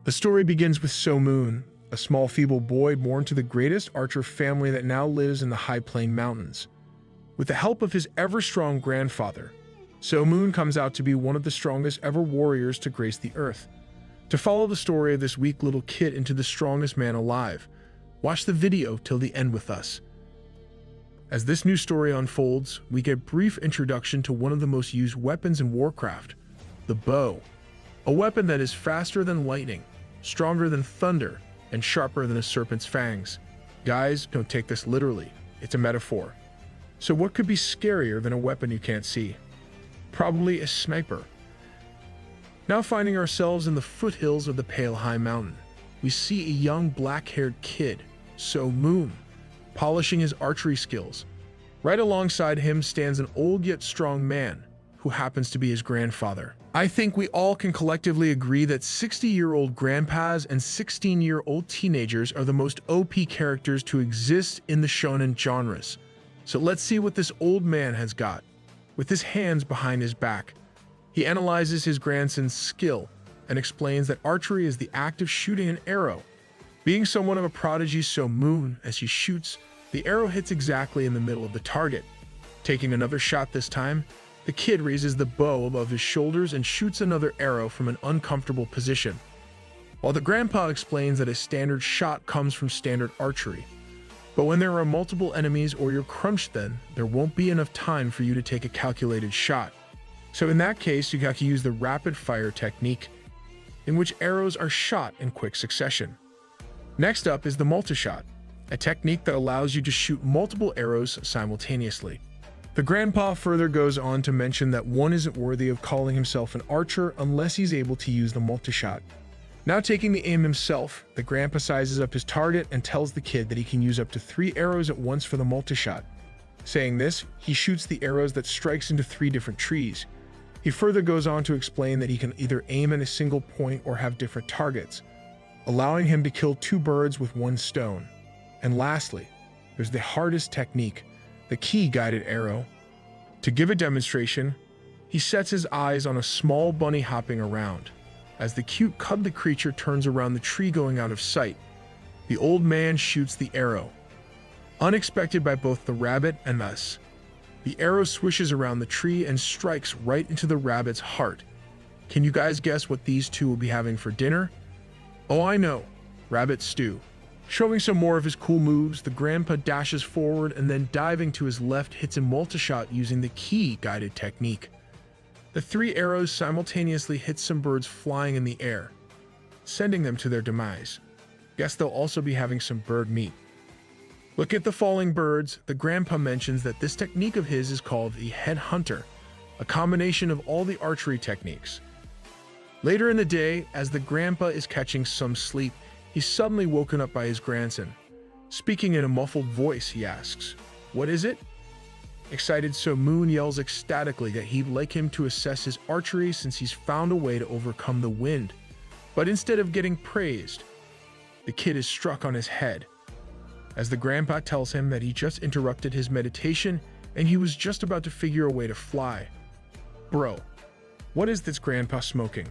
The story begins with So Moon, a small feeble boy born to the greatest archer family that now lives in the High Plain Mountains. With the help of his ever-strong grandfather, So Moon comes out to be one of the strongest ever warriors to grace the earth. To follow the story of this weak little kid into the strongest man alive, watch the video till the end with us. As this new story unfolds, we get a brief introduction to one of the most used weapons in Warcraft, the bow. A weapon that is faster than lightning, stronger than thunder, and sharper than a serpent's fangs. Guys, don't take this literally, it's a metaphor. So what could be scarier than a weapon you can't see? Probably a sniper. Now finding ourselves in the foothills of the Pale High Mountain, we see a young black-haired kid, So Moon, polishing his archery skills. Right alongside him stands an old yet strong man, who happens to be his grandfather. I think we all can collectively agree that 60-year-old grandpas and 16-year-old teenagers are the most OP characters to exist in the shonen genres. So let's see what this old man has got. With his hands behind his back, he analyzes his grandson's skill and explains that archery is the act of shooting an arrow. Being somewhat of a prodigy, So Moon, as he shoots, the arrow hits exactly in the middle of the target. Taking another shot this time, the kid raises the bow above his shoulders and shoots another arrow from an uncomfortable position. While the grandpa explains that a standard shot comes from standard archery. But when there are multiple enemies or you're crunched, then there won't be enough time for you to take a calculated shot. So in that case, you got to use the rapid fire technique, in which arrows are shot in quick succession. Next up is the multi-shot, a technique that allows you to shoot multiple arrows simultaneously. The grandpa further goes on to mention that one isn't worthy of calling himself an archer unless he's able to use the multi-shot. Now taking the aim himself, the grandpa sizes up his target and tells the kid that he can use up to 3 arrows at once for the multi-shot. Saying this, he shoots the arrows that strikes into 3 different trees. He further goes on to explain that he can either aim at a single point or have different targets, allowing him to kill 2 birds with 1 stone. And lastly, there's the hardest technique, the key guided arrow. To give a demonstration, he sets his eyes on a small bunny hopping around. As the cute cuddly creature turns around the tree going out of sight, the old man shoots the arrow. Unexpected by both the rabbit and us, the arrow swishes around the tree and strikes right into the rabbit's heart. Can you guys guess what these two will be having for dinner? Oh, I know, rabbit stew. Showing some more of his cool moves, the grandpa dashes forward and then diving to his left hits a multi-shot using the key guided technique. The 3 arrows simultaneously hit some birds flying in the air, sending them to their demise. Guess they'll also be having some bird meat. Look at the falling birds. The grandpa mentions that this technique of his is called the head hunter, a combination of all the archery techniques. Later in the day, as the grandpa is catching some sleep, he's suddenly woken up by his grandson. Speaking in a muffled voice, he asks, "What is it?" Excited, So Moon yells ecstatically that he'd like him to assess his archery since he's found a way to overcome the wind. But instead of getting praised, the kid is struck on his head, as the grandpa tells him that he just interrupted his meditation and he was just about to figure a way to fly. Bro, what is this grandpa smoking?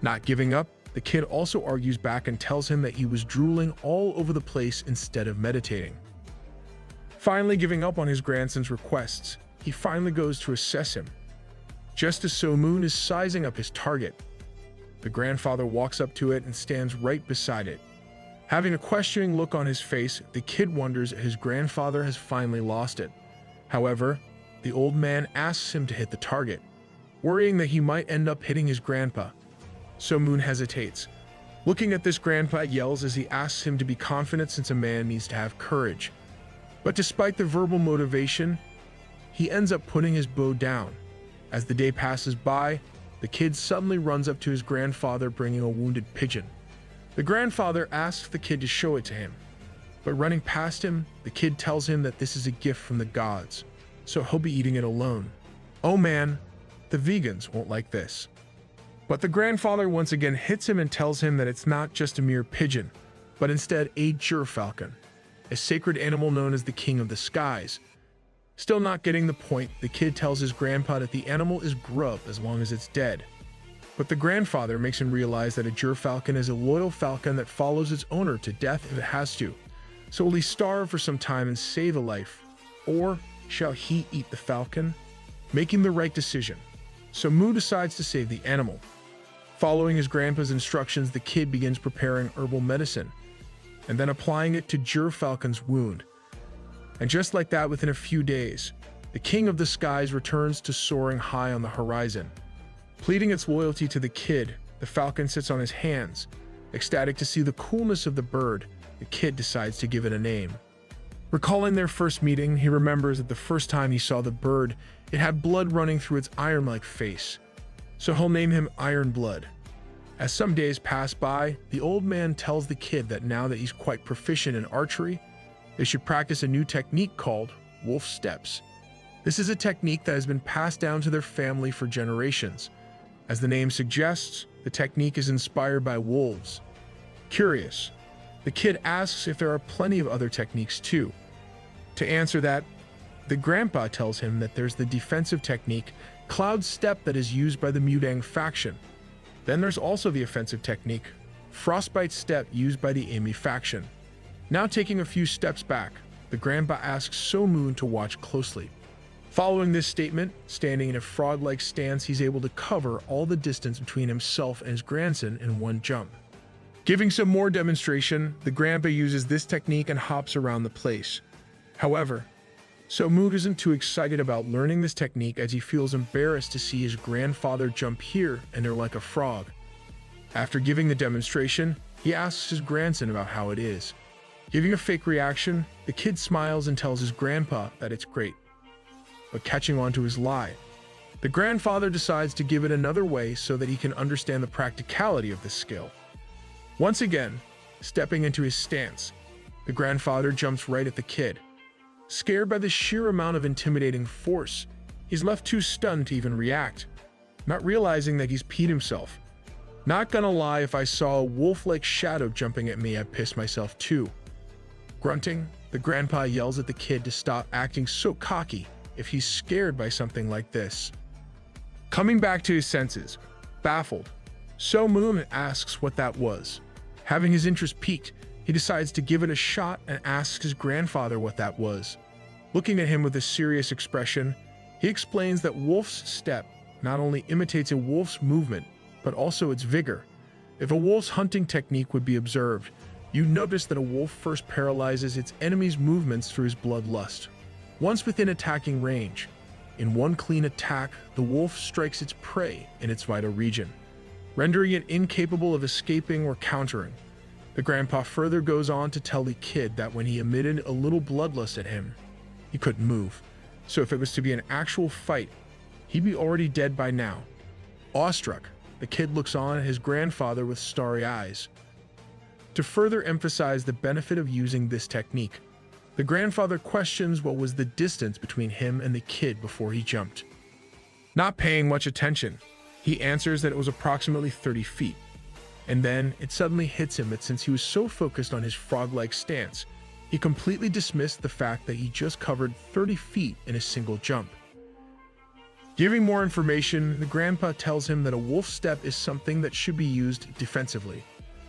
Not giving up, the kid also argues back and tells him that he was drooling all over the place instead of meditating. Finally giving up on his grandson's requests, he finally goes to assess him. Just as So Moon is sizing up his target, the grandfather walks up to it and stands right beside it. Having a questioning look on his face, the kid wonders if his grandfather has finally lost it. However, the old man asks him to hit the target, worrying that he might end up hitting his grandpa. So Moon hesitates. Looking at this, grandpa yells as he asks him to be confident since a man needs to have courage. But despite the verbal motivation, he ends up putting his bow down. As the day passes by, the kid suddenly runs up to his grandfather bringing a wounded pigeon. The grandfather asks the kid to show it to him, but running past him, the kid tells him that this is a gift from the gods, so he'll be eating it alone. Oh man, the vegans won't like this. But the grandfather once again hits him and tells him that it's not just a mere pigeon, but instead a gerfalcon, a sacred animal known as the king of the skies. Still not getting the point, the kid tells his grandpa that the animal is grub as long as it's dead. But the grandfather makes him realize that a gerfalcon is a loyal falcon that follows its owner to death if it has to. So will he starve for some time and save a life? Or shall he eat the falcon? Making the right decision. So Mu decides to save the animal. Following his grandpa's instructions, the kid begins preparing herbal medicine and then applying it to gerfalcon's wound. And just like that, within a few days, the king of the skies returns to soaring high on the horizon. Pleading its loyalty to the kid, the falcon sits on his hands. Ecstatic to see the coolness of the bird, the kid decides to give it a name. Recalling their first meeting, he remembers that the first time he saw the bird, it had blood running through its iron-like face. So he'll name him Iron Blood. As some days pass by, the old man tells the kid that now that he's quite proficient in archery, they should practice a new technique called wolf steps. This is a technique that has been passed down to their family for generations. As the name suggests, the technique is inspired by wolves. Curious, the kid asks if there are plenty of other techniques too. To answer that, the grandpa tells him that there's the defensive technique, Cloud Step, that is used by the Mudang faction. Then there's also the offensive technique, Frostbite Step, used by the Amy faction. Now taking a few steps back, the grandpa asks So Moon to watch closely. Following this statement, standing in a frog-like stance, he's able to cover all the distance between himself and his grandson in one jump. Giving some more demonstration, the grandpa uses this technique and hops around the place. However, So Moon isn't too excited about learning this technique as he feels embarrassed to see his grandfather jump here and they're like a frog. After giving the demonstration, he asks his grandson about how it is. Giving a fake reaction, the kid smiles and tells his grandpa that it's great. But catching on to his lie, the grandfather decides to give it another way so that he can understand the practicality of this skill. Once again, stepping into his stance, the grandfather jumps right at the kid. Scared by the sheer amount of intimidating force, he's left too stunned to even react, not realizing that he's peed himself. Not gonna lie, if I saw a wolf-like shadow jumping at me, I'd piss myself too. Grunting, the grandpa yells at the kid to stop acting so cocky if he's scared by something like this. Coming back to his senses, baffled, So Moon asks what that was. Having his interest piqued, he decides to give it a shot and asks his grandfather what that was. Looking at him with a serious expression, he explains that Wolf's Step not only imitates a wolf's movement, but also its vigor. If a wolf's hunting technique would be observed, you'd notice that a wolf first paralyzes its enemy's movements through his bloodlust. Once within attacking range, in one clean attack, the wolf strikes its prey in its vital region, rendering it incapable of escaping or countering. The grandpa further goes on to tell the kid that when he emitted a little bloodlust at him, he couldn't move. So if it was to be an actual fight, he'd be already dead by now. Awestruck, the kid looks on at his grandfather with starry eyes. To further emphasize the benefit of using this technique, the grandfather questions what was the distance between him and the kid before he jumped. Not paying much attention, he answers that it was approximately 30 feet. And then it suddenly hits him that since he was so focused on his frog-like stance, he completely dismissed the fact that he just covered 30 feet in a single jump. Giving more information, the grandpa tells him that a wolf step is something that should be used defensively.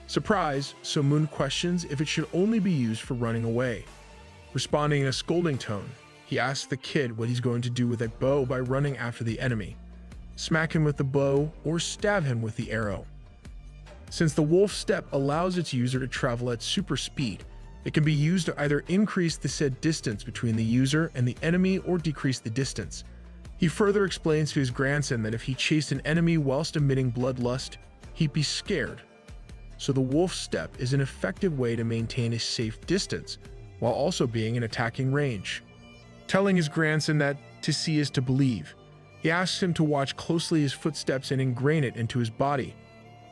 Surprised, So Moon questions if it should only be used for running away. Responding in a scolding tone, he asks the kid what he's going to do with a bow by running after the enemy. Smack him with the bow or stab him with the arrow. Since the wolf step allows its user to travel at super speed, it can be used to either increase the said distance between the user and the enemy or decrease the distance. He further explains to his grandson that if he chased an enemy whilst emitting bloodlust, he'd be scared. So the wolf step is an effective way to maintain a safe distance, while also being in attacking range. Telling his grandson that to see is to believe, he asks him to watch closely his footsteps and ingrain it into his body.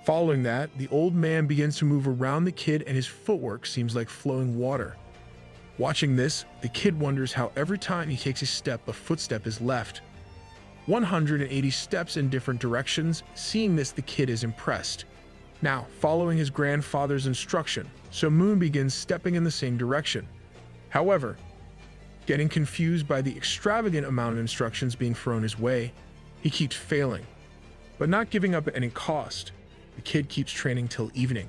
Following that, the old man begins to move around the kid and his footwork seems like flowing water. Watching this, the kid wonders how every time he takes a step, a footstep is left. 180 steps in different directions. Seeing this, the kid is impressed. Now, following his grandfather's instruction, So Moon begins stepping in the same direction. However, getting confused by the extravagant amount of instructions being thrown his way, he keeps failing. But not giving up at any cost, the kid keeps training till evening.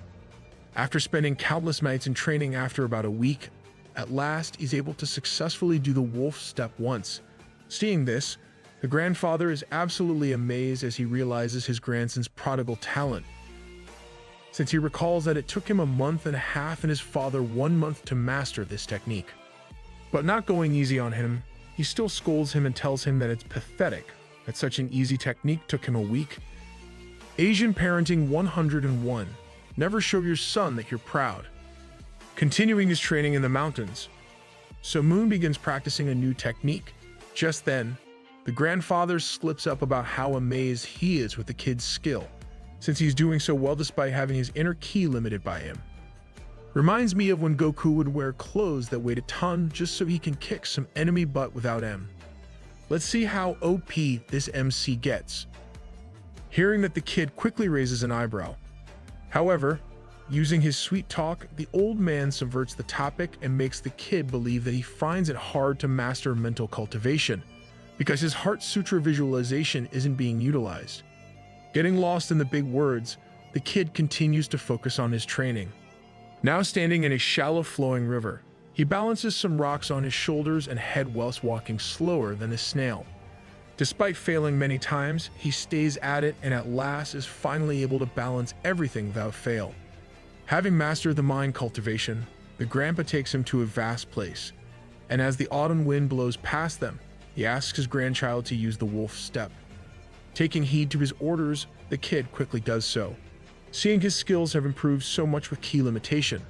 After spending countless nights in training, after about a week, at last he's able to successfully do the wolf step once. Seeing this, the grandfather is absolutely amazed as he realizes his grandson's prodigal talent, since he recalls that it took him a month and a half and his father 1 month to master this technique. But not going easy on him, he still scolds him and tells him that it's pathetic that such an easy technique took him a week. Asian Parenting 101. Never show your son that you're proud. Continuing his training in the mountains, So Moon begins practicing a new technique. Just then, the grandfather slips up about how amazed he is with the kid's skill, since he's doing so well despite having his inner ki limited by him. Reminds me of when Goku would wear clothes that weighed a ton just so he can kick some enemy butt without M. Let's see how OP this MC gets. Hearing that, the kid quickly raises an eyebrow. However, using his sweet talk, the old man subverts the topic and makes the kid believe that he finds it hard to master mental cultivation because his heart sutra visualization isn't being utilized. Getting lost in the big words, the kid continues to focus on his training. Now standing in a shallow flowing river, he balances some rocks on his shoulders and head whilst walking slower than a snail. Despite failing many times, he stays at it and at last is finally able to balance everything without fail. Having mastered the mind cultivation, the grandpa takes him to a vast place, and as the autumn wind blows past them, he asks his grandchild to use the wolf step. Taking heed to his orders, the kid quickly does so. Seeing his skills have improved so much with key limitation,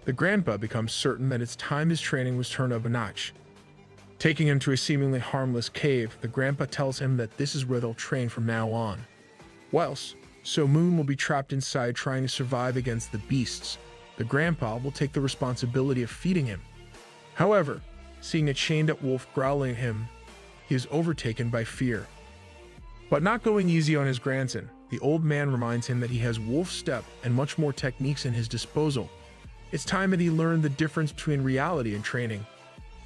the grandpa becomes certain that it's time his training was turned up a notch. Taking him to a seemingly harmless cave, the grandpa tells him that this is where they'll train from now on. Whilst So Moon will be trapped inside trying to survive against the beasts, the grandpa will take the responsibility of feeding him. However, seeing a chained-up wolf growling at him, he is overtaken by fear. But not going easy on his grandson, the old man reminds him that he has wolf step and much more techniques in his disposal. It's time that he learned the difference between reality and training.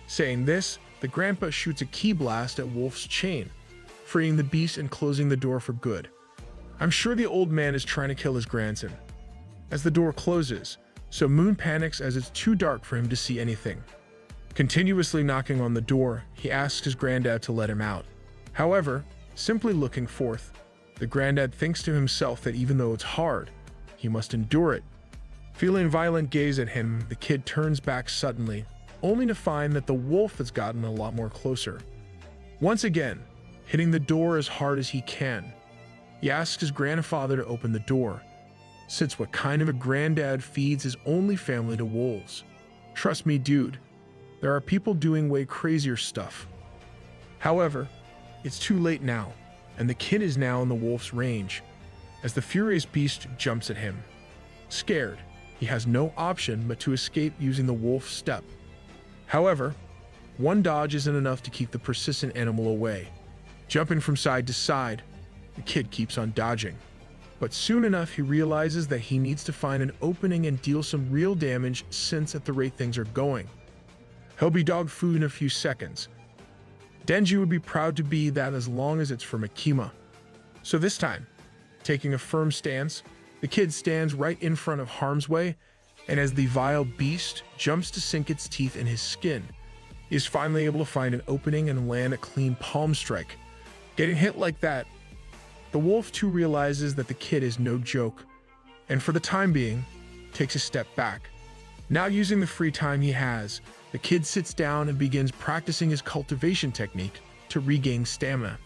Saying this, the grandpa shoots a ki blast at Wolf's chain, freeing the beast and closing the door for good. I'm sure the old man is trying to kill his grandson. As the door closes, So Moon panics as it's too dark for him to see anything. Continuously knocking on the door, he asks his granddad to let him out. However, simply looking forth, the granddad thinks to himself that even though it's hard, he must endure it. Feeling violent gaze at him, the kid turns back suddenly, only to find that the wolf has gotten a lot more closer. Once again, hitting the door as hard as he can, he asks his grandfather to open the door, since what kind of a granddad feeds his only family to wolves? Trust me, dude, there are people doing way crazier stuff. However, it's too late now, and the kid is now in the wolf's range, as the furious beast jumps at him. Scared, he has no option but to escape using the wolf step. However, one dodge isn't enough to keep the persistent animal away. Jumping from side to side, the kid keeps on dodging. But soon enough, he realizes that he needs to find an opening and deal some real damage, since at the rate things are going, he'll be dog food in a few seconds. Denji would be proud to be that as long as it's for Makima. So this time, taking a firm stance, the kid stands right in front of harm's way, and as the vile beast jumps to sink its teeth in his skin, he is finally able to find an opening and land a clean palm strike. Getting hit like that, the wolf too realizes that the kid is no joke, and for the time being, takes a step back. Now using the free time he has, the kid sits down and begins practicing his cultivation technique to regain stamina.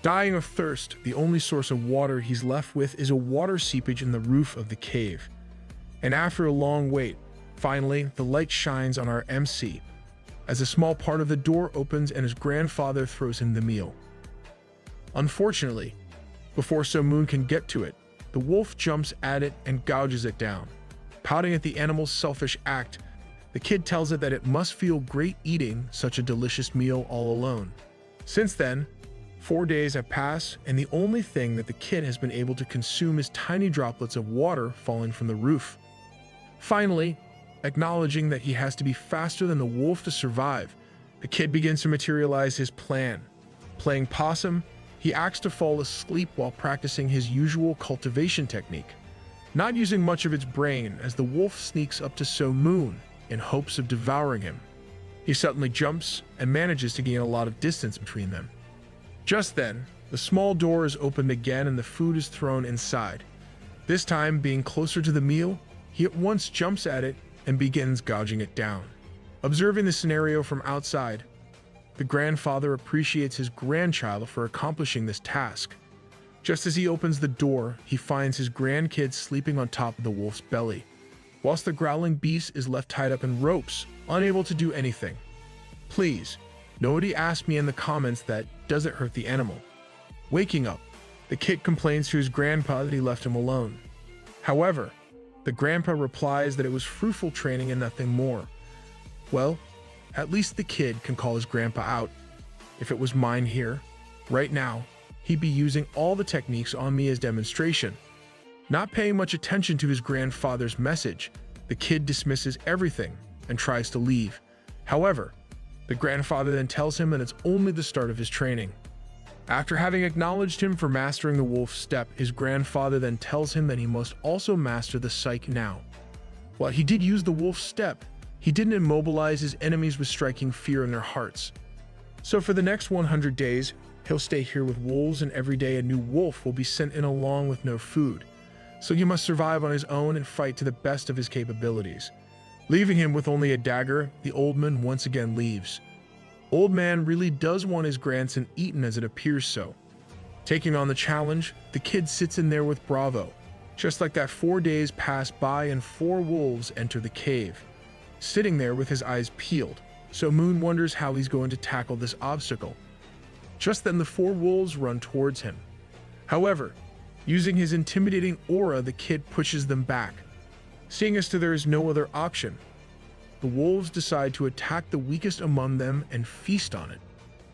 Dying of thirst, the only source of water he's left with is a water seepage in the roof of the cave. And after a long wait, finally, the light shines on our MC, as a small part of the door opens and his grandfather throws him the meal. Unfortunately, before So Moon can get to it, the wolf jumps at it and gouges it down. Pouting at the animal's selfish act, the kid tells it that it must feel great eating such a delicious meal all alone. Since then, 4 days have passed, and the only thing that the kid has been able to consume is tiny droplets of water falling from the roof. Finally, acknowledging that he has to be faster than the wolf to survive, the kid begins to materialize his plan. Playing possum, he acts to fall asleep while practicing his usual cultivation technique, not using much of its brain as the wolf sneaks up to So Moon in hopes of devouring him. He suddenly jumps and manages to gain a lot of distance between them. Just then, the small door is opened again and the food is thrown inside. This time, being closer to the meal, he at once jumps at it and begins gouging it down. Observing the scenario from outside, the grandfather appreciates his grandchild for accomplishing this task. Just as he opens the door, he finds his grandkid sleeping on top of the wolf's belly, whilst the growling beast is left tied up in ropes, unable to do anything. Please, nobody asked me in the comments that does it hurt the animal. Waking up, the kid complains to his grandpa that he left him alone. However, the grandpa replies that it was fruitful training and nothing more. Well, at least the kid can call his grandpa out. If it was mine here, right now, he'd be using all the techniques on me as demonstration. Not paying much attention to his grandfather's message, the kid dismisses everything and tries to leave. However, the grandfather then tells him that it's only the start of his training. After having acknowledged him for mastering the wolf's step, his grandfather then tells him that he must also master the psyche now. While he did use the wolf's step, he didn't immobilize his enemies with striking fear in their hearts. So for the next 100 days, he'll stay here with wolves, and every day a new wolf will be sent in along with no food. So he must survive on his own and fight to the best of his capabilities. Leaving him with only a dagger, the old man once again leaves. Old man really does want his grandson eaten, as it appears so. Taking on the challenge, the kid sits in there with Bravo. Just like that, 4 days pass by and 4 wolves enter the cave. Sitting there with his eyes peeled, So Moon wonders how he's going to tackle this obstacle. Just then the 4 wolves run towards him. However, using his intimidating aura, the kid pushes them back. Seeing as to there is no other option, the wolves decide to attack the weakest among them and feast on it.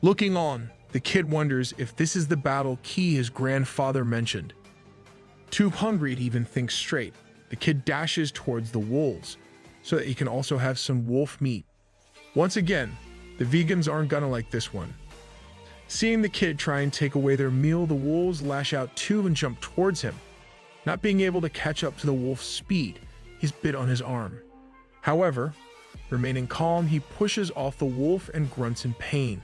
Looking on, the kid wonders if this is the battle key his grandfather mentioned. Too hungry to even think straight, the kid dashes towards the wolves so that he can also have some wolf meat. Once again, the vegans aren't gonna like this one. Seeing the kid try and take away their meal, the wolves lash out too and jump towards him. Not being able to catch up to the wolf's speed, he's bit on his arm. However, remaining calm, he pushes off the wolf and grunts in pain.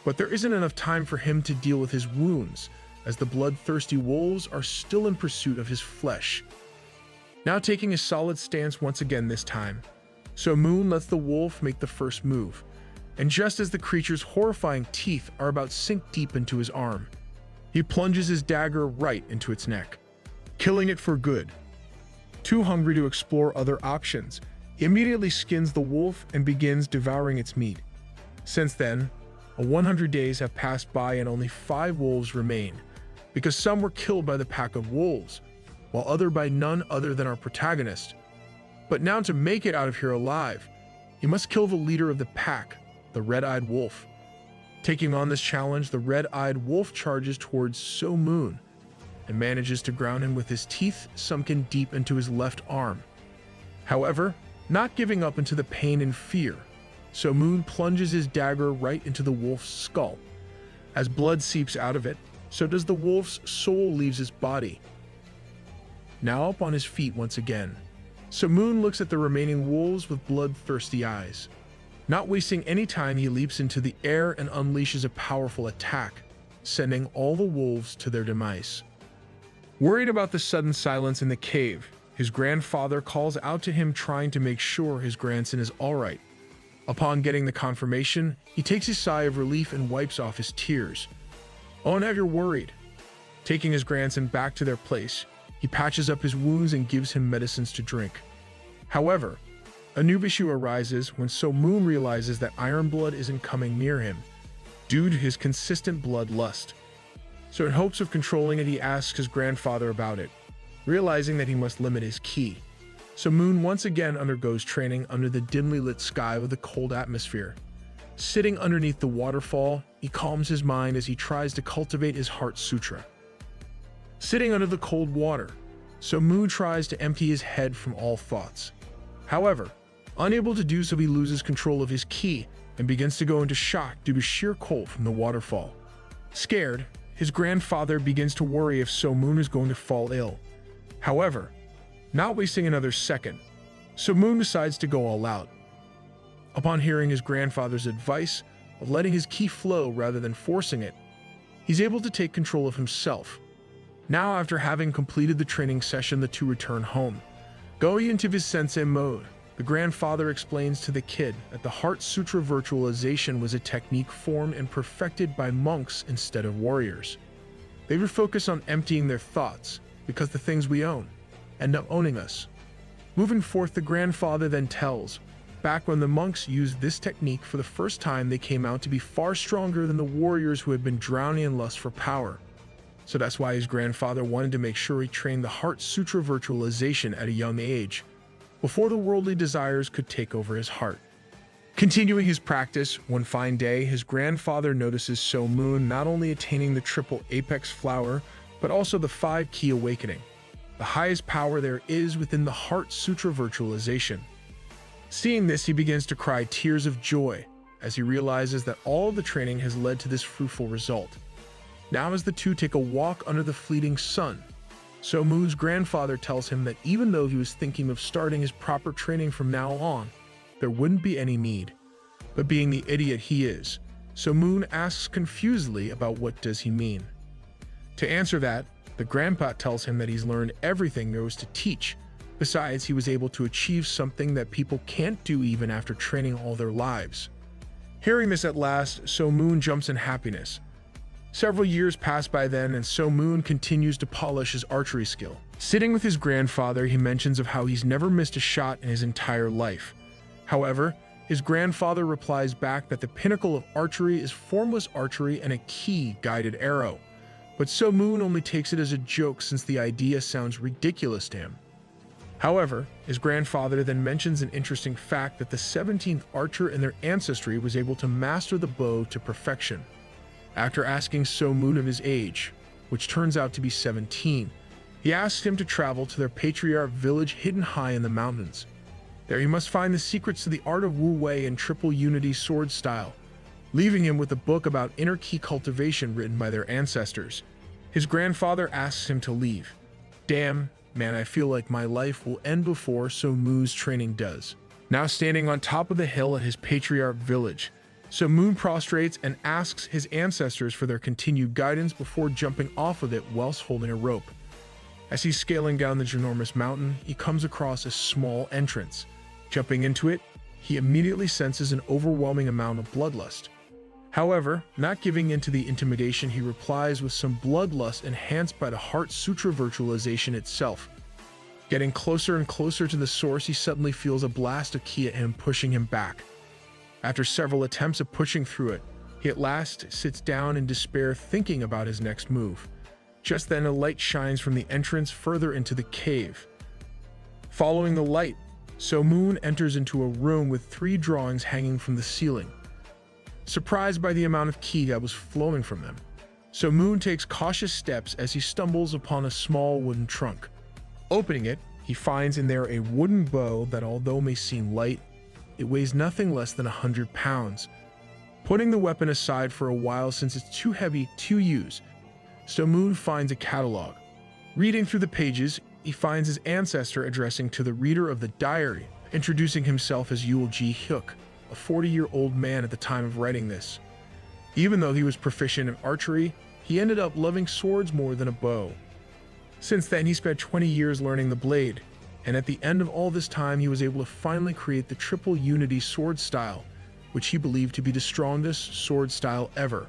But there isn't enough time for him to deal with his wounds, as the bloodthirsty wolves are still in pursuit of his flesh. Now taking a solid stance once again this time, So Moon lets the wolf make the first move, and just as the creature's horrifying teeth are about to sink deep into his arm, he plunges his dagger right into its neck, killing it for good. Too hungry to explore other options, he immediately skins the wolf and begins devouring its meat. Since then, 100 days have passed by and only 5 wolves remain, because some were killed by the pack of wolves, while others by none other than our protagonist. But now to make it out of here alive, he must kill the leader of the pack, the red-eyed wolf. Taking on this challenge, the red-eyed wolf charges towards So Moon and manages to ground him with his teeth sunken deep into his left arm. However, not giving up into the pain and fear, So Moon plunges his dagger right into the wolf's skull. As blood seeps out of it, so does the wolf's soul leaves his body. Now up on his feet once again, So Moon looks at the remaining wolves with bloodthirsty eyes. Not wasting any time, he leaps into the air and unleashes a powerful attack, sending all the wolves to their demise. Worried about the sudden silence in the cave, his grandfather calls out to him, trying to make sure his grandson is alright. Upon getting the confirmation, he takes a sigh of relief and wipes off his tears. "Oh, now you're worried." Taking his grandson back to their place, he patches up his wounds and gives him medicines to drink. However, a new issue arises when So Moon realizes that Iron Blood isn't coming near him, due to his consistent bloodlust. So in hopes of controlling it, he asks his grandfather about it, realizing that he must limit his ki. So Moon once again undergoes training under the dimly lit sky with a cold atmosphere. Sitting underneath the waterfall, he calms his mind as he tries to cultivate his heart sutra. Sitting under the cold water, So Moon tries to empty his head from all thoughts. However, unable to do so, he loses control of his ki and begins to go into shock due to sheer cold from the waterfall. Scared, his grandfather begins to worry if So-moon is going to fall ill. However, not wasting another second, So-moon decides to go all out. Upon hearing his grandfather's advice of letting his ki flow rather than forcing it, he's able to take control of himself. Now, after having completed the training session, the two return home. Going into his sensei mode, the grandfather explains to the kid that the Heart Sutra virtualization was a technique formed and perfected by monks instead of warriors. They would focus on emptying their thoughts because the things we own end up owning us. Moving forth, the grandfather then tells, back when the monks used this technique for the first time, they came out to be far stronger than the warriors who had been drowning in lust for power. So that's why his grandfather wanted to make sure he trained the Heart Sutra virtualization at a young age, before the worldly desires could take over his heart. Continuing his practice, one fine day, his grandfather notices So-moon not only attaining the triple apex flower, but also the 5 ki awakening, the highest power there is within the Heart Sutra virtualization. Seeing this, he begins to cry tears of joy as he realizes that all of the training has led to this fruitful result. Now, as the two take a walk under the fleeting sun, So-moon's grandfather tells him that even though he was thinking of starting his proper training from now on, there wouldn't be any need. But being the idiot he is, So-moon asks confusedly about what does he mean. To answer that, the grandpa tells him that he's learned everything there was to teach. Besides, he was able to achieve something that people can't do even after training all their lives. Hearing this at last, So-moon jumps in happiness. Several years pass by then, and So-moon continues to polish his archery skill. Sitting with his grandfather, he mentions of how he's never missed a shot in his entire life. However, his grandfather replies back that the pinnacle of archery is formless archery and a ki-guided arrow. But So-moon only takes it as a joke since the idea sounds ridiculous to him. However, his grandfather then mentions an interesting fact that the 17th archer in their ancestry was able to master the bow to perfection. After asking So-moon of his age, which turns out to be 17, he asks him to travel to their patriarch village hidden high in the mountains. There he must find the secrets to the art of Wu Wei and triple unity sword style, leaving him with a book about inner ki cultivation written by their ancestors. His grandfather asks him to leave. Damn, man, I feel like my life will end before So-moon's training does. Now standing on top of the hill at his patriarch village, So-moon prostrates and asks his ancestors for their continued guidance before jumping off of it whilst holding a rope. As he's scaling down the ginormous mountain, he comes across a small entrance. Jumping into it, he immediately senses an overwhelming amount of bloodlust. However, not giving in to the intimidation, he replies with some bloodlust enhanced by the Heart Sutra virtualization itself. Getting closer and closer to the source, he suddenly feels a blast of ki at him, pushing him back. After several attempts of pushing through it, he at last sits down in despair, thinking about his next move. Just then, a light shines from the entrance further into the cave. Following the light, So-moon enters into a room with 3 drawings hanging from the ceiling. Surprised by the amount of ki that was flowing from them, So-moon takes cautious steps as he stumbles upon a small wooden trunk. Opening it, he finds in there a wooden bow that, although may seem light, it weighs nothing less than 100 pounds. Putting the weapon aside for a while since it's too heavy to use, So-moon finds a catalog. Reading through the pages, he finds his ancestor addressing to the reader of the diary, introducing himself as Yul Ji-hyuk, a 40-year-old man at the time of writing this. Even though he was proficient in archery, he ended up loving swords more than a bow. Since then, he spent 20 years learning the blade, and at the end of all this time, he was able to finally create the triple unity sword style, which he believed to be the strongest sword style ever.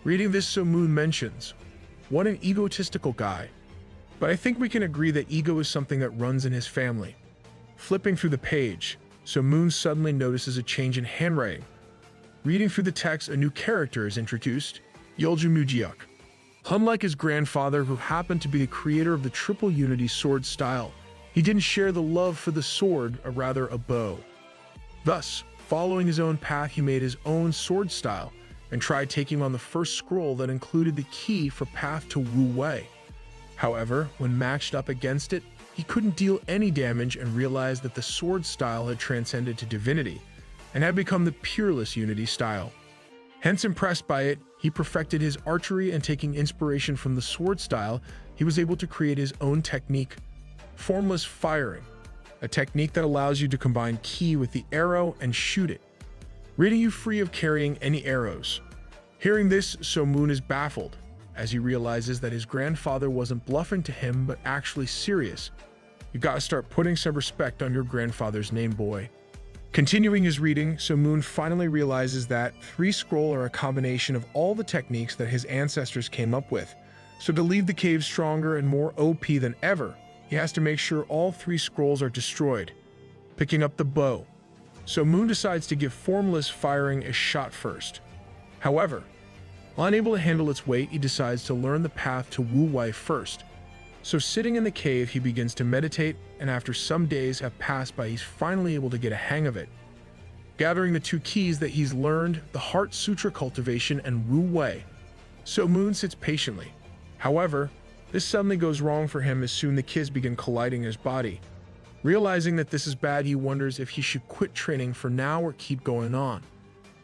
Reading this, So-moon mentions, "What an egotistical guy." But I think we can agree that ego is something that runs in his family. Flipping through the page, So-moon suddenly notices a change in handwriting. Reading through the text, a new character is introduced, Yulju. Unlike his grandfather, who happened to be the creator of the triple unity sword style, he didn't share the love for the sword, or rather a bow. Thus, following his own path, he made his own sword style and tried taking on the first scroll that included the key for path to Wu Wei. However, when matched up against it, he couldn't deal any damage and realized that the sword style had transcended to divinity and had become the peerless unity style. Hence, impressed by it, He perfected his archery, and taking inspiration from the sword style, he was able to create his own technique, formless firing, a technique that allows you to combine ki with the arrow and shoot it, ridding you free of carrying any arrows. Hearing this, So-moon is baffled, as he realizes that his grandfather wasn't bluffing to him but actually serious. You gotta start putting some respect on your grandfather's name, boy. Continuing his reading, So-moon finally realizes that 3 scroll are a combination of all the techniques that his ancestors came up with. So to leave the cave stronger and more OP than ever, he has to make sure all 3 scrolls are destroyed. Picking up the bow, So-moon decides to give formless firing a shot first. However, unable to handle its weight, he decides to learn the path to Wu-wei first. So sitting in the cave, he begins to meditate, and after some days have passed by, he's finally able to get a hang of it. Gathering the 2 keys that he's learned, the Heart Sutra cultivation and Wu-wei, So-moon sits patiently. However, this suddenly goes wrong for him as soon the keys begin colliding in his body. Realizing that this is bad, he wonders if he should quit training for now or keep going on,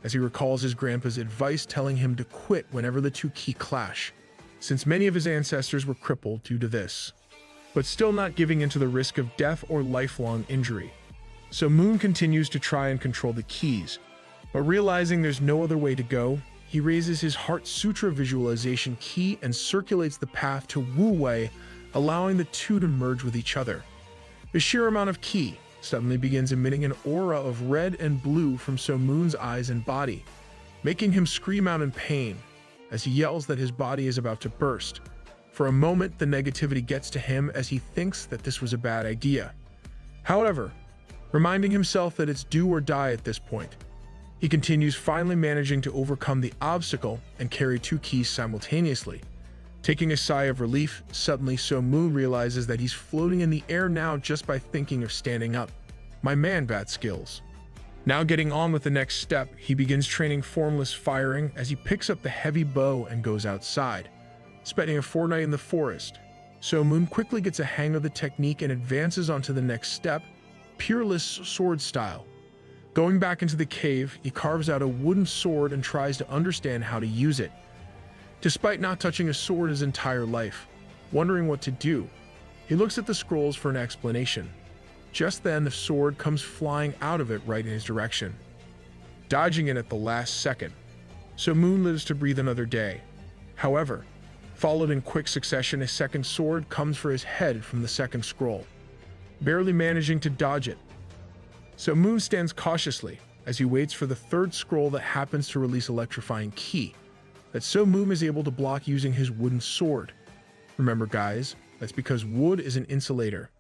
as he recalls his grandpa's advice telling him to quit whenever the 2 keys clash, since many of his ancestors were crippled due to this. But still not giving into the risk of death or lifelong injury. So-moon continues to try and control the keys, but realizing there's no other way to go, he raises his Heart Sutra visualization key and circulates the path to Wu-wei, allowing the 2 to merge with each other. The sheer amount of ki suddenly begins emitting an aura of red and blue from So-moon's eyes and body, making him scream out in pain as he yells that his body is about to burst. For a moment, the negativity gets to him as he thinks that this was a bad idea. However, reminding himself that it's do or die at this point, he continues, finally managing to overcome the obstacle and carry 2 keys simultaneously. Taking a sigh of relief, suddenly So-moon realizes that he's floating in the air now just by thinking of standing up. My man, bad skills. Now getting on with the next step, he begins training formless firing as he picks up the heavy bow and goes outside. Spending a fortnight in the forest, So-moon quickly gets a hang of the technique and advances onto the next step, Peerless sword style. Going back into the cave, he carves out a wooden sword and tries to understand how to use it. Despite not touching a sword his entire life, wondering what to do, he looks at the scrolls for an explanation. Just then, the sword comes flying out of it right in his direction, dodging it at the last second. So-moon lives to breathe another day. However, followed in quick succession, a second sword comes for his head from the second scroll, barely managing to dodge it. So-moon stands cautiously as he waits for the third scroll that happens to release electrifying ki that So-moon is able to block using his wooden sword. Remember guys, that's because wood is an insulator.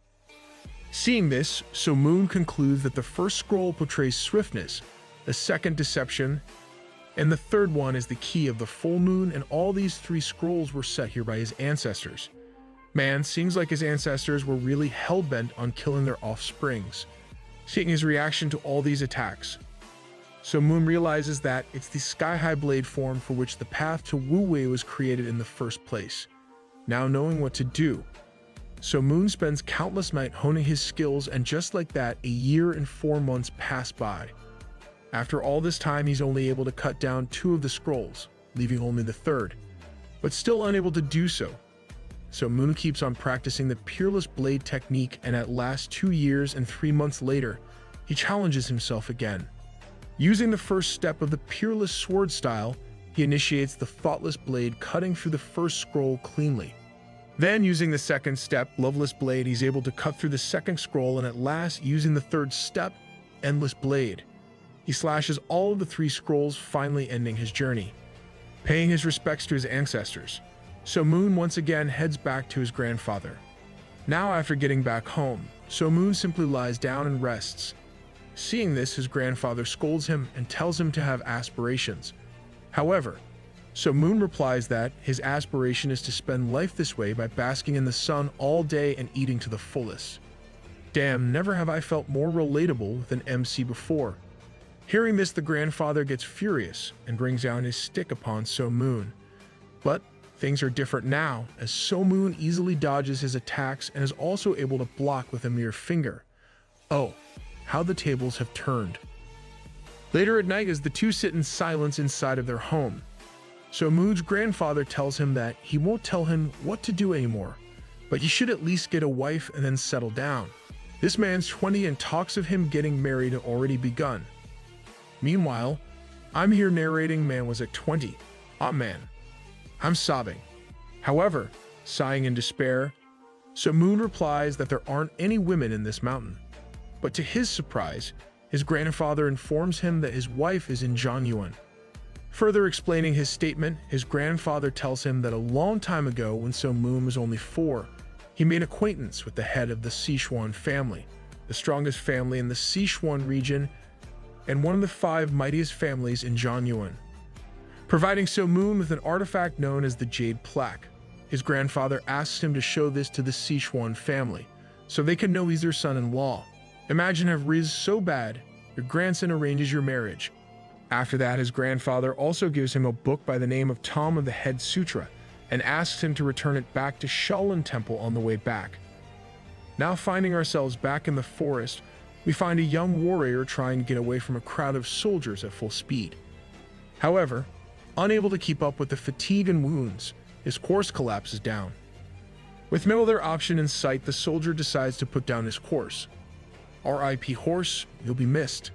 Seeing this, So-moon concludes that the first scroll portrays swiftness, the second deception, and the third one is the key of the full moon, and all these 3 scrolls were set here by his ancestors. Man, seems like his ancestors were really hell-bent on killing their offsprings. Seeing his reaction to all these attacks, So-moon realizes that it's the sky-high blade form for which the path to Wu-wei was created in the first place. Now knowing what to do, So-moon spends countless nights honing his skills, and just like that, a year and 4 months pass by. After all this time, he's only able to cut down 2 of the scrolls, leaving only the third, but still unable to do so. So-moon keeps on practicing the Peerless Blade technique, and at last 2 years and 3 months later, he challenges himself again. Using the first step of the Peerless Sword style, he initiates the Thoughtless Blade, cutting through the first scroll cleanly. Then, using the second step, Loveless Blade, he's able to cut through the second scroll, and at last, using the third step, Endless Blade, he slashes all of the 3 scrolls, finally ending his journey. Paying his respects to his ancestors, So-moon once again heads back to his grandfather. Now, after getting back home, So-moon simply lies down and rests. Seeing this, his grandfather scolds him and tells him to have aspirations. However, So-moon replies that his aspiration is to spend life this way by basking in the sun all day and eating to the fullest. Damn, never have I felt more relatable with an MC before. Hearing this, the grandfather gets furious and brings down his stick upon So-moon. But things are different now, as So-moon easily dodges his attacks and is also able to block with a mere finger. Oh, how the tables have turned. Later at night, as the 2 sit in silence inside of their home, So Moon's grandfather tells him that he won't tell him what to do anymore, but he should at least get a wife and then settle down. This man's 20 and talks of him getting married had already begun. Meanwhile, I'm here narrating man was at 20. Ah man. I'm sobbing. However, sighing in despair, so Moon replies that there aren't any women in this mountain. But to his surprise, his grandfather informs him that his wife is in Jianyuan. Further explaining his statement, his grandfather tells him that a long time ago when So Moon was only 4, he made acquaintance with the head of the Sichuan family, the strongest family in the Sichuan region and one of the 5 mightiest families in Jianyuan, providing So Moon with an artifact known as the Jade Plaque. His grandfather asks him to show this to the Sichuan family, so they can know he's their son-in-law. Imagine have Riz so bad, your grandson arranges your marriage. After that, his grandfather also gives him a book by the name of Tom of the Head Sutra, and asks him to return it back to Shaolin Temple on the way back. Now finding ourselves back in the forest, we find a young warrior trying to get away from a crowd of soldiers at full speed. However, unable to keep up with the fatigue and wounds, his horse collapses down. With no other option in sight, the soldier decides to put down his horse. R.I.P. horse, you'll be missed.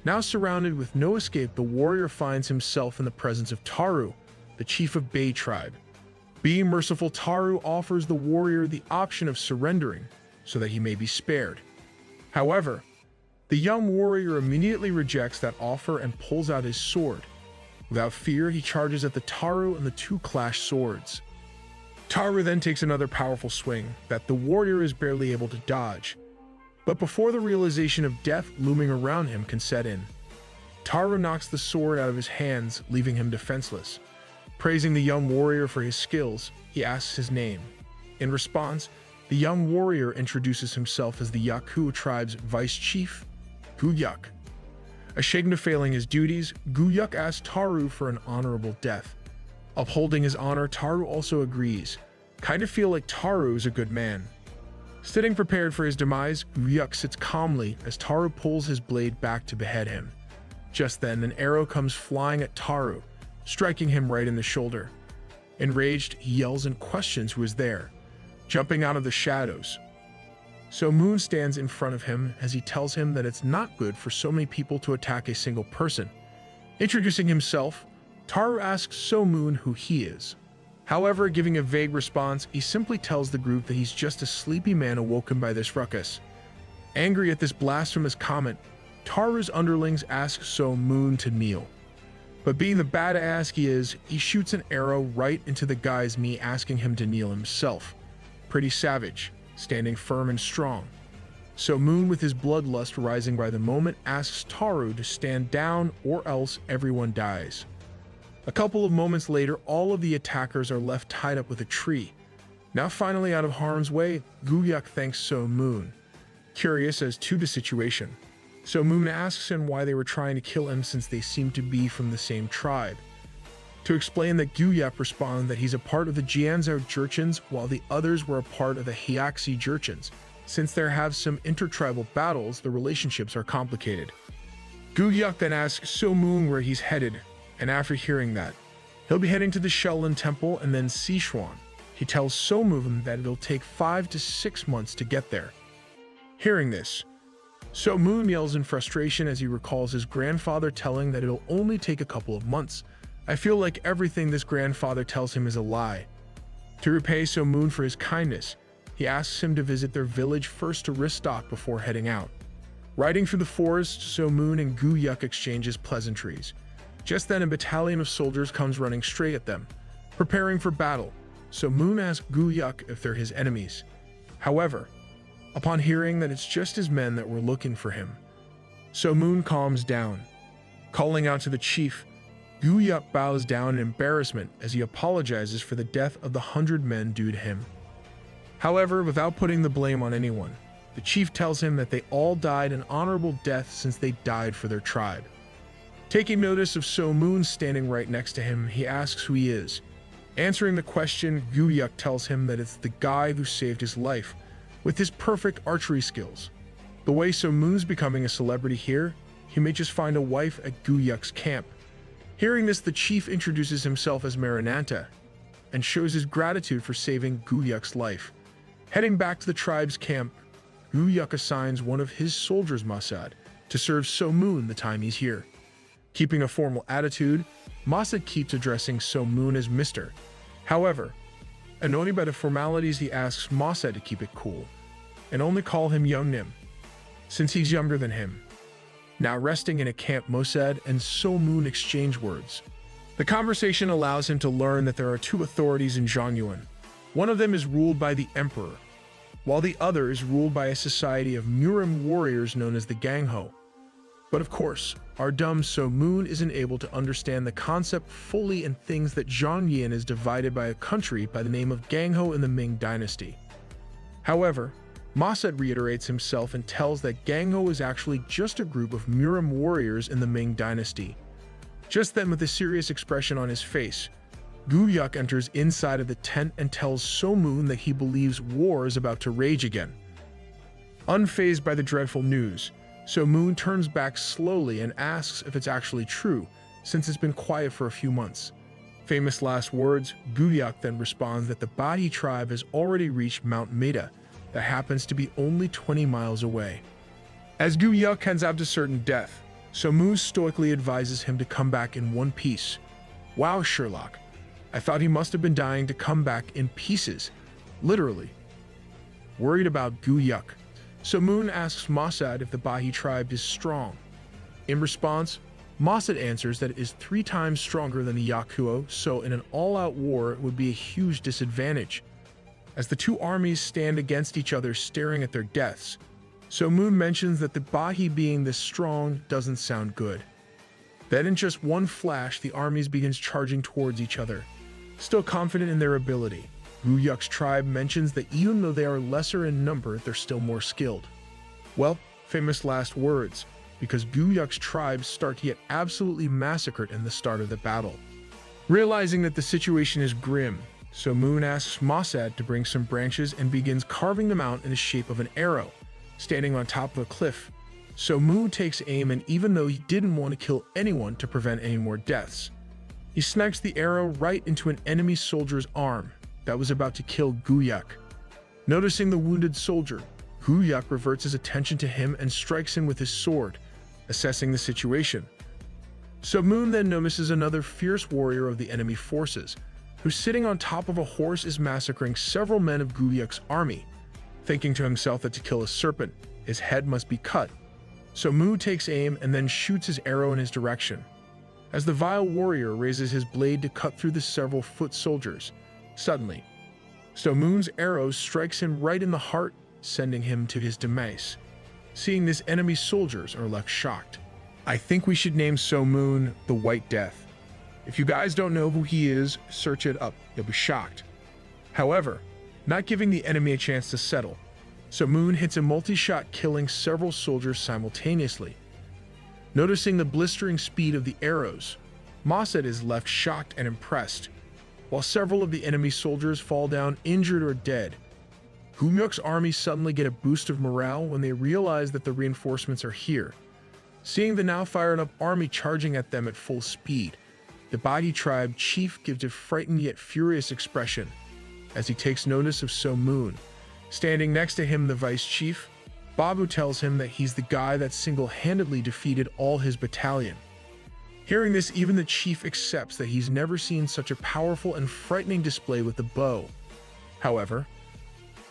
Now surrounded with no escape, the warrior finds himself in the presence of Taru, the chief of Bei tribe. Being merciful, Taru offers the warrior the option of surrendering so that he may be spared. However, the young warrior immediately rejects that offer and pulls out his sword. Without fear, he charges at the Taru and the 2 clash swords. Taru then takes another powerful swing that the warrior is barely able to dodge. But before the realization of death looming around him can set in, Taru knocks the sword out of his hands, leaving him defenseless. Praising the young warrior for his skills, he asks his name. In response, the young warrior introduces himself as the Yaku tribe's vice chief, Guyuk. Ashamed of failing his duties, Guyuk asks Taru for an honorable death. Upholding his honor, Taru also agrees. Kind of feel like Taru is a good man. Sitting prepared for his demise, Guyuk sits calmly as Taru pulls his blade back to behead him. Just then, an arrow comes flying at Taru, striking him right in the shoulder. Enraged, he yells and questions who is there, jumping out of the shadows. So Moon stands in front of him as he tells him that it's not good for so many people to attack a single person. Introducing himself, Taru asks So Moon who he is. However, giving a vague response, he simply tells the group that he's just a sleepy man awoken by this ruckus. Angry at this blasphemous comment, Taru's underlings ask So Moon to kneel. But being the badass he is, he shoots an arrow right into the guy's knee, asking him to kneel himself. Pretty savage, standing firm and strong. So Moon, with his bloodlust rising by the moment, asks Taru to stand down or else everyone dies. A couple of moments later, all of the attackers are left tied up with a tree. Now finally out of harm's way, Guyuk thanks So Moon. Curious as to the situation, So Moon asks him why they were trying to kill him since they seem to be from the same tribe. To explain that, Guyuk responded that he's a part of the Jianzhou Jurchens while the others were a part of the Hyakse Jurchens. Since there have some intertribal battles, the relationships are complicated. Guyuk then asks So Moon where he's headed, and after hearing that, he'll be heading to the Shaolin Temple and then Sichuan. He tells So Moon that it'll take 5 to 6 months to get there. Hearing this, So Moon yells in frustration as he recalls his grandfather telling that it'll only take a couple of months. I feel like everything this grandfather tells him is a lie. To repay So Moon for his kindness, he asks him to visit their village first to restock before heading out. Riding through the forest, So Moon and Guyuk exchanges pleasantries. Just then, a battalion of soldiers comes running straight at them, preparing for battle. So Moon asks Guyuk if they're his enemies. However, upon hearing that it's just his men that were looking for him, So Moon calms down. Calling out to the chief, Guyuk bows down in embarrassment as he apologizes for the death of the 100 men due to him. However, without putting the blame on anyone, the chief tells him that they all died an honorable death since they died for their tribe. Taking notice of So Moon standing right next to him, he asks who he is. Answering the question, Guyuk tells him that it's the guy who saved his life, with his perfect archery skills. The way So Moon's becoming a celebrity here, he may just find a wife at Guyuk's camp. Hearing this, the chief introduces himself as Marinanta and shows his gratitude for saving Guyuk's life. Heading back to the tribe's camp, Guyuk assigns one of his soldiers, Masad, to serve So-moon the time he's here. Keeping a formal attitude, Masad keeps addressing So-moon as Mr. However, annoyed by the formalities, he asks Masad to keep it cool and only call him Young Nim, since he's younger than him. Now resting in a camp, Masad and So-moon exchange words. The conversation allows him to learn that there are two authorities in Zhongyuan. One of them is ruled by the emperor, while the other is ruled by a society of Murim warriors known as the Gangho. But of course, our dumb So-moon isn't able to understand the concept fully and thinks that Zhongyuan is divided by a country by the name of Gangho in the Ming dynasty. However, Masad reiterates himself and tells that Gangho is actually just a group of Murim warriors in the Ming dynasty. Just then, with a serious expression on his face, Guyuk enters inside of the tent and tells So-moon that he believes war is about to rage again. Unfazed by the dreadful news, So-moon turns back slowly and asks if it's actually true, since it's been quiet for a few months. Famous last words, Guyuk then responds that the Bahi tribe has already reached Mount Meda, that happens to be only 20 miles away. As Guyuk heads out to certain death, So-moon stoically advises him to come back in one piece. Wow, Sherlock. I thought he must have been dying to come back in pieces. Literally. Worried about Guyuk, So-moon asks Masad if the Bahi tribe is strong. In response, Masad answers that it is 3 times stronger than the Yakuo, so in an all-out war it would be a huge disadvantage. As the two armies stand against each other staring at their deaths, So-moon mentions that the Bahi being this strong doesn't sound good. Then in just one flash, the armies begins charging towards each other. Still confident in their ability, Guyuk's tribe mentions that even though they are lesser in number, they're still more skilled. Well, famous last words, because Guyuk's tribe start to get absolutely massacred in the start of the battle. Realizing that the situation is grim, So-moon asks Masad to bring some branches and begins carving them out in the shape of an arrow. Standing on top of a cliff, So-moon takes aim, and even though he didn't want to kill anyone to prevent any more deaths, he snipes the arrow right into an enemy soldier's arm that was about to kill Guyuk. Noticing the wounded soldier, Guyuk reverts his attention to him and strikes him with his sword, assessing the situation. So-moon then notices another fierce warrior of the enemy forces, who sitting on top of a horse is massacring several men of Guyuk's army. Thinking to himself that to kill a serpent, his head must be cut. So-moon takes aim and then shoots his arrow in his direction. As the vile warrior raises his blade to cut through the several foot soldiers, suddenly, So-moon's arrow strikes him right in the heart, sending him to his demise. Seeing this, enemy soldiers are left shocked. I think we should name So-moon the White Death. If you guys don't know who he is, search it up, you'll be shocked. However, not giving the enemy a chance to settle, So-moon hits a multi-shot, killing several soldiers simultaneously. Noticing the blistering speed of the arrows, Masad is left shocked and impressed, while several of the enemy soldiers fall down injured or dead. Guyuk's army suddenly get a boost of morale when they realize that the reinforcements are here. Seeing the now fired up army charging at them at full speed, the Bahi tribe chief gives a frightened yet furious expression as he takes notice of So-moon. Standing next to him, the vice chief, Babu, tells him that he's the guy that single-handedly defeated all his battalion. Hearing this, even the chief accepts that he's never seen such a powerful and frightening display with the bow. However,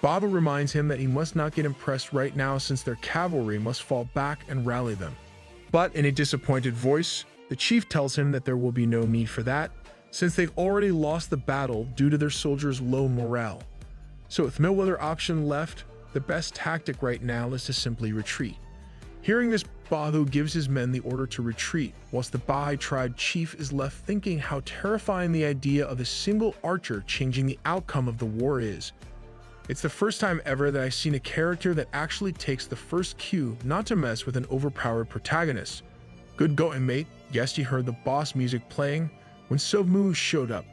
Babu reminds him that he must not get impressed right now, since their cavalry must fall back and rally them. But in a disappointed voice, the chief tells him that there will be no need for that, since they've already lost the battle due to their soldiers' low morale. So with no other option left, the best tactic right now is to simply retreat. Hearing this, Babu gives his men the order to retreat, whilst the Bahi tribe chief is left thinking how terrifying the idea of a single archer changing the outcome of the war is. It's the first time ever that I've seen a character that actually takes the first cue not to mess with an overpowered protagonist. Good going, mate. Yes, you heard the boss music playing when So-moon showed up.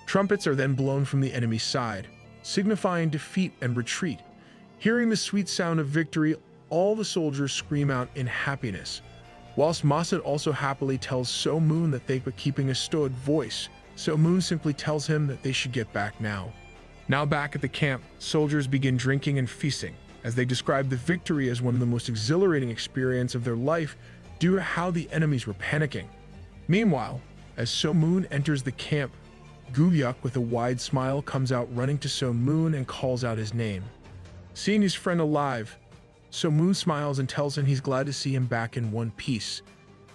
Trumpets are then blown from the enemy side, signifying defeat and retreat. Hearing the sweet sound of victory, all the soldiers scream out in happiness. Whilst Masad also happily tells So Moon that they were keeping a stoic voice, So Moon simply tells him that they should get back now. Now back at the camp, soldiers begin drinking and feasting, as they describe the victory as one of the most exhilarating experiences of their life due to how the enemies were panicking. Meanwhile, as So Moon enters the camp, Gubyuk with a wide smile comes out running to So Moon and calls out his name. Seeing his friend alive, So Moon smiles and tells him he's glad to see him back in one piece.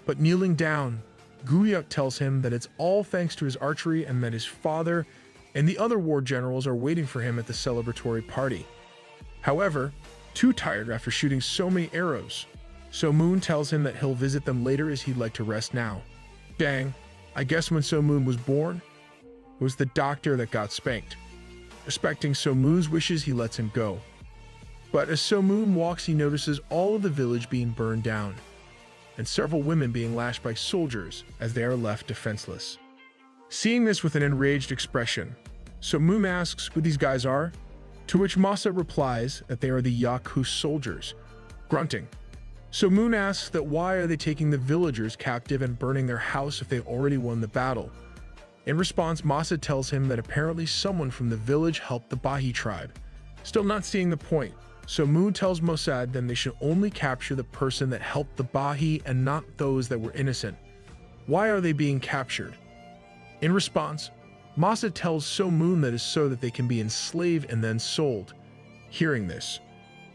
But kneeling down, Gubyuk tells him that it's all thanks to his archery and that his father and the other war generals are waiting for him at the celebratory party. However, too tired after shooting so many arrows, So Moon tells him that he'll visit them later as he'd like to rest now. Dang, I guess when So Moon was born, it was the doctor that got spanked. Respecting So Moon's wishes, he lets him go. But as So Moon walks, he notices all of the village being burned down, and several women being lashed by soldiers as they are left defenseless. Seeing this with an enraged expression, So Moon asks who these guys are, to which Masad replies that they are the Yaku soldiers. Grunting, So Moon asks that why are they taking the villagers captive and burning their house if they already won the battle. In response, Masad tells him that apparently someone from the village helped the Bahi tribe. Still not seeing the point, So Moon tells Masad then they should only capture the person that helped the Bahi and not those that were innocent. Why are they being captured? In response, Masad tells So Moon that is so that they can be enslaved and then sold. Hearing this,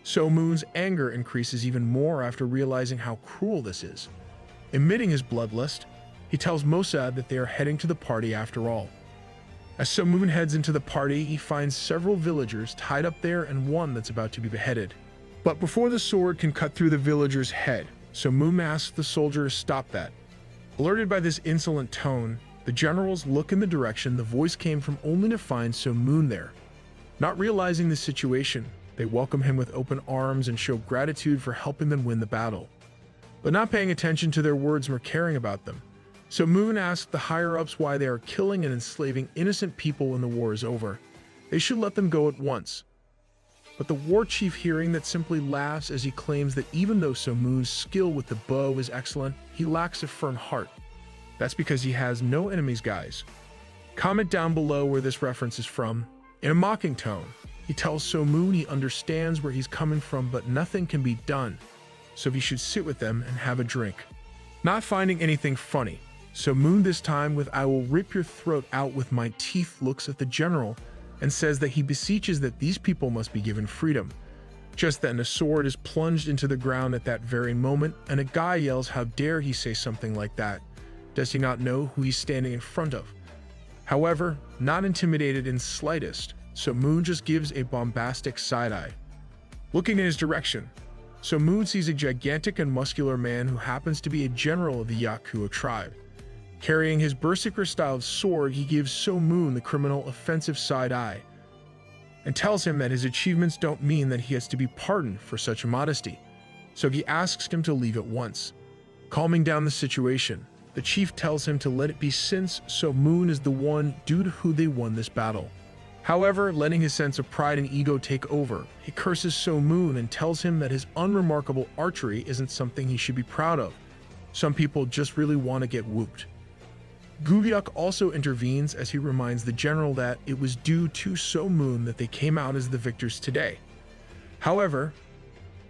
So Moon's anger increases even more after realizing how cruel this is. Emitting his bloodlust, he tells Masad that they are heading to the party after all. As So Moon heads into the party, he finds several villagers tied up there and one that's about to be beheaded. But before the sword can cut through the villager's head, So Moon asks the soldier to stop that. Alerted by this insolent tone, the generals look in the direction the voice came from only to find So Moon there. Not realizing the situation, they welcome him with open arms and show gratitude for helping them win the battle. But not paying attention to their words or caring about them, So Moon asks the higher-ups why they are killing and enslaving innocent people when the war is over. They should let them go at once. But the war chief, hearing that, simply laughs as he claims that even though So Moon's skill with the bow is excellent, he lacks a firm heart. That's because he has no enemies, guys. Comment down below where this reference is from. In a mocking tone, he tells So Moon he understands where he's coming from, but nothing can be done, so he should sit with them and have a drink. Not finding anything funny, So Moon this time with "I will rip your throat out with my teeth" looks at the general and says that he beseeches that these people must be given freedom. Just then a sword is plunged into the ground at that very moment, and a guy yells how dare he say something like that. Does he not know who he's standing in front of? However, not intimidated in slightest, So Moon just gives a bombastic side-eye. Looking in his direction, So Moon sees a gigantic and muscular man who happens to be a general of the Yaku tribe. Carrying his berserker-style sword, he gives So Moon the criminal offensive side-eye and tells him that his achievements don't mean that he has to be pardoned for such modesty, so he asks him to leave at once. Calming down the situation, the chief tells him to let it be since So Moon is the one due to who they won this battle. However, letting his sense of pride and ego take over, he curses So Moon and tells him that his unremarkable archery isn't something he should be proud of. Some people just really want to get whooped. Gubyuk also intervenes as he reminds the general that it was due to So Moon that they came out as the victors today. However,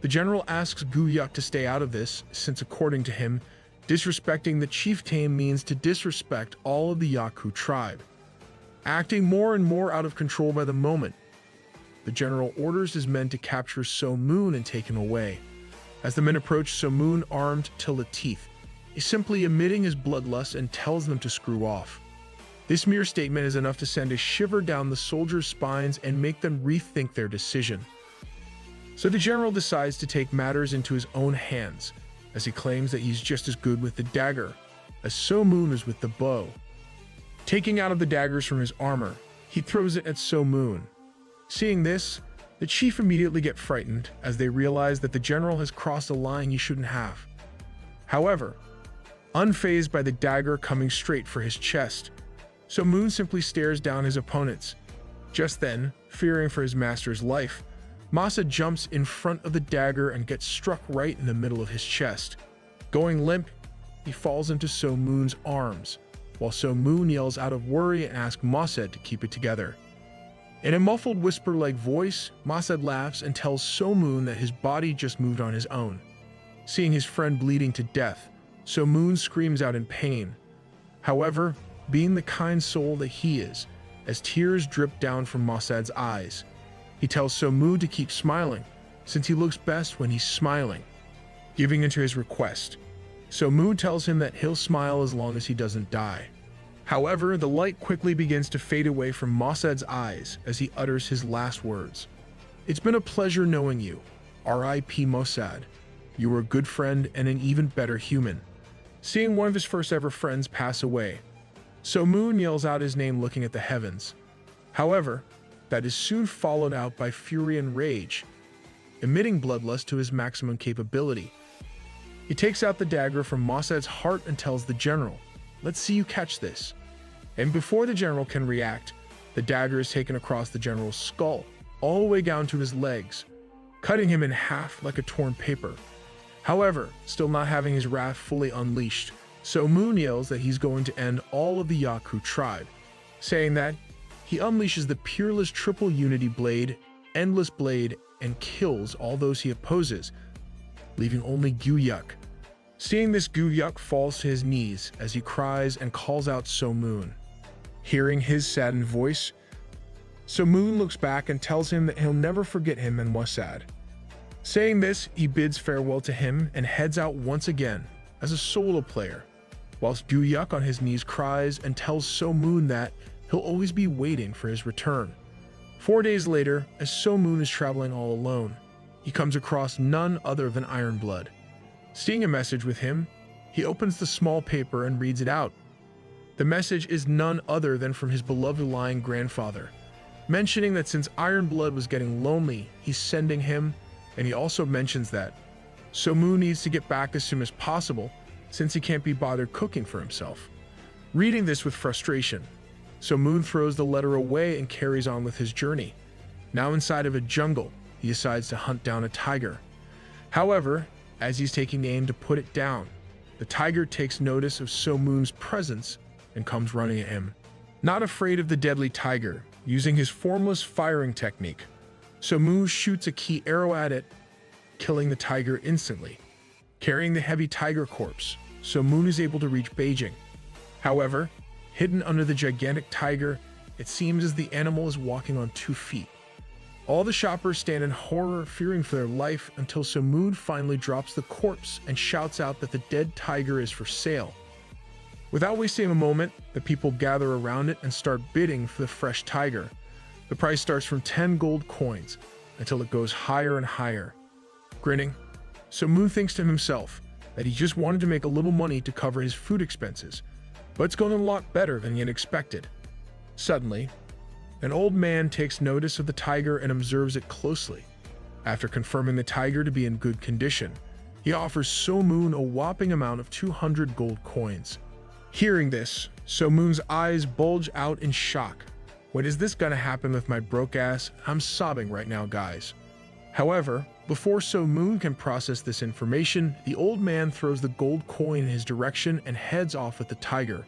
the general asks Gubyuk to stay out of this, since according to him, disrespecting the chieftain means to disrespect all of the Yaku tribe. Acting more and more out of control by the moment, the general orders his men to capture So Moon and take him away. As the men approach So Moon armed till the teeth, he's simply emitting his bloodlust and tells them to screw off. This mere statement is enough to send a shiver down the soldiers' spines and make them rethink their decision. So the general decides to take matters into his own hands, as he claims that he's just as good with the dagger as So Moon is with the bow. Taking out of the daggers from his armor, he throws it at So Moon. Seeing this, the chief immediately get frightened as they realize that the general has crossed a line he shouldn't have. However, unfazed by the dagger coming straight for his chest, So Moon simply stares down his opponents. Just then, fearing for his master's life, Masa jumps in front of the dagger and gets struck right in the middle of his chest. Going limp, he falls into So Moon's arms, while So Moon yells out of worry and asks Mosed to keep it together. In a muffled whisper-like voice, Mosed laughs and tells So Moon that his body just moved on his own. Seeing his friend bleeding to death, So Moon screams out in pain. However, being the kind soul that he is, as tears drip down from Mosed's eyes, he tells So Moon to keep smiling, since he looks best when he's smiling. Giving into his request, So Moon tells him that he'll smile as long as he doesn't die. However, the light quickly begins to fade away from Mosed's eyes as he utters his last words. "It's been a pleasure knowing you. R.I.P. Mosed. You were a good friend and an even better human." Seeing one of his first ever friends pass away, So Moon yells out his name looking at the heavens. However, that is soon followed out by fury and rage, emitting bloodlust to his maximum capability. He takes out the dagger from Mosed's heart and tells the general, "Let's see you catch this." And before the general can react, the dagger is taken across the general's skull, all the way down to his legs, cutting him in half like a torn paper. However, still not having his wrath fully unleashed, So Moon yells that he's going to end all of the Yaku tribe, saying that he unleashes the peerless triple unity blade, endless blade, and kills all those he opposes, leaving only Gyuyuk. Seeing this, Gyuyuk falls to his knees as he cries and calls out So Moon. Hearing his saddened voice, So Moon looks back and tells him that he'll never forget him and Mosed. Saying this, he bids farewell to him and heads out once again as a solo player, whilst Gyuyuk on his knees cries and tells So Moon that he'll always be waiting for his return. 4 days later, as So Moon is traveling all alone, he comes across none other than Ironblood. Seeing a message with him, he opens the small paper and reads it out. The message is none other than from his beloved lying grandfather, mentioning that since Ironblood was getting lonely, he's sending him, and he also mentions that So Moon needs to get back as soon as possible since he can't be bothered cooking for himself. Reading this with frustration, So Moon throws the letter away and carries on with his journey. Now inside of a jungle, he decides to hunt down a tiger. However, as he's taking aim to put it down, the tiger takes notice of So Moon's presence and comes running at him. Not afraid of the deadly tiger, using his formless firing technique, So Moon shoots a key arrow at it, killing the tiger instantly. Carrying the heavy tiger corpse, So Moon is able to reach Beijing. However, hidden under the gigantic tiger, it seems as the animal is walking on 2 feet. All the shoppers stand in horror, fearing for their life, until So Moon finally drops the corpse and shouts out that the dead tiger is for sale. Without wasting a moment, the people gather around it and start bidding for the fresh tiger. The price starts from 10 gold coins until it goes higher and higher. Grinning, So Moon thinks to himself that he just wanted to make a little money to cover his food expenses, but it's going a lot better than he had expected. Suddenly, an old man takes notice of the tiger and observes it closely. After confirming the tiger to be in good condition, he offers So Moon a whopping amount of 200 gold coins. Hearing this, So Moon's eyes bulge out in shock. "When is this gonna happen with my broke ass? I'm sobbing right now, guys." However, before So Moon can process this information, the old man throws the gold coin in his direction and heads off with the tiger.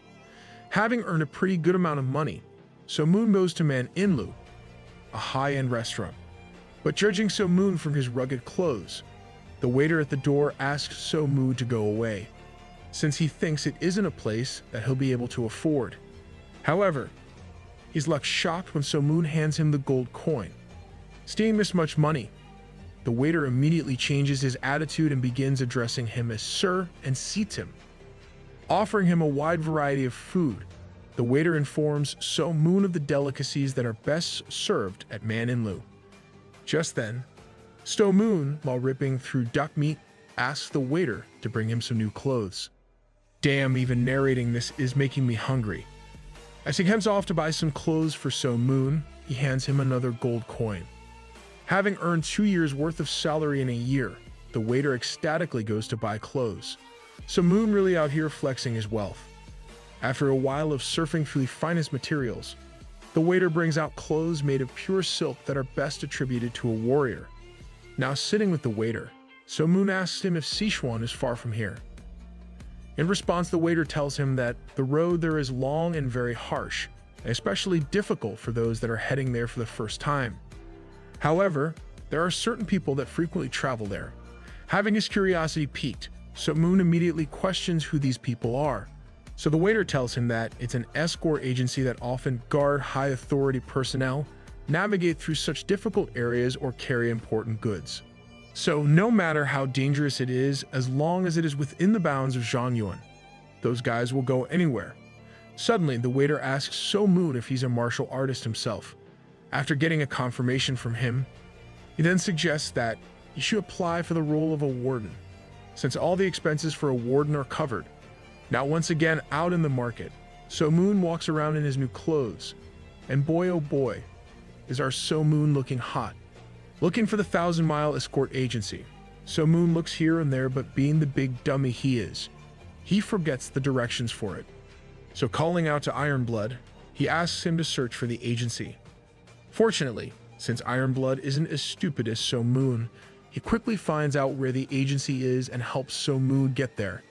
Having earned a pretty good amount of money, So Moon goes to Manhwa, a high-end restaurant. But judging So Moon from his rugged clothes, the waiter at the door asks So Moon to go away, since he thinks it isn't a place that he'll be able to afford. However, he's left shocked when So Moon hands him the gold coin. Seeing this much money, the waiter immediately changes his attitude and begins addressing him as Sir and seats him. Offering him a wide variety of food, the waiter informs So Moon of the delicacies that are best served at Manhwa. Just then, So Moon, while ripping through duck meat, asks the waiter to bring him some new clothes. Damn, even narrating this is making me hungry. As he comes off to buy some clothes for So Moon, he hands him another gold coin. Having earned 2 years' worth of salary in a year, the waiter ecstatically goes to buy clothes. So Moon really out here flexing his wealth. After a while of surfing through the finest materials, the waiter brings out clothes made of pure silk that are best attributed to a warrior. Now sitting with the waiter, So Moon asks him if Sichuan is far from here. In response, the waiter tells him that the road there is long and very harsh, and especially difficult for those that are heading there for the first time. However, there are certain people that frequently travel there. Having his curiosity piqued, So-moon immediately questions who these people are. So the waiter tells him that it's an escort agency that often guard high authority personnel, navigate through such difficult areas, or carry important goods. So no matter how dangerous it is, as long as it is within the bounds of Zhangyuan, those guys will go anywhere. Suddenly, the waiter asks So-moon if he's a martial artist himself. After getting a confirmation from him, he then suggests that he should apply for the role of a warden, since all the expenses for a warden are covered. Now once again out in the market, So-moon walks around in his new clothes, and boy oh boy, is our So-moon looking hot. Looking for the 1,000-mile escort agency, So-moon looks here and there, but being the big dummy he is, he forgets the directions for it. So calling out to Ironblood, he asks him to search for the agency. Fortunately, since Ironblood isn't as stupid as So-moon, he quickly finds out where the agency is and helps So-moon get there.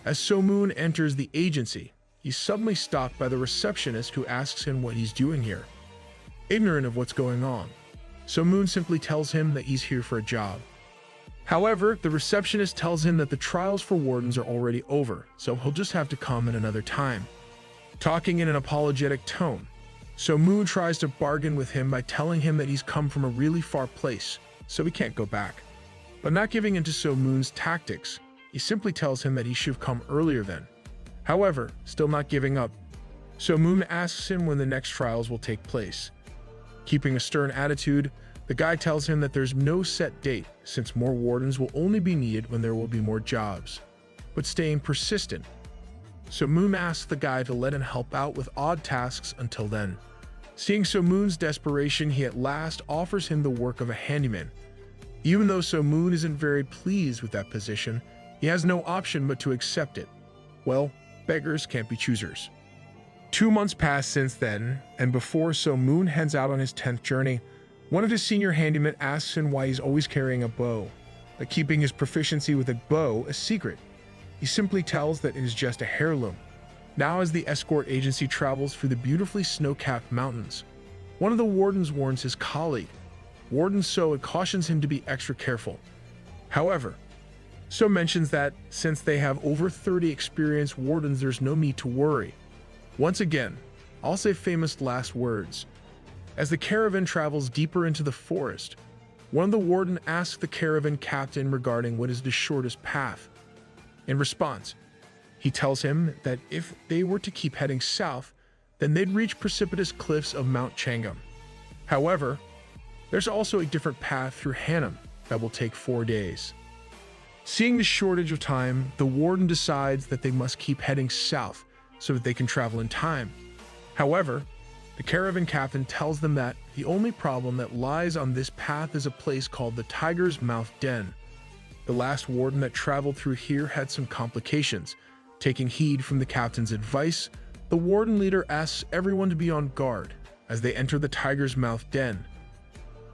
As So-moon enters the agency, he's suddenly stopped by the receptionist, who asks him what he's doing here. Ignorant of what's going on, So-moon simply tells him that he's here for a job. However, the receptionist tells him that the trials for wardens are already over, so he'll just have to come at another time. Talking in an apologetic tone, So-moon tries to bargain with him by telling him that he's come from a really far place, so he can't go back. But not giving in to So-moon's tactics, he simply tells him that he should have come earlier then. However, still not giving up, So-moon asks him when the next trials will take place. Keeping a stern attitude, the guy tells him that there's no set date, since more wardens will only be needed when there will be more jobs. But staying persistent, So-moon asks the guy to let him help out with odd tasks until then. Seeing So-moon's desperation, he at last offers him the work of a handyman. Even though So-moon isn't very pleased with that position, he has no option but to accept it. Well, beggars can't be choosers. 2 months pass since then, and before So-moon heads out on his 10th journey, one of his senior handymen asks him why he's always carrying a bow, but keeping his proficiency with a bow a secret. He simply tells that it is just a heirloom. Now as the escort agency travels through the beautifully snow-capped mountains, one of the wardens warns his colleague. Warden So cautions him to be extra careful. However, So mentions that since they have over 30 experienced wardens, there's no need to worry. Once again, I'll say famous last words. As the caravan travels deeper into the forest, one of the warden asks the caravan captain regarding what is the shortest path. In response, he tells him that if they were to keep heading south, then they'd reach precipitous cliffs of Mount Changam. However, there's also a different path through Hanam that will take 4 days. Seeing the shortage of time, the warden decides that they must keep heading south so that they can travel in time. However, the caravan captain tells them that the only problem that lies on this path is a place called the Tiger's Mouth Den. The last warden that traveled through here had some complications. Taking heed from the captain's advice, the warden leader asks everyone to be on guard as they enter the Tiger's Mouth Den.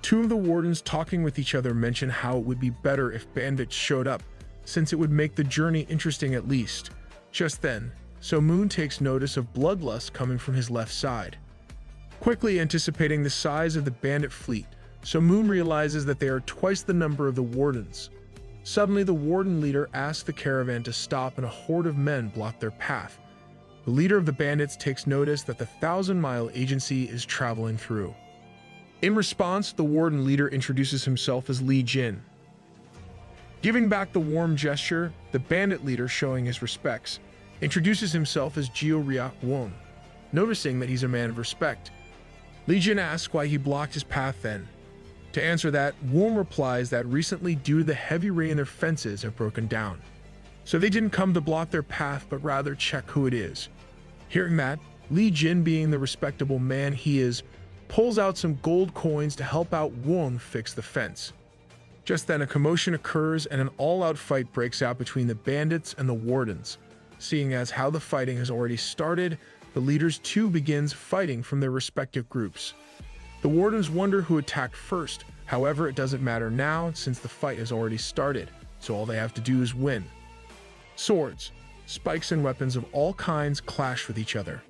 Two of the wardens talking with each other mention how it would be better if bandits showed up, since it would make the journey interesting at least. Just then, So-moon takes notice of bloodlust coming from his left side. Quickly anticipating the size of the bandit fleet, So-moon realizes that they are twice the number of the wardens. Suddenly, the warden leader asks the caravan to stop and a horde of men block their path. The leader of the bandits takes notice that the 1,000-mile agency is traveling through. In response, the warden leader introduces himself as Li Jin. Giving back the warm gesture, the bandit leader, showing his respects, introduces himself as Jiu Riak Wong. Noticing that he's a man of respect, Li Jin asks why he blocked his path then. To answer that, Wong replies that recently, due to the heavy rain, their fences have broken down. So they didn't come to block their path, but rather check who it is. Hearing that, Li Jin, being the respectable man he is, pulls out some gold coins to help out Wong fix the fence. Just then, a commotion occurs and an all-out fight breaks out between the bandits and the wardens. Seeing as how the fighting has already started, the leaders too begins fighting from their respective groups. The wardens wonder who attacked first. However, it doesn't matter now since the fight has already started, so all they have to do is win. Swords. spikes and weapons of all kinds clash with each other.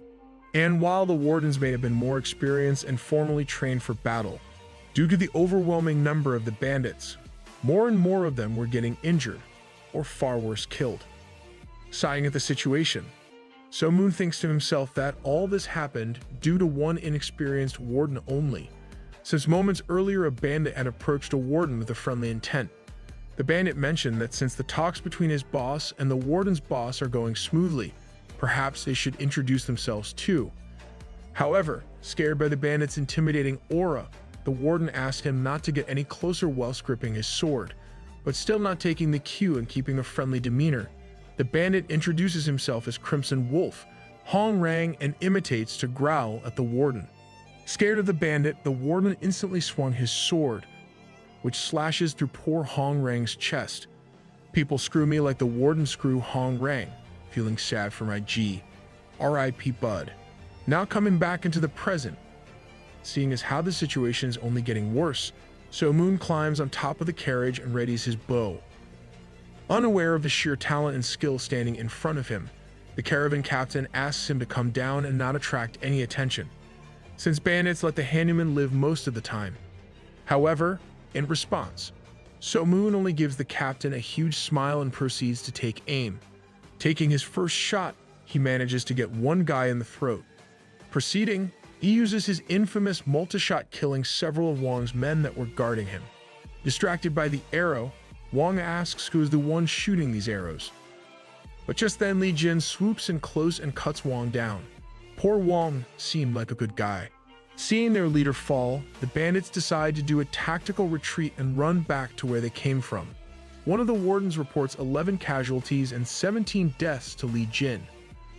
And while the wardens may have been more experienced and formally trained for battle, due to the overwhelming number of the bandits, more and more of them were getting injured, or far worse, killed. Sighing at the situation, So Moon thinks to himself that all this happened due to one inexperienced warden only, since moments earlier a bandit had approached a warden with a friendly intent. The bandit mentioned that since the talks between his boss and the warden's boss are going smoothly, perhaps they should introduce themselves too. However, scared by the bandit's intimidating aura, the warden asked him not to get any closer whilst gripping his sword, but still not taking the cue and keeping a friendly demeanor. The bandit introduces himself as Crimson Wolf, Hong Rang, and imitates to growl at the warden. Scared of the bandit, the warden instantly swung his sword, which slashes through poor Hong Rang's chest. People screw me like the warden screw Hong Rang, feeling sad for my G. R.I.P. Bud. Now coming back into the present, seeing as how the situation is only getting worse, So Moon climbs on top of the carriage and readies his bow. Unaware of the sheer talent and skill standing in front of him, the caravan captain asks him to come down and not attract any attention, since bandits let the handyman live most of the time. However, in response, So Moon only gives the captain a huge smile and proceeds to take aim. Taking his first shot, he manages to get one guy in the throat. Proceeding, he uses his infamous multi-shot, killing several of Wong's men that were guarding him. Distracted by the arrow, Wong asks who is the one shooting these arrows. But just then Li Jin swoops in close and cuts Wong down. Poor Wong seemed like a good guy. Seeing their leader fall, the bandits decide to do a tactical retreat and run back to where they came from. One of the wardens reports 11 casualties and 17 deaths to Li Jin,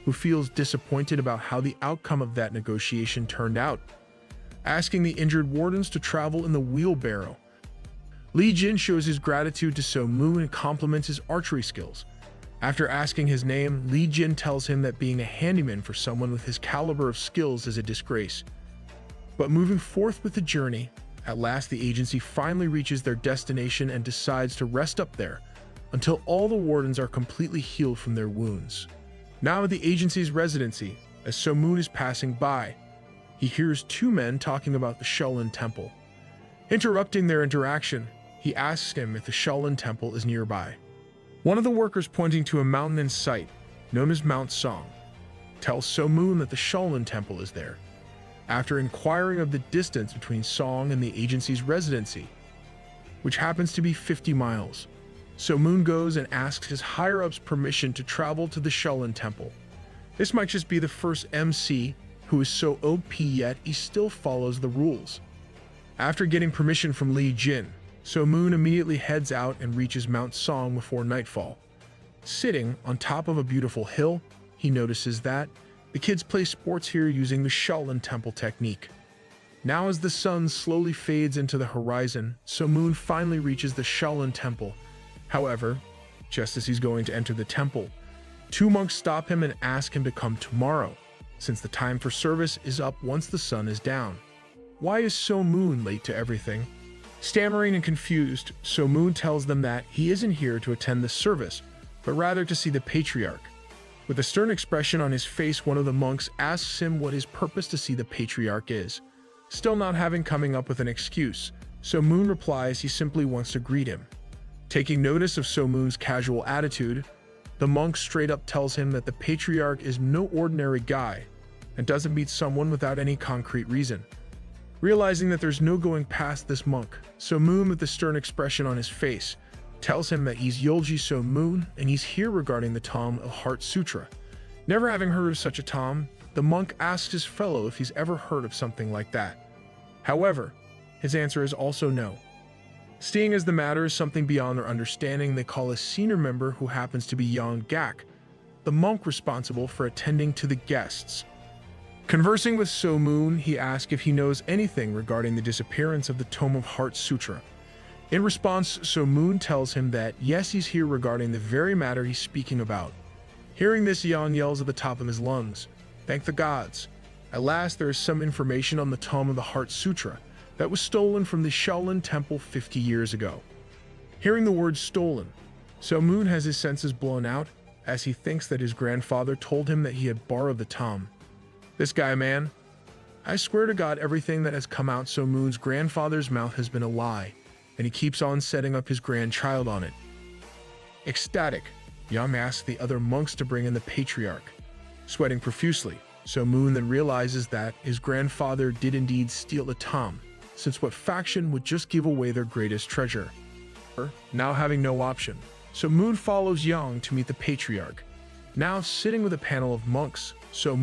who feels disappointed about how the outcome of that negotiation turned out, asking the injured wardens to travel in the wheelbarrow. Li Jin shows his gratitude to So Moon and compliments his archery skills. After asking his name, Li Jin tells him that being a handyman for someone with his caliber of skills is a disgrace. But moving forth with the journey, at last the agency finally reaches their destination and decides to rest up there until all the wardens are completely healed from their wounds. Now at the agency's residency, as So Moon is passing by, he hears two men talking about the Shaolin Temple. Interrupting their interaction, he asks him if the Shaolin Temple is nearby. One of the workers, pointing to a mountain in sight, known as Mount Song, tells So Moon that the Shaolin Temple is there. After inquiring of the distance between Song and the agency's residency, which happens to be 50 miles, So Moon goes and asks his higher-ups permission to travel to the Shaolin Temple. This might just be the first MC who is so OP yet he still follows the rules. After getting permission from Li Jin, So Moon immediately heads out and reaches Mount Song before nightfall. Sitting on top of a beautiful hill, he notices that the kids play sports here using the Shaolin Temple technique. Now as the sun slowly fades into the horizon, So Moon finally reaches the Shaolin Temple. However, just as he's going to enter the temple, two monks stop him and ask him to come tomorrow, since the time for service is up once the sun is down. Why is So Moon late to everything? Stammering and confused, So Moon tells them that he isn't here to attend the service, but rather to see the patriarch. With a stern expression on his face, one of the monks asks him what his purpose to see the patriarch is. Still not having coming up with an excuse, So Moon replies he simply wants to greet him. Taking notice of So Moon's casual attitude, the monk straight up tells him that the patriarch is no ordinary guy and doesn't meet someone without any concrete reason. Realizing that there's no going past this monk, So Moon, with a stern expression on his face, tells him that he's Yolji So Moon and he's here regarding the Tome of Heart Sutra. Never having heard of such a tome, the monk asks his fellow if he's ever heard of something like that. However, his answer is also no. Seeing as the matter is something beyond their understanding, they call a senior member who happens to be Yang Gak, the monk responsible for attending to the guests. Conversing with So Moon, he asks if he knows anything regarding the disappearance of the Tome of Heart Sutra. In response, So Moon tells him that yes, he's here regarding the very matter he's speaking about. Hearing this, Yang yells at the top of his lungs, "Thank the gods." At last, there is some information on the Tome of the Heart Sutra that was stolen from the Shaolin Temple 50 years ago. Hearing the word stolen, So Moon has his senses blown out as he thinks that his grandfather told him that he had borrowed the tome. This guy, man, I swear to God, everything that has come out So Moon's grandfather's mouth has been a lie, and he keeps on setting up his grandchild on it. Ecstatic, Yam asks the other monks to bring in the patriarch. Sweating profusely, So Moon then realizes that his grandfather did indeed steal the tome, since what faction would just give away their greatest treasure? Now having no option, So Moon follows Yang to meet the patriarch. Now sitting with a panel of monks, So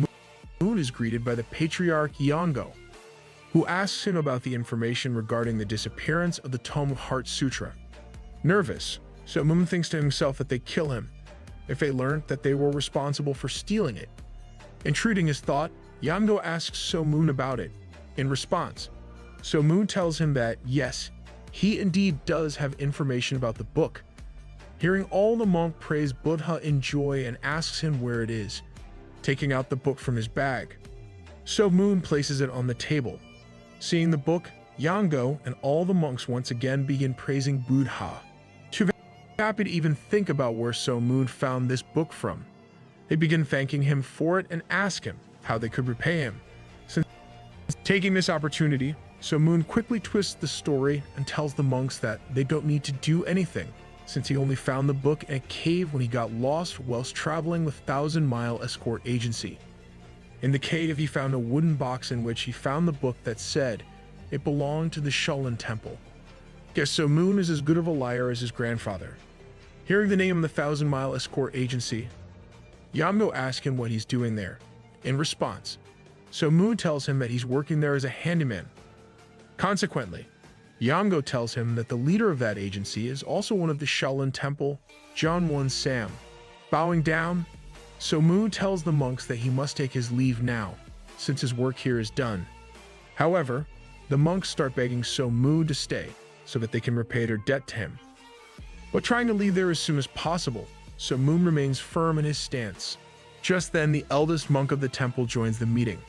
Moon is greeted by the patriarch Yango, who asks him about the information regarding the disappearance of the Tome of Heart Sutra. Nervous, So Moon thinks to himself that they kill him if they learn that they were responsible for stealing it. Intruding his thought, Yango asks So Moon about it. In response, So Moon tells him that, yes, he indeed does have information about the book. Hearing all, the monk praise Buddha in joy and asks him where it is, taking out the book from his bag. So Moon places it on the table. Seeing the book, Yango and all the monks once again begin praising Buddha. Too happy to even think about where So Moon found this book from. They begin thanking him for it and ask him how they could repay him. Since taking this opportunity, So Moon quickly twists the story and tells the monks that they don't need to do anything, since he only found the book in a cave when he got lost whilst traveling with 1,000-mile escort agency. In the cave, he found a wooden box in which he found the book that said it belonged to the Shaolin Temple. Guess So Moon is as good of a liar as his grandfather. Hearing the name of the 1,000-mile escort agency, Yango asks him what he's doing there. In response, So Moon tells him that he's working there as a handyman. Consequently, Yango tells him that the leader of that agency is also one of the Shaolin Temple, John Sam. Bowing down, So Moon tells the monks that he must take his leave now, since his work here is done. However, the monks start begging So Moon to stay, so that they can repay their debt to him. But trying to leave there as soon as possible, So Moon remains firm in his stance. Just then, the eldest monk of the temple joins the meeting.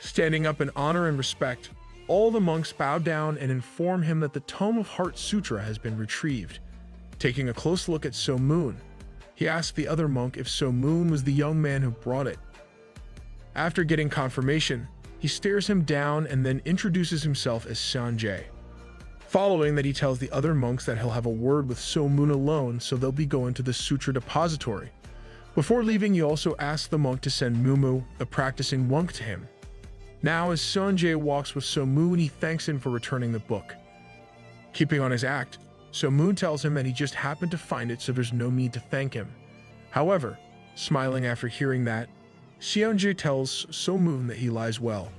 Standing up in honor and respect, all the monks bow down and inform him that the Tome of Heart Sutra has been retrieved. Taking a close look at So Moon, he asks the other monk if So Moon was the young man who brought it. After getting confirmation, he stares him down and then introduces himself as Sanjay. Following that, he tells the other monks that he'll have a word with So Moon alone, so they'll be going to the Sutra Depository. Before leaving, he also asks the monk to send Mumu, the practicing monk, to him. Now, as Sanjay walks with So Moon, he thanks him for returning the book. Keeping on his act, So Moon tells him that he just happened to find it, so there's no need to thank him. However, smiling after hearing that, Sanjay tells So Moon that he lies well.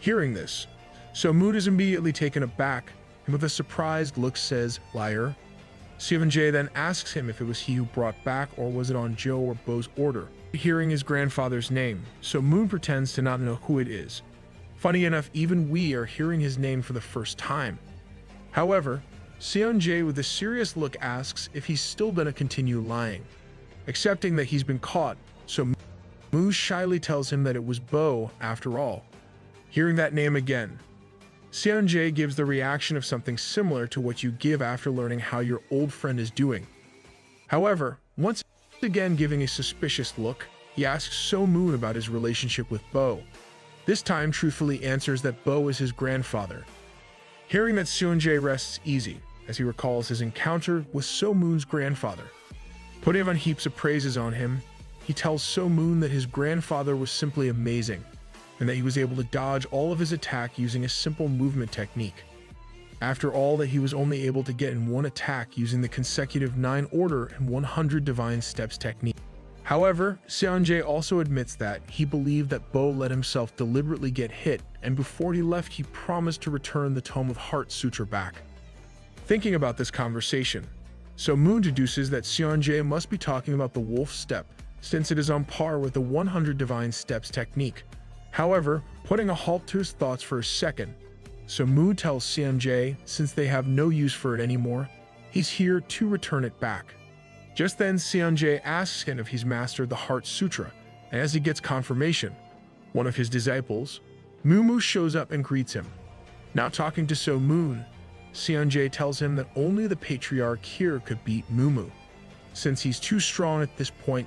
Hearing this, So Moon is immediately taken aback and with a surprised look says, "Liar." Sanjay then asks him if it was he who brought back or was it on Joe or Bo's order. Hearing his grandfather's name, So Moon pretends to not know who it is. Funny enough, even we are hearing his name for the first time. However, Sanjay with a serious look asks if he's still gonna continue lying. Accepting that he's been caught, So Moon shyly tells him that it was Bo after all. Hearing that name again, Sanjay gives the reaction of something similar to what you give after learning how your old friend is doing. However, once again giving a suspicious look, he asks So Moon about his relationship with Bo. This time truthfully answers that Bo is his grandfather. Hearing that, Sanjay rests easy, as he recalls his encounter with So Moon's grandfather. Putting on heaps of praises on him, he tells So Moon that his grandfather was simply amazing, and that he was able to dodge all of his attack using a simple movement technique. After all, that he was only able to get in one attack using the consecutive 9 order and 100 divine steps technique. However, Sanjay also admits that he believed that Bo let himself deliberately get hit, and before he left he promised to return the Tome of Heart Sutra back. Thinking about this conversation, So Moon deduces that Sanjay must be talking about the Wolf Step, since it is on par with the 100 divine steps technique. However, putting a halt to his thoughts for a second, So Moon tells Sanjay since they have no use for it anymore, he's here to return it back. Just then, Sanjay asks him if he's mastered the Heart Sutra, and as he gets confirmation, one of his disciples, Mumu, shows up and greets him. Now talking to So Moon, Sanjay tells him that only the patriarch here could beat Mumu. since he's too strong at this point,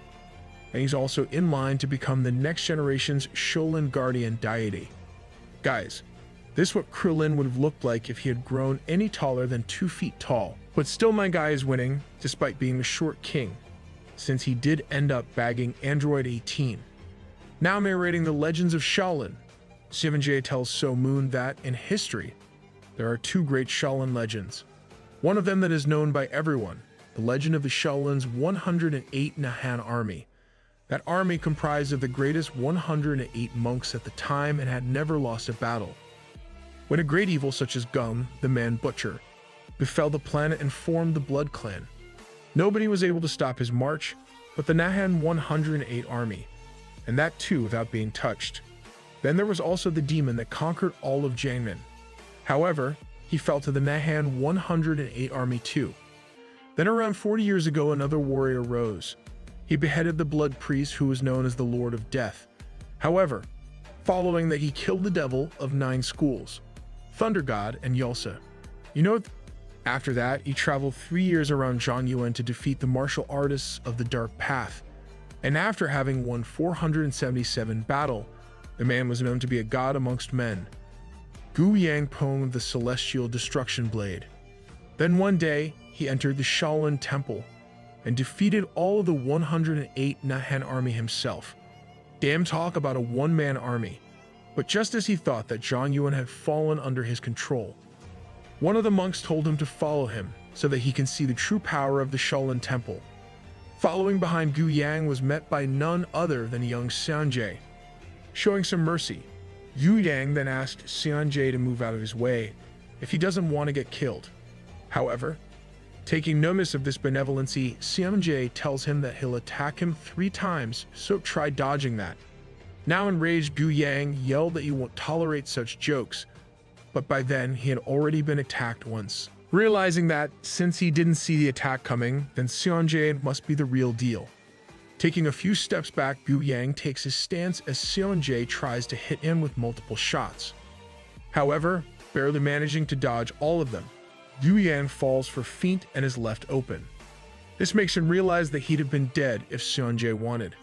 and he's also in line to become the next generation's Shaolin guardian deity. Guys, this is what Krillin would have looked like if he had grown any taller than 2 feet tall. But still my guy is winning, despite being the short king, since he did end up bagging Android 18. Now narrating the legends of Shaolin, J tells So Moon that, in history, there are 2 great Shaolin legends. One of them that is known by everyone, the legend of the Shaolin's 108 Nahan army. That army comprised of the greatest 108 monks at the time and had never lost a battle. When a great evil such as Gum, the man butcher, befell the planet and formed the Blood Clan, nobody was able to stop his march but the Nahan 108 army, and that too without being touched. Then there was also the demon that conquered all of Jiangmen. However, he fell to the Nahan 108 army too. Then around 40 years ago another warrior rose. He beheaded the blood priest who was known as the Lord of Death. However, following that he killed the devil of 9 schools, Thunder God and Yulsa. After that, he traveled 3 years around Zhongyuan to defeat the martial artists of the Dark Path. And after having won 477 battle, the man was known to be a god amongst men. Gu Yang Pong the Celestial Destruction Blade. Then one day, he entered the Shaolin Temple and defeated all of the 108 Nahan army himself. Damn talk about a one-man army. But just as he thought that Zhongyuan had fallen under his control, one of the monks told him to follow him so that he can see the true power of the Shaolin Temple. Following behind Gu Yang was met by none other than young Xianjie. Showing some mercy, Yu Yang then asked Xianjie to move out of his way if he doesn't want to get killed. However, taking notice of this benevolency, Xianjie tells him that he'll attack him 3 times, so try dodging that. Now enraged, Gu Yang yelled that he won't tolerate such jokes, but by then he had already been attacked once. Realizing that, since he didn't see the attack coming, then Xianjie must be the real deal. Taking a few steps back, Gu Yang takes his stance as Xianjie tries to hit him with multiple shots. However, barely managing to dodge all of them, Gu Yang falls for feint and is left open. This makes him realize that he'd have been dead if Xianjie wanted.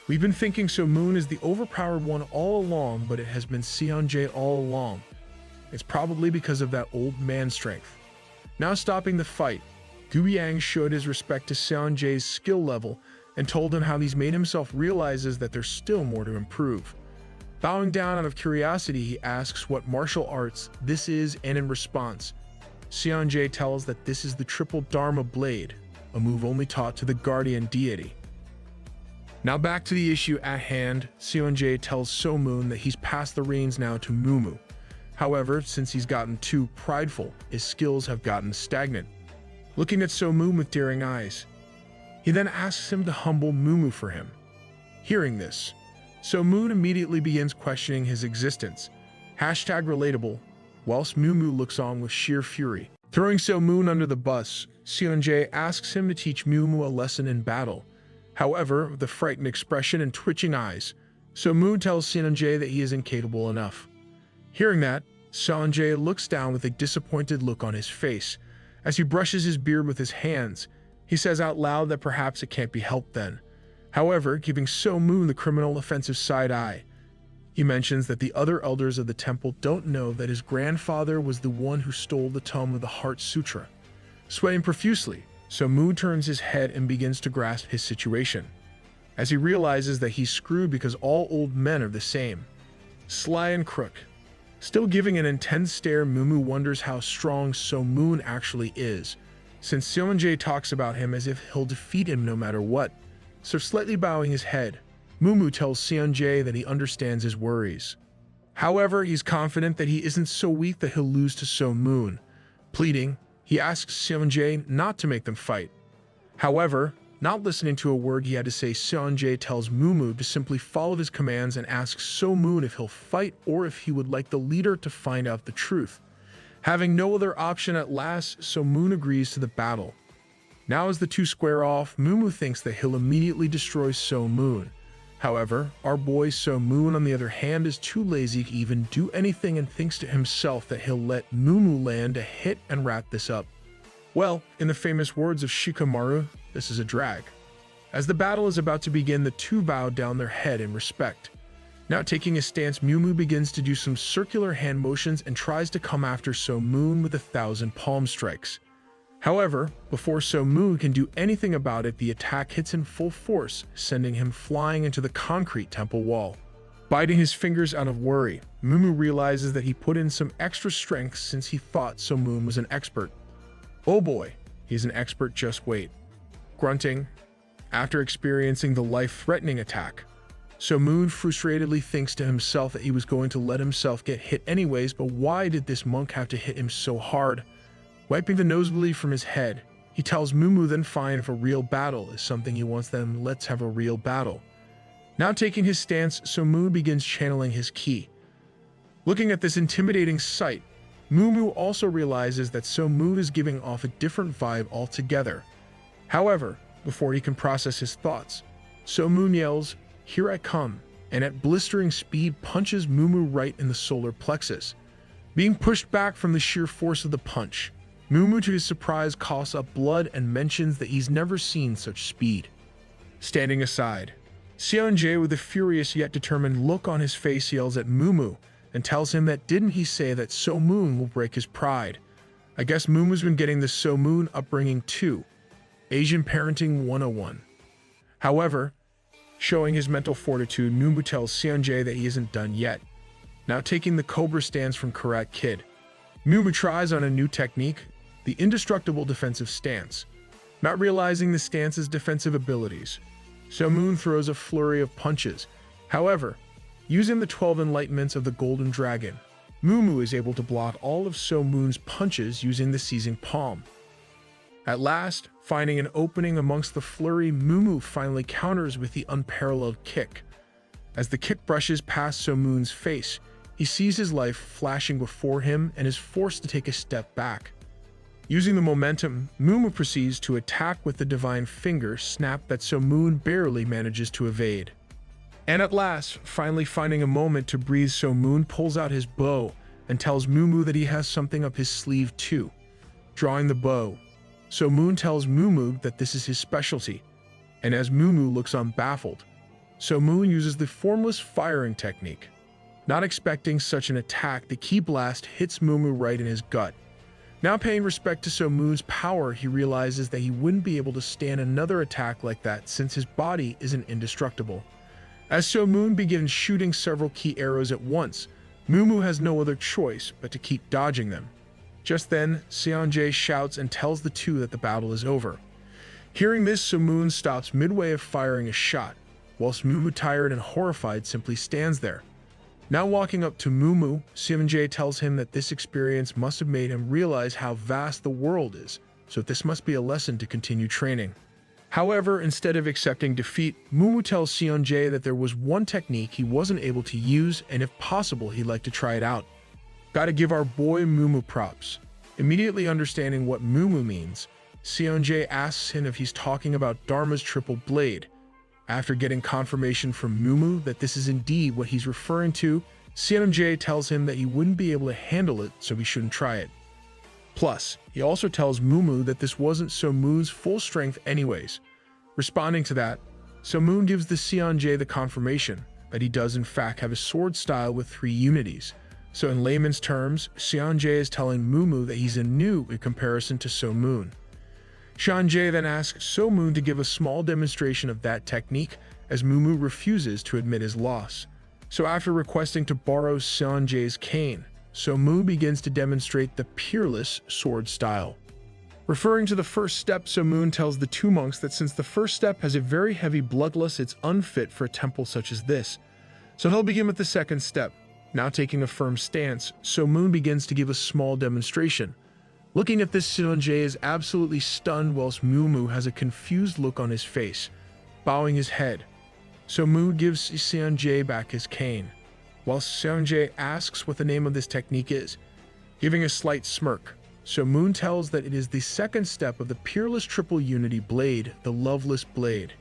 We've been thinking So Moon is the overpowered one all along, but it has been Xianjie all along. It's probably because of that old man strength. Now stopping the fight, Gu Yang showed his respect to Xianjie's skill level and told him how he's made himself realizes that there's still more to improve. Bowing down out of curiosity, he asks what martial arts this is, and in response, Xianjie tells that this is the Triple Dharma Blade, a move only taught to the guardian deity. Now back to the issue at hand, Xianjie tells So Moon that he's passed the reins now to Mumu. However, since he's gotten too prideful, his skills have gotten stagnant. Looking at So Moon with daring eyes, he then asks him to humble Mumu for him. Hearing this, So Moon immediately begins questioning his existence. #relatable, whilst Mumu looks on with sheer fury. Throwing So Moon under the bus, Xianjie asks him to teach Mumu a lesson in battle. However, with a frightened expression and twitching eyes, So Moon tells Xianjie that he is incapable enough. Hearing that, Xianjie looks down with a disappointed look on his face. As he brushes his beard with his hands, he says out loud that perhaps it can't be helped then. However, giving So Moon the criminal offensive side eye, he mentions that the other elders of the temple don't know that his grandfather was the one who stole the tome of the Heart Sutra. Sweating profusely, So Moon turns his head and begins to grasp his situation, as he realizes that he's screwed because all old men are the same. Sly and crook. Still giving an intense stare, Mumu wonders how strong So Moon actually is, since Xianjie talks about him as if he'll defeat him no matter what. So slightly bowing his head, Mumu tells Xianjie that he understands his worries. However, he's confident that he isn't so weak that he'll lose to So Moon. Pleading, he asks Xianjie not to make them fight. However, not listening to a word he had to say, Xianjie tells Mumu to simply follow his commands and asks So Moon if he'll fight or if he would like the leader to find out the truth. Having no other option at last, So Moon agrees to the battle. Now as the two square off, Mumu thinks that he'll immediately destroy So Moon. However, our boy So Moon on the other hand is too lazy to even do anything and thinks to himself that he'll let Mumu land a hit and wrap this up. Well, in the famous words of Shikamaru, this is a drag. As the battle is about to begin, the two bow down their head in respect. Now taking a stance, Moo begins to do some circular hand motions and tries to come after So Moon with 1,000 palm strikes. However, before So Moon can do anything about it, the attack hits in full force, sending him flying into the concrete temple wall. Biting his fingers out of worry, Moo realizes that he put in some extra strength since he thought So Moon was an expert. Oh boy, he's an expert, just wait. Grunting, after experiencing the life-threatening attack, So Moon frustratedly thinks to himself that he was going to let himself get hit anyways, but why did this monk have to hit him so hard? Wiping the nosebleed from his head, he tells Moo then fine, if a real battle is something he wants, then let's have a real battle. Now taking his stance, So Moon begins channeling his ki. Looking at this intimidating sight, Moo also realizes that So Moon is giving off a different vibe altogether. However, before he can process his thoughts, So Moon yells, "Here I come," and at blistering speed punches Moo right in the solar plexus. Being pushed back from the sheer force of the punch, Moo to his surprise coughs up blood and mentions that he's never seen such speed. Standing aside, Seonjae, with a furious yet determined look on his face, yells at Moo and tells him that didn't he say that So Moon will break his pride. I guess Moo's been getting the So Moon upbringing too. Asian Parenting 101. However, showing his mental fortitude, Moo tells Seonjae that he isn't done yet. Now taking the Cobra stance from Karate Kid, Moo tries on a new technique, the indestructible defensive stance. Not realizing the stance's defensive abilities, So Moon throws a flurry of punches. However, using the 12 enlightenments of the Golden Dragon, Moo is able to block all of So Moon's punches using the seizing palm. At last, finding an opening amongst the flurry, Moo finally counters with the unparalleled kick. As the kick brushes past So Moon's face, he sees his life flashing before him and is forced to take a step back. Using the momentum, Moo proceeds to attack with the divine finger snap that So Moon barely manages to evade. And at last, finally finding a moment to breathe, So Moon pulls out his bow and tells Moo that he has something up his sleeve too. Drawing the bow, So Moon tells Moo that this is his specialty, and as Moo looks on baffled, So Moon uses the formless firing technique. Not expecting such an attack, the ki blast hits Moo right in his gut. Now paying respect to So Moon's power, he realizes that he wouldn't be able to stand another attack like that since his body isn't indestructible. As So Moon begins shooting several ki arrows at once, Moo has no other choice but to keep dodging them. Just then, Seonjae shouts and tells the two that the battle is over. Hearing this, So Moon stops midway of firing a shot, whilst Moo, tired and horrified, simply stands there. Now walking up to Moo, Seonjae tells him that this experience must have made him realize how vast the world is, so this must be a lesson to continue training. However, instead of accepting defeat, Moo tells Seonjae that there was one technique he wasn't able to use, and if possible, he'd like to try it out. Gotta give our boy Moo props. Immediately understanding what Moo means, Seonjae asks him if he's talking about Dharma's triple blade. After getting confirmation from Moo that this is indeed what he's referring to, Seonjae tells him that he wouldn't be able to handle it, so he shouldn't try it. Plus, he also tells Moo that this wasn't So Moon's full strength anyways. Responding to that, So Moon gives the Seonjae the confirmation that he does in fact have a sword style with 3 unities. So in layman's terms, Seonjae is telling Moo that he's a new in comparison to So Moon. Seonjae then asks So Moon to give a small demonstration of that technique, as Moo refuses to admit his loss. So after requesting to borrow Seonjae's cane, So Moon begins to demonstrate the peerless sword style. Referring to the first step, So Moon tells the 2 monks that since the first step has a very heavy bloodlust, it's unfit for a temple such as this. So he'll begin with the second step. Now taking a firm stance, So Moon begins to give a small demonstration. Looking at this, Seonjae is absolutely stunned, whilst Moo has a confused look on his face, bowing his head. So Moon gives Seonjae back his cane, whilst Seonjae asks what the name of this technique is. Giving a slight smirk, So Moon tells that it is the second step of the peerless triple unity blade, the loveless blade.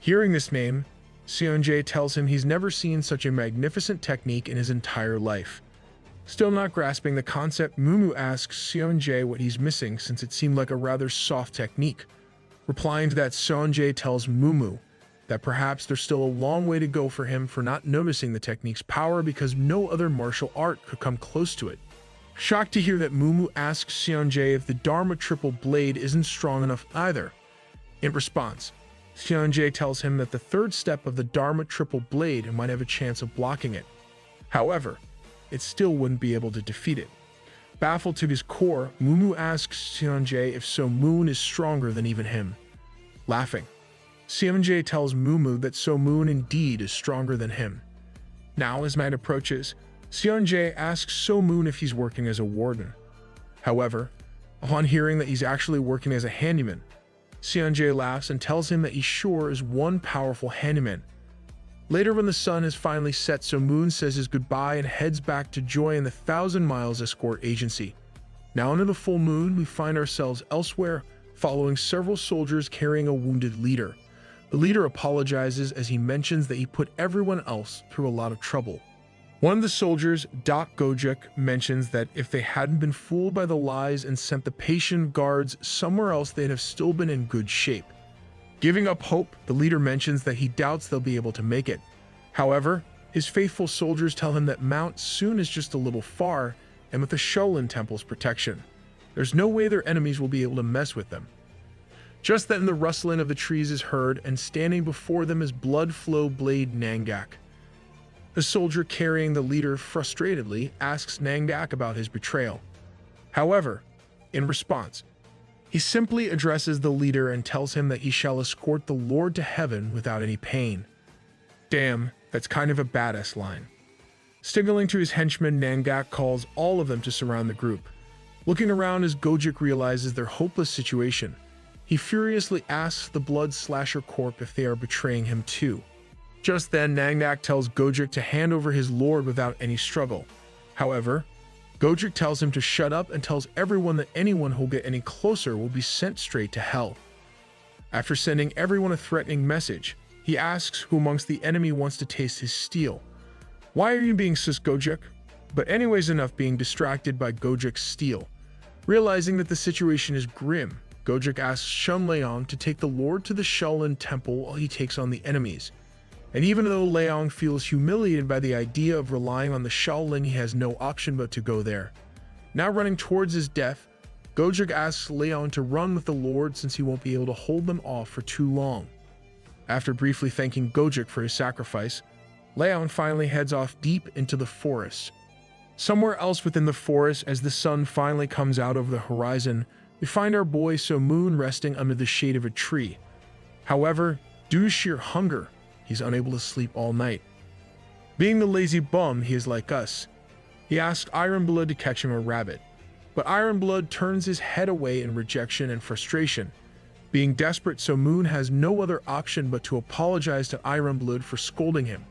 Hearing this name, Seonjae tells him he's never seen such a magnificent technique in his entire life. Still not grasping the concept, Moo asks Seonjae what he's missing since it seemed like a rather soft technique. Replying to that, Seonjae tells Mumu that perhaps there's still a long way to go for him for not noticing the technique's power because no other martial art could come close to it. Shocked to hear that, Mumu asks Seonjae if the Dharma triple blade isn't strong enough either. In response, Seonjae tells him that the third step of the Dharma triple blade might have a chance of blocking it. However, it still wouldn't be able to defeat it. Baffled to his core, Mumu asks Seonjae if So-moon is stronger than even him. Laughing, Seonjae tells Mumu that So-moon indeed is stronger than him. Now, as night approaches, Seonjae asks So-moon if he's working as a warden. However, upon hearing that he's actually working as a handyman, Seonjae laughs and tells him that he sure is one powerful handyman. Later, when the sun has finally set, So-moon says his goodbye and heads back to join the 1,000 Miles Escort Agency. Now under the full moon, we find ourselves elsewhere, following several soldiers carrying a wounded leader. The leader apologizes as he mentions that he put everyone else through a lot of trouble. One of the soldiers, Doc Gojuk, mentions that if they hadn't been fooled by the lies and sent the patient guards somewhere else, they'd have still been in good shape. Giving up hope, the leader mentions that he doubts they'll be able to make it. However, his faithful soldiers tell him that Mount Soon is just a little far, and with the Shaolin Temple's protection, there's no way their enemies will be able to mess with them. Just then, the rustling of the trees is heard, and standing before them is Blood Flow Blade Nangak. The soldier carrying the leader frustratedly asks Nangak about his betrayal. However, in response, he simply addresses the leader and tells him that he shall escort the Lord to heaven without any pain. Damn, that's kind of a badass line. Signaling to his henchmen, Nangak calls all of them to surround the group. Looking around as Gojuk realizes their hopeless situation, he furiously asks the Blood Slasher Corp if they are betraying him too. Just then, Nangak tells Gojuk to hand over his lord without any struggle. However, Gojuk tells him to shut up and tells everyone that anyone who'll get any closer will be sent straight to hell. After sending everyone a threatening message, he asks who amongst the enemy wants to taste his steel. "Why are you being sus, Gojuk?" But anyways, enough being distracted by Gojuk's steel. Realizing that the situation is grim, Gojuk asks Shun Leong to take the Lord to the Shaolin Temple while he takes on the enemies. And even though Leong feels humiliated by the idea of relying on the Shaolin, he has no option but to go there. Now running towards his death, Gojuk asks Leong to run with the Lord since he won't be able to hold them off for too long. After briefly thanking Gojuk for his sacrifice, Leong finally heads off deep into the forest. Somewhere else within the forest, as the sun finally comes out over the horizon, we find our boy So-moon resting under the shade of a tree. However, due to sheer hunger, he's unable to sleep all night. Being the lazy bum he is like us, he asks Ironblood to catch him a rabbit. But Ironblood turns his head away in rejection and frustration. Being desperate, So-moon has no other option but to apologize to Ironblood for scolding him.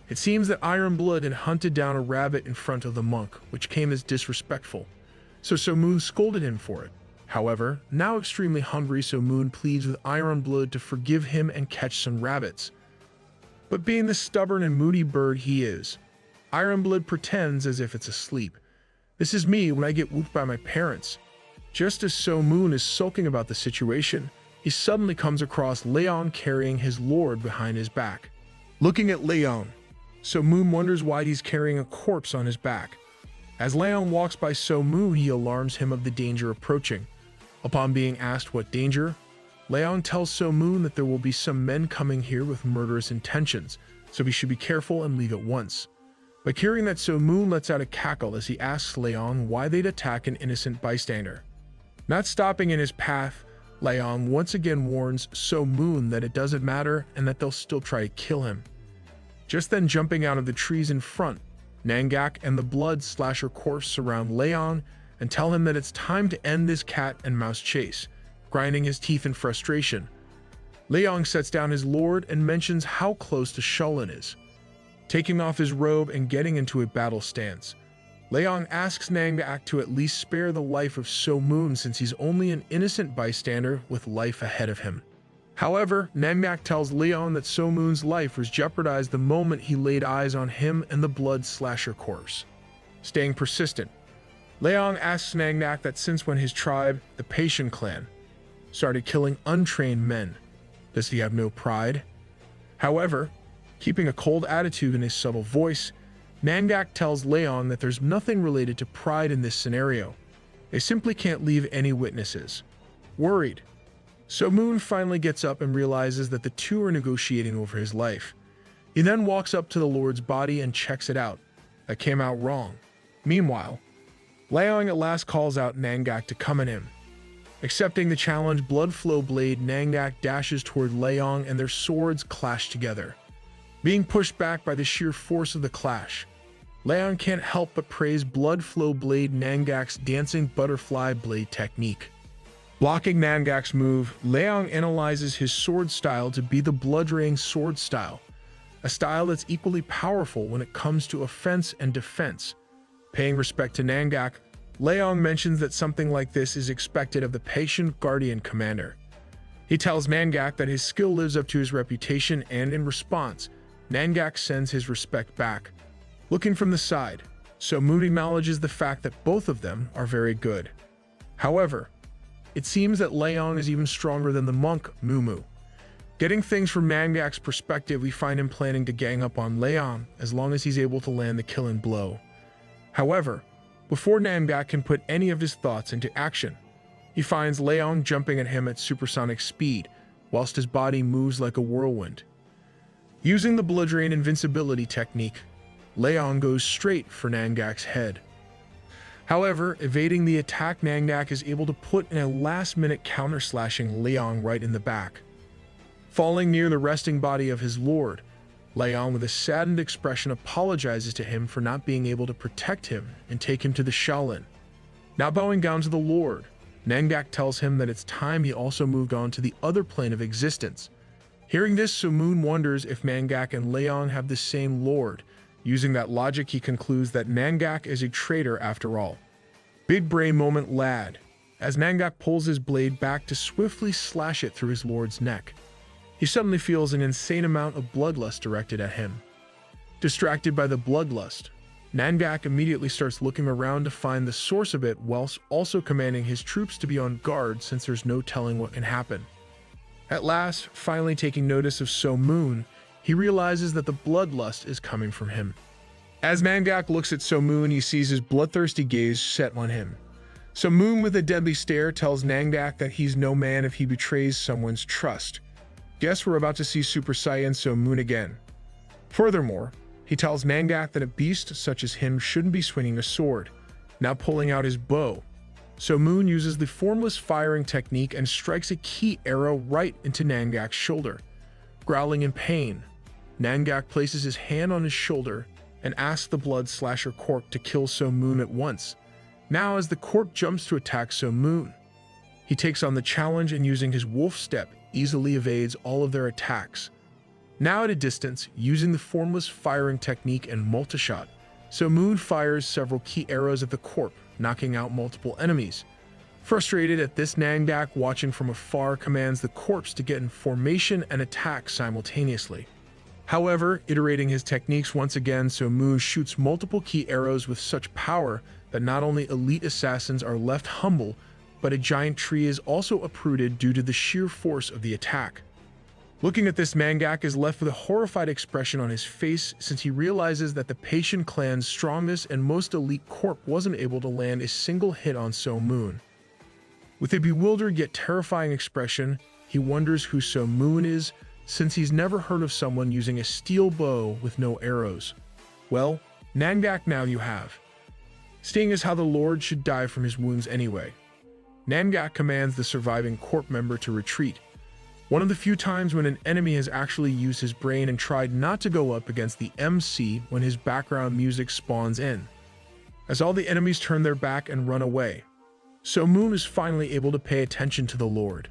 It seems that Ironblood had hunted down a rabbit in front of the monk, which came as disrespectful, so So-moon scolded him for it. However, now extremely hungry, So-moon pleads with Ironblood to forgive him and catch some rabbits. But being the stubborn and moody bird he is, Ironblood pretends as if it's asleep. This is me when I get whooped by my parents. Just as So-moon is sulking about the situation, he suddenly comes across Leong carrying his lord behind his back. Looking at Leong, So-moon wonders why he's carrying a corpse on his back. As Leong walks by So-moon, he alarms him of the danger approaching. Upon being asked what danger, Leong tells So-moon that there will be some men coming here with murderous intentions, so he should be careful and leave at once. But hearing that, So-moon lets out a cackle as he asks Leong why they'd attack an innocent bystander. Not stopping in his path, Leong once again warns So-moon that it doesn't matter and that they'll still try to kill him. Just then, jumping out of the trees in front, Nangak and the Blood Slasher Corps surround Leong and tell him that it's time to end this cat and mouse chase. Grinding his teeth in frustration, Leong sets down his lord and mentions how close to Shaolin is. Taking off his robe and getting into a battle stance, Leong asks Nangak to at least spare the life of So-moon since he's only an innocent bystander with life ahead of him. However, Nangak tells Leong that So-moon's life was jeopardized the moment he laid eyes on him and the Blood Slasher Corps. Staying persistent, Leong asks Nangak that since when his tribe, the Patient clan, started killing untrained men. Does he have no pride? However, keeping a cold attitude and a subtle voice, Mangak tells Leong that there's nothing related to pride in this scenario. They simply can't leave any witnesses. Worried, So Moon finally gets up and realizes that the two are negotiating over his life. He then walks up to the Lord's body and checks it out. That came out wrong. Meanwhile, Leong at last calls out Nangak to come at him. Accepting the challenge, Blood Flow Blade, Nangak dashes toward Leong and their swords clash together. Being pushed back by the sheer force of the clash, Leong can't help but praise Blood Flow Blade Nangak's dancing butterfly blade technique. Blocking Nangak's move, Leong analyzes his sword style to be the bloodraying sword style, a style that's equally powerful when it comes to offense and defense. Paying respect to Nangak, Leong mentions that something like this is expected of the patient guardian commander. He tells Nangak that his skill lives up to his reputation, and in response, Nangak sends his respect back. Looking from the side, So Moon acknowledges the fact that both of them are very good. However, it seems that Leong is even stronger than the monk, Mumu. Getting things from Nangak's perspective, we find him planning to gang up on Leong as long as he's able to land the killing blow. However, before Nangak can put any of his thoughts into action, he finds Leong jumping at him at supersonic speed, whilst his body moves like a whirlwind. Using the bloodraying invincibility technique, Leong goes straight for Nangak's head. However, evading the attack, Nangak is able to put in a last-minute counter-slashing Leong right in the back. Falling near the resting body of his lord, Leong, with a saddened expression, apologizes to him for not being able to protect him and take him to the Shaolin. Now bowing down to the lord, Nangak tells him that it's time he also moved on to the other plane of existence. Hearing this, So Moon wonders if Nangak and Leong have the same lord. Using that logic, he concludes that Nangak is a traitor after all. Big brain moment, lad, as Nangak pulls his blade back to swiftly slash it through his lord's neck. He suddenly feels an insane amount of bloodlust directed at him. Distracted by the bloodlust, Nangak immediately starts looking around to find the source of it, whilst also commanding his troops to be on guard since there's no telling what can happen. At last, finally taking notice of So Moon, he realizes that the bloodlust is coming from him. As Nangak looks at So Moon, he sees his bloodthirsty gaze set on him. So Moon, with a deadly stare, tells Nangak that he's no man if he betrays someone's trust. Guess we're about to see Super Saiyan So Moon again. Furthermore, he tells Nangak that a beast such as him shouldn't be swinging a sword, now pulling out his bow. So Moon uses the formless firing technique and strikes a key arrow right into Nangak's shoulder. Growling in pain, Nangak places his hand on his shoulder and asks the blood slasher Cork to kill So Moon at once. Now as the Cork jumps to attack So Moon, he takes on the challenge and using his wolf step easily evades all of their attacks. Now at a distance, using the formless firing technique and multi-shot, So Moon fires several key arrows at the Corp, knocking out multiple enemies. Frustrated at this, Nangak, watching from afar, commands the corpse to get in formation and attack simultaneously. However, iterating his techniques once again, So Moon shoots multiple key arrows with such power that not only elite assassins are left humble, but a giant tree is also uprooted due to the sheer force of the attack. Looking at this, Mangak is left with a horrified expression on his face since he realizes that the Patient clan's strongest and most elite corp wasn't able to land a single hit on So Moon. With a bewildered yet terrifying expression, he wonders who So Moon is, since he's never heard of someone using a steel bow with no arrows. Well, Nangak, now you have. Seeing as how the Lord should die from his wounds anyway, Nangak commands the surviving corp member to retreat. One of the few times when an enemy has actually used his brain and tried not to go up against the MC when his background music spawns in. As all the enemies turn their back and run away, So Moon is finally able to pay attention to the Lord.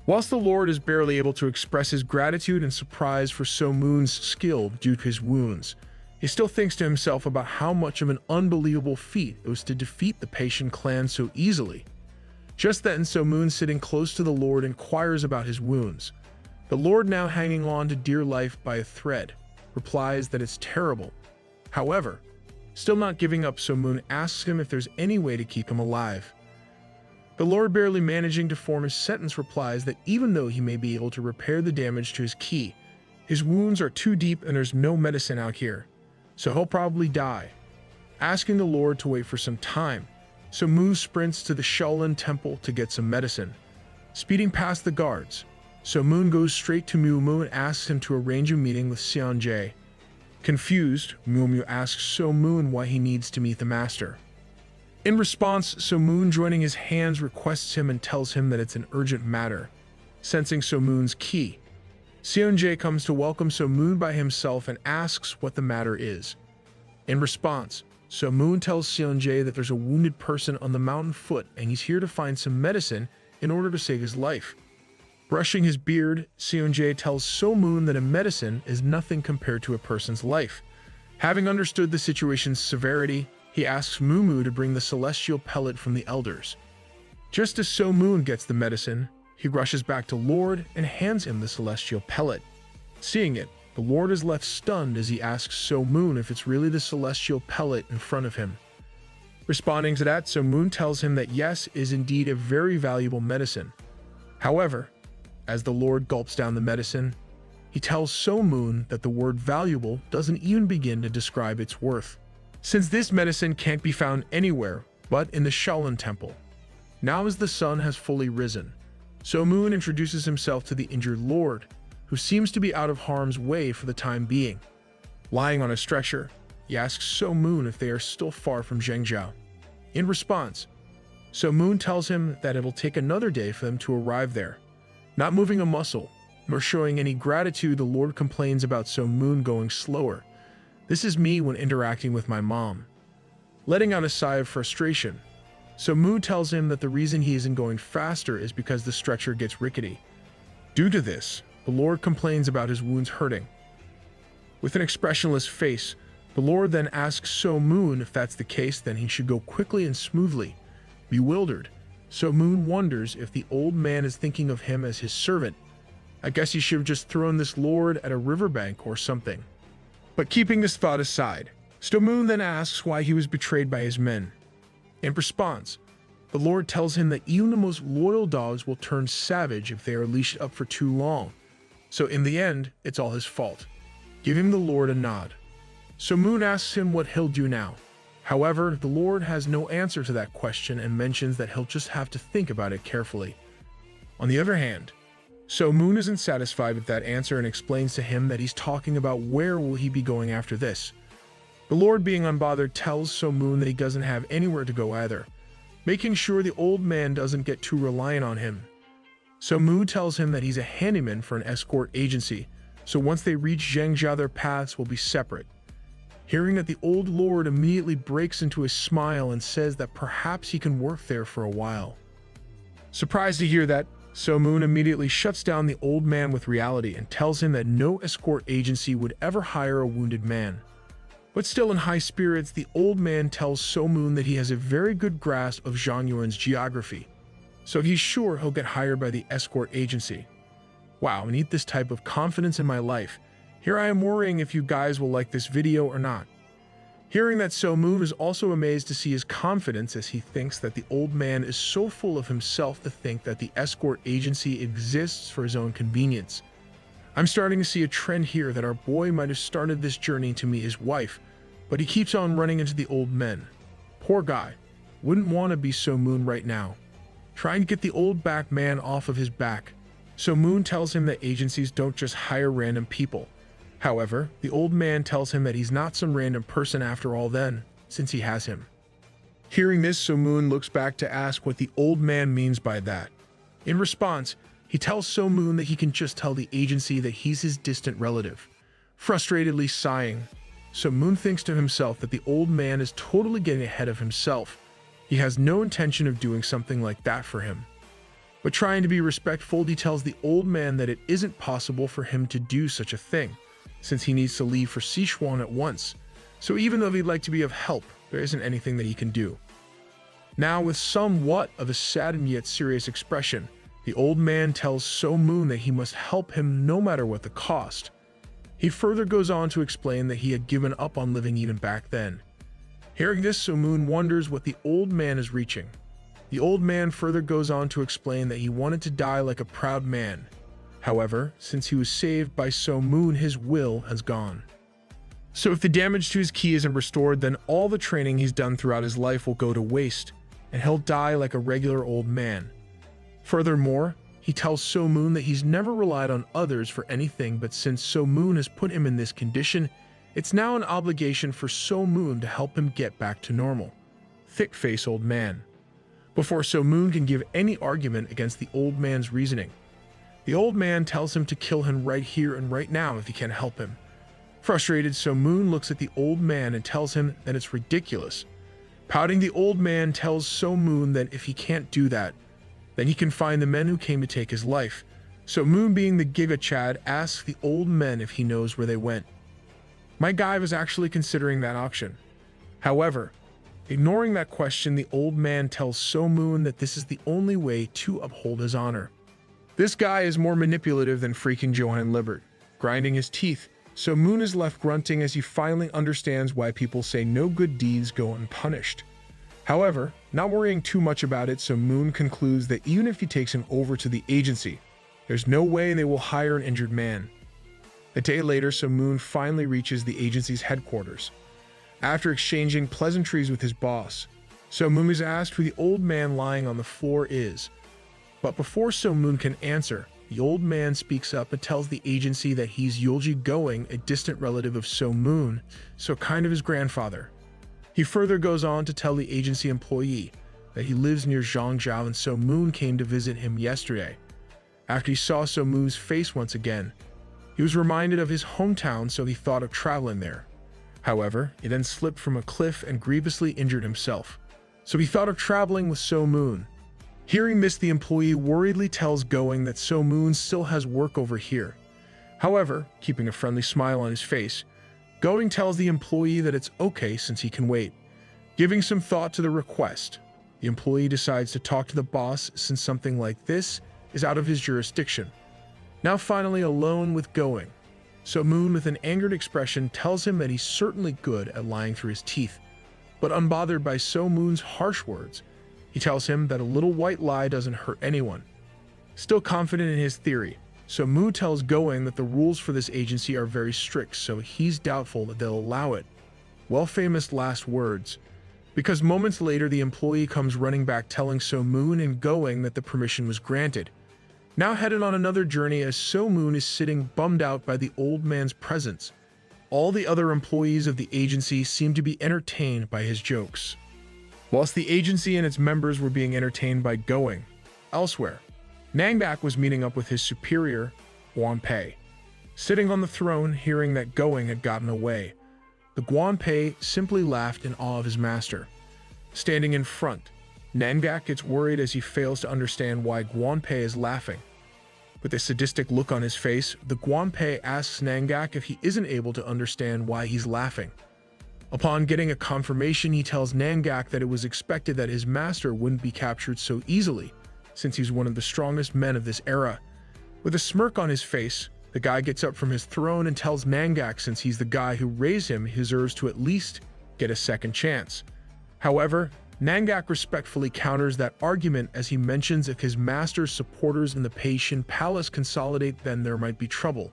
Whilst the Lord is barely able to express his gratitude and surprise for So Moon's skill due to his wounds, he still thinks to himself about how much of an unbelievable feat it was to defeat the Patient clan so easily. Just then, So Moon, sitting close to the Lord, inquires about his wounds. The Lord, now hanging on to dear life by a thread, replies that it's terrible. However, still not giving up, So Moon asks him if there's any way to keep him alive. The Lord, barely managing to form his sentence, replies that even though he may be able to repair the damage to his ki, his wounds are too deep and there's no medicine out here, so he'll probably die. Asking the Lord to wait for some time, so Mu sprints to the Shaolin temple to get some medicine. Speeding past the guards, So Moon goes straight to Mu Mu and asks him to arrange a meeting with Seon-jae. Confused, Mu Mu asks So Moon why he needs to meet the master. In response, So Moon, joining his hands, requests him and tells him that it's an urgent matter, sensing So Moon's ki. Seon-jae comes to welcome So Moon by himself and asks what the matter is. In response, So Moon tells Seon-jae that there's a wounded person on the mountain foot and he's here to find some medicine in order to save his life. Brushing his beard, Seon-jae tells So Moon that a medicine is nothing compared to a person's life. Having understood the situation's severity, he asks Mu Mu to bring the celestial pellet from the elders. Just as So Moon gets the medicine, he rushes back to Lord and hands him the celestial pellet. Seeing it, the Lord is left stunned as he asks So Moon if it's really the celestial pellet in front of him. Responding to that, So Moon tells him that yes, is indeed a very valuable medicine. However, as the Lord gulps down the medicine, he tells So Moon that the word valuable doesn't even begin to describe its worth, since this medicine can't be found anywhere but in the Shaolin Temple. Now as the sun has fully risen, So Moon introduces himself to the injured Lord, who seems to be out of harm's way for the time being. Lying on a stretcher, he asks So Moon if they are still far from Zhengzhou. In response, So Moon tells him that it will take another day for them to arrive there. Not moving a muscle, nor showing any gratitude, the Lord complains about So Moon going slower. This is me when interacting with my mom. Letting out a sigh of frustration, So Moon tells him that the reason he isn't going faster is because the stretcher gets rickety. Due to this, the Lord complains about his wounds hurting. With an expressionless face, the Lord then asks So Moon if that's the case, then he should go quickly and smoothly. Bewildered, So Moon wonders if the old man is thinking of him as his servant. I guess he should have just thrown this Lord at a riverbank or something. But keeping this thought aside, So Moon then asks why he was betrayed by his men. In response, the Lord tells him that even the most loyal dogs will turn savage if they are leashed up for too long. So in the end, it's all his fault, giving the Lord a nod. So Moon asks him what he'll do now. However, the Lord has no answer to that question and mentions that he'll just have to think about it carefully. On the other hand, So Moon isn't satisfied with that answer and explains to him that he's talking about where will he be going after this. The Lord, being unbothered, tells So Moon that he doesn't have anywhere to go either, making sure the old man doesn't get too reliant on him. So Moon tells him that he's a handyman for an escort agency, so once they reach Zhengzhou, their paths will be separate. Hearing that, the old Lord immediately breaks into a smile and says that perhaps he can work there for a while. Surprised to hear that, So Moon immediately shuts down the old man with reality and tells him that no escort agency would ever hire a wounded man. But still in high spirits, the old man tells So Moon that he has a very good grasp of Zhangyuan's geography, so he's sure he'll get hired by the escort agency. Wow, I need this type of confidence in my life. Here I am worrying if you guys will like this video or not. Hearing that, So Moon is also amazed to see his confidence, as he thinks that the old man is so full of himself to think that the escort agency exists for his own convenience. I'm starting to see a trend here that our boy might have started this journey to meet his wife, but he keeps on running into the old men. Poor guy. Wouldn't want to be So Moon right now. Trying to get the old back man off of his back. So Moon tells him that agencies don't just hire random people. However, the old man tells him that he's not some random person after all then, since he has him. Hearing this, So Moon looks back to ask what the old man means by that. In response, he tells So Moon that he can just tell the agency that he's his distant relative. Frustratedly sighing, So Moon thinks to himself that the old man is totally getting ahead of himself. He has no intention of doing something like that for him. But trying to be respectful, he tells the old man that it isn't possible for him to do such a thing, since he needs to leave for Sichuan at once. So even though he'd like to be of help, there isn't anything that he can do. Now, with somewhat of a sad and yet serious expression, the old man tells So Moon that he must help him no matter what the cost. He further goes on to explain that he had given up on living even back then. Hearing this, So Moon wonders what the old man is reaching. The old man further goes on to explain that he wanted to die like a proud man. However, since he was saved by So Moon, his will has gone. So if the damage to his ki isn't restored, then all the training he's done throughout his life will go to waste, and he'll die like a regular old man. Furthermore, he tells So Moon that he's never relied on others for anything, but since So Moon has put him in this condition, it's now an obligation for So Moon to help him get back to normal. Thick-face old man. Before So Moon can give any argument against the old man's reasoning, the old man tells him to kill him right here and right now if he can't help him. Frustrated, So Moon looks at the old man and tells him that it's ridiculous. Pouting, the old man tells So Moon that if he can't do that, then he can find the men who came to take his life. So Moon, being the Giga Chad, asks the old men if he knows where they went. My guy was actually considering that option. However, ignoring that question, the old man tells So Moon that this is the only way to uphold his honor. This guy is more manipulative than freaking Johann Lippert. Grinding his teeth, So Moon is left grunting as he finally understands why people say no good deeds go unpunished. However, not worrying too much about it, So Moon concludes that even if he takes him over to the agency, there's no way they will hire an injured man. A day later, So Moon finally reaches the agency's headquarters. After exchanging pleasantries with his boss, So Moon is asked who the old man lying on the floor is. But before So Moon can answer, the old man speaks up and tells the agency that he's Yolji Going, a distant relative of So Moon, so kind of his grandfather. He further goes on to tell the agency employee that he lives near Zhangzhou and So Moon came to visit him yesterday. After he saw So Moon's face once again, he was reminded of his hometown, so he thought of traveling there. However, he then slipped from a cliff and grievously injured himself, so he thought of traveling with So Moon. Hearing this, the employee worriedly tells Going that So Moon still has work over here. However, keeping a friendly smile on his face, Going tells the employee that it's okay since he can wait. Giving some thought to the request, the employee decides to talk to the boss since something like this is out of his jurisdiction. Now finally alone with Going, So Moon with an angered expression tells him that he's certainly good at lying through his teeth, but unbothered by So Moon's harsh words, he tells him that a little white lie doesn't hurt anyone. Still confident in his theory, So Moon tells Going that the rules for this agency are very strict, so he's doubtful that they'll allow it. Well, famous last words, because moments later the employee comes running back telling So Moon and Going that the permission was granted. Now headed on another journey as So Moon is sitting bummed out by the old man's presence. All the other employees of the agency seem to be entertained by his jokes, whilst the agency and its members were being entertained by Going. Elsewhere, Nangbak was meeting up with his superior, Guanpei. Sitting on the throne, hearing that Going had gotten away, the Guanpei simply laughed in awe of his master. Standing in front, Nangbak gets worried as he fails to understand why Guanpei is laughing. With a sadistic look on his face, the Guanpei asks Nangbak if he isn't able to understand why he's laughing. Upon getting a confirmation, he tells Nangbak that it was expected that his master wouldn't be captured so easily, since he's one of the strongest men of this era. With a smirk on his face, the guy gets up from his throne and tells Nangbak since he's the guy who raised him, he deserves to at least get a second chance. However, Nangbak respectfully counters that argument as he mentions if his master's supporters in the Paitian Palace consolidate, then there might be trouble.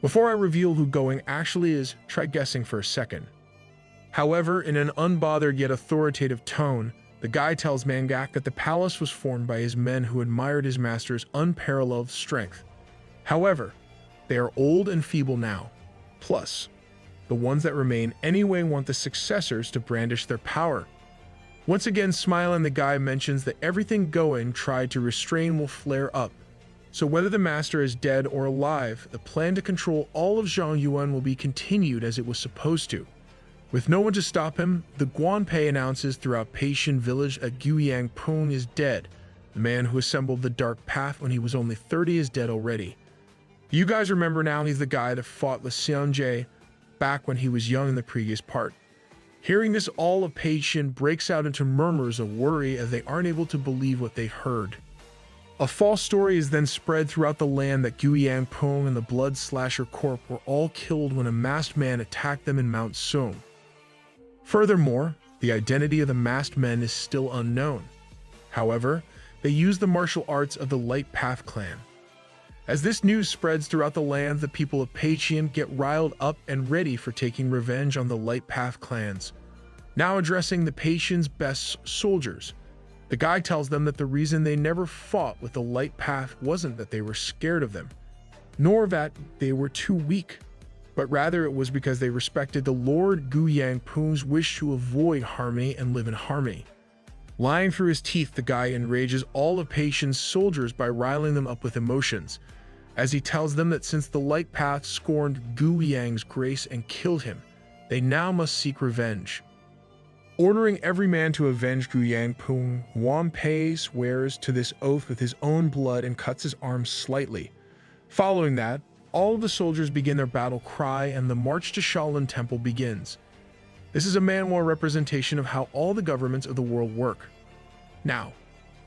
Before I reveal who Going actually is, try guessing for a second. However, in an unbothered yet authoritative tone, the guy tells Nangbak that the palace was formed by his men who admired his master's unparalleled strength. However, they are old and feeble now. Plus, the ones that remain anyway want the successors to brandish their power. Once again smiling, the guy mentions that everything Going tried to restrain will flare up. So whether the master is dead or alive, the plan to control all of Zhongyuan will be continued as it was supposed to. With no one to stop him, the Guanpei announces throughout Paitian village that Guiyang Peng is dead. The man who assembled the Dark Path when he was only 30 is dead already. You guys remember now, he's the guy that fought Li Xianjie back when he was young in the previous part. Hearing this, all of Paitian breaks out into murmurs of worry as they aren't able to believe what they heard. A false story is then spread throughout the land that Guiyang Peng and the Blood Slasher Corp were all killed when a masked man attacked them in Mount Sung. Furthermore, the identity of the masked men is still unknown. However, they use the martial arts of the Light Path clan. As this news spreads throughout the land, the people of Peicheon get riled up and ready for taking revenge on the Light Path clans. Now addressing the Peicheon's best soldiers, the guy tells them that the reason they never fought with the Light Path wasn't that they were scared of them, nor that they were too weak, but rather it was because they respected the Lord Guyang Pung's wish to avoid harmony and live in harmony. Lying through his teeth, the guy enrages all of Peicheon's soldiers by riling them up with emotions, as he tells them that since the Light Path scorned Guyang's grace and killed him, they now must seek revenge. Ordering every man to avenge Guyang Pung, Wan Pei swears to this oath with his own blood and cuts his arm slightly. Following that, all of the soldiers begin their battle cry and the march to Shaolin Temple begins. This is a manhwa representation of how all the governments of the world work. Now,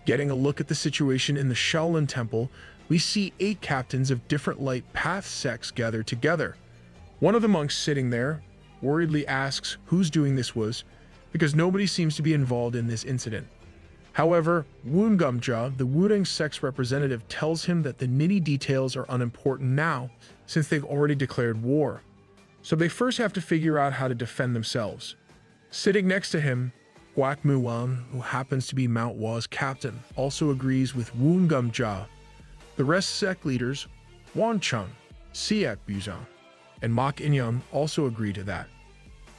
getting a look at the situation in the Shaolin Temple, we see 8 captains of different Light Path sects gathered together. One of the monks sitting there worriedly asks whose doing this was, because nobody seems to be involved in this incident. However, Woongumja, the Wudang sect's representative, tells him that the nitty details are unimportant now, since they've already declared war. So they first have to figure out how to defend themselves. Sitting next to him, Guak Muwan, who happens to be Mount Wa's captain, also agrees with Woongumja. The rest sect leaders, Wanchun, Siak Buzan, and Mok Inyum also agree to that.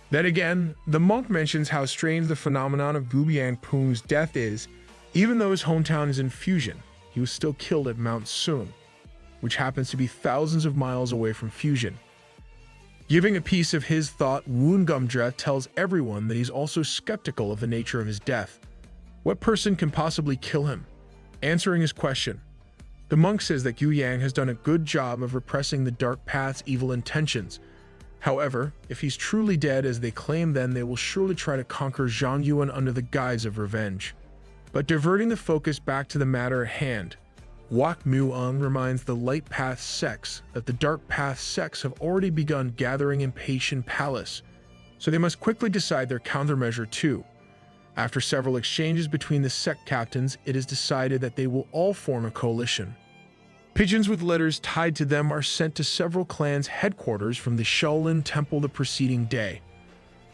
Then again, the monk mentions how strange the phenomenon of Guyang Pung's death is. Even though his hometown is in Fusion, he was still killed at Mount Sun, which happens to be thousands of miles away from Fusion. Giving a piece of his thought, Woongumja tells everyone that he's also skeptical of the nature of his death. What person can possibly kill him? Answering his question, the monk says that Guyang has done a good job of repressing the Dark Path's evil intentions. However, if he's truly dead as they claim, then they will surely try to conquer Zhangyuan under the guise of revenge. But diverting the focus back to the matter at hand, Wak Muong reminds the Light Path sects that the Dark Path sects have already begun gathering in Peicheon Palace, so they must quickly decide their countermeasure too. After several exchanges between the sect captains, it is decided that they will all form a coalition. Pigeons with letters tied to them are sent to several clans' headquarters from the Shaolin Temple the preceding day.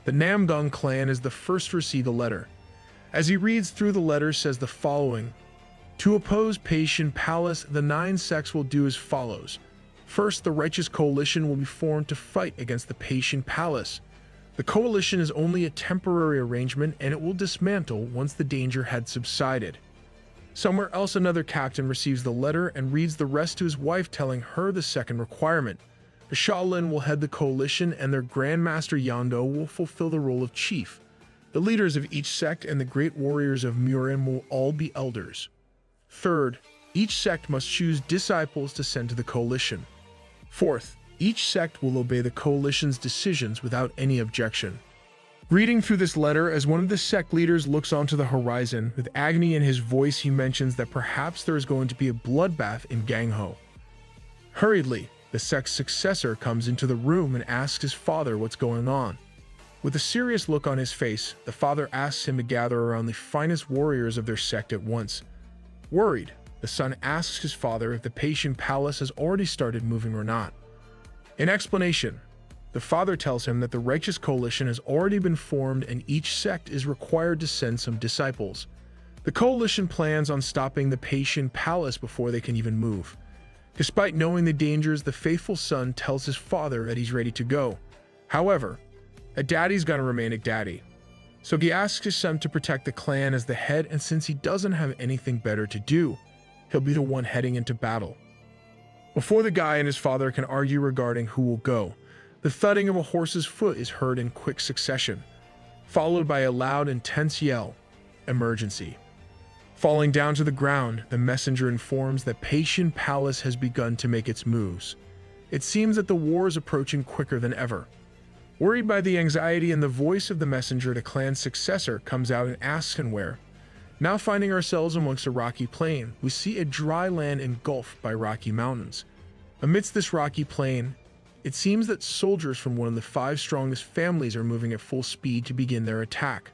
The Namgung clan is the first to receive the letter. As he reads through the letter, says the following: to oppose Peicheon Palace, the 9 sects will do as follows. First, the Righteous Coalition will be formed to fight against the Peicheon Palace. The coalition is only a temporary arrangement and it will dismantle once the danger had subsided. Somewhere else, another captain receives the letter and reads the rest to his wife, telling her the second requirement. The Shaolin will head the coalition and their Grandmaster Yando will fulfill the role of chief. The leaders of each sect and the great warriors of Murin will all be elders. Third, each sect must choose disciples to send to the coalition. Fourth, each sect will obey the coalition's decisions without any objection. Reading through this letter, as one of the sect leaders looks onto the horizon, with agony in his voice, he mentions that perhaps there is going to be a bloodbath in Gangho. Hurriedly, the sect's successor comes into the room and asks his father what's going on. With a serious look on his face, the father asks him to gather around the finest warriors of their sect at once. Worried, the son asks his father if the Peicheon Palace has already started moving or not. In explanation, the father tells him that the Righteous Coalition has already been formed and each sect is required to send some disciples. The coalition plans on stopping the Peicheon Palace before they can even move. Despite knowing the dangers, the faithful son tells his father that he's ready to go. However, a daddy's gonna remain a daddy. So he asks his son to protect the clan as the head, and since he doesn't have anything better to do, he'll be the one heading into battle. Before the guy and his father can argue regarding who will go, the thudding of a horse's foot is heard in quick succession, followed by a loud, intense yell, "Emergency." Falling down to the ground, the messenger informs that Peicheon Palace has begun to make its moves. It seems that the war is approaching quicker than ever. Worried by the anxiety in the voice of the messenger, the clan's successor comes out and asks him where. Now finding ourselves amongst a rocky plain, we see a dry land engulfed by rocky mountains. Amidst this rocky plain, it seems that soldiers from one of the 5 strongest families are moving at full speed to begin their attack.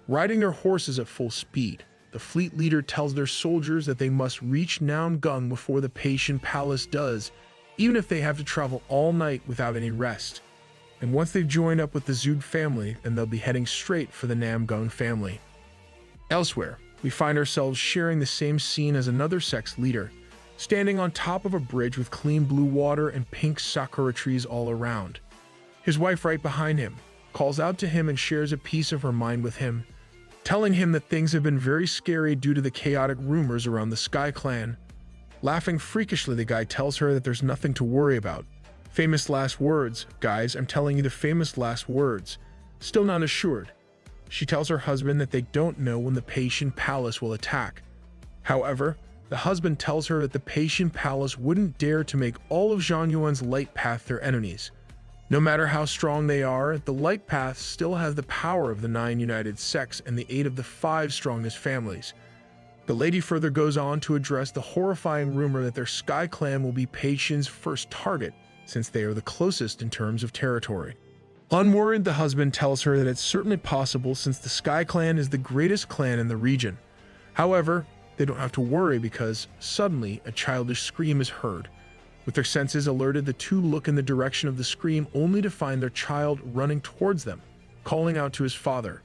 Riding their horses at full speed, the fleet leader tells their soldiers that they must reach Namgung before the Patian Palace does, even if they have to travel all night without any rest. And once they've joined up with the Zood family, then they'll be heading straight for the Namgung family. Elsewhere, we find ourselves sharing the same scene as another sex leader, standing on top of a bridge with clean blue water and pink sakura trees all around. His wife right behind him calls out to him and shares a piece of her mind with him, telling him that things have been very scary due to the chaotic rumors around the Sky Clan. Laughing freakishly, the guy tells her that there's nothing to worry about. Famous last words, guys, I'm telling you the famous last words. Still not assured. She tells her husband that they don't know when the Patian Palace will attack. However, the husband tells her that the Patian Palace wouldn't dare to make all of Zhang Yuan's light path their enemies. No matter how strong they are, the light path still has the power of the 9 united sects and the 8 of the 5 strongest families. The lady further goes on to address the horrifying rumor that their Sky Clan will be Patian's first target, since they are the closest in terms of territory. Unworried, the husband tells her that it's certainly possible since the Sky Clan is the greatest clan in the region. However, they don't have to worry because suddenly a childish scream is heard. With their senses alerted, the two look in the direction of the scream only to find their child running towards them, calling out to his father.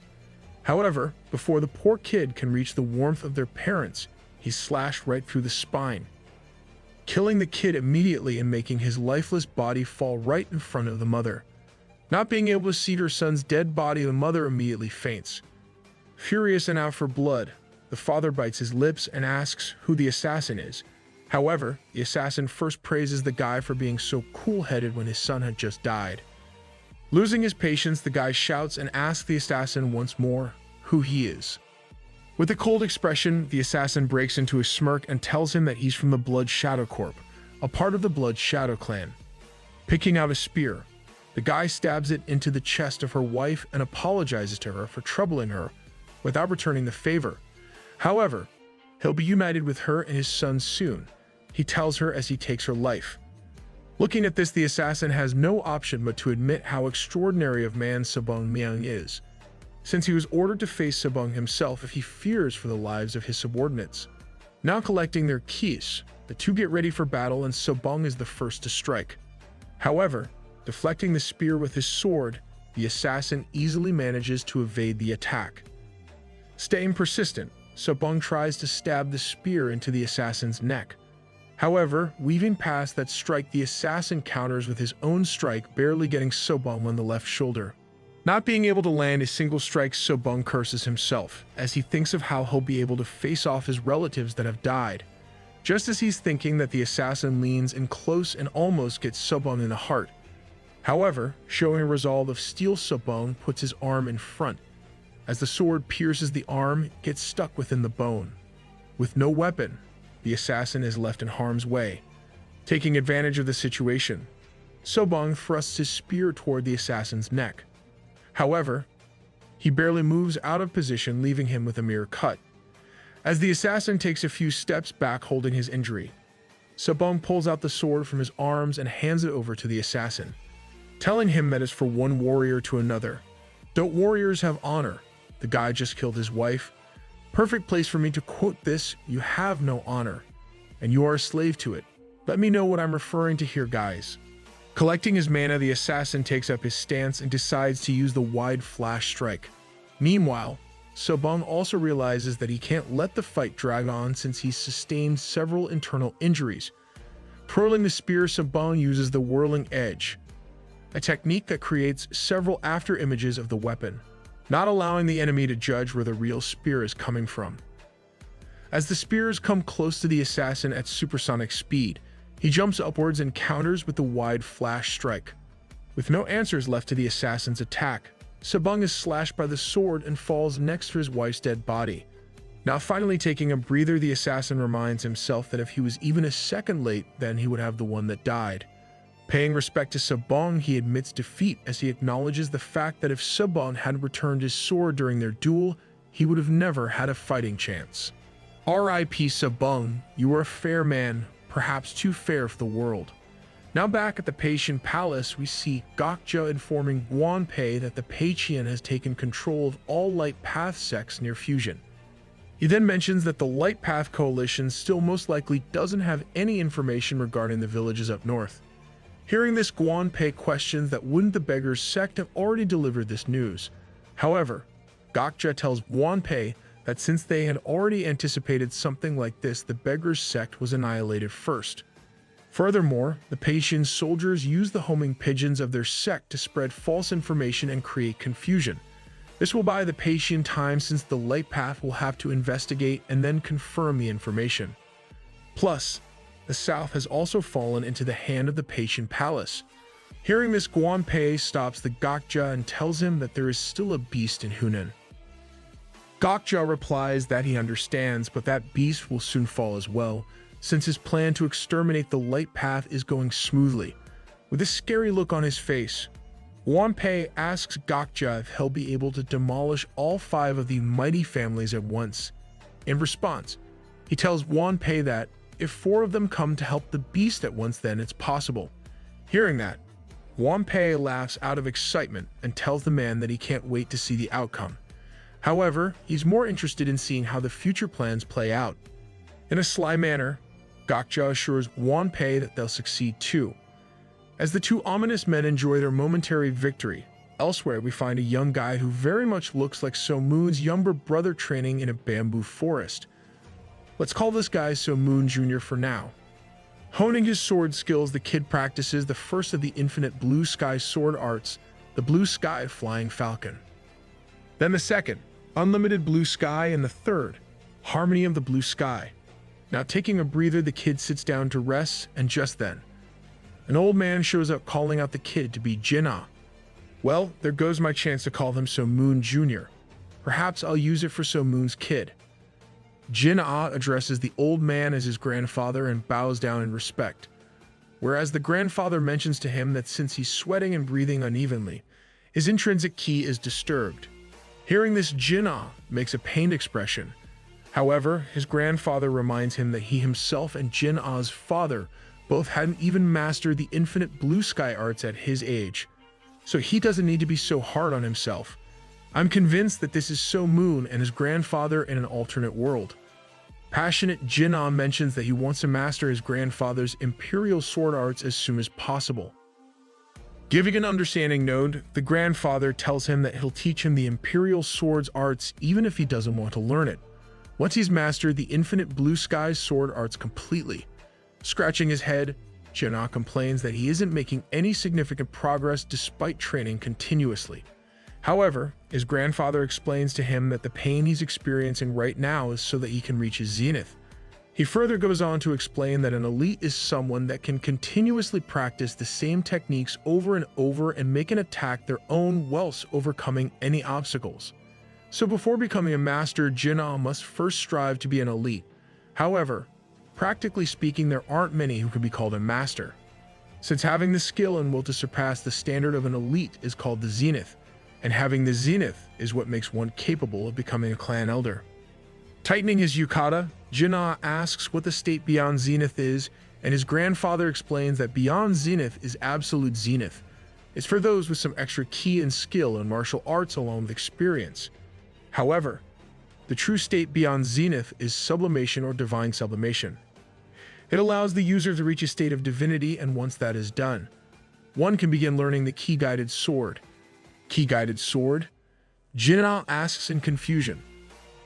However, before the poor kid can reach the warmth of their parents, he's slashed right through the spine, killing the kid immediately and making his lifeless body fall right in front of the mother. Not being able to see her son's dead body, the mother immediately faints. Furious and out for blood, the father bites his lips and asks who the assassin is. However, the assassin first praises the guy for being so cool-headed when his son had just died. Losing his patience, the guy shouts and asks the assassin once more who he is. With a cold expression, the assassin breaks into a smirk and tells him that he's from the Blood Shadow Corp, a part of the Blood Shadow clan. Picking out a spear, the guy stabs it into the chest of her wife and apologizes to her for troubling her without returning the favor. However, he'll be united with her and his son soon, he tells her as he takes her life. Looking at this, the assassin has no option but to admit how extraordinary of man Sabong Miang is, since he was ordered to face Sabong himself if he fears for the lives of his subordinates. Now collecting their keys, the two get ready for battle and Sabong is the first to strike. However, deflecting the spear with his sword, the assassin easily manages to evade the attack. Staying persistent, Sabong tries to stab the spear into the assassin's neck. However, weaving past that strike, the assassin counters with his own strike, barely getting Sabong on the left shoulder. Not being able to land a single strike, Sabong curses himself, as he thinks of how he'll be able to face off his relatives that have died. Just as he's thinking that, the assassin leans in close and almost gets Sabong in the heart. However, showing a resolve of steel, Sabong puts his arm in front. As the sword pierces the arm, it gets stuck within the bone. With no weapon, the assassin is left in harm's way. Taking advantage of the situation, Sabong thrusts his spear toward the assassin's neck. However, he barely moves out of position, leaving him with a mere cut. As the assassin takes a few steps back holding his injury, Sabong pulls out the sword from his arms and hands it over to the assassin, telling him that it's for one warrior to another. Don't warriors have honor? The guy just killed his wife. Perfect place for me to quote this: you have no honor, and you are a slave to it. Let me know what I'm referring to here, guys. Collecting his mana, the assassin takes up his stance and decides to use the wide flash strike. Meanwhile, Sabong also realizes that he can't let the fight drag on since he's sustained several internal injuries. Twirling the spear, Sabong uses the whirling edge, a technique that creates several after images of the weapon, not allowing the enemy to judge where the real spear is coming from. As the spears come close to the assassin at supersonic speed, he jumps upwards and counters with the wide flash strike. With no answers left to the assassin's attack, Sabong is slashed by the sword and falls next to his wife's dead body. Now finally taking a breather, the assassin reminds himself that if he was even a second late, then he would have the one that died. Paying respect to Sabong, he admits defeat as he acknowledges the fact that if Sabong had returned his sword during their duel, he would have never had a fighting chance. R.I.P. Sabong, you were a fair man, perhaps too fair for the world. Now back at the Patian Palace, we see Gokja informing Guanpei that the Patian has taken control of all light path sects near Fusion. He then mentions that the Light Path Coalition still most likely doesn't have any information regarding the villages up north. Hearing this, Guanpei questions that wouldn't the Beggar's sect have already delivered this news. However, Gokja tells Guanpei that since they had already anticipated something like this, the Beggar's sect was annihilated first. Furthermore, the Paitian soldiers used the homing pigeons of their sect to spread false information and create confusion. This will buy the Paitian time since the Light Path will have to investigate and then confirm the information. Plus, the south has also fallen into the hand of the Paitian palace. Hearing this, Guanpei stops the Gokja and tells him that there is still a beast in Hunan. Gokja replies that he understands, but that beast will soon fall as well, since his plan to exterminate the Light Path is going smoothly. With a scary look on his face, Guanpei asks Gokja if he'll be able to demolish all 5 of the mighty families at once. In response, he tells Guanpei that if 4 of them come to help the beast at once, then it's possible. Hearing that, Guanpei laughs out of excitement and tells the man that he can't wait to see the outcome. However, he's more interested in seeing how the future plans play out. In a sly manner, Gokja assures Guanpei that they'll succeed too. As the 2 ominous men enjoy their momentary victory, elsewhere we find a young guy who very much looks like So-moon's younger brother training in a bamboo forest. Let's call this guy So-moon Jr. for now. Honing his sword skills, the kid practices the first of the infinite blue sky sword arts, the blue sky flying falcon. Then the second, unlimited blue sky, and the third, harmony of the blue sky. Now taking a breather, the kid sits down to rest, and just then, an old man shows up calling out the kid to be Jin-ah. Well, there goes my chance to call them So-moon Jr. Perhaps I'll use it for So-moon's kid. Jin-ah addresses the old man as his grandfather and bows down in respect, whereas the grandfather mentions to him that since he's sweating and breathing unevenly, his intrinsic ki is disturbed. Hearing this, Jin-ah makes a pained expression. However, his grandfather reminds him that he himself and Jin-ah's father both hadn't even mastered the infinite blue sky arts at his age, so he doesn't need to be so hard on himself. I'm convinced that this is So-moon and his grandfather in an alternate world. Passionate Jin-ah mentions that he wants to master his grandfather's imperial sword arts as soon as possible. Giving an understanding nod, the grandfather tells him that he'll teach him the imperial sword's arts even if he doesn't want to learn it, once he's mastered the infinite blue sky sword arts completely. Scratching his head, Jin-ah complains that he isn't making any significant progress despite training continuously. However, his grandfather explains to him that the pain he's experiencing right now is so that he can reach his zenith. He further goes on to explain that an elite is someone that can continuously practice the same techniques over and over and make an attack their own whilst overcoming any obstacles. So before becoming a master, Jin-ah must first strive to be an elite. However, practically speaking, there aren't many who can be called a master, since having the skill and will to surpass the standard of an elite is called the zenith, and having the zenith is what makes one capable of becoming a clan elder. Tightening his yukata, Jin-ah asks what the state beyond zenith is, and his grandfather explains that beyond zenith is absolute zenith. It's for those with some extra ki and skill in martial arts along with experience. However, the true state beyond zenith is sublimation or divine sublimation. It allows the user to reach a state of divinity, and once that is done, one can begin learning the ki-guided sword. Ki-guided sword? Jin-ah asks in confusion.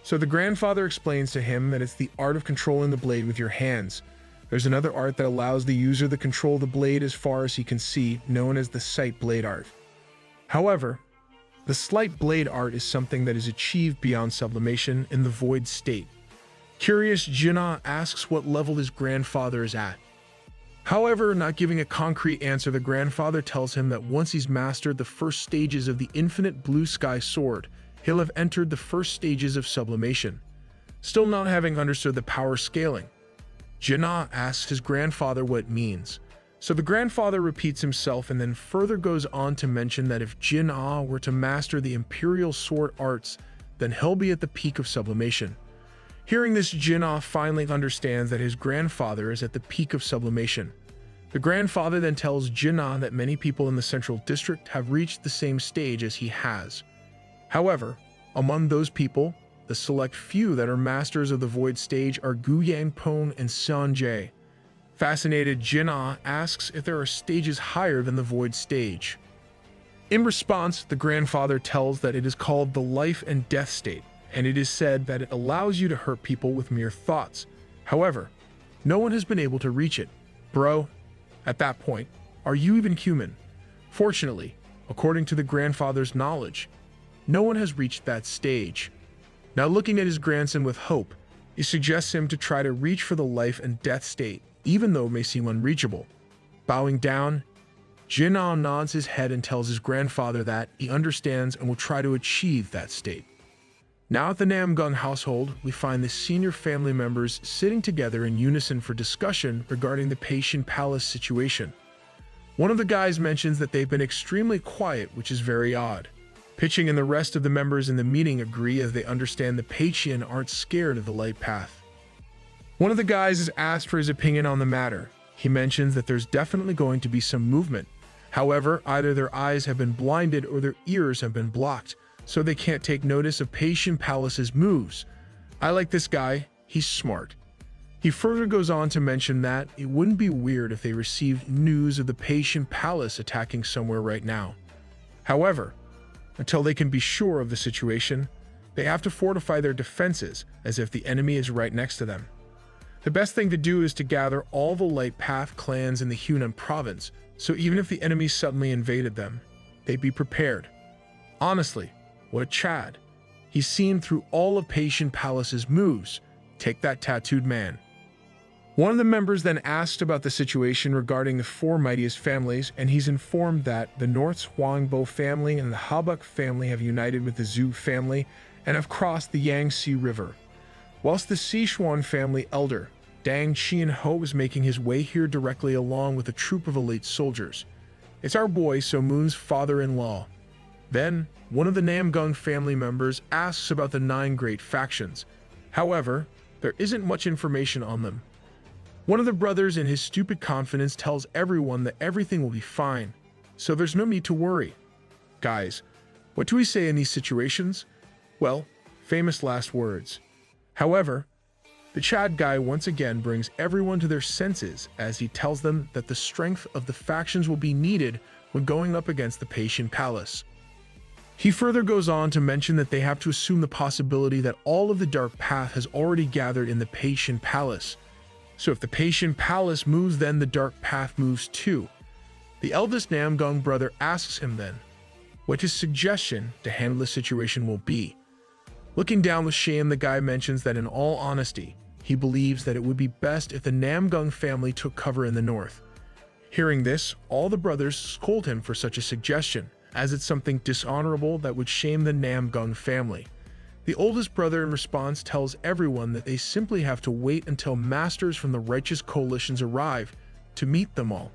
So the grandfather explains to him that it's the art of controlling the blade with your hands. There's another art that allows the user to control the blade as far as he can see, known as the sight blade art. However, the slight blade art is something that is achieved beyond sublimation in the void state. Curious, Jin-ah asks what level his grandfather is at. However, not giving a concrete answer, the grandfather tells him that once he's mastered the first stages of the infinite blue sky sword, he'll have entered the first stages of sublimation. Still not having understood the power scaling, Jin-ah asks his grandfather what it means. So the grandfather repeats himself and then further goes on to mention that if Jin-ah were to master the imperial sword arts, then he'll be at the peak of sublimation. Hearing this, Jin-ah finally understands that his grandfather is at the peak of sublimation. The grandfather then tells Jin-ah that many people in the central district have reached the same stage as he has. However, among those people, the select few that are masters of the void stage are Gu Yangpong and Sanjay. Fascinated, Jinna asks if there are stages higher than the void stage. In response, the grandfather tells that it is called the life and death state, and it is said that it allows you to hurt people with mere thoughts. However, no one has been able to reach it. Bro, at that point, are you even human? Fortunately, according to the grandfather's knowledge, no one has reached that stage. Now looking at his grandson with hope, he suggests him to try to reach for the life and death state, even though it may seem unreachable. Bowing down, Jinnah nods his head and tells his grandfather that he understands and will try to achieve that state. Now at the Namgung household, we find the senior family members sitting together in unison for discussion regarding the Patient Palace situation. One of the guys mentions that they've been extremely quiet, which is very odd. Pitching and the rest of the members in the meeting agree as they understand the Patient aren't scared of the light path. One of the guys is asked for his opinion on the matter. He mentions that there's definitely going to be some movement. However, either their eyes have been blinded or their ears have been blocked, so they can't take notice of Patient Palace's moves. I like this guy, he's smart. He further goes on to mention that it wouldn't be weird if they received news of the Patient Palace attacking somewhere right now. However, until they can be sure of the situation, they have to fortify their defenses as if the enemy is right next to them. The best thing to do is to gather all the Light Path clans in the Hunan province, so even if the enemy suddenly invaded them, they'd be prepared. Honestly, what a Chad. He's seen through all of Patient Palace's moves. Take that, tattooed man. One of the members then asked about the situation regarding the four mightiest families, and he's informed that the North's Huangbo family and the Habuk family have united with the Zhu family and have crossed the Yangtze River. Whilst the Sichuan family elder, Dang Qianho, is making his way here directly along with a troop of elite soldiers. It's our boy So Moon's father-in-law. Then, one of the Namgung family members asks about the 9 great factions. However, there isn't much information on them. One of the brothers in his stupid confidence tells everyone that everything will be fine, so there's no need to worry. Guys, what do we say in these situations? Well, famous last words. However, the Chad guy once again brings everyone to their senses as he tells them that the strength of the factions will be needed when going up against the Patient Palace. He further goes on to mention that they have to assume the possibility that all of the Dark Path has already gathered in the Patient Palace. So if the Patient Palace moves, then the Dark Path moves too. The eldest Namgung brother asks him then what his suggestion to handle the situation will be. Looking down with shame, the guy mentions that in all honesty, he believes that it would be best if the Namgung family took cover in the north. Hearing this, all the brothers scold him for such a suggestion, as it's something dishonorable that would shame the Namgung family. The oldest brother in response tells everyone that they simply have to wait until masters from the righteous coalitions arrive to meet them all.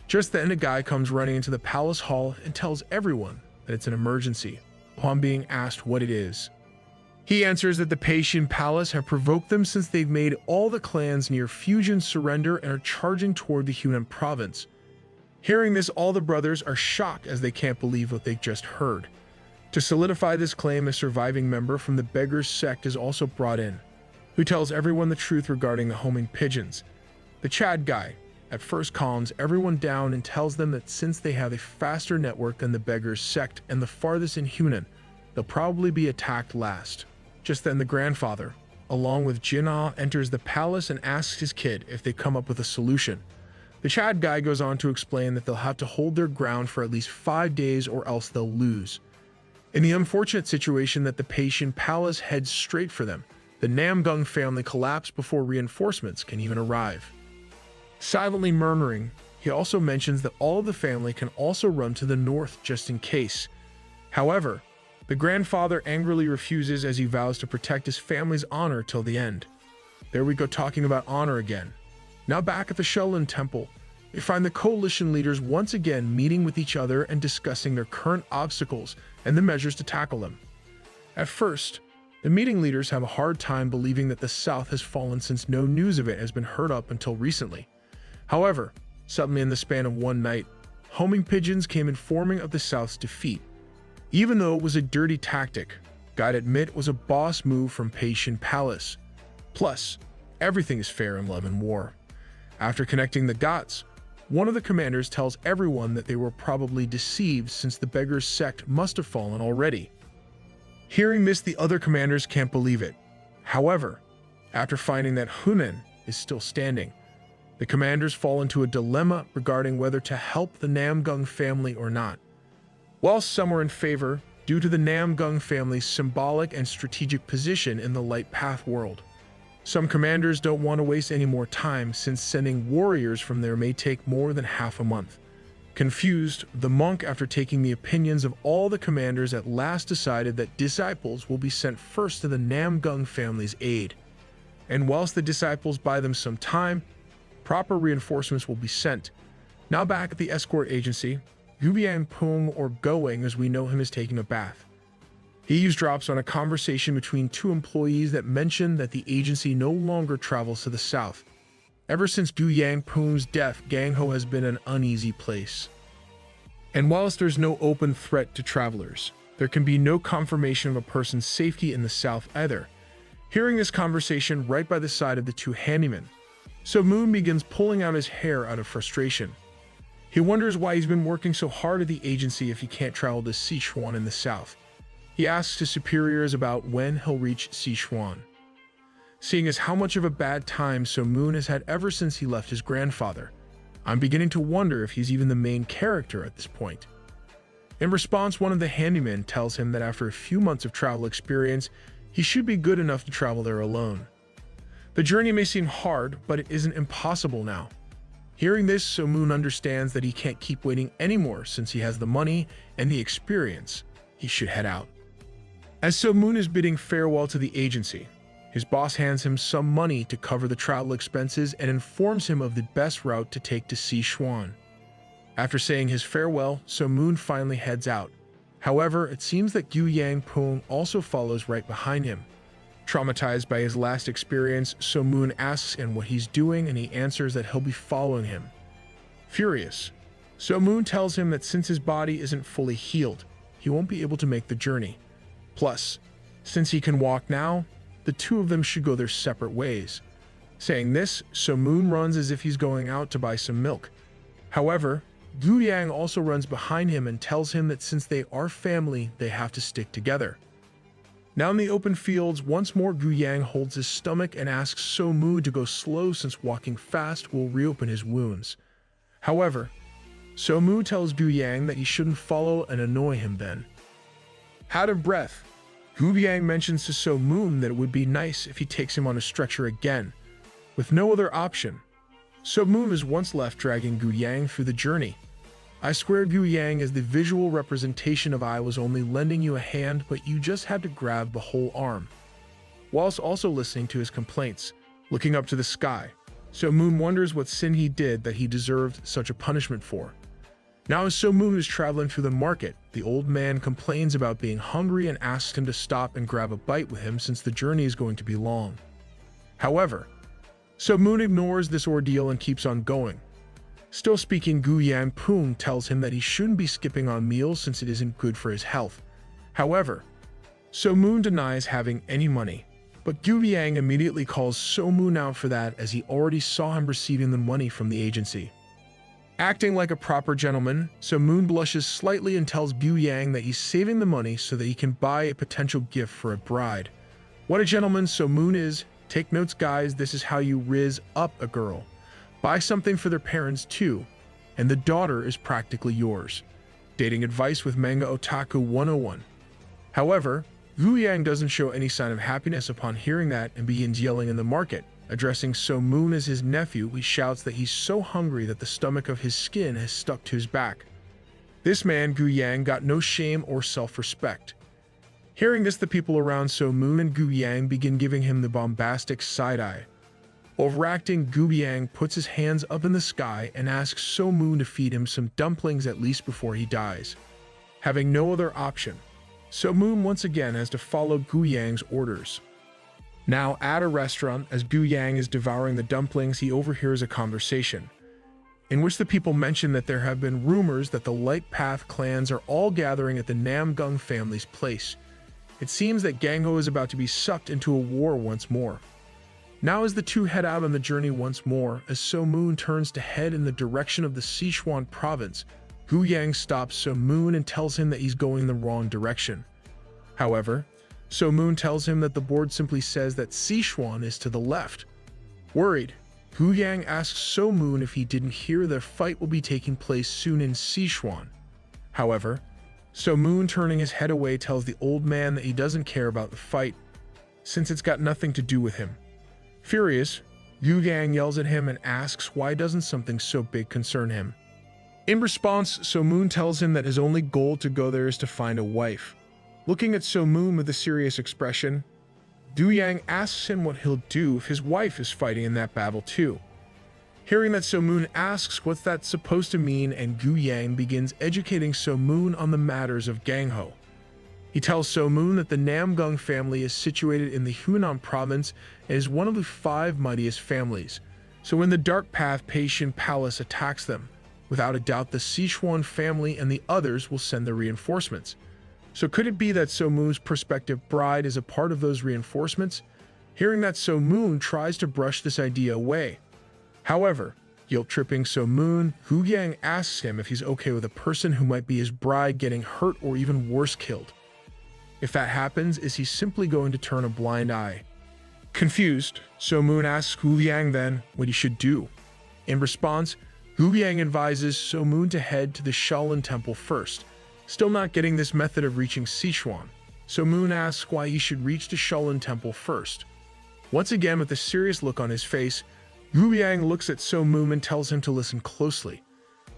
Just then a guy comes running into the palace hall and tells everyone that it's an emergency, upon being asked what it is. He answers that the Patient Palace have provoked them since they've made all the clans near Fujian surrender and are charging toward the Hunan province. Hearing this, all the brothers are shocked as they can't believe what they just heard. To solidify this claim, a surviving member from the Beggars sect is also brought in, who tells everyone the truth regarding the homing pigeons. The Chad guy at first calms everyone down and tells them that since they have a faster network than the Beggars sect and the farthest in Hunan, they'll probably be attacked last. Just then the grandfather, along with Jinnah, enters the palace and asks his kid if they come up with a solution. The Chad guy goes on to explain that they'll have to hold their ground for at least 5 days or else they'll lose. In the unfortunate situation that the Patient Palace heads straight for them, the Namgung family collapse before reinforcements can even arrive. Silently murmuring, he also mentions that all of the family can also run to the north just in case. However, the grandfather angrily refuses as he vows to protect his family's honor till the end. There we go, talking about honor again. Now back at the Shaolin Temple, we find the coalition leaders once again meeting with each other and discussing their current obstacles and the measures to tackle them. At first, the meeting leaders have a hard time believing that the South has fallen since no news of it has been heard up until recently. However, suddenly in the span of one night, homing pigeons came informing of the South's defeat. Even though it was a dirty tactic, gotta admit was a boss move from Patient Palace. Plus, everything is fair in love and war. After connecting the dots, one of the commanders tells everyone that they were probably deceived since the beggar's sect must have fallen already. Hearing this, the other commanders can't believe it. However, after finding that Hunan is still standing, the commanders fall into a dilemma regarding whether to help the Namgung family or not. While some are in favor, due to the Namgung family's symbolic and strategic position in the Light Path world, some commanders don't want to waste any more time since sending warriors from there may take more than half a month. Confused, the monk, after taking the opinions of all the commanders, at last decided that disciples will be sent first to the Namgung family's aid. And whilst the disciples buy them some time, proper reinforcements will be sent. Now back at the escort agency, Gubiang Pung, or Going as we know him, is taking a bath. He eavesdrops on a conversation between two employees that mention that the agency no longer travels to the south. Ever since Gu Yang Pung's death, Gangho has been an uneasy place. And whilst there's no open threat to travelers, there can be no confirmation of a person's safety in the south either. Hearing this conversation right by the side of the two handymen, So Moon begins pulling out his hair out of frustration. He wonders why he's been working so hard at the agency if he can't travel to Sichuan in the south. He asks his superiors about when he'll reach Sichuan. Seeing as how much of a bad time So Moon has had ever since he left his grandfather, I'm beginning to wonder if he's even the main character at this point. In response, one of the handymen tells him that after a few months of travel experience, he should be good enough to travel there alone. The journey may seem hard, but it isn't impossible now. Hearing this, So Moon understands that he can't keep waiting anymore since he has the money and the experience. He should head out. As So Moon is bidding farewell to the agency, his boss hands him some money to cover the travel expenses and informs him of the best route to take to Sichuan. After saying his farewell, So Moon finally heads out. However, it seems that Gu Yang Pung also follows right behind him. Traumatized by his last experience, So Moon asks him what he's doing, and he answers that he'll be following him. Furious, So Moon tells him that since his body isn't fully healed, he won't be able to make the journey. Plus, since he can walk now, the two of them should go their separate ways. Saying this, So Moon runs as if he's going out to buy some milk. However, Gu Yang also runs behind him and tells him that since they are family, they have to stick together. Now in the open fields, once more Gu Yang holds his stomach and asks So Moon to go slow since walking fast will reopen his wounds. However, So Moon tells Gu Yang that he shouldn't follow and annoy him then. Out of breath, Gu Yang mentions to So Moon that it would be nice if he takes him on a stretcher again. With no other option, So Moon is once left dragging Gu Yang through the journey. I squared Gu Yang as the visual representation of I was only lending you a hand, but you just had to grab the whole arm. Whilst also listening to his complaints, looking up to the sky, So Moon wonders what sin he did that he deserved such a punishment for. Now as So Moon is traveling through the market, the old man complains about being hungry and asks him to stop and grab a bite with him since the journey is going to be long. However, So Moon ignores this ordeal and keeps on going. Still speaking, Gu Yang Pung tells him that he shouldn't be skipping on meals since it isn't good for his health. However, So Moon denies having any money, but Gu Yang immediately calls So Moon out for that as he already saw him receiving the money from the agency. Acting like a proper gentleman, So Moon blushes slightly and tells Gu Yang that he's saving the money so that he can buy a potential gift for a bride. What a gentleman So Moon is. Take notes, guys, this is how you rizz up a girl. Buy something for their parents too, and the daughter is practically yours. Dating advice with Manga Otaku 101. However, Gu Yang doesn't show any sign of happiness upon hearing that and begins yelling in the market. Addressing So Moon as his nephew, he shouts that he's so hungry that the stomach of his skin has stuck to his back. This man, Gu Yang, got no shame or self-respect. Hearing this, the people around So Moon and Gu Yang begin giving him the bombastic side-eye. Overacting, Gu Yang puts his hands up in the sky and asks So Moon to feed him some dumplings at least before he dies. Having no other option, So Moon once again has to follow Gu Yang's orders. Now at a restaurant, as Gu Yang is devouring the dumplings, he overhears a conversation, in which the people mention that there have been rumors that the Light Path clans are all gathering at the Namgung family's place. It seems that Gangho is about to be sucked into a war once more. Now as the two head out on the journey once more, as So Moon turns to head in the direction of the Sichuan province, Gu Yang stops So Moon and tells him that he's going the wrong direction. However, So Moon tells him that the board simply says that Sichuan is to the left. Worried, Gu Yang asks So Moon if he didn't hear their fight will be taking place soon in Sichuan. However, So Moon, turning his head away, tells the old man that he doesn't care about the fight, since it's got nothing to do with him. Furious, Gu Yang yells at him and asks why doesn't something so big concern him. In response, So Moon tells him that his only goal to go there is to find a wife. Looking at So Moon with a serious expression, Gu Yang asks him what he'll do if his wife is fighting in that battle too. Hearing that So Moon asks what's that supposed to mean, and Gu Yang begins educating So Moon on the matters of Gangho. He tells So Moon that the Namgung family is situated in the Hunan province and is one of the 5 mightiest families. So when the Dark Path Patient Palace attacks them, without a doubt the Sichuan family and the others will send their reinforcements. So could it be that So Moon's prospective bride is a part of those reinforcements? Hearing that, So Moon tries to brush this idea away. However, guilt-tripping So Moon, Gu Yang asks him if he's okay with a person who might be his bride getting hurt or even worse, killed. If that happens, is he simply going to turn a blind eye? Confused, So Moon asks Gu Yang then what he should do. In response, Gu Yang advises So Moon to head to the Shaolin Temple first. Still not getting this method of reaching Sichuan, So Moon asks why he should reach the Shaolin Temple first. Once again, with a serious look on his face, Gu Yang looks at So Moon and tells him to listen closely.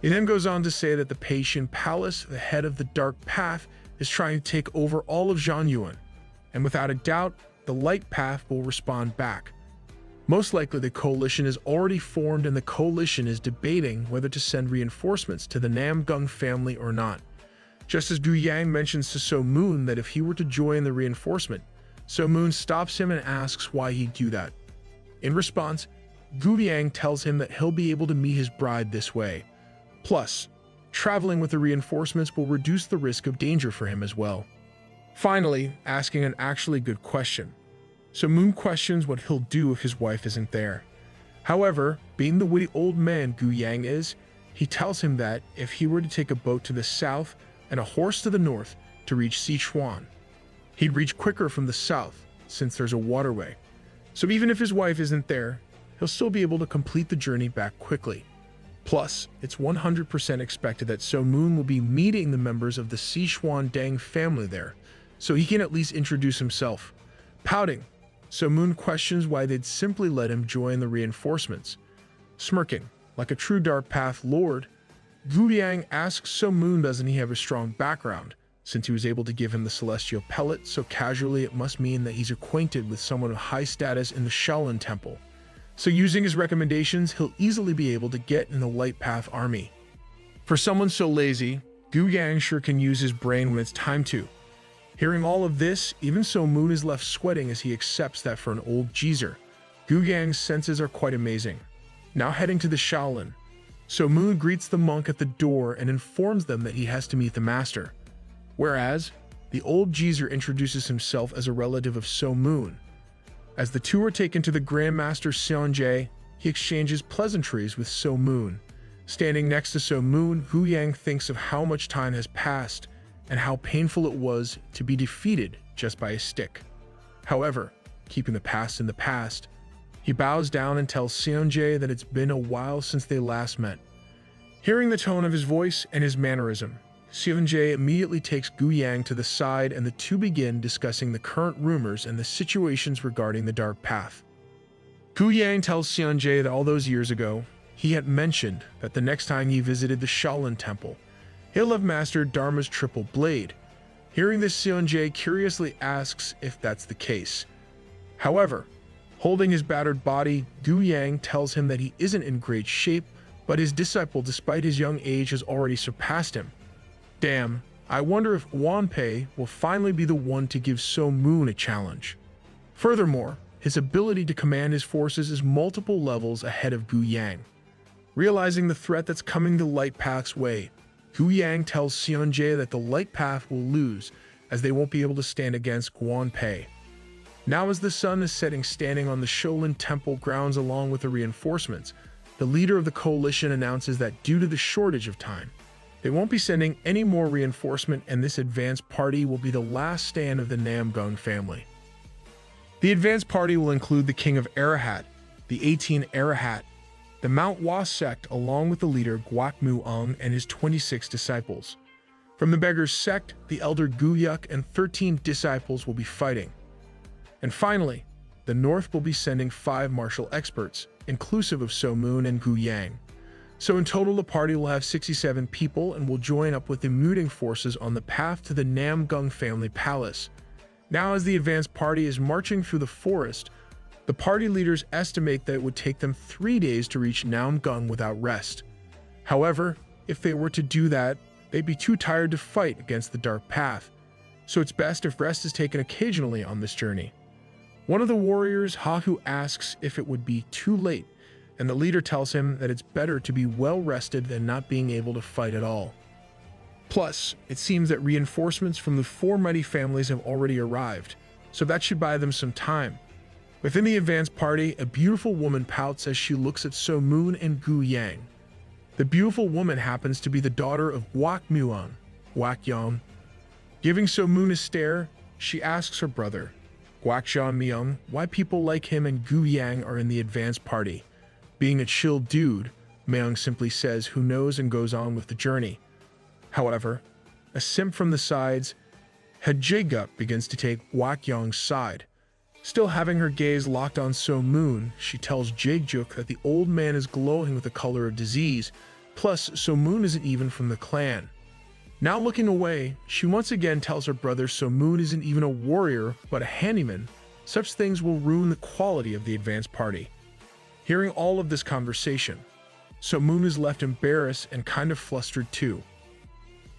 He then goes on to say that the Patient Palace, the head of the Dark Path, is trying to take over all of Zhanyuan, and without a doubt, the Light Path will respond back. Most likely the coalition is already formed and the coalition is debating whether to send reinforcements to the Namgung family or not. Just as Gu Yang mentions to So Moon that if he were to join the reinforcement, So Moon stops him and asks why he'd do that. In response, Gu Yang tells him that he'll be able to meet his bride this way. Plus, traveling with the reinforcements will reduce the risk of danger for him as well. Finally, asking an actually good question. So Moon questions what he'll do if his wife isn't there. However, being the witty old man Gu Yang is, he tells him that if he were to take a boat to the south and a horse to the north to reach Sichuan, he'd reach quicker from the south since there's a waterway. So even if his wife isn't there, he'll still be able to complete the journey back quickly. Plus, it's 100% expected that So Moon will be meeting the members of the Sichuan Dang family there, so he can at least introduce himself. Pouting, So Moon questions why they'd simply let him join the reinforcements. Smirking, like a true Dark Path lord, Gu Yang asks So Moon doesn't he have a strong background, since he was able to give him the celestial pellet so casually it must mean that he's acquainted with someone of high status in the Shaolin Temple. So using his recommendations, he'll easily be able to get in the Light Path army. For someone so lazy, Gu Yang sure can use his brain when it's time to. Hearing all of this, even So Moon is left sweating as he accepts that for an old geezer. Gu Yang's senses are quite amazing. Now heading to the Shaolin, So Moon greets the monk at the door and informs them that he has to meet the master. Whereas, the old geezer introduces himself as a relative of So Moon. As the two are taken to the Grandmaster Seonjae, he exchanges pleasantries with So Moon. Standing next to So Moon, Gu Yang thinks of how much time has passed and how painful it was to be defeated just by a stick. However, keeping the past in the past, he bows down and tells Seonjae that it's been a while since they last met. Hearing the tone of his voice and his mannerism, Seonjae immediately takes Gu Yang to the side and the two begin discussing the current rumors and the situations regarding the Dark Path. Gu Yang tells Seonjae that all those years ago, he had mentioned that the next time he visited the Shaolin Temple, he'll have mastered Dharma's triple blade. Hearing this, Seonjae curiously asks if that's the case. However, holding his battered body, Gu Yang tells him that he isn't in great shape, but his disciple, despite his young age, has already surpassed him. Damn, I wonder if Wanpei will finally be the one to give So Moon a challenge. Furthermore, his ability to command his forces is multiple levels ahead of Gu Yang. Realizing the threat that's coming the Light Path's way, Gu Yang tells Seonjae that the Light Path will lose, as they won't be able to stand against Guan Pei. Now as the sun is setting standing on the Shaolin Temple grounds along with the reinforcements, the leader of the coalition announces that due to the shortage of time, they won't be sending any more reinforcement and this advance party will be the last stand of the Namgung family. The advance party will include the King of Arahat, the 18 Arahat, the Manhwa sect along with the leader Guak Muong and his 26 disciples. From the Beggars sect, the elder Guyuk and 13 disciples will be fighting. And finally, the North will be sending 5 martial experts, inclusive of So Moon and Gu Yang. So in total, the party will have 67 people and will join up with the muting forces on the path to the Namgung family palace. Now as the advance party is marching through the forest, the party leaders estimate that it would take them 3 days to reach Namgung without rest. However, if they were to do that, they'd be too tired to fight against the dark path, so it's best if rest is taken occasionally on this journey. One of the warriors, Hahu, asks if it would be too late, and the leader tells him that it's better to be well rested than not being able to fight at all. Plus, it seems that reinforcements from the 4 mighty families have already arrived, so that should buy them some time. Within the advance party, a beautiful woman pouts as she looks at So Moon and Gu Yang. The beautiful woman happens to be the daughter of Guak Muong, Guak Yang. Giving So Moon a stare, she asks her brother, Guak Myung, why people like him and Gu Yang are in the advance party. Being a chill dude, Myung simply says who knows and goes on with the journey. However, a simp from the sides, Hajiga begins to take Guak Yang's side. Still having her gaze locked on So Moon, she tells Jigjuk that the old man is glowing with the color of disease, plus So Moon isn't even from the clan. Now looking away, she once again tells her brother So Moon isn't even a warrior, but a handyman. Such things will ruin the quality of the advance party. Hearing all of this conversation, So Moon is left embarrassed and kind of flustered too.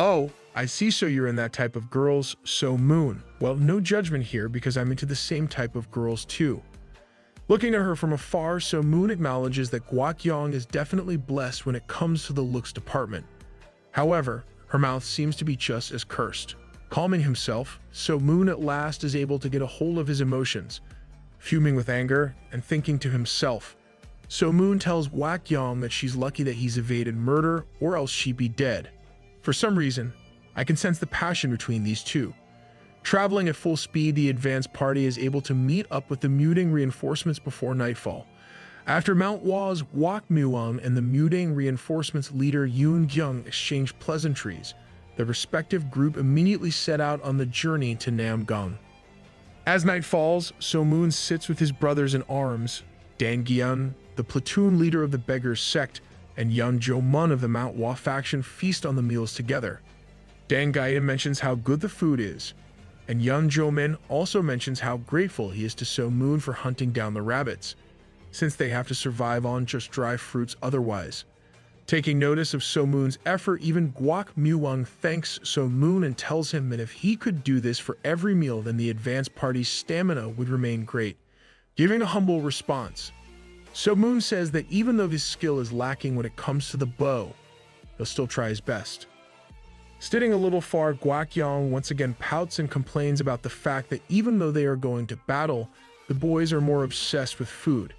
Oh, I see, so you're in that type of girls, So Moon. Well, no judgment here because I'm into the same type of girls too. Looking at her from afar, So Moon acknowledges that Guak Yang is definitely blessed when it comes to the looks department. However, her mouth seems to be just as cursed. Calming himself, So Moon at last is able to get a hold of his emotions. Fuming with anger and thinking to himself, So Moon tells Guak Yang that she's lucky that he's evaded murder or else she'd be dead. For some reason, I can sense the passion between these two. Traveling at full speed, the advance party is able to meet up with the muting reinforcements before nightfall. After Mount Wa's Guak Muong and the muting reinforcements leader Yoon Gyung exchange pleasantries, the respective group immediately set out on the journey to Namgung. As night falls, So Moon sits with his brothers in arms. Dan Gyun, the platoon leader of the Beggars sect, and Yun Jo Mun of the Mount Wa faction feast on the meals together. Dan Gaida mentions how good the food is, and Yun Jo Min also mentions how grateful he is to So Moon for hunting down the rabbits, since they have to survive on just dry fruits otherwise. Taking notice of So Moon's effort, even Guak Muong thanks So Moon and tells him that if he could do this for every meal, then the advance party's stamina would remain great. Giving a humble response, So Moon says that even though his skill is lacking when it comes to the bow, he'll still try his best. Sitting a little far, Guak Yang once again pouts and complains about the fact that even though they are going to battle, the boys are more obsessed with food.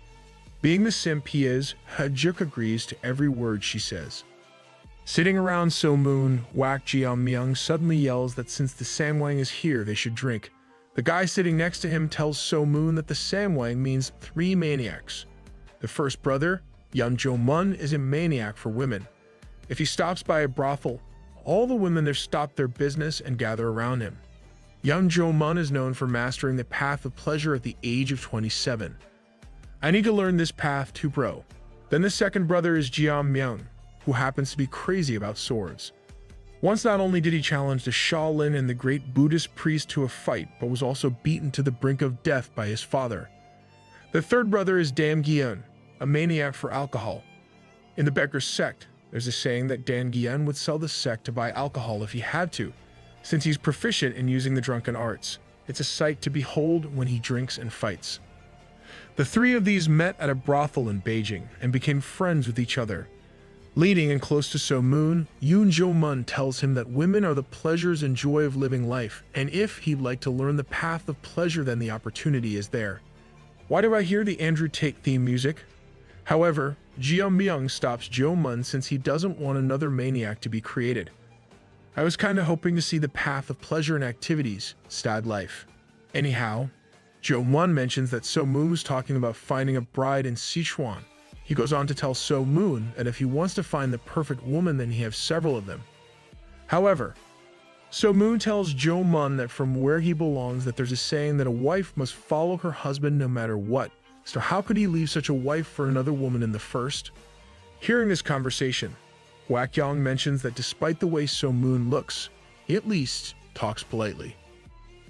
Being the simp he is, Hajuk agrees to every word she says. Sitting around So Moon, Guak Myung suddenly yells that since the Samwang is here, they should drink. The guy sitting next to him tells So Moon that the Samwang means 3 maniacs. The first brother, Yun Jo Mun, is a maniac for women. If he stops by a brothel, all the women there stop their business and gather around him. Yun Jo Mun is known for mastering the path of pleasure at the age of 27. I need to learn this path too, bro. Then the second brother is Jiam Myung, who happens to be crazy about swords. Once not only did he challenge the Shaolin and the great Buddhist priest to a fight, but was also beaten to the brink of death by his father. The third brother is Dam Gyun, a maniac for alcohol. In the Beggars sect, there's a saying that Dan Gyun would sell the sect to buy alcohol if he had to, since he's proficient in using the drunken arts. It's a sight to behold when he drinks and fights. The 3 of these met at a brothel in Beijing and became friends with each other. Leaning in close to So Moon, Yoon Jo Mun tells him that women are the pleasures and joy of living life, and if he'd like to learn the path of pleasure, then the opportunity is there. Why do I hear the Andrew Tate theme music? However, Jeon Myung stops Jo Mun since he doesn't want another maniac to be created. I was kinda hoping to see the path of pleasure and activities, stad life. Anyhow, Jo Mun mentions that So Moon was talking about finding a bride in Sichuan. He goes on to tell So Moon that if he wants to find the perfect woman, then he has several of them. However, So Moon tells Jo Mun that from where he belongs that there's a saying that a wife must follow her husband no matter what. So how could he leave such a wife for another woman in the first? Hearing this conversation, Wak Yong mentions that despite the way So Moon looks, he at least talks politely.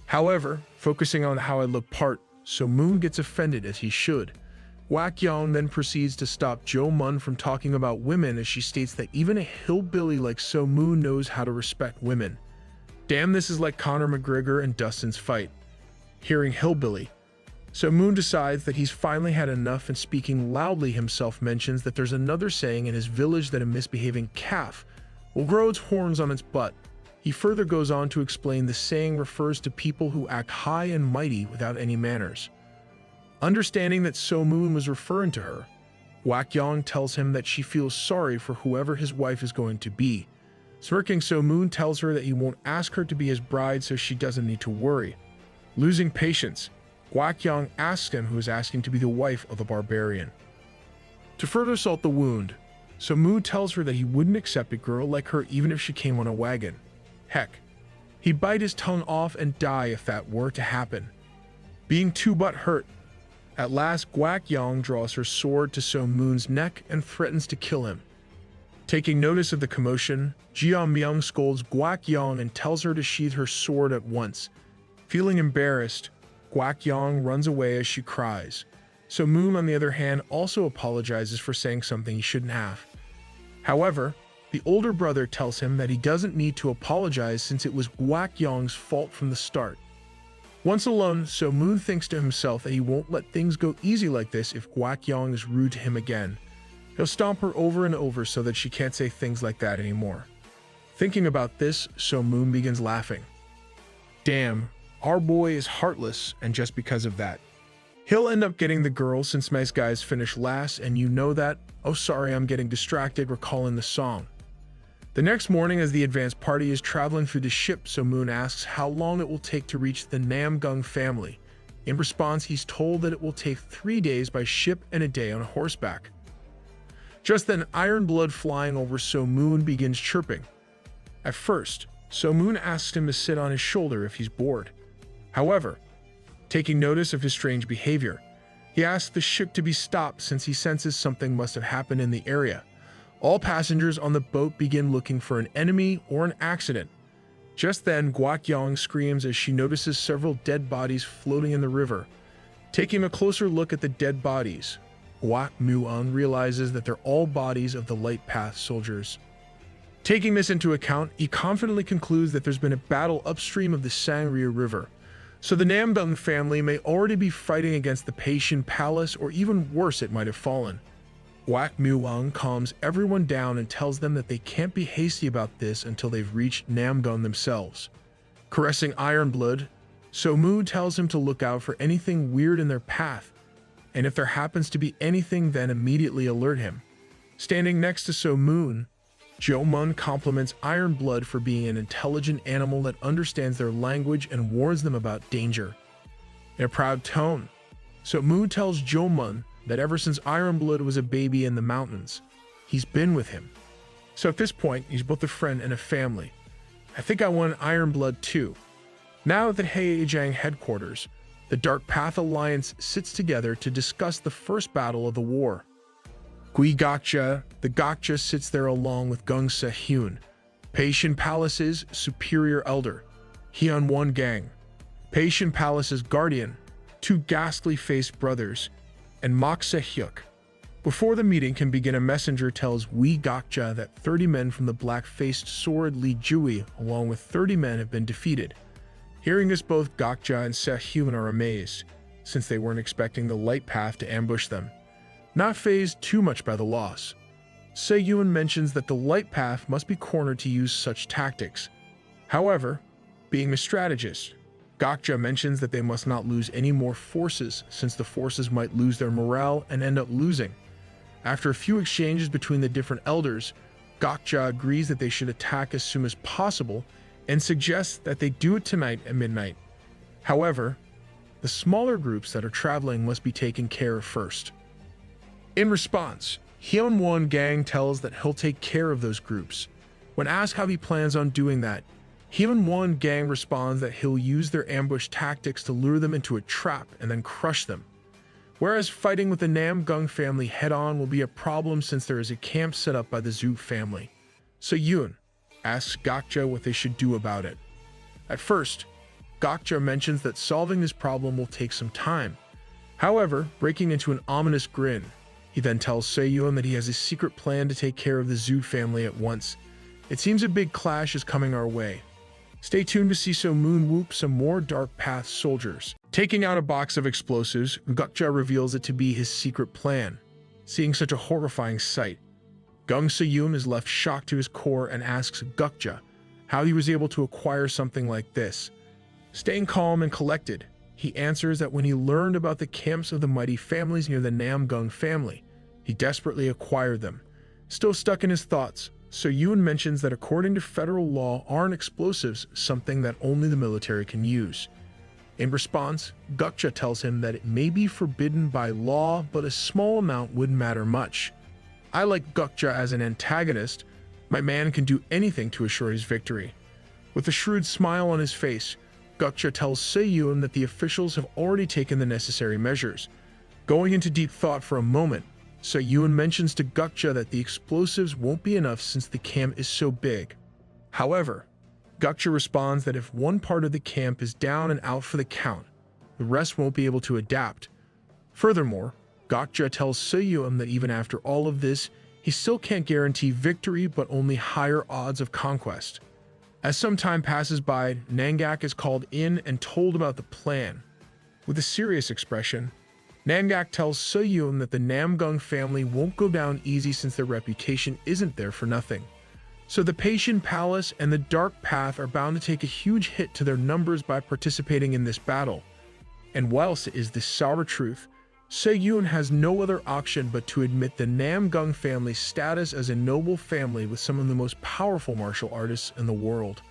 However, focusing on how I look part, So Moon gets offended as he should. Wak Yong then proceeds to stop Jo Mun from talking about women as she states that even a hillbilly like So Moon knows how to respect women. Damn, this is like Conor McGregor and Dustin's fight. Hearing hillbilly, So Moon decides that he's finally had enough and speaking loudly himself mentions that there's another saying in his village that a misbehaving calf will grow its horns on its butt. He further goes on to explain the saying refers to people who act high and mighty without any manners. Understanding that So Moon was referring to her, Wak Yong tells him that she feels sorry for whoever his wife is going to be. Smirking, So Moon tells her that he won't ask her to be his bride so she doesn't need to worry. Losing patience, Wak Yong asks him who is asking to be the wife of the barbarian. To further salt the wound, So Moon tells her that he wouldn't accept a girl like her even if she came on a wagon. Heck, he'd bite his tongue off and die if that were to happen. Being too butthurt, at last Wak Yong draws her sword to So Moon's neck and threatens to kill him. Taking notice of the commotion, Jeon Myung scolds Wak Yong and tells her to sheath her sword at once. Feeling embarrassed, Wak Yong runs away as she cries. So Moon, on the other hand, also apologizes for saying something he shouldn't have. However, the older brother tells him that he doesn't need to apologize since it was Wak Yong's fault from the start. Once alone, So Moon thinks to himself that he won't let things go easy like this if Wak Yong is rude to him again. He'll stomp her over and over so that she can't say things like that anymore. Thinking about this, So Moon begins laughing. Damn, our boy is heartless, and just because of that, he'll end up getting the girl since nice guys finish last, and you know that. Oh sorry, I'm getting distracted recalling the song. The next morning, as the advance party is traveling through the ship, So Moon asks how long it will take to reach the Namgung family. In response, he's told that it will take 3 days by ship and a day on horseback. Just then, Iron Blood flying over So Moon begins chirping. At first, So Moon asks him to sit on his shoulder if he's bored. However, taking notice of his strange behavior, he asks the ship to be stopped since he senses something must have happened in the area. All passengers on the boat begin looking for an enemy or an accident. Just then, Wak Yong screams as she notices several dead bodies floating in the river. Taking a closer look at the dead bodies, Wak Muon realizes that they're all bodies of the Light Path soldiers. Taking this into account, he confidently concludes that there's been a battle upstream of the Sangria River. So the Namdung family may already be fighting against the Paitian Palace, or even worse, it might have fallen. Wak Muong calms everyone down and tells them that they can't be hasty about this until they've reached Namdung themselves. Caressing Iron Blood, So Moon tells him to look out for anything weird in their path, and if there happens to be anything, then immediately alert him. Standing next to So Moon, Jo Mun compliments Iron Blood for being an intelligent animal that understands their language and warns them about danger. In a proud tone, So Moon tells Jo Mun that ever since Iron Blood was a baby in the mountains, he's been with him. So at this point, he's both a friend and a family. I think I want Iron Blood too. Now at the Heijang headquarters, the Dark Path Alliance sits together to discuss the first battle of the war. Gui Gokja, the Gokja, sits there along with Gung Se-hyun, Paitian Palace's superior elder, Hyun Won Gang, Paitian Palace's guardian, two ghastly-faced brothers, and Mok Se-hyuk. Before the meeting can begin, a messenger tells Wee Gokja that 30 men from the black-faced sword Lee Jui, along with 30 men, have been defeated. Hearing this, both Gokja and Se-hyun are amazed, since they weren't expecting the Light Path to ambush them. Not fazed too much by the loss, Se-Yun mentions that the light path must be cornered to use such tactics. However, being a strategist, Gokja mentions that they must not lose any more forces since the forces might lose their morale and end up losing. After a few exchanges between the different elders, Gokja agrees that they should attack as soon as possible and suggests that they do it tonight at midnight. However, the smaller groups that are traveling must be taken care of first. In response, Hyun-won Gang tells that he'll take care of those groups. When asked how he plans on doing that, Hyun-won Gang responds that he'll use their ambush tactics to lure them into a trap and then crush them. Whereas fighting with the Namgung family head-on will be a problem since there is a camp set up by the Zhu family. So Yoon asks Gokja what they should do about it. At first, Gokja mentions that solving this problem will take some time. However, breaking into an ominous grin, he then tells Se-Yoon that he has a secret plan to take care of the Zhu family at once. It seems a big clash is coming our way. Stay tuned to see So-Moon whoop some more Dark Path soldiers. Taking out a box of explosives, Gokja reveals it to be his secret plan. Seeing such a horrifying sight, Gung Se-Yoon is left shocked to his core and asks Gokja how he was able to acquire something like this. Staying calm and collected, he answers that when he learned about the camps of the mighty families near the Namgung family, he desperately acquired them. Still stuck in his thoughts, So-Yoon mentions that according to federal law, aren't explosives something that only the military can use. In response, Gokja tells him that it may be forbidden by law, but a small amount wouldn't matter much. I like Gokja as an antagonist. My man can do anything to assure his victory. With a shrewd smile on his face, Gokja tells Se-Yoon that the officials have already taken the necessary measures. Going into deep thought for a moment, Se-Yoon mentions to Gokja that the explosives won't be enough since the camp is so big. However, Gokja responds that if one part of the camp is down and out for the count, the rest won't be able to adapt. Furthermore, Gokja tells Se-Yoon that even after all of this, he still can't guarantee victory but only higher odds of conquest. As some time passes by, Nangak is called in and told about the plan. With a serious expression, Nangak tells Se-Yoon that the Namgung family won't go down easy since their reputation isn't there for nothing. So the Patient Palace and the Dark Path are bound to take a huge hit to their numbers by participating in this battle. And whilst it is the sour truth, Se-Yoon has no other option but to admit the Namgung family's status as a noble family with some of the most powerful martial artists in the world.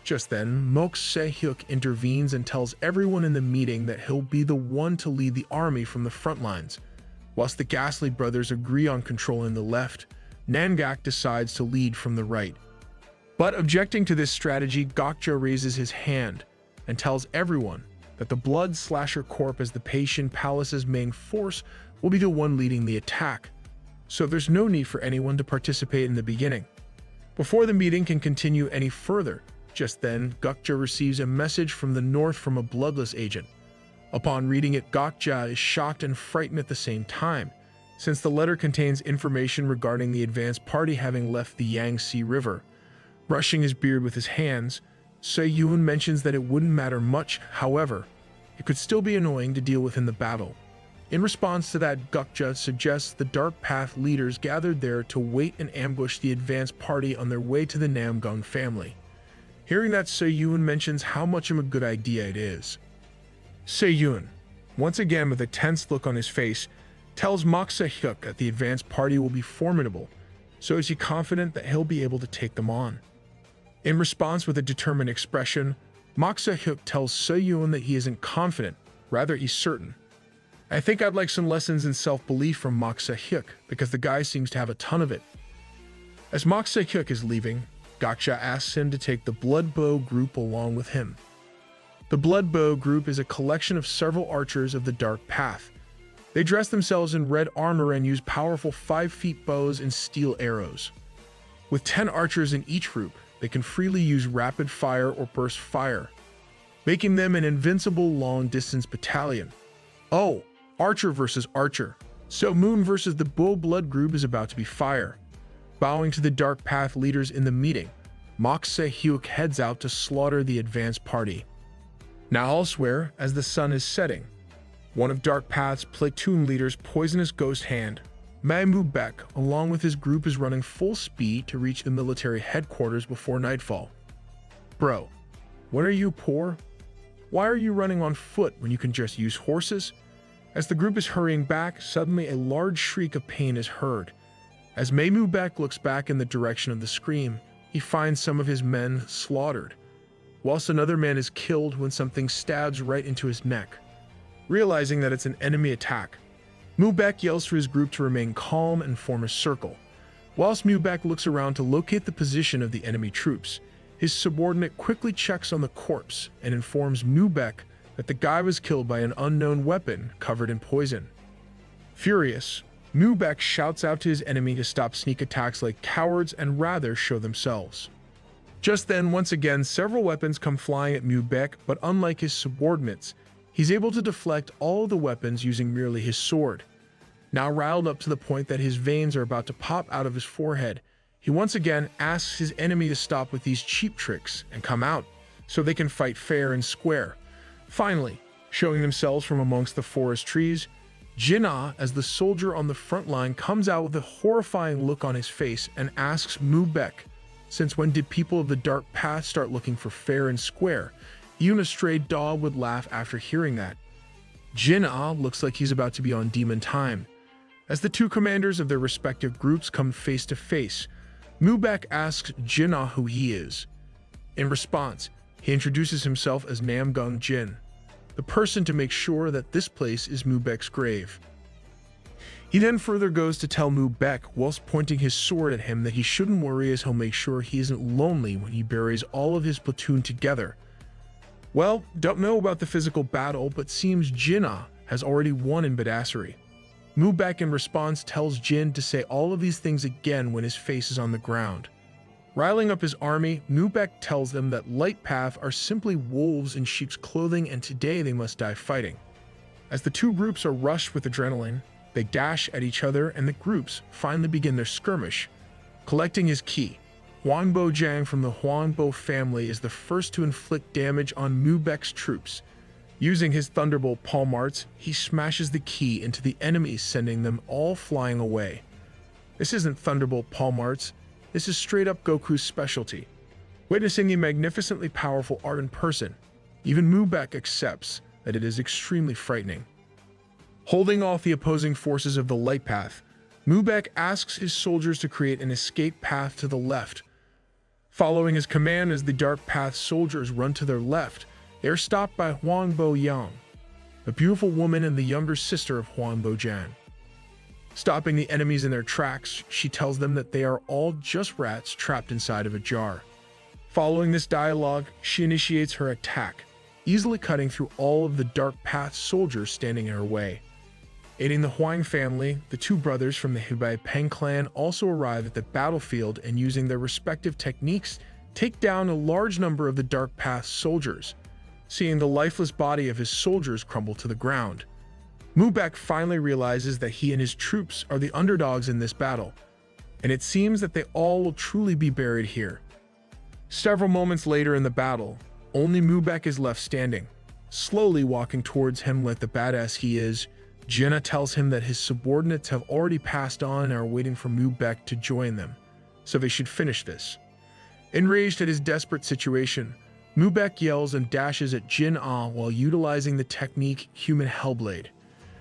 Just then, Mok Se-hyuk intervenes and tells everyone in the meeting that he'll be the one to lead the army from the front lines. Whilst the Ghastly brothers agree on controlling the left, Nangak decides to lead from the right. But objecting to this strategy, Gokja raises his hand and tells everyone that the Blood Slasher Corps as the Patient Palace's main force will be the one leading the attack, so there's no need for anyone to participate in the beginning. Before the meeting can continue any further, just then Gokja receives a message from the north from a bloodless agent. Upon reading it, Gokja is shocked and frightened at the same time, since the letter contains information regarding the advance party having left the Yangtze River. Brushing his beard with his hands, Se-Yoon mentions that it wouldn't matter much, however, it could still be annoying to deal with in the battle. In response to that, Gokja suggests the Dark Path leaders gathered there to wait and ambush the advance party on their way to the Namgung family. Hearing that, Se-Yoon mentions how much of a good idea it is. Se-Yoon, once again with a tense look on his face, tells Mok Se-hyuk that the advance party will be formidable, so is he confident that he'll be able to take them on. In response with a determined expression, Mok Se-hyuk tells Se-Yoon that he isn't confident, rather he's certain. I think I'd like some lessons in self-belief from Mok Se-hyuk because the guy seems to have a ton of it. As Mok Se-hyuk is leaving, Gokja asks him to take the Blood Bow group along with him. The Blood Bow group is a collection of several archers of the Dark Path. They dress themselves in red armor and use powerful 5-feet bows and steel arrows. With 10 archers in each group, they can freely use rapid fire or burst fire, making them an invincible long-distance battalion. Oh, archer versus archer. So Moon versus the BowBlade group is about to be fire. Bowing to the Dark Path leaders in the meeting, Mok Se-hyuk heads out to slaughter the advance party. Now elsewhere, as the sun is setting, one of Dark Path's platoon leaders' poisonous ghost hand Mu Baek, along with his group, is running full speed to reach the military headquarters before nightfall. Bro, what are you, poor? Why are you running on foot when you can just use horses? As the group is hurrying back, suddenly a large shriek of pain is heard. As Mu Baek looks back in the direction of the scream, he finds some of his men slaughtered, whilst another man is killed when something stabs right into his neck. Realizing that it's an enemy attack, Mu Baek yells for his group to remain calm and form a circle. Whilst Mu Baek looks around to locate the position of the enemy troops, his subordinate quickly checks on the corpse and informs Mu Baek that the guy was killed by an unknown weapon covered in poison. Furious, Mu Baek shouts out to his enemy to stop sneak attacks like cowards and rather show themselves. Just then, once again, several weapons come flying at Mu Baek, but unlike his subordinates, he's able to deflect all of the weapons using merely his sword. Now riled up to the point that his veins are about to pop out of his forehead, he once again asks his enemy to stop with these cheap tricks and come out, so they can fight fair and square. Finally, showing themselves from amongst the forest trees, Jinna, as the soldier on the front line, comes out with a horrifying look on his face and asks Mu Baek, since when did people of the dark path start looking for fair and square? Even a stray dog would laugh after hearing that. Jinna looks like he's about to be on demon time. As the two commanders of their respective groups come face to face, Mu Baek asks Jinna who he is. In response, he introduces himself as Namgung Jin, the person to make sure that this place is Mu Baek's grave. He then further goes to tell Mu Baek, whilst pointing his sword at him, that he shouldn't worry as he'll make sure he isn't lonely when he buries all of his platoon together. Well, don't know about the physical battle, but seems Jinna has already won in badassery. Mu Baek in response tells Jin to say all of these things again when his face is on the ground. Riling up his army, Mu Baek tells them that light path are simply wolves in sheep's clothing and today they must die fighting. As the two groups are rushed with adrenaline, they dash at each other and the groups finally begin their skirmish. Collecting his ki, Huangbo Jiang from the Huangbo family is the first to inflict damage on Mu Baek's troops. Using his Thunderbolt palm arts, he smashes the ki into the enemies, sending them all flying away. This isn't Thunderbolt palm arts, this is straight up Goku's specialty. Witnessing the magnificently powerful art in person, even Mu Baek accepts that it is extremely frightening. Holding off the opposing forces of the light path, Mu Baek asks his soldiers to create an escape path to the left. Following his command as the dark path soldiers run to their left, they are stopped by Huangbo Yang, a beautiful woman and the younger sister of Huangbo Jiang. Stopping the enemies in their tracks, she tells them that they are all just rats trapped inside of a jar. Following this dialogue, she initiates her attack, easily cutting through all of the dark path soldiers standing in her way. Aiding the Huang family, the two brothers from the Hebei Peng clan also arrive at the battlefield and using their respective techniques, take down a large number of the dark path soldiers, seeing the lifeless body of his soldiers crumble to the ground. Mu Baek finally realizes that he and his troops are the underdogs in this battle, and it seems that they all will truly be buried here. Several moments later in the battle, only Mu Baek is left standing. Slowly walking towards him like the badass he is, Jinna tells him that his subordinates have already passed on and are waiting for Mu Baek to join them, so they should finish this. Enraged at his desperate situation, Mu Baek yells and dashes at Jin-Ah while utilizing the technique Human Hellblade.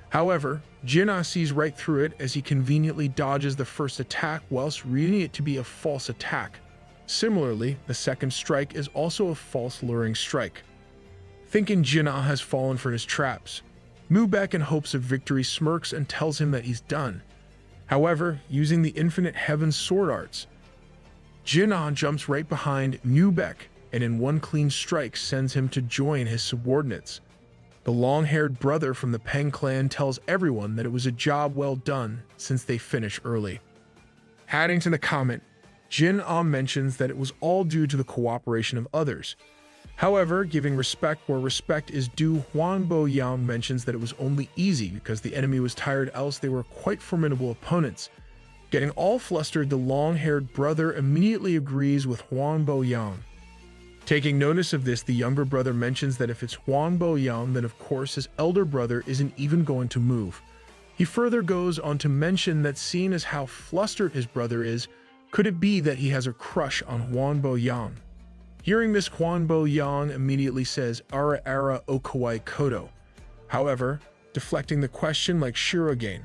However, Jin-Ah sees right through it as he conveniently dodges the first attack whilst reading it to be a false attack. Similarly, the second strike is also a false luring strike. Thinking Jin-Ah has fallen for his traps, Mu Baek in hopes of victory smirks and tells him that he's done. However, using the infinite heaven sword arts, Jin-Ah jumps right behind Mu Baek and in one clean strike sends him to join his subordinates. The long-haired brother from the Peng clan tells everyone that it was a job well done since they finished early. Adding to the comment, Jin-Ah mentions that it was all due to the cooperation of others. However, giving respect where respect is due, Huangbo Yang mentions that it was only easy because the enemy was tired, else they were quite formidable opponents. Getting all flustered, the long-haired brother immediately agrees with Huangbo Yang. Taking notice of this, the younger brother mentions that if it's Huangbo Yang, then of course his elder brother isn't even going to move. He further goes on to mention that seeing as how flustered his brother is, could it be that he has a crush on Huan Bo Yang? Hearing this, Huan Bo Yang immediately says, "Ara ara okawai kodo." However, deflecting the question like Shirogane,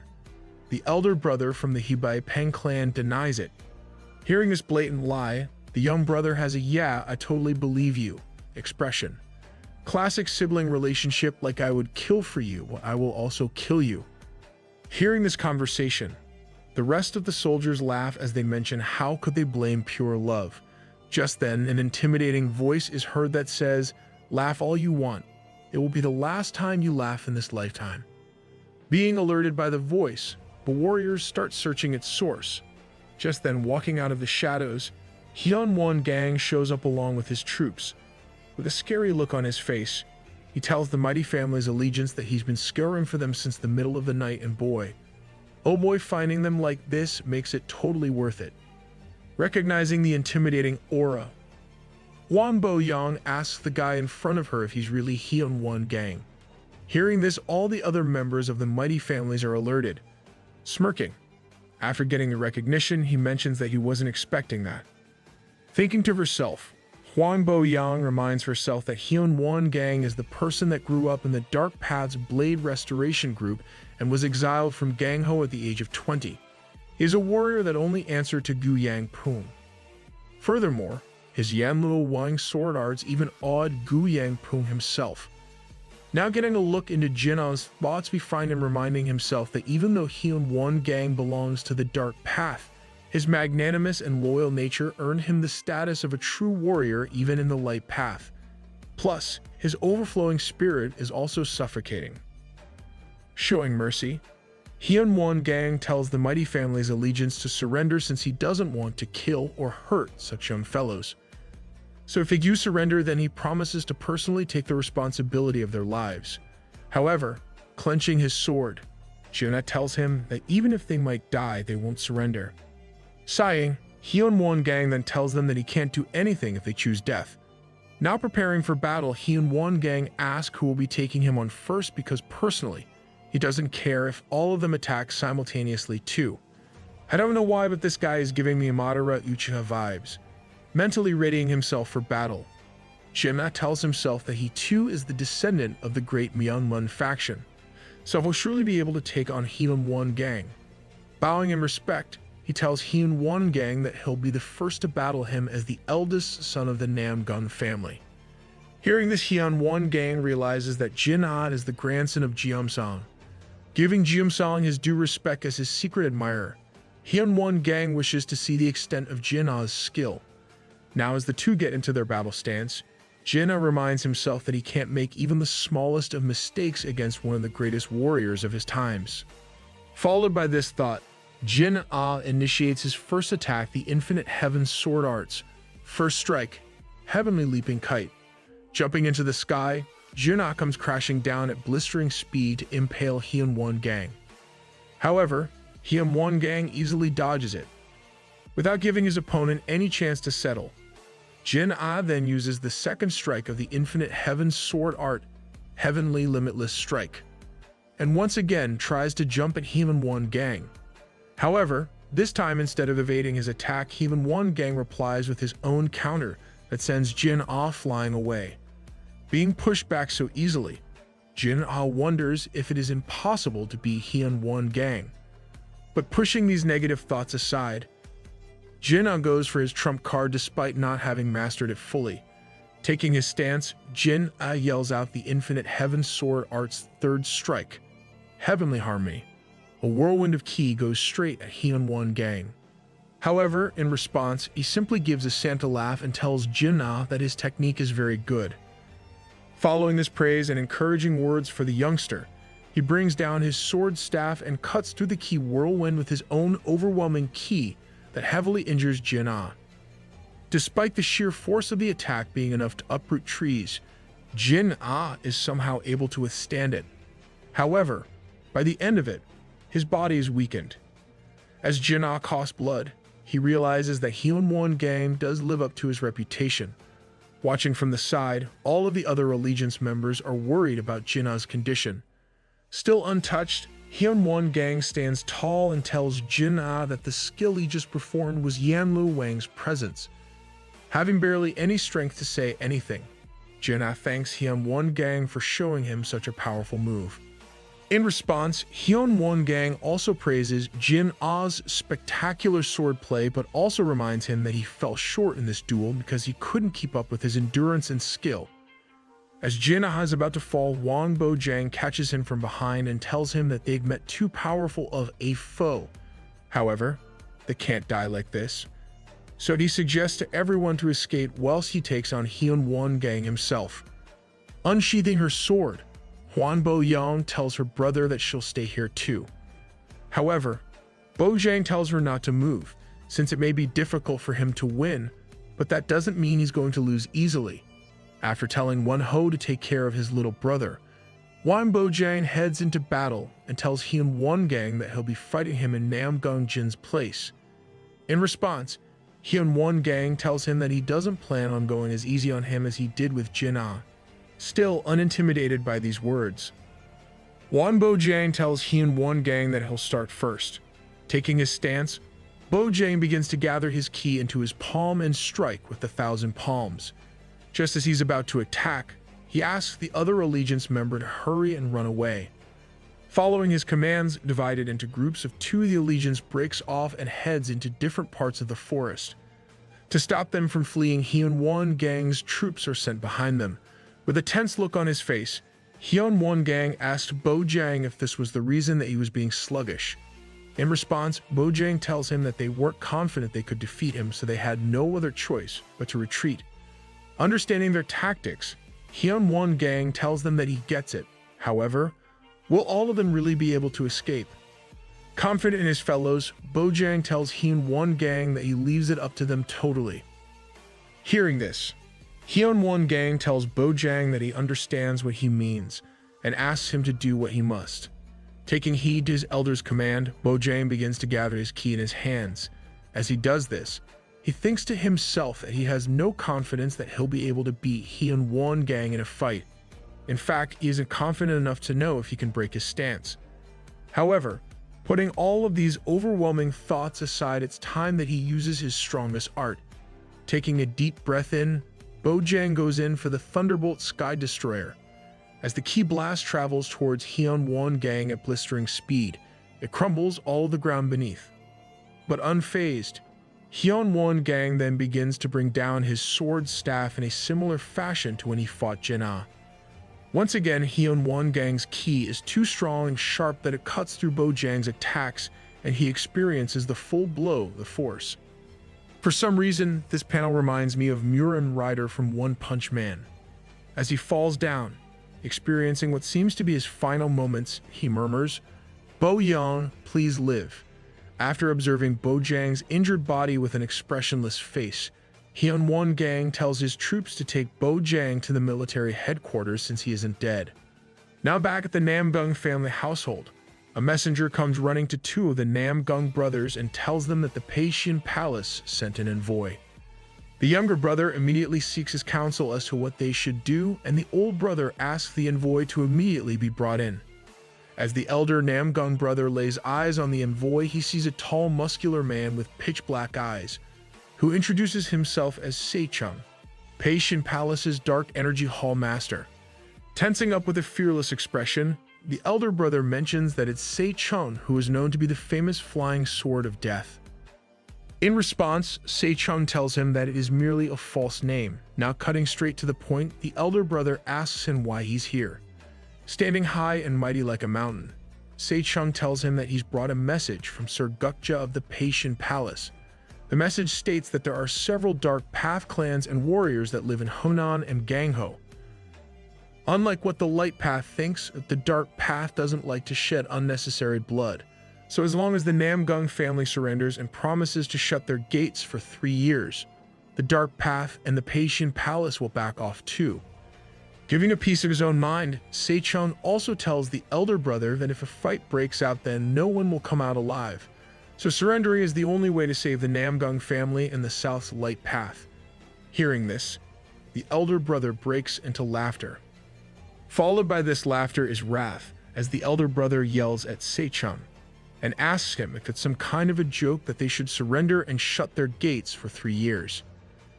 the elder brother from the Hibai Peng clan denies it. Hearing this blatant lie, the young brother has a "yeah, I totally believe you" expression. Classic sibling relationship, like I would kill for you, I will also kill you. Hearing this conversation, the rest of the soldiers laugh as they mention how could they blame pure love. Just then, an intimidating voice is heard that says, "Laugh all you want. It will be the last time you laugh in this lifetime." Being alerted by the voice, the warriors start searching its source. Just then, walking out of the shadows, Hyunwon Gang shows up along with his troops. With a scary look on his face, he tells the mighty family's allegiance that he's been scouring for them since the middle of the night, and boy, oh boy, finding them like this makes it totally worth it. Recognizing the intimidating aura, Huan Bo Yang asks the guy in front of her if he's really Hyunwon Gang. Hearing this, all the other members of the mighty families are alerted. Smirking. After getting the recognition, he mentions that he wasn't expecting that. Thinking to herself, Huan Bo Yang reminds herself that Hyunwon Gang is the person that grew up in the Dark Path's Blade Restoration Group and was exiled from Gangho at the age of 20. He is a warrior that only answered to Gu Yang Pung. Furthermore, his Yanluo Wang sword arts even awed Gu Yang Pung himself. Now getting a look into Jinna's thoughts, we find him reminding himself that even though Hyunwon Gang belongs to the Dark Path, his magnanimous and loyal nature earned him the status of a true warrior even in the Light Path. Plus, his overflowing spirit is also suffocating. Showing mercy, Hyunwon Gang tells the mighty family's allegiance to surrender since he doesn't want to kill or hurt such young fellows. So if they do surrender, then he promises to personally take the responsibility of their lives. However, clenching his sword, Jiuna tells him that even if they might die, they won't surrender. Sighing, Hyunwon Gang then tells them that he can't do anything if they choose death. Now preparing for battle, Hyunwon Gang asks who will be taking him on first because personally, he doesn't care if all of them attack simultaneously too. I don't know why, but this guy is giving me Madara Uchiha vibes. Mentally readying himself for battle, Jiuna tells himself that he too is the descendant of the great Myeonmun faction, so he'll surely be able to take on Hyunwon Gang. Bowing in respect, he tells Hyunwon Gang that he'll be the first to battle him as the eldest son of the Namgun family. Hearing this, Hyunwon Gang realizes that Jinna is the grandson of Jeomsang. Giving Jeomsang his due respect as his secret admirer, Hyunwon Gang wishes to see the extent of Jinna's skill. Now as the two get into their battle stance, Jinna reminds himself that he can't make even the smallest of mistakes against one of the greatest warriors of his times. Followed by this thought, Jinna initiates his first attack, the Infinite Heaven Sword Arts. First strike, Heavenly Leaping Kite. Jumping into the sky, Jinna comes crashing down at blistering speed to impale Hyunwon Gang. However, Hyunwon Gang easily dodges it. Without giving his opponent any chance to settle, Jinna then uses the second strike of the Infinite Heaven Sword Art, Heavenly Limitless Strike, and once again tries to jump at Hyunwon Gang. However, this time instead of evading his attack, Hyunwon Gang replies with his own counter that sends Jinna flying away. Being pushed back so easily, Jinna wonders if it is impossible to beat Hyunwon Gang. But pushing these negative thoughts aside, Jinna goes for his trump card despite not having mastered it fully. Taking his stance, Jinna yells out the Infinite Heaven Sword Art's third strike, Heavenly Harmony. A whirlwind of ki goes straight at Hyunwon Gang. However, in response, he simply gives a Santa laugh and tells Jinna that his technique is very good. Following this praise and encouraging words for the youngster, he brings down his sword staff and cuts through the ki whirlwind with his own overwhelming ki that heavily injures Jinna. Despite the sheer force of the attack being enough to uproot trees, Jinna is somehow able to withstand it. However, by the end of it, his body is weakened. As Jinna coughs blood, he realizes that Hyunwon Gang does live up to his reputation. Watching from the side, all of the other allegiance members are worried about Jinna's condition. Still untouched, Hyunwon Gang stands tall and tells Jin-ah that the skill he just performed was Yanlu Wang's presence. Having barely any strength to say anything, Jin-ah thanks Hyunwon Gang for showing him such a powerful move. In response, Hyunwon Gang also praises Jin-ah's spectacular swordplay, but also reminds him that he fell short in this duel because he couldn't keep up with his endurance and skill. As Jin-ah is about to fall, Wang Bojang catches him from behind and tells him that they've met too powerful of a foe. However, they can't die like this, so he suggests to everyone to escape whilst he takes on Hyunwon Gang himself. Unsheathing her sword, Hwan Bo-young tells her brother that she'll stay here too. However, Bojang tells her not to move, since it may be difficult for him to win, but that doesn't mean he's going to lose easily. After telling Won-ho to take care of his little brother, Hwan Bojang heads into battle and tells Hyunwon Gang that he'll be fighting him in Namgung Jin's place. In response, Hyunwon Gang tells him that he doesn't plan on going as easy on him as he did with Jin-ah. Still unintimidated by these words, Hwan Bojang tells Hyunwon Gang that he'll start first. Taking his stance, Bojang begins to gather his ki into his palm and strike with 1,000 palms. Just as he's about to attack, he asks the other allegiance member to hurry and run away. Following his commands, divided into groups of 2, the allegiance breaks off and heads into different parts of the forest. To stop them from fleeing, Hyunwon Gang's troops are sent behind them. With a tense look on his face, Hyunwon Gang asked Bojang if this was the reason that he was being sluggish. In response, Bojang tells him that they weren't confident they could defeat him, so they had no other choice but to retreat. Understanding their tactics, Hyunwon Gang tells them that he gets it. However, will all of them really be able to escape? Confident in his fellows, Bojang tells Hyunwon Gang that he leaves it up to them totally. Hearing this, Hyunwon Gang tells Bojang that he understands what he means and asks him to do what he must. Taking heed to his elder's command, Bojang begins to gather his ki in his hands. As he does this, he thinks to himself that he has no confidence that he'll be able to beat Hyunwon Gang in a fight. In fact, he isn't confident enough to know if he can break his stance. However, putting all of these overwhelming thoughts aside, it's time that he uses his strongest art. Taking a deep breath in, Bojang goes in for the Thunderbolt Sky Destroyer. As the ki blast travels towards Hyunwon Gang at blistering speed, it crumbles all the ground beneath. But unfazed, Hyunwon Gang then begins to bring down his sword staff in a similar fashion to when he fought Jin-ah. Once again, Hyunwon Gang's ki is too strong and sharp that it cuts through Bojang's attacks, and he experiences the full blow of the force. For some reason, this panel reminds me of Murin Rider from One Punch Man. As he falls down, experiencing what seems to be his final moments, he murmurs, "Bo-young, please live." After observing Bojang's injured body with an expressionless face, Hyunwon Gang tells his troops to take Bojang to the military headquarters since he isn't dead. Now back at the Namgung family household, a messenger comes running to 2 of the Namgung brothers and tells them that the Paitian Palace sent an envoy. The younger brother immediately seeks his counsel as to what they should do, and the old brother asks the envoy to immediately be brought in. As the elder Namgung brother lays eyes on the envoy, he sees a tall, muscular man with pitch-black eyes, who introduces himself as Seichung, Paitian Palace's Dark Energy Hall Master. Tensing up with a fearless expression, the elder brother mentions that it's Seichung who is known to be the famous flying sword of death. In response, Seichung tells him that it is merely a false name. Now cutting straight to the point, the elder brother asks him why he's here. Standing high and mighty like a mountain, Seichung tells him that he's brought a message from Sir Gukja of the Paitian Palace. The message states that there are several Dark Path clans and warriors that live in Hunan and Gangho. Unlike what the Light Path thinks, the Dark Path doesn't like to shed unnecessary blood. So as long as the Namgung family surrenders and promises to shut their gates for 3 years, the Dark Path and the Paitian Palace will back off too. Giving a piece of his own mind, Seichung also tells the elder brother that if a fight breaks out, then no one will come out alive. So surrendering is the only way to save the Namgung family and the South's Light Path. Hearing this, the elder brother breaks into laughter. Followed by this laughter is wrath, as the elder brother yells at Seichung and asks him if it's some kind of a joke that they should surrender and shut their gates for 3 years.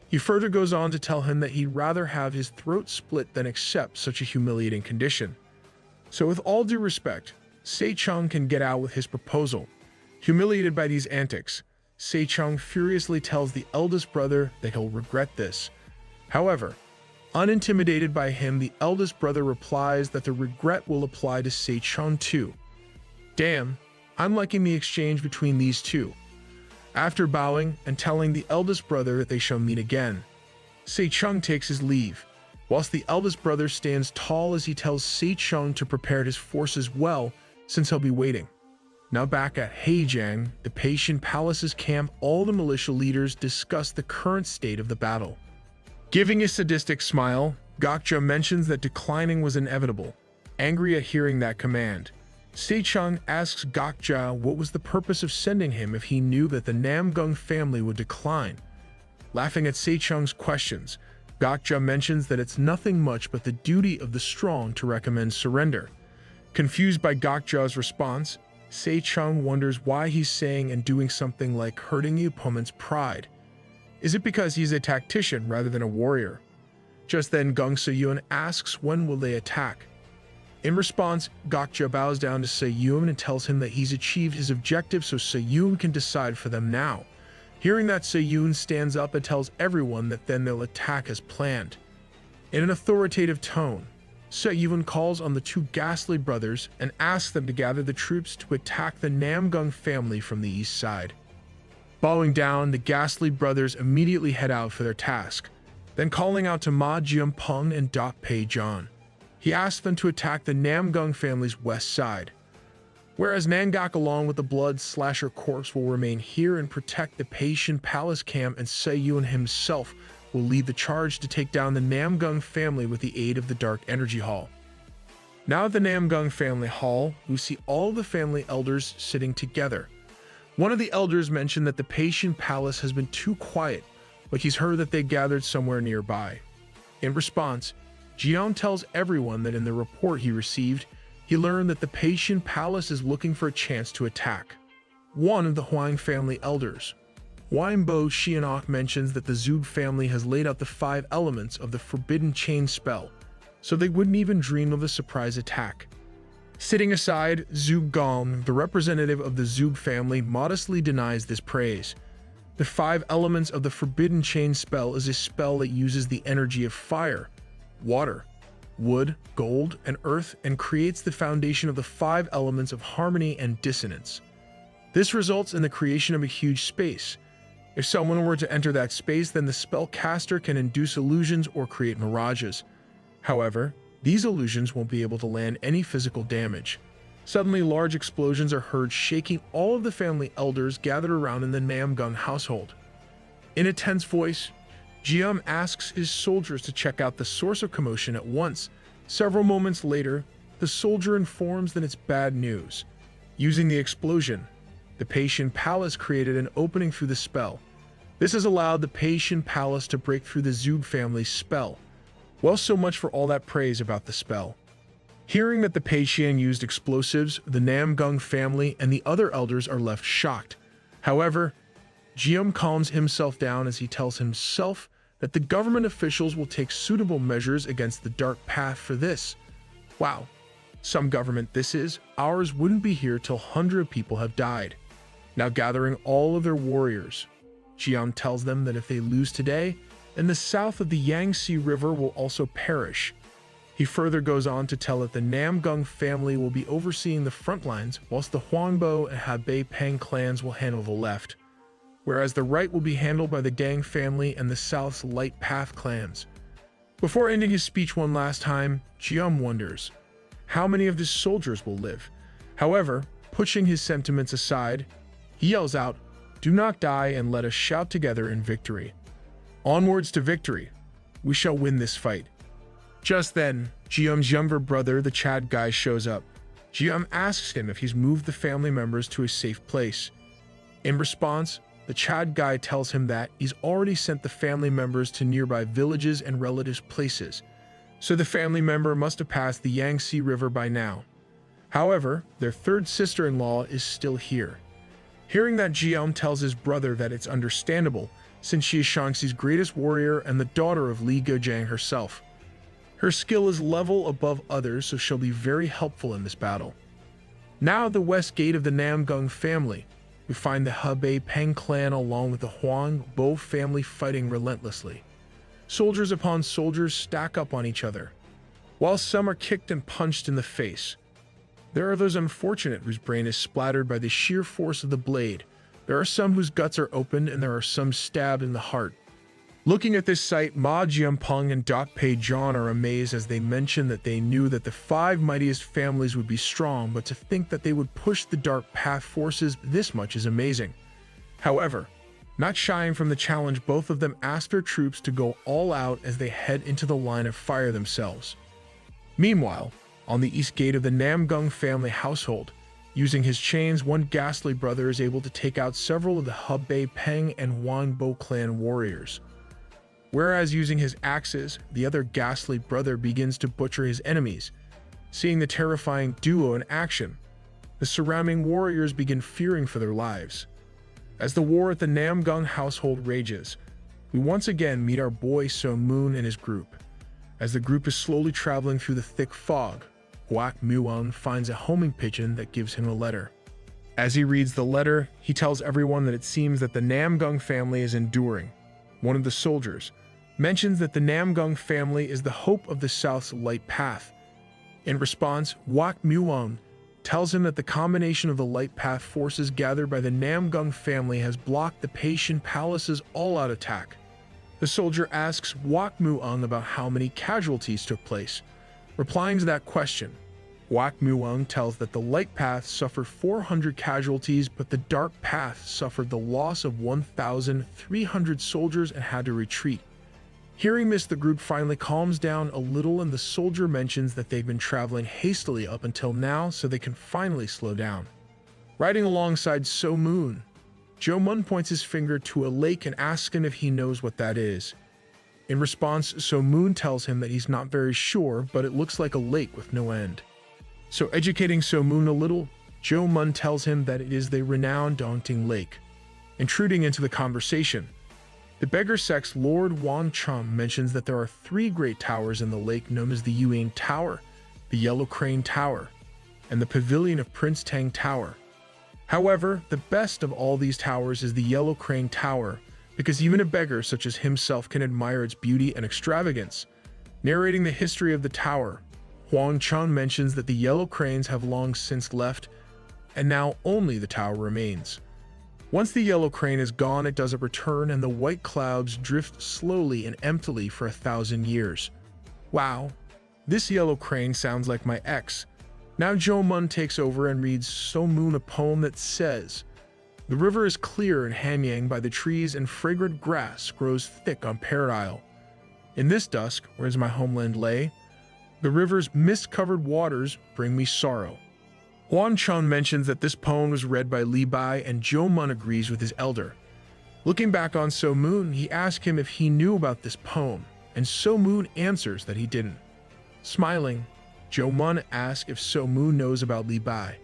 He further goes on to tell him that he'd rather have his throat split than accept such a humiliating condition. So with all due respect, Seichung can get out with his proposal. Humiliated by these antics, Seichung furiously tells the eldest brother that he'll regret this. However, unintimidated by him, the eldest brother replies that the regret will apply to Seichung too. Damn, I'm liking the exchange between these two. After bowing and telling the eldest brother that they shall meet again, Seichung takes his leave, whilst the eldest brother stands tall as he tells Seichung to prepare his forces well, since he'll be waiting. Now back at Heijiang, the Patient Palace's camp, all the militia leaders discuss the current state of the battle. Giving a sadistic smile, Gokja mentions that declining was inevitable. Angry at hearing that command, Seichung asks Gokja what was the purpose of sending him if he knew that the Namgung family would decline. Laughing at Seichung's questions, Gokja mentions that it's nothing much but the duty of the strong to recommend surrender. Confused by Gokja's response, Seichung wonders why he's saying and doing something like hurting the opponent's pride. Is it because he's a tactician rather than a warrior? Just then, Gung Seyun asks when will they attack. In response, Gokja bows down to Seyun and tells him that he's achieved his objective, so Seyun can decide for them now. Hearing that, Seyun stands up and tells everyone that then they'll attack as planned. In an authoritative tone, Seyun calls on the two ghastly brothers and asks them to gather the troops to attack the Namgung family from the east side. Bowing down, the ghastly brothers immediately head out for their task, then calling out to Ma Jianpeng and Dok Pei John. He asks them to attack the Namgung family's west side, whereas Nangak along with the Blood Slasher Corps will remain here and protect the Patient Palace camp, and Seyun himself will lead the charge to take down the Namgung family with the aid of the Dark Energy Hall. Now at the Namgung family hall, we see all the family elders sitting together. One of the elders mentioned that the Patient Palace has been too quiet, like he's heard that they gathered somewhere nearby. In response, Jian tells everyone that in the report he received, he learned that the Patient Palace is looking for a chance to attack. One of the Huang family elders, Wimbo Xianok, mentions that the Zug family has laid out the 5 elements of the Forbidden Chain spell, so they wouldn't even dream of a surprise attack. Sitting aside, Zug Gong, the representative of the Zug family, modestly denies this praise. The 5 elements of the Forbidden Chain spell is a spell that uses the energy of fire, water, wood, gold, and earth, and creates the foundation of the 5 elements of harmony and dissonance. This results in the creation of a huge space. If someone were to enter that space, then the spellcaster can induce illusions or create mirages. However, these illusions won't be able to land any physical damage. Suddenly, large explosions are heard, shaking all of the family elders gathered around in the Namgung household. In a tense voice, Jiam asks his soldiers to check out the source of commotion at once. Several moments later, the soldier informs that it's bad news. Using the explosion, the Patient Palace created an opening through the spell. This has allowed the Patient Palace to break through the Zug family's spell. Well, so much for all that praise about the spell. Hearing that the Peixian used explosives, the Namgung family and the other elders are left shocked. However, Jiam calms himself down as he tells himself that the government officials will take suitable measures against the dark path for this. Wow, some government this is. Ours wouldn't be here till 100 people have died. Now gathering all of their warriors, Jian tells them that if they lose today, then the south of the Yangtze River will also perish. He further goes on to tell that the Namgung family will be overseeing the front lines, whilst the Huangbo and Hebei Peng clans will handle the left, whereas the right will be handled by the Gang family and the South's Light Path clans. Before ending his speech one last time, Jiam wonders how many of his soldiers will live. However, pushing his sentiments aside, he yells out, "Do not die and let us shout together in victory. Onwards to victory. We shall win this fight." Just then, Jiam's younger brother, the Chad guy, shows up. Jiam asks him if he's moved the family members to a safe place. In response, the Chad guy tells him that he's already sent the family members to nearby villages and relative places, so the family member must have passed the Yangtze River by now. However, their third sister-in-law is still here. Hearing that, Jiyeon tells his brother that it's understandable, since she is Shaanxi's greatest warrior and the daughter of Li Gojang herself. Her skill is level above others, so she'll be very helpful in this battle. Now at the west gate of the Namgung family, we find the Hebei Peng clan along with the Huang Bo family fighting relentlessly. Soldiers upon soldiers stack up on each other, while some are kicked and punched in the face. There are those unfortunate whose brain is splattered by the sheer force of the blade. There are some whose guts are opened, and there are some stabbed in the heart. Looking at this sight, Ma Jianpeng and Dok Pei John are amazed as they mention that they knew that the 5 mightiest families would be strong, but to think that they would push the dark path forces this much is amazing. However, not shying from the challenge, both of them ask their troops to go all out as they head into the line of fire themselves. Meanwhile, on the east gate of the Namgung family household, using his chains, one ghastly brother is able to take out several of the Hebei Peng and Huang Bo clan warriors. Whereas using his axes, the other ghastly brother begins to butcher his enemies. Seeing the terrifying duo in action, the surrounding warriors begin fearing for their lives. As the war at the Namgung household rages, we once again meet our boy So Moon and his group. As the group is slowly traveling through the thick fog, Guak Muon finds a homing pigeon that gives him a letter. As he reads the letter, he tells everyone that it seems that the Namgung family is enduring. One of the soldiers mentions that the Namgung family is the hope of the South's light path. In response, Guak Muon tells him that the combination of the light path forces gathered by the Namgung family has blocked the Paitian Palace's all-out attack. The soldier asks Guak Muon about how many casualties took place. Replying to that question, Guak Muon tells that the light path suffered 400 casualties, but the dark path suffered the loss of 1,300 soldiers and had to retreat. Hearing this, the group finally calms down a little, and the soldier mentions that they've been traveling hastily up until now, so they can finally slow down. Riding alongside So Moon, Jo Mun points his finger to a lake and asks him if he knows what that is. In response, So Moon tells him that he's not very sure, but it looks like a lake with no end. So educating So Moon a little, Jo Mun tells him that it is the renowned Dongting Lake. Intruding into the conversation, the beggar sect's Lord Wan Chum mentions that there are 3 great towers in the lake known as the Yuan Tower, the Yellow Crane Tower, and the Pavilion of Prince Tang Tower. However, the best of all these towers is the Yellow Crane Tower, because even a beggar such as himself can admire its beauty and extravagance. Narrating the history of the tower, Huang Chun mentions that the yellow cranes have long since left, and now only the tower remains. Once the yellow crane is gone, it doesn't return, and the white clouds drift slowly and emptily for 1,000 years. Wow, this yellow crane sounds like my ex. Now Jo Mun takes over and reads So Moon a poem that says, "The river is clear in Hamyang by the trees, and fragrant grass grows thick on Parrot Isle. In this dusk, whereas my homeland lay, the river's mist-covered waters bring me sorrow." Huan Chun mentions that this poem was read by Li Bai, and Jo Mun agrees with his elder. Looking back on So Moon, he asks him if he knew about this poem, and So Moon answers that he didn't. Smiling, Jo Mun asks if So Moon knows about Li Bai.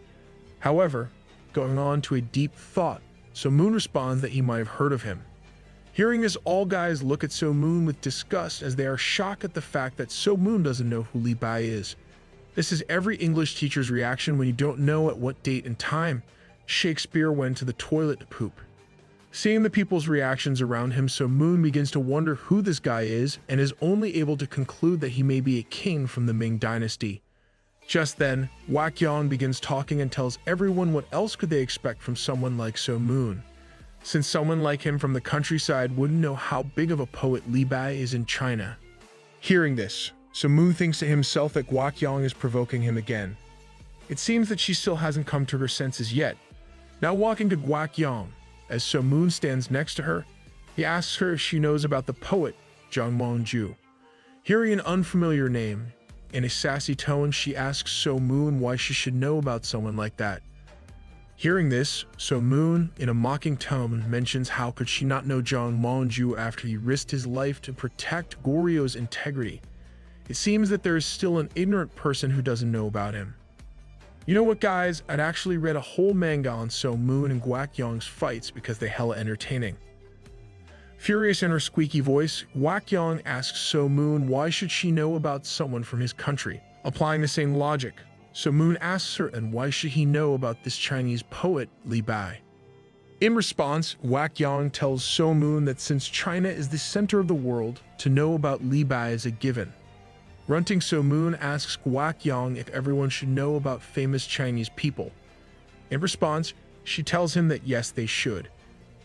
However, going on to a deep thought, So Moon responds that he might have heard of him. Hearing this, all guys look at So Moon with disgust as they are shocked at the fact that So Moon doesn't know who Li Bai is. This is every English teacher's reaction when you don't know at what date and time Shakespeare went to the toilet to poop. Seeing the people's reactions around him, So Moon begins to wonder who this guy is and is only able to conclude that he may be a king from the Ming dynasty. Just then, Wak Yang begins talking and tells everyone what else could they expect from someone like So Moon, since someone like him from the countryside wouldn't know how big of a poet Li Bai is in China. Hearing this, So Moon thinks to himself that Guak Yang is provoking him again. It seems that she still hasn't come to her senses yet. Now walking to Guak Yang, as So Moon stands next to her, he asks her if she knows about the poet Zhang Wangju. Hearing an unfamiliar name, in a sassy tone, she asks So Moon why she should know about someone like that. Hearing this, So Moon, in a mocking tone, mentions how could she not know Zhang Wangju after he risked his life to protect Goryo's integrity. It seems that there is still an ignorant person who doesn't know about him. You know what, guys? I'd actually read a whole manga on So Moon and Guak Yong's fights because they hella entertaining. Furious in her squeaky voice, Guak Yong asks So Moon why should she know about someone from his country. Applying the same logic, So Moon asks her and why should he know about this Chinese poet, Li Bai. In response, Guak Yong tells So Moon that since China is the center of the world, to know about Li Bai is a given. Grunting, So Moon asks Guak Yong if everyone should know about famous Chinese people. In response, she tells him that yes, they should.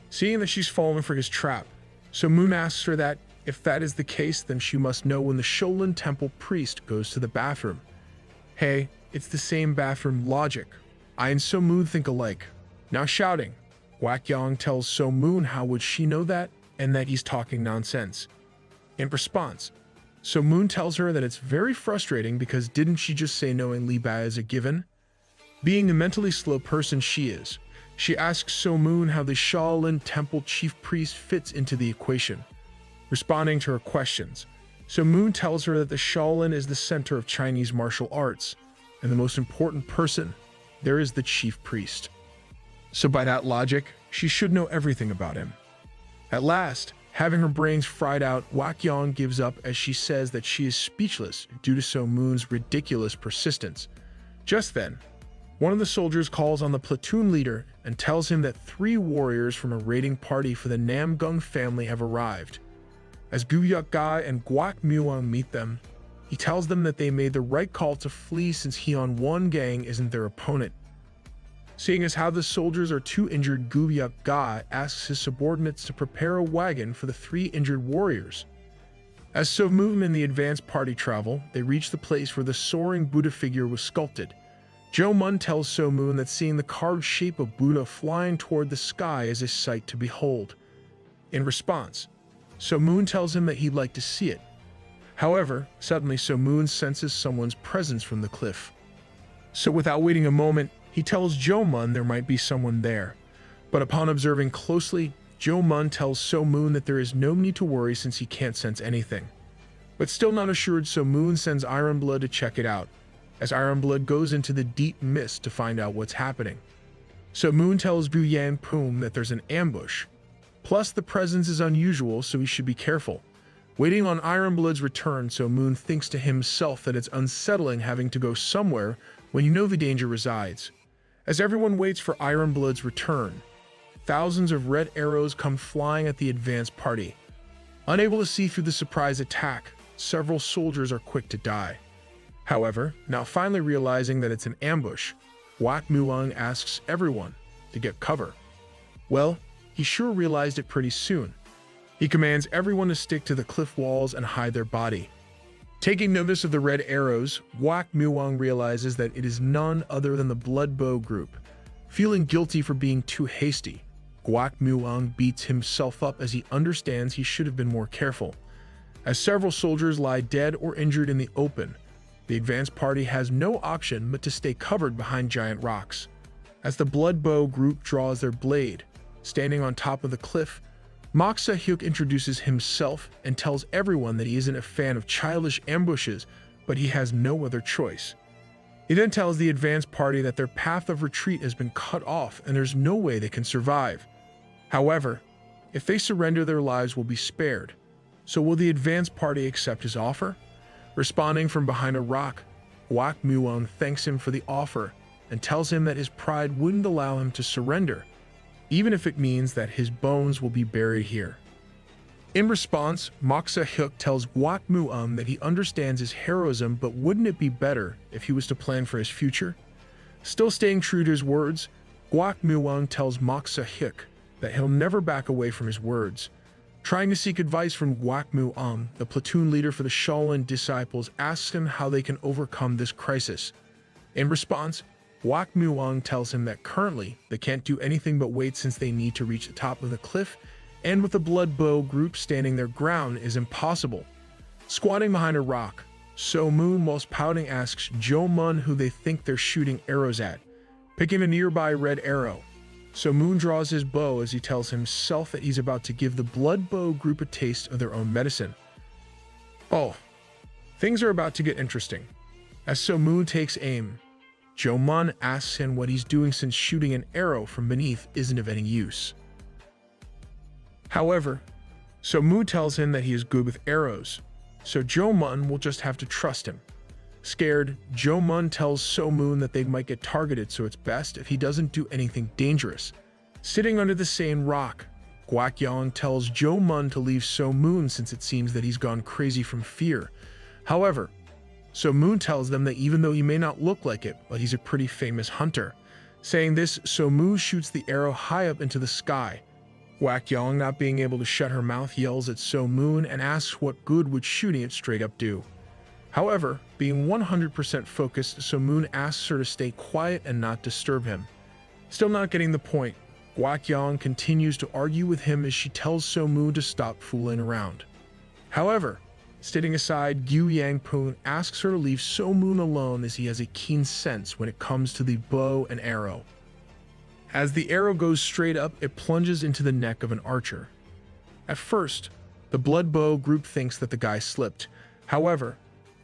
Seeing that she's fallen for his trap, So Moon asks her that, if that is the case, then she must know when the Shaolin Temple priest goes to the bathroom. Hey, it's the same bathroom logic. I and So Moon think alike. Now shouting, Guak Yong tells So Moon how would she know that, and that he's talking nonsense. In response, So Moon tells her that it's very frustrating because didn't she just say knowing Li Bai is a given? Being the mentally slow person she is, she asks So Moon how the Shaolin Temple chief priest fits into the equation. Responding to her questions, So Moon tells her that the Shaolin is the center of Chinese martial arts, and the most important person there is the chief priest. So by that logic, she should know everything about him. At last, having her brains fried out, Guak Yong gives up as she says that she is speechless due to So Moon's ridiculous persistence. Just then, one of the soldiers calls on the platoon leader and tells him that 3 warriors from a raiding party for the Namgung family have arrived. As Gu Yuk Gai and Guak Muang meet them, he tells them that they made the right call to flee since Heon One Gang isn't their opponent. Seeing as how the soldiers are too injured, Gu Yuk Gai asks his subordinates to prepare a wagon for the 3 injured warriors. As So Moon and the advanced party travel, they reach the place where the soaring Buddha figure was sculpted. Jo Mun tells So Moon that seeing the carved shape of Buddha flying toward the sky is a sight to behold. In response, So Moon tells him that he'd like to see it. However, suddenly So Moon senses someone's presence from the cliff. So without waiting a moment, he tells Jo Mun there might be someone there. But upon observing closely, Jo Mun tells So Moon that there is no need to worry since he can't sense anything. But still not assured, So Moon sends Iron Blood to check it out, as Iron Blood goes into the deep mist to find out what's happening. So Moon tells Bu Yan Poom that there's an ambush. Plus, the presence is unusual, so he should be careful. Waiting on Iron Blood's return, So Moon thinks to himself that it's unsettling having to go somewhere when you know the danger resides. As everyone waits for Iron Blood's return, thousands of red arrows come flying at the advanced party. Unable to see through the surprise attack, several soldiers are quick to die. However, now finally realizing that it's an ambush, Guak Muang asks everyone to get cover. Well, he sure realized it pretty soon. He commands everyone to stick to the cliff walls and hide their body. Taking notice of the red arrows, Guak Muang realizes that it is none other than the Blood Bow group. Feeling guilty for being too hasty, Guak Muang beats himself up as he understands he should have been more careful. As several soldiers lie dead or injured in the open, the advanced party has no option but to stay covered behind giant rocks. As the Blood Bow group draws their blade, standing on top of the cliff, Mok Se-hyuk introduces himself and tells everyone that he isn't a fan of childish ambushes, but he has no other choice. He then tells the advanced party that their path of retreat has been cut off and there's no way they can survive. However, if they surrender, their lives will be spared. So will the advanced party accept his offer? Responding from behind a rock, Guak Muang thanks him for the offer and tells him that his pride wouldn't allow him to surrender, even if it means that his bones will be buried here. In response, Mok Se-hyuk tells Guak Muang that he understands his heroism, but wouldn't it be better if he was to plan for his future? Still staying true to his words, Guak Muang tells Mok Se-hyuk that he'll never back away from his words. Trying to seek advice from Guak Muang, the platoon leader for the Shaolin disciples asks him how they can overcome this crisis. In response, Guak Muang tells him that currently they can't do anything but wait since they need to reach the top of the cliff, and with the Blood Bow group standing their ground is impossible. Squatting behind a rock, So Moon, whilst pouting, asks Jo Mun who they think they're shooting arrows at, picking a nearby red arrow. So Moon draws his bow as he tells himself that he's about to give the Blood Bow group a taste of their own medicine. Oh, things are about to get interesting. As So Moon takes aim, Jo-mun asks him what he's doing since shooting an arrow from beneath isn't of any use. However, So-moon tells him that he is good with arrows, so Jo-mun will just have to trust him. Scared, Jo-mun tells So-moon that they might get targeted, so it's best if he doesn't do anything dangerous. Sitting under the same rock, Gwakyong tells Jo-mun to leave So-moon since it seems that he's gone crazy from fear. However, So-moon tells them that even though he may not look like it, but he's a pretty famous hunter. Saying this, So-moon shoots the arrow high up into the sky. Gwakyong, not being able to shut her mouth, yells at So-moon and asks what good would shooting it straight up do. However, being 100% focused, So-moon asks her to stay quiet and not disturb him. Still not getting the point, Gwakyong continues to argue with him as she tells So-moon to stop fooling around. However, sitting aside, Gyu Yangpun asks her to leave So-moon alone as he has a keen sense when it comes to the bow and arrow. As the arrow goes straight up, it plunges into the neck of an archer. At first, the blood bow group thinks that the guy slipped. However,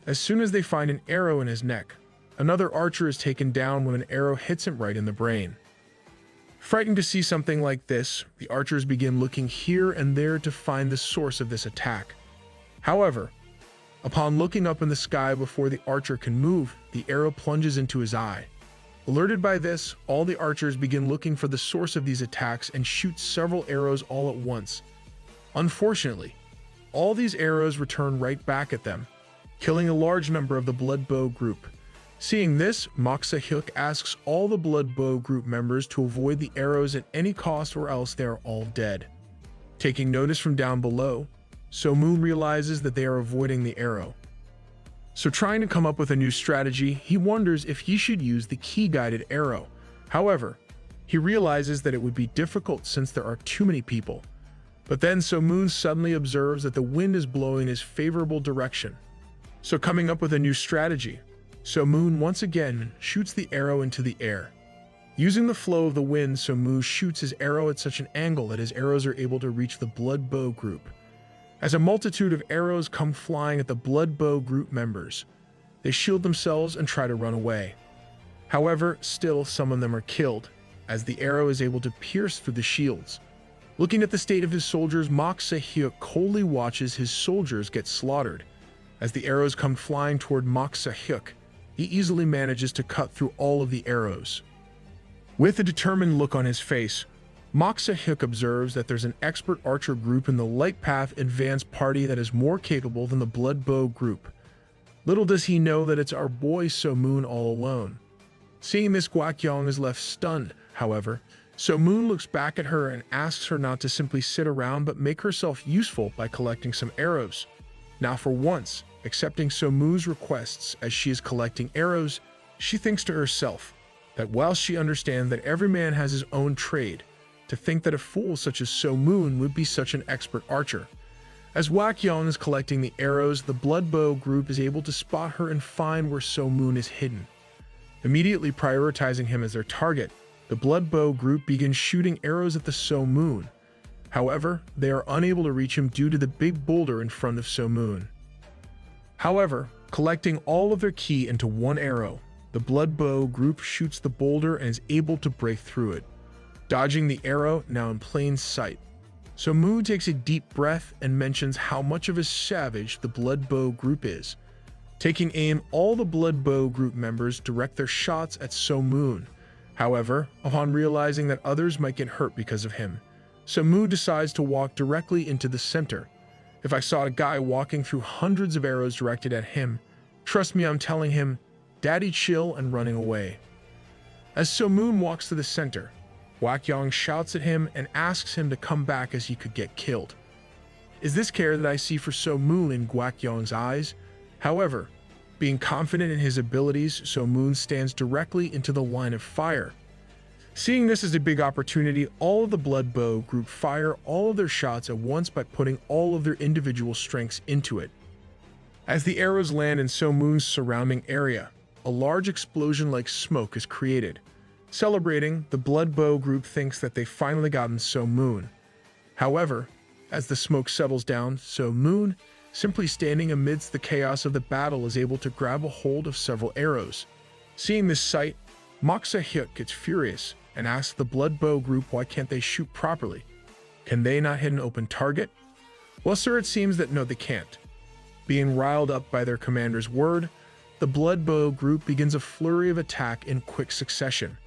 as soon as they find an arrow in his neck, another archer is taken down when an arrow hits him right in the brain. Frightened to see something like this, the archers begin looking here and there to find the source of this attack. However, upon looking up in the sky before the archer can move, the arrow plunges into his eye. Alerted by this, all the archers begin looking for the source of these attacks and shoot several arrows all at once. Unfortunately, all these arrows return right back at them, killing a large number of the blood bow group. Seeing this, Mangacap asks all the blood bow group members to avoid the arrows at any cost or else they are all dead. Taking notice from down below, So-moon realizes that they are avoiding the arrow. So trying to come up with a new strategy, he wonders if he should use the key-guided arrow. However, he realizes that it would be difficult since there are too many people. But then So-moon suddenly observes that the wind is blowing in his favorable direction. So coming up with a new strategy, So-moon once again shoots the arrow into the air. Using the flow of the wind, So-moon shoots his arrow at such an angle that his arrows are able to reach the blood bow group. As a multitude of arrows come flying at the blood bow group members, they shield themselves and try to run away. However, still some of them are killed, as the arrow is able to pierce through the shields. Looking at the state of his soldiers, Mangacap coldly watches his soldiers get slaughtered. As the arrows come flying toward Mangacap, he easily manages to cut through all of the arrows. With a determined look on his face, Mangacap observes that there's an expert archer group in the Light Path Advanced Party that is more capable than the Blood Bow group. Little does he know that it's our boy So-moon all alone. Seeing this, Gwakyong is left stunned. However, So-moon looks back at her and asks her not to simply sit around but make herself useful by collecting some arrows. Now for once, accepting So-moon's requests as she is collecting arrows, she thinks to herself that while she understands that every man has his own trade, to think that a fool such as So-moon would be such an expert archer. As Gwakyong is collecting the arrows, the blood bow group is able to spot her and find where So-moon is hidden. Immediately prioritizing him as their target, the blood bow group begins shooting arrows at the So-moon. However, they are unable to reach him due to the big boulder in front of So-moon. However, collecting all of their ki into one arrow, the blood bow group shoots the boulder and is able to break through it, dodging the arrow now in plain sight. So-moon takes a deep breath and mentions how much of a savage the blood bow group is. Taking aim, all the blood bow group members direct their shots at So-moon. However, upon realizing that others might get hurt because of him, So-moon decides to walk directly into the center. If I saw a guy walking through hundreds of arrows directed at him, trust me, I'm telling him, "Daddy, chill," and running away. As So-moon walks to the center, Gwakyong shouts at him and asks him to come back as he could get killed. Is this care that I see for So-moon in Gwakyong's eyes? However, being confident in his abilities, So-moon stands directly into the line of fire. Seeing this as a big opportunity, all of the blood bow group fire all of their shots at once by putting all of their individual strengths into it. As the arrows land in So-moon's surrounding area, a large explosion like smoke is created. Celebrating, the blood bow group thinks that they've finally gotten So-moon. However, as the smoke settles down, So-moon, simply standing amidst the chaos of the battle, is able to grab a hold of several arrows. Seeing this sight, Moxa Hyuk gets furious and asks the Blood Bow group why can't they shoot properly. Can they not hit an open target? Well, sir, it seems that no, they can't. Being riled up by their commander's word, the Blood Bow group begins a flurry of attack in quick succession.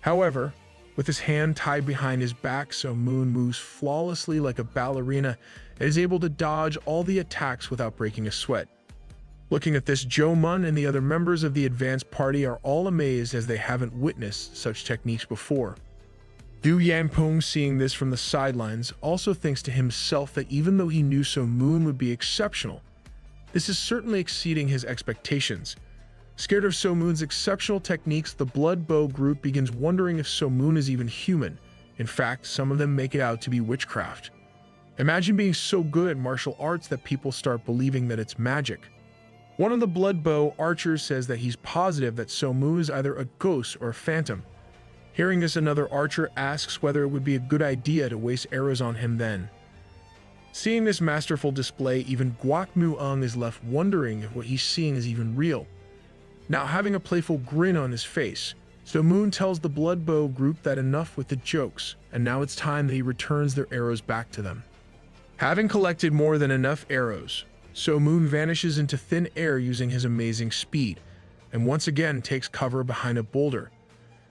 However, with his hand tied behind his back so Moon moves flawlessly like a ballerina and is able to dodge all the attacks without breaking a sweat. Looking at this, Jo Mun and the other members of the advanced party are all amazed as they haven't witnessed such techniques before. Du Yanpeng, seeing this from the sidelines, also thinks to himself that even though he knew So Moon would be exceptional, this is certainly exceeding his expectations. Scared of So Moon's exceptional techniques, the Blood Bow group begins wondering if So Moon is even human. In fact, some of them make it out to be witchcraft. Imagine being so good at martial arts that people start believing that it's magic. One of the Blood Bow archers says that he's positive that So Moon is either a ghost or a phantom. Hearing this, another archer asks whether it would be a good idea to waste arrows on him then. Seeing this masterful display, even Guak Muong is left wondering if what he's seeing is even real. Now having a playful grin on his face, So Moon tells the Blood Bow group that enough with the jokes, and now it's time that he returns their arrows back to them. Having collected more than enough arrows, So Moon vanishes into thin air using his amazing speed, and once again takes cover behind a boulder.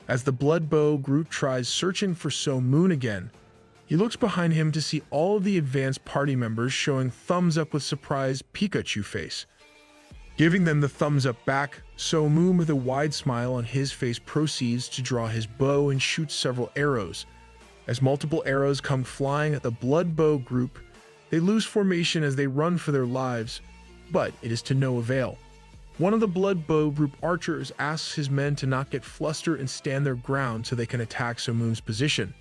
As the Blood Bow group tries searching for So Moon again, he looks behind him to see all of the advanced party members showing thumbs up with surprised Pikachu face. Giving them the thumbs up back, So Moon with a wide smile on his face proceeds to draw his bow and shoot several arrows. As multiple arrows come flying at the Blood Bow group, they lose formation as they run for their lives, but it is to no avail. One of the Blood Bow group archers asks his men to not get flustered and stand their ground so they can attack So Moon's position.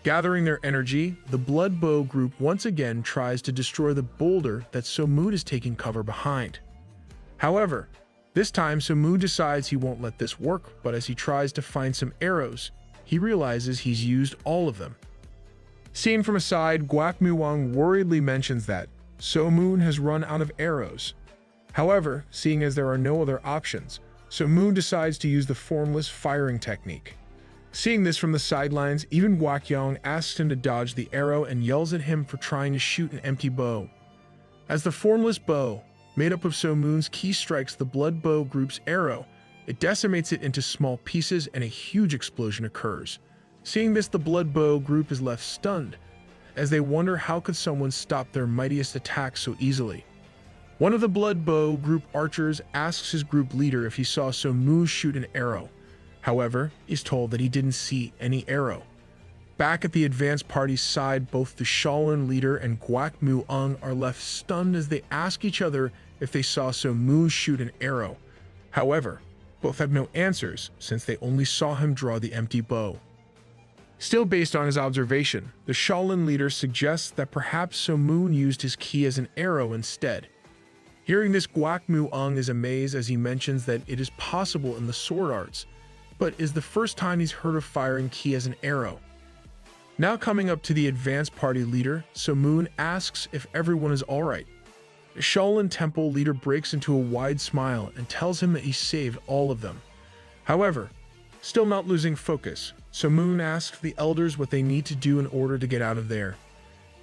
Gathering their energy, the Blood Bow group once again tries to destroy the boulder that So Moon is taking cover behind. However, this time So Moon decides he won't let this work, but as he tries to find some arrows, he realizes he's used all of them. Seen from aside, Guak Muong worriedly mentions that So Moon has run out of arrows. However, seeing as there are no other options, So Moon decides to use the formless firing technique. Seeing this from the sidelines, even Guak Yang asks him to dodge the arrow and yells at him for trying to shoot an empty bow. As the formless bow, made up of So Moon's ki strikes the Blood Bow group's arrow, it decimates it into small pieces and a huge explosion occurs. Seeing this, the Blood Bow group is left stunned, as they wonder how could someone stop their mightiest attack so easily. One of the Blood Bow group archers asks his group leader if he saw So Moon shoot an arrow. However, he's told that he didn't see any arrow. Back at the advanced party's side, both the Shaolin leader and Guak Muong are left stunned as they ask each other if they saw So Moon shoot an arrow. However, both have no answers since they only saw him draw the empty bow. Still based on his observation, the Shaolin leader suggests that perhaps So Moon used his ki as an arrow instead. Hearing this, Guak Muong is amazed as he mentions that it is possible in the sword arts, but is the first time he's heard of firing ki as an arrow. Now coming up to the advanced party leader, So Moon asks if everyone is alright. The Shaolin temple leader breaks into a wide smile and tells him that he saved all of them. However, still not losing focus, So Moon asks the elders what they need to do in order to get out of there.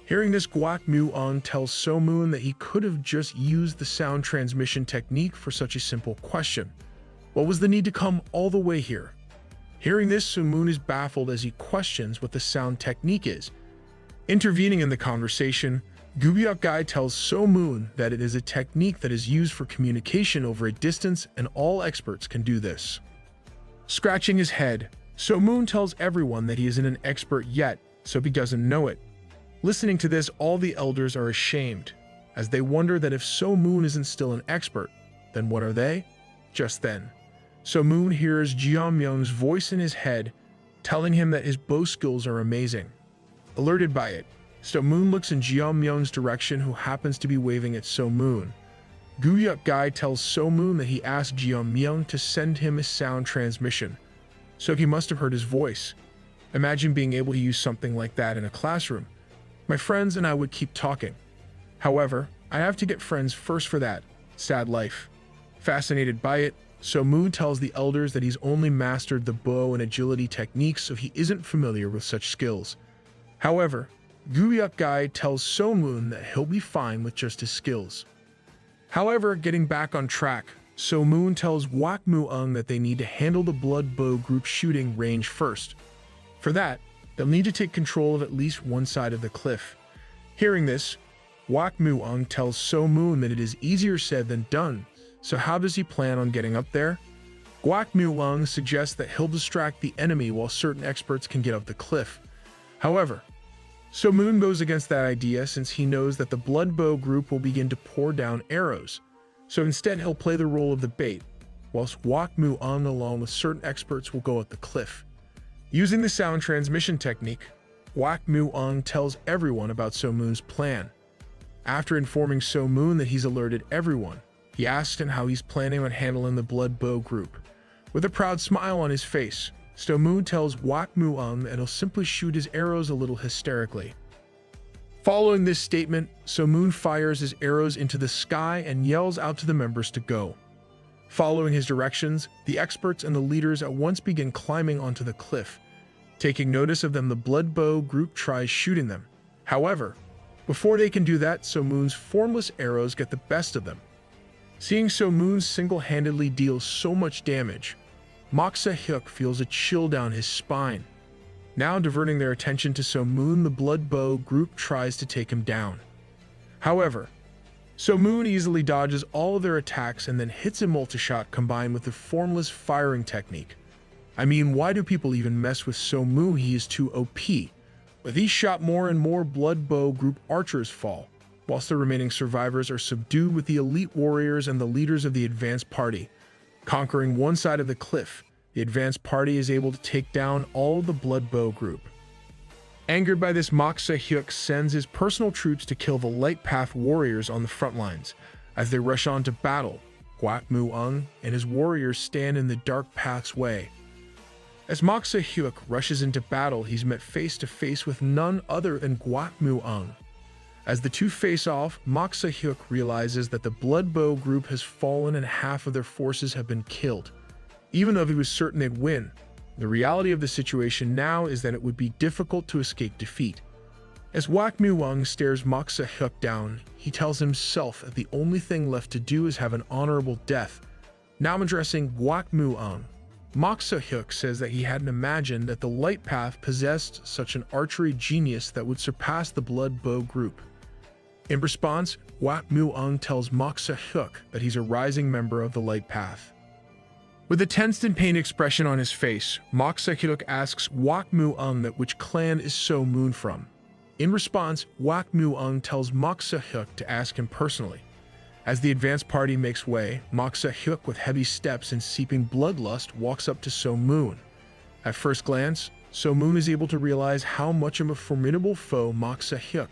Hearing this, Guak Muong tells So Moon that he could have just used the sound transmission technique for such a simple question. What was the need to come all the way here? Hearing this, So Moon is baffled as he questions what the sound technique is. Intervening in the conversation, Gubyuk Guy tells So Moon that it is a technique that is used for communication over a distance and all experts can do this. Scratching his head, So Moon tells everyone that he isn't an expert yet, so he doesn't know it. Listening to this, all the elders are ashamed, as they wonder that if So Moon isn't still an expert, then what are they? Just then, So Moon hears Jeon Myung's voice in his head, telling him that his bow skills are amazing. Alerted by it, So Moon looks in Jeon Myung's direction, who happens to be waving at So Moon. Gubyuk Guy tells So Moon that he asked Jeon Myung to send him a sound transmission, so he must have heard his voice. Imagine being able to use something like that in a classroom. My friends and I would keep talking. However, I have to get friends first for that. Sad life. Fascinated by it, So Moon tells the elders that he's only mastered the bow and agility techniques, so he isn't familiar with such skills. However, Guyak Guy tells So Moon that he'll be fine with just his skills. However, getting back on track, So Moon tells Wak Mu-ung that they need to handle the blood bow group shooting range first. For that, they'll need to take control of at least one side of the cliff. Hearing this, Wak Mu-ung tells So Moon that it is easier said than done, so how does he plan on getting up there? Wak Mu-ung suggests that he'll distract the enemy while certain experts can get up the cliff. However, So Moon goes against that idea since he knows that the blood bow group will begin to pour down arrows, so instead he'll play the role of the bait, whilst Wak Mu-ung along with certain experts will go up the cliff. Using the sound transmission technique, Wak Mu-ung tells everyone about So Moon's plan. After informing So Moon that he's alerted everyone, he asks him how he's planning on handling the blood bow group. With a proud smile on his face, So Moon tells Wak Mu-ung that he'll simply shoot his arrows a little hysterically. Following this statement, So Moon fires his arrows into the sky and yells out to the members to go. Following his directions, the experts and the leaders at once begin climbing onto the cliff. Taking notice of them, the blood bow group tries shooting them. However, before they can do that, So Moon's formless arrows get the best of them. Seeing So Moon single-handedly deal so much damage, Moksa Hyuk feels a chill down his spine. Now diverting their attention to So Moon, the blood bow group tries to take him down. However, So Moon easily dodges all of their attacks and then hits a multi-shot combined with the formless firing technique. I mean, why do people even mess with So Moon? He is too OP. With each shot, more and more blood bow group archers fall, whilst the remaining survivors are subdued with the elite warriors and the leaders of the advanced party. Conquering one side of the cliff, the advanced party is able to take down all of the blood bow group. Angered by this, Moksa Hyuk sends his personal troops to kill the light path warriors on the front lines. As they rush on to battle, Wak Mu-ung and his warriors stand in the dark path's way. As Moksa Hyuk rushes into battle, he's met face to face with none other than Wak Mu-ung. As the two face off, Moksa Hyuk realizes that the blood bow group has fallen and half of their forces have been killed. Even though he was certain they'd win, the reality of the situation now is that it would be difficult to escape defeat. As Wak Mu-ung stares Moksa Hyuk down, he tells himself that the only thing left to do is have an honorable death. Now addressing Wak Mu-ung, Moksa Hyuk says that he hadn't imagined that the light path possessed such an archery genius that would surpass the blood bow group. In response, Wak Mu-ung tells Moksa Hyuk that he's a rising member of the light path. With a tense and pained expression on his face, Moksa Hyuk asks Wak Mu-ung that which clan is So Moon from. In response, Wak Mu-ung tells Moksa Hyuk to ask him personally. As the advanced party makes way, Moksa Hyuk with heavy steps and seeping bloodlust walks up to So Moon. At first glance, So Moon is able to realize how much of a formidable foe Moksa Hyuk.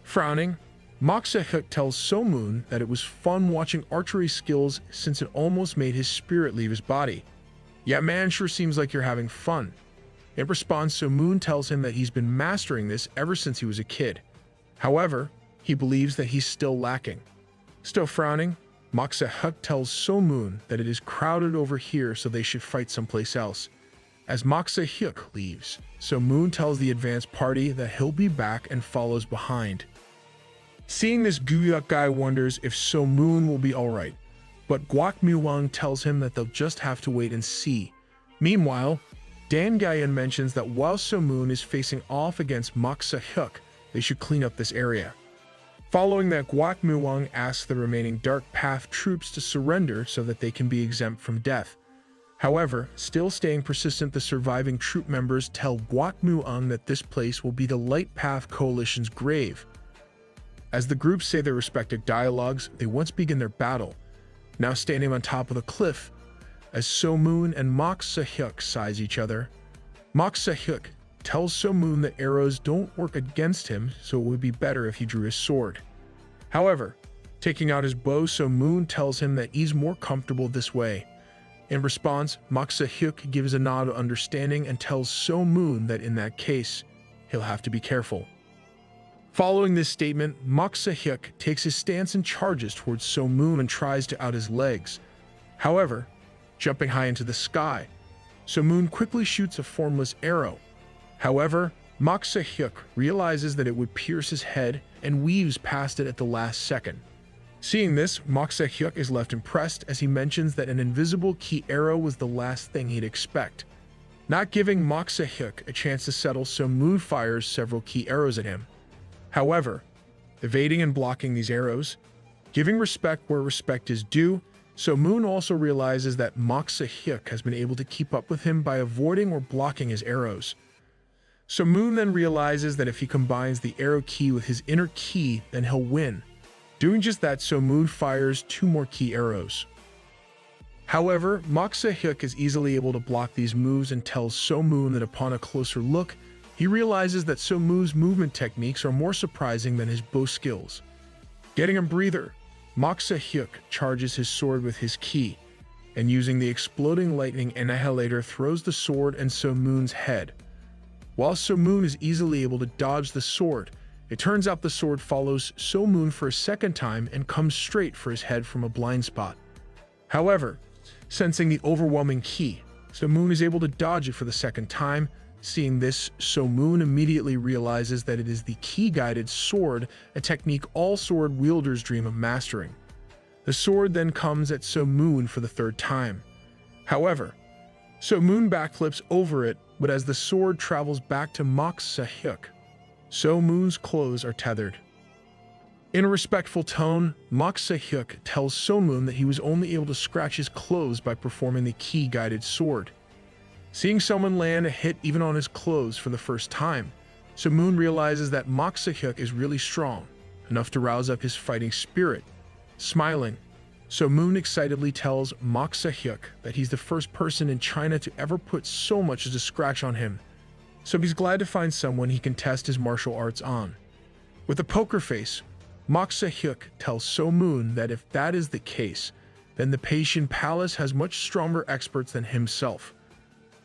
Frowning, Moksa Hyuk tells So Moon that it was fun watching archery skills since it almost made his spirit leave his body. Yeah, man, sure seems like you're having fun. In response, So Moon tells him that he's been mastering this ever since he was a kid. However, he believes that he's still lacking. Still frowning, Moksa Hyuk tells So Moon that it is crowded over here so they should fight someplace else. As Moksa Hyuk leaves, So Moon tells the advanced party that he'll be back and follows behind. Seeing this, Guyak Guy wonders if So Moon will be alright, but Wak Mu-ung tells him that they'll just have to wait and see. Meanwhile, Dan Gayan mentions that while So Moon is facing off against Moksa Hyuk, they should clean up this area. Following that, Wak Mu-ung asks the remaining Dark Path troops to surrender so that they can be exempt from death. However, still staying persistent, the surviving troop members tell Wak Mu-ung that this place will be the Light Path Coalition's grave. As the groups say their respective dialogues, they once begin their battle, now standing on top of the cliff, as So Moon and Moksa Hyuk size each other. Moksa Hyuk tells So Moon that arrows don't work against him, so it would be better if he drew his sword. However, taking out his bow, So Moon tells him that he's more comfortable this way. In response, Moksa Hyuk gives a nod of understanding and tells So Moon that in that case, he'll have to be careful. Following this statement, Hyuk takes his stance and charges towards So Moon and tries to out his legs. However, jumping high into the sky, So Moon quickly shoots a formless arrow. However, Hyuk realizes that it would pierce his head and weaves past it at the last second. Seeing this, Hyuk is left impressed as he mentions that an invisible key arrow was the last thing he'd expect. Not giving Hyuk a chance to settle, So Moon fires several key arrows at him. However, evading and blocking these arrows, giving respect where respect is due, So Moon also realizes that Hyuk has been able to keep up with him by avoiding or blocking his arrows. So Moon then realizes that if he combines the arrow key with his inner key, then he'll win. Doing just that, So Moon fires 2 more key arrows. However, Hyuk is easily able to block these moves and tells So Moon that upon a closer look, he realizes that So Moon's movement techniques are more surprising than his bow skills. Getting a breather, Hyuk charges his sword with his ki, and using the exploding lightning annihilator throws the sword in So Moon's head. While So Moon is easily able to dodge the sword, it turns out the sword follows So Moon for a second time and comes straight for his head from a blind spot. However, sensing the overwhelming ki, So Moon is able to dodge it for the second time. Seeing this, So Moon immediately realizes that it is the ki-guided sword, a technique all sword wielders dream of mastering. The sword then comes at So Moon for the 3rd time. However, So Moon backflips over it, but as the sword travels back to Hyuk, So Moon's clothes are tethered. In a respectful tone, Hyuk tells So Moon that he was only able to scratch his clothes by performing the ki-guided sword. Seeing someone land a hit even on his clothes for the first time, So Moon realizes that Hyuk is really strong, enough to rouse up his fighting spirit. Smiling, So Moon excitedly tells Hyuk that he's the first person in China to ever put so much as a scratch on him, so he's glad to find someone he can test his martial arts on. With a poker face, Hyuk tells So Moon that if that is the case, then the Paitian Palace has much stronger experts than himself.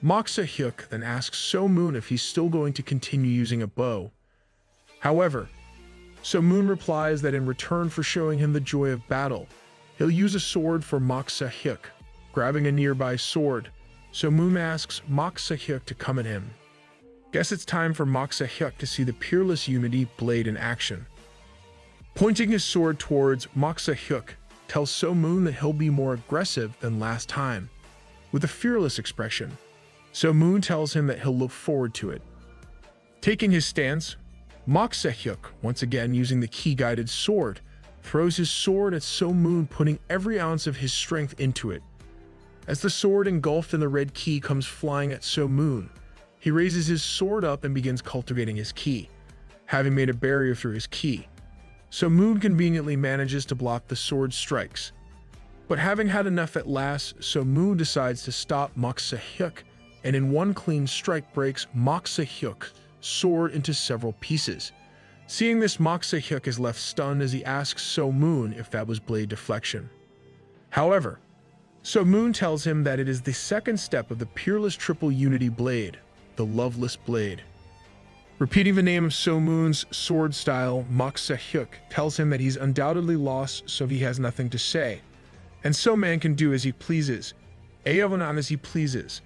Hyuk then asks So Moon if he's still going to continue using a bow. However, So Moon replies that in return for showing him the joy of battle, he'll use a sword for Hyuk. Grabbing a nearby sword, So Moon asks Hyuk to come at him. Guess it's time for Hyuk to see the peerless unity blade in action. Pointing his sword towards Hyuk tells So Moon that he'll be more aggressive than last time. With a fearless expression, So Moon tells him that he'll look forward to it. Taking his stance, Hyuk, once again using the ki-guided sword, throws his sword at So Moon, putting every ounce of his strength into it. As the sword engulfed in the red ki comes flying at So Moon, he raises his sword up and begins cultivating his ki, having made a barrier through his ki. So Moon conveniently manages to block the sword's strikes. But having had enough at last, So Moon decides to stop Hyuk, and in one clean strike breaks Hyuk's sword into several pieces. Seeing this, Hyuk is left stunned as he asks So Moon if that was blade deflection. However, So Moon tells him that it is the second step of the peerless triple unity blade, the loveless blade. Repeating the name of So Moon's sword style, Hyuk tells him that he's undoubtedly lost, so he has nothing to say, and So Man can do as he pleases, Aonan as he pleases.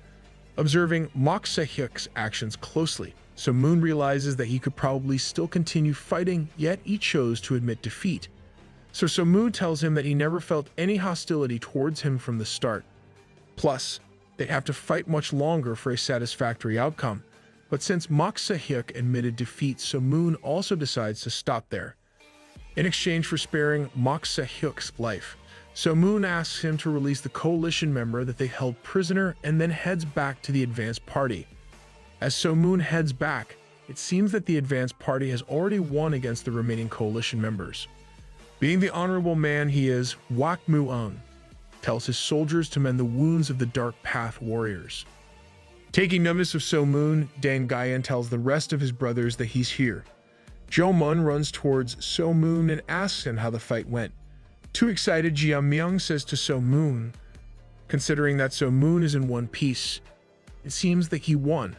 Observing Hyuk's actions closely, So Moon realizes that he could probably still continue fighting, yet he chose to admit defeat. So Moon tells him that he never felt any hostility towards him from the start. Plus, they'd have to fight much longer for a satisfactory outcome. But since Hyuk admitted defeat, So Moon also decides to stop there. In exchange for sparing Hyuk's life, So Moon asks him to release the coalition member that they held prisoner and then heads back to the advanced party. As So Moon heads back, it seems that the advanced party has already won against the remaining coalition members. Being the honorable man he is, Wak Mu-eun tells his soldiers to mend the wounds of the Dark Path warriors. Taking notice of So Moon, Dan Guyan tells the rest of his brothers that he's here. Jo Mun runs towards So Moon and asks him how the fight went. Too excited, Jia Myung says to So Moon, considering that So Moon is in one piece, it seems that he won.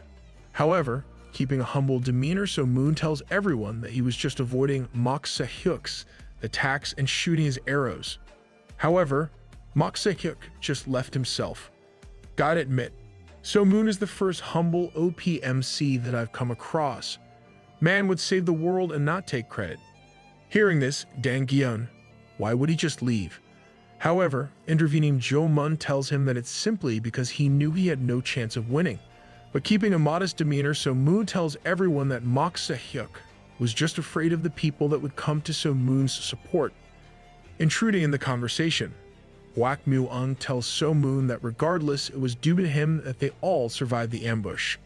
However, Keeping a humble demeanor, So Moon tells everyone that he was just avoiding Mok Se-hyuk's attacks and shooting his arrows. However, Mok Se-hyuk just left himself. Gotta admit, So Moon is the first humble OPMC that I've come across. Man would save the world and not take credit. Hearing this, Dan Gyun, why would he just leave? However, intervening Jo Mun tells him that it's simply because he knew he had no chance of winning. But keeping a modest demeanor, So Moon tells everyone that Mok Se-hyuk was just afraid of the people that would come to So Moon's support. Intruding in the conversation, Wak Mu-eun tells So Moon that regardless, it was due to him that they all survived the ambush.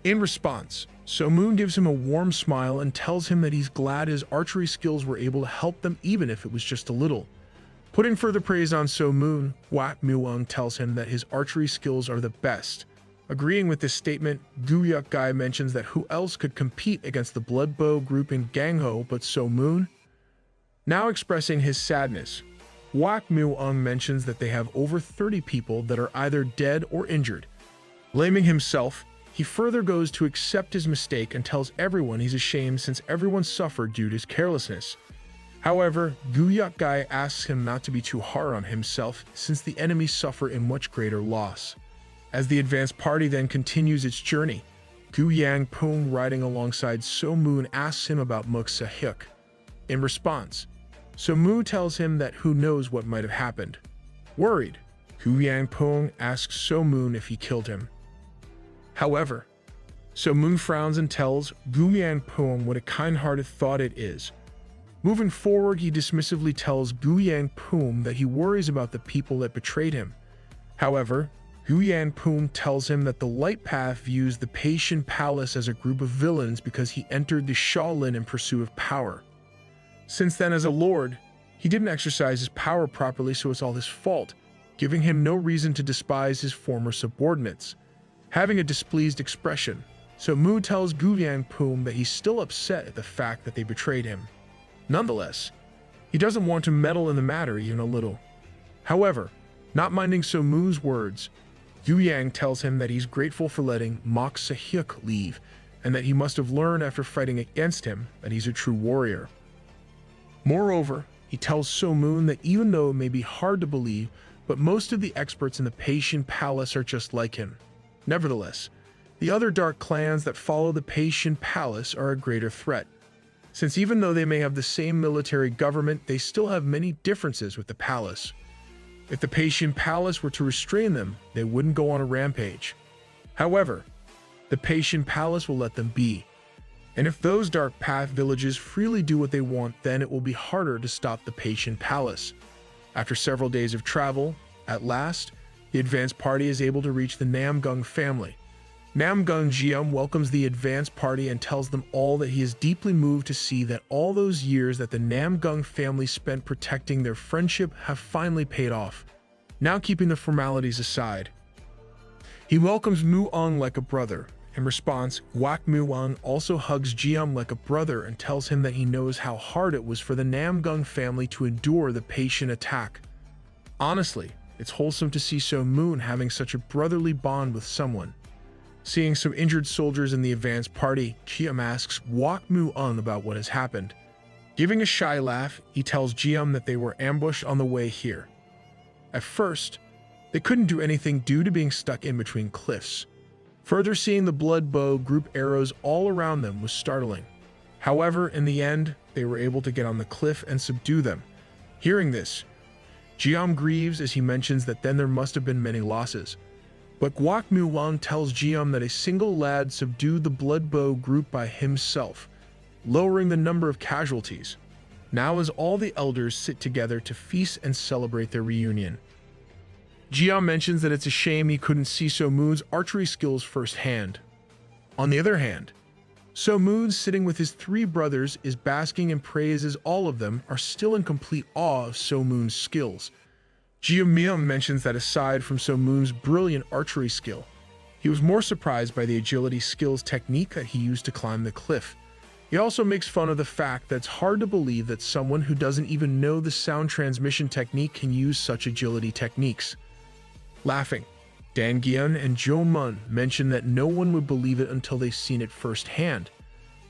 In response, So Moon gives him a warm smile and tells him that he's glad his archery skills were able to help them even if it was just a little. Putting further praise on So Moon, Wak Mu-eun tells him that his archery skills are the best. Agreeing with this statement, Guyuk Guy mentions that who else could compete against the Blood Bow group in Gangho but So Moon? Now expressing his sadness, Wak Mu-eun mentions that they have over 30 people that are either dead or injured. Blaming himself, he further goes to accept his mistake and tells everyone he's ashamed since everyone suffered due to his carelessness. However, Guyuk Guy asks him not to be too hard on himself since the enemies suffer in much greater loss. As the advanced party then continues its journey, Gu Yang Pung riding alongside So Moon asks him about Mok Se-hyuk. In response, So Moon tells him that who knows what might have happened. Worried, Gu Yang Pung asks So Moon if he killed him. However, So Moon frowns and tells Gu Yang Pung what a kind-hearted thought it is. Moving forward, he dismissively tells Gu Yang Pung that he worries about the people that betrayed him. However, Gu Yang Pung tells him that the Light Path views the Patient Palace as a group of villains because he entered the Shaolin in pursuit of power. Since then, as a lord, he didn't exercise his power properly, so it's all his fault, giving him no reason to despise his former subordinates. Having a displeased expression, So Moon tells Gu Yang Pung that he's still upset at the fact that they betrayed him. Nonetheless, he doesn't want to meddle in the matter even a little. However, not minding So Moon's words, Gu Yang tells him that he's grateful for letting Mok Se-hyuk leave, and that he must have learned after fighting against him that he's a true warrior. Moreover, he tells So Moon that even though it may be hard to believe, but most of the experts in the Patient Palace are just like him. Nevertheless, the other dark clans that follow the Patient Palace are a greater threat, since even though they may have the same military government, they still have many differences with the palace. If the Patient Palace were to restrain them, they wouldn't go on a rampage. However, the Patient Palace will let them be. And if those Dark Path villages freely do what they want, then it will be harder to stop the Patient Palace. After several days of travel, at last, the advanced party is able to reach the Namgung family. Namgung Jium welcomes the advanced party and tells them all that he is deeply moved to see that all those years that the Namgung family spent protecting their friendship have finally paid off. Now keeping the formalities aside, he welcomes Mu-eung like a brother. In response, Wak Mu-eun also hugs Jium like a brother and tells him that he knows how hard it was for the Namgung family to endure the patient attack. Honestly, it's wholesome to see So Moon having such a brotherly bond with someone. Seeing some injured soldiers in the advanced party, Jium asks Wak Mu-eun about what has happened. Giving a shy laugh, he tells Jium that they were ambushed on the way here. At first, they couldn't do anything due to being stuck in between cliffs. Further, seeing the Blood Bow group arrows all around them was startling. However, in the end, they were able to get on the cliff and subdue them. Hearing this, Jium grieves as he mentions that then there must have been many losses. But Wak Mu-eun tells Jium that a single lad subdued the Blood Bow group by himself, lowering the number of casualties. Now as all the elders sit together to feast and celebrate their reunion. Jium mentions that it's a shame he couldn't see So Moon's archery skills firsthand. On the other hand, So Moon, sitting with his three brothers, is basking in praise as all of them are still in complete awe of So Moon's skills. Jium mentions that aside from So Moon's brilliant archery skill, he was more surprised by the agility skills technique that he used to climb the cliff. He also makes fun of the fact that it's hard to believe that someone who doesn't even know the sound transmission technique can use such agility techniques. Laughing, Dan Gyun and Jo Mun mention that no one would believe it until they've seen it firsthand.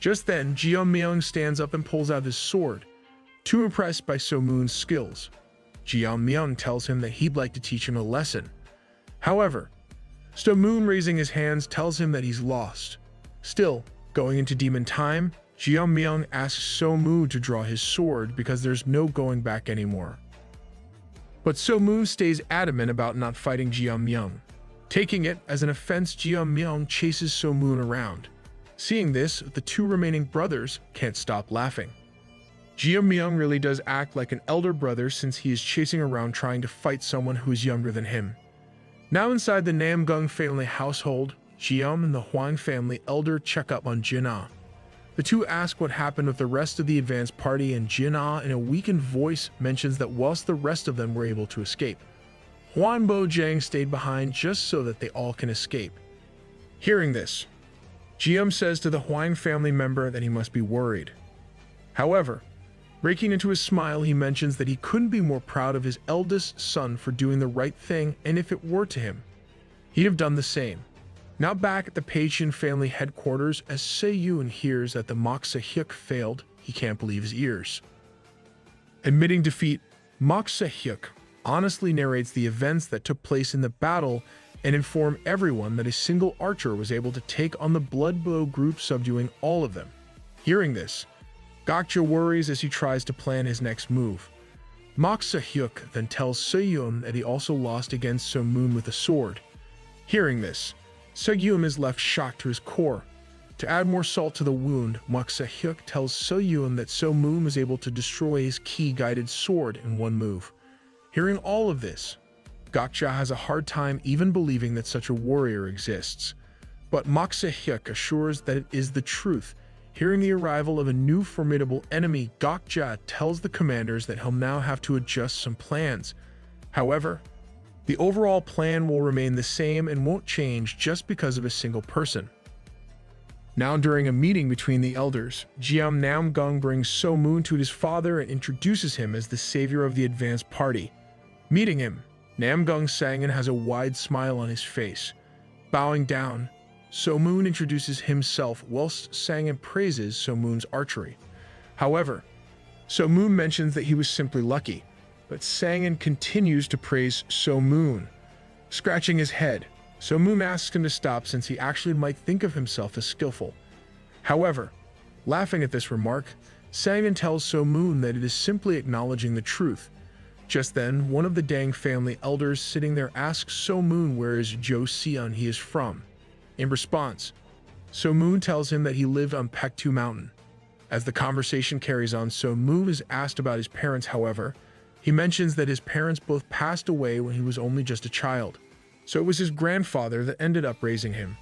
Just then, Jeon Myung stands up and pulls out his sword, too impressed by So Moon's skills. Jeon Myung tells him that he'd like to teach him a lesson. However, So Moon, raising his hands, tells him that he's lost. Still, going into demon time, Jeon Myung asks So Moon to draw his sword because there's no going back anymore. But So Moon stays adamant about not fighting Jeon Myung. Taking it as an offense, Jeon Myung chases So Moon around. Seeing this, the two remaining brothers can't stop laughing. Jeon Myung really does act like an elder brother since he is chasing around trying to fight someone who is younger than him. Now inside the Namgung family household, Jeon and the Hwang family elder check up on Jin-ah. The two ask what happened with the rest of the advanced party, and Jin-ah in a weakened voice mentions that whilst the rest of them were able to escape, Hwan Bo-jang stayed behind just so that they all can escape. Hearing this, Jeon says to the Hwang family member that he must be worried. However, breaking into a smile, he mentions that he couldn't be more proud of his eldest son for doing the right thing, and if it were to him, he'd have done the same. Now back at the Peichen family headquarters, as Se-yoon hears that the Mok Se-hyuk failed, he can't believe his ears. Admitting defeat, Mok Se-hyuk honestly narrates the events that took place in the battle and inform everyone that a single archer was able to take on the Blood Bow group, subduing all of them. Hearing this, Gokja worries as he tries to plan his next move. Mok Se-hyuk then tells Se-yoon that he also lost against So Moon with a sword. Hearing this, Se-yoon is left shocked to his core. To add more salt to the wound, Mok Se-hyuk tells Se-yoon that So Moon was able to destroy his ki-guided sword in one move. Hearing all of this, Gokja has a hard time even believing that such a warrior exists. But Mok Se-hyuk assures that it is the truth. Hearing the arrival of a new formidable enemy, Gokja tells the commanders that he'll now have to adjust some plans. However, the overall plan will remain the same and won't change just because of a single person. Now during a meeting between the elders, Jeon Namgung brings So Moon to his father and introduces him as the savior of the advanced party. Meeting him, Namgung Sangan has a wide smile on his face. Bowing down, So Moon introduces himself whilst Sangan praises So Moon's archery. However, So Moon mentions that he was simply lucky, but Sangan continues to praise So Moon. Scratching his head, So Moon asks him to stop since he actually might think of himself as skillful. However, laughing at this remark, Sangan tells So Moon that it is simply acknowledging the truth. Just then, one of the Dang family elders sitting there asks So Moon where is Jo Seon he is from. In response, So Moon tells him that he lived on Paektu Mountain. As the conversation carries on, So Moon is asked about his parents. However, he mentions that his parents both passed away when he was only just a child, so it was his grandfather that ended up raising him.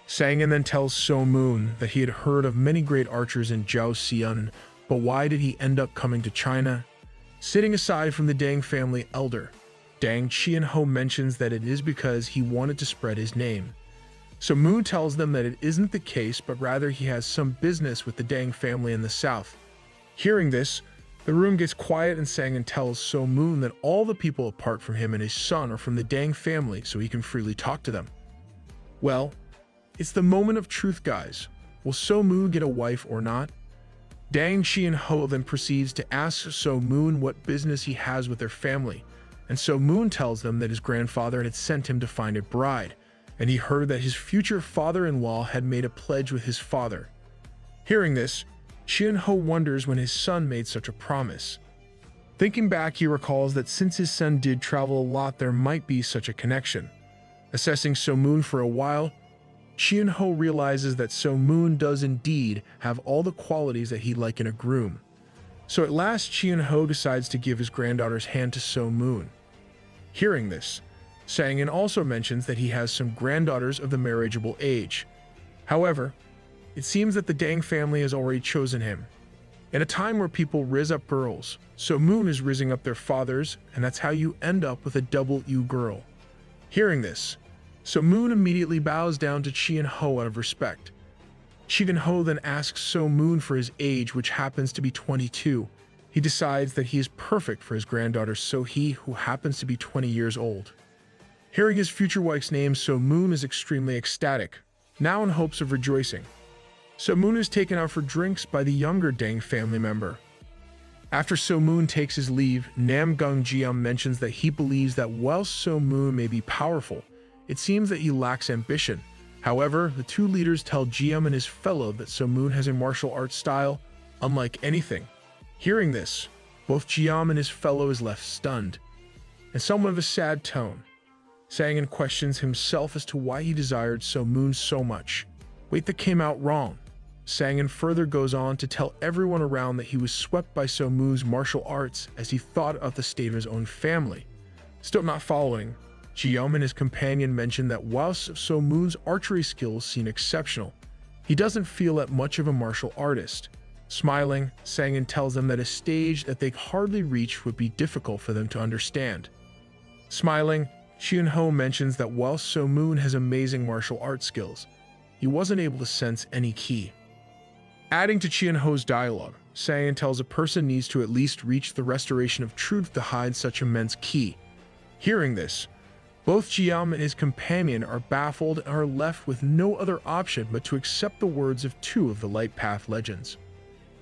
Sangan then tells So Moon that he had heard of many great archers in Jiao Xian, but why did he end up coming to China? Sitting aside from the Dang family elder, Dang Qianho mentions that it is because he wanted to spread his name. So Moon tells them that it isn't the case, but rather he has some business with the Dang family in the south. Hearing this, the room gets quiet and Sangan tells So Moon that all the people apart from him and his son are from the Dang family, so he can freely talk to them. Well, it's the moment of truth, guys. Will So Moon get a wife or not? Dang Qianho then proceeds to ask So Moon what business he has with their family, and So Moon tells them that his grandfather had sent him to find a bride, and he heard that his future father-in-law had made a pledge with his father. Hearing this, Qianho wonders when his son made such a promise. Thinking back, he recalls that since his son did travel a lot, there might be such a connection. Assessing So Moon for a while, Qianho realizes that So Moon does indeed have all the qualities that he'd like in a groom. So at last, Qianho decides to give his granddaughter's hand to So Moon. Hearing this, Sangan also mentions that he has some granddaughters of the marriageable age. However, it seems that the Dang family has already chosen him. In a time where people riz up girls, So Moon is rizzing up their fathers, and that's how you end up with a double U girl. Hearing this, So Moon immediately bows down to Qianho out of respect. Qianho then asks So Moon for his age, which happens to be 22. He decides that he is perfect for his granddaughter So Hee, who happens to be 20 years old. Hearing his future wife's name, So Moon is extremely ecstatic, now in hopes of rejoicing. So Moon is taken out for drinks by the younger Dang family member. After So Moon takes his leave, Namgung Jiam mentions that he believes that whilst So Moon may be powerful, it seems that he lacks ambition. However, the two leaders tell Jiam and his fellow that So Moon has a martial arts style unlike anything. Hearing this, both Jiam and his fellow is left stunned, and somewhat of a sad tone. Sang questions himself as to why he desired So Moon so much. Wait, that came out wrong. Sang further goes on to tell everyone around that he was swept by So Moon's martial arts as he thought of the state of his own family. Still not following, Jiam and his companion mention that whilst So Moon's archery skills seem exceptional, he doesn't feel that much of a martial artist. Smiling, Sang tells them that a stage that they hardly reach would be difficult for them to understand. Smiling, Chien-ho mentions that whilst So Moon has amazing martial arts skills, he wasn't able to sense any ki. Adding to Chien-ho's dialogue, Sang tells a person needs to at least reach the restoration of truth to hide such immense ki. Hearing this, both Jiam and his companion are baffled and are left with no other option but to accept the words of two of the Light Path legends.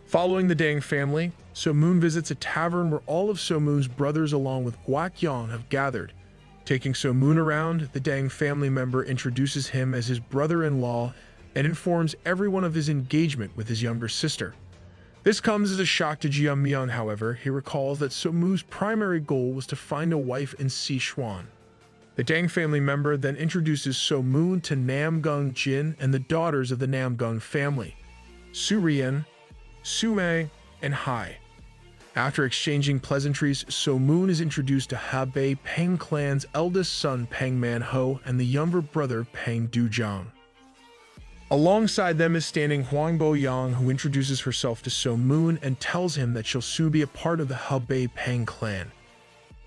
Following the Dang family, So Moon visits a tavern where all of So Moon's brothers along with Guak Yang have gathered. Taking So Moon around, the Dang family member introduces him as his brother-in-law and informs everyone of his engagement with his younger sister. This comes as a shock to Jiam Myeon, however. He recalls that So Moon's primary goal was to find a wife in Sichuan. The Dang family member then introduces So Moon to Namgung Jin and the daughters of the Namgung family, Surian, Sumei, and Hai. After exchanging pleasantries, So Moon is introduced to Hebei Peng clan's eldest son Peng Manhwa and the younger brother Peng Dujang. Alongside them is standing Huangbo Yang, who introduces herself to So Moon and tells him that she'll soon be a part of the Hebei Peng clan.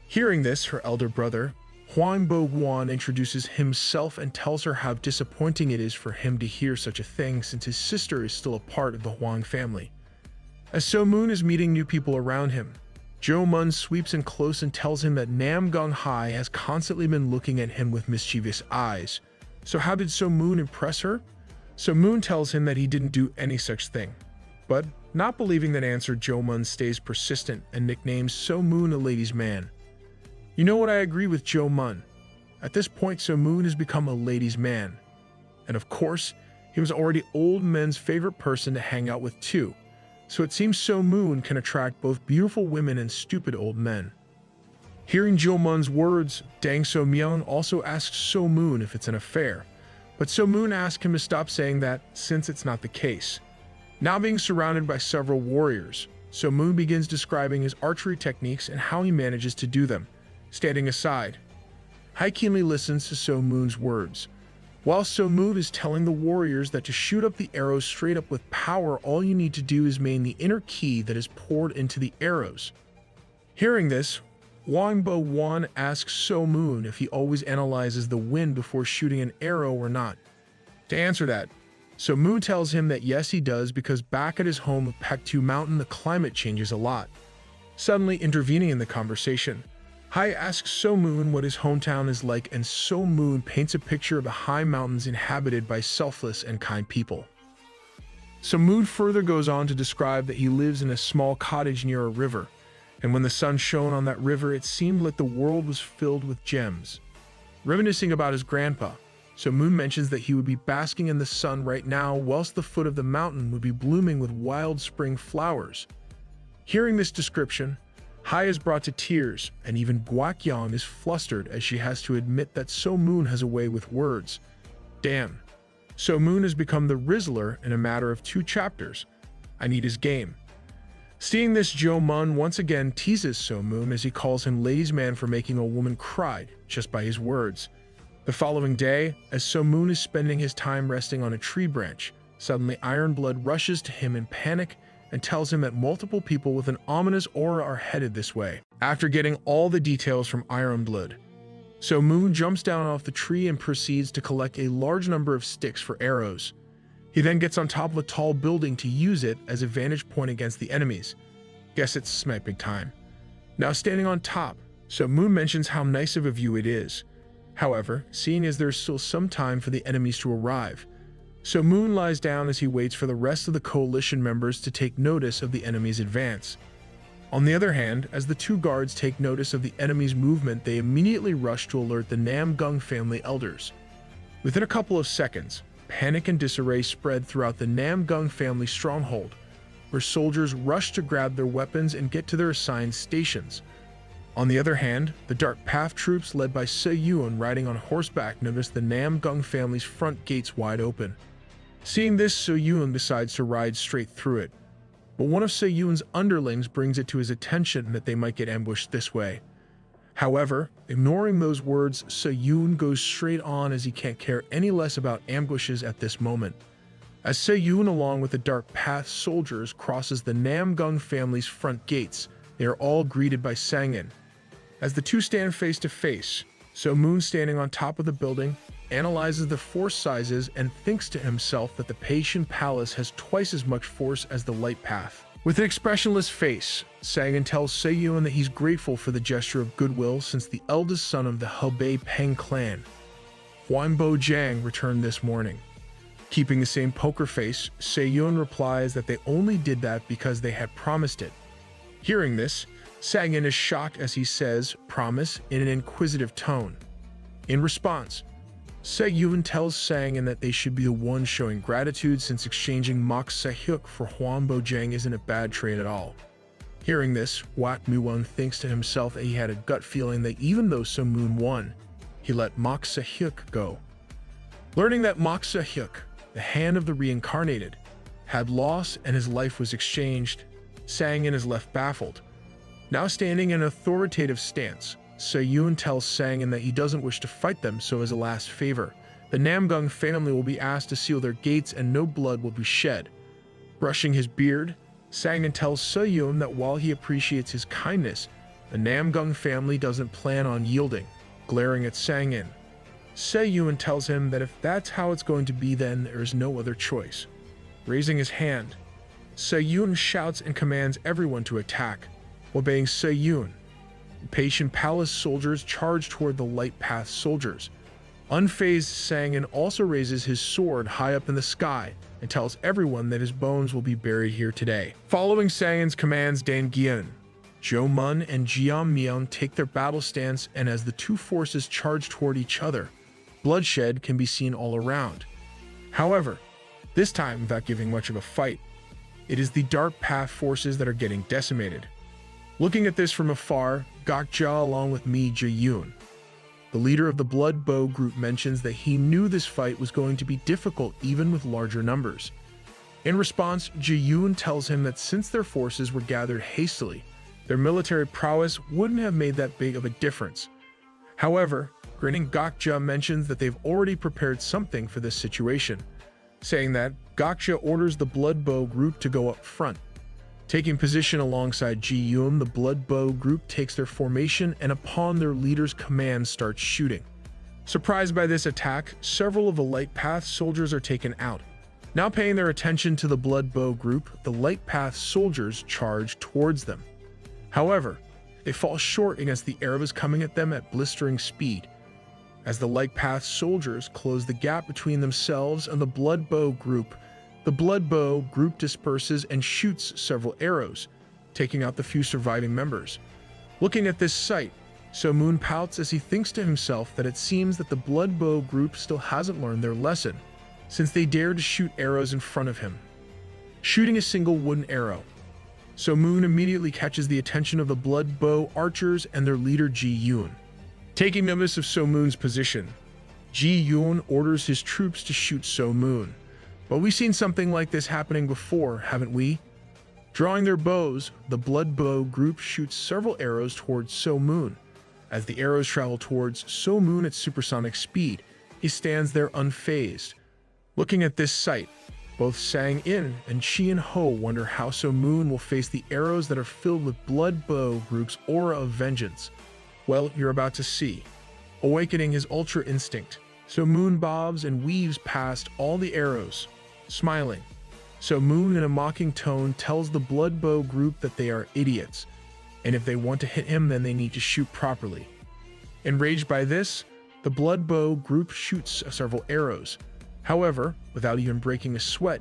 Hearing this, her elder brother, Huangbo Guan, introduces himself and tells her how disappointing it is for him to hear such a thing since his sister is still a part of the Huang family. As So Moon is meeting new people around him, Jo Mun sweeps in close and tells him that Namgung Hai has constantly been looking at him with mischievous eyes. So how did So Moon impress her? So Moon tells him that he didn't do any such thing. But, not believing that answer, Jo Mun stays persistent and nicknames So Moon a ladies' man. You know what, I agree with Jo Mun. At this point, So Moon has become a ladies' man. And of course, he was already old men's favorite person to hang out with too. So it seems So Moon can attract both beautiful women and stupid old men. Hearing Jo Mun's words, Dang So Myeon also asks So Moon if it's an affair. But So Moon asks him to stop saying that, since it's not the case. Now being surrounded by several warriors, So Moon begins describing his archery techniques and how he manages to do them. Standing aside, Hai keenly listens to So Moon's words. While So Moon is telling the warriors that to shoot up the arrows straight up with power, all you need to do is main the inner ki that is poured into the arrows. Hearing this, Huangbo Wan asks So Moon if he always analyzes the wind before shooting an arrow or not. To answer that, So Moon tells him that yes he does because back at his home of Paektu Mountain the climate changes a lot. Suddenly intervening in the conversation, Hai asks So Moon what his hometown is like and So Moon paints a picture of the high mountains inhabited by selfless and kind people. So Moon further goes on to describe that he lives in a small cottage near a river, and when the sun shone on that river, it seemed like the world was filled with gems. Reminiscing about his grandpa, So Moon mentions that he would be basking in the sun right now whilst the foot of the mountain would be blooming with wild spring flowers. Hearing this description, Hai is brought to tears, and even Guak Yang is flustered as she has to admit that So Moon has a way with words. Damn. So Moon has become the Rizzler in a matter of 2 chapters. I need his game. Seeing this, Jo Mun once again teases So Moon as he calls him ladies' man for making a woman cry just by his words. The following day, as So Moon is spending his time resting on a tree branch, suddenly Ironblood rushes to him in panic and tells him that multiple people with an ominous aura are headed this way. After getting all the details from Ironblood, So Moon jumps down off the tree and proceeds to collect a large number of sticks for arrows. He then gets on top of a tall building to use it as a vantage point against the enemies. Guess it's sniping time. Now standing on top, So Moon mentions how nice of a view it is. However, seeing as there's still some time for the enemies to arrive, So Moon lies down as he waits for the rest of the coalition members to take notice of the enemy's advance. On the other hand, as the two guards take notice of the enemy's movement, they immediately rush to alert the Namgung family elders. Within a couple of seconds, panic and disarray spread throughout the Namgung family stronghold, where soldiers rush to grab their weapons and get to their assigned stations. On the other hand, the Dark Path troops led by Se-Yun riding on horseback notice the Namgung family's front gates wide open. Seeing this, Se-Yun decides to ride straight through it. But one of Se-Yun's underlings brings it to his attention that they might get ambushed this way. However, ignoring those words, Se-Yun goes straight on as he can't care any less about ambushes at this moment. As Se-Yun along with the Dark Path soldiers crosses the Namgung family's front gates, they are all greeted by Sangin. As the two stand face to face, So-Moon, standing on top of the building, analyzes the force sizes and thinks to himself that the Patient Palace has twice as much force as the Light Path. With an expressionless face, Sangin tells Se-Yun that he's grateful for the gesture of goodwill since the eldest son of the Hebei Peng clan, Huanbo Jiang, returned this morning. Keeping the same poker face, Se-Yun replies that they only did that because they had promised it. Hearing this, Sangin is shocked as he says, "promise," in an inquisitive tone. In response, Se-Yun tells Sangin that they should be the ones showing gratitude since exchanging Mok Se-hyuk for Huanbo Jiang isn't a bad trade at all. Hearing this, Wak Mi-won thinks to himself that he had a gut feeling that even though Se-Moon won, he let Mok Se-hyuk go. Learning that Mok Se-hyuk, the hand of the reincarnated, had lost and his life was exchanged, Sangin is left baffled. Now standing in an authoritative stance, Se-Yun tells Sangin that he doesn't wish to fight them, so as a last favor, the Namgung family will be asked to seal their gates and no blood will be shed. Brushing his beard, Sangin tells Se-Yun that while he appreciates his kindness, the Namgung family doesn't plan on yielding, glaring at Sangin. Se-Yun tells him that if that's how it's going to be, then there is no other choice. Raising his hand, Se-Yun shouts and commands everyone to attack. Obeying Se-Yun, the Patient Palace soldiers charge toward the Light Path soldiers. Unfazed, Sangin also raises his sword high up in the sky and tells everyone that his bones will be buried here today. Following Sangin's commands, Dan Gian, Jo Mun, and Jian Mian take their battle stance, and as the two forces charge toward each other, bloodshed can be seen all around. However, this time without giving much of a fight, it is the Dark Path forces that are getting decimated. Looking at this from afar, Gokja along with Mi Jae-yoon, the leader of the Blood Bow group, mentions that he knew this fight was going to be difficult even with larger numbers. In response, Jae-yoon tells him that since their forces were gathered hastily, their military prowess wouldn't have made that big of a difference. However, grinning, Gokja mentions that they've already prepared something for this situation, saying that Gokja orders the Blood Bow group to go up front. Taking position alongside Ji-yoon, the Blood Bow group takes their formation and upon their leader's command starts shooting. Surprised by this attack, several of the Light Path soldiers are taken out. Now paying their attention to the Blood Bow group, the Light Path soldiers charge towards them. However, they fall short against the arrows coming at them at blistering speed. As the Light Path soldiers close the gap between themselves and the Blood Bow group, the Blood Bow group disperses and shoots several arrows, taking out the few surviving members. Looking at this sight, So-Moon pouts as he thinks to himself that it seems that the Blood Bow group still hasn't learned their lesson, since they dared to shoot arrows in front of him. Shooting a single wooden arrow, So-Moon immediately catches the attention of the Blood Bow archers and their leader Ji-yoon. Taking notice of So-Moon's position, Ji-yoon orders his troops to shoot So-Moon. But we've seen something like this happening before, haven't we? Drawing their bows, the Blood Bow group shoots several arrows towards So-Moon. As the arrows travel towards So-Moon at supersonic speed, he stands there unfazed. Looking at this sight, both Sang-in and Chien-ho wonder how So-Moon will face the arrows that are filled with Blood Bow group's aura of vengeance. Well, you're about to see. Awakening his ultra instinct, So-Moon bobs and weaves past all the arrows, smiling. So-Moon in a mocking tone tells the Blood Bow group that they are idiots, and if they want to hit him then they need to shoot properly. Enraged by this, The blood bow group shoots several arrows. However, without even breaking a sweat,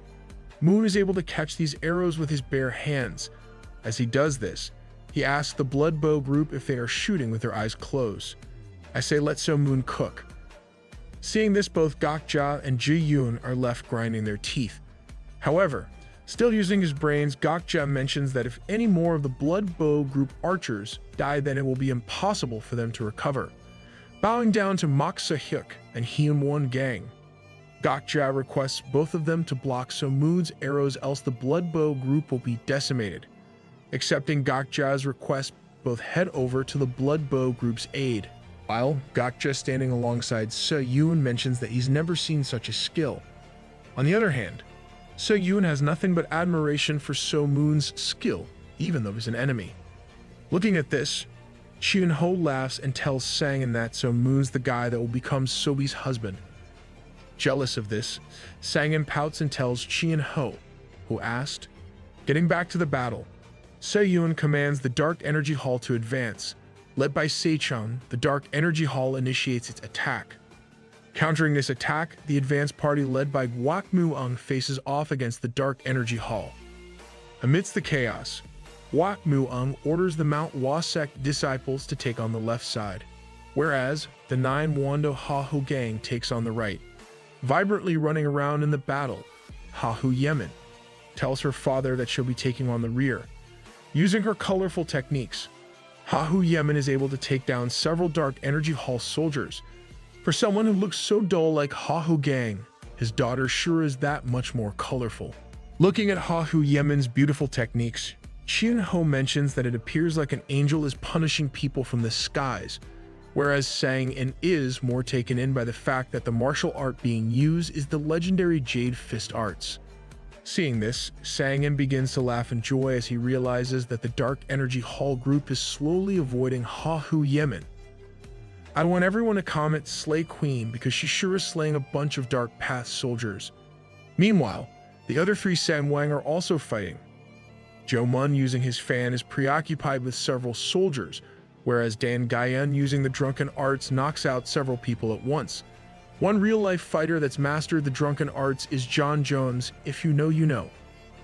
Moon is able to catch these arrows with his bare hands. As he does this, he asks the blood bow group if they are shooting with their eyes closed. I say let So Moon cook. Seeing this, both Gokja and Ji Yoon are left grinding their teeth. However, still using his brains, Gokja mentions that if any more of the blood bow group archers die, then it will be impossible for them to recover. Bowing down to Moksa Hyuk and Hyun-won gang, Gokja requests both of them to block So Moon's arrows, else the blood bow group will be decimated. Accepting Gokja's request, both head over to the blood bow group's aid. While Gokja, standing alongside So Yoon, mentions that he's never seen such a skill. On the other hand, So Yoon has nothing but admiration for So Moon's skill, even though he's an enemy. Looking at this, Cheon Ho laughs and tells Sang-in that So Moon's the guy that will become Sobi's husband. Jealous of this, Sang-in pouts and tells Cheon Ho, who asked. Getting back to the battle, Se-yoon commands the Dark Energy Hall to advance. Led by Se-chun, the Dark Energy Hall initiates its attack. Countering this attack, the advance party led by Gwak Mu-ung faces off against the Dark Energy Hall. Amidst the chaos, Gwak Mu-ung orders the Mount Hwa sect disciples to take on the left side, whereas the 9 Wando Ha-hu gang takes on the right. Vibrantly running around in the battle, Ha-hu Yemin tells her father that she'll be taking on the rear. Using her colorful techniques, Ha-hu Yemin is able to take down several Dark Energy Hall soldiers. For someone who looks so dull like Ha-hu gang, his daughter sure is that much more colorful. Looking at Ha-hu Yemin's beautiful techniques, Cheon Ho mentions that it appears like an angel is punishing people from the skies, whereas Sang-in is more taken in by the fact that the martial art being used is the legendary Jade Fist arts. Seeing this, Sang-in begins to laugh in joy as he realizes that the Dark Energy Hall group is slowly avoiding Ha-hu Yemin. I want everyone to comment "Slay Queen" because she sure is slaying a bunch of Dark Path soldiers. Meanwhile, the other 3 Samwang are also fighting. Jo Mun, using his fan, is preoccupied with several soldiers, whereas Dan Gayan, using the drunken arts, knocks out several people at once. One real-life fighter that's mastered the drunken arts is John Jones, if you know, you know.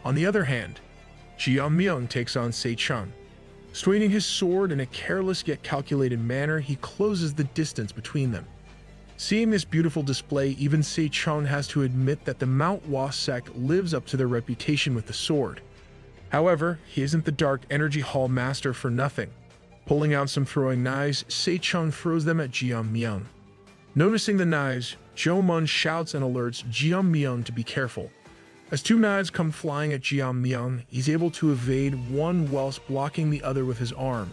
On the other hand, Jian Myung takes on Se-chun. Swinging his sword in a careless yet calculated manner, he closes the distance between them. Seeing this beautiful display, even Se-chun has to admit that the Mount Hwa sect lives up to their reputation with the sword. However, he isn't the Dark Energy Hall master for nothing. Pulling out some throwing knives, Se-chun throws them at Jian Myung. Noticing the knives, Jo Mun shouts and alerts Jian Myung to be careful. As 2 knives come flying at Jian Myung, he's able to evade one whilst blocking the other with his arm.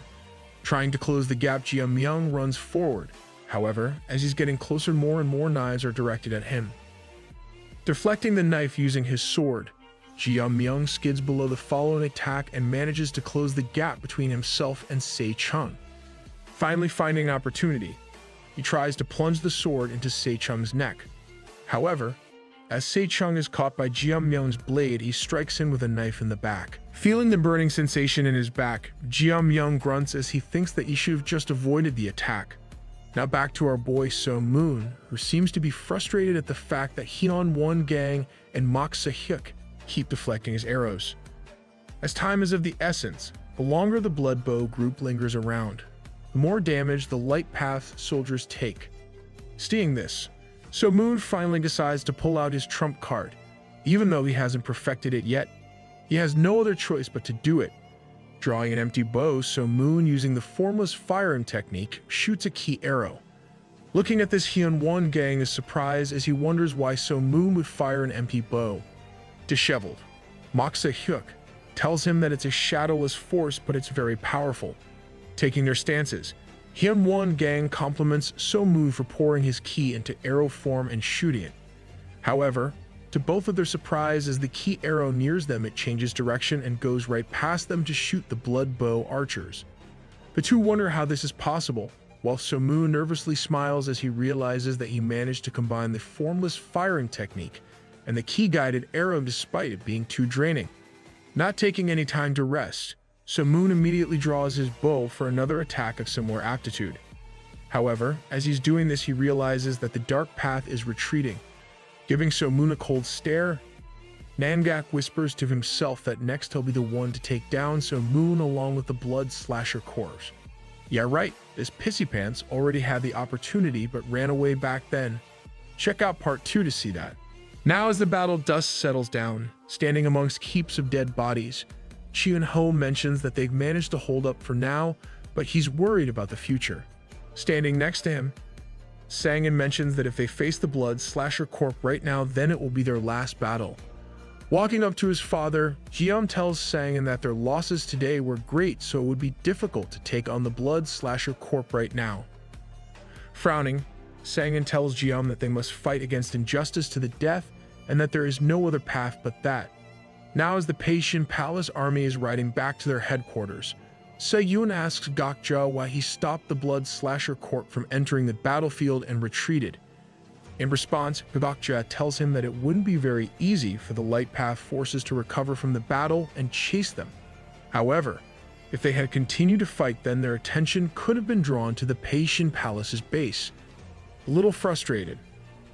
Trying to close the gap, Jian Myung runs forward. However, as he's getting closer, more and more knives are directed at him. Deflecting the knife using his sword, Jian Myung skids below the following attack and manages to close the gap between himself and Se-chun. Finally finding an opportunity, he tries to plunge the sword into Se-chun's neck. However, as Se-chun is caught by Jian Myung's blade, he strikes him with a knife in the back. Feeling the burning sensation in his back, Jian Myung grunts as he thinks that he should have just avoided the attack. Now back to our boy So Moon, who seems to be frustrated at the fact that Hyun-won gang and Moksa Hyuk keep deflecting his arrows. As time is of the essence, the longer the blood bow group lingers around, the more damage the light path soldiers take. Seeing this, So Moon finally decides to pull out his trump card. Even though he hasn't perfected it yet, he has no other choice but to do it. Drawing an empty bow, So Moon, using the formless firing technique, shoots a key arrow. Looking at this, Hyun-won gang is surprised as he wonders why So Moon would fire an empty bow. Disheveled, Moksa Hyuk tells him that it's a shadowless force, but it's very powerful. Taking their stances, Hyun-won gang compliments So Moon for pouring his ki into arrow form and shooting it. However, to both of their surprise, as the ki arrow nears them, it changes direction and goes right past them to shoot the blood bow archers. The two wonder how this is possible, while So Moon nervously smiles as he realizes that he managed to combine the formless firing technique and the ki-guided arrow despite it being too draining. Not taking any time to rest, So Moon immediately draws his bow for another attack of similar aptitude. However, as he's doing this, he realizes that the dark path is retreating, giving So-moon a cold stare. Nangak whispers to himself that next he'll be the one to take down So-moon along with the blood slasher corpse. Yeah, right, this pissy pants already had the opportunity but ran away back then. Check out part 2 to see that. Now as the battle dust settles down, standing amongst heaps of dead bodies, Chien-ho mentions that they've managed to hold up for now, but he's worried about the future. Standing next to him, Sang-in mentions that if they face the blood slasher corp right now, then it will be their last battle. Walking up to his father, Jiam tells Sang-in that their losses today were great, so it would be difficult to take on the blood slasher corp right now. Frowning, Sang-in tells Jiam that they must fight against injustice to the death and that there is no other path but that. Now as the Paitian Palace army is riding back to their headquarters, Se-yoon asks Gokja why he stopped the blood slasher corp from entering the battlefield and retreated. In response, Gokja tells him that it wouldn't be very easy for the Light Path forces to recover from the battle and chase them. However, if they had continued to fight, then their attention could have been drawn to the Paitian Palace's base. A little frustrated,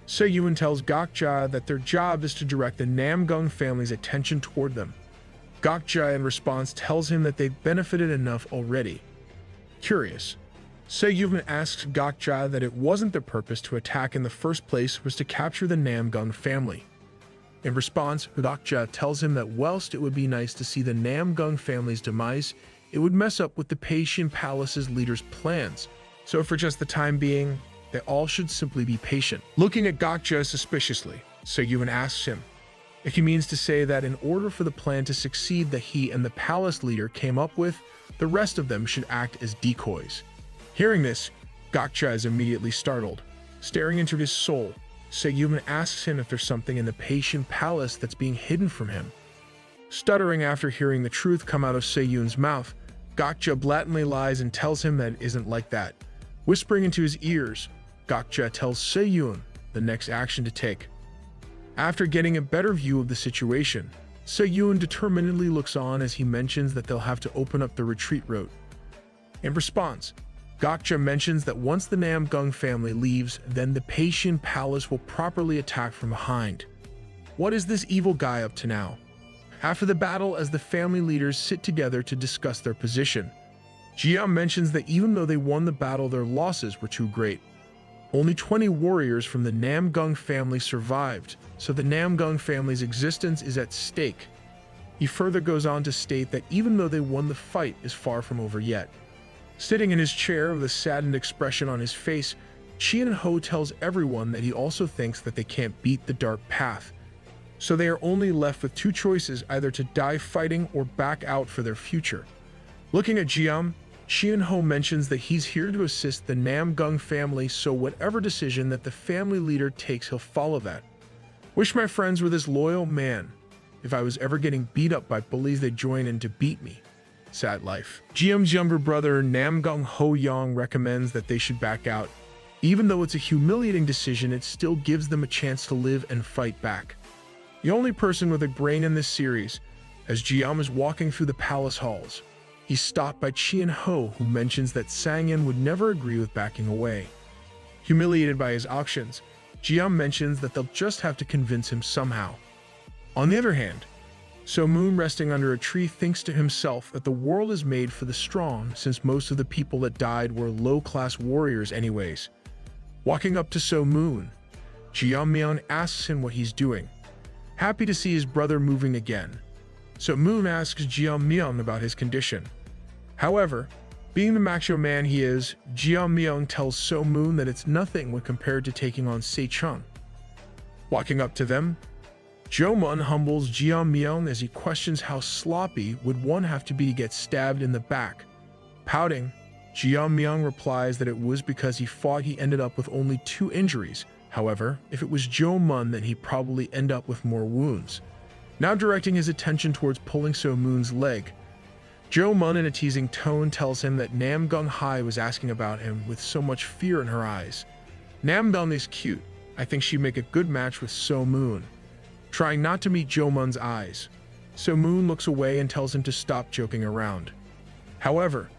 Se-yoon tells Gokja that their job is to direct the Namgung family's attention toward them. Gokja in response tells him that they've benefited enough already. Curious, Se-yoon asks Gokja that it wasn't their purpose to attack in the first place was to capture the Namgung family. In response, Gokja tells him that whilst it would be nice to see the Namgung family's demise, it would mess up with the Paitian Palace's leaders' plans, so for just the time being, they all should simply be patient. Looking at Gokja suspiciously, Se-yoon asks him if he means to say that in order for the plan to succeed that he and the palace leader came up with, the rest of them should act as decoys. Hearing this, Gokja is immediately startled. Staring into his soul, Se-yoon asks him if there's something in the Paitian Palace that's being hidden from him. Stuttering after hearing the truth come out of Se-yoon's mouth, Gokja blatantly lies and tells him that it isn't like that. Whispering into his ears, Gokja tells Se-yoon the next action to take. After getting a better view of the situation, Se-yoon determinedly looks on as he mentions that they'll have to open up the retreat route. In response, Gokja mentions that once the Namgung family leaves, then the Paitian Palace will properly attack from behind. What is this evil guy up to now? After the battle, as the family leaders sit together to discuss their position, Jiam mentions that even though they won the battle, their losses were too great. Only 20 warriors from the Namgung family survived, so the Namgung family's existence is at stake. He further goes on to state that even though they won, the fight is far from over yet. Sitting in his chair with a saddened expression on his face, Chien-ho tells everyone that he also thinks that they can't beat the dark path. So they are only left with two choices, either to die fighting or back out for their future. Looking at Jiam, Chien-ho mentions that he's here to assist the Namgung family, so whatever decision that the family leader takes, he'll follow that. Wish my friends were this loyal, man. If I was ever getting beat up by bullies, they'd join in to beat me. Sad life. Jiam's younger brother, Namgung Ho-young, recommends that they should back out. Even though it's a humiliating decision, it still gives them a chance to live and fight back. The only person with a brain in this series, as Jiam is walking through the palace halls, he's stopped by Chien-ho, who mentions that Sang-in would never agree with backing away. Humiliated by his actions, Jiam mentions that they'll just have to convince him somehow. On the other hand, So-moon, resting under a tree, thinks to himself that the world is made for the strong, since most of the people that died were low-class warriors anyways. Walking up to So-moon, Jiam asks him what he's doing. Happy to see his brother moving again, So-moon asks Jiam about his condition. However, being the macho man he is, Jiam tells So-moon that it's nothing when compared to taking on Se-chung. Walking up to them, Jo-mun humbles Jiam as he questions how sloppy would one have to be to get stabbed in the back. Pouting, Jiam replies that it was because he fought he ended up with only 2 injuries. However, if it was Jo-mun, then he'd probably end up with more wounds. Now directing his attention towards pulling So-moon's leg, Jo-mun in a teasing tone tells him that Namgung Hai was asking about him with so much fear in her eyes. Namgung is cute. I think she'd make a good match with So-moon. Trying not to meet Jo-mun's eyes, So-moon looks away and tells him to stop joking around. However,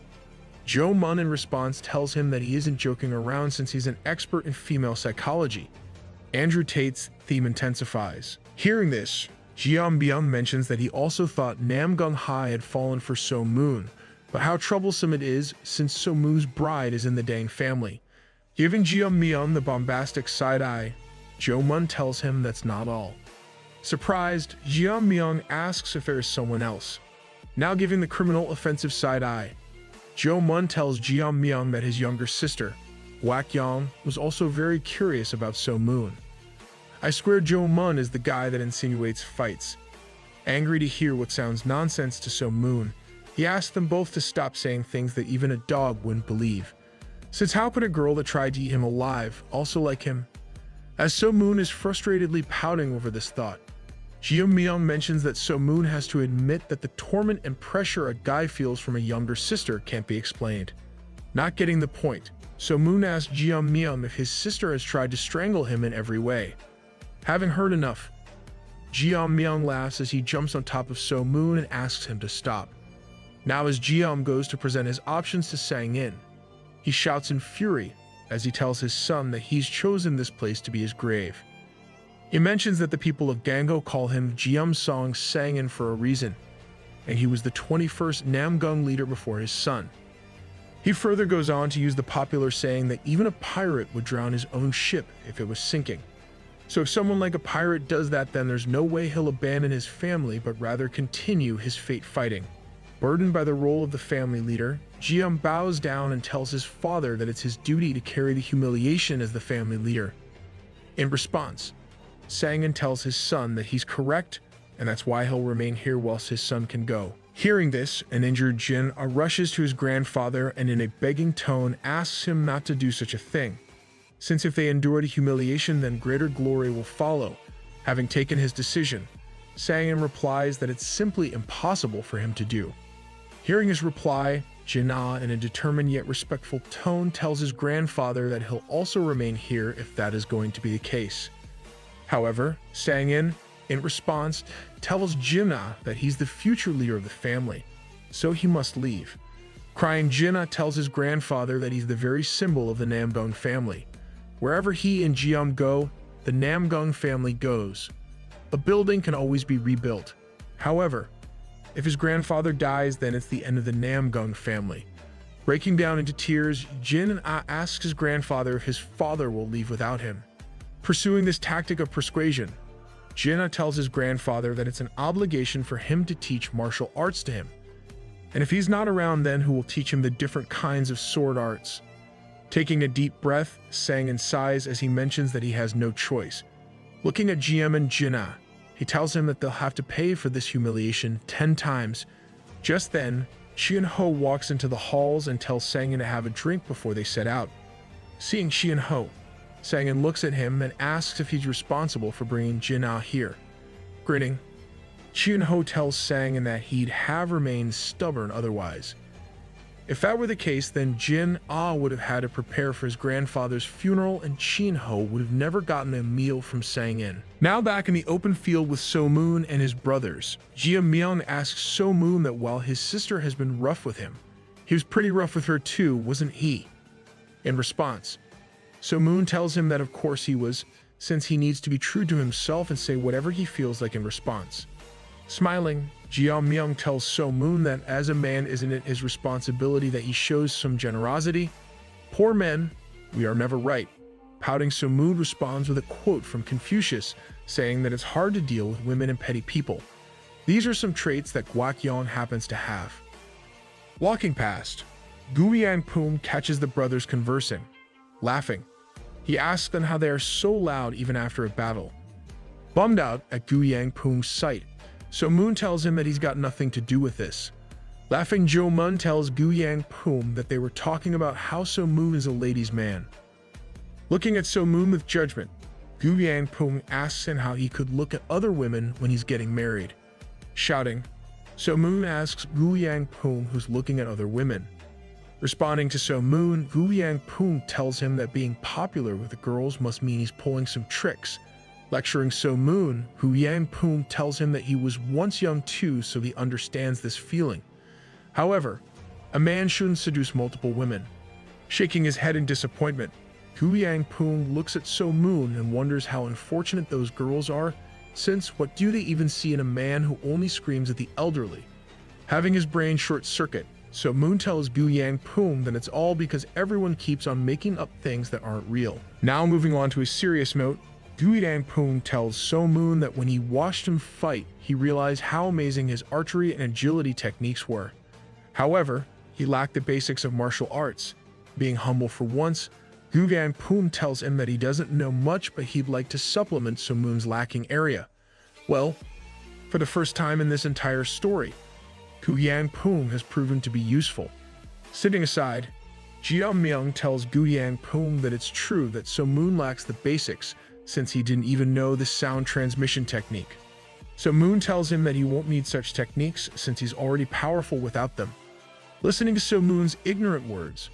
Jo Mun in response tells him that he isn't joking around since he's an expert in female psychology. Andrew Tate's theme intensifies. Hearing this, Jeon Byung mentions that he also thought Nam Gung Hai had fallen for So Moon, but how troublesome it is since So Moon's bride is in the Dang family. Giving Jeon Byung the bombastic side-eye, Jo Mun tells him that's not all. Surprised, Jeon Byung asks if there is someone else. Now giving the criminal offensive side-eye, Jo Mun tells Jeon Byung that his younger sister, Wak Yang, was also very curious about So Moon. I swear Jo Mun is the guy that insinuates fights. Angry to hear what sounds nonsense to So Moon, he asks them both to stop saying things that even a dog wouldn't believe. Since how could a girl that tried to eat him alive also like him? As So Moon is frustratedly pouting over this thought, Jeon Byung mentions that So Moon has to admit that the torment and pressure a guy feels from a younger sister can't be explained. Not getting the point, So Moon asks Jeon Byung if his sister has tried to strangle him in every way. Having heard enough, Jeon Byung laughs as he jumps on top of So Moon and asks him to stop. Now as Jeon goes to present his options to Sang-in, he shouts in fury as he tells his son that he's chosen this place to be his grave. He mentions that the people of Gango call him Jeom-song Sang-in for a reason, and he was the 21st Namgung leader before his son. He further goes on to use the popular saying that even a pirate would drown his own ship if it was sinking. So if someone like a pirate does that, then there's no way he'll abandon his family but rather continue his fate fighting. Burdened by the role of the family leader, Jeom bows down and tells his father that it's his duty to carry the humiliation as the family leader. In response, Sang-in tells his son that he's correct and that's why he'll remain here whilst his son can go. Hearing this, an injured Jin rushes to his grandfather and in a begging tone asks him not to do such a thing, since if they endure the humiliation then greater glory will follow. Having taken his decision, Sang-in replies that it's simply impossible for him to do. Hearing his reply, Jin-ah in a determined yet respectful tone tells his grandfather that he'll also remain here if that is going to be the case. However, Sang-in, in response, tells Jin-ah that he's the future leader of the family, so he must leave. Crying, Jin-ah tells his grandfather that he's the very symbol of the Namgung family. Wherever he and Jeom go, the Namgung family goes. A building can always be rebuilt. However, if his grandfather dies, then it's the end of the Namgung family. Breaking down into tears, Jin-ah asks his grandfather if his father will leave without him. Pursuing this tactic of persuasion, Jin-ah tells his grandfather that it's an obligation for him to teach martial arts to him. And if he's not around, then who will teach him the different kinds of sword arts? Taking a deep breath, Sang-in sighs as he mentions that he has no choice. Looking at Jeom and Jin-ah, he tells him that they'll have to pay for this humiliation 10 times. Just then, Xian-ho walks into the halls and tells Sang-in to have a drink before they set out. Seeing Xian-ho, Sang-in looks at him and asks if he's responsible for bringing Jin-ah here. Grinning, Xian-ho tells Sang-in that he'd have remained stubborn otherwise. If that were the case, then Jin-ah would have had to prepare for his grandfather's funeral and Xian-ho would have never gotten a meal from Sang-in. Now back in the open field with So Moon and his brothers, Jeon Byung asks So Moon that while his sister has been rough with him, he was pretty rough with her too, wasn't he? In response, So Moon tells him that of course he was, since he needs to be true to himself and say whatever he feels like in response. Smiling, Jeon Byung tells So Moon that as a man isn't it his responsibility that he shows some generosity? Poor men, we are never right. Pouting, So Moon responds with a quote from Confucius saying that it's hard to deal with women and petty people. These are some traits that Wak Yang happens to have. Walking past, Gu Yang-poom catches the brothers conversing. Laughing, he asks them how they are so loud even after a battle. Bummed out at Gu Yang-poom's sight, So Moon tells him that he's got nothing to do with this. Laughing, Jo Mun tells Gu Yang-poom that they were talking about how So Moon is a ladies' man. Looking at So Moon with judgment, Gu Yang-poom asks him how he could look at other women when he's getting married. Shouting, So Moon asks Gu Yang-poom who's looking at other women. Responding to So Moon, Gu Yang-poom tells him that being popular with the girls must mean he's pulling some tricks. Lecturing So Moon, Gu Yang-poom tells him that he was once young too, so he understands this feeling. However, A man shouldn't seduce multiple women. Shaking his head in disappointment, Gu Yangping looks at So Moon and wonders how unfortunate those girls are, since what do they even see in a man who only screams at the elderly? Having his brain short-circuit, So Moon tells Gu Yangping that it's all because everyone keeps on making up things that aren't real. Now moving on to a serious note, Gu Yangping tells So Moon that when he watched him fight, he realized how amazing his archery and agility techniques were. However, he lacked the basics of martial arts. Being humble for once, Gu Yangping tells him that he doesn't know much, but he'd like to supplement So Moon's lacking area. Well, for the first time in this entire story, Gu Yangping has proven to be useful. Sitting aside, Jia Myung tells Gu Yangping that it's true that So Moon lacks the basics, since he didn't even know the sound transmission technique. So Moon tells him that he won't need such techniques since he's already powerful without them. Listening to So Moon's ignorant words,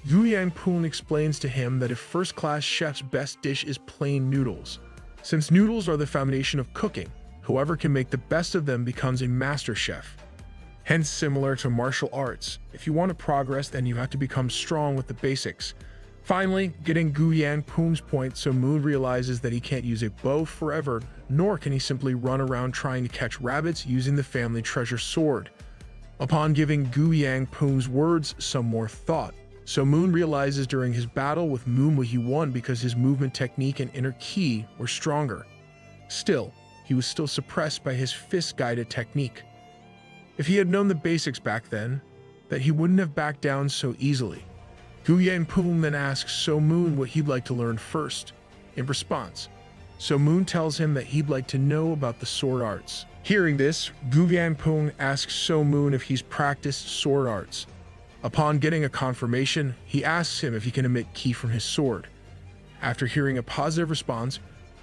Gu Yangping explains to him that a first-class chef's best dish is plain noodles. Since noodles are the foundation of cooking, whoever can make the best of them becomes a master chef. Hence, similar to martial arts, if you want to progress, then you have to become strong with the basics. Finally, getting Gu Yangping's point, So Moon realizes that he can't use a bow forever, nor can he simply run around trying to catch rabbits using the family treasure sword. Upon giving Gu Yangping's words some more thought, So Moon realizes during his battle with Moonwa he won because his movement technique and inner ki were stronger. Still, he was still suppressed by his fist-guided technique. If he had known the basics back then, that he wouldn't have backed down so easily. Gu Yangping then asks So Moon what he'd like to learn first. In response, So Moon tells him that he'd like to know about the sword arts. Hearing this, Gu Yangping asks So Moon if he's practiced sword arts. Upon getting a confirmation, he asks him if he can emit ki from his sword. After hearing a positive response,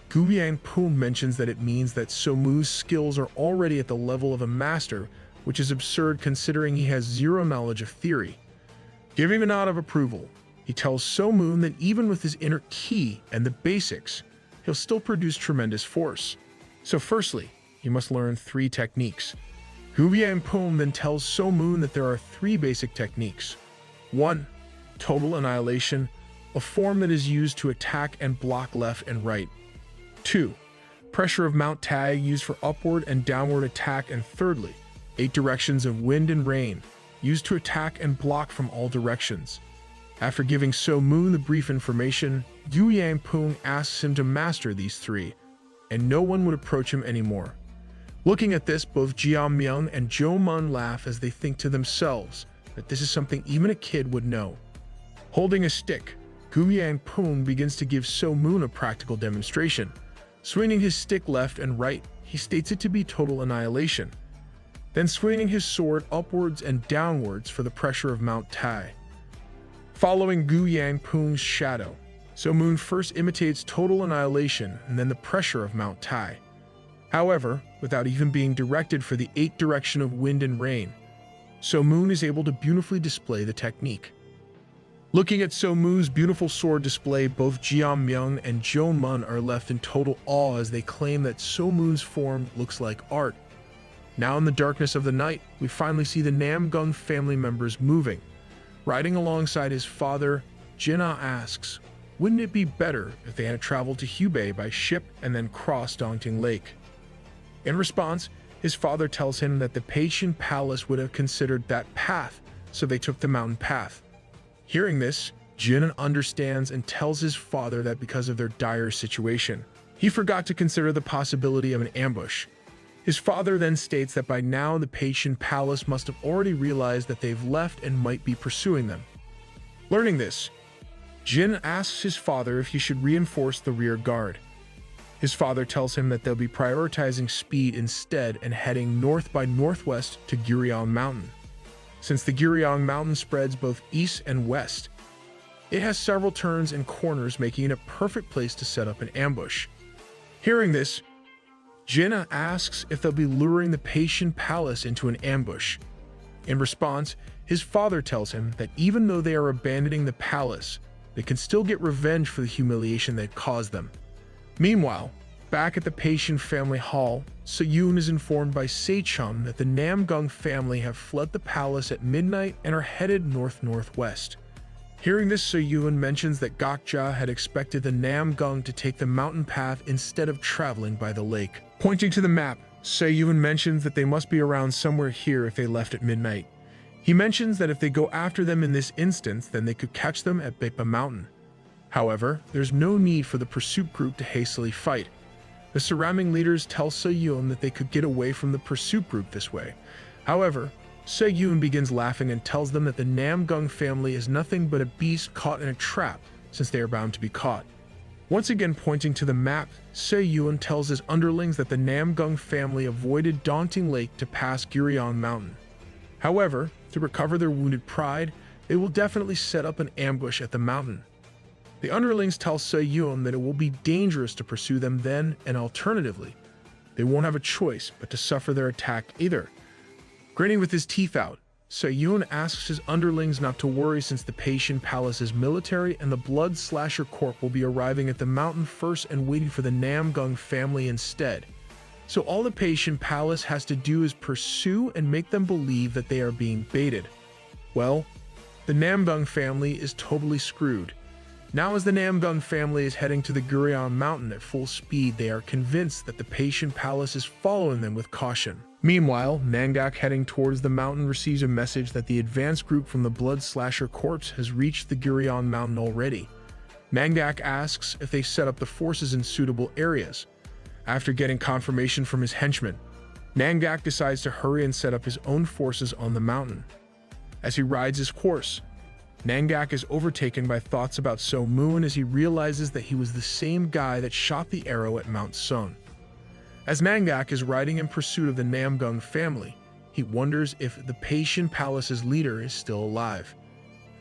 Gu Yangping mentions that it means that So Moon's skills are already at the level of a master, which is absurd considering he has zero knowledge of theory. Giving a nod of approval, he tells So Moon that even with his inner ki and the basics, he'll still produce tremendous force. So firstly, he must learn 3 techniques. Gu Yangping then tells So Moon that there are 3 basic techniques. 1. Total annihilation, a form that is used to attack and block left and right. 2. Pressure of Mount Tai, used for upward and downward attack. And thirdly, 8 directions of wind and rain, used to attack and block from all directions. After giving So Moon the brief information, Gu Yangping asks him to master these 3, and no one would approach him anymore. Looking at this, both Jia Myung and Jo Mun laugh as they think to themselves that this is something even a kid would know. Holding a stick, Gu Yangping begins to give So Moon a practical demonstration. Swinging his stick left and right, he states it to be total annihilation. Then swinging his sword upwards and downwards for the pressure of Mount Tai. Following Gu Yangping's shadow, So Moon first imitates total annihilation and then the pressure of Mount Tai. However, without even being directed for the 8 direction of wind and rain, So Moon is able to beautifully display the technique. Looking at So Moon's beautiful sword display, both Jia Myung and Jo Mun are left in total awe as they claim that So Moon's form looks like art. Now in the darkness of the night, we finally see the Namgung family members moving. Riding alongside his father, Jinna asks, wouldn't it be better if they had traveled to Hubei by ship and then crossed Dongting Lake? In response, his father tells him that the Peichin Palace would have considered that path, so they took the mountain path. Hearing this, Jin understands and tells his father that because of their dire situation, he forgot to consider the possibility of an ambush. His father then states that by now the Peichin Palace must have already realized that they've left and might be pursuing them. Learning this, Jin asks his father if he should reinforce the rear guard. His father tells him that they'll be prioritizing speed instead and heading north by northwest to Guryong Mountain. Since the Guryong Mountain spreads both east and west, it has several turns and corners, making it a perfect place to set up an ambush. Hearing this, Jinna asks if they'll be luring the Peichin Palace into an ambush. In response, his father tells him that even though they are abandoning the palace, they can still get revenge for the humiliation that caused them. Meanwhile, Back at the Patient family hall, So-yoon is informed by Se-chum that the Namgung family have fled the palace at midnight and are headed north-northwest. Hearing this, So-yoon mentions that Gokja had expected the Namgung to take the mountain path instead of traveling by the lake. Pointing to the map, Se-yoon mentions that they must be around somewhere here if they left at midnight. He mentions that if they go after them in this instance, then they could catch them at Bepa Mountain. However, there's no need for the pursuit group to hastily fight. The surrounding leaders tell Se-yoon that they could get away from the pursuit group this way. However, Se-yoon begins laughing and tells them that the Namgung family is nothing but a beast caught in a trap, since they are bound to be caught. Once again pointing to the map, Se-yoon tells his underlings that the Namgung family avoided Daunting Lake to pass Gurion Mountain. However, to recover their wounded pride, they will definitely set up an ambush at the mountain. The underlings tell Se-yoon that it will be dangerous to pursue them then, and alternatively, they won't have a choice but to suffer their attack either. Grinning with his teeth out, Se-yoon asks his underlings not to worry since the Patient Palace is military and the Blood Slasher Corps will be arriving at the mountain first and waiting for the Namgung family instead. So all the Patient Palace has to do is pursue and make them believe that they are being baited. Well, the Namgung family is totally screwed. Now as the Namgung family is heading to the Gurion Mountain at full speed, they are convinced that the Patient Palace is following them with caution. Meanwhile, Mangak heading towards the mountain receives a message that the advance group from the Blood Slasher Corps has reached the Gurion Mountain already. Mangak asks if they set up the forces in suitable areas. After getting confirmation from his henchmen, Mangak decides to hurry and set up his own forces on the mountain. As he rides his course, Mangak is overtaken by thoughts about So-moon as he realizes that he was the same guy that shot the arrow at Mount Sun. As Mangak is riding in pursuit of the Namgung family, he wonders if the Patient Palace's leader is still alive.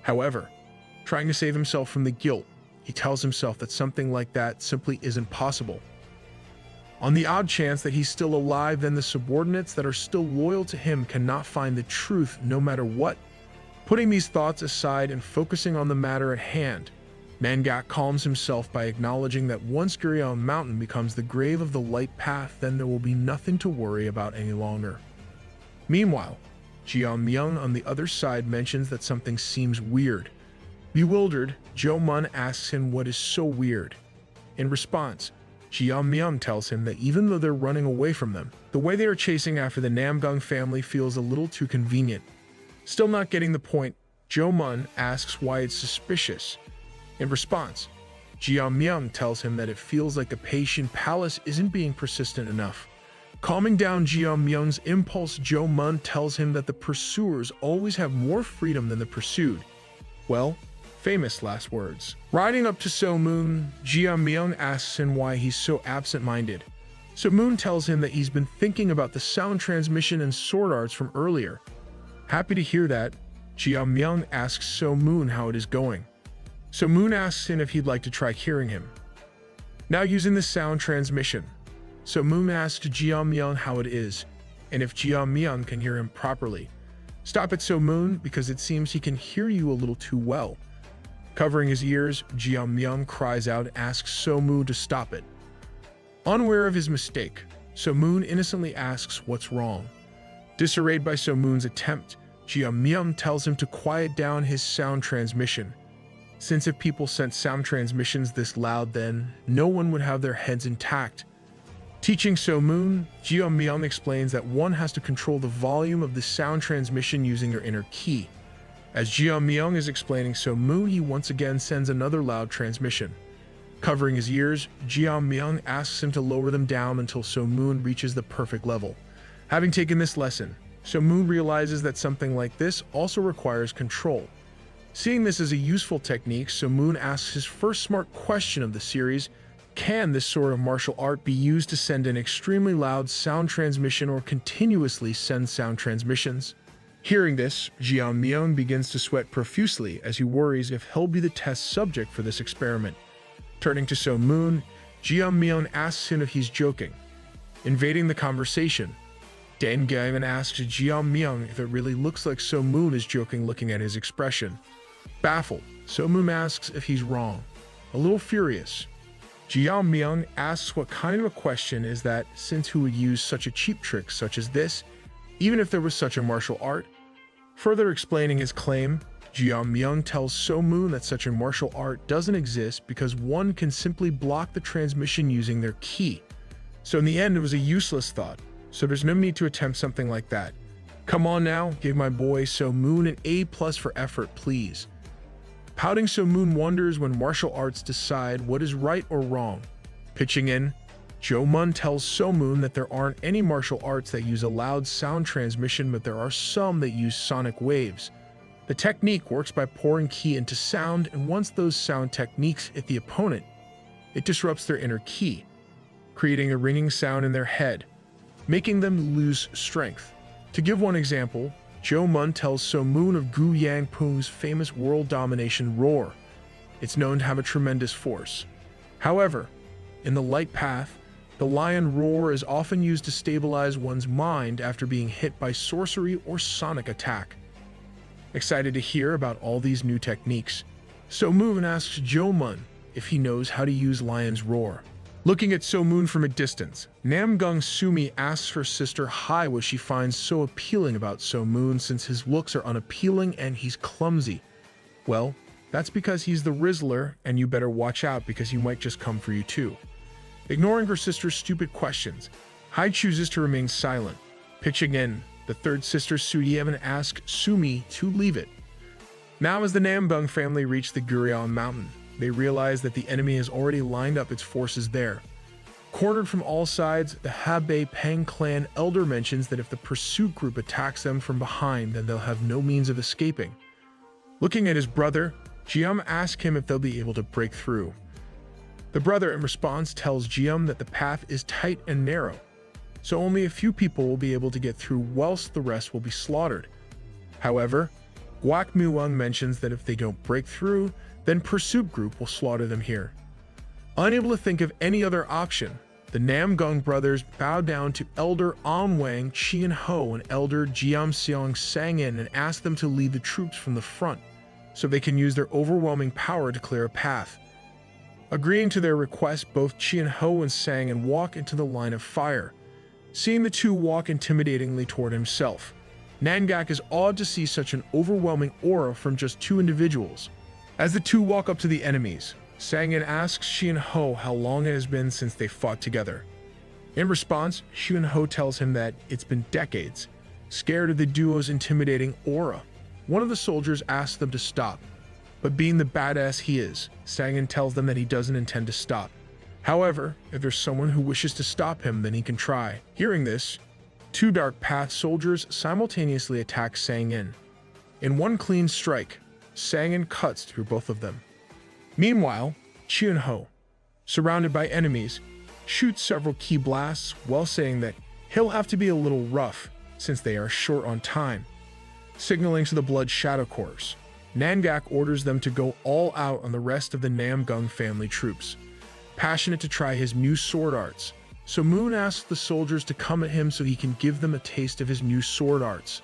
However, trying to save himself from the guilt, he tells himself that something like that simply isn't possible. On the odd chance that he's still alive, then the subordinates that are still loyal to him cannot find the truth no matter what. Putting these thoughts aside and focusing on the matter at hand, Mangak calms himself by acknowledging that once Gurion Mountain becomes the grave of the light path, then there will be nothing to worry about any longer. Meanwhile, Jeon-myung on the other side mentions that something seems weird. Bewildered, Jo-mun asks him what is so weird. In response, Jeon-myung tells him that even though they're running away from them, the way they are chasing after the Namgung family feels a little too convenient. Still not getting the point, Jo-mun asks why it's suspicious. In response, Jeon-myung tells him that it feels like the Patient Palace isn't being persistent enough. Calming down Jeon-myung's impulse, Jo-mun tells him that the pursuers always have more freedom than the pursued. Well, famous last words. Riding up to So-moon, Jeon-myung asks him why he's so absent-minded. So-moon tells him that he's been thinking about the sound transmission and sword arts from earlier. Happy to hear that, Jeon-myung asks So-moon how it is going. So-moon asks him if he'd like to try hearing him. Now using the sound transmission, So-moon asks Jeon-myung how it is, and if Jeon-myung can hear him properly. Stop it, So-moon, because it seems he can hear you a little too well. Covering his ears, Jeon-myung cries out and asks So-moon to stop it. Unaware of his mistake, So-moon innocently asks what's wrong. Disarrayed by So-moon's attempt, Jeon-myung tells him to quiet down his sound transmission. Since if people sent sound transmissions this loud, then no one would have their heads intact. Teaching So-moon, Jeon-myung explains that one has to control the volume of the sound transmission using their inner ki. As Jeon-myung is explaining So-moon, he once again sends another loud transmission. Covering his ears, Jeon-myung asks him to lower them down until So-moon reaches the perfect level. Having taken this lesson, So-moon realizes that something like this also requires control. Seeing this as a useful technique, So-moon asks his first smart question of the series: can this sort of martial art be used to send an extremely loud sound transmission or continuously send sound transmissions? Hearing this, Jeon-myung begins to sweat profusely as he worries if he'll be the test subject for this experiment. Turning to So-moon, Jeon-myung asks him if he's joking. Invading the conversation, Dan-gyeman asks Jeon-myung if it really looks like So-moon is joking looking at his expression. Baffled, So-moon asks if he's wrong. A little furious, Jiam Myung asks what kind of a question is that, since who would use such a cheap trick such as this, even if there was such a martial art? Further explaining his claim, Jiam Myung tells So Moon that such a martial art doesn't exist because one can simply block the transmission using their ki. So in the end, it was a useless thought, so there's no need to attempt something like that. Come on now, give my boy So Moon an A+ for effort, please. Pouting So Moon wonders when martial arts decide what is right or wrong. Pitching in, Jo Mun tells So Moon that there aren't any martial arts that use a loud sound transmission, but there are some that use sonic waves. The technique works by pouring ki into sound, and once those sound techniques hit the opponent, it disrupts their inner ki, creating a ringing sound in their head, making them lose strength. To give one example, Jo Mun tells So Moon of Gu Yang Pung's famous world domination roar. It's known to have a tremendous force. However, in the light path, the lion roar is often used to stabilize one's mind after being hit by sorcery or sonic attack. Excited to hear about all these new techniques, So Moon asks Jo Mun if he knows how to use lion's roar. Looking at So Moon from a distance, Namgung Sumi asks her sister Hai what she finds so appealing about So Moon since his looks are unappealing and he's clumsy. Well, that's because he's the Rizzler, and you better watch out because he might just come for you too. Ignoring her sister's stupid questions, Hai chooses to remain silent. Pitching in, the third sister Sudievan asks Sumi to leave it. Now as the Nambung family reach the Gurion mountain, they realize that the enemy has already lined up its forces there. Cornered from all sides, the Habei Peng clan elder mentions that if the pursuit group attacks them from behind, then they'll have no means of escaping. Looking at his brother, Jiam asks him if they'll be able to break through. The brother in response tells Jiam that the path is tight and narrow, so only a few people will be able to get through whilst the rest will be slaughtered. However, Guak Muwang mentions that if they don't break through, then pursuit group will slaughter them here. Unable to think of any other option, the Namgung brothers bow down to Elder An Wang Qian Ho and Elder Jiam Seong Sang In and ask them to lead the troops from the front, so they can use their overwhelming power to clear a path. Agreeing to their request, both Qian Ho and Sang In walk into the line of fire. Seeing the two walk intimidatingly toward himself, Nangak is awed to see such an overwhelming aura from just two individuals. As the two walk up to the enemies, Sang-in asks Qian Ho how long it has been since they fought together. In response, Qian Ho tells him that it's been decades. Scared of the duo's intimidating aura, one of the soldiers asks them to stop. But being the badass he is, Sang-in tells them that he doesn't intend to stop. However, if there's someone who wishes to stop him, then he can try. Hearing this, two Dark Path soldiers simultaneously attack Sang-in. In one clean strike, Sang-in cuts through both of them. Meanwhile, Qian Ho, surrounded by enemies, shoots several ki blasts while saying that he'll have to be a little rough since they are short on time. Signaling to the Blood Shadow Corps, Nangak orders them to go all out on the rest of the Namgung family troops. Passionate to try his new sword arts, So Moon asks the soldiers to come at him so he can give them a taste of his new sword arts.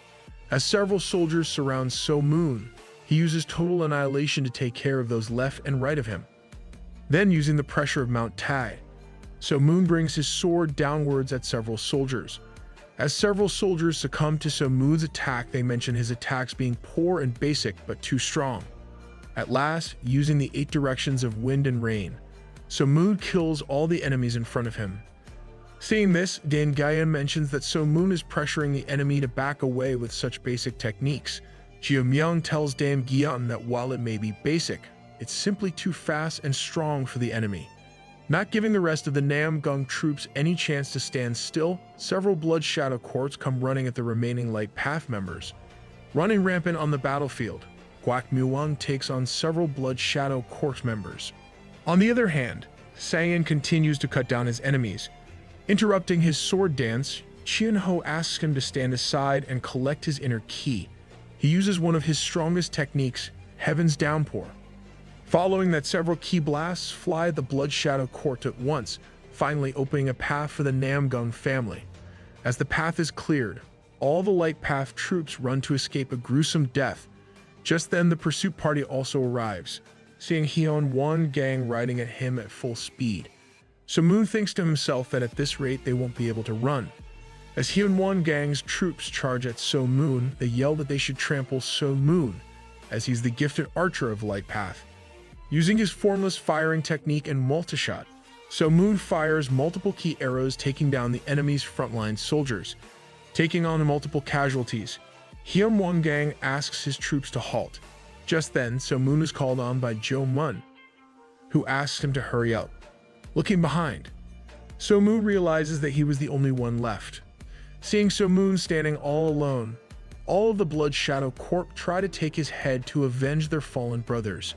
As several soldiers surround So Moon, he uses total annihilation to take care of those left and right of him. Then, using the pressure of Mount Tai, So Moon brings his sword downwards at several soldiers. As several soldiers succumb to So Moon's attack, they mention his attacks being poor and basic but too strong. At last, using the 8 directions of wind and rain, So Moon kills all the enemies in front of him. Seeing this, Dan Gaian mentions that So Moon is pressuring the enemy to back away with such basic techniques. Jiu Myung tells Dan Gian that while it may be basic, it's simply too fast and strong for the enemy. Not giving the rest of the Namgung troops any chance to stand still, several Blood Shadow Courts come running at the remaining Light Path members. Running rampant on the battlefield, Guak Muwang takes on several Blood Shadow Court members. On the other hand, Sang-in continues to cut down his enemies. Interrupting his sword dance, Qian Ho asks him to stand aside and collect his inner ki. He uses one of his strongest techniques, Heaven's Downpour. Following that, several ki blasts fly the Blood Shadow Court at once, finally opening a path for the Namgung family. As the path is cleared, all the Light Path troops run to escape a gruesome death. Just then, the pursuit party also arrives. seeing Hyun Won gang riding at him at full speed. So Moon thinks to himself that at this rate they won't be able to run. As Hyun Won gang's troops charge at So Moon, they yell that they should trample So Moon, as he's the gifted archer of Light Path. Using his formless firing technique and multi-shot, So Moon fires multiple key arrows, taking down the enemy's frontline soldiers, taking on multiple casualties. Hyun Won gang asks his troops to halt. Just then, So Moon is called on by Jo Mun, who asks him to hurry up. Looking behind, So Moon realizes that he was the only one left. Seeing So Moon standing all alone, all of the Blood Shadow Corps try to take his head to avenge their fallen brothers.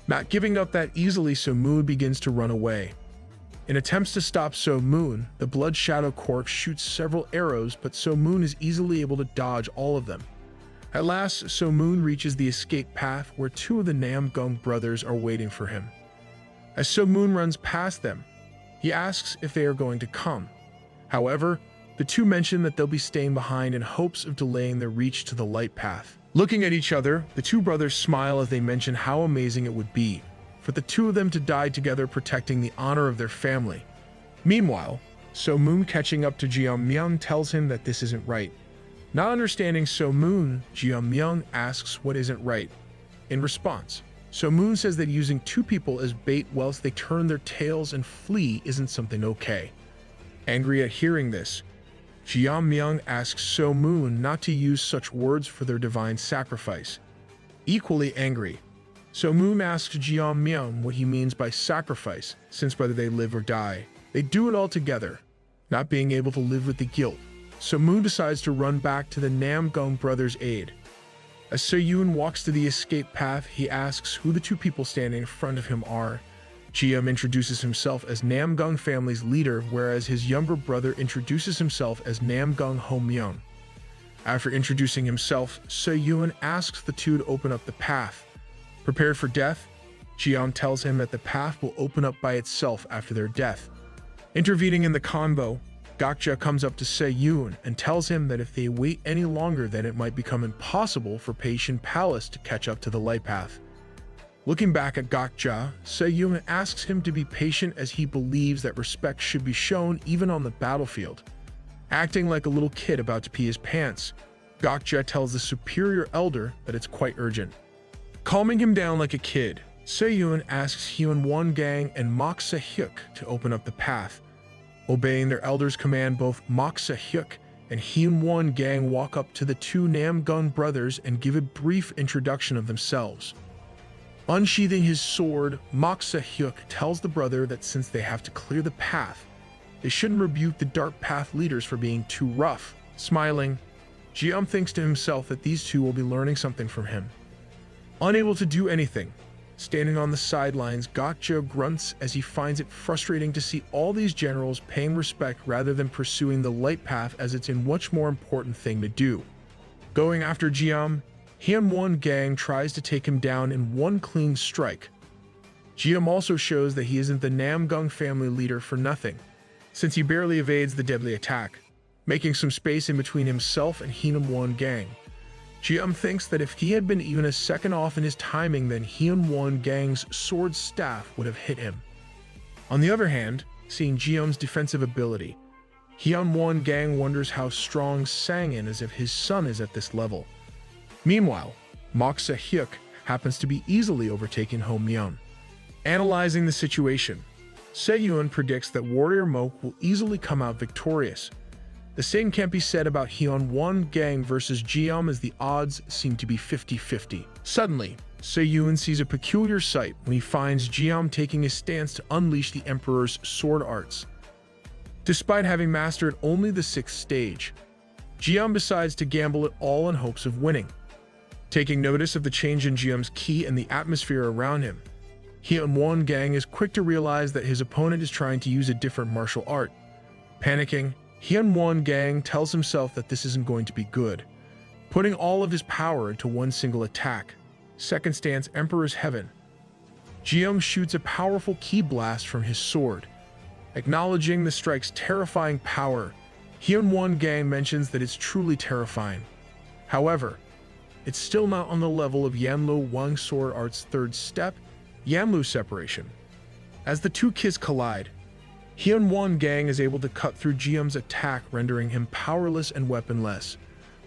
Not giving up that easily, So Moon begins to run away. In attempts to stop So Moon, the Blood Shadow Corps shoots several arrows, but So Moon is easily able to dodge all of them. At last, So Moon reaches the escape path where two of the Namgung brothers are waiting for him. As So Moon runs past them, he asks if they are going to come. However, the two mention that they'll be staying behind in hopes of delaying their reach to the light path. Looking at each other, the two brothers smile as they mention how amazing it would be for the two of them to die together protecting the honor of their family. Meanwhile, So Moon catching up to Jeonmyeon tells him that this isn't right. Not understanding So Moon, Jeonmyeon asks what isn't right. In response, So Moon says that using two people as bait whilst they turn their tails and flee isn't something okay. Angry at hearing this, Jeonmyeon asks So Moon not to use such words for their divine sacrifice. Equally angry, So Moon asks Jeonmyeon what he means by sacrifice, since whether they live or die, they do it all together, not being able to live with the guilt. So Moon decides to run back to the Namgung brothers' aid. As So-yoon walks to the escape path, he asks who the two people standing in front of him are. Jeom introduces himself as Namgung family's leader, whereas his younger brother introduces himself as Namgung Homyeon. After introducing himself, So-yoon asks the two to open up the path. Prepared for death, Jeom tells him that the path will open up by itself after their death. Intervening in the convo, Gakja comes up to Se-yoon and tells him that if they wait any longer, then it might become impossible for Patient Palace to catch up to the light path. Looking back at Gakja, Se-yoon asks him to be patient as he believes that respect should be shown even on the battlefield. Acting like a little kid about to pee his pants, Gakja tells the superior elder that it's quite urgent. Calming him down like a kid, Se-yoon asks Hyun Won gang and Mok Se-hyuk to open up the path. Obeying their elder's command, both Mok Se-hyuk and Hyun Won gang walk up to the two Namgung brothers and give a brief introduction of themselves. Unsheathing his sword, Mok Se-hyuk tells the brother that since they have to clear the path, they shouldn't rebuke the Dark Path leaders for being too rough. Smiling, Jeom thinks to himself that these two will be learning something from him. Unable to do anything, standing on the sidelines, Gakja grunts as he finds it frustrating to see all these generals paying respect rather than pursuing the light path, as it's a much more important thing to do. Going after Jeom, Hyun Won gang tries to take him down in one clean strike. Jeom also shows that he isn't the Namgung family leader for nothing, since he barely evades the deadly attack, making some space in between himself and Hyun Won gang. Jeom thinks that if he had been even a second off in his timing, then Hyun Won gang's sword staff would have hit him. On the other hand, seeing Jeom's defensive ability, Hyun Won gang wonders how strong Sang-in is if his son is at this level. Meanwhile, Mok Se-hyuk happens to be easily overtaking Homyeon. Analyzing the situation, Se-yoon predicts that Warrior Mok will easily come out victorious. The same can't be said about Hyun Won gang versus Jeom, as the odds seem to be 50-50. Suddenly, Se-yoon sees a peculiar sight when he finds Jeom taking his stance to unleash the Emperor's sword arts. Despite having mastered only the 6th stage, Jeom decides to gamble it all in hopes of winning. Taking notice of the change in Jeom's ki and the atmosphere around him, Hyun Won gang is quick to realize that his opponent is trying to use a different martial art. Panicking, Hyun Won gang tells himself that this isn't going to be good, putting all of his power into one single attack. Second stance, Emperor's Heaven. Jeom shoots a powerful ki blast from his sword. Acknowledging the strike's terrifying power, Hyun Won gang mentions that it's truly terrifying. However, it's still not on the level of Yanlo Wang sword art's 3rd step, Yanlu separation. As the two kids collide, Hyunwon Gang is able to cut through Jium's attack, rendering him powerless and weaponless.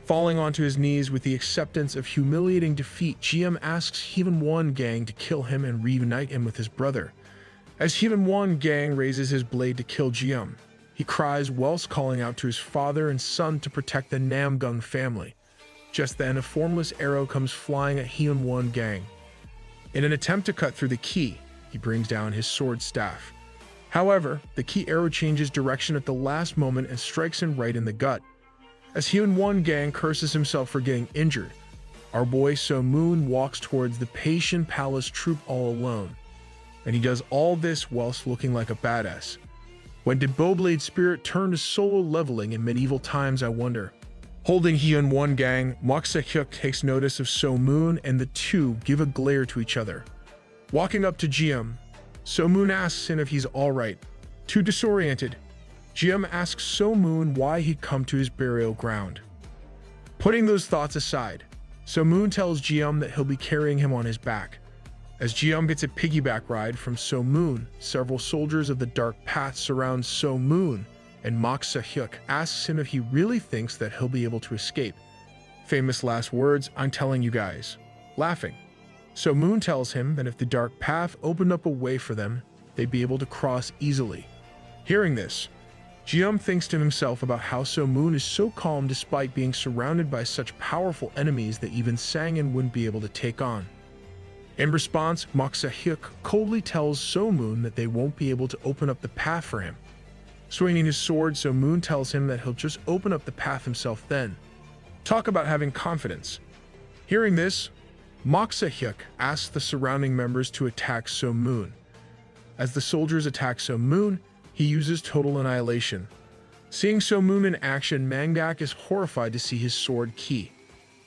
Falling onto his knees with the acceptance of humiliating defeat, Jium asks Hyunwon Gang to kill him and reunite him with his brother. As Hyunwon Gang raises his blade to kill Jium, he cries whilst calling out to his father and son to protect the Namgung family. Just then, a formless arrow comes flying at Hyunwon Gang. In an attempt to cut through the ki, he brings down his sword staff. However, the ki arrow changes direction at the last moment and strikes him right in the gut. As Hyunwon Gang curses himself for getting injured, our boy So Moon walks towards the Patian Palace troop all alone. And he does all this whilst looking like a badass. When did BowBlade spirit turn to solo leveling in medieval times, I wonder? Holding Hyunwon Gang, Mok Se-hyuk takes notice of So Moon and the two give a glare to each other. Walking up to Jium, So Moon asks him if he's alright. Too disoriented, Jium asks So Moon why he'd come to his burial ground. Putting those thoughts aside, So Moon tells Jium that he'll be carrying him on his back. As Jium gets a piggyback ride from So Moon, several soldiers of the Dark Path surround So Moon, and Mok Se-hyuk asks him if he really thinks that he'll be able to escape. Famous last words, I'm telling you guys. Laughing. So Moon tells him that if the Dark Path opened up a way for them, they'd be able to cross easily. Hearing this, Jium thinks to himself about how So Moon is so calm despite being surrounded by such powerful enemies that even Sangin wouldn't be able to take on. In response, Mok Se-hyuk coldly tells So Moon that they won't be able to open up the path for him. Swinging his sword, So Moon tells him that he'll just open up the path himself then. Talk about having confidence. Hearing this, Mok Se-hyuk asks the surrounding members to attack So Moon. As the soldiers attack So Moon, he uses total annihilation. Seeing So Moon in action, Mangak is horrified to see his sword ki.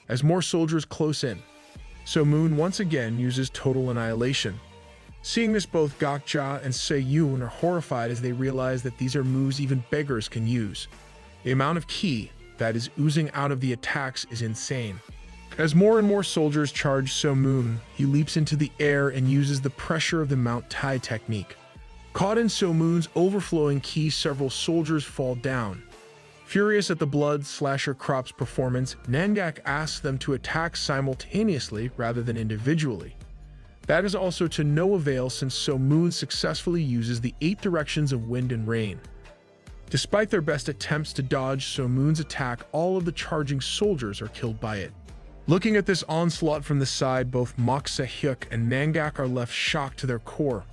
As more soldiers close in, So Moon once again uses total annihilation. Seeing this, both Gokja and Se-yoon are horrified as they realize that these are moves even beggars can use. The amount of ki that is oozing out of the attacks is insane. As more and more soldiers charge So Moon, he leaps into the air and uses the pressure of the Mount Tai technique. Caught in So Moon's overflowing ki, several soldiers fall down. Furious at the Blood Slasher Crop's performance, Nangak asks them to attack simultaneously rather than individually. That is also to no avail since So Moon successfully uses the 8 directions of wind and rain. Despite their best attempts to dodge So Moon's attack, all of the charging soldiers are killed by it. Looking at this onslaught from the side, both Mok Se-hyuk and Nangak are left shocked to their core.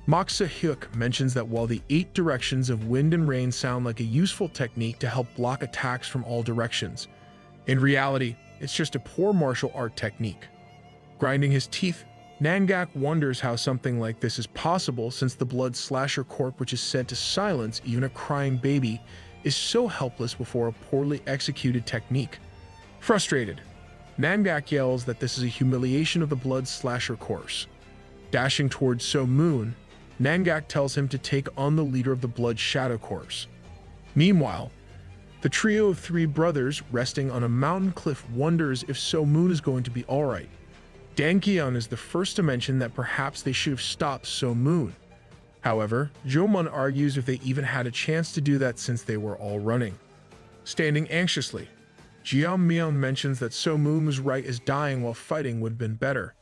Mok Se-hyuk mentions that while the 8 directions of wind and rain sound like a useful technique to help block attacks from all directions, in reality, it's just a poor martial art technique. Grinding his teeth, Nangak wonders how something like this is possible since the Blood Slasher Corp, which is said to silence even a crying baby, is so helpless before a poorly executed technique. Frustrated, Nangak yells that this is a humiliation of the Blood Slasher Corps. Dashing towards So Moon, Nangak tells him to take on the leader of the Blood Shadow Corps. Meanwhile, the trio of 3 brothers resting on a mountain cliff wonders if So Moon is going to be alright. Dan Kyun is the first to mention that perhaps they should have stopped So Moon. However, Jo-mun argues if they even had a chance to do that since they were all running. Standing anxiously, Jeon-myeon mentions that So Moon was right as dying while fighting would have been better.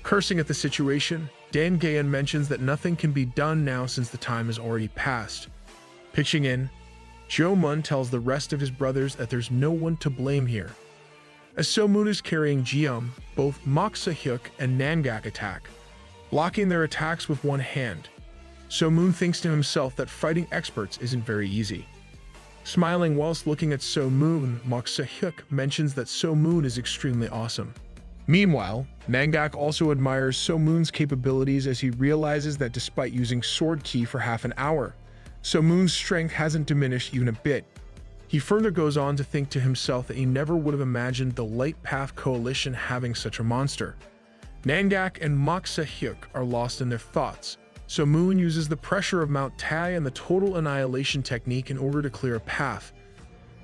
Cursing at the situation, Dan Gaeun mentions that nothing can be done now since the time has already passed. Pitching in, Jo-mun tells the rest of his brothers that there's no one to blame here. As So Moon is carrying Jium, both Mok Se-hyuk and Nangak attack, blocking their attacks with one hand. So Moon thinks to himself that fighting experts isn't very easy. Smiling whilst looking at So Moon, Mok Se-hyuk mentions that So Moon is extremely awesome. Meanwhile, Nangak also admires So Moon's capabilities as he realizes that despite using sword ki for half an hour, So Moon's strength hasn't diminished even a bit. He further goes on to think to himself that he never would have imagined the Light Path Coalition having such a monster. Nangak and Mok Se-hyuk are lost in their thoughts. So Moon uses the pressure of Mount Tai and the total annihilation technique in order to clear a path,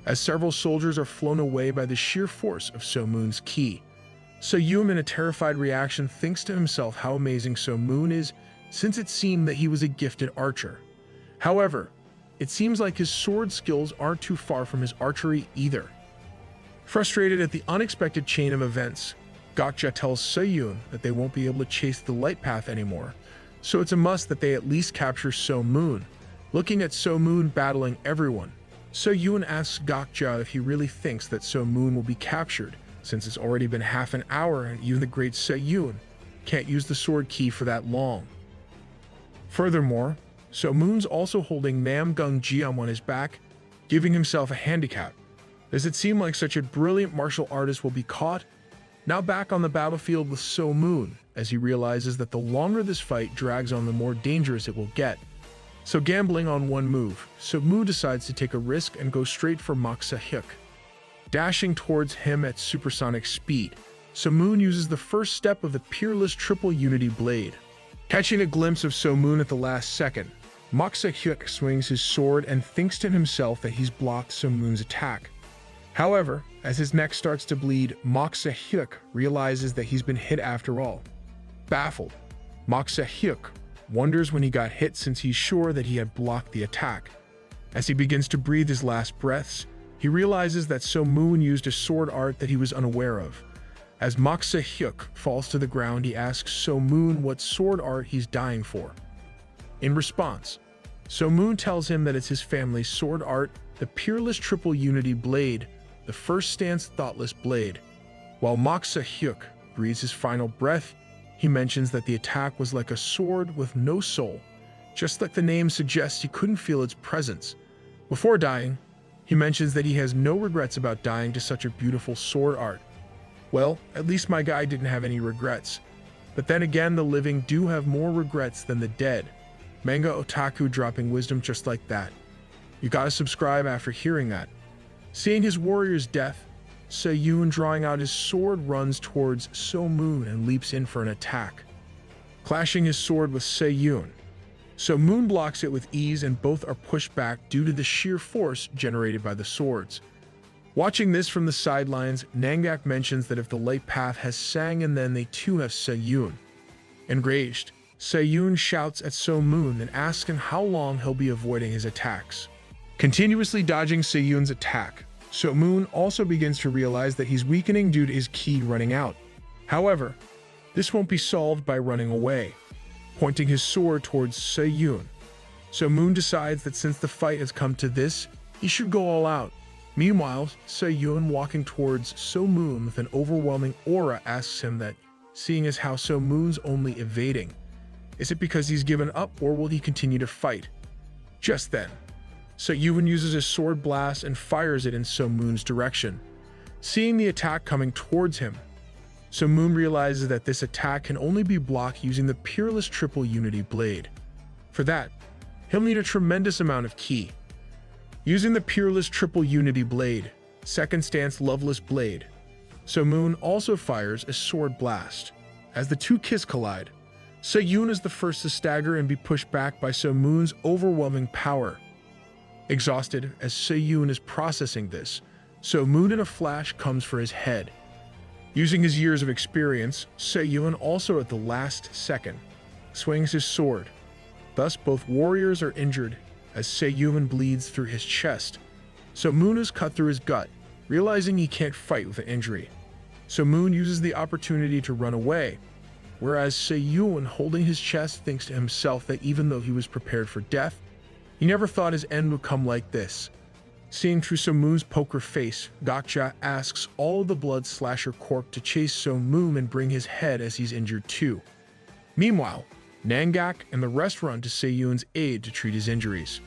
as several soldiers are flown away by the sheer force of So Moon's ki. So-yoon, in a terrified reaction, thinks to himself how amazing So-moon is, since it seemed that he was a gifted archer. However, it seems like his sword skills aren't too far from his archery either. Frustrated at the unexpected chain of events, Gokja tells So-yoon that they won't be able to chase the light path anymore, so it's a must that they at least capture So-moon. Looking at So-moon battling everyone, So-yoon asks Gokja if he really thinks that So-moon will be captured, since it's already been half an hour and even the great So-yoon can't use the sword key for that long. Furthermore, So-moon's also holding Nam Gung-jeom on his back, giving himself a handicap. Does it seem like such a brilliant martial artist will be caught? Now back on the battlefield with So-moon, as he realizes that the longer this fight drags on, the more dangerous it will get. So gambling on one move, So-moon decides to take a risk and go straight for Mangacap. Dashing towards him at supersonic speed, So-moon uses the first step of the peerless triple unity blade. Catching a glimpse of So-moon at the last second, Mangacap swings his sword and thinks to himself that he's blocked So-moon's attack. However, as his neck starts to bleed, Mangacap realizes that he's been hit after all. Baffled, Mangacap wonders when he got hit, since he's sure that he had blocked the attack. As he begins to breathe his last breaths, he realizes that So-moon used a sword art that he was unaware of. As Mangacap falls to the ground, he asks So-moon what sword art he's dying for. In response, So-moon tells him that it's his family's sword art, the peerless triple unity blade, the first stance thoughtless blade. While Mangacap breathes his final breath, he mentions that the attack was like a sword with no soul. Just like the name suggests, he couldn't feel its presence. Before dying, he mentions that he has no regrets about dying to such a beautiful sword art. Well, at least my guy didn't have any regrets. But then again, the living do have more regrets than the dead. Manga otaku dropping wisdom just like that. You gotta subscribe after hearing that. Seeing his warrior's death, So-yoon, drawing out his sword, runs towards So-moon and leaps in for an attack. Clashing his sword with So-yoon, So-moon blocks it with ease and both are pushed back due to the sheer force generated by the swords. Watching this from the sidelines, Nangak mentions that if the light path has Sang, and then they too have So-yoon. Enraged, So-yoon shouts at So-moon and asks him how long he'll be avoiding his attacks. Continuously dodging So-yoon's attack, So-moon also begins to realize that he's weakening due to his ki running out. However, this won't be solved by running away. Pointing his sword towards So-yoon, So-moon decides that since the fight has come to this, he should go all out. Meanwhile, So-yoon, walking towards So-moon with an overwhelming aura, asks him that, seeing as how So-moon's only evading, is it because he's given up, or will he continue to fight? Just then, So-yoon uses his sword blast and fires it in So-moon's direction. Seeing the attack coming towards him, So-moon realizes that this attack can only be blocked using the peerless triple unity blade. For that, he'll need a tremendous amount of ki. Using the peerless triple unity blade, second stance loveless blade, So-moon also fires a sword blast. As the two kiss collide, So-yoon is the first to stagger and be pushed back by So-moon's overwhelming power. Exhausted as So-yoon is processing this, So-moon in a flash comes for his head. Using his years of experience, So-yoon also at the last second swings his sword. Thus both warriors are injured as So-yoon bleeds through his chest. So-moon is cut through his gut, realizing he can't fight with the injury. So-moon uses the opportunity to run away, whereas So-yoon, holding his chest, thinks to himself that even though he was prepared for death, he never thought his end would come like this. Seeing through So-moon's poker face, Gokja asks all of the blood slasher corp to chase So-moon and bring his head as he's injured too. Meanwhile, Nangak and the rest run to So-yoon's aid to treat his injuries.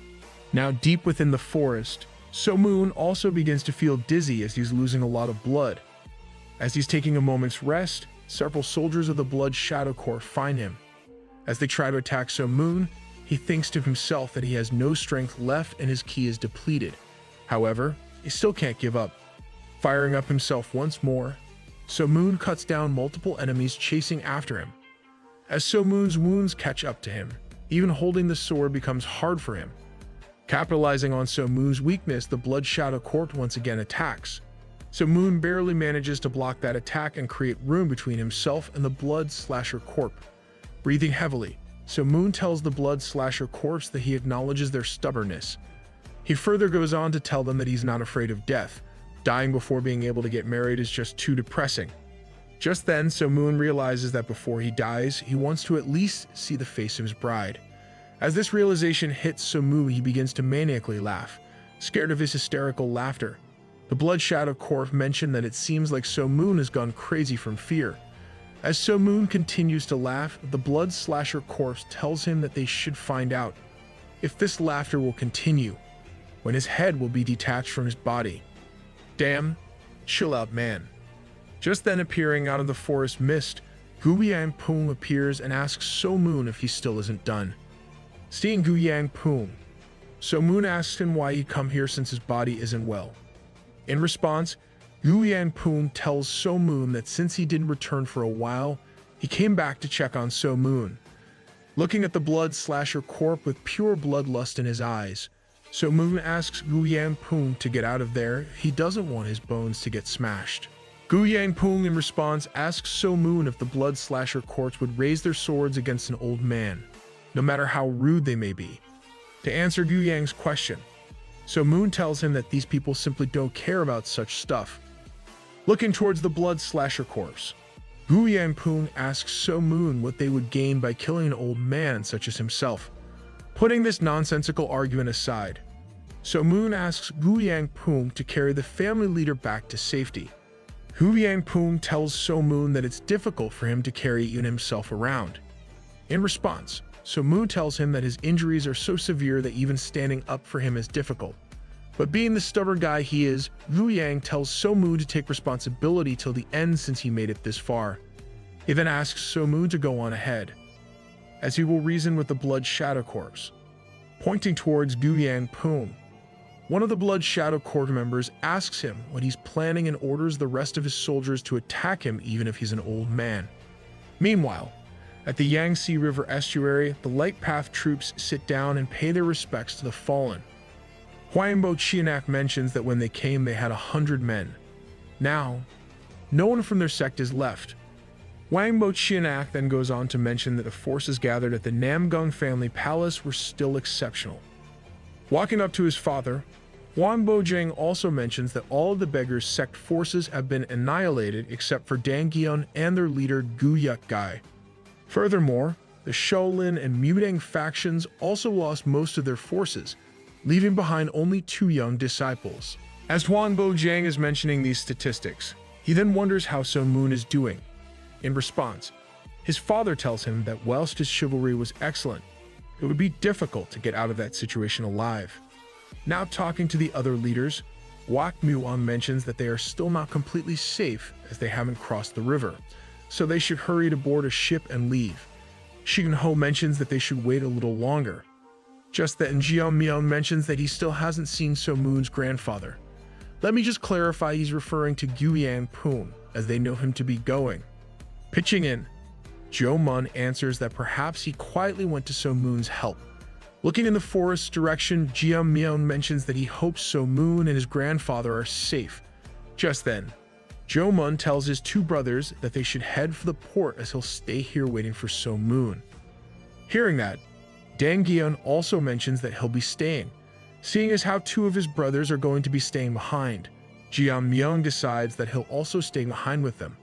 Now deep within the forest, So-moon also begins to feel dizzy as he's losing a lot of blood. As he's taking a moment's rest, several soldiers of the Blood Shadow Corps find him. As they try to attack So-moon, he thinks to himself that he has no strength left and his ki is depleted. However, he still can't give up. Firing up himself once more, So-moon cuts down multiple enemies chasing after him. As So-moon's wounds catch up to him, even holding the sword becomes hard for him. Capitalizing on So-moon's weakness, the Blood Shadow Corps once again attacks. So Moon barely manages to block that attack and create room between himself and the Blood Slasher Corp. Breathing heavily, So Moon tells the Blood Slasher corpse that he acknowledges their stubbornness. He further goes on to tell them that he's not afraid of death. Dying before being able to get married is just too depressing. Just then, So Moon realizes that before he dies, he wants to at least see the face of his bride. As this realization hits So Moon, he begins to maniacally laugh, scared of his hysterical laughter. The Blood Shadow Corp mentioned that it seems like So Moon has gone crazy from fear. As So Moon continues to laugh, the Blood Slasher Corpse tells him that they should find out if this laughter will continue, when his head will be detached from his body. Damn, chill out, man. Just then, appearing out of the forest mist, Guyang Poom appears and asks So Moon if he still isn't done. Seeing Guyang Poom, So Moon asks him why he'd come here since his body isn't well. In response, Guyang Poom tells So Moon that since he didn't return for a while, he came back to check on So Moon. Looking at the Blood Slasher Corp with pure bloodlust in his eyes, So Moon asks Guyang Poom to get out of there. He doesn't want his bones to get smashed. Guyang Poom in response asks So Moon if the Blood Slasher Corps would raise their swords against an old man, no matter how rude they may be. To answer Guyang's question, So Moon tells him that these people simply don't care about such stuff. Looking towards the Blood Slasher Corps, Guyang Poom asks So Moon what they would gain by killing an old man such as himself. Putting this nonsensical argument aside, So Moon asks Guyang Poom to carry the family leader back to safety. Guyang Poom tells So Moon that it's difficult for him to carry even himself around. In response, So Moon tells him that his injuries are so severe that even standing up for him is difficult. But being the stubborn guy he is, Guyang tells So Moon to take responsibility till the end since he made it this far. He then asks So Moon to go on ahead, as he will reason with the Blood Shadow Corps. Pointing towards Guyang Poom, one of the Blood Shadow Corps members asks him what he's planning and orders the rest of his soldiers to attack him even if he's an old man. Meanwhile, at the Yangtze River estuary, the Light Path troops sit down and pay their respects to the fallen. Huangbo Chianak mentions that when they came they had 100 men. Now, no one from their sect is left. Huangbo Chianak then goes on to mention that the forces gathered at the Namgung family palace were still exceptional. Walking up to his father, Huang Bojang also mentions that all of the beggars' sect forces have been annihilated except for Dangyun and their leader Gu Yuk Gai. Furthermore, the Shaolin and Mudang factions also lost most of their forces, leaving behind only 2 young disciples. As Huang Bojang is mentioning these statistics, he then wonders how So Moon is doing. In response, his father tells him that whilst his chivalry was excellent, it would be difficult to get out of that situation alive. Now talking to the other leaders, Wak Muon mentions that they are still not completely safe as they haven't crossed the river, so they should hurry to board a ship and leave. Shigen Ho mentions that they should wait a little longer. Just then Jiao Miao mentions that he still hasn't seen So Moon's grandfather. Let me just clarify, he's referring to Guyang Poom, as they know him to be going. Pitching in, Jo Mun answers that perhaps he quietly went to So Moon's help. Looking in the forest's direction, Jiao Miao mentions that he hopes So Moon and his grandfather are safe. Just then, Jo Mun tells his 2 brothers that they should head for the port as he'll stay here waiting for So Moon. Hearing that, Dan Gyun also mentions that he'll be staying, seeing as how 2 of his brothers are going to be staying behind. Jiao Myung decides that he'll also stay behind with them.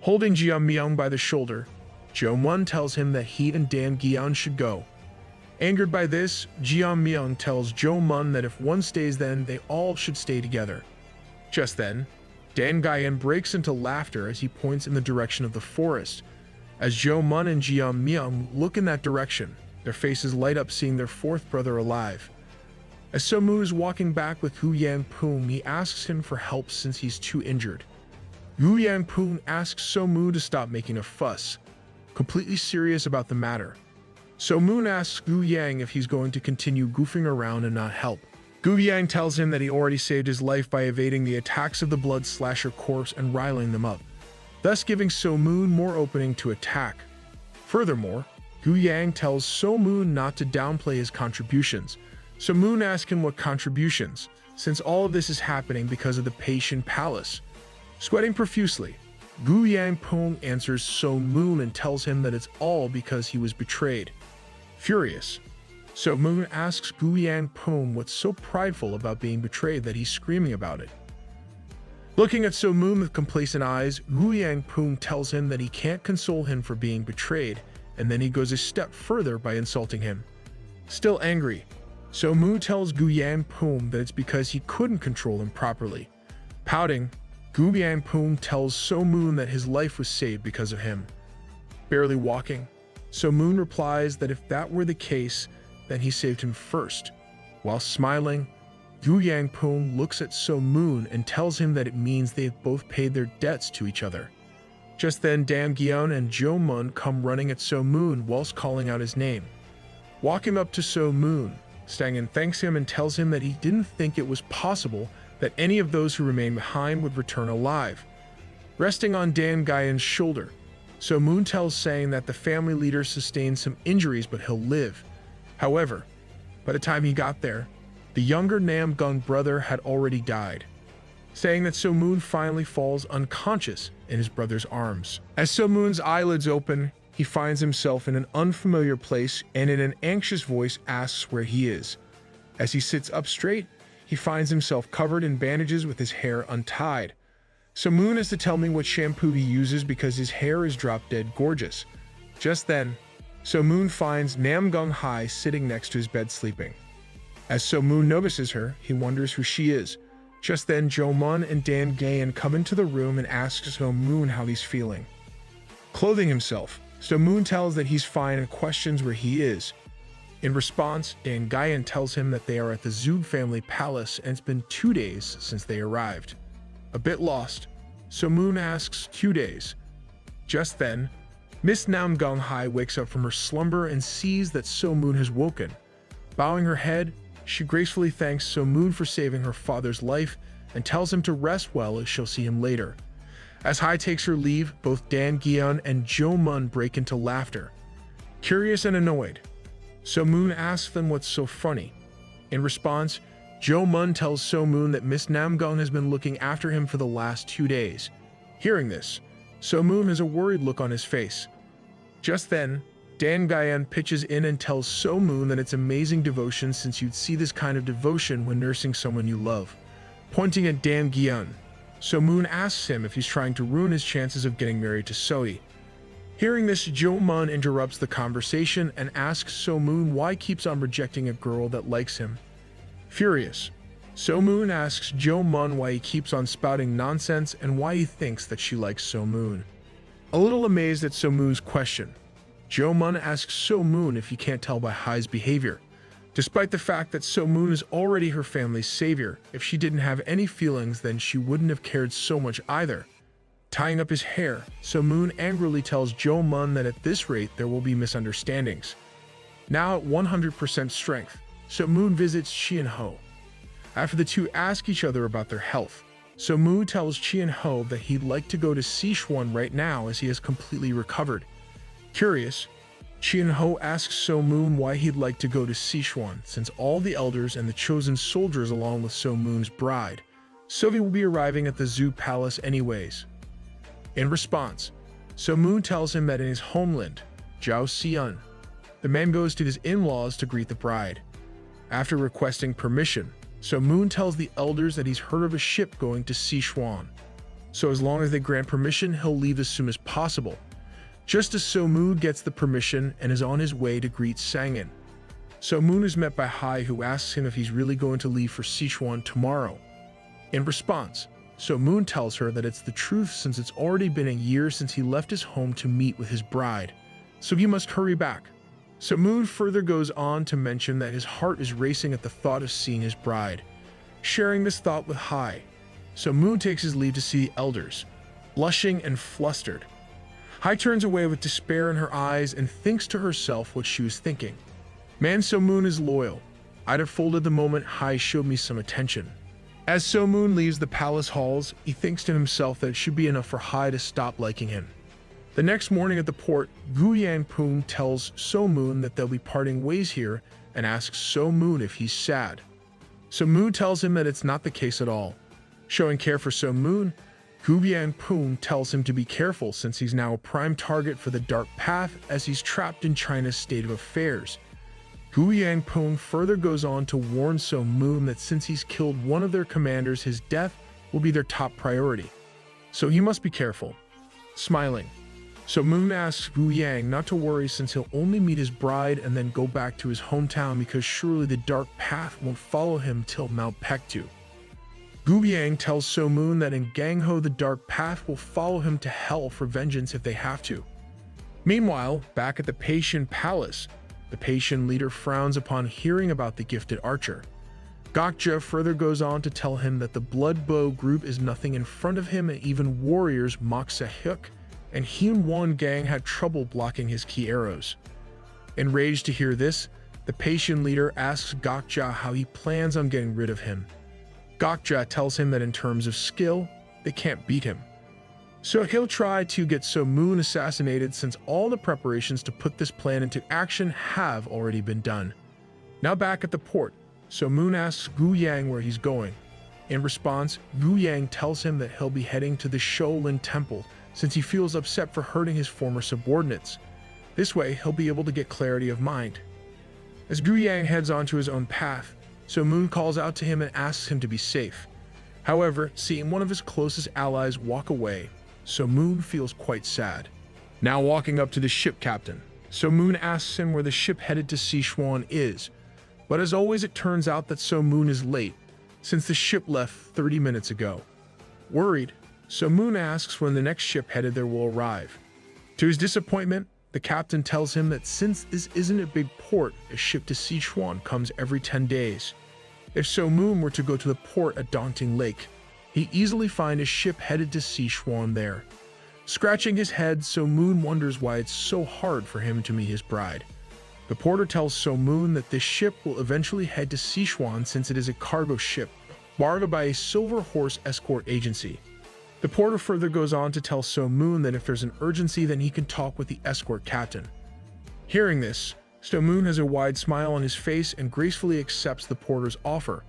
Holding Jiao Myung by the shoulder, Jo Mun tells him that he and Dan Gyun should go. Angered by this, Jiao Myung tells Jo Mun that if one stays then they all should stay together. Just then, Dan Gyun breaks into laughter as he points in the direction of the forest. As Jo Mun and Jiao Myung look in that direction, their faces light up seeing their 4th brother alive. As So Moon is walking back with Guyang Poom, he asks him for help since he's too injured. Guyang Poom asks So Moon to stop making a fuss, completely serious about the matter. So Moon asks Guyang if he's going to continue goofing around and not help. Guyang tells him that he already saved his life by evading the attacks of the Blood Slasher Corps and riling them up, thus giving So Moon more opening to attack. Furthermore, Guyang tells So Moon not to downplay his contributions, So Moon asks him what contributions, since all of this is happening because of the Patient Palace. Sweating profusely, Gu Yangpung answers So Moon and tells him that it's all because he was betrayed. Furious, So Moon asks Gu Yangpung what's so prideful about being betrayed that he's screaming about it. Looking at So Moon with complacent eyes, Gu Yangpung tells him that he can't console him for being betrayed, and then he goes a step further by insulting him. Still angry, So Moon tells Gu Yangpung that it's because he couldn't control him properly. Pouting, Gu Yangpung tells So Moon that his life was saved because of him. Barely walking, So Moon replies that if that were the case, then he saved him first. While smiling, Gu Yangpung looks at So Moon and tells him that it means they have both paid their debts to each other. Just then, Dam Gyeon and Jo Mun come running at So Moon whilst calling out his name. Walking up to So Moon, Stangen thanks him and tells him that he didn't think it was possible that any of those who remain behind would return alive. Resting on Dan Gyeon's shoulder, So Moon tells Sang that the family leader sustained some injuries but he'll live. However, by the time he got there, the younger Namgung brother had already died, saying that So Moon finally falls unconscious in his brother's arms. As So Moon's eyelids open, he finds himself in an unfamiliar place and in an anxious voice asks where he is. As he sits up straight, he finds himself covered in bandages with his hair untied. So Moon has to tell me what shampoo he uses because his hair is drop-dead gorgeous. Just then, So Moon finds Namgung Hai sitting next to his bed sleeping. As So Moon notices her, he wonders who she is. Just then, Jo Mun and Dan Gayan come into the room and ask So Moon how he's feeling. Clothing himself, So Moon tells that he's fine and questions where he is. In response, Dan Gayan tells him that they are at the Zug family palace and it's been 2 days since they arrived. A bit lost, So Moon asks 2 days. Just then, Miss Namgung Hai wakes up from her slumber and sees that So Moon has woken. Bowing her head, she gracefully thanks So Moon for saving her father's life and tells him to rest well as she'll see him later. As Hai takes her leave, both Dan Gyeon and Jo Mun break into laughter. Curious and annoyed, So Moon asks them what's so funny. In response, Jo Mun tells So Moon that Miss Namgung has been looking after him for the last 2 days. Hearing this, So Moon has a worried look on his face. Just then, Dan Gyeon pitches in and tells So Moon that it's amazing devotion since you'd see this kind of devotion when nursing someone you love. Pointing at Dan Gyeon, So Moon asks him if he's trying to ruin his chances of getting married to Sohee. Hearing this, Jo Mun interrupts the conversation and asks So Moon why he keeps on rejecting a girl that likes him. Furious, So Moon asks Jo Mun why he keeps on spouting nonsense and why he thinks that she likes So Moon. A little amazed at So Moon's question, Jo Mun asks So Moon if he can't tell by Hai's behavior. Despite the fact that So Moon is already her family's savior, if she didn't have any feelings then she wouldn't have cared so much either. Tying up his hair, So Moon angrily tells Jo Mun that at this rate there will be misunderstandings. Now at 100% strength, So Moon visits Chien Ho. After the two ask each other about their health, So Moon tells Chien Ho that he'd like to go to Sichuan right now as he has completely recovered. Curious, Chien Ho asks So Moon why he'd like to go to Sichuan since all the elders and the chosen soldiers along with So Moon's bride, Sohee, will be arriving at the Zoo Palace anyways. In response, So Moon tells him that in his homeland, Jiaoxian, the man goes to his in-laws to greet the bride. After requesting permission, So Moon tells the elders that he's heard of a ship going to Sichuan. So as long as they grant permission, he'll leave as soon as possible. Just as So Moon gets the permission and is on his way to greet Sangin, So Moon is met by Hai, who asks him if he's really going to leave for Sichuan tomorrow. In response, So Moon tells her that it's the truth since it's already been a year since he left his home to meet with his bride, so he must hurry back. So Moon further goes on to mention that his heart is racing at the thought of seeing his bride. Sharing this thought with Hai, So Moon takes his leave to see the elders, blushing and flustered. Hai turns away with despair in her eyes and thinks to herself what she was thinking. Man, So Moon is loyal. I'd have folded the moment Hai showed me some attention. As So Moon leaves the palace halls, he thinks to himself that it should be enough for Hai to stop liking him. The next morning at the port, Gu Yangpung tells So Moon that they'll be parting ways here and asks So Moon if he's sad. So Moon tells him that it's not the case at all. Showing care for So Moon, Gu Yangpun tells him to be careful since he's now a prime target for the dark path as he's trapped in China's state of affairs. Gu Yangpun further goes on to warn So Moon that since he's killed one of their commanders, his death will be their top priority. So he must be careful. Smiling, So Moon asks Gu Yang not to worry since he'll only meet his bride and then go back to his hometown because surely the dark path won't follow him till Mount Pektu. Gu Yang tells So Moon that in Gangho the dark path will follow him to hell for vengeance if they have to. Meanwhile, back at the Patient Palace, the Patient leader frowns upon hearing about the gifted archer. Gokja further goes on to tell him that the Blood Bow group is nothing in front of him and even warriors Mok Se-hyuk and Hyun Won Gang had trouble blocking his key arrows. Enraged to hear this, the Patient leader asks Gokja how he plans on getting rid of him. Gokja tells him that in terms of skill, they can't beat him. So he'll try to get So Moon assassinated since all the preparations to put this plan into action have already been done. Now back at the port, So Moon asks Gu Yang where he's going. In response, Gu Yang tells him that he'll be heading to the Shaolin Temple since he feels upset for hurting his former subordinates. This way, he'll be able to get clarity of mind. As Gu Yang heads onto his own path, So Moon calls out to him and asks him to be safe. However, seeing one of his closest allies walk away, So Moon feels quite sad. Now walking up to the ship captain, So Moon asks him where the ship headed to Sichuan is, but as always it turns out that So Moon is late, since the ship left 30 minutes ago. Worried, So Moon asks when the next ship headed there will arrive. To his disappointment, the captain tells him that since this isn't a big port, a ship to Sichuan comes every 10 days. If So Moon were to go to the port at Dongting Lake, he'd easily find a ship headed to Sichuan there. Scratching his head, So Moon wonders why it's so hard for him to meet his bride. The porter tells So Moon that this ship will eventually head to Sichuan since it is a cargo ship, borrowed by a Silver Horse escort agency. The porter further goes on to tell So Moon that if there's an urgency then he can talk with the escort captain. Hearing this, So Moon has a wide smile on his face and gracefully accepts the porter's offer.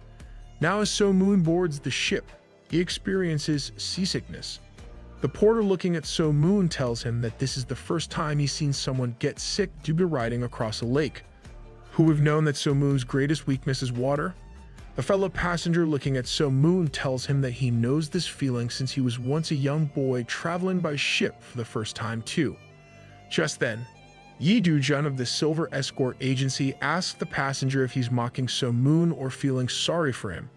Now as So Moon boards the ship, he experiences seasickness. The porter looking at So Moon tells him that this is the first time he's seen someone get sick due to riding across a lake. Who would have known that So Moon's greatest weakness is water? A fellow passenger looking at So Moon tells him that he knows this feeling since he was once a young boy traveling by ship for the first time too. Just then, Yi Do-jun of the Silver Escort Agency asks the passenger if he's mocking So Moon or feeling sorry for him.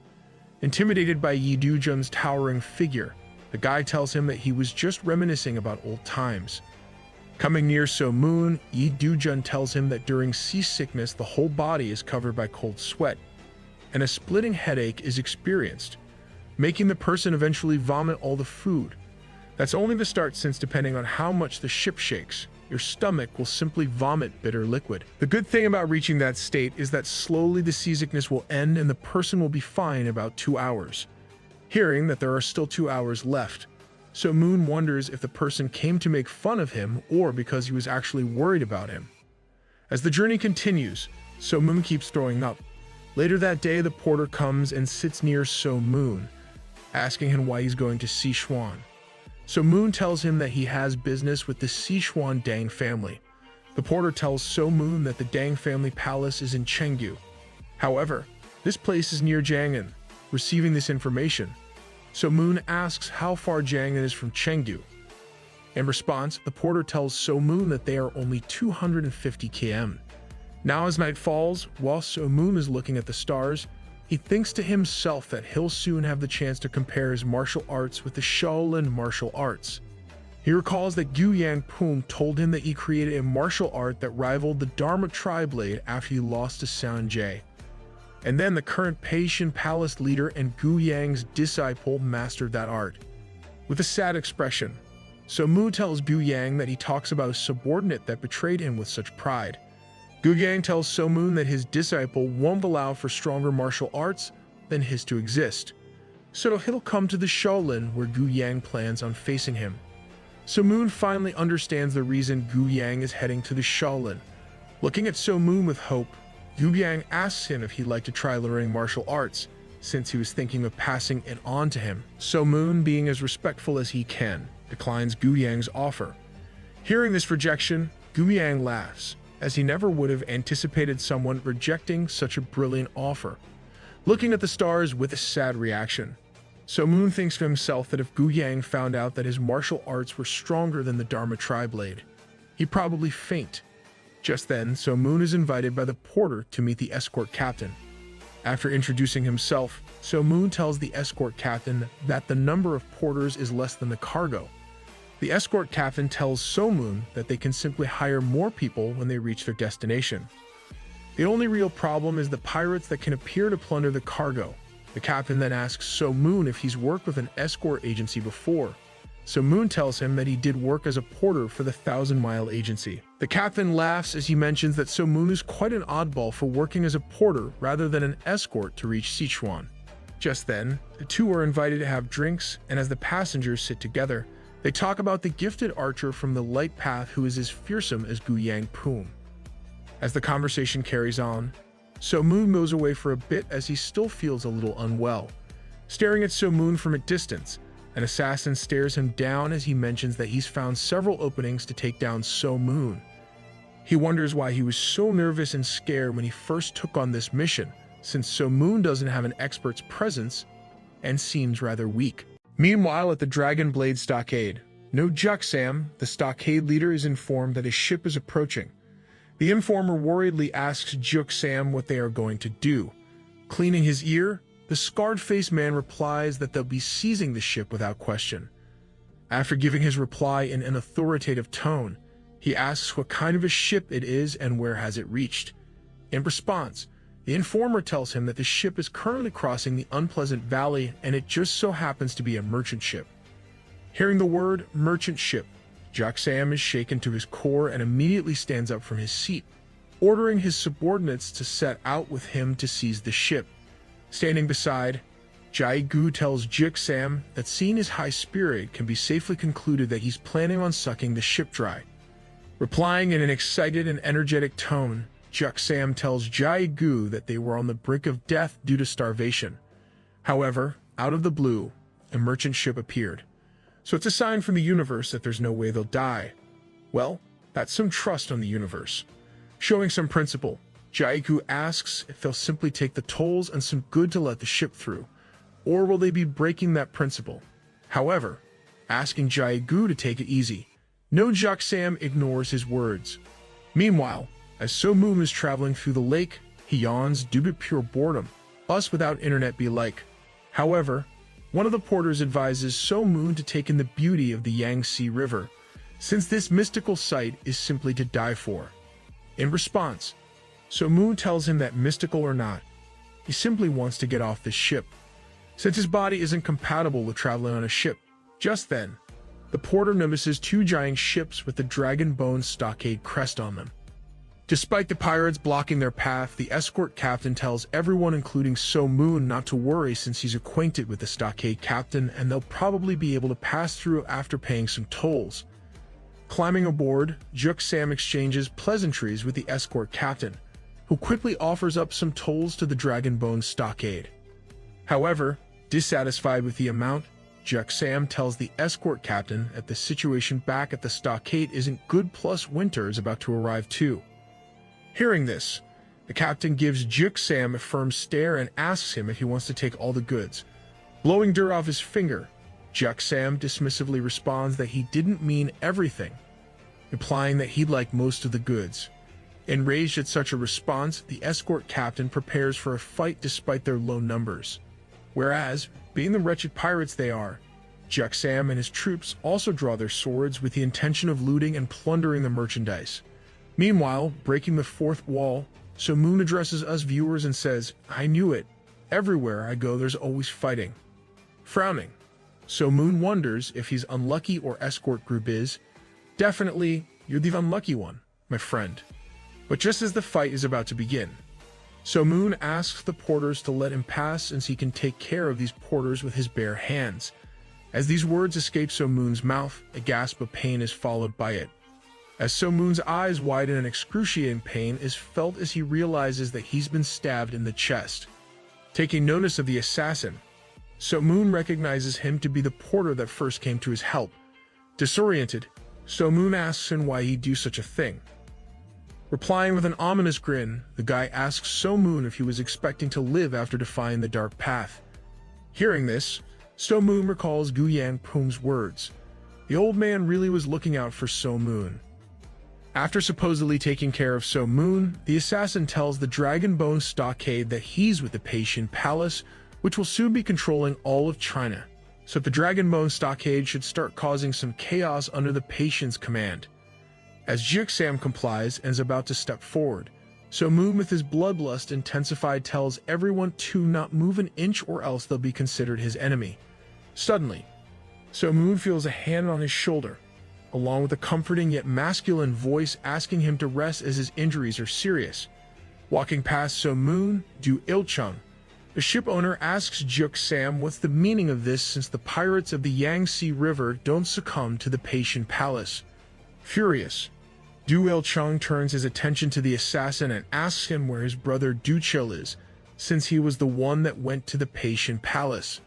Intimidated by Yi Do-jun's towering figure, the guy tells him that he was just reminiscing about old times. Coming near So Moon, Yi Do-jun tells him that during seasickness the whole body is covered by cold sweat, and a splitting headache is experienced, making the person eventually vomit all the food. That's only the start since depending on how much the ship shakes, your stomach will simply vomit bitter liquid. The good thing about reaching that state is that slowly the seasickness will end and the person will be fine in about 2 hours. Hearing that there are still 2 hours left, So Moon wonders if the person came to make fun of him or because he was actually worried about him. As the journey continues, So Moon keeps throwing up. Later that day, the porter comes and sits near So Moon, asking him why he's going to Sichuan. So Moon tells him that he has business with the Sichuan Dang family. The porter tells So Moon that the Dang family palace is in Chengdu. However, this place is near Jiang'an. Receiving this information, So Moon asks how far Jiang'an is from Chengdu. In response, the porter tells So Moon that they are only 250 km. Now as night falls, while So Moon is looking at the stars, he thinks to himself that he'll soon have the chance to compare his martial arts with the Shaolin martial arts. He recalls that Gu Yangpun told him that he created a martial art that rivaled the Dharma Tri-Blade after he lost to Sanjay. And then the current Patient Palace leader and Gu Yang's disciple mastered that art. With a sad expression, So Moon tells Gu Yang that he talks about a subordinate that betrayed him with such pride. Gu Yang tells So Moon that his disciple won't allow for stronger martial arts than his to exist. So he'll come to the Shaolin where Gu Yang plans on facing him. So Moon finally understands the reason Gu Yang is heading to the Shaolin. Looking at So Moon with hope, Gu Yang asks him if he'd like to try learning martial arts, since he was thinking of passing it on to him. So Moon, being as respectful as he can, declines Gu Yang's offer. Hearing this rejection, Gu Yang laughs, as he never would have anticipated someone rejecting such a brilliant offer, looking at the stars with a sad reaction. So Moon thinks to himself that if Gu Yang found out that his martial arts were stronger than the Dharma Tri-Blade, he'd probably faint. Just then, So Moon is invited by the porter to meet the escort captain. After introducing himself, So Moon tells the escort captain that the number of porters is less than the cargo. The escort captain tells So Moon that they can simply hire more people when they reach their destination. The only real problem is the pirates that can appear to plunder the cargo. The captain then asks So Moon if he's worked with an escort agency before. So Moon tells him that he did work as a porter for the 1,000-mile agency. The captain laughs as he mentions that So Moon is quite an oddball for working as a porter rather than an escort to reach Sichuan. Just then, the two are invited to have drinks, and as the passengers sit together, they talk about the gifted archer from the Light Path who is as fearsome as Gu Yang Poom. As the conversation carries on, So Moon goes away for a bit as he still feels a little unwell. Staring at So Moon from a distance, an assassin stares him down as he mentions that he's found several openings to take down So Moon. He wonders why he was so nervous and scared when he first took on this mission, since So Moon doesn't have an expert's presence and seems rather weak. Meanwhile, at the Dragon Blade stockade, no Juk Sam, the stockade leader, is informed that his ship is approaching. The informer worriedly asks Juk Sam what they are going to do. Cleaning his ear, the scarred-faced man replies that they'll be seizing the ship without question. After giving his reply in an authoritative tone, he asks what kind of a ship it is and where has it reached. In response, the informer tells him that the ship is currently crossing the unpleasant valley and it just so happens to be a merchant ship. Hearing the word merchant ship, Juk Sam is shaken to his core and immediately stands up from his seat, ordering his subordinates to set out with him to seize the ship. Standing beside, Jai Gu tells Juk Sam that seeing his high spirit can be safely concluded that he's planning on sucking the ship dry. Replying in an excited and energetic tone, Juk Sam tells Jai Gu that they were on the brink of death due to starvation. However, out of the blue, a merchant ship appeared. So it's a sign from the universe that there's no way they'll die. Well, that's some trust on the universe. Showing some principle, Jai Gu asks if they'll simply take the tolls and some good to let the ship through, or will they be breaking that principle? However, asking Jai Gu to take it easy, no Juk Sam ignores his words. Meanwhile, as So Moon is traveling through the lake, he yawns due to pure boredom. Us without internet be like. However, one of the porters advises So Moon to take in the beauty of the Yangtze River, since this mystical sight is simply to die for. In response, So Moon tells him that mystical or not, he simply wants to get off this ship, since his body isn't compatible with traveling on a ship. Just then, the porter notices two giant ships with the Dragon Bone stockade crest on them. Despite the pirates blocking their path, the escort captain tells everyone, including So Moon, not to worry since he's acquainted with the stockade captain and they'll probably be able to pass through after paying some tolls. Climbing aboard, Juk Sam exchanges pleasantries with the escort captain, who quickly offers up some tolls to the Dragon Bone stockade. However, dissatisfied with the amount, Juk Sam tells the escort captain that the situation back at the stockade isn't good, plus winter is about to arrive too. Hearing this, the captain gives Juk Sam a firm stare and asks him if he wants to take all the goods. Blowing dirt off his finger, Juk Sam dismissively responds that he didn't mean everything, implying that he'd like most of the goods. Enraged at such a response, the escort captain prepares for a fight despite their low numbers. Whereas, being the wretched pirates they are, Juk Sam and his troops also draw their swords with the intention of looting and plundering the merchandise. Meanwhile, breaking the fourth wall, So Moon addresses us viewers and says, "I knew it. Everywhere I go there's always fighting." Frowning, So Moon wonders if he's unlucky or escort group is. Definitely, you're the unlucky one, my friend. But just as the fight is about to begin, So Moon asks the porters to let him pass since he can take care of these porters with his bare hands. As these words escape So Moon's mouth, a gasp of pain is followed by it. As So Moon's eyes widen in excruciating pain is felt as he realizes that he's been stabbed in the chest. Taking notice of the assassin, So Moon recognizes him to be the porter that first came to his help. Disoriented, So Moon asks him why he'd do such a thing. Replying with an ominous grin, the guy asks So Moon if he was expecting to live after defying the dark path. Hearing this, So Moon recalls Gu Yang-pung's words. The old man really was looking out for So Moon. After supposedly taking care of So Moon, the assassin tells the Dragon Bone Stockade that he's with the Paitian Palace, which will soon be controlling all of China. So the Dragon Bone Stockade should start causing some chaos under the Paitian's command. As Jiuxam complies and is about to step forward, So Moon with his bloodlust intensified tells everyone to not move an inch or else they'll be considered his enemy. Suddenly, So Moon feels a hand on his shoulder, along with a comforting yet masculine voice asking him to rest as his injuries are serious. Walking past So Moon, Du Ilchung, the ship owner, asks Jiuxam what's the meaning of this since the pirates of the Yangtze River don't succumb to the Paitian Palace. Furious, Du Ilchung turns his attention to the assassin and asks him where his brother Du Chil is, since he was the one that went to the Paitian Palace.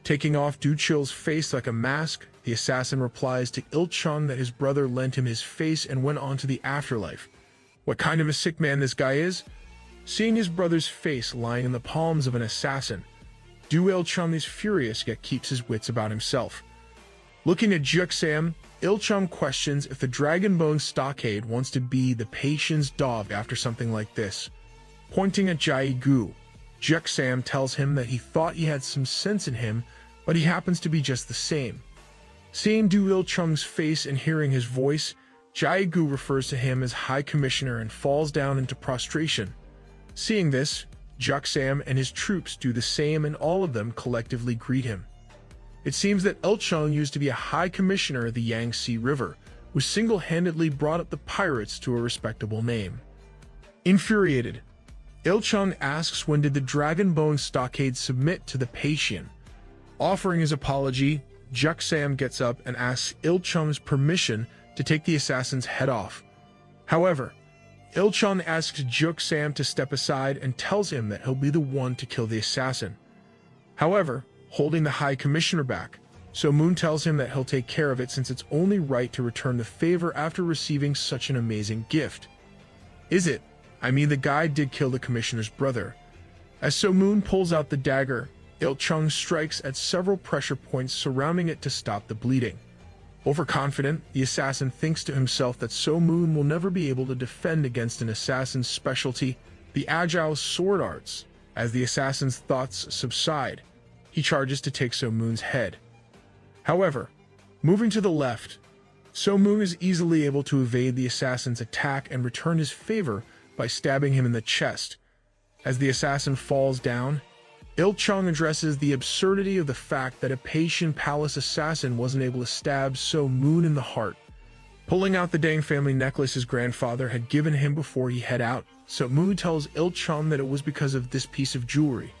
Taking off Du Chil's face like a mask, the assassin replies to Ilchung that his brother lent him his face and went on to the afterlife. What kind of a sick man this guy is? Seeing his brother's face lying in the palms of an assassin, Du Ilchung is furious yet keeps his wits about himself. Looking at Jiuxam, Ilchung questions if the Dragon Bone Stockade wants to be the Paitian's dog after something like this. Pointing at Jai Gu, Jiuxam tells him that he thought he had some sense in him, but he happens to be just the same. Seeing Du Ilchung's face and hearing his voice, Jai Gu refers to him as High Commissioner and falls down into prostration. Seeing this, Jiuxam and his troops do the same and all of them collectively greet him. It seems that Ilchung used to be a High Commissioner of the Yangtze River, who single-handedly brought up the pirates to a respectable name. Infuriated, Ilchung asks when did the Dragon Bone Stockade submit to the Paitian. Offering his apology, Jiuxam gets up and asks Ilchung's permission to take the assassin's head off. However, Ilchung asks Jiuxam to step aside and tells him that he'll be the one to kill the assassin. However, holding the High Commissioner back, So Moon tells him that he'll take care of it since it's only right to return the favor after receiving such an amazing gift. Is it? I mean, the guy did kill the Commissioner's brother. As So Moon pulls out the dagger, Ilchung strikes at several pressure points surrounding it to stop the bleeding. Overconfident, the assassin thinks to himself that So Moon will never be able to defend against an assassin's specialty, the agile sword arts. As the assassin's thoughts subside, he charges to take So Moon's head. However, moving to the left, So Moon is easily able to evade the assassin's attack and return his favor by stabbing him in the chest. As the assassin falls down, Ilchung addresses the absurdity of the fact that a Paitian Palace assassin wasn't able to stab So Moon in the heart. Pulling out the Dang family necklace his grandfather had given him before he head out, So Moon tells Ilchung that it was because of this piece of jewelry.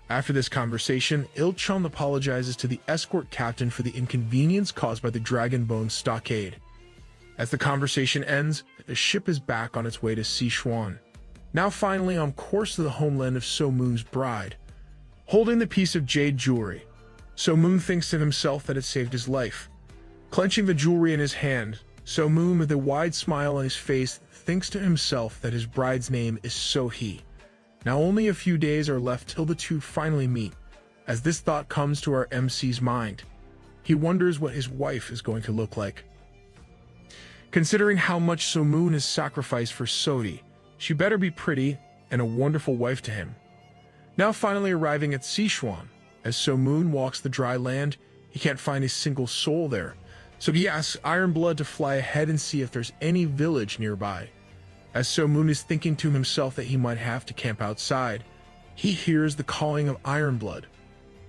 After this conversation, Ilchung apologizes to the escort captain for the inconvenience caused by the Dragon Bone Stockade. As the conversation ends, the ship is back on its way to Sichuan, now finally on course to the homeland of So Moon's bride. Holding the piece of jade jewelry, So Moon thinks to himself that it saved his life. Clenching the jewelry in his hand, So Moon, with a wide smile on his face, thinks to himself that his bride's name is So Hee. Now only a few days are left till the two finally meet. As this thought comes to our MC's mind, he wonders what his wife is going to look like. Considering how much So Moon has sacrificed for Sodi, she better be pretty and a wonderful wife to him. Now finally arriving at Sichuan, as So Moon walks the dry land, he can't find a single soul there, so he asks Ironblood to fly ahead and see if there's any village nearby. As So Moon is thinking to himself that he might have to camp outside, he hears the calling of Ironblood.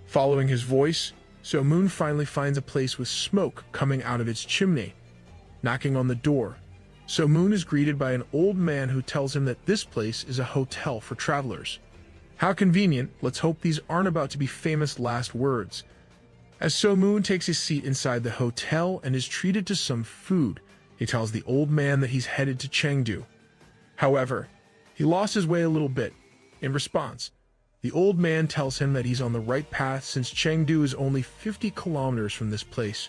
Following his voice, So Moon finally finds a place with smoke coming out of its chimney. Knocking on the door, So Moon is greeted by an old man who tells him that this place is a hotel for travelers. How convenient, let's hope these aren't about to be famous last words. As So Moon takes his seat inside the hotel and is treated to some food, He tells the old man that he's headed to Chengdu. However, he lost his way a little bit. In response, the old man tells him that he's on the right path since Chengdu is only 50 kilometers from this place.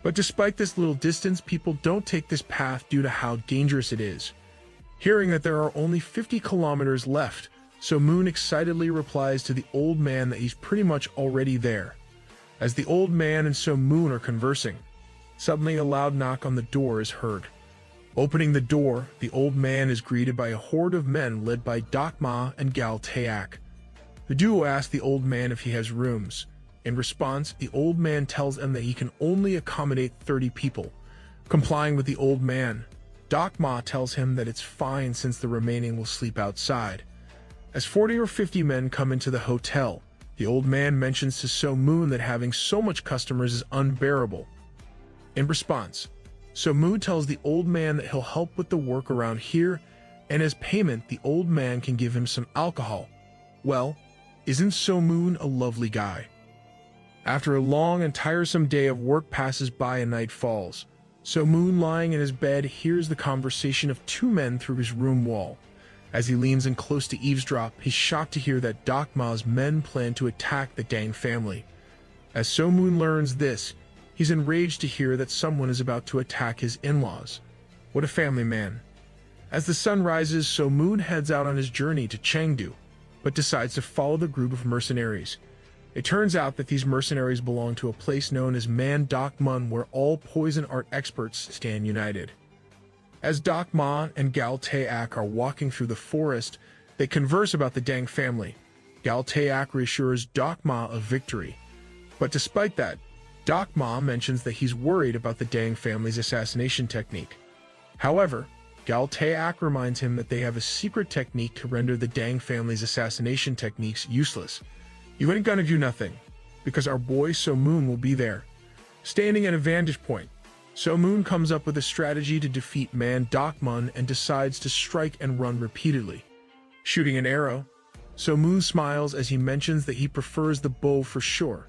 But despite this little distance, people don't take this path due to how dangerous it is. Hearing that there are only 50 kilometers left, So Moon excitedly replies to the old man that he's pretty much already there. As the old man and So Moon are conversing, suddenly a loud knock on the door is heard. Opening the door, the old man is greeted by a horde of men led by Dak Ma and Gal Tayak. The duo asks the old man if he has rooms. In response, the old man tells them that he can only accommodate 30 people. Complying with the old man, Dak Ma tells him that it's fine since the remaining will sleep outside. As 40 or 50 men come into the hotel, the old man mentions to So Moon that having so much customers is unbearable. In response, So Moon tells the old man that he'll help with the work around here, and as payment, the old man can give him some alcohol. Well, isn't So Moon a lovely guy? After a long and tiresome day of work passes by and night falls, So Moon, lying in his bed, hears the conversation of two men through his room wall. As he leans in close to eavesdrop, he's shocked to hear that Dak Ma's men plan to attack the Dang family. As So Moon learns this, he's enraged to hear that someone is about to attack his in-laws. What a family man. As the sun rises, So Moon heads out on his journey to Chengdu, but decides to follow the group of mercenaries. It turns out that these mercenaries belong to a place known as Dak Mun, where all poison art experts stand united. As Dak Ma and Gal Tayak are walking through the forest, they converse about the Dang family. Gal Tayak reassures Dak Ma of victory. But despite that, Dak Ma mentions that he's worried about the Dang family's assassination technique. However, Gal Tayak reminds him that they have a secret technique to render the Dang family's assassination techniques useless. You ain't gonna do nothing, because our boy So Moon will be there. Standing at a vantage point, So Moon comes up with a strategy to defeat Dak Mun and decides to strike and run repeatedly. Shooting an arrow, So Moon smiles as he mentions that he prefers the bow for sure.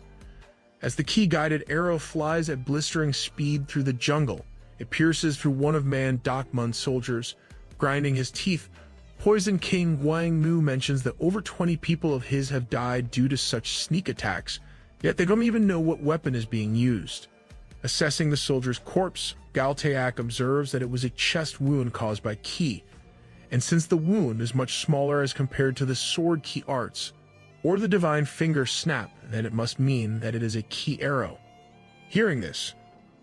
As the key-guided arrow flies at blistering speed through the jungle, it pierces through one of Dak Mun's soldiers, grinding his teeth. Poison King Wang Mu mentions that over 20 people of his have died due to such sneak attacks, yet they don't even know what weapon is being used. Assessing the soldier's corpse, Gal Tayak observes that it was a chest wound caused by ki, and since the wound is much smaller as compared to the sword ki arts, or the divine finger snap, then it must mean that it is a ki arrow. Hearing this,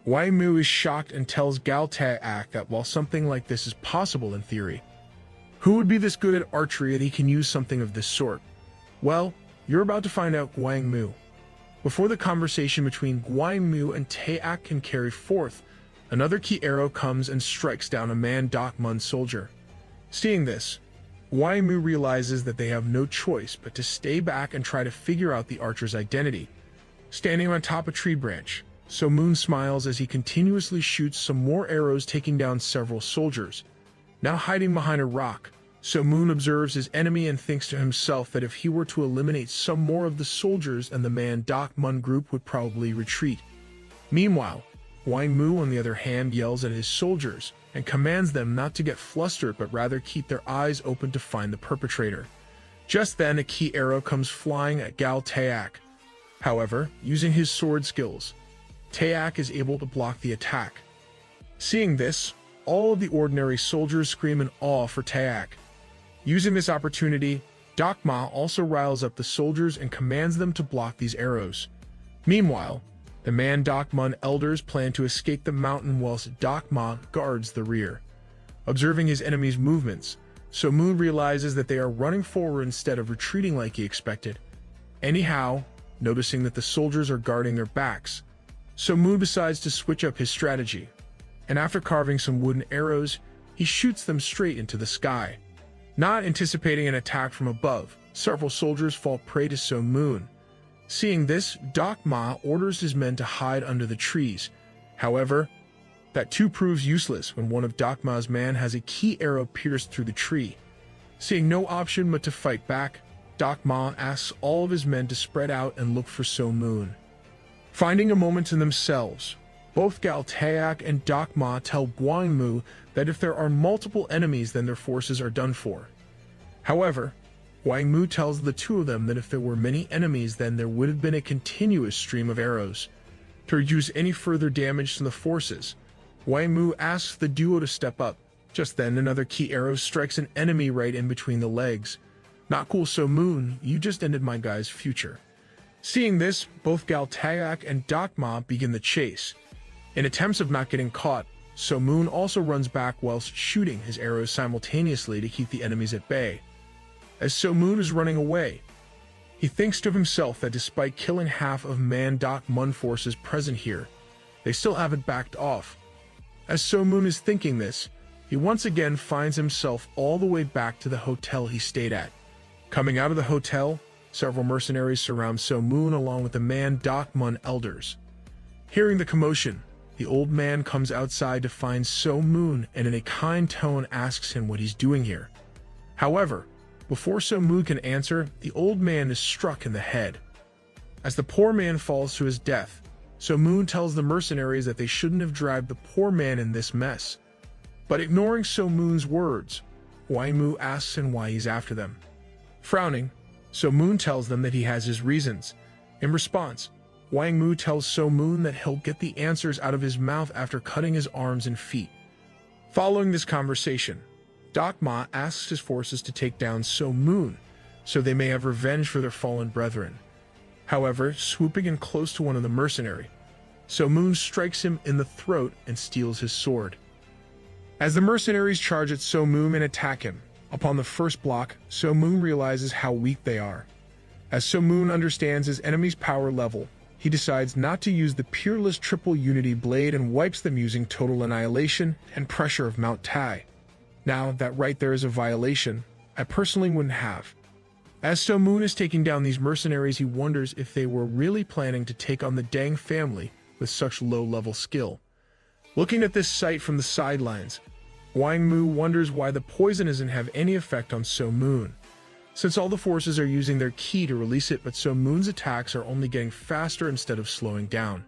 Wang Mu is shocked and tells Gal Tayak that while something like this is possible in theory, who would be this good at archery that he can use something of this sort? Well, you're about to find out Wang Mu. Before the conversation between Wang Mu and Tayak can carry forth, another key arrow comes and strikes down a Dak Mun soldier. Seeing this, Wang Mu realizes that they have no choice but to stay back and try to figure out the archer's identity. Standing on top of a tree branch, So Moon smiles as he continuously shoots some more arrows, taking down several soldiers. Now hiding behind a rock, So Moon observes his enemy and thinks to himself that if he were to eliminate some more of the soldiers and the Dak Mun group would probably retreat. Meanwhile, Wang Mu on the other hand yells at his soldiers and commands them not to get flustered but rather keep their eyes open to find the perpetrator. Just then a key arrow comes flying at Gal Tayak. However, using his sword skills, Tayak is able to block the attack. Seeing this, all of the ordinary soldiers scream in awe for Tayak. Using this opportunity, Dak Ma also riles up the soldiers and commands them to block these arrows. Meanwhile, the Dak Mun elders plan to escape the mountain whilst Dak Ma guards the rear. Observing his enemy's movements, So Moon realizes that they are running forward instead of retreating like he expected. Anyhow, noticing that the soldiers are guarding their backs, So Moon decides to switch up his strategy, and after carving some wooden arrows, he shoots them straight into the sky. Not anticipating an attack from above, several soldiers fall prey to So Moon. Seeing this, Dak Ma orders his men to hide under the trees. However, that too proves useless when one of Dak Ma's men has a key arrow pierced through the tree. Seeing no option but to fight back, Dak Ma asks all of his men to spread out and look for So Moon. Finding a moment to themselves, Both Galtaeak and Dokma tell Guangmu that if there are multiple enemies, then their forces are done for. However, Guangmu tells the two of them that if there were many enemies, then there would have been a continuous stream of arrows to reduce any further damage to the forces. Guangmu asks the duo to step up. Just then, another key arrow strikes an enemy right in between the legs. Not cool, So Moon, you just ended my guy's future. Seeing this, both Galtaeak and Dokma begin the chase. In attempts of not getting caught, So Moon also runs back whilst shooting his arrows simultaneously to keep the enemies at bay. As So Moon is running away, he thinks to himself that despite killing half of Man-Dok-Mun forces present here, they still haven't backed off. As So Moon is thinking this, he once again finds himself all the way back to the hotel he stayed at. Coming out of the hotel, several mercenaries surround So Moon along with the Man-Dok-Mun elders. Hearing the commotion, the old man comes outside to find So Moon and in a kind tone asks him what he's doing here. However, before So Moon can answer, the old man is struck in the head. As the poor man falls to his death, So Moon tells the mercenaries that they shouldn't have dragged the poor man in this mess. But ignoring So Moon's words, Guangmu asks him why he's after them. Frowning, So Moon tells them that he has his reasons. In response, Guangmu tells So Moon that he'll get the answers out of his mouth after cutting his arms and feet. Following this conversation, Dokma asks his forces to take down So Moon, so they may have revenge for their fallen brethren. However, swooping in close to one of the mercenary, So Moon strikes him in the throat and steals his sword. As the mercenaries charge at So Moon and attack him, upon the first block, So Moon realizes how weak they are. As So Moon understands his enemy's power level, he decides not to use the peerless triple unity blade and wipes them using total annihilation and pressure of Mount Tai. Now, that right there is a violation I personally wouldn't have. As So Moon is taking down these mercenaries, he wonders if they were really planning to take on the Dang family with such low-level skill. Looking at this sight from the sidelines, Guangmu wonders why the poison doesn't have any effect on So Moon, since all the forces are using their ki to release it, but So Moon's attacks are only getting faster instead of slowing down.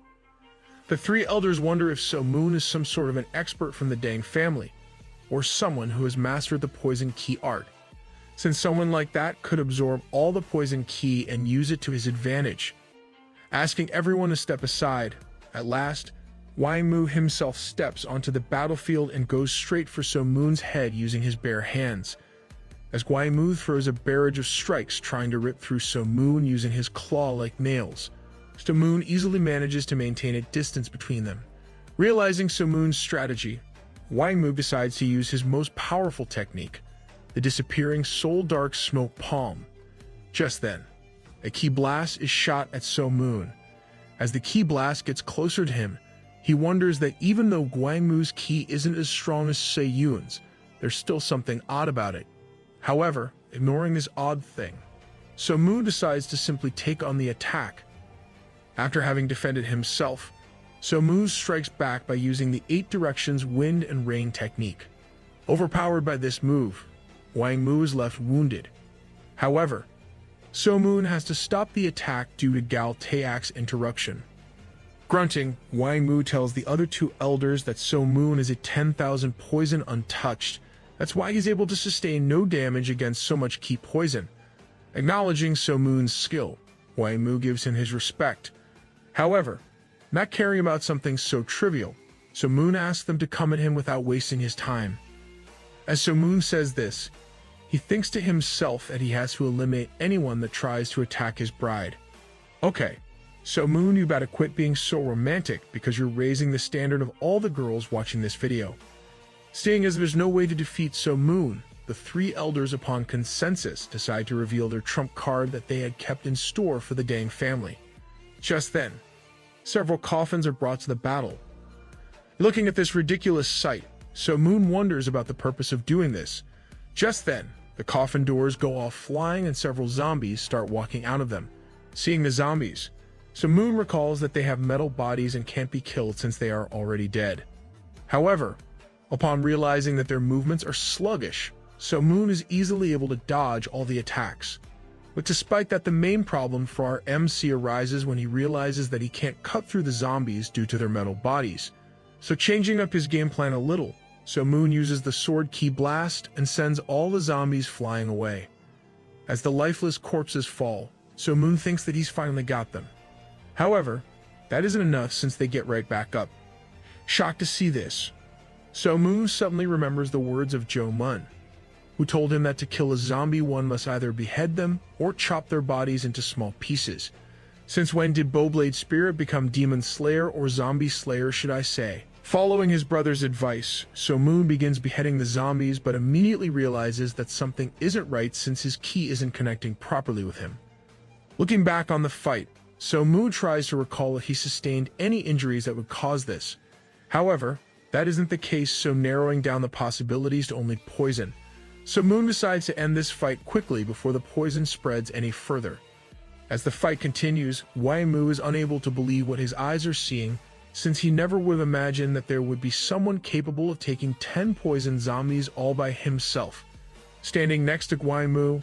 The three elders wonder if So Moon is some sort of an expert from the Dang family, or someone who has mastered the poison ki art, since someone like that could absorb all the poison ki and use it to his advantage. Asking everyone to step aside, at last, Guangmu himself steps onto the battlefield and goes straight for So Moon's head using his bare hands. As Guangmu throws a barrage of strikes trying to rip through So Moon using his claw like nails, So Moon easily manages to maintain a distance between them. Realizing So Moon's strategy, Guangmu decides to use his most powerful technique, the disappearing Soul Dark Smoke Palm. Just then, a ki blast is shot at So Moon. As the ki blast gets closer to him, he wonders that even though Guangmu's ki isn't as strong as Se-Yun's, there's still something odd about it. However, ignoring this odd thing, So Moon decides to simply take on the attack. After having defended himself, So Moon strikes back by using the 8 directions wind and rain technique. Overpowered by this move, Guangmu is left wounded. However, So Moon has to stop the attack due to Galtaeak's interruption. Grunting, Guangmu tells the other 2 elders that So Moon is a 10,000 poison untouched. That's why he's able to sustain no damage against so much ki poison. Acknowledging So Moon's skill, Guangmu gives him his respect. However, not caring about something so trivial, So Moon asks them to come at him without wasting his time. As So Moon says this, he thinks to himself that he has to eliminate anyone that tries to attack his bride. Okay, So Moon, you better quit being so romantic because you're raising the standard of all the girls watching this video. Seeing as there's no way to defeat So Moon, the 3 elders upon consensus decide to reveal their trump card that they had kept in store for the Dang family. Just then, several coffins are brought to the battle. Looking at this ridiculous sight, So Moon wonders about the purpose of doing this. Just then, the coffin doors go off flying and several zombies start walking out of them. Seeing the zombies, So Moon recalls that they have metal bodies and can't be killed since they are already dead. However, upon realizing that their movements are sluggish, So Moon is easily able to dodge all the attacks. But despite that, the main problem for our MC arises when he realizes that he can't cut through the zombies due to their metal bodies. So changing up his game plan a little, So Moon uses the sword key blast and sends all the zombies flying away. As the lifeless corpses fall, So Moon thinks that he's finally got them. However, that isn't enough since they get right back up. Shocked to see this, So Moon suddenly remembers the words of Joe Mun, who told him that to kill a zombie one must either behead them or chop their bodies into small pieces. Since when did BowBlade Spirit become Demon Slayer, or Zombie Slayer should I say? Following his brother's advice, So Moon begins beheading the zombies but immediately realizes that something isn't right since his key isn't connecting properly with him. Looking back on the fight, So Moon tries to recall if he sustained any injuries that would cause this. However, that isn't the case, so narrowing down the possibilities to only poison. So Moon decides to end this fight quickly before the poison spreads any further. As the fight continues, Waimu is unable to believe what his eyes are seeing, since he never would have imagined that there would be someone capable of taking 10 poison zombies all by himself. Standing next to Waimu,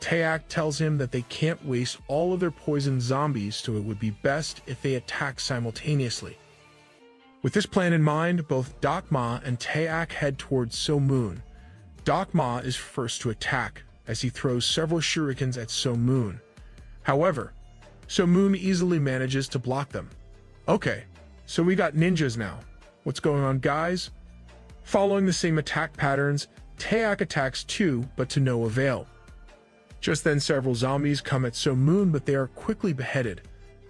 Taeak tells him that they can't waste all of their poison zombies, so it would be best if they attack simultaneously. With this plan in mind, both Doc Ma and Taeak head towards So Moon. Doc Ma is first to attack, as he throws several shurikens at So Moon. However, So Moon easily manages to block them. Okay, so we got ninjas now. What's going on, guys? Following the same attack patterns, Taeak attacks too, but to no avail. Just then several zombies come at So Moon, but they are quickly beheaded,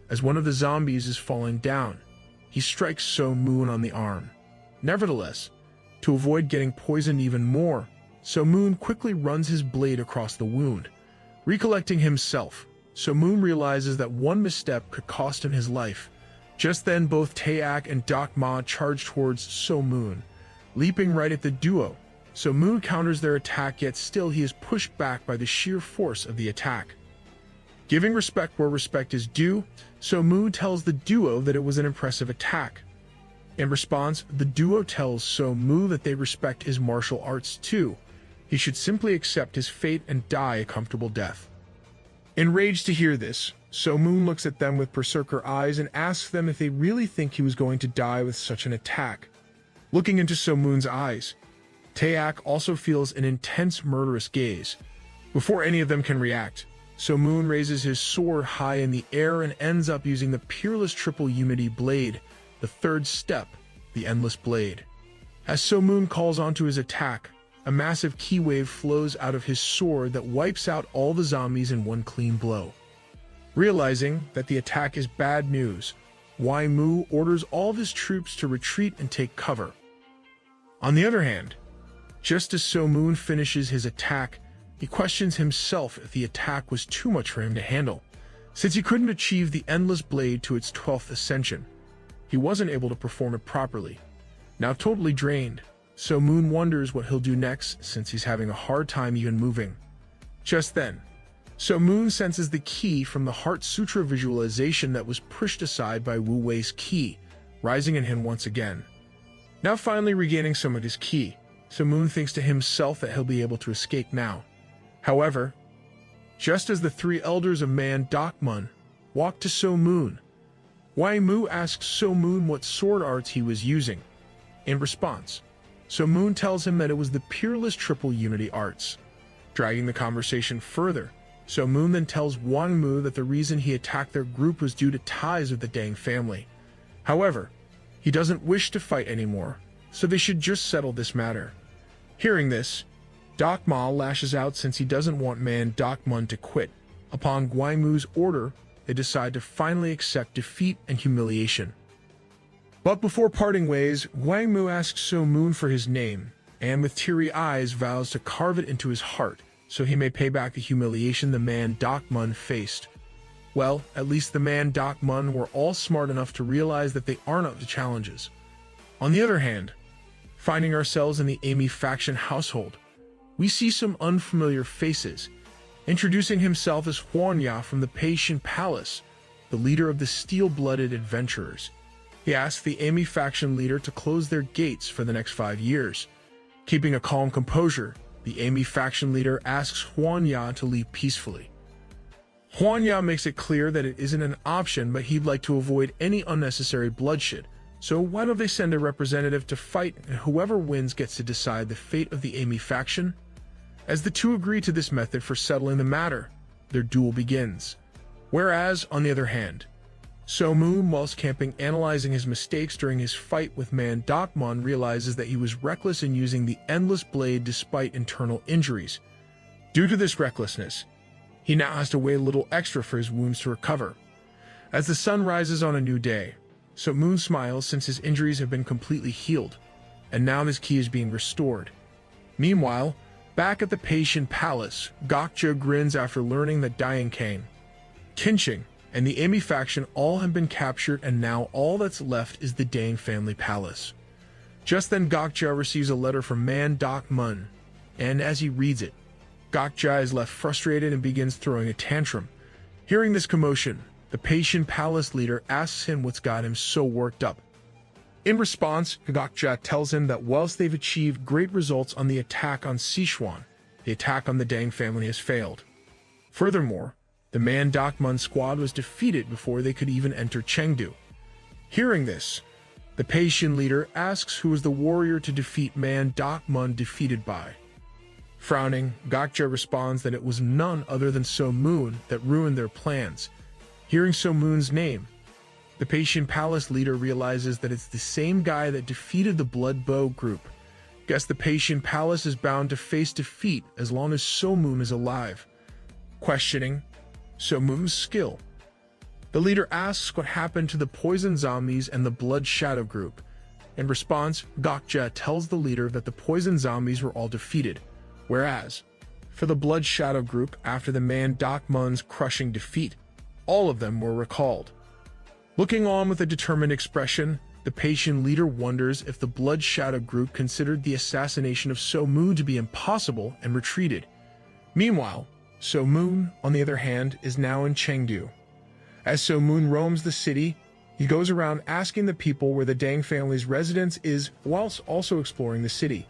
as one of the zombies is falling down. He strikes So Moon on the arm. Nevertheless, to avoid getting poisoned even more, So Moon quickly runs his blade across the wound. Recollecting himself, So Moon realizes that one misstep could cost him his life. Just then both Taeak and Doc Ma charge towards So Moon, leaping right at the duo. So Moon counters their attack, yet still he is pushed back by the sheer force of the attack. Giving respect where respect is due, So Moon tells the duo that it was an impressive attack. In response, the duo tells So Moon that they respect his martial arts too. He should simply accept his fate and die a comfortable death. Enraged to hear this, So Moon looks at them with berserker eyes and asks them if they really think he was going to die with such an attack. Looking into So Moon's eyes, Taeak also feels an intense murderous gaze. Before any of them can react, So Moon raises his sword high in the air and ends up using the peerless triple unity blade, the third step, the endless blade. As So Moon calls onto his attack, a massive ki wave flows out of his sword that wipes out all the zombies in one clean blow. Realizing that the attack is bad news, Waimu orders all of his troops to retreat and take cover. On the other hand, just as So Moon finishes his attack, he questions himself if the attack was too much for him to handle, since he couldn't achieve the endless blade to its 12th ascension. He wasn't able to perform it properly. Now totally drained, So Moon wonders what he'll do next, since he's having a hard time even moving. Just then, So Moon senses the ki from the Heart Sutra visualization that was pushed aside by Wu Wei's ki, rising in him once again. Now finally regaining some of his ki, So Moon thinks to himself that he'll be able to escape now. However, just as the three elders of Man Doc Mun walk to So Moon, Waimu asks So Moon what sword arts he was using. In response, So Moon tells him that it was the peerless triple unity arts. Dragging the conversation further, So Moon then tells Waimu that the reason he attacked their group was due to ties with the Dang family. However, he doesn't wish to fight anymore, so they should just settle this matter. Hearing this, Doc Ma lashes out since he doesn't want Man Doc Mun to quit. Upon Waimu's order, they decide to finally accept defeat and humiliation. But before parting ways, Waimu asks So Moon for his name, and with teary eyes vows to carve it into his heart, so he may pay back the humiliation the Man Doc Mun faced. Well, at least the Man Doc Mun were all smart enough to realize that they aren't up to challenges. On the other hand, finding ourselves in the Amy faction household, we see some unfamiliar faces. Introducing himself as Huanya from the Paitian Palace, the leader of the Steel-Blooded Adventurers. He asks the Amy faction leader to close their gates for the next 5 years. Keeping a calm composure, the Amy faction leader asks Huanya to leave peacefully. Huanya makes it clear that it isn't an option, but he'd like to avoid any unnecessary bloodshed. So why don't they send a representative to fight, and whoever wins gets to decide the fate of the Amy faction? As the two agree to this method for settling the matter, their duel begins. Whereas, on the other hand, So Moon, whilst camping analyzing his mistakes during his fight with Man Dokmon, realizes that he was reckless in using the endless blade despite internal injuries. Due to this recklessness, he now has to wait a little extra for his wounds to recover. As the sun rises on a new day, So Moon smiles since his injuries have been completely healed, and now his ki is being restored. Meanwhile, back at the Patient Palace, Gokja grins after learning that Dian Kane, Kinching, and the Amy faction all have been captured, and now all that's left is the Dang family palace. Just then Gokja receives a letter from Man Dokmun, and as he reads it, Gokja is left frustrated and begins throwing a tantrum. Hearing this commotion, the Patient Palace leader asks him what's got him so worked up. In response, Gokja tells him that whilst they've achieved great results on the attack on Sichuan, the attack on the Dang family has failed. Furthermore, the Man Dokmun squad was defeated before they could even enter Chengdu. Hearing this, the Patient leader asks who was the warrior to defeat Man Dokmun defeated by. Frowning, Gokja responds that it was none other than So Moon that ruined their plans. Hearing So Moon's name, the Patient Palace leader realizes that it's the same guy that defeated the Blood Bow group. Guess the Patient Palace is bound to face defeat as long as So Moon is alive. Questioning So Moon's skill, the leader asks what happened to the Poison Zombies and the Blood Shadow group. In response, Gokja tells the leader that the Poison Zombies were all defeated, whereas, for the Blood Shadow group, after the Man Dokmun's crushing defeat, all of them were recalled. Looking on with a determined expression, the Patient leader wonders if the Blood Shadow group considered the assassination of So Moon to be impossible and retreated. Meanwhile, So Moon, on the other hand, is now in Chengdu. As So Moon roams the city, he goes around asking the people where the Dang family's residence is, whilst also exploring the city.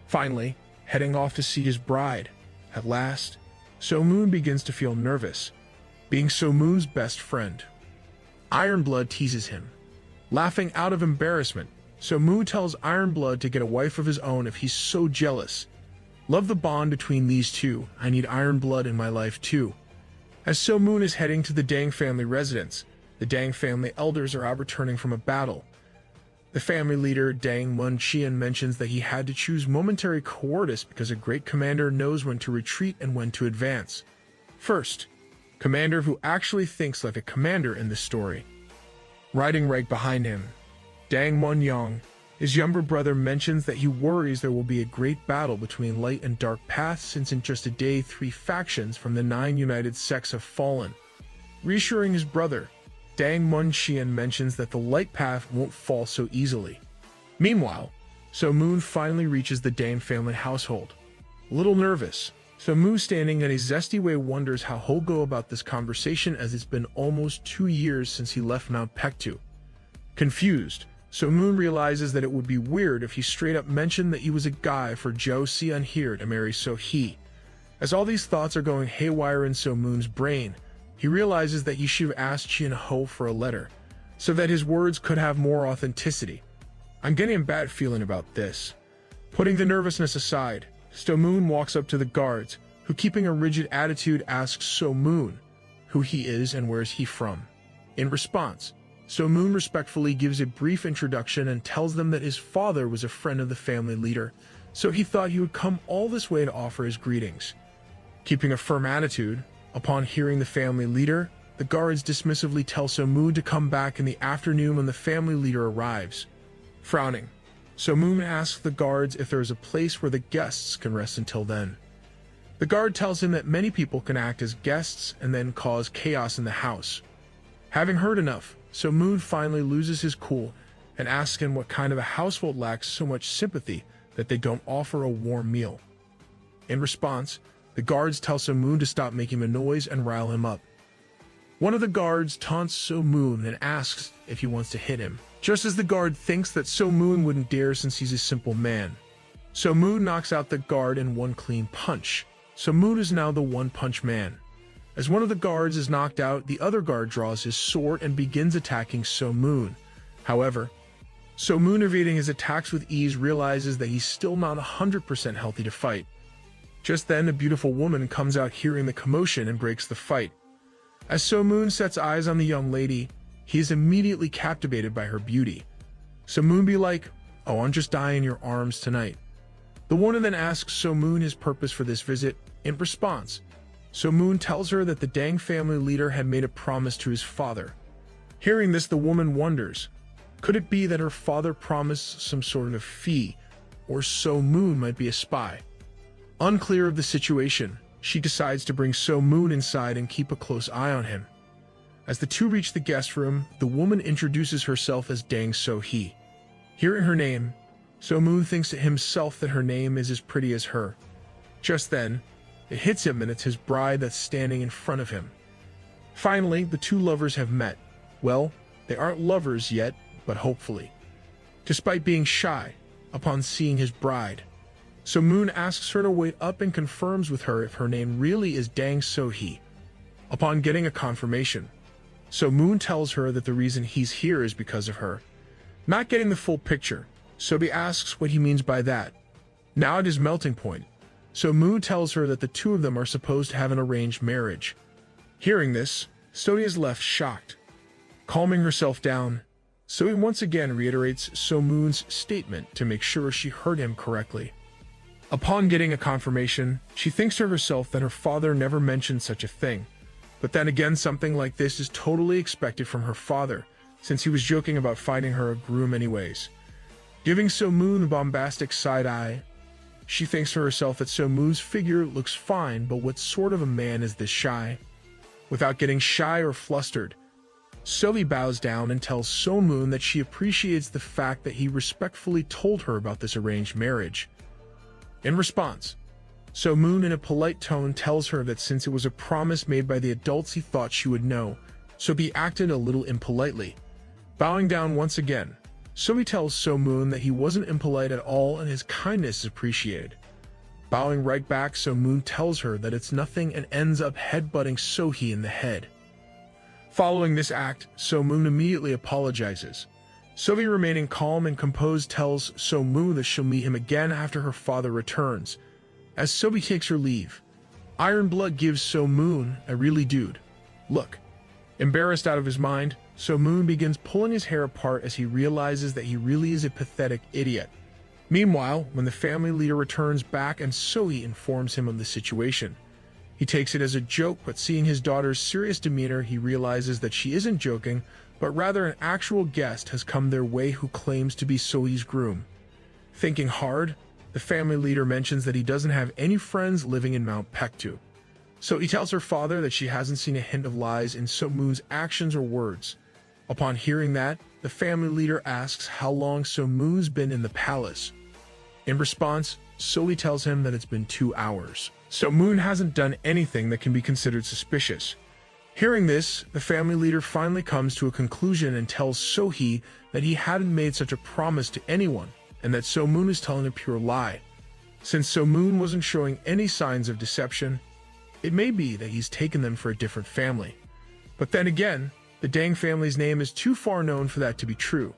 Finally, heading off to see his bride. At last, So Moon begins to feel nervous, being So Moon's best friend. Ironblood teases him. Laughing out of embarrassment, So Moon tells Ironblood to get a wife of his own if he's so jealous. Love the bond between these two. I need Ironblood in my life too. As So Moon is heading to the Dang family residence, the Dang family elders are out returning from a battle. The family leader, Dang Munchian, mentions that he had to choose momentary cowardice because a great commander knows when to retreat and when to advance. First, commander who actually thinks like a commander in this story. Riding right behind him, Dang Munyang, his younger brother, mentions that he worries there will be a great battle between light and dark paths since in just a day 3 factions from the 9 united sects have fallen. Reassuring his brother, Dang Munchian mentions that the light path won't fall so easily. Meanwhile, So Moon finally reaches the Dang family household. A little nervous, So Moon, standing in a zesty way, wonders how he'll go about this conversation as it's been almost 2 years since he left Mount Pektu. Confused, So Moon realizes that it would be weird if he straight up mentioned that he was a guy for Zhou Xian here to marry So He. As all these thoughts are going haywire in So Moon's brain, he realizes that he should have asked Qian Ho for a letter, so that his words could have more authenticity. I'm getting a bad feeling about this. Putting the nervousness aside, So Moon walks up to the guards, who, keeping a rigid attitude, asks So Moon who he is and where is he from. In response, So Moon respectfully gives a brief introduction and tells them that his father was a friend of the family leader, so he thought he would come all this way to offer his greetings. Keeping a firm attitude, upon hearing the family leader, the guards dismissively tell So Moon to come back in the afternoon when the family leader arrives. Frowning, So Moon asks the guards if there is a place where the guests can rest until then. The guard tells him that many people can act as guests and then cause chaos in the house. Having heard enough, So Moon finally loses his cool and asks him what kind of a household lacks so much sympathy that they don't offer a warm meal. In response, the guards tell So Moon to stop making a noise and rile him up. One of the guards taunts So Moon and asks if he wants to hit him, just as the guard thinks that So Moon wouldn't dare since he's a simple man. So Moon knocks out the guard in one clean punch. So Moon is now the One Punch Man. As one of the guards is knocked out, the other guard draws his sword and begins attacking So Moon. However, So Moon, evading his attacks with ease, realizes that he's still not 100% healthy to fight. Just then, a beautiful woman comes out hearing the commotion and breaks the fight. As So Moon sets eyes on the young lady, he is immediately captivated by her beauty. So Moon be like, "Oh, I'm just dying in your arms tonight." The woman then asks So Moon his purpose for this visit. In response, So Moon tells her that the Dang family leader had made a promise to his father. Hearing this, the woman wonders, could it be that her father promised some sort of fee, or So Moon might be a spy? Unclear of the situation, she decides to bring So Moon inside and keep a close eye on him. As the two reach the guest room, the woman introduces herself as Dang So-hee. Hearing her name, So Moon thinks to himself that her name is as pretty as her. Just then, it hits him and it's his bride that's standing in front of him. Finally, the two lovers have met. Well, they aren't lovers yet, but hopefully. Despite being shy, upon seeing his bride, So Moon asks her to wait up and confirms with her if her name really is Dang So-hee. Upon getting a confirmation, So Moon tells her that the reason he's here is because of her. Not getting the full picture, Sobi asks what he means by that. Now at his melting point, So Moon tells her that the two of them are supposed to have an arranged marriage. Hearing this, Sobi is left shocked. Calming herself down, Sobi once again reiterates So Moon's statement to make sure she heard him correctly. Upon getting a confirmation, she thinks to herself that her father never mentioned such a thing. But then again, something like this is totally expected from her father, since he was joking about finding her a groom anyways. Giving So Moon a bombastic side eye, she thinks to herself that So Moon's figure looks fine, but what sort of a man is this shy? Without getting shy or flustered, Sobi bows down and tells So Moon that she appreciates the fact that he respectfully told her about this arranged marriage. In response, So Moon in a polite tone tells her that since it was a promise made by the adults he thought she would know, Sobi acted a little impolitely. Bowing down once again, Sobi tells So Moon that he wasn't impolite at all and his kindness is appreciated. Bowing right back, So Moon tells her that it's nothing and ends up headbutting So-hee in the head. Following this act, So Moon immediately apologizes. Sobi, remaining calm and composed, tells So Moon that she'll meet him again after her father returns. As Sobi takes her leave, Iron Blood gives So Moon a really dude look. Embarrassed out of his mind, So Moon begins pulling his hair apart as he realizes that he really is a pathetic idiot. Meanwhile, when the family leader returns back and So-hee informs him of the situation, he takes it as a joke, but seeing his daughter's serious demeanor, he realizes that she isn't joking, but rather an actual guest has come their way who claims to be So-hee's groom. Thinking hard, the family leader mentions that he doesn't have any friends living in Mount Pektu. So he tells her father that she hasn't seen a hint of lies in So Moon's actions or words. Upon hearing that, the family leader asks how long So Moon's been in the palace. In response, So-hee tells him that it's been 2 hours. So Moon hasn't done anything that can be considered suspicious. Hearing this, the family leader finally comes to a conclusion and tells So-hee that he hadn't made such a promise to anyone, and that So Moon is telling a pure lie. Since So Moon wasn't showing any signs of deception, it may be that he's taken them for a different family. But then again, the Dang family's name is too far known for that to be true.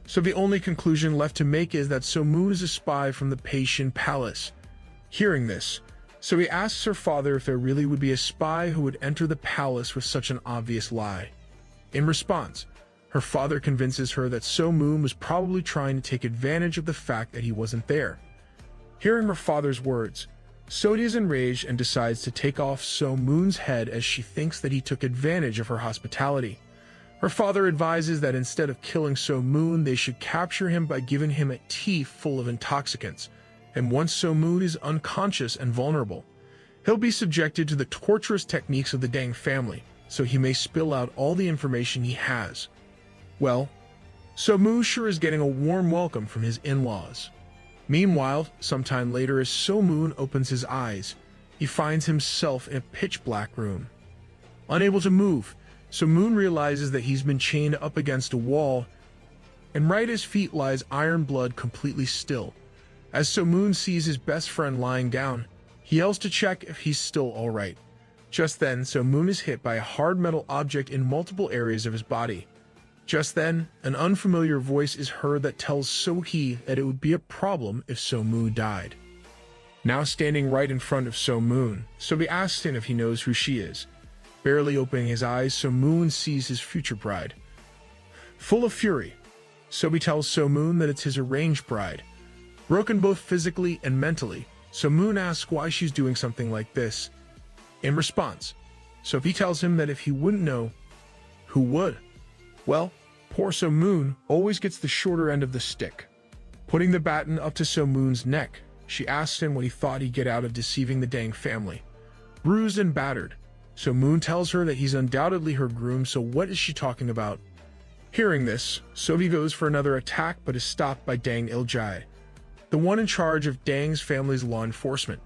So the only conclusion left to make is that So Moon is a spy from the Peishin Palace. Hearing this, So-hee asks her father if there really would be a spy who would enter the palace with such an obvious lie. In response, her father convinces her that So Moon was probably trying to take advantage of the fact that he wasn't there. Hearing her father's words, So-hee is enraged and decides to take off So Moon's head as she thinks that he took advantage of her hospitality. Her father advises that instead of killing So Moon, they should capture him by giving him a tea full of intoxicants, and once So Moon is unconscious and vulnerable, he'll be subjected to the torturous techniques of the Dang family, so he may spill out all the information he has. Well, So Moon sure is getting a warm welcome from his in-laws. Meanwhile, sometime later, as So Moon opens his eyes, he finds himself in a pitch-black room. Unable to move, So Moon realizes that he's been chained up against a wall, and right at his feet lies Iron Blood completely still. As So Moon sees his best friend lying down, he yells to check if he's still alright. Just then, So-moon is hit by a hard metal object in multiple areas of his body. Just then, an unfamiliar voice is heard that tells So-hee that it would be a problem if So-moon died. Now standing right in front of So-moon, So-bi asks him if he knows who she is. Barely opening his eyes, So-moon sees his future bride. Full of fury, So-bi tells So-moon that it's his arranged bride. Broken both physically and mentally, So-moon asks why she's doing something like this. In response, So-bi tells him that if he wouldn't know, who would? Well, poor So-moon always gets the shorter end of the stick. Putting the baton up to So-moon's neck, she asks him what he thought he'd get out of deceiving the Dang family. Bruised and battered, So-moon tells her that he's undoubtedly her groom, so what is she talking about? Hearing this, So-bi goes for another attack but is stopped by Dang Il-jai, the one in charge of Dang's family's law enforcement.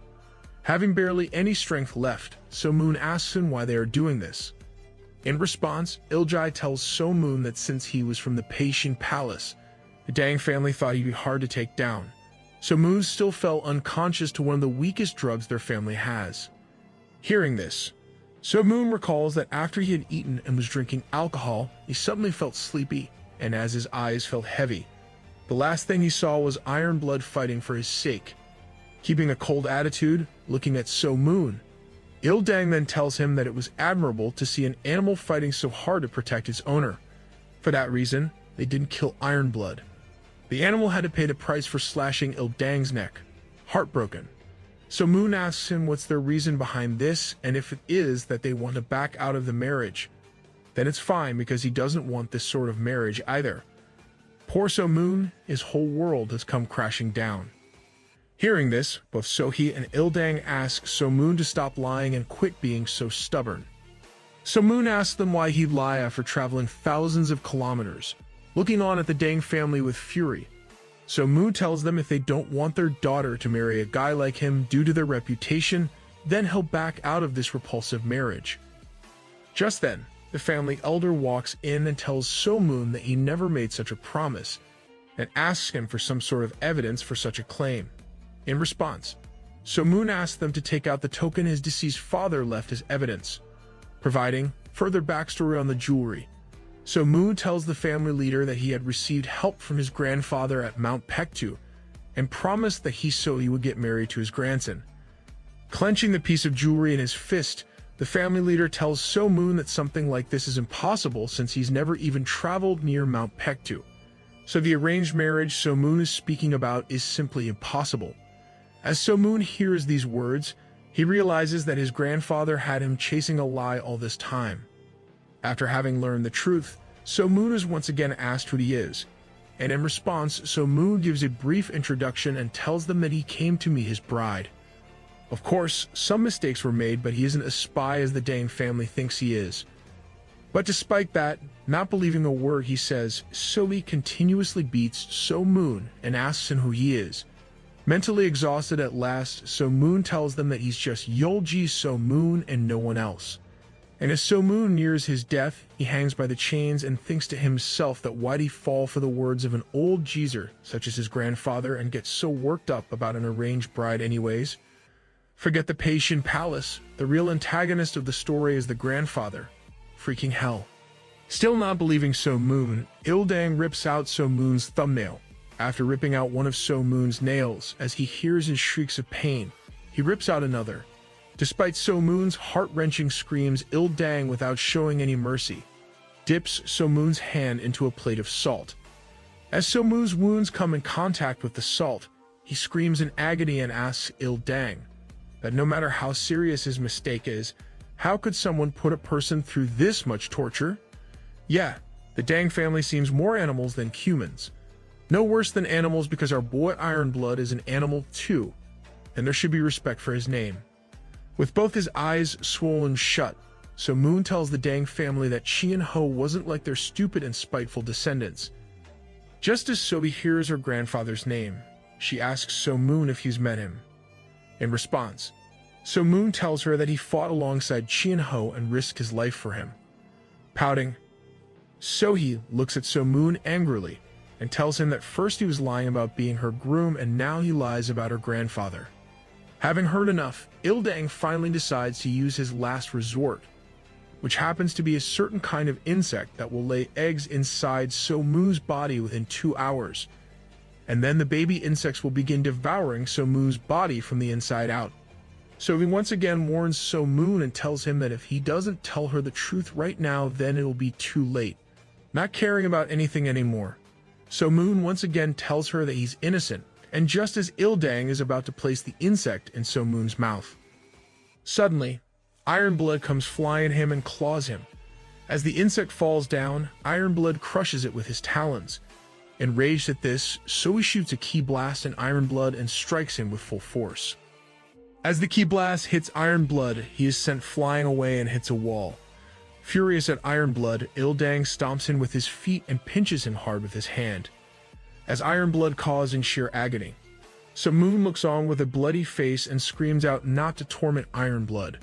Having barely any strength left, So-moon asks him why they are doing this. In response, Il-jai tells So-moon that since he was from the Peishin Palace, the Dang family thought he'd be hard to take down. So-moon still fell unconscious to one of the weakest drugs their family has. Hearing this, So-moon recalls that after he had eaten and was drinking alcohol, he suddenly felt sleepy, and as his eyes felt heavy, the last thing he saw was Iron Blood fighting for his sake. Keeping a cold attitude, looking at So-moon, Il-dang then tells him that it was admirable to see an animal fighting so hard to protect its owner. For that reason, they didn't kill Iron Blood. The animal had to pay the price for slashing Il-dang's neck. Heartbroken, So-moon asks him what's their reason behind this, and if it is that they want to back out of the marriage, then it's fine because he doesn't want this sort of marriage either. Poor So-moon, his whole world has come crashing down. Hearing this, both So-hee and Il-dang ask So-moon to stop lying and quit being so stubborn. So-moon asks them why he'd lie after traveling thousands of kilometers, looking on at the Dang family with fury. So-moon tells them if they don't want their daughter to marry a guy like him due to their reputation, then he'll back out of this repulsive marriage. Just then, the family elder walks in and tells So-moon that he never made such a promise, and asks him for some sort of evidence for such a claim. In response, So-moon asks them to take out the token his deceased father left as evidence, providing further backstory on the jewelry. So-moon tells the family leader that he had received help from his grandfather at Mount Pektu and promised that he would get married to his grandson. Clenching the piece of jewelry in his fist, the family leader tells So-moon that something like this is impossible since he's never even traveled near Mount Pektu. So the arranged marriage So-moon is speaking about is simply impossible. As So-moon hears these words, he realizes that his grandfather had him chasing a lie all this time. After having learned the truth, So-moon is once again asked who he is, and in response, So-moon gives a brief introduction and tells them that he came to meet his bride. Of course, some mistakes were made, but he isn't as spy as the Dang family thinks he is. But despite that, not believing a word he says, So-bi continuously beats So-moon and asks him who he is. Mentally exhausted at last, So-moon tells them that he's just Yeolji So-moon and no one else. And as So-moon nears his death, he hangs by the chains and thinks to himself that why'd he fall for the words of an old geezer such as his grandfather and get so worked up about an arranged bride anyways? Forget the Peishin Palace, the real antagonist of the story is the grandfather. Freaking hell. Still not believing So-moon, Il-dang rips out So-moon's thumbnail. After ripping out one of So-moon's nails, as he hears his shrieks of pain, he rips out another. Despite So-moon's heart-wrenching screams, Il-dang, without showing any mercy, dips So-moon's hand into a plate of salt. As So-moon's wounds come in contact with the salt, he screams in agony and asks Il-dang that no matter how serious his mistake is, how could someone put a person through this much torture? Yeah, the Dang family seems more animals than humans. No worse than animals because our boy Iron Blood is an animal too, and there should be respect for his name. With both his eyes swollen shut, So-moon tells the Dang family that Chi and Ho wasn't like their stupid and spiteful descendants. Just as So-bi hears her grandfather's name, she asks So-moon if he's met him. In response, So-moon tells her that he fought alongside Chi and Ho and risked his life for him. Pouting, So-hee looks at So-moon angrily and tells him that first he was lying about being her groom and now he lies about her grandfather. Having heard enough, Ildang finally decides to use his last resort, which happens to be a certain kind of insect that will lay eggs inside So-Mu's body within 2 hours. And then the baby insects will begin devouring So-Mu's body from the inside out. So he once again warns So-Moon and tells him that if he doesn't tell her the truth right now, then it will be too late. Not caring about anything anymore, So-Moon once again tells her that he's innocent, and just as Ildang is about to place the insect in So-Moon's mouth, suddenly, Ironblood comes flying at him and claws him. As the insect falls down, Ironblood crushes it with his talons. Enraged at this, So-He shoots a ki blast in Ironblood and strikes him with full force. As the ki blast hits Ironblood, he is sent flying away and hits a wall. Furious at Ironblood, Ildang stomps him with his feet and pinches him hard with his hand, as Ironblood caws in sheer agony. So-Moon looks on with a bloody face and screams out not to torment Ironblood.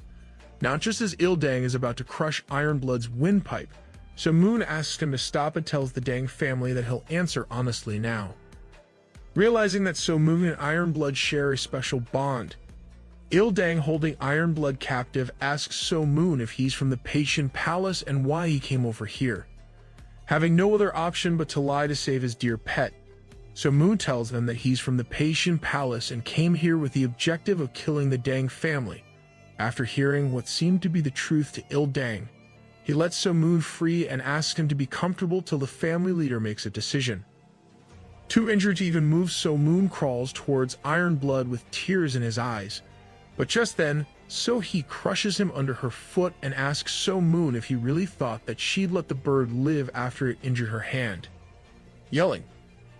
Now just as Ildang is about to crush Ironblood's windpipe, So-Moon asks him to stop and tells the Dang family that he'll answer honestly now. Realizing that So-Moon and Ironblood share a special bond, Ildang, holding Ironblood captive, asks So-Moon if he's from the Patient Palace and why he came over here. Having no other option but to lie to save his dear pet, So-Moon tells them that he's from the Patient Palace and came here with the objective of killing the Dang family. After hearing what seemed to be the truth to Ildang, he lets So-Moon free and asks him to be comfortable till the family leader makes a decision. Too injured to even move, So-Moon crawls towards Ironblood with tears in his eyes. But just then, So-He crushes him under her foot and asks So-Moon if he really thought that she'd let the bird live after it injured her hand. Yelling,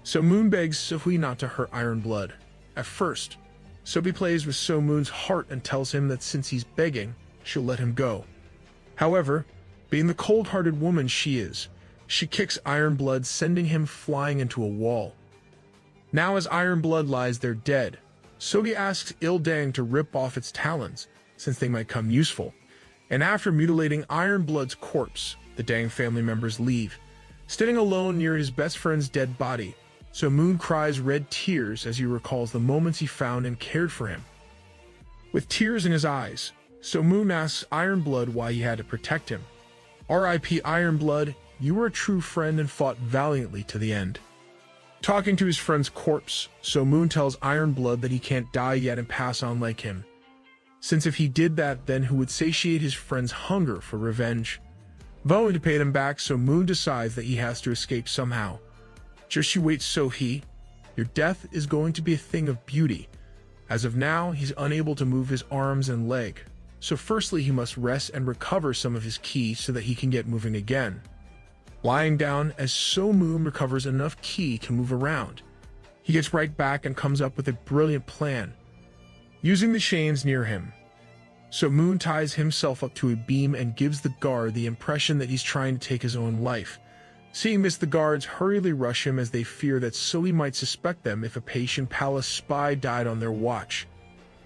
So-Moon begs So-He not to hurt Ironblood. At first, So-He plays with So-Moon's heart and tells him that since he's begging, she'll let him go. However, being the cold-hearted woman she is, she kicks Ironblood, sending him flying into a wall. Now as Ironblood lies there dead, So-He asks Ildang to rip off its talons, since they might come useful, and after mutilating Ironblood's corpse, the Dang family members leave. Standing alone near his best friend's dead body, So-Moon cries red tears as he recalls the moments he found and cared for him. With tears in his eyes, So-Moon asks Ironblood why he had to protect him. R.I.P. Ironblood, you were a true friend and fought valiantly to the end. Talking to his friend's corpse, So-Moon tells Ironblood that he can't die yet and pass on like him, since if he did that, then who would satiate his friend's hunger for revenge? Vowing to pay them back, So-Moon decides that he has to escape somehow. Just you wait, So-He. Your death is going to be a thing of beauty. As of now, he's unable to move his arms and leg, so firstly he must rest and recover some of his ki so that he can get moving again. Lying down as So-Moon recovers enough ki to move around, he gets right back and comes up with a brilliant plan. Using the chains near him, So-Moon ties himself up to a beam and gives the guard the impression that he's trying to take his own life. Seeing this, the guards hurriedly rush him as they fear that So-He might suspect them if a Patient Palace spy died on their watch.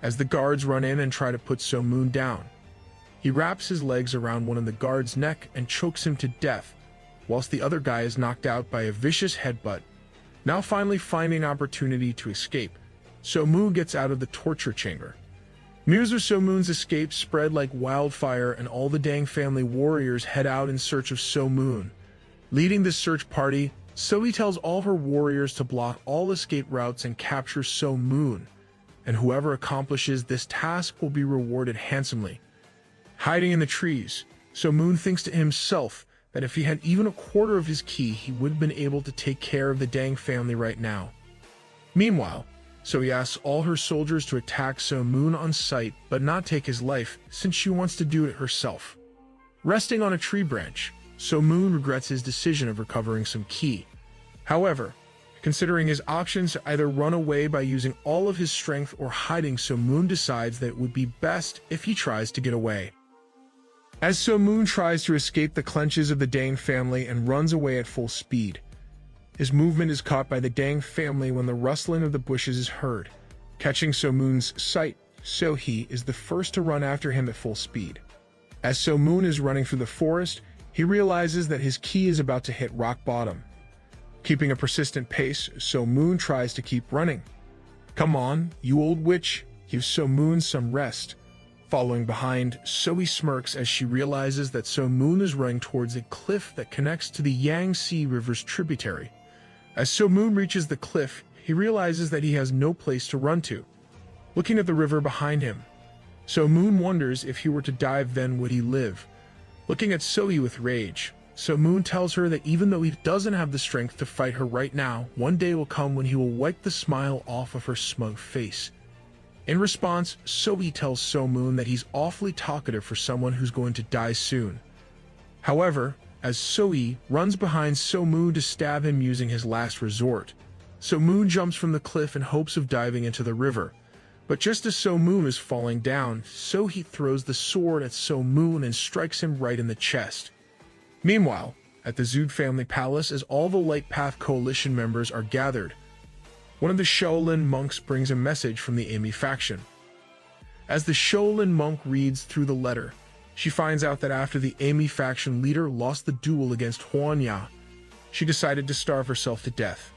As the guards run in and try to put So-Moon down, he wraps his legs around one of the guard's neck and chokes him to death, whilst the other guy is knocked out by a vicious headbutt. Now finally finding an opportunity to escape, So-Moon gets out of the torture chamber. News of So-Moon's escape spread like wildfire, and all the Dang family warriors head out in search of So-Moon. Leading this search party, So-He tells all her warriors to block all escape routes and capture So-Moon, and whoever accomplishes this task will be rewarded handsomely. Hiding in the trees, So-Moon thinks to himself that if he had even a quarter of his ki, he would have been able to take care of the Dang family right now. Meanwhile, So-He asks all her soldiers to attack So-Moon on sight, but not take his life, since she wants to do it herself. Resting on a tree branch, So-Moon regrets his decision of recovering some ki. However, considering his options to either run away by using all of his strength or hiding, So-Moon decides that it would be best if he tries to get away. As So-Moon tries to escape the clutches of the Dang family and runs away at full speed, his movement is caught by the Dang family when the rustling of the bushes is heard. Catching So-Moon's sight, So-He is the first to run after him at full speed. As So-Moon is running through the forest, he realizes that his ki is about to hit rock bottom. Keeping a persistent pace, So-Moon tries to keep running. "Come on, you old witch," gives So Moon some rest. Following behind, Zoe smirks as she realizes that So Moon is running towards a cliff that connects to the Yangtze River's tributary. As So Moon reaches the cliff, he realizes that he has no place to run to. Looking at the river behind him, So Moon wonders if he were to dive, then would he live? Looking at Zoe with rage, So Moon tells her that even though he doesn't have the strength to fight her right now, one day will come when he will wipe the smile off of her smug face. In response, Zoe tells So Moon that he's awfully talkative for someone who's going to die soon. However, as Zoe runs behind So Moon to stab him using his last resort, So Moon jumps from the cliff in hopes of diving into the river. But just as So Moon is falling down, Zoe throws the sword at So Moon and strikes him right in the chest. Meanwhile, at the Zood family palace, as all the Light Path Coalition members are gathered, one of the Shaolin monks brings a message from the Amy faction. As the Shaolin monk reads through the letter, she finds out that after the Amy faction leader lost the duel against Huanya, she decided to starve herself to death.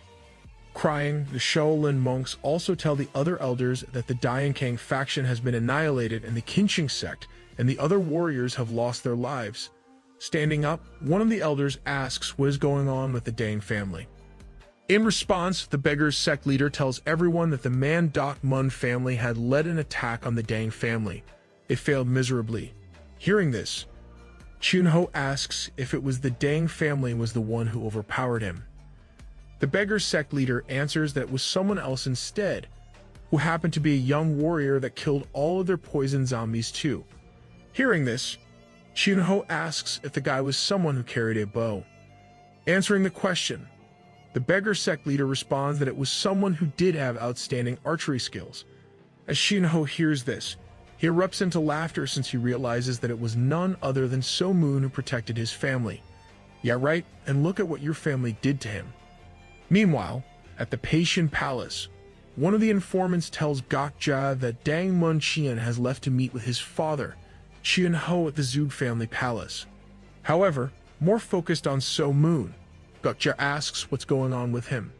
Crying, the Shaolin monks also tell the other elders that the Diankang faction has been annihilated and the Qinqing sect and the other warriors have lost their lives. Standing up, one of the elders asks what is going on with the Dang family. In response, the Beggar's sect leader tells everyone that the Man Dok Mun family had led an attack on the Dang family. It failed miserably. Hearing this, Chunho asks if it was the Dang family was the one who overpowered him. The Beggar's sect leader answers that it was someone else instead, who happened to be a young warrior that killed all of their poison zombies too. Hearing this, Chunho asks if the guy was someone who carried a bow. Answering the question, the Beggar sect leader responds that it was someone who did have outstanding archery skills. As Chunho hears this, he erupts into laughter since he realizes that it was none other than So Moon who protected his family. Yeah, right, and look at what your family did to him. Meanwhile, at the Paishin Palace, one of the informants tells Gokja that Dang Mun Qian has left to meet with his father, Qian Ho, at the Zood family palace. However, more focused on So Moon, Gokja asks what's going on with him.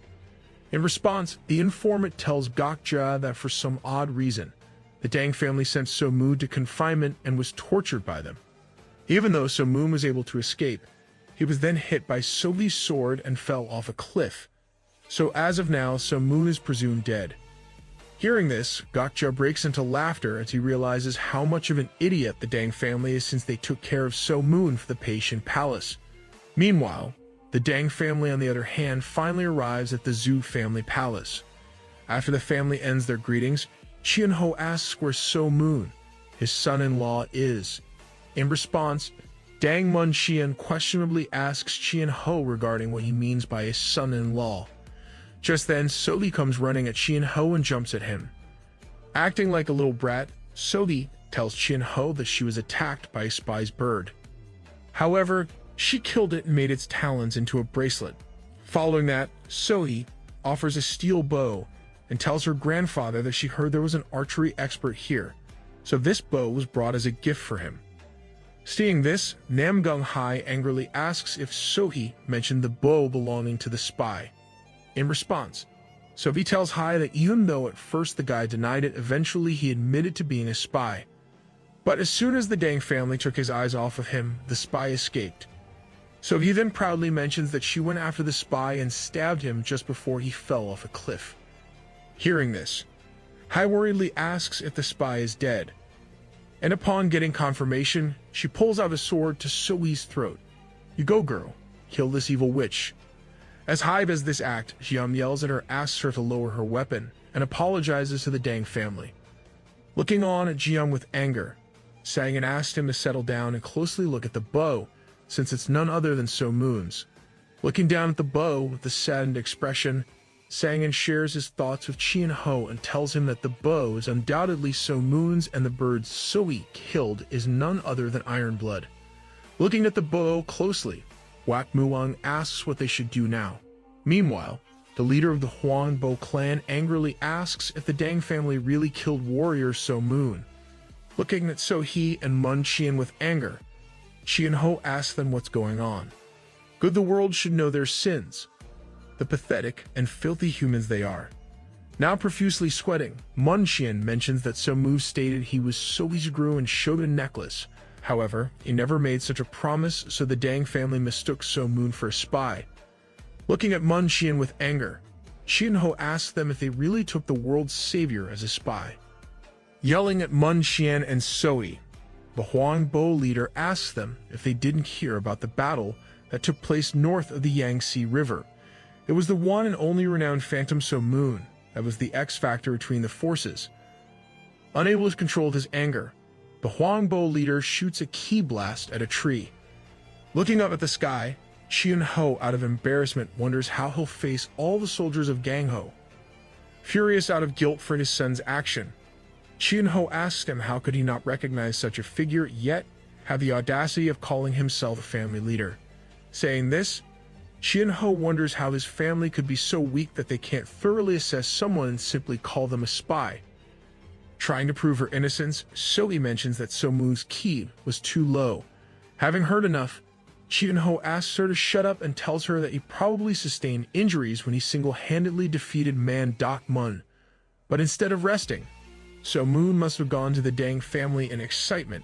In response, the informant tells Gokja that for some odd reason, the Dang family sent So Moon to confinement and was tortured by them. Even though So Moon was able to escape, he was then hit by Sobi's sword and fell off a cliff. So as of now, So Moon is presumed dead. Hearing this, Gokja breaks into laughter as he realizes how much of an idiot the Dang family is since they took care of So Moon for the Paishin Palace. Meanwhile, the Dang family, on the other hand, finally arrives at the Zhu family palace. After the family ends their greetings, Qian Ho asks where So Moon, his son-in-law, is. In response, Dang Mun Qian questionably asks Qian Ho regarding what he means by a son-in-law. Just then, Soli comes running at Qian Ho and jumps at him. Acting like a little brat, Soli tells Qian Ho that she was attacked by a spy's bird. However, she killed it and made its talons into a bracelet. Following that, Soli offers a steel bow and tells her grandfather that she heard there was an archery expert here, so this bow was brought as a gift for him. Seeing this, Nam Gung Hai angrily asks if Sohee mentioned the bow belonging to the spy. In response, Sohee tells Hai that even though at first the guy denied it, eventually he admitted to being a spy. But as soon as the Dang family took his eyes off of him, the spy escaped. Sohee then proudly mentions that she went after the spy and stabbed him just before he fell off a cliff. Hearing this, Hai worriedly asks if the spy is dead. And upon getting confirmation, she pulls out a sword to Sohee's throat. "You go, girl. Kill this evil witch." As Hai does this act, Jiam yells at her, asks her to lower her weapon, and apologizes to the Dang family. Looking on at Jiam with anger, Sangan asks him to settle down and closely look at the bow, since it's none other than So Moon's. Looking down at the bow with a saddened expression, Sangan shares his thoughts with Qian Ho and tells him that the bow is undoubtedly So Moon's and the bird Sohee killed is none other than Ironblood. Looking at the bow closely, Wak Muang asks what they should do now. Meanwhile, the leader of the Huan Bo clan angrily asks if the Dang family really killed warrior So Moon. Looking at Sohee and Mun Qian with anger, Qian Ho asks them what's going on. Good the world should know their sins, the pathetic and filthy humans they are. Now profusely sweating, Munxian mentions that So-mu stated he was Soi's groom and showed a necklace. However, he never made such a promise, so the Dang family mistook So-moon for a spy. Looking at Munxian with anger, Xianho asks them if they really took the world's savior as a spy. Yelling at Munxian and Soi, the Huangbo leader asks them if they didn't hear about the battle that took place north of the Yangtze River. It was the one and only renowned Phantom So-moon that was the X-factor between the forces. Unable to control his anger, the Huangbo leader shoots a ki blast at a tree. Looking up at the sky, Xianho, out of embarrassment, wonders how he'll face all the soldiers of Gangho. Furious out of guilt for his son's action, Xianho asks him how could he not recognize such a figure, yet have the audacity of calling himself a family leader. Saying this, Xianho wonders how his family could be so weak that they can't thoroughly assess someone and simply call them a spy. Trying to prove her innocence, Soi mentions that So-moon's ki was too low. Having heard enough, Xianho asks her to shut up and tells her that he probably sustained injuries when he single-handedly defeated Man Doc Mun. But instead of resting, So-moon must have gone to the Dang family in excitement,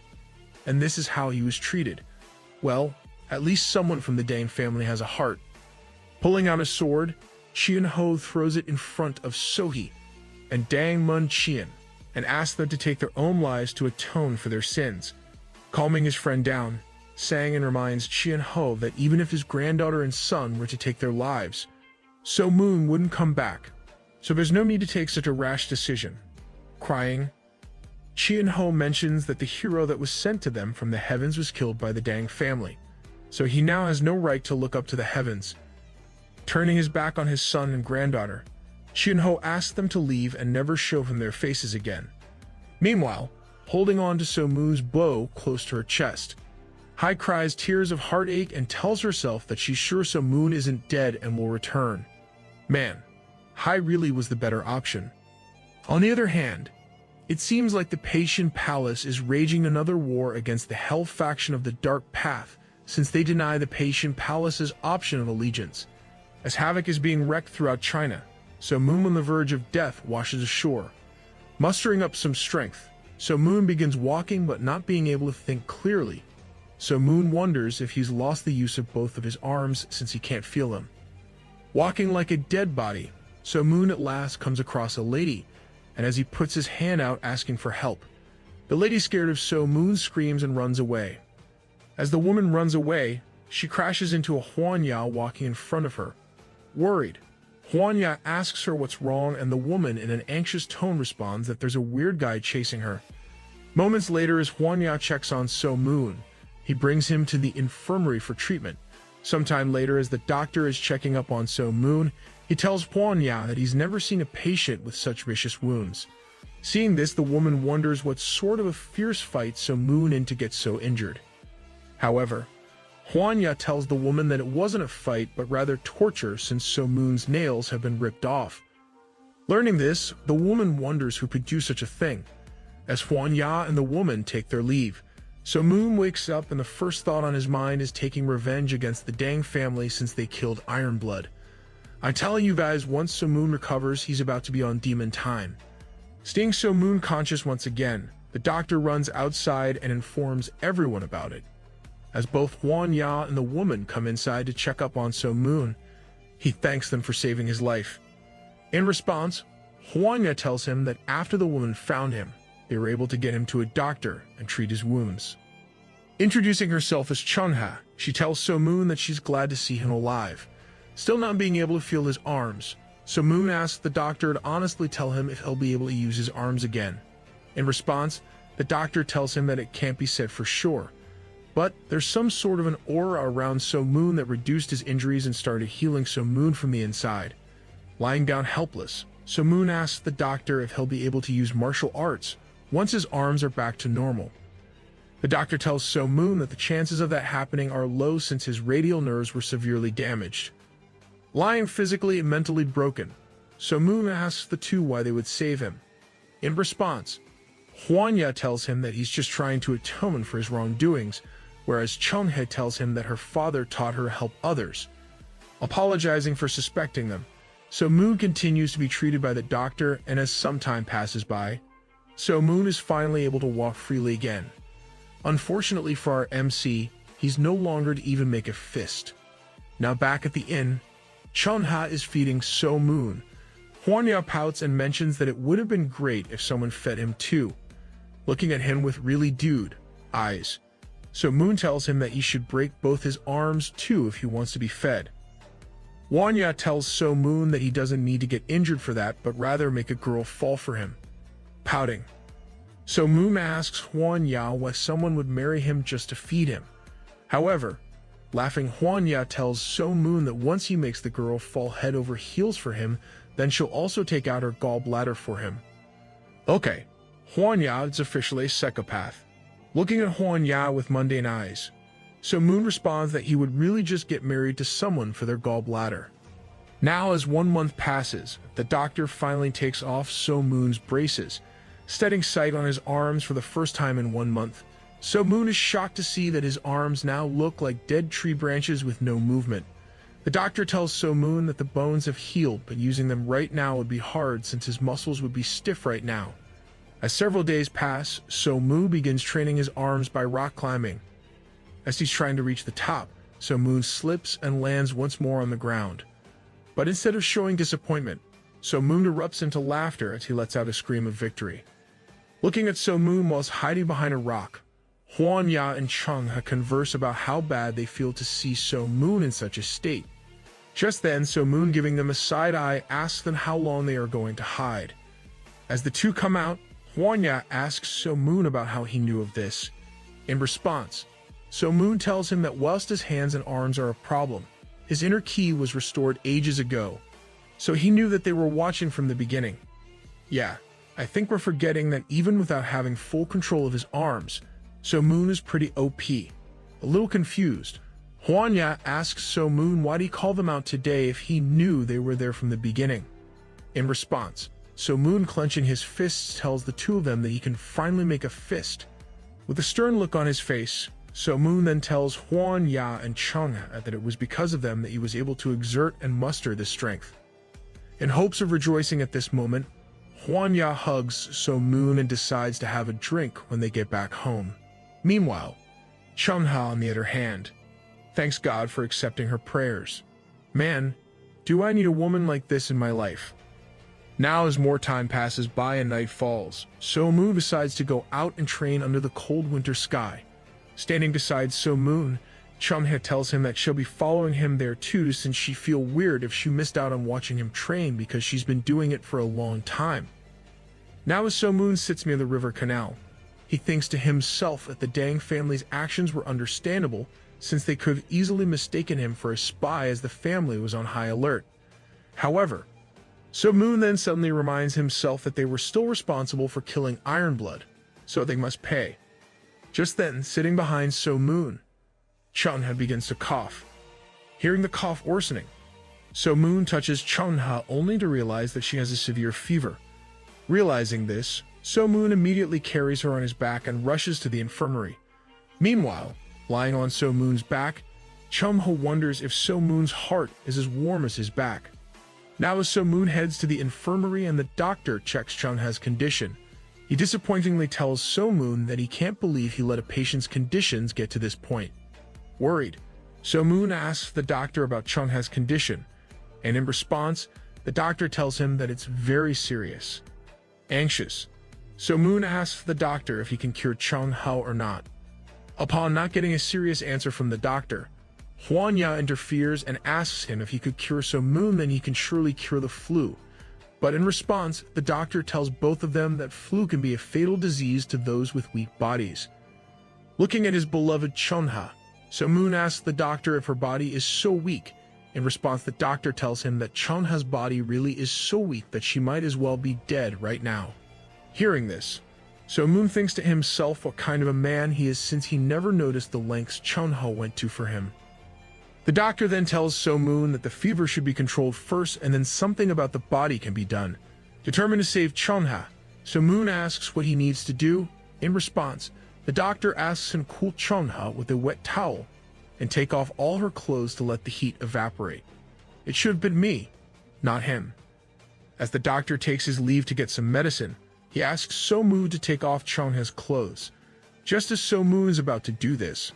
and this is how he was treated. Well, at least someone from the Dang family has a heart. Pulling out a sword, Xianho throws it in front of Sohi and Dang Munxian and asks them to take their own lives to atone for their sins. Calming his friend down, Sang reminds Xianho that even if his granddaughter and son were to take their lives, So-moon wouldn't come back, so there's no need to take such a rash decision. Crying, Xianho mentions that the hero that was sent to them from the heavens was killed by the Dang family, so he now has no right to look up to the heavens. Turning his back on his son and granddaughter, Xianho asks them to leave and never show him their faces again. Meanwhile, holding on to So-moon's bow close to her chest, Hai cries tears of heartache and tells herself that she's sure So-moon isn't dead and will return. Man, Hai really was the better option. On the other hand, it seems like the Patian Palace is raging another war against the Hell faction of the Dark Path, since they deny the Patian Palace's option of allegiance. As havoc is being wreaked throughout China, So-moon on the verge of death washes ashore. Mustering up some strength, So-moon begins walking but not being able to think clearly. So-moon wonders if he's lost the use of both of his arms since he can't feel them. Walking like a dead body, So-moon at last comes across a lady, and as he puts his hand out asking for help, the lady, scared of So-moon, screams and runs away. As the woman runs away, she crashes into a Huanya walking in front of her. Worried, Huanya asks her what's wrong, and the woman in an anxious tone responds that there's a weird guy chasing her. Moments later, as Huanya checks on So-moon, he brings him to the infirmary for treatment. Sometime later, as the doctor is checking up on So-moon, he tells Huanya that he's never seen a patient with such vicious wounds. Seeing this, the woman wonders what sort of a fierce fight So-moon in to get so injured. However, Huanya tells the woman that it wasn't a fight but rather torture since So-moon's nails have been ripped off. Learning this, the woman wonders who could do such a thing. As Huanya and the woman take their leave, So-moon wakes up and the first thought on his mind is taking revenge against the Dang family since they killed Ironblood. I'm telling you guys, once So-moon recovers, he's about to be on demon time. Staying So-moon conscious once again, the doctor runs outside and informs everyone about it. As both Huanya and the woman come inside to check up on So-moon, he thanks them for saving his life. In response, Huanya tells him that after the woman found him, they were able to get him to a doctor and treat his wounds. Introducing herself as Chunha, she tells So-moon that she's glad to see him alive. Still not being able to feel his arms, So-moon asks the doctor to honestly tell him if he'll be able to use his arms again. In response, the doctor tells him that it can't be said for sure, but there's some sort of an aura around So-moon that reduced his injuries and started healing So-moon from the inside. Lying down helpless, So-moon asks the doctor if he'll be able to use martial arts once his arms are back to normal. The doctor tells So-moon that the chances of that happening are low since his radial nerves were severely damaged. Lying physically and mentally broken, So-moon asks the two why they would save him. In response, Huanya tells him that he's just trying to atone for his wrongdoings, whereas Chunhe tells him that her father taught her to help others. Apologizing for suspecting them, So Moon continues to be treated by the doctor, and as some time passes by, So Moon is finally able to walk freely again. Unfortunately for our MC, he's no longer to even make a fist. Now back at the inn, Chunha is feeding So Moon. Hwanya pouts and mentions that it would have been great if someone fed him too, looking at him with really dude eyes. So Moon tells him that he should break both his arms too if he wants to be fed. Hwanya tells So Moon that he doesn't need to get injured for that, but rather make a girl fall for him. Pouting, So Moon asks Hwanya why someone would marry him just to feed him. However, laughing, Hwanya tells So Moon that once he makes the girl fall head over heels for him, then she'll also take out her gallbladder for him. Okay, Hwanya is officially a psychopath. Looking at Hwanya with mundane eyes, So Moon responds that he would really just get married to someone for their gallbladder. Now as 1 month passes, the doctor finally takes off So Moon's braces, setting sight on his arms for the first time in 1 month. So Moon is shocked to see that his arms now look like dead tree branches with no movement. The doctor tells So Moon that the bones have healed, but using them right now would be hard since his muscles would be stiff right now. As several days pass, So Moon begins training his arms by rock climbing. As he's trying to reach the top, So Moon slips and lands once more on the ground. But instead of showing disappointment, So Moon erupts into laughter as he lets out a scream of victory. Looking at So Moon whilst hiding behind a rock, Hwanya and Chunha converse about how bad they feel to see So Moon in such a state. Just then, So Moon, giving them a side eye, asks them how long they are going to hide. As the two come out, Hwanya asks So Moon about how he knew of this. In response, So Moon tells him that whilst his hands and arms are a problem, his inner ki was restored ages ago, so he knew that they were watching from the beginning. Yeah, I think we're forgetting that even without having full control of his arms, So Moon is pretty OP. A little confused, Hwanya asks So Moon why'd he call them out today if he knew they were there from the beginning. In response, So Moon, clenching his fists, tells the two of them that he can finally make a fist. With a stern look on his face, So Moon then tells Hwanya and Chunha that it was because of them that he was able to exert and muster this strength. In hopes of rejoicing at this moment, Hwanya hugs So Moon and decides to have a drink when they get back home. Meanwhile, Chunha, on the other hand, thanks God for accepting her prayers. Man, do I need a woman like this in my life? Now as more time passes by and night falls, So Moon decides to go out and train under the cold winter sky. Standing beside So Moon, Chunha tells him that she'll be following him there too, since she feel weird if she missed out on watching him train because she's been doing it for a long time. Now as So Moon sits near the river canal, he thinks to himself that the Dang family's actions were understandable since they could have easily mistaken him for a spy as the family was on high alert. However, So Moon then suddenly reminds himself that they were still responsible for killing Ironblood, so they must pay. Just then, sitting behind So Moon, Chunha begins to cough. Hearing the cough worsening, So Moon touches Chunha only to realize that she has a severe fever. Realizing this, So Moon immediately carries her on his back and rushes to the infirmary. Meanwhile, lying on So Moon's back, Chunha wonders if So Moon's heart is as warm as his back. Now as So Moon heads to the infirmary and the doctor checks Chunha's condition, he disappointingly tells So Moon that he can't believe he let a patient's conditions get to this point. Worried, So Moon asks the doctor about Chunha's condition, and in response, the doctor tells him that it's very serious. Anxious, So Moon asks the doctor if he can cure Chunha or not. Upon not getting a serious answer from the doctor, Hwanya interferes and asks him if he could cure So Moon, then he can surely cure the flu. But in response, the doctor tells both of them that flu can be a fatal disease to those with weak bodies. Looking at his beloved Chunha, So Moon asks the doctor if her body is so weak. In response, the doctor tells him that Chunha's body really is so weak that she might as well be dead right now. Hearing this, So Moon thinks to himself what kind of a man he is since he never noticed the lengths Chunha went to for him. The doctor then tells So Moon that the fever should be controlled first and then something about the body can be done. Determined to save Chunha, So Moon asks what he needs to do. In response, the doctor asks him to cool Chunha with a wet towel and take off all her clothes to let the heat evaporate. It should have been me. not him. As the doctor takes his leave to get some medicine, he asks So-moon to take off Chungha's clothes. Just as So-moon is about to do this,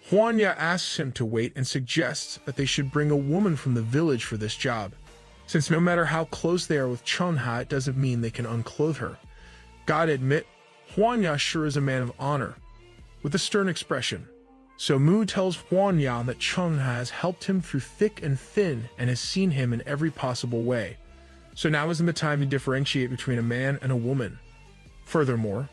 Hwanya asks him to wait and suggests that they should bring a woman from the village for this job, since no matter how close they are with Chungha, it doesn't mean they can unclothe her. Gotta admit, Hwanya sure is a man of honor. With a stern expression, So-moon tells Hwanya that Chungha has helped him through thick and thin and has seen him in every possible way. So now isn't the time to differentiate between a man and a woman. Furthermore,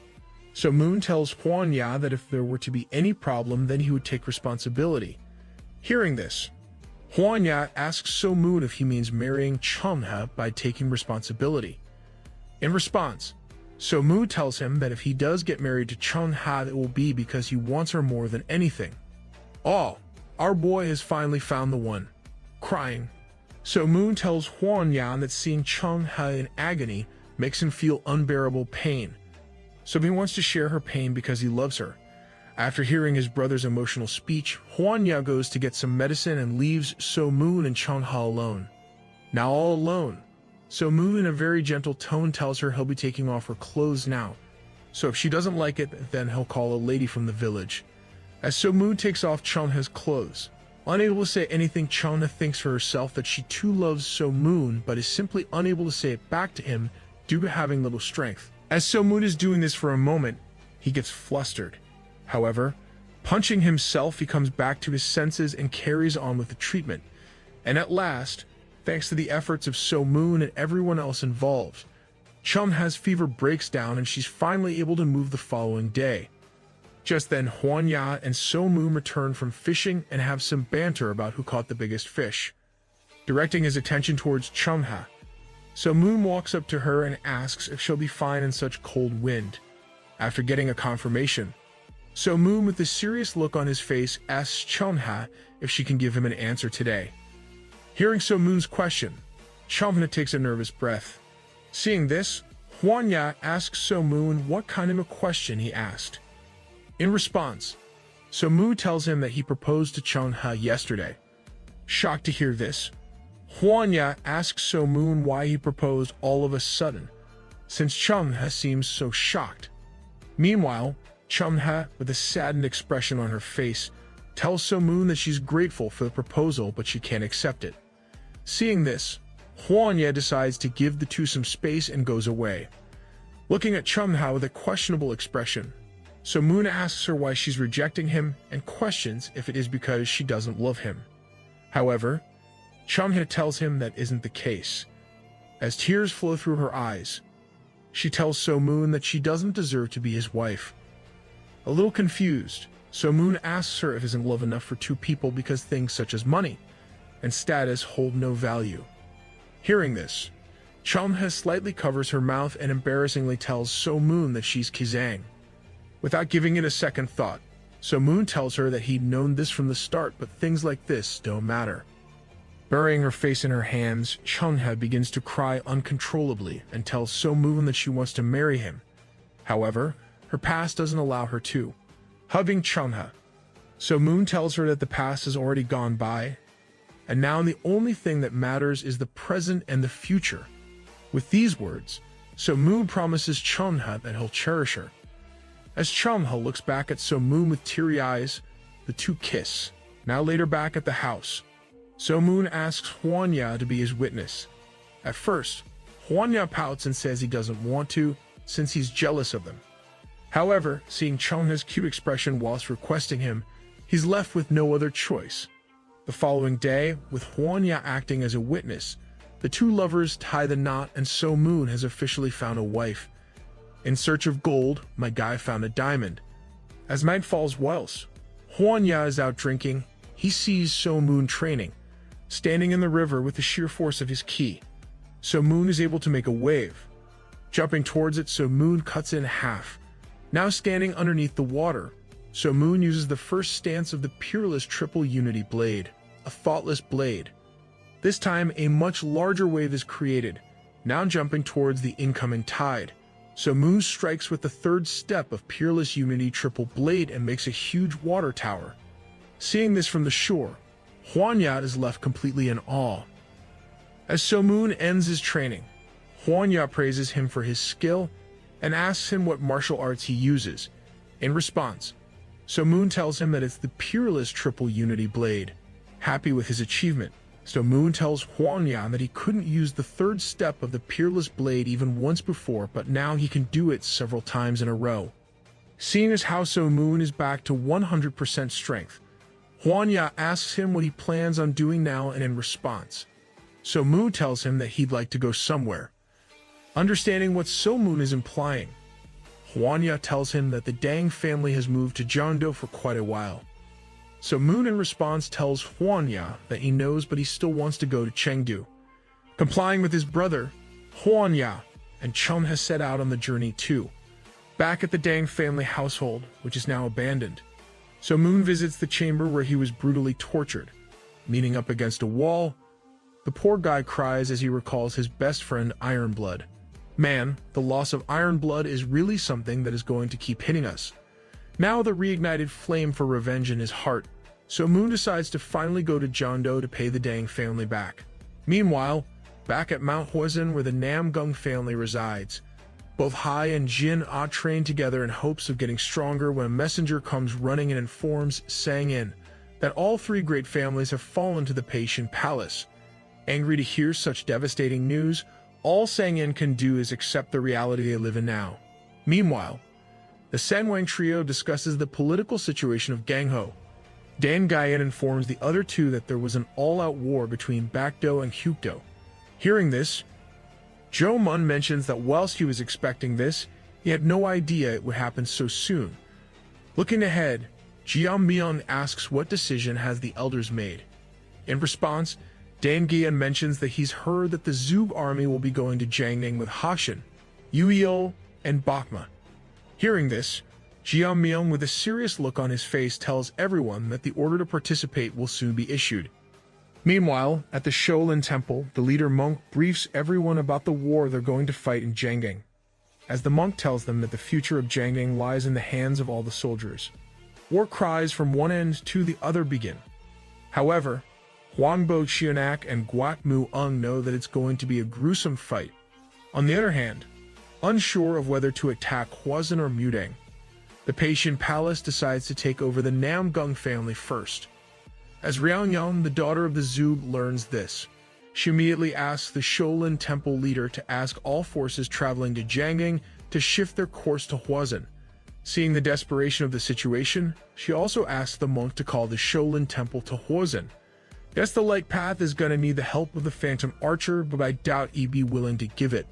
So-moon tells Hwanya that if there were to be any problem, then he would take responsibility. Hearing this, Hwanya asks So-moon if he means marrying Chungha by taking responsibility. In response, So-moon tells him that if he does get married to Chungha, it will be because he wants her more than anything. Oh, our boy has finally found the one. Crying, So-moon tells Hwanya that seeing Chungha in agony makes him feel unbearable pain. So he wants to share her pain because he loves her. After hearing his brother's emotional speech, Hwanya goes to get some medicine and leaves So-moon and Chungha alone. Now all alone, So-moon in a very gentle tone tells her he'll be taking off her clothes now. So if she doesn't like it, then he'll call a lady from the village. As So-moon takes off Chungha's clothes, unable to say anything, Chungha thinks for herself that she too loves So-moon, but is simply unable to say it back to him due to having little strength. As So-moon is doing this for a moment, he gets flustered. However, punching himself, he comes back to his senses and carries on with the treatment. And at last, thanks to the efforts of So-moon and everyone else involved, Chungha's fever breaks down and she's finally able to move the following day. Just then, Hwanya and So-moon return from fishing and have some banter about who caught the biggest fish. Directing his attention towards Chungha, So-moon walks up to her and asks if she'll be fine in such cold wind. After getting a confirmation, So-moon with a serious look on his face asks Chungha if she can give him an answer today. Hearing So-moon's question, Chungha takes a nervous breath. Seeing this, Hwanya asks So-moon what kind of a question he asked. In response, So-moon tells him that he proposed to Chungha yesterday. Shocked to hear this, Hwanya asks So-moon why he proposed all of a sudden, since Chungha seems so shocked. Meanwhile, Chungha, with a saddened expression on her face, tells So-moon that she's grateful for the proposal but she can't accept it. Seeing this, Hwanya decides to give the two some space and goes away. Looking at Chungha with a questionable expression, So-moon asks her why she's rejecting him and questions if it is because she doesn't love him. However, Chungha tells him that isn't the case. As tears flow through her eyes, she tells So-moon that she doesn't deserve to be his wife. A little confused, So-moon asks her if isn't love enough for two people because things such as money and status hold no value. Hearing this, Chungha slightly covers her mouth and embarrassingly tells So-moon that she's Kizang. Without giving it a second thought, So-moon tells her that he'd known this from the start, but things like this don't matter. Burying her face in her hands, Chungha begins to cry uncontrollably and tells So-moon that she wants to marry him. However, her past doesn't allow her to. Hugging Chungha, So-moon tells her that the past has already gone by, and now the only thing that matters is the present and the future. With these words, So-moon promises Chungha that he'll cherish her. As Chungha looks back at So-moon with teary eyes, the two kiss. Now later back at the house, So-moon asks Hwanya to be his witness. At first, Hwanya pouts and says he doesn't want to, since he's jealous of them. However, seeing Chungha's cute expression whilst requesting him, he's left with no other choice. The following day, with Hwanya acting as a witness, the two lovers tie the knot and So-moon has officially found a wife. In search of gold, my guy found a diamond. As night falls whilst Hwanya is out drinking, he sees So-moon training, standing in the river with the sheer force of his ki. So-moon is able to make a wave. Jumping towards it, So-moon cuts it in half. Now standing underneath the water, So-moon uses the first stance of the peerless triple unity blade, a thoughtless blade. This time, a much larger wave is created, now jumping towards the incoming tide. So-moon strikes with the third step of peerless unity triple blade and makes a huge water tower. Seeing this from the shore, Hwanya is left completely in awe. As So Moon ends his training, Hwanya praises him for his skill and asks him what martial arts he uses. In response, So Moon tells him that it's the peerless triple unity blade. Happy with his achievement, So Moon tells Hwanya that he couldn't use the third step of the peerless blade even once before, but now he can do it several times in a row. Seeing as how So Moon is back to 100% strength, Hwanya asks him what he plans on doing now, and in response, So Moon tells him that he'd like to go somewhere. Understanding what So Moon is implying, Hwanya tells him that the Dang family has moved to Jeongdo for quite a while. So Moon in response tells Hwanya that he knows but he still wants to go to Chengdu. Complying with his brother, Hwanya and Chum has set out on the journey too. Back at the Dang family household, which is now abandoned, So Moon visits the chamber where he was brutally tortured. Meeting up against a wall, the poor guy cries as he recalls his best friend Ironblood. Man, the loss of Ironblood is really something that is going to keep hitting us. Now the reignited flame for revenge in his heart, So Moon decides to finally go to Jeongdo to pay the Dang family back. Meanwhile, back at Mount Hwazin where the Namgung family resides, both Hai and Jin are trained together in hopes of getting stronger when a messenger comes running and informs Sang-in that all three great families have fallen to the Patient Palace. Angry to hear such devastating news, all Sang-in can do is accept the reality they live in now. Meanwhile, the Sanwang trio discusses the political situation of Gangho. Dan Guyan informs the other two that there was an all-out war between Bakdo and Hyukdo. Hearing this, Jo Mun mentions that whilst he was expecting this, he had no idea it would happen so soon. Looking ahead, Jian Myung asks what decision has the elders made. In response, Dan Guyan mentions that he's heard that the Zug army will be going to Jiangning with Hashin, Yueil, and Bakma. Hearing this, Jian Myung with a serious look on his face tells everyone that the order to participate will soon be issued. Meanwhile, at the Shaolin Temple, the leader monk briefs everyone about the war they're going to fight in Jiangning, as the monk tells them that the future of Jiangning lies in the hands of all the soldiers. War cries from one end to the other begin. However, Huangbo Qianak and Guat Mu Ung know that it's going to be a gruesome fight. On the other hand, unsure of whether to attack Hwazin or Mudang, the Patient Palace decides to take over the Namgung family first. As Ryang, the daughter of the Zug, learns this, she immediately asks the Shaolin Temple leader to ask all forces traveling to Jiangning to shift their course to Hwazin. Seeing the desperation of the situation, she also asks the monk to call the Shaolin Temple to Hwazin. Guess the Light Path is gonna need the help of the Phantom Archer, but I doubt he'd be willing to give it.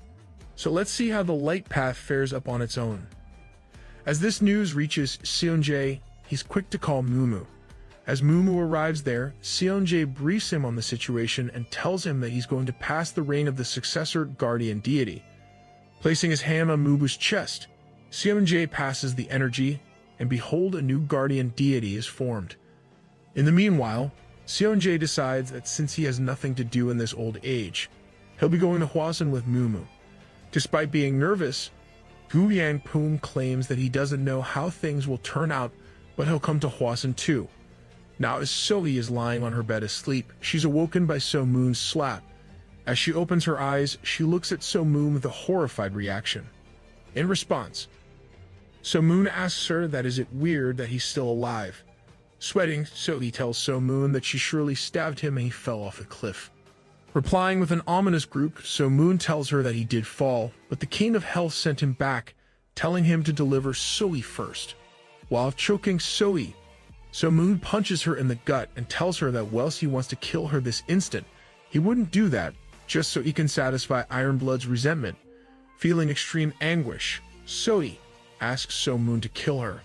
So let's see how the Light Path fares up on its own. As this news reaches Seonjae, he's quick to call Mumu. As Mumu arrives there, Seonjae briefs him on the situation and tells him that he's going to pass the reign of the successor guardian deity. Placing his hand on Mumu's chest, Seonjae passes the energy, and behold, a new guardian deity is formed. In the meanwhile, Seonjae decides that since he has nothing to do in this old age, he'll be going to Hwazin with Mumu. Despite being nervous, Gu Yangpum claims that he doesn't know how things will turn out, but he'll come to Hwazin too. Now as Sohee is lying on her bed asleep, she's awoken by So Moon's slap. As she opens her eyes, she looks at So Moon with a horrified reaction. In response, So Moon asks her that is it weird that he's still alive. Sweating, Sohee tells So Moon that she surely stabbed him and he fell off a cliff. Replying with an ominous group, So Moon tells her that he did fall, but the King of Health sent him back, telling him to deliver Sohee first. While choking Sohee, So Moon punches her in the gut and tells her that whilst he wants to kill her this instant, he wouldn't do that just so he can satisfy Ironblood's resentment. Feeling extreme anguish, Sohee asks So Moon to kill her.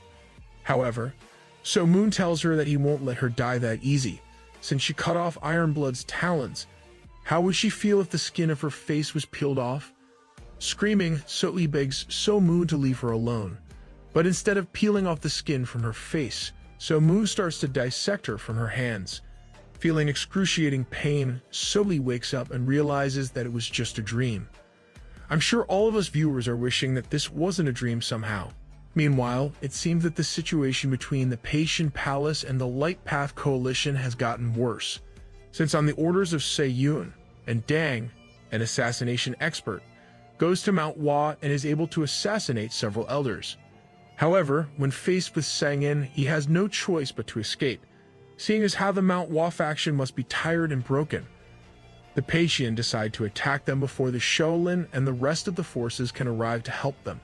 However, So Moon tells her that he won't let her die that easy, since she cut off Ironblood's talons. How would she feel if the skin of her face was peeled off? Screaming, Sohee begs So Moon to leave her alone, but instead of peeling off the skin from her face, So Moon starts to dissect her from her hands. Feeling excruciating pain, Sohee wakes up and realizes that it was just a dream. I'm sure all of us viewers are wishing that this wasn't a dream somehow. Meanwhile, it seems that the situation between the Patient Palace and the Light Path Coalition has gotten worse, since on the orders of Se-yoon, and Dang, an assassination expert, goes to Mount Hua and is able to assassinate several elders. However, when faced with Sang-in, he has no choice but to escape, seeing as how the Mount Hua faction must be tired and broken. The Paitian decide to attack them before the Shaolin and the rest of the forces can arrive to help them.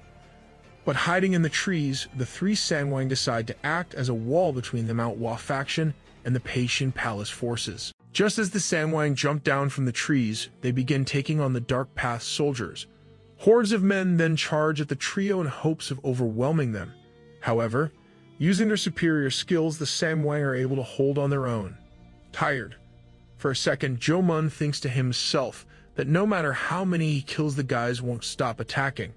But hiding in the trees, the three Sangwang decide to act as a wall between the Mount Hua faction and the Paitian palace forces. Just as the Sangwang jump down from the trees, they begin taking on the Dark Path soldiers. Hordes of men then charge at the trio in hopes of overwhelming them. However, using their superior skills, the Sangwang are able to hold on their own. Tired. For a second, Jo-mun thinks to himself that no matter how many he kills, the guys won't stop attacking.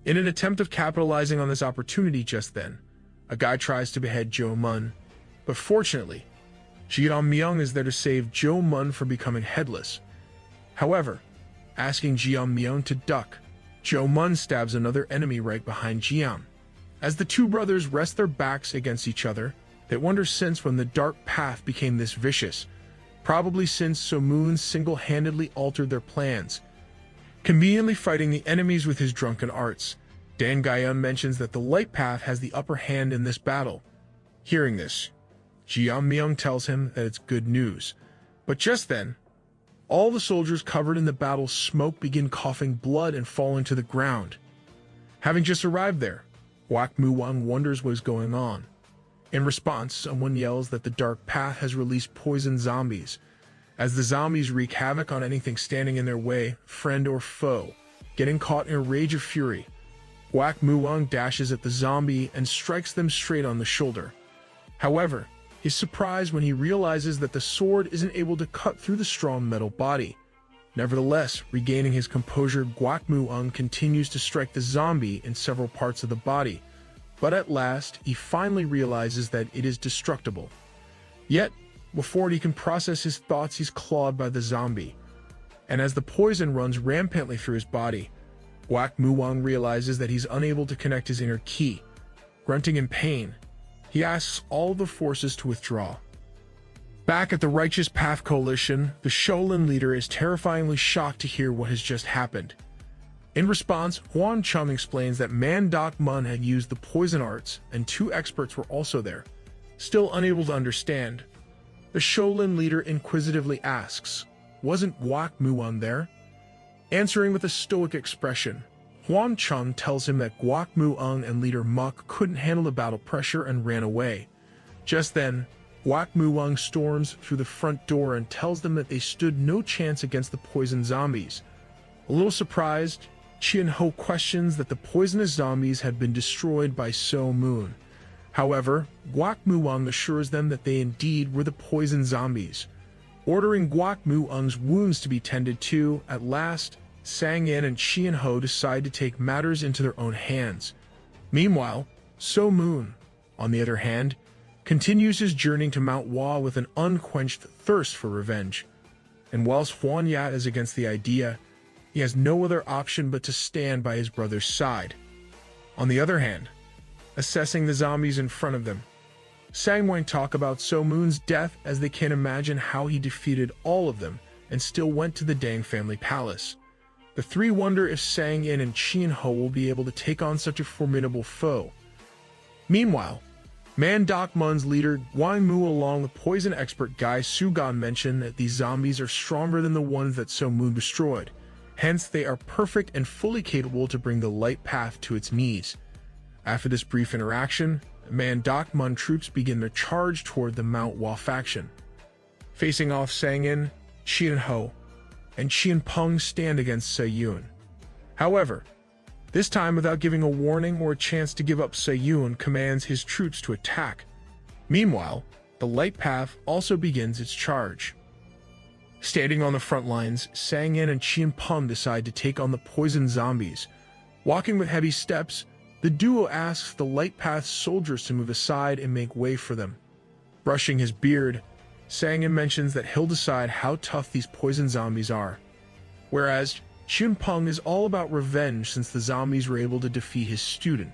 In an attempt of capitalizing on this opportunity just then, a guy tries to behead Jo-mun, but fortunately, Jeon-myung is there to save Jo-mun from becoming headless. However, asking Jeon-myung to duck, Jo-mun stabs another enemy right behind Jeon. As the two brothers rest their backs against each other, they wonder since when the Dark Path became this vicious, probably since So-moon single-handedly altered their plans. Conveniently fighting the enemies with his drunken arts, Dan Gyeon mentions that the Light Path has the upper hand in this battle. Hearing this, Jeon-myung tells him that it's good news. But just then, all the soldiers covered in the battle's smoke begin coughing blood and falling to the ground. Having just arrived there, Wak Mu-wang wonders what is going on. In response, someone yells that the Dark Path has released poison zombies. As the zombies wreak havoc on anything standing in their way, friend or foe, getting caught in a rage of fury, Wak Mu-wang dashes at the zombie and strikes them straight on the shoulder. However, he's surprised when he realizes that the sword isn't able to cut through the strong metal body. Nevertheless, regaining his composure, Wak Mu-wang continues to strike the zombie in several parts of the body. But at last, he finally realizes that it is destructible. Yet, before he can process his thoughts, he's clawed by the zombie. And as the poison runs rampantly through his body, Wak Mu-wang realizes that he's unable to connect his inner ki. Grunting in pain, he asks all the forces to withdraw. Back at the Righteous Path Coalition, the Shaolin leader is terrifyingly shocked to hear what has just happened. In response, Hwan Chung explains that Man Dok-mun had used the poison arts and two experts were also there. Still unable to understand, the Shaolin leader inquisitively asks, "Wasn't Wak Mu-wang there?" Answering with a stoic expression, Hwan Chung tells him that Wak Mu-wang and leader Muk couldn't handle the battle pressure and ran away. Just then, Wak Mu-wang storms through the front door and tells them that they stood no chance against the poison zombies. A little surprised, Chien-ho questions that the poisonous zombies had been destroyed by So-moon. However, Wak Mu-wang assures them that they indeed were the poison zombies. Ordering Wak Mu-wang's wounds to be tended to, at last, Sang-in and Chien-ho decide to take matters into their own hands. Meanwhile, So-moon, on the other hand, continues his journey to Mount Hua with an unquenched thirst for revenge. And whilst Huan Yat is against the idea, he has no other option but to stand by his brother's side. On the other hand, assessing the zombies in front of them, Sangwang talk about So-moon's death as they can't imagine how he defeated all of them and still went to the Dang family palace. The three wonder if Sang-in and Chien-ho will be able to take on such a formidable foe. Meanwhile, Man Dok-mun's leader Wang Mu along with poison expert Guy Sugan mention that these zombies are stronger than the ones that So-moon destroyed. Hence, they are perfect and fully capable to bring the Light Path to its knees. After this brief interaction, Man Dok-mun troops begin their charge toward the Mount Hua faction. Facing off Sang-in, Chien-ho, and Chien-peng stand against Se-yun. However, this time without giving a warning or a chance to give up, Se-yun commands his troops to attack. Meanwhile, the Light Path also begins its charge. Standing on the front lines, Sang-in and Chien-peng decide to take on the poison zombies. Walking with heavy steps, the duo asks the Light Path soldiers to move aside and make way for them. Brushing his beard, Sang-in mentions that he'll decide how tough these poison zombies are. Whereas, Chien-peng is all about revenge since the zombies were able to defeat his student.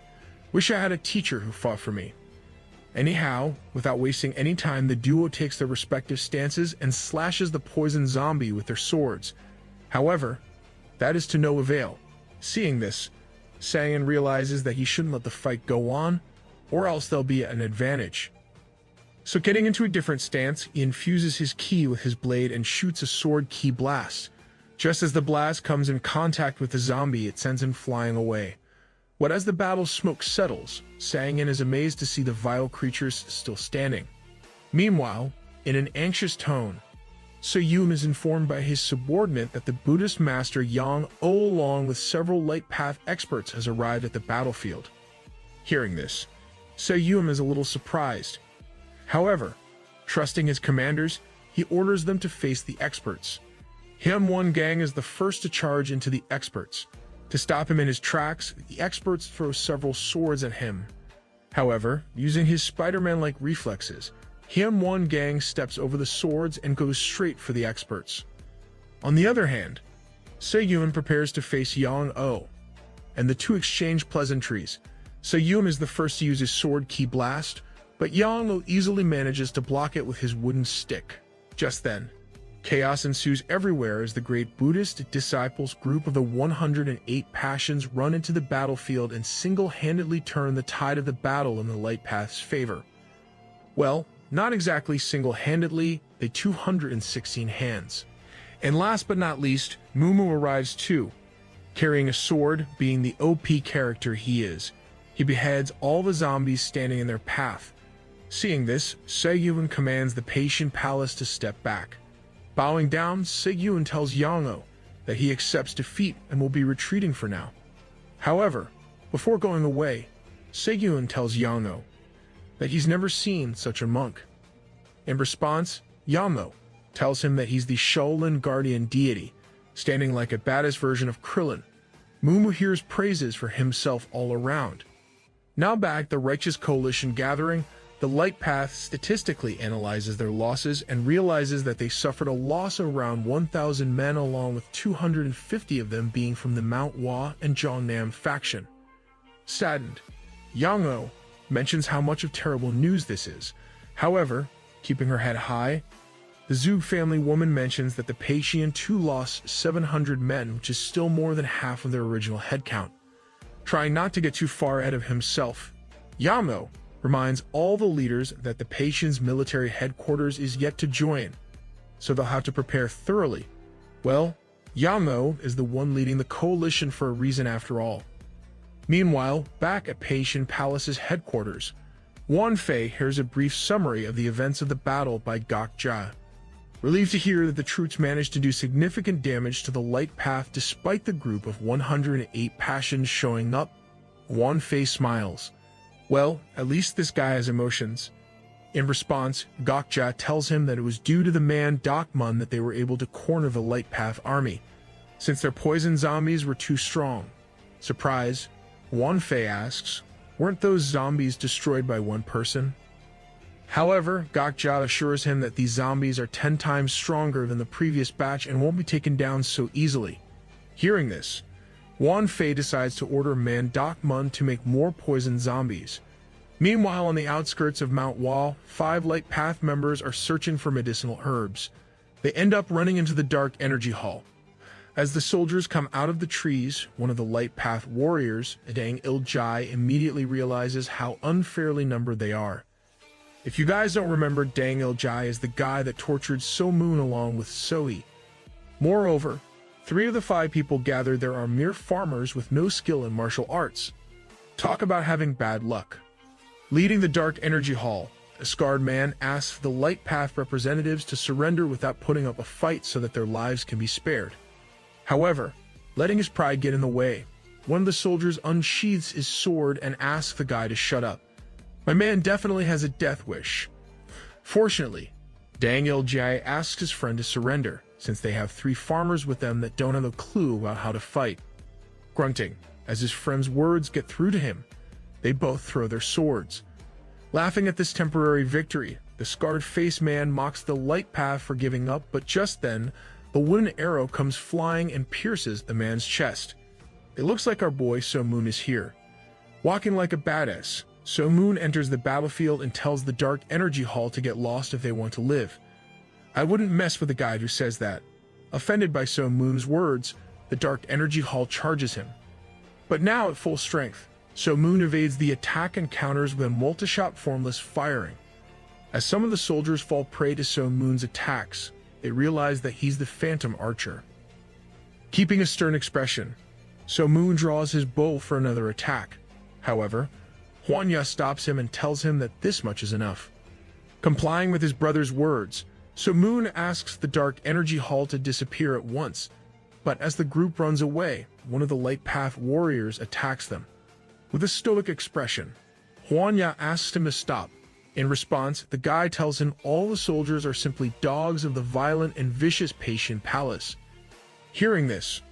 Wish I had a teacher who fought for me. Anyhow, without wasting any time, the duo takes their respective stances and slashes the poison zombie with their swords. However, that is to no avail. Seeing this, Sang-in realizes that he shouldn't let the fight go on, or else there'll be an advantage. So getting into a different stance, he infuses his ki with his blade and shoots a sword ki blast. Just as the blast comes in contact with the zombie, it sends him flying away. But as the battle smoke settles, Sang-in is amazed to see the vile creatures still standing. Meanwhile, in an anxious tone, So-yoon is informed by his subordinate that the Buddhist master Yang O along with several light path experts has arrived at the battlefield. Hearing this, So-yoon is a little surprised. However, trusting his commanders, he orders them to face the experts. Hyun-won gang is the first to charge into the experts. To stop him in his tracks, the experts throw several swords at him. However, using his Spider-Man-like reflexes, Hyun-won gang steps over the swords and goes straight for the experts. On the other hand, Se-yoon prepares to face Yang-oh, and the two exchange pleasantries. Se-yoon is the first to use his sword ki blast, but Yang-oh easily manages to block it with his wooden stick. Just then, chaos ensues everywhere as the great Buddhist disciples group of the 108 Passions run into the battlefield and single-handedly turn the tide of the battle in the Light Path's favor. Well, not exactly single-handedly, they 216 hands. And last but not least, Mumu arrives too. Carrying a sword, being the OP character he is, he beheads all the zombies standing in their path. Seeing this, Se-yoon commands the Patient Palace to step back. Bowing down, Se-yoon tells Yang-oh that he accepts defeat and will be retreating for now. However, before going away, Se-yoon tells Yang-oh that he's never seen such a monk. In response, Yang-oh tells him that he's the Shaolin guardian deity, standing like a badass version of Krillin. Mumu hears praises for himself all around. Now back, the Righteous Coalition gathering, the Light Path statistically analyzes their losses and realizes that they suffered a loss of around 1,000 men, along with 250 of them being from the Manhwa and Jeonnam faction. Saddened, Yang-oh mentions how much of terrible news this is. However, keeping her head high, the Zug family woman mentions that the Paitian too lost 700 men, which is still more than half of their original headcount. Trying not to get too far ahead of himself, Yang-oh reminds all the leaders that the Paitian's military headquarters is yet to join, so they'll have to prepare thoroughly. Well, Yang-oh is the one leading the coalition for a reason after all. Meanwhile, back at Patient Palace's headquarters, Won-fei hears a brief summary of the events of the battle by Gok-ja. Relieved to hear that the troops managed to do significant damage to the Light Path despite the group of 108 Passions showing up, Won-fei smiles. Well, at least this guy has emotions. In response, Gok-ja tells him that it was due to the man Dak-mun that they were able to corner the Light Path army, since their poison zombies were too strong. Surprised, Won-fei asks, weren't those zombies destroyed by one person? However, Gok-ja assures him that these zombies are 10 times stronger than the previous batch and won't be taken down so easily. Hearing this, Won-fei decides to order man Dak-mun to make more poison zombies. Meanwhile, on the outskirts of Mount Wall, 5 Light Path members are searching for medicinal herbs. They end up running into the Dark Energy Hall. As the soldiers come out of the trees, one of the Light Path warriors, Dang Il-jai, immediately realizes how unfairly numbered they are. If you guys don't remember, Dang Il-jai is the guy that tortured So-moon along with So-hee. Moreover, 3 of the 5 people gathered there are mere farmers with no skill in martial arts. Talk about having bad luck. Leading the Dark Energy Hall, a scarred man asks the Light Path representatives to surrender without putting up a fight so that their lives can be spared. However, letting his pride get in the way, one of the soldiers unsheathes his sword and asks the guy to shut up. My man definitely has a death wish. Fortunately, Dang Il-jai asks his friend to surrender, since they have 3 farmers with them that don't have a clue about how to fight. Grunting, as his friend's words get through to him, they both throw their swords. Laughing at this temporary victory, the scarred-faced man mocks the Light Path for giving up, but just then, a wooden arrow comes flying and pierces the man's chest. It looks like our boy So-moon is here. Walking like a badass, So Moon enters the battlefield and tells the Dark Energy Hall to get lost if they want to live. I wouldn't mess with a guy who says that. Offended by So Moon's words, the Dark Energy Hall charges him. But now at full strength, So Moon evades the attack and counters with a multi-shot formless firing. As some of the soldiers fall prey to So Moon's attacks, they realize that he's the Phantom Archer. Keeping a stern expression, So Moon draws his bow for another attack. However, Hwanya stops him and tells him that this much is enough. Complying with his brother's words, So Moon asks the Dark Energy Hall to disappear at once, but as the group runs away, one of the Light Path warriors attacks them. With a stoic expression, Hwanya asks him to stop. In response, the guy tells him all the soldiers are simply dogs of the violent and vicious Patient Palace. Hearing this,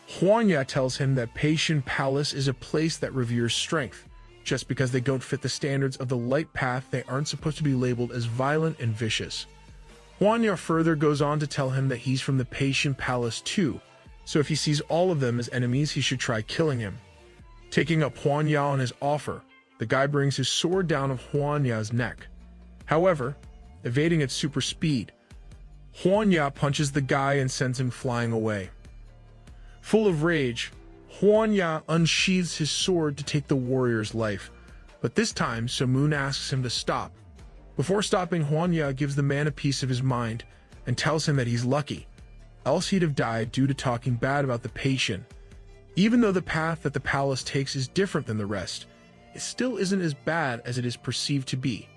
Hwanya tells him that Patient Palace is a place that reveres strength. Just because they don't fit the standards of the Light Path, they aren't supposed to be labeled as violent and vicious. Hwanya further goes on to tell him that he's from the Patient Palace too, so if he sees all of them as enemies, he should try killing him. Taking up Hwanya on his offer, the guy brings his sword down of Hwanya's neck. However, evading at super speed, Hwanya punches the guy and sends him flying away. Full of rage, Hwanya unsheathes his sword to take the warrior's life, but this time So Moon asks him to stop. Before stopping, Hwanya gives the man a piece of his mind and tells him that he's lucky, else he'd have died due to talking bad about the patient. Even though the path that the palace takes is different than the rest, it still isn't as bad as it is perceived to be.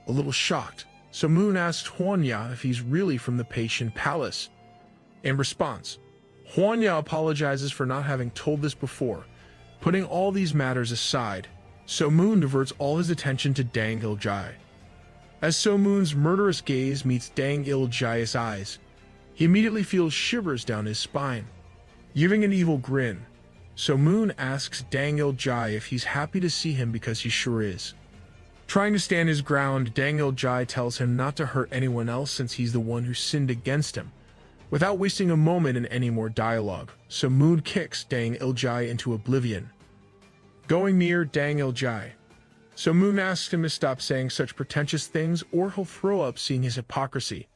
A little shocked, So Moon asks Hwanya if he's really from the Patient Palace. In response, Hwanya apologizes for not having told this before. Putting all these matters aside, So Moon diverts all his attention to Dang Il-jai. As So Moon's murderous gaze meets Dang Il-jai's eyes, he immediately feels shivers down his spine. Giving an evil grin, So Moon asks Dang Il-jai if he's happy to see him because he sure is. Trying to stand his ground, Dang Il-jai tells him not to hurt anyone else since he's the one who sinned against him. Without wasting a moment in any more dialogue, So Moon kicks Dang Il-jai into oblivion. Going near Dang Il-jai, So Moon asks him to stop saying such pretentious things or he'll throw up seeing his hypocrisy.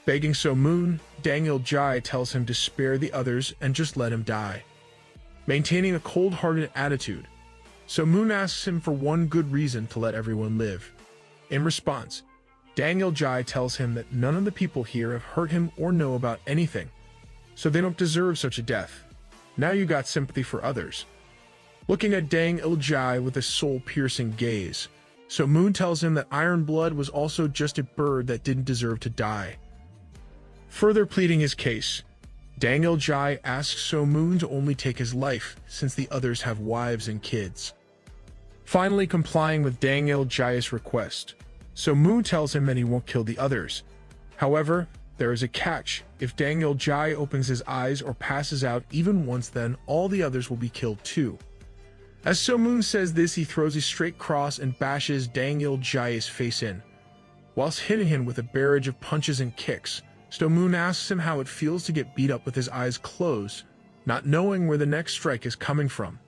Begging So Moon, Dang Il-jai tells him to spare the others and just let him die. Maintaining a cold-hearted attitude, So Moon asks him for one good reason to let everyone live. In response, Dang Il-jai tells him that none of the people here have hurt him or know about anything, so they don't deserve such a death. Now you got sympathy for others. Looking at Dang Il-jai with a soul-piercing gaze, So Moon tells him that Iron Blood was also just a bird that didn't deserve to die. Further pleading his case, Dang Il-jai asks So Moon to only take his life since the others have wives and kids. Finally complying with Dang Il-jai's request, So Moon tells him that he won't kill the others. However, there is a catch. If Dang Il-jai opens his eyes or passes out even once, then all the others will be killed too. As So Moon says this, he throws a straight cross and bashes Dang Il-jai's face in. Whilst hitting him with a barrage of punches and kicks, So Moon asks him how it feels to get beat up with his eyes closed, not knowing where the next strike is coming from.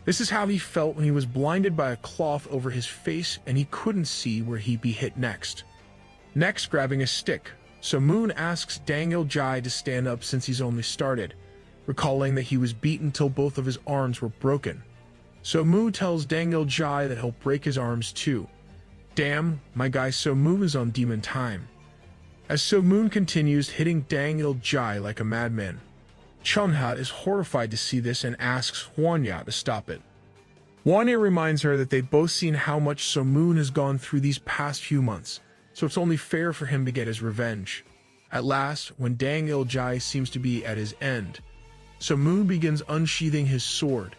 This is how he felt when he was blinded by a cloth over his face and he couldn't see where he'd be hit next. Next, grabbing a stick, So Moon asks Dang Il-jai to stand up since he's only started, recalling that he was beaten till both of his arms were broken. So Moon tells Dang Il-jai that he'll break his arms too. Damn, my guy So Moon is on demon time. As So Moon continues hitting Dang Il-jai like a madman, Chunha is horrified to see this and asks Hwanya to stop it. Hwanya reminds her that they've both seen how much So Moon has gone through these past few months, so it's only fair for him to get his revenge. At last, when Dang Il-jai seems to be at his end, So Moon begins unsheathing his sword.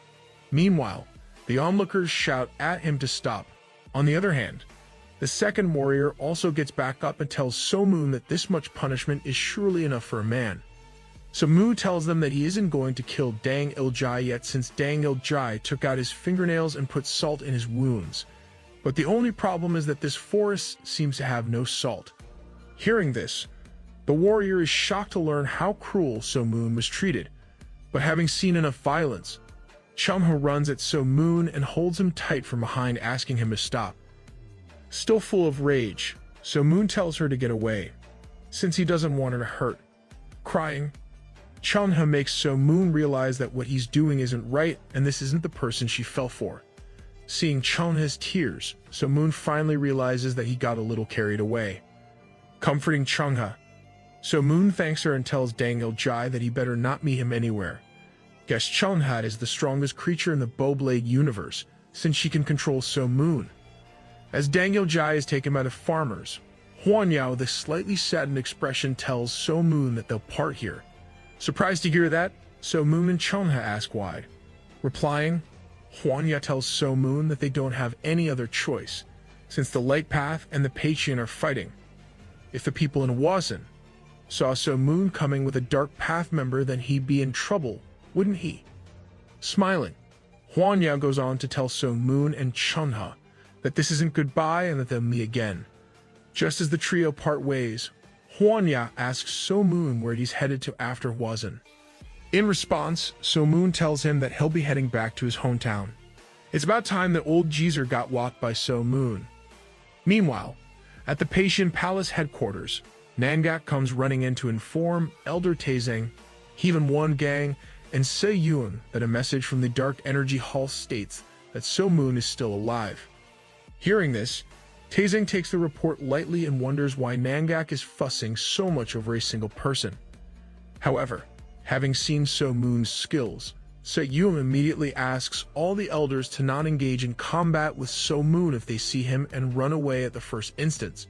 Meanwhile, the onlookers shout at him to stop. On the other hand, the second warrior also gets back up and tells So Moon that this much punishment is surely enough for a man. So Moon tells them that he isn't going to kill Dang Il-jai yet since Dang Il-jai took out his fingernails and put salt in his wounds. But the only problem is that this forest seems to have no salt. Hearing this, the warrior is shocked to learn how cruel So Moon was treated. But having seen enough violence, Chungha runs at So Moon and holds him tight from behind, asking him to stop. Still full of rage, So Moon tells her to get away, since he doesn't want her to hurt. Crying, Chungha makes So Moon realize that what he's doing isn't right and this isn't the person she fell for. Seeing Chungha's tears, So Moon finally realizes that he got a little carried away. Comforting Chungha, So Moon thanks her and tells Dang Il-jai that he better not meet him anywhere. Guess Chungha is the strongest creature in the BowBlade universe, since she can control So Moon. As Dang Il-jai is taken by the farmers, Huan Yao with a slightly saddened expression tells So Moon that they'll part here. Surprised to hear that, So Moon and Chungha ask why. Replying, Huan Yao tells So Moon that they don't have any other choice, since the Light Path and the Peiqian are fighting. If the people in Wazen saw So Moon coming with a Dark Path member, then he'd be in trouble, wouldn't he? Smiling, Huan Yao goes on to tell So Moon and Chungha that this isn't goodbye and that they'll meet again. Just as the trio part ways, Huan Yao asks So Moon where he's headed to after Wazen. In response, So Moon tells him that he'll be heading back to his hometown. It's about time that old Geezer got walked by So Moon. Meanwhile, at the Peiqian Palace headquarters, Nangak comes running in to inform Elder Taizeng, Heaven One Gang, and Se Yun that a message from the Dark Energy Hall states that So Moon is still alive. Hearing this, Taizeng takes the report lightly and wonders why Nangak is fussing so much over a single person. However, having seen So Moon's skills, Se Yun immediately asks all the elders to not engage in combat with So Moon if they see him and run away at the first instance.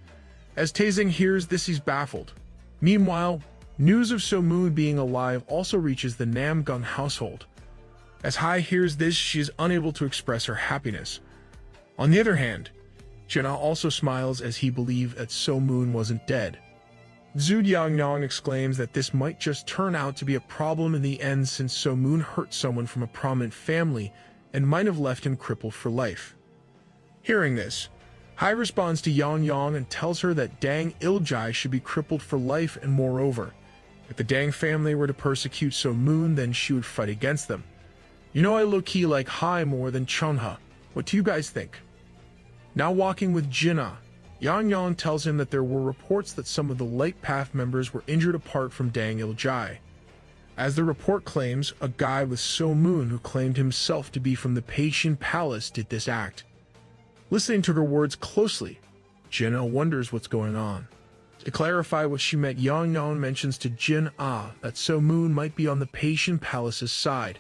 As Taizeng hears this, he's baffled. Meanwhile, news of So Moon being alive also reaches the Namgung household. As Hai hears this, she is unable to express her happiness. On the other hand, Jinnah also smiles as he believes that So Moon wasn't dead. Zhu Yangyang exclaims that this might just turn out to be a problem in the end, since So Moon hurt someone from a prominent family and might have left him crippled for life. Hearing this, Hai responds to Yang Yang and tells her that Dang Il-jai should be crippled for life, and moreover, if the Dang family were to persecute So Moon, then she would fight against them. You know, I low-key like Hai more than Chungha. What do you guys think? Now walking with Jinnah, Yang Yang tells him that there were reports that some of the Light Path members were injured apart from Dang Il-jai. As the report claims, a guy with So Moon who claimed himself to be from the Peiqian Palace did this act. Listening to her words closely, Jinnah wonders what's going on. To clarify what she meant, Yang Yang mentions to Jinnah that So Moon might be on the Peiqian Palace's side.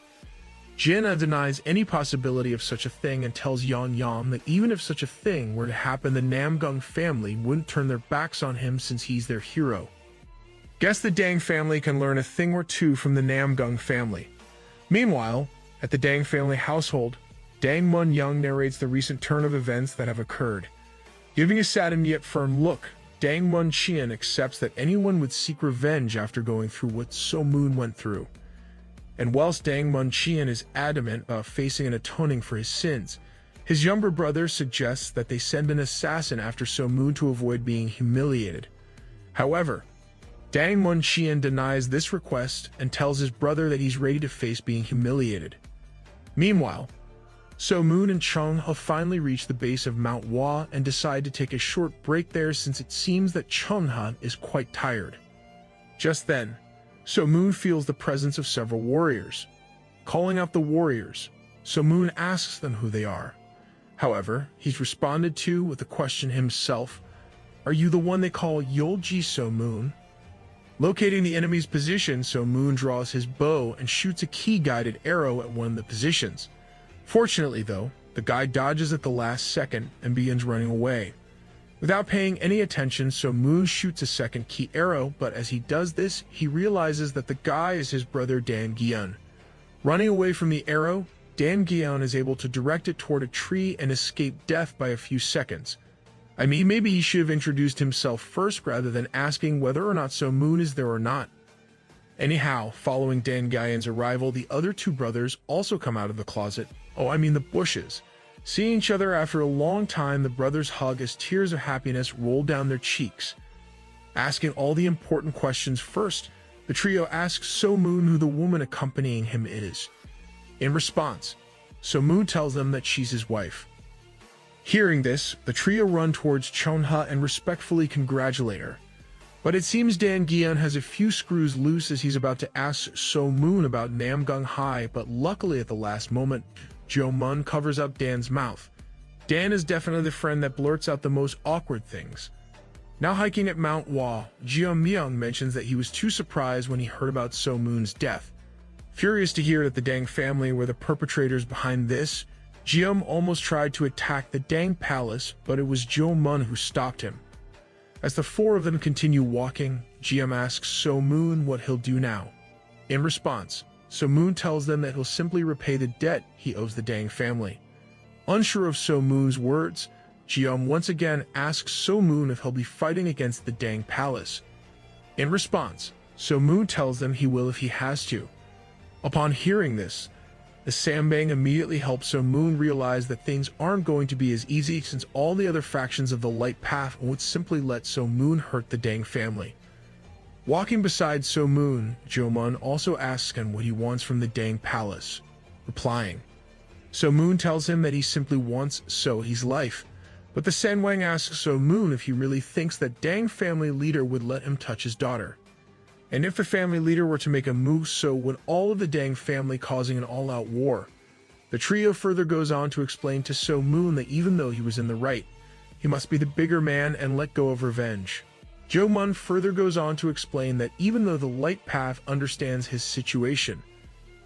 Jinnah denies any possibility of such a thing and tells Yang Yang that even if such a thing were to happen, the Namgung family wouldn't turn their backs on him since he's their hero. Guess the Dang family can learn a thing or two from the Namgung family. Meanwhile, at the Dang family household, Dang Mun Young narrates the recent turn of events that have occurred. Giving a sad and yet firm look, Dang Mun Qian accepts that anyone would seek revenge after going through what So Moon went through. And whilst Dang Mun Qian is adamant about facing and atoning for his sins, his younger brother suggests that they send an assassin after So Moon to avoid being humiliated. However, Dang Mun Qian denies this request and tells his brother that he's ready to face being humiliated. Meanwhile, So Moon and Chungha finally reach the base of Mount Hua and decide to take a short break there, since it seems that Chungha is quite tired. Just then, So Moon feels the presence of several warriors. Calling out the warriors, So Moon asks them who they are. However, he's responded to with a question himself. Are you the one they call Yolji So Moon? Locating the enemy's position, So Moon draws his bow and shoots a key-guided arrow at one of the positions. Fortunately, though, the guy dodges at the last second and begins running away. Without paying any attention, So Moon shoots a second key arrow, but as he does this, he realizes that the guy is his brother Dan Gyeon. Running away from the arrow, Dan Gyeon is able to direct it toward a tree and escape death by a few seconds. I mean, maybe he should have introduced himself first rather than asking whether or not So Moon is there or not. Anyhow, following Dan Gyeon's arrival, the other two brothers also come out of the closet. The bushes. Seeing each other after a long time, the brothers hug as tears of happiness roll down their cheeks. Asking all the important questions first, the trio asks So Moon who the woman accompanying him is. In response, So Moon tells them that she's his wife. Hearing this, the trio run towards Chonha and respectfully congratulate her. But it seems Dan Gyeon has a few screws loose as he's about to ask So Moon about Namgung High, but luckily at the last moment, Jo Mun covers up Dan's mouth. Dan is definitely the friend that blurts out the most awkward things. Now hiking at Mount Hwa, Jeom Myung mentions that he was too surprised when he heard about So Moon's death. Furious to hear that the Dang family were the perpetrators behind this, Jeom almost tried to attack the Dang palace, but it was Jo Mun who stopped him. As the four of them continue walking, Jeom asks So Moon what he'll do now. In response, So Moon tells them that he'll simply repay the debt he owes the Dang family. Unsure of So Moon's words, Jeom once again asks So Moon if he'll be fighting against the Dang palace. In response, So Moon tells them he will if he has to. Upon hearing this, the Sambang immediately helps So Moon realize that things aren't going to be as easy since all the other factions of the Light Path would simply let So Moon hurt the Dang family. Walking beside So Moon, Jo Mun also asks him what he wants from the Dang palace, replying. So Moon tells him that he simply wants Sohee's life, but the Sanwang asks So Moon if he really thinks that Dang family leader would let him touch his daughter. And if the family leader were to make a move, so would all of the Dang family, causing an all-out war. The trio further goes on to explain to So Moon that even though he was in the right, he must be the bigger man and let go of revenge. Jo Mun further goes on to explain that even though the Light Path understands his situation,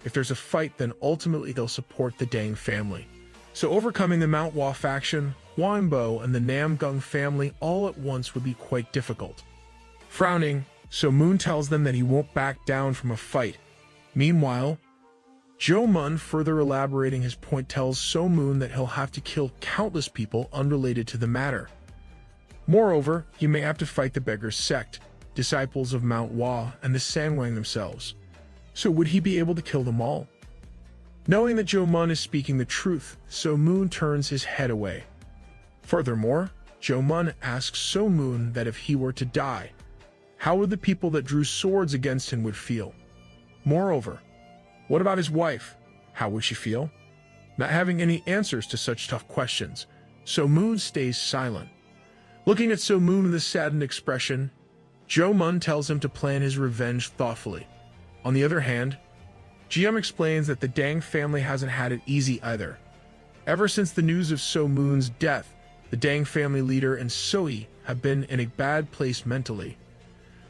if there's a fight, then ultimately they'll support the Dang family. So overcoming the Mount Hwa faction, Hwanbo, and the Namgung family all at once would be quite difficult. Frowning, So Moon tells them that he won't back down from a fight. Meanwhile, Jo Mun, further elaborating his point, tells So Moon that he'll have to kill countless people unrelated to the matter. Moreover, he may have to fight the Beggar's Sect, disciples of Mount Hwa, and the Sanwang themselves. So would he be able to kill them all? Knowing that Jo Mun is speaking the truth, So Moon turns his head away. Furthermore, Jo Mun asks So Moon that if he were to die, how would the people that drew swords against him would feel? Moreover, what about his wife? How would she feel? Not having any answers to such tough questions, So Moon stays silent. Looking at So Moon with a saddened expression, Jo Mun tells him to plan his revenge thoughtfully. On the other hand, Jeom explains that the Dang family hasn't had it easy either. Ever since the news of So Moon's death, the Dang family leader and Sohee have been in a bad place mentally.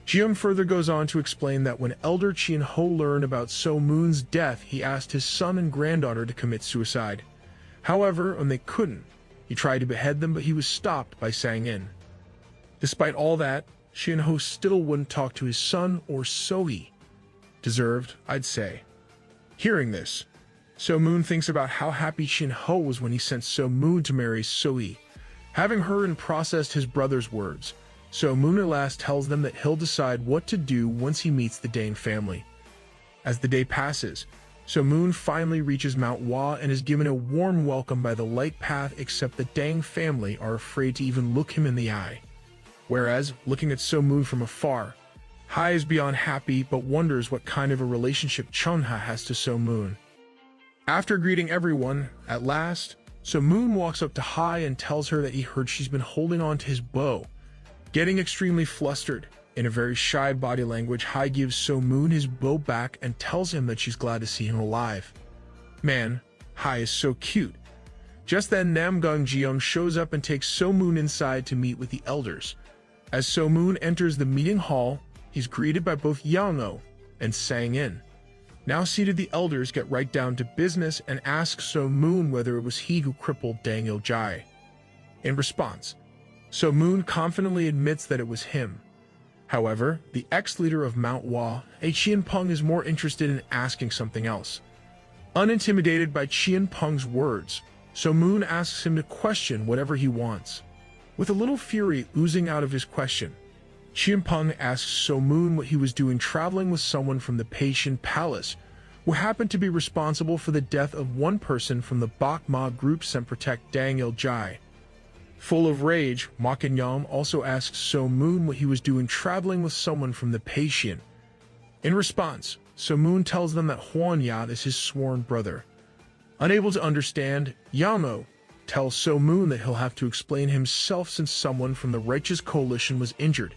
Jeom further goes on to explain that when Elder Chien Ho learned about So Moon's death, he asked his son and granddaughter to commit suicide. However, when they couldn't, he tried to behead them, but he was stopped by Sang In. Despite all that, Chien Ho still wouldn't talk to his son or Sohee. Deserved, I'd say. Hearing this, So Moon thinks about how happy Chien Ho was when he sent So Moon to marry Sohee. Having heard and processed his brother's words, So Moon at last tells them that he'll decide what to do once he meets the Dang family. As the day passes, So Moon finally reaches Mount Hwa and is given a warm welcome by the Light Path, except the Dang family are afraid to even look him in the eye. Whereas, looking at So Moon from afar, Hai is beyond happy but wonders what kind of a relationship Chonha has to So Moon. After greeting everyone, at last, So Moon walks up to Hai and tells her that he heard she's been holding on to his bow. Getting extremely flustered, in a very shy body language, Hai gives So Moon his bow back and tells him that she's glad to see him alive. Man, Hai is so cute. Just then Namgung Jeong shows up and takes So Moon inside to meet with the elders. As So Moon enters the meeting hall, he's greeted by both Yang-o and Sang In. Now seated, the elders get right down to business and ask So Moon whether it was he who crippled Dang Il-jai. In response, So Moon confidently admits that it was him. However, the ex-leader of Mount Hwa, Chien Peng, is more interested in asking something else. Unintimidated by Chien Peng's words, So Moon asks him to question whatever he wants. With a little fury oozing out of his question, Chien Peng asks So Moon what he was doing traveling with someone from the Peishin Palace, who happened to be responsible for the death of one person from the Bak Ma group sent protect Dang Il-jai. Full of rage, Ma Kenyam also asks So Moon what he was doing traveling with someone from the Peishin. In response, So Moon tells them that Huan Yat is his sworn brother. Unable to understand, Yamo tells So Moon that he'll have to explain himself since someone from the Righteous Coalition was injured.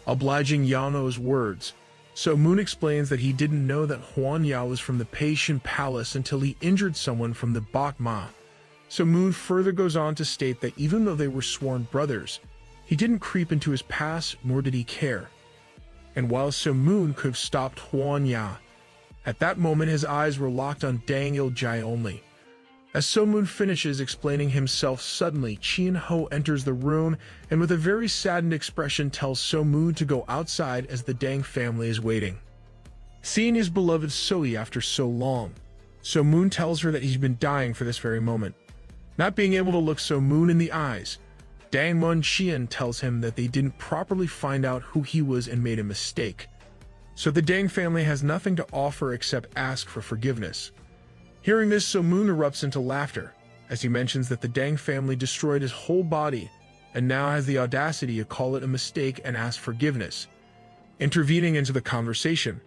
Obliging Yamo's words, So Moon explains that he didn't know that Huan Ya was from the Peishin Palace until he injured someone from the Bak Ma. So Moon further goes on to state that even though they were sworn brothers, he didn't creep into his past, nor did he care. And while So Moon could have stopped Huan Ya, at that moment his eyes were locked on Dang Il-jai only. As So Moon finishes explaining himself, suddenly Chien Ho enters the room and with a very saddened expression tells So Moon to go outside as the Dang family is waiting. Seeing his beloved Soi after so long, So Moon tells her that he's been dying for this very moment. Not being able to look So Moon in the eyes, Dang Mun Chien tells him that they didn't properly find out who he was and made a mistake. So the Dang family has nothing to offer except ask for forgiveness. Hearing this, So Moon erupts into laughter, as he mentions that the Dang family destroyed his whole body and now has the audacity to call it a mistake and ask forgiveness. Intervening into the conversation,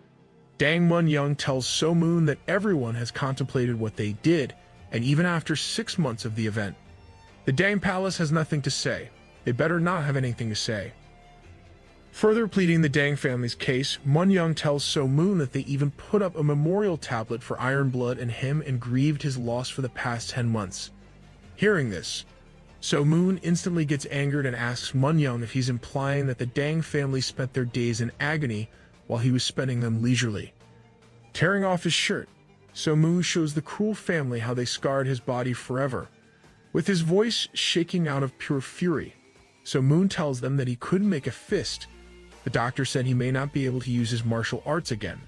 Dang Mun Young tells So Moon that everyone has contemplated what they did, and even after 6 months of the event, the Dang Palace has nothing to say. They better not have anything to say. Further pleading the Dang family's case, Mun Young tells So Moon that they even put up a memorial tablet for Iron Blood and him and grieved his loss for the past 10 months. Hearing this, So Moon instantly gets angered and asks Mun Young if he's implying that the Dang family spent their days in agony while he was spending them leisurely. Tearing off his shirt, So Moon shows the cruel family how they scarred his body forever. With his voice shaking out of pure fury, So Moon tells them that he couldn't make a fist. The doctor said he may not be able to use his martial arts again.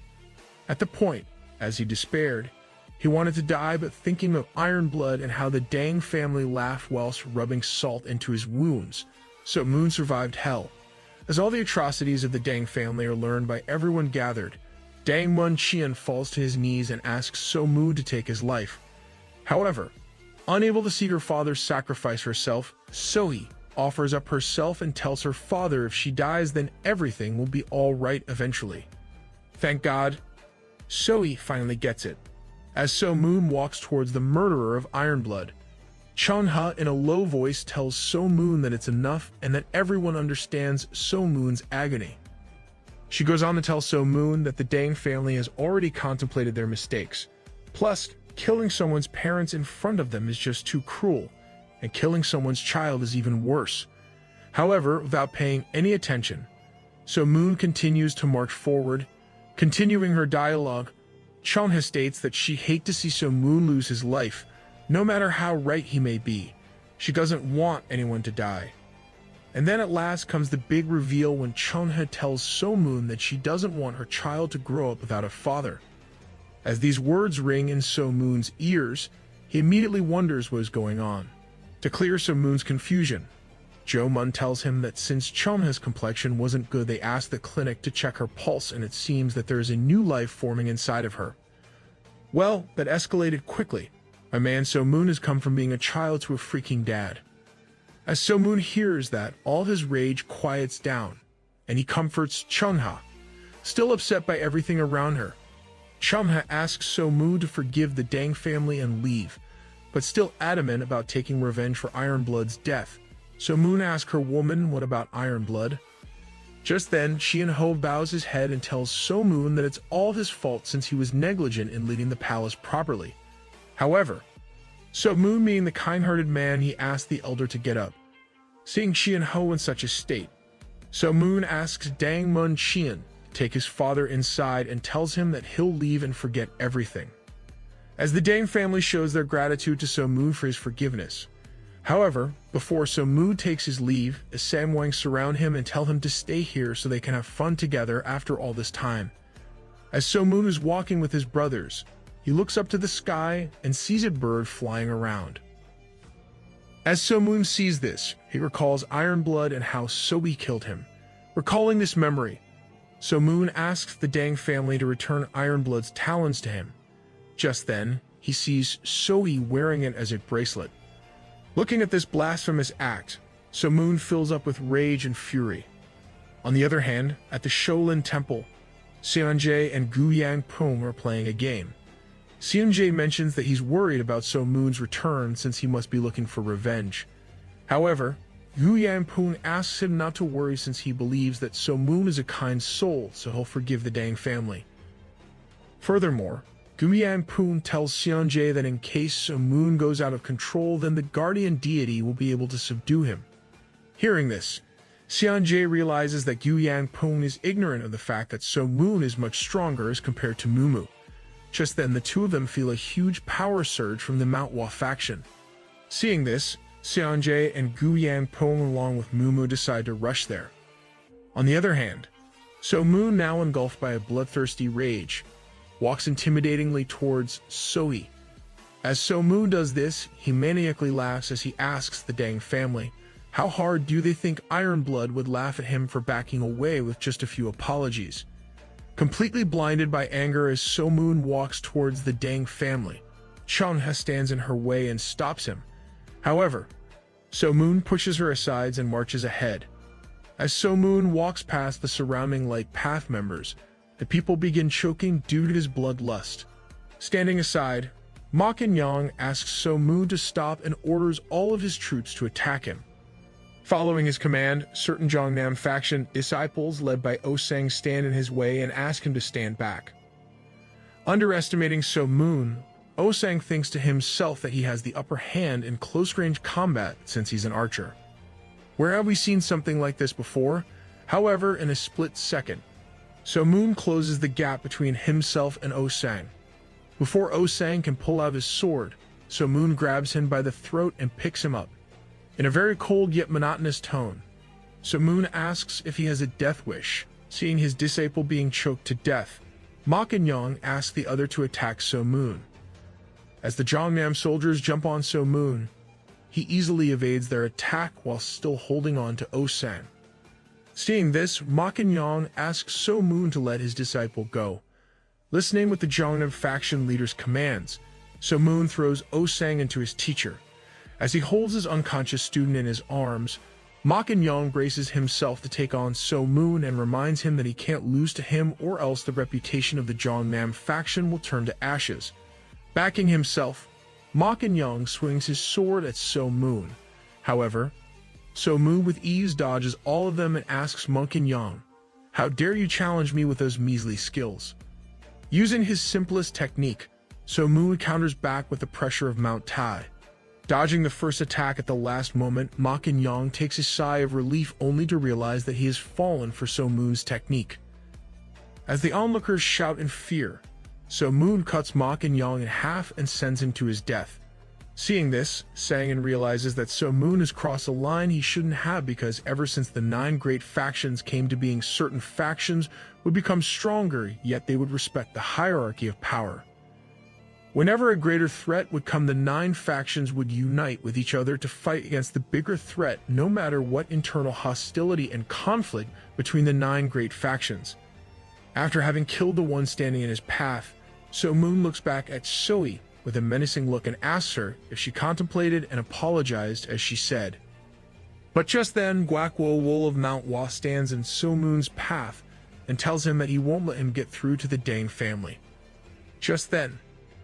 At the point, as he despaired, he wanted to die, but thinking of Iron Blood and how the Dang family laughed whilst rubbing salt into his wounds, So Moon survived hell. As all the atrocities of the Dang family are learned by everyone gathered, Dang Mun Chien falls to his knees and asks So Moon to take his life. However, unable to see her father sacrifice herself, Soi offers up herself and tells her father if she dies then everything will be all right eventually. Thank God, Soi finally gets it. As So Moon walks towards the murderer of Iron Blood, Chun-ha in a low voice tells So Moon that it's enough and that everyone understands So Moon's agony. She goes on to tell So Moon that the Dang family has already contemplated their mistakes. Plus, killing someone's parents in front of them is just too cruel, and killing someone's child is even worse. However, without paying any attention, So Moon continues to march forward. Continuing her dialogue, Chun-ha states that she hates to see So Moon lose his life, no matter how right he may be. She doesn't want anyone to die. And then at last comes the big reveal when Chun-ha tells So Moon that she doesn't want her child to grow up without a father. As these words ring in So Moon's ears, he immediately wonders what is going on. To clear So Moon's confusion, Jo Mun tells him that since Chun-ha's complexion wasn't good, they asked the clinic to check her pulse, and it seems that there is a new life forming inside of her. Well, that escalated quickly. My man So Moon has come from being a child to a freaking dad. As So Moon hears that, all his rage quiets down, and he comforts Chun-ha, still upset by everything around her. Chun-ha asks So Moon to forgive the Dang family and leave, but still adamant about taking revenge for Iron Blood's death. So Moon asks her woman what about Iron Blood. Just then, Chien Ho bows his head and tells So Moon that it's all his fault since he was negligent in leading the palace properly. However, So Moon being the kind-hearted man, he asked the elder to get up. Seeing Chien Ho in such a state, So Moon asks Dang Mun Chien to take his father inside and tells him that he'll leave and forget everything. As the Dang family shows their gratitude to So Moon for his forgiveness. However, before So Moon takes his leave, the Samwang surround him and tell him to stay here so they can have fun together after all this time. As So Moon is walking with his brothers, he looks up to the sky and sees a bird flying around. As So Moon sees this, he recalls Iron Blood and how Soi killed him. Recalling this memory, So Moon asks the Dang family to return Iron Blood's talons to him. Just then, he sees Soi wearing it as a bracelet. Looking at this blasphemous act, So Moon fills up with rage and fury. On the other hand, at the Shaolin Temple, Seonjae and Gu Yang Pung are playing a game. Seonjae mentions that he's worried about So Moon's return since he must be looking for revenge. However, Gu Yanpun asks him not to worry since he believes that So Moon is a kind soul, so he'll forgive the Dang family. Furthermore, Gu Yanpun tells Seonjae that in case So Moon goes out of control, then the guardian deity will be able to subdue him. Hearing this, Seonjae realizes that Gu Yanpun is ignorant of the fact that So Moon is much stronger as compared to Mumu. Just then, the two of them feel a huge power surge from the Manhwa faction. Seeing this, Seonjae and Gu Yanpun along with Mumu decide to rush there. On the other hand, So Moon, now engulfed by a bloodthirsty rage, walks intimidatingly towards Sohee. As So Moon does this, he maniacally laughs as he asks the Dang family, how hard do they think Ironblood would laugh at him for backing away with just a few apologies? Completely blinded by anger as So Moon walks towards the Dang family, Changha stands in her way and stops him. However, So Moon pushes her aside and marches ahead. As So Moon walks past the surrounding light path members, the people begin choking due to his bloodlust. Standing aside, Ma Kenyang asks So Moon to stop and orders all of his troops to attack him. Following his command, certain Jongnam faction disciples led by Osang stand in his way and ask him to stand back. Underestimating So Moon, Osang thinks to himself that he has the upper hand in close-range combat since he's an archer. Where have we seen something like this before? However, in a split second, So Moon closes the gap between himself and Osang. Before Osang can pull out his sword, So Moon grabs him by the throat and picks him up. In a very cold yet monotonous tone, So Moon asks if he has a death wish. Seeing his disciple being choked to death, Ma Kenyang asks the other to attack So Moon. As the Jongnam soldiers jump on So Moon, he easily evades their attack while still holding on to Osang. Seeing this, Ma Kenyang asks So Moon to let his disciple go. Listening with the Jongnam faction leader's commands, So Moon throws Osang into his teacher. As he holds his unconscious student in his arms, Ma Kenyang braces himself to take on So Moon and reminds him that he can't lose to him or else the reputation of the Jongnam faction will turn to ashes. Backing himself, Ma Kenyang swings his sword at So Moon. However, So Moon with ease dodges all of them and asks Ma Kenyang, how dare you challenge me with those measly skills? Using his simplest technique, So Moon counters back with the pressure of Mount Tai. Dodging the first attack at the last moment, Ma Kenyang takes a sigh of relief only to realize that he has fallen for So Moon's technique. As the onlookers shout in fear, So Moon cuts Ma Kenyang in half and sends him to his death. Seeing this, Sangin realizes that So Moon has crossed a line he shouldn't have because ever since the 9 great factions came to being, certain factions would become stronger, yet they would respect the hierarchy of power. Whenever a greater threat would come, the 9 factions would unite with each other to fight against the bigger threat, no matter what internal hostility and conflict between the 9 great factions. After having killed the one standing in his path, So Moon looks back at Sohee with a menacing look and asks her if she contemplated and apologized as she said. But just then, Guakwo Wool of Mount Hwa stands in So Moon's path and tells him that he won't let him get through to the Dang family. Just then,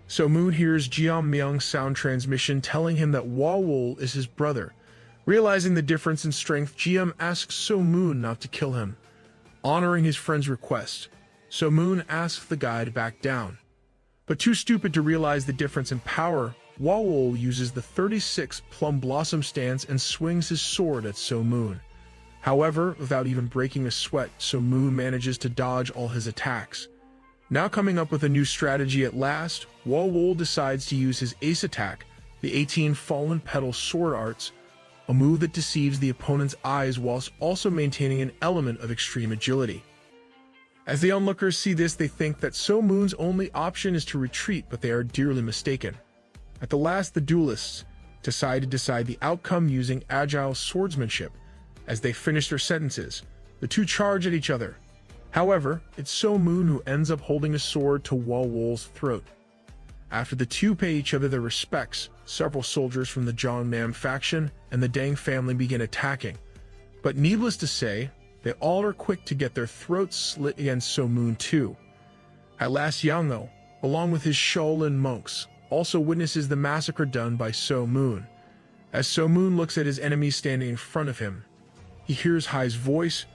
So Moon hears Jiam Myung's sound transmission telling him that Hwa Wool is his brother. Realizing the difference in strength, Jiam asks So Moon not to kill him. Honoring his friend's request, So Moon asks the guy to back down. But too stupid to realize the difference in power, Hwa Wool uses the 36 Plum Blossom stance and swings his sword at So Moon. However, without even breaking a sweat, So Moon manages to dodge all his attacks. Now coming up with a new strategy at last, Hwa Wool decides to use his ace attack, the 18 Fallen Petal Sword Arts, a move that deceives the opponent's eyes whilst also maintaining an element of extreme agility. As the onlookers see this, they think that So Moon's only option is to retreat, but they are dearly mistaken. At the last, the duelists decide the outcome using agile swordsmanship. As they finish their sentences, the two charge at each other. However, it's So Moon who ends up holding a sword to Hwa Wool's throat. After the two pay each other their respects, several soldiers from the Jongnam faction and the Dang family begin attacking. But needless to say, they all are quick to get their throats slit against So Moon too. At last, Yango, along with his Shaolin monks, also witnesses the massacre done by So Moon. As So Moon looks at his enemies standing in front of him, he hears Hai's voice,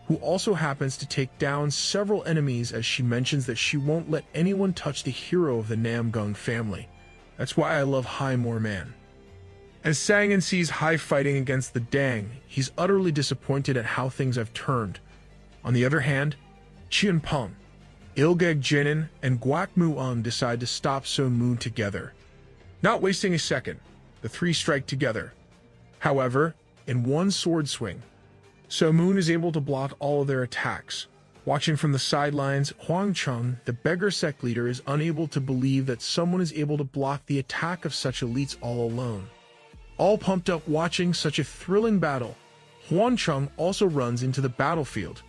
who also happens to take down several enemies, as she mentions that she won't let anyone touch the hero of the Namgung family. That's why I love Hai more, man. As Sangin sees Hai fighting against the Dang, he's utterly disappointed at how things have turned. On the other hand, Qian Peng, Ilgeg Jinin, and Guak Muong decide to stop So Moon together. Not wasting a second, the three strike together. However, in one sword swing, So Moon is able to block all of their attacks. Watching from the sidelines, Huang Chung, the beggar sect leader, is unable to believe that someone is able to block the attack of such elites all alone. All pumped up watching such a thrilling battle, Huang Chung also runs into the battlefield.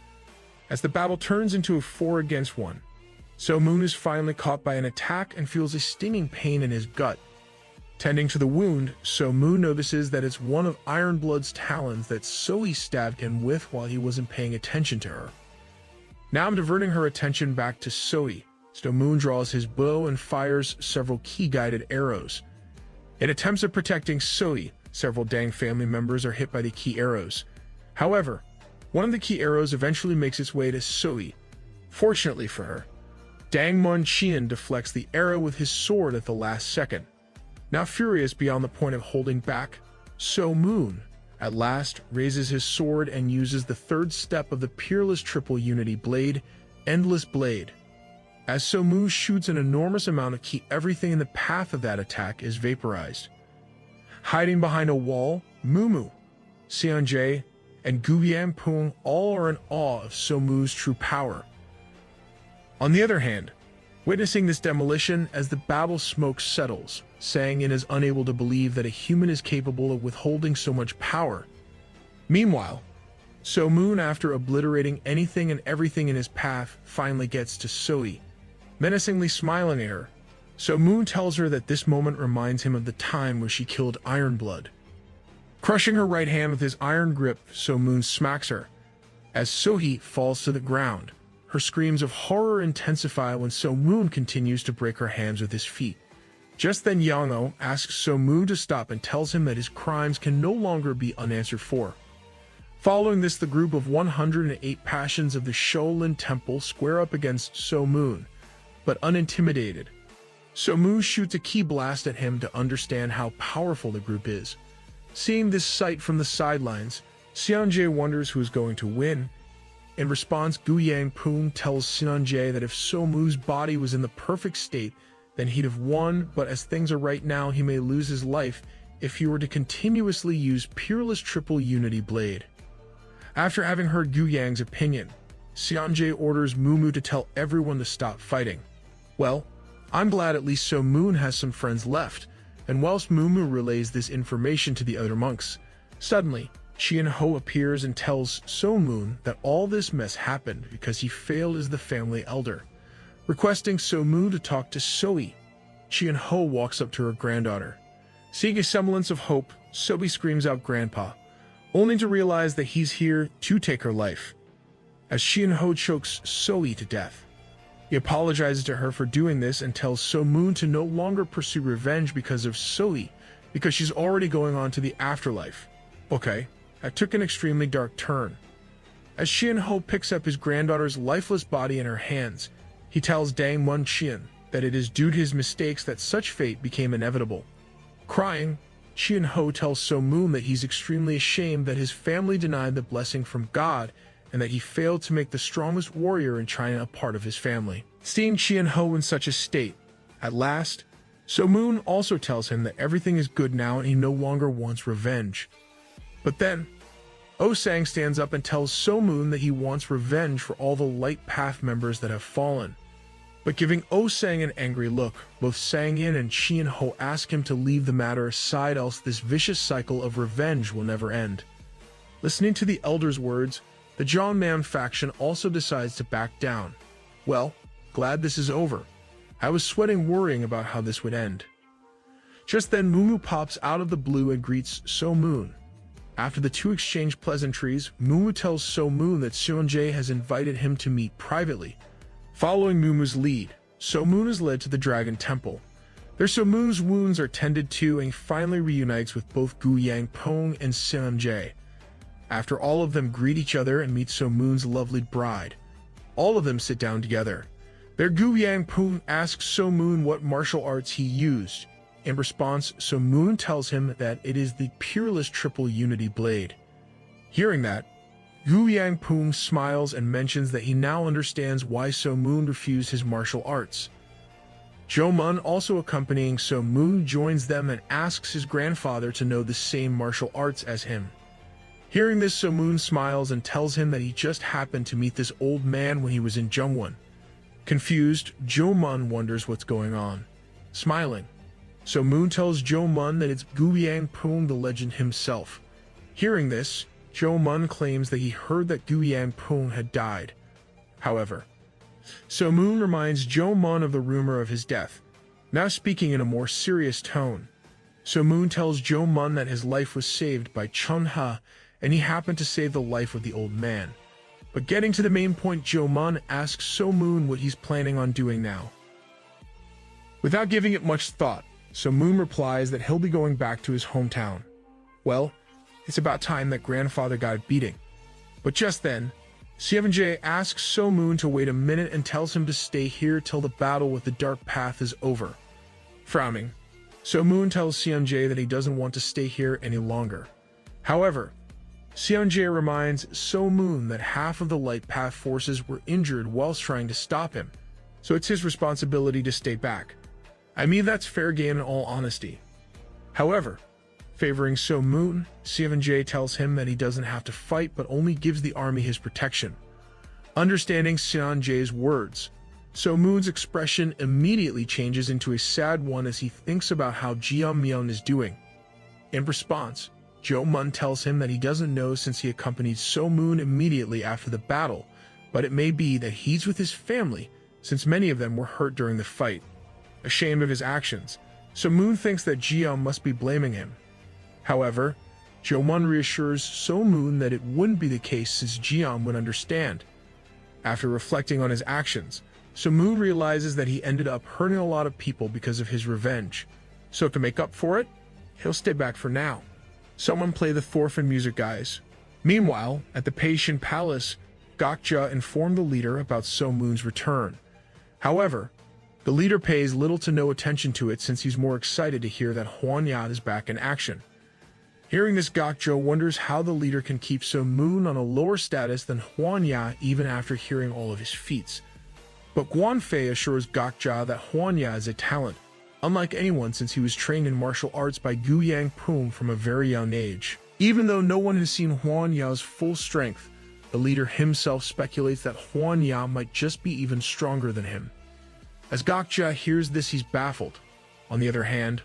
As the battle turns into a 4 against 1, So Moon is finally caught by an attack and feels a stinging pain in his gut. Tending to the wound, So Moon notices that it's one of Ironblood's talons that Soe stabbed him with while he wasn't paying attention to her. Now I'm diverting her attention back to Soe. So Moon draws his bow and fires several key-guided arrows. In attempts at protecting Soe, several Dang family members are hit by the key arrows. However, one of the key arrows eventually makes its way to Soe. Fortunately for her, Dang Mun Qian deflects the arrow with his sword at the last second. Now furious beyond the point of holding back, So Moon at last raises his sword and uses the third step of the peerless triple unity blade, Endless Blade. As So Moon shoots an enormous amount of ki, everything in the path of that attack is vaporized. Hiding behind a wall, Mumu, Seonjae, and Guyan Pung all are in awe of So Moon's true power. On the other hand, witnessing this demolition as the battle smoke settles, Sangin is unable to believe that a human is capable of withholding so much power. Meanwhile, So Moon, after obliterating anything and everything in his path, finally gets to Soe. Menacingly smiling at her, So Moon tells her that this moment reminds him of the time where she killed Ironblood. Crushing her right hand with his iron grip, So Moon smacks her. As Soe falls to the ground, her screams of horror intensify when So Moon continues to break her hands with his feet. Just then Yang-o asks So Moon to stop and tells him that his crimes can no longer be unanswered for. Following this, the group of 108 passions of the Shaolin Temple square up against So Moon, but unintimidated. So Moon shoots a ki blast at him to understand how powerful the group is. Seeing this sight from the sidelines, Seonjae wonders who is going to win. In response, Guyan Pung tells Seonjae that if So Moon's body was in the perfect state, then he'd have won, but as things are right now, he may lose his life if he were to continuously use Peerless Triple Unity Blade. After having heard Guyang's opinion, Seonjae orders Mumu to tell everyone to stop fighting. Well, I'm glad at least So Moon has some friends left, and whilst Mumu relays this information to the other monks, suddenly, Qian Ho appears and tells So Moon that all this mess happened because he failed as the family elder. Requesting So Moon to talk to Soe, Qian Ho walks up to her granddaughter. Seeing a semblance of hope, Soe screams out "Grandpa," only to realize that he's here to take her life. As Qian Ho chokes Soe to death, he apologizes to her for doing this and tells So Moon to no longer pursue revenge because of Soe, because she's already going on to the afterlife. Okay, that took an extremely dark turn. As Qian Ho picks up his granddaughter's lifeless body in her hands, he tells Dang Mun Qian that it is due to his mistakes that such fate became inevitable. Crying, Qian Ho tells So Moon that he's extremely ashamed that his family denied the blessing from God and that he failed to make the strongest warrior in China a part of his family. Seeing Qian Ho in such a state, at last, So Moon also tells him that everything is good now and he no longer wants revenge. But then, Oh Sang stands up and tells So Moon that he wants revenge for all the Light Path members that have fallen. But giving Oh Sang an angry look, both Sangin and Qian Ho ask him to leave the matter aside, else this vicious cycle of revenge will never end. Listening to the elder's words, the John Man faction also decides to back down. Well, glad this is over. I was sweating worrying about how this would end. Just then Mumu pops out of the blue and greets So Moon. After the two exchange pleasantries, Mumu tells So Moon that Seonjae has invited him to meet privately. Following Mumu's lead, So Moon is led to the Dragon Temple. There So Moon's wounds are tended to and he finally reunites with both Gu Yangpong and Seonjae. After all of them greet each other and meet So Moon's lovely bride, all of them sit down together. There Gu Yangpong asks So Moon what martial arts he used. In response, So Moon tells him that it is the peerless triple unity blade. Hearing that, Gu Yangpong smiles and mentions that he now understands why So Moon refused his martial arts. Jo Mun, also accompanying So Moon, joins them and asks his grandfather to know the same martial arts as him. Hearing this, So Moon smiles and tells him that he just happened to meet this old man when he was in Jungwon. Confused, Jo Mun wonders what's going on. Smiling, So Moon tells Jo Mun that it's Gu Yangpong, the legend himself. Hearing this, Jo Mun claims that he heard that Gu Yangpong had died. However, So Moon reminds Jo Mun of the rumor of his death, now speaking in a more serious tone. So Moon tells Jo Mun that his life was saved by Chun Ha, and he happened to save the life of the old man. But getting to the main point, Jo Mun asks So Moon what he's planning on doing now. Without giving it much thought, So Moon replies that he'll be going back to his hometown. Well, it's about time that grandfather got a beating. But just then, Seonjae asks So Moon to wait a minute and tells him to stay here till the battle with the Dark Path is over. Frowning, So Moon tells Seonjae that he doesn't want to stay here any longer. However, Seonjae reminds So Moon that half of the Light Path forces were injured whilst trying to stop him, so it's his responsibility to stay back. I mean, that's fair game in all honesty. However, favoring So Moon, Seonjae tells him that he doesn't have to fight but only gives the army his protection. Understanding Seonjae's words, So Moon's expression immediately changes into a sad one as he thinks about how Jeon is doing. In response, Jo Mun tells him that he doesn't know since he accompanied So Moon immediately after the battle, but it may be that he's with his family since many of them were hurt during the fight. Ashamed of his actions, So Moon thinks that Jeon must be blaming him. However, Jo Mun reassures So Moon that it wouldn't be the case since Jeon would understand. After reflecting on his actions, So Moon realizes that he ended up hurting a lot of people because of his revenge. So to make up for it, he'll stay back for now. Someone play the Thorfinn music, guys. Meanwhile, at the Patient Palace, Gokja informed the leader about So Moon's return. However, the leader pays little to no attention to it since he's more excited to hear that Hwanya is back in action. Hearing this, Gokja wonders how the leader can keep So Moon on a lower status than Hwanya even after hearing all of his feats. But Guanfei assures Gokja that Hwanya is a talent, unlike anyone since he was trained in martial arts by Gu Yangpong from a very young age. Even though no one has seen Hwanya's full strength, the leader himself speculates that Hwanya might just be even stronger than him. As Gokja hears this, he's baffled. On the other hand,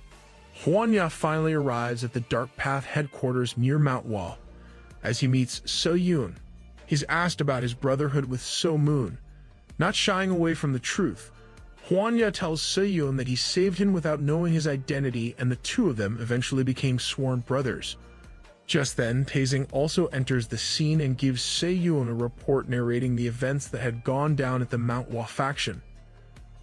Hwanya finally arrives at the Dark Path headquarters near Manhwa. As he meets So-yoon, he's asked about his brotherhood with So Moon. Not shying away from the truth, Hwanya tells So-yoon that he saved him without knowing his identity, and the two of them eventually became sworn brothers. Just then, Taesing also enters the scene and gives Se-yoon a report narrating the events that had gone down at the Manhwa faction.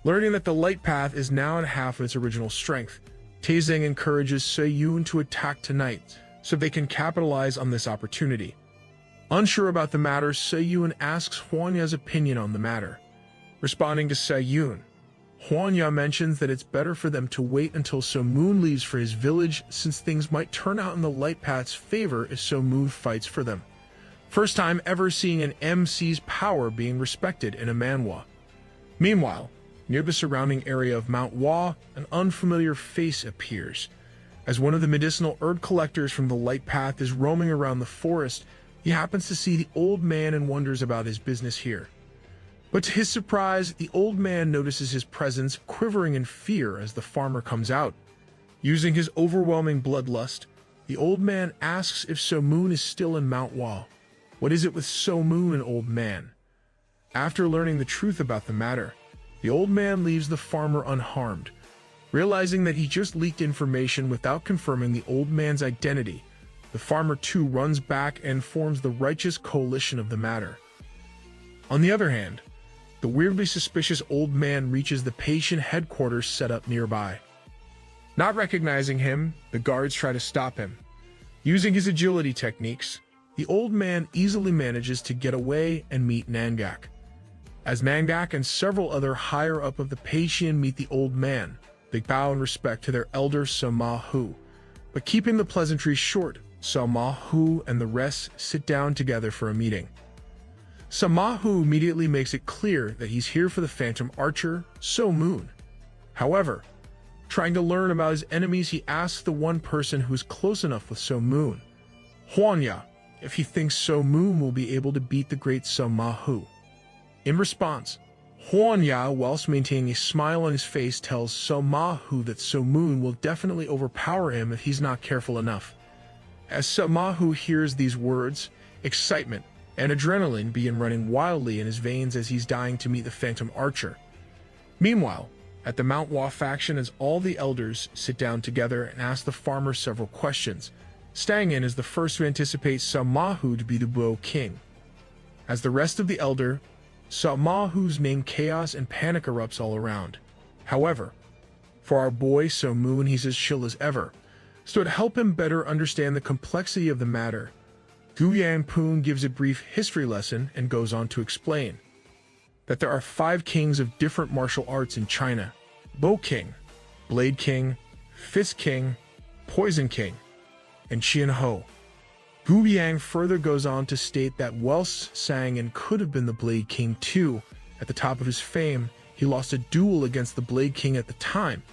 Learning that the Light Path is now at half of its original strength, Taesing encourages Se-yoon to attack tonight so they can capitalize on this opportunity. Unsure about the matter, Se-yoon asks Hwanya's opinion on the matter. Responding to Se-yoon, Hwanya mentions that it's better for them to wait until So Moon leaves for his village since things might turn out in the Light Path's favor if So Moon fights for them. First time ever seeing an MC's power being respected in a manhwa. Meanwhile, near the surrounding area of Mount Hwa, an unfamiliar face appears. As one of the medicinal herb collectors from the Light Path is roaming around the forest, he happens to see the old man and wonders about his business here. But to his surprise, the old man notices his presence, quivering in fear as the farmer comes out. Using his overwhelming bloodlust, the old man asks if So Moon is still in Mount Hwa. What is it with So Moon and old man? After learning the truth about the matter, the old man leaves the farmer unharmed. Realizing that he just leaked information without confirming the old man's identity, the farmer too runs back and forms the righteous coalition of the matter. On the other hand, the weirdly suspicious old man reaches the patient headquarters set up nearby. Not recognizing him, the guards try to stop him. Using his agility techniques, the old man easily manages to get away and meet Nangak. As Nangak and several other higher up of the patient meet the old man, they bow in respect to their elder Samahu. But keeping the pleasantries short, Samahu and the rest sit down together for a meeting. Samahu immediately makes it clear that he's here for the phantom archer, So Moon. However, trying to learn about his enemies, he asks the one person who is close enough with So Moon, Huanya, if he thinks So Moon will be able to beat the great Samahu. In response, Huanya, whilst maintaining a smile on his face, tells Samahu that So Moon will definitely overpower him if he's not careful enough. As Samahu hears these words, excitement and adrenaline begin running wildly in his veins as he's dying to meet the phantom archer. Meanwhile, at the Manhwa faction, as all the elders sit down together and ask the farmer several questions, Stangin is the first to anticipate Samahu to be the Bow King. As the rest of the elder, Samahu's name chaos and panic erupts all around. However, for our boy So Moon, he's as chill as ever, so to help him better understand the complexity of the matter, Gu Yang gives a brief history lesson and goes on to explain that there are 5 kings of different martial arts in China: Bow King, Blade King, Fist King, Poison King, and Qian Ho. Gu Yang further goes on to state that whilst Sangin could have been the Blade King too, at the top of his fame, he lost a duel against the Blade King at the time,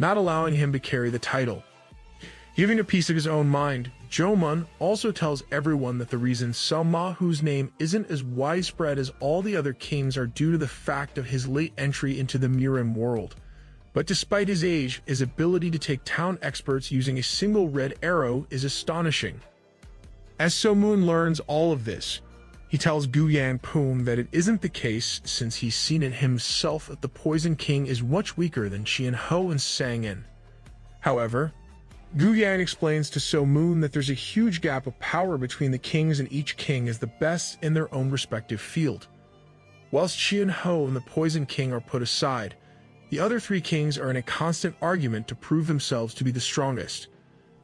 not allowing him to carry the title. Giving a piece of his own mind, Jomun also tells everyone that the reason Samahu's name isn't as widespread as all the other kings are due to the fact of his late entry into the Miran world. But despite his age, his ability to take town experts using a single red arrow is astonishing. As So Moon learns all of this, he tells Gu Yang that it isn't the case since he's seen it himself that the Poison King is much weaker than Qian Ho and Sangin. However, Gu Yang explains to So Moon that there's a huge gap of power between the kings and each king is the best in their own respective field. Whilst Qian Ho and the Poison King are put aside, the other 3 kings are in a constant argument to prove themselves to be the strongest.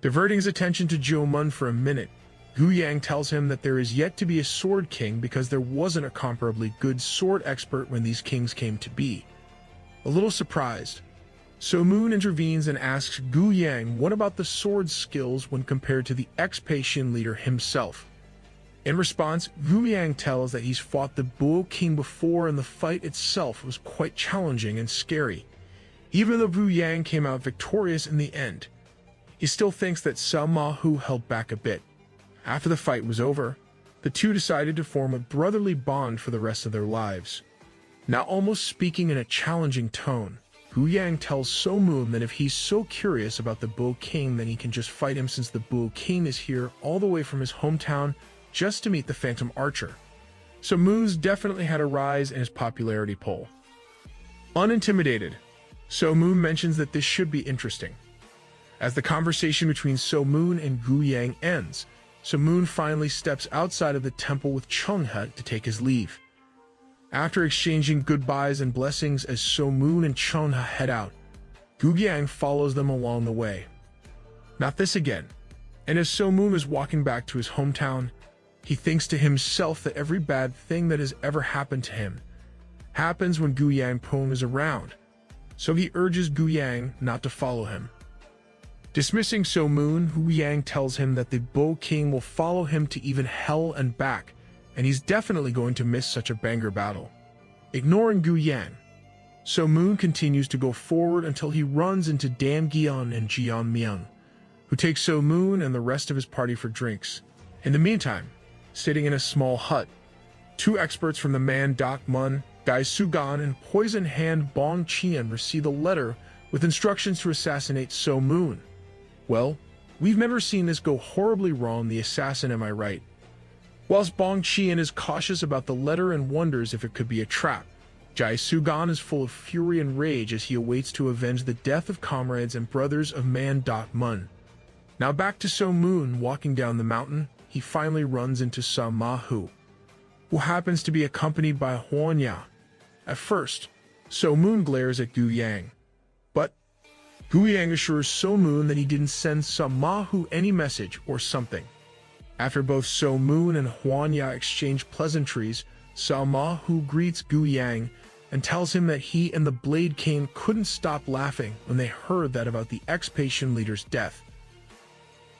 Diverting his attention to Jomun for a minute, Gu Yang tells him that there is yet to be a sword king because there wasn't a comparably good sword expert when these kings came to be. A little surprised, So Moon intervenes and asks Gu Yang what about the sword skills when compared to the ex-Pei-Shin leader himself. In response, Gu Yang tells that he's fought the Bow King before and the fight itself was quite challenging and scary. Even though Gu Yang came out victorious in the end, he still thinks that Samahu held back a bit. After the fight was over, the two decided to form a brotherly bond for the rest of their lives. Now almost speaking in a challenging tone, Gu Yang tells So Moon that if he's so curious about the Bow King, then he can just fight him since the Bow King is here all the way from his hometown just to meet the Phantom Archer. So Moon's definitely had a rise in his popularity poll. Unintimidated, So Moon mentions that this should be interesting. As the conversation between So Moon and Gu Yang ends, So Moon finally steps outside of the temple with Chungha to take his leave. After exchanging goodbyes and blessings as So Moon and Chungha head out, Gu Yang follows them along the way. Not this again. And as So Moon is walking back to his hometown, he thinks to himself that every bad thing that has ever happened to him happens when Gu Yang is around, so he urges Gu Yang not to follow him. Dismissing So Moon, Gu Yang tells him that the Bow King will follow him to even hell and back, and he's definitely going to miss such a banger battle. Ignoring Gu Yang, So Moon continues to go forward until he runs into Dan Gian and Jian Myung, who take So Moon and the rest of his party for drinks. In the meantime, sitting in a small hut, 2 experts from the Man Dak Mun, Gai Sugan, and Poison Hand Bong Qian receive a letter with instructions to assassinate So Moon. Well, we've never seen this go horribly wrong, the assassin, am I right? Whilst Bong Qian is cautious about the letter and wonders if it could be a trap, Jai Sugan is full of fury and rage as he awaits to avenge the death of comrades and brothers of Man Dak Mun. Now back to So Moon walking down the mountain, he finally runs into Samahu, who happens to be accompanied by Huanya. At first, So Moon glares at Gu Yang, but Gu Yang assures So Moon that he didn't send Samahu any message or something. After both So Moon and Huan Ya exchange pleasantries, Samahu greets Gu Yang and tells him that he and the Blade King couldn't stop laughing when they heard that about the ex-patient leader's death.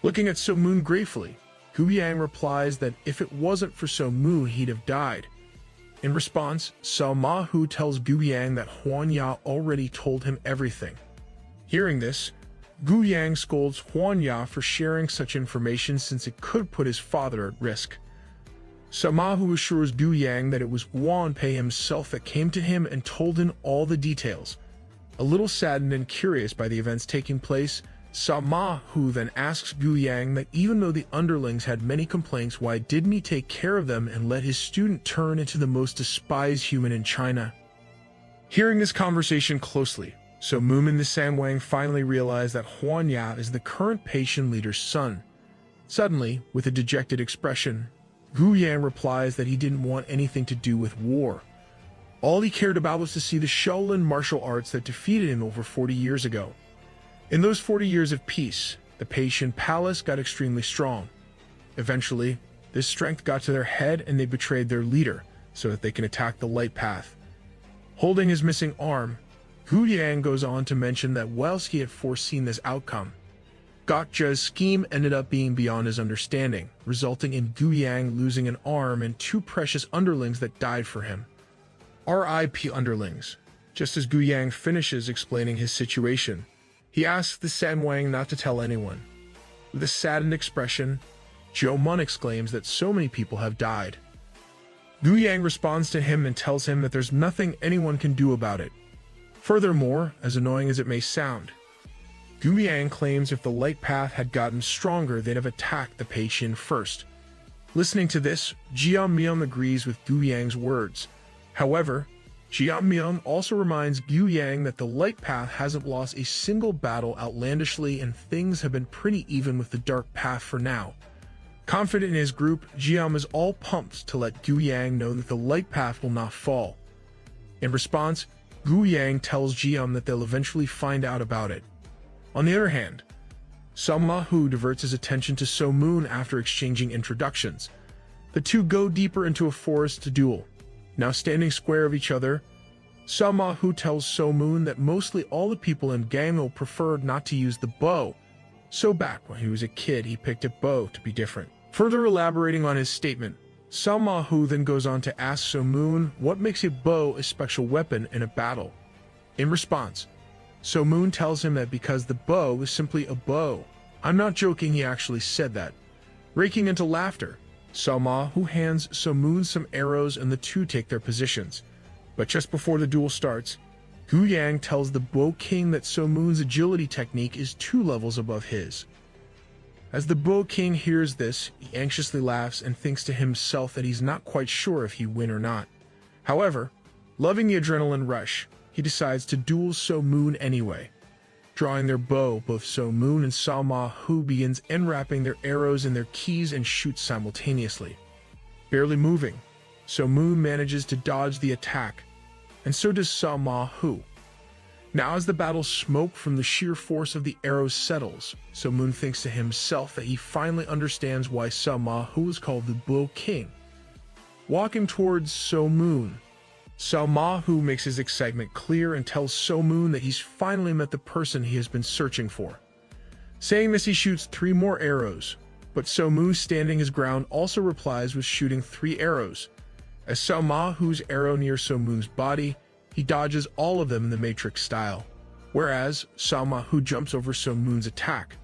Looking at So Moon gratefully, Gu Yang replies that if it wasn't for So Moon, he'd have died. In response, Samahu tells Gu Yang that Huan Ya already told him everything. Hearing this, Gu Yang scolds Huan Ya for sharing such information since it could put his father at risk. Samahu assures Gu Yang that it was Huan Pei himself that came to him and told him all the details. A little saddened and curious by the events taking place, Samahu then asks Gu Yang that even though the underlings had many complaints, why didn't he take care of them and let his student turn into the most despised human in China? Hearing this conversation closely, So Moon and the Sangwang finally realize that Huan Ya is the current patient leader's son. Suddenly, with a dejected expression, Gu Yang replies that he didn't want anything to do with war. All he cared about was to see the Shaolin martial arts that defeated him over 40 years ago. In those 40 years of peace, the Patient Palace got extremely strong. Eventually, this strength got to their head and they betrayed their leader so that they can attack the Light Path. Holding his missing arm, Gu Yang goes on to mention that whilst he had foreseen this outcome, Gotcha's scheme ended up being beyond his understanding, resulting in Gu Yang losing an arm and 2 precious underlings that died for him. R.I.P. underlings. Just as Gu Yang finishes explaining his situation, he asks the Sangwang not to tell anyone. With a saddened expression, Zhou Mun exclaims that so many people have died. Gu Yang responds to him and tells him that there's nothing anyone can do about it. Furthermore, as annoying as it may sound, Gu Yang claims if the Light Path had gotten stronger, they'd have attacked the Pei Xin first. Listening to this, Jian Myung agrees with Gu Yang's words. However, Jian Myung also reminds Gu Yang that the Light Path hasn't lost a single battle outlandishly and things have been pretty even with the Dark Path for now. Confident in his group, Jian is all pumped to let Gu Yang know that the Light Path will not fall. In response, Gu Yang tells Jian that they'll eventually find out about it. On the other hand, Samahu diverts his attention to So Moon after exchanging introductions. The two go deeper into a forest to duel. Now standing square of each other, Samahu tells So Moon that mostly all the people in Gango preferred not to use the bow, so back when he was a kid he picked a bow to be different. Further elaborating on his statement, Samahu then goes on to ask So Moon what makes a bow a special weapon in a battle. In response, So Moon tells him that because the bow is simply a bow. I'm not joking, he actually said that. Breaking into laughter, Samahu hands So Moon some arrows and the two take their positions. But just before the duel starts, Gu Yang tells the Bow King that So Moon's agility technique is 2 levels above his. As the Bow King hears this, he anxiously laughs and thinks to himself that he's not quite sure if he win or not. However, loving the adrenaline rush, he decides to duel So Moon anyway. Drawing their bow, both So Moon and Samahu begins enwrapping their arrows in their keys and shoot simultaneously. Barely moving, So Moon manages to dodge the attack, and so does Samahu. Now as the battle's smoke from the sheer force of the arrows settles, So Moon thinks to himself that he finally understands why Samahu is called the Bow King. Walking towards So Moon, Samahu makes his excitement clear and tells So Moon that he's finally met the person he has been searching for. Saying this, he shoots 3 more arrows, but So Moon, standing his ground, also replies with shooting 3 arrows. As Samahu's arrow nears So Moon's body, he dodges all of them in the Matrix style, whereas Samahu jumps over So Moon's attack.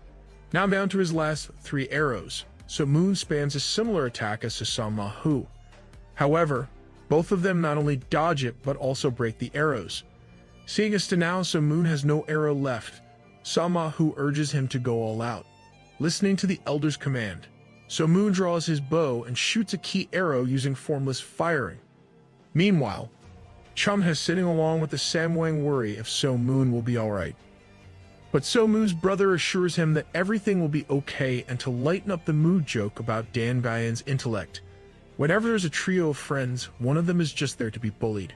Now down to his last 3 arrows, So Moon spams a similar attack as to Samahu. However, both of them not only dodge it, but also break the arrows. Seeing as to now So Moon has no arrow left, Samahu urges him to go all out. Listening to the Elder's command, So Moon draws his bow and shoots a key arrow using formless firing. Meanwhile, Chum is sitting along with the Samwang worry if So Moon will be alright. But So Moon's brother assures him that everything will be okay and to lighten up the mood joke about Dan Bayan's intellect. Whenever there's a trio of friends, one of them is just there to be bullied.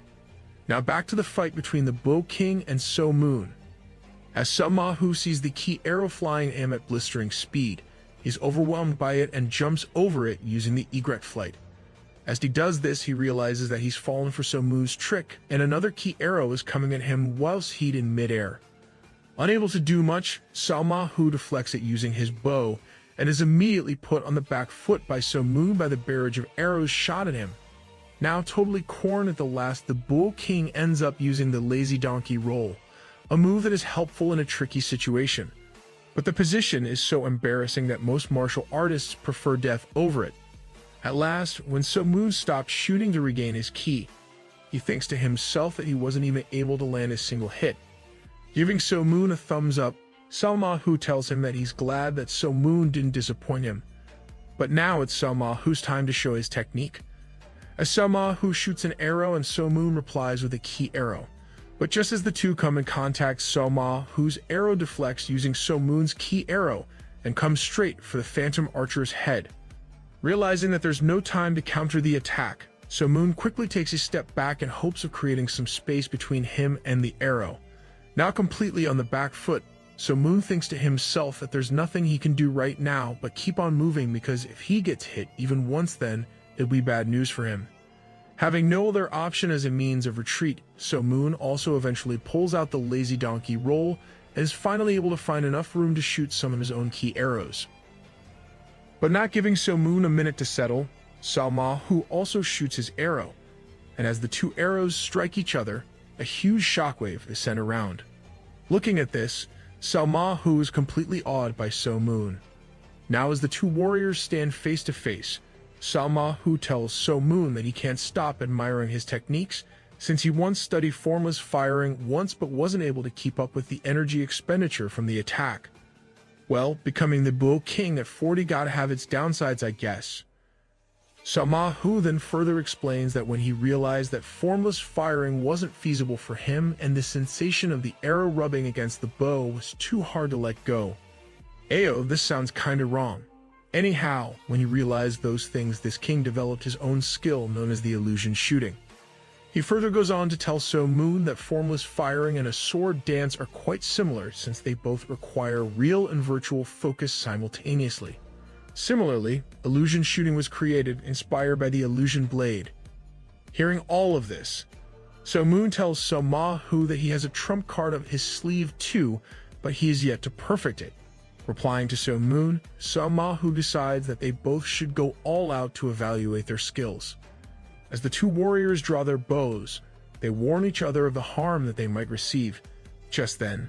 Now back to the fight between the Bow King and So Moon. As Samahu sees the key arrow flying at him at blistering speed, he's overwhelmed by it and jumps over it using the egret flight. As he does this, he realizes that he's fallen for So Moon's trick, and another key arrow is coming at him whilst he's in midair. Unable to do much, Samahu deflects it using his bow, and is immediately put on the back foot by So Moon by the barrage of arrows shot at him. Now totally cornered at the last, the Bull King ends up using the lazy donkey roll, a move that is helpful in a tricky situation. But the position is so embarrassing that most martial artists prefer death over it. At last, when So Moon stops shooting to regain his ki, he thinks to himself that he wasn't even able to land a single hit. Giving So Moon a thumbs up, Samahu tells him that he's glad that So Moon didn't disappoint him. But now it's Samahu's time to show his technique. As Samahu shoots an arrow and So Moon replies with a ki arrow. But just as the two come in contact, Samahu's arrow deflects using So Moon's ki arrow and comes straight for the Phantom Archer's head. Realizing that there's no time to counter the attack, So Moon quickly takes a step back in hopes of creating some space between him and the arrow. Now completely on the back foot, So Moon thinks to himself that there's nothing he can do right now but keep on moving, because if he gets hit even once, then it'll be bad news for him. Having no other option as a means of retreat, So Moon also eventually pulls out the lazy donkey roll and is finally able to find enough room to shoot some of his own key arrows. But not giving So Moon a minute to settle, Samahu also shoots his arrow, and as the two arrows strike each other, a huge shockwave is sent around. Looking at this, Samahu is completely awed by So Moon. Now as the two warriors stand face to face, Samahu tells So Moon that he can't stop admiring his techniques, since he once studied formless firing once but wasn't able to keep up with the energy expenditure from the attack. Well, becoming the Bull King at 40 gotta have its downsides, I guess. Samahu then further explains that when he realized that formless firing wasn't feasible for him and the sensation of the arrow rubbing against the bow was too hard to let go. Ayo, this sounds kinda wrong. Anyhow, when he realized those things, this king developed his own skill known as the illusion shooting. He further goes on to tell So Moon that formless firing and a sword dance are quite similar, since they both require real and virtual focus simultaneously. Similarly, illusion shooting was created, inspired by the illusion blade. Hearing all of this, So Moon tells Samahu that he has a trump card up his sleeve too, but he is yet to perfect it. Replying to So Moon, Samahu decides that they both should go all out to evaluate their skills. As the two warriors draw their bows, they warn each other of the harm that they might receive. Just then,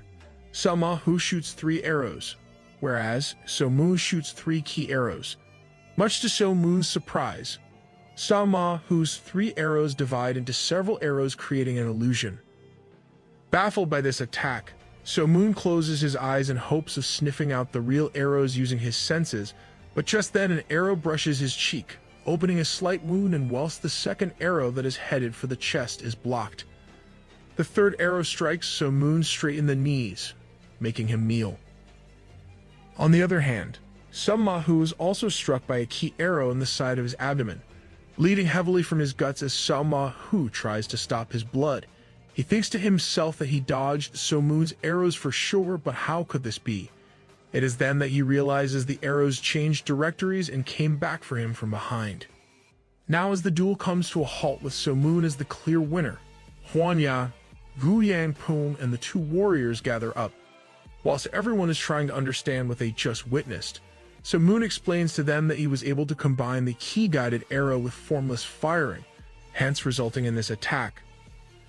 Samahu shoots 3 arrows, whereas So Moon shoots 3 key arrows. Much to So Moon's surprise, Samahu's 3 arrows divide into several arrows, creating an illusion. Baffled by this attack, So Moon closes his eyes in hopes of sniffing out the real arrows using his senses, but just then an arrow brushes his cheek, opening a slight wound, and whilst the second arrow that is headed for the chest is blocked. The third arrow strikes So Moon straight in the knees, making him kneel. On the other hand, Samahu is also struck by a key arrow in the side of his abdomen, bleeding heavily from his guts as Samahu tries to stop his blood. He thinks to himself that he dodged So Moon's arrows for sure, but how could this be? It is then that he realizes the arrows changed directories and came back for him from behind. Now as the duel comes to a halt with So Moon as the clear winner, Huanya, Gu Yanpeng, and the two warriors gather up. Whilst everyone is trying to understand what they just witnessed, So Moon explains to them that he was able to combine the key-guided arrow with formless firing, hence resulting in this attack.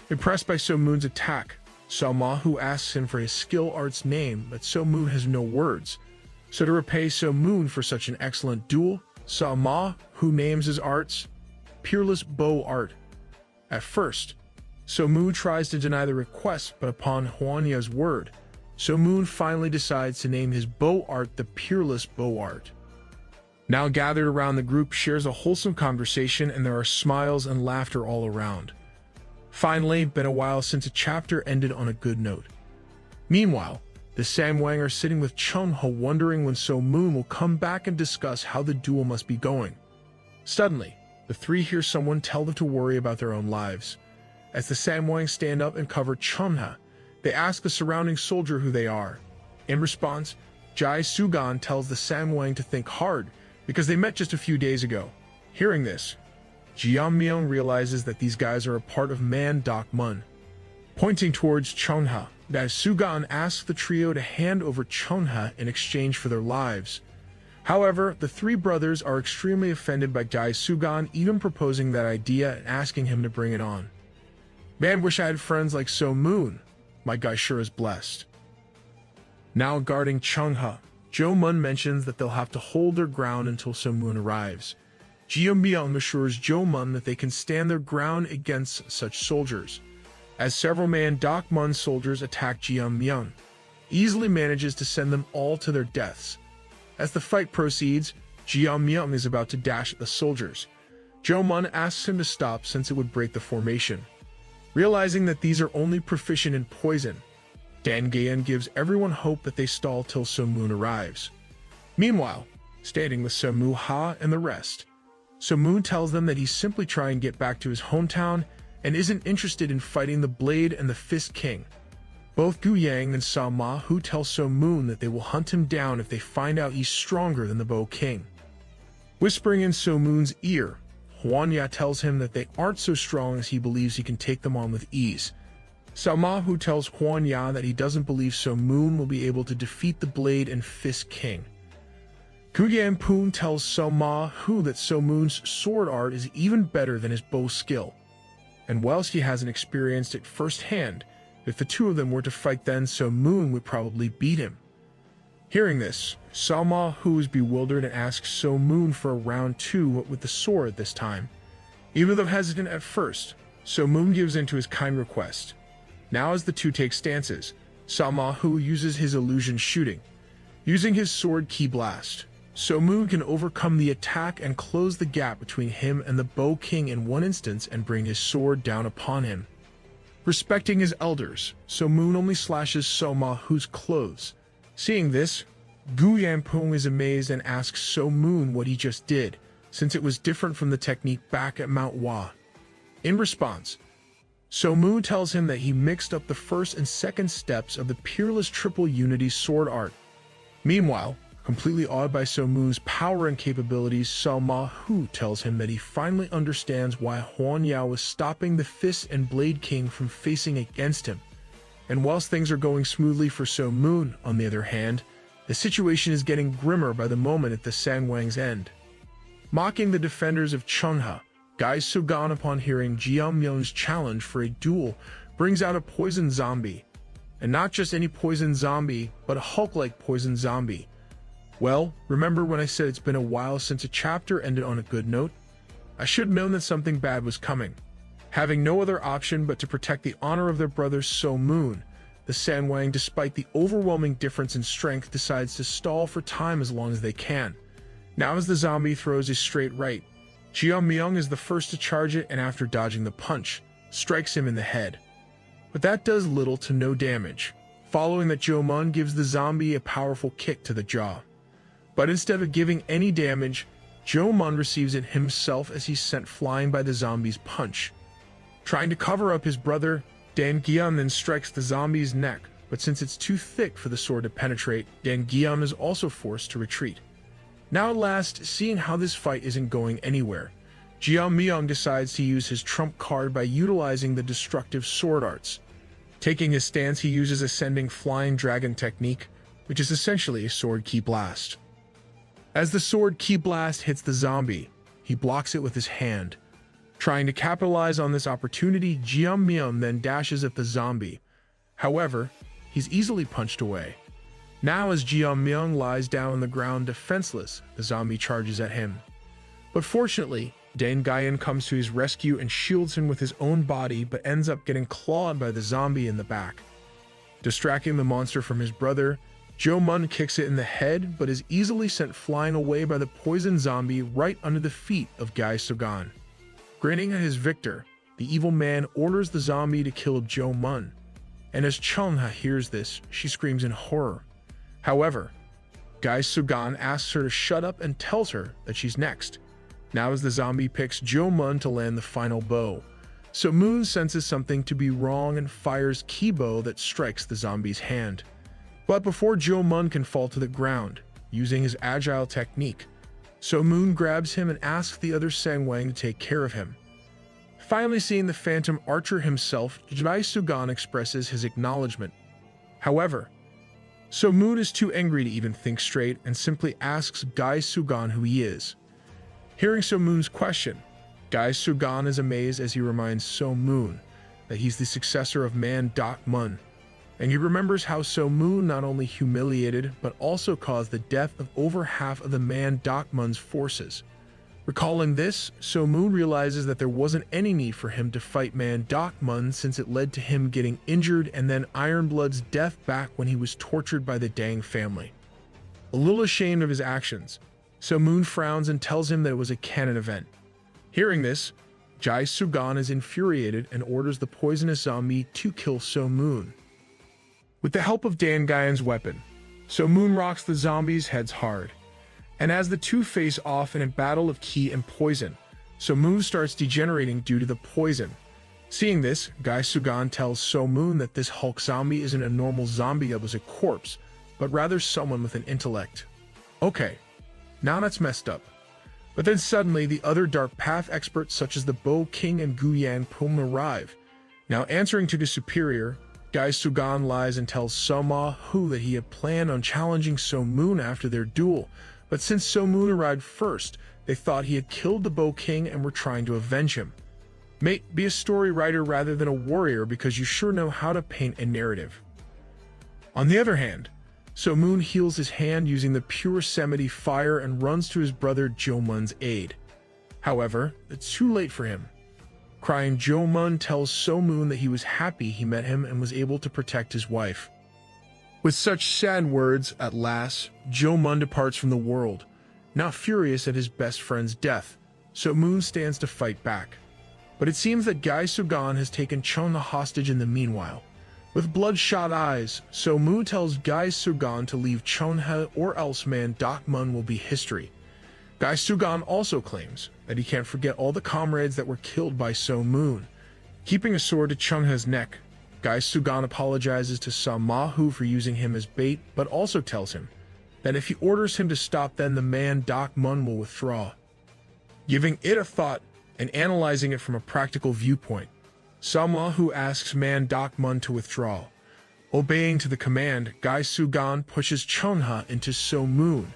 Impressed by So Moon's attack, Samahu asks him for his skill art's name, but So Moon has no words. So to repay So Moon for such an excellent duel, Samahu names his arts Peerless Bow Art. At first, So Moon tries to deny the request, but upon Huanya's word, So Moon finally decides to name his bow art the Peerless Bow Art. Now gathered around, the group shares a wholesome conversation, and there are smiles and laughter all around. Finally, been a while since a chapter ended on a good note. Meanwhile, the Samwang are sitting with Chun-Ho, wondering when So Moon will come back and discuss how the duel must be going. Suddenly, the three hear someone tell them to worry about their own lives. As the Samwang stand up and cover Chunha, they ask the surrounding soldier who they are. In response, Jai Sugan tells the Samwang to think hard because they met just a few days ago. Hearing this, Jeonmyeon realizes that these guys are a part of Man Dak Mun. Pointing towards Chunha, Jai Sugan asks the trio to hand over Chunha in exchange for their lives. However, the three brothers are extremely offended by Jai Sugan even proposing that idea and asking him to bring it on. Man, wish I had friends like So Moon. My guy sure is blessed. Now guarding Chunha, Jo Mun mentions that they'll have to hold their ground until So Moon arrives. Jeonmyeon assures Jo Mun that they can stand their ground against such soldiers. As several Man Dak Mun soldiers attack Jeonmyeon, easily manages to send them all to their deaths. As the fight proceeds, Jeonmyeon is about to dash at the soldiers. Jo Mun asks him to stop since it would break the formation. Realizing that these are only proficient in poison, Dan Gaeun gives everyone hope that they stall till So Moon arrives. Meanwhile, standing with So Mu Ha and the rest, So Moon tells them that he's simply trying to get back to his hometown and isn't interested in fighting the Blade and the Fist King. Both Gu Yang and Sao Ma Hu tell So Moon that they will hunt him down if they find out he's stronger than the Bow King. Whispering in So Moon's ear, Hwan Ya tells him that they aren't so strong as he believes he can take them on with ease. Sao Ma Hu tells Hwan Ya that he doesn't believe So Moon will be able to defeat the Blade and Fist King. Gu Yan Poon tells So Ma Hu that So Moon's sword art is even better than his bow skill. And whilst he hasn't experienced it firsthand, if the two of them were to fight then So Moon would probably beat him. Hearing this, Sao Ma Hu is bewildered and asks So Moon for a round 2 with the sword this time. Even though hesitant at first, So Moon gives in to his kind request. Now as the two take stances, Sao Ma Hu uses his illusion shooting. Using his sword Ki Blast, So Moon can overcome the attack and close the gap between him and the Bow King in one instance and bring his sword down upon him. Respecting his elders, So Moon only slashes Sao Ma Hu's clothes. Seeing this, Gu Yanpung is amazed and asks So Moon what he just did, since it was different from the technique back at Mount Hua. In response, So Moon tells him that he mixed up the first and second steps of the Peerless Triple Unity sword art. Meanwhile, completely awed by So Moon's power and capabilities, Sao Ma Hu tells him that he finally understands why Hwan Ya was stopping the Fist and Blade King from facing against him. And whilst things are going smoothly for So Moon, on the other hand, the situation is getting grimmer by the moment at the Sangwang's end. Mocking the defenders of Chunha, Gai Sugan, upon hearing Jeonmyeon's challenge for a duel, brings out a poison zombie. And not just any poison zombie, but a Hulk-like poison zombie. Well, remember when I said it's been a while since a chapter ended on a good note? I should have known that something bad was coming. Having no other option but to protect the honor of their brother So Moon, the Sangwang, despite the overwhelming difference in strength, decides to stall for time as long as they can. Now as the zombie throws a straight right, Jeonmyeon is the first to charge it and after dodging the punch, strikes him in the head. But that does little to no damage, following that Jo Mun gives the zombie a powerful kick to the jaw. But instead of giving any damage, Jo Mun receives it himself as he's sent flying by the zombie's punch. Trying to cover up his brother, Dan Gaeun then strikes the zombie's neck, but since it's too thick for the sword to penetrate, Dan Gaeun is also forced to retreat. Now at last, seeing how this fight isn't going anywhere, Jeonmyeon decides to use his trump card by utilizing the destructive sword arts. Taking his stance, he uses Ascending Flying Dragon technique, which is essentially a sword Ki Blast. As the sword Ki Blast hits the zombie, he blocks it with his hand. Trying to capitalize on this opportunity, Jeonmyeon then dashes at the zombie. However, he's easily punched away. Now as Jeonmyeon lies down on the ground defenseless, the zombie charges at him. But fortunately, Dan Gaeun comes to his rescue and shields him with his own body, but ends up getting clawed by the zombie in the back. Distracting the monster from his brother, Jo Mun kicks it in the head, but is easily sent flying away by the poison zombie right under the feet of Gai Sugan. Grinning at his victor, the evil man orders the zombie to kill Jo Mun, and as Chunha hears this, she screams in horror. However, Gai Sugan asks her to shut up and tells her that she's next. Now as the zombie picks Jo Mun to land the final blow, So Moon senses something to be wrong and fires Kibo that strikes the zombie's hand. But before Jo-mun can fall to the ground, using his agile technique, So Moon grabs him and asks the other Sangwang to take care of him. Finally seeing the phantom archer himself, Jai Sugan expresses his acknowledgement. However, So Moon is too angry to even think straight and simply asks Gai Sugan who he is. Hearing So Moon's question, Gai Sugan is amazed as he reminds So Moon that he's the successor of Man Dak Mun, and he remembers how So Moon not only humiliated but also caused the death of over half of the Man Dak Mun's forces. Recalling this, So Moon realizes that there wasn't any need for him to fight Man Dak Mun since it led to him getting injured and then Ironblood's death back when he was tortured by the Dang family. A little ashamed of his actions, So Moon frowns and tells him that it was a canon event. Hearing this, Jai Sugan is infuriated and orders the poisonous zombie to kill So Moon. With the help of Dan Gaian's weapon, So Moon rocks the zombies' heads hard. And as the two face off in a battle of ki and poison, So Moon starts degenerating due to the poison. Seeing this, Gai Sugan tells So Moon that this Hulk zombie isn't a normal zombie that was a corpse, but rather someone with an intellect. Okay, now that's messed up. But then suddenly the other Dark Path experts such as the Bo King and Guyan Pum arrive. Now answering to the superior, Gai Sugan lies and tells Soma Hu that he had planned on challenging So Moon after their duel, but since So Moon arrived first, they thought he had killed the Bo King and were trying to avenge him. Mate, be a story writer rather than a warrior because you sure know how to paint a narrative. On the other hand, So Moon heals his hand using the pure Semity fire and runs to his brother Jo-mun's aid. However, it's too late for him. Crying, Jo-mun tells So Moon that he was happy he met him and was able to protect his wife. With such sad words, at last, Jo-mun departs from the world. Now furious at his best friend's death, So Moon stands to fight back. But it seems that Gai Sugan has taken Chunha hostage in the meanwhile. With bloodshot eyes, So Moon tells Gai Sugan to leave Chunha or else Man Dak Mun will be history. Gai Sugan also claims that he can't forget all the comrades that were killed by So Moon. Keeping a sword to Chunha's neck, Gai Sugan apologizes to Samahu for using him as bait, but also tells him that if he orders him to stop, then the Man Dak Mun will withdraw. Giving it a thought and analyzing it from a practical viewpoint, Samahu asks Man Dak Mun to withdraw. Obeying to the command, Gai Sugan pushes Chunha into So Moon,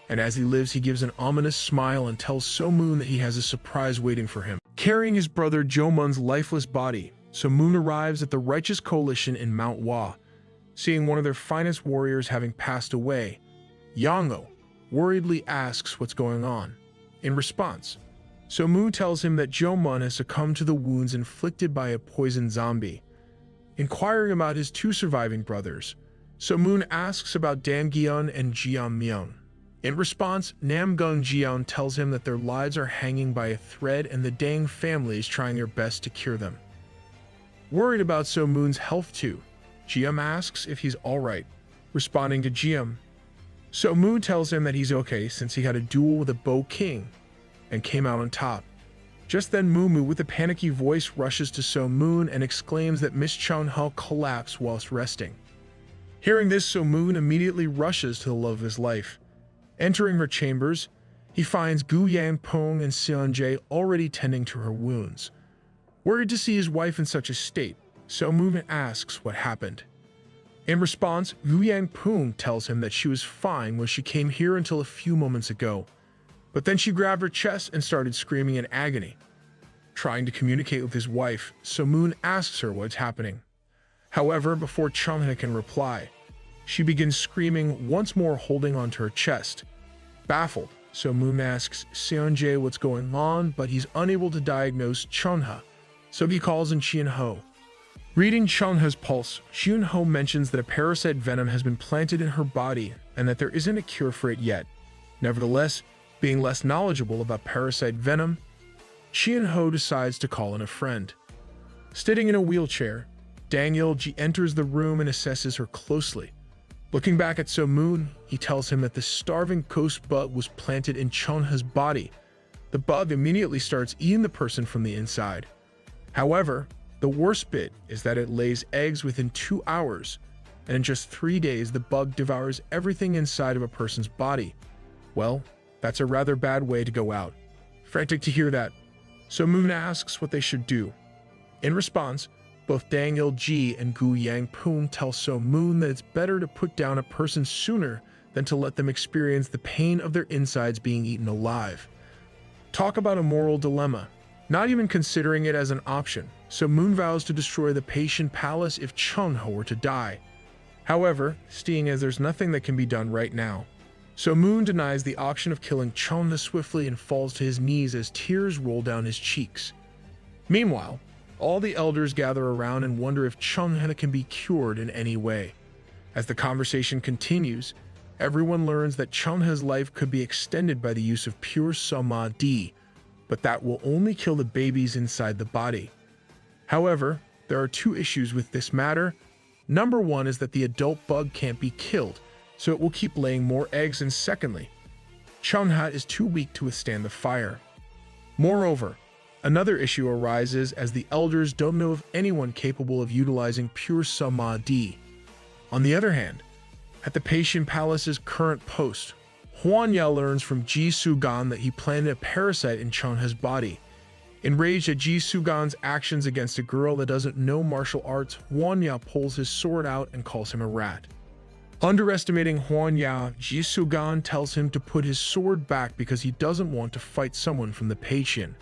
and as he lives he gives an ominous smile and tells So Moon that he has a surprise waiting for him. Carrying his brother Jo-mun's lifeless body, So Moon arrives at the Righteous Coalition in Mount Hua. Seeing one of their finest warriors having passed away, Yango worriedly asks what's going on. In response, So Moon tells him that Jo-mun has succumbed to the wounds inflicted by a poisoned zombie. Inquiring about his two surviving brothers, So Moon asks about Dam-gyeon and Jeon-myeon. In response, Nam-gung-jeon tells him that their lives are hanging by a thread and the Dang family is trying their best to cure them. Worried about So Moon's health too, Jeom asks if he's alright. Responding to Jeom, So Moon tells him that he's okay since he had a duel with a Bo King and came out on top. Just then Mumu with a panicky voice rushes to So Moon and exclaims that Miss Chunha collapsed whilst resting. Hearing this, So Moon immediately rushes to the love of his life. Entering her chambers, he finds Gu Yang-pong and Seon-jae already tending to her wounds. Worried to see his wife in such a state, So Moon asks what happened. In response, Gu Yang-pong tells him that she was fine when she came here until a few moments ago. But then she grabbed her chest and started screaming in agony. Trying to communicate with his wife, So Moon asks her what's happening. However, before Chunha can reply, she begins screaming once more, holding onto her chest. Baffled, So Moon asks Seon-jae what's going on, but he's unable to diagnose Chunha, so he calls in Chien-ho. Reading Chunha's pulse, Chien-ho mentions that a parasite venom has been planted in her body and that there isn't a cure for it yet. Nevertheless, being less knowledgeable about parasite venom, Chien-ho decides to call in a friend. Sitting in a wheelchair, Dang-il-ji enters the room and assesses her closely. Looking back at So Moon, he tells him that the starving ghost bug was planted in Chunha's body. The bug immediately starts eating the person from the inside. However, the worst bit is that it lays eggs within 2 hours, and in just 3 days the bug devours everything inside of a person's body. Well, that's a rather bad way to go out. Frantic to hear that, So Moon asks what they should do. In response, both Dang Il-ji and Gu Yang-poon tell So Moon that it's better to put down a person sooner than to let them experience the pain of their insides being eaten alive. Talk about a moral dilemma. Not even considering it as an option, So Moon vows to destroy the Patient Palace if Chunho were to die. However, seeing as there's nothing that can be done right now, So Moon denies the option of killing Chunha swiftly and falls to his knees as tears roll down his cheeks. Meanwhile, all the elders gather around and wonder if Chunha can be cured in any way. As the conversation continues, everyone learns that Chunha's life could be extended by the use of pure Samadhi, but that will only kill the babies inside the body. However, there are 2 issues with this matter. Number 1 is that the adult bug can't be killed, so it will keep laying more eggs, and secondly, Chunha is too weak to withstand the fire. Moreover, another issue arises as the elders don't know of anyone capable of utilizing pure Samadhi. On the other hand, at the Patient Palace's current post, Huanya learns from Ji Sugan that he planted a parasite in Chunha's body. Enraged at Ji Sugan's actions against a girl that doesn't know martial arts, Huanya pulls his sword out and calls him a rat. Underestimating Huanya, Ji Sugan tells him to put his sword back because he doesn't want to fight someone from the Patient.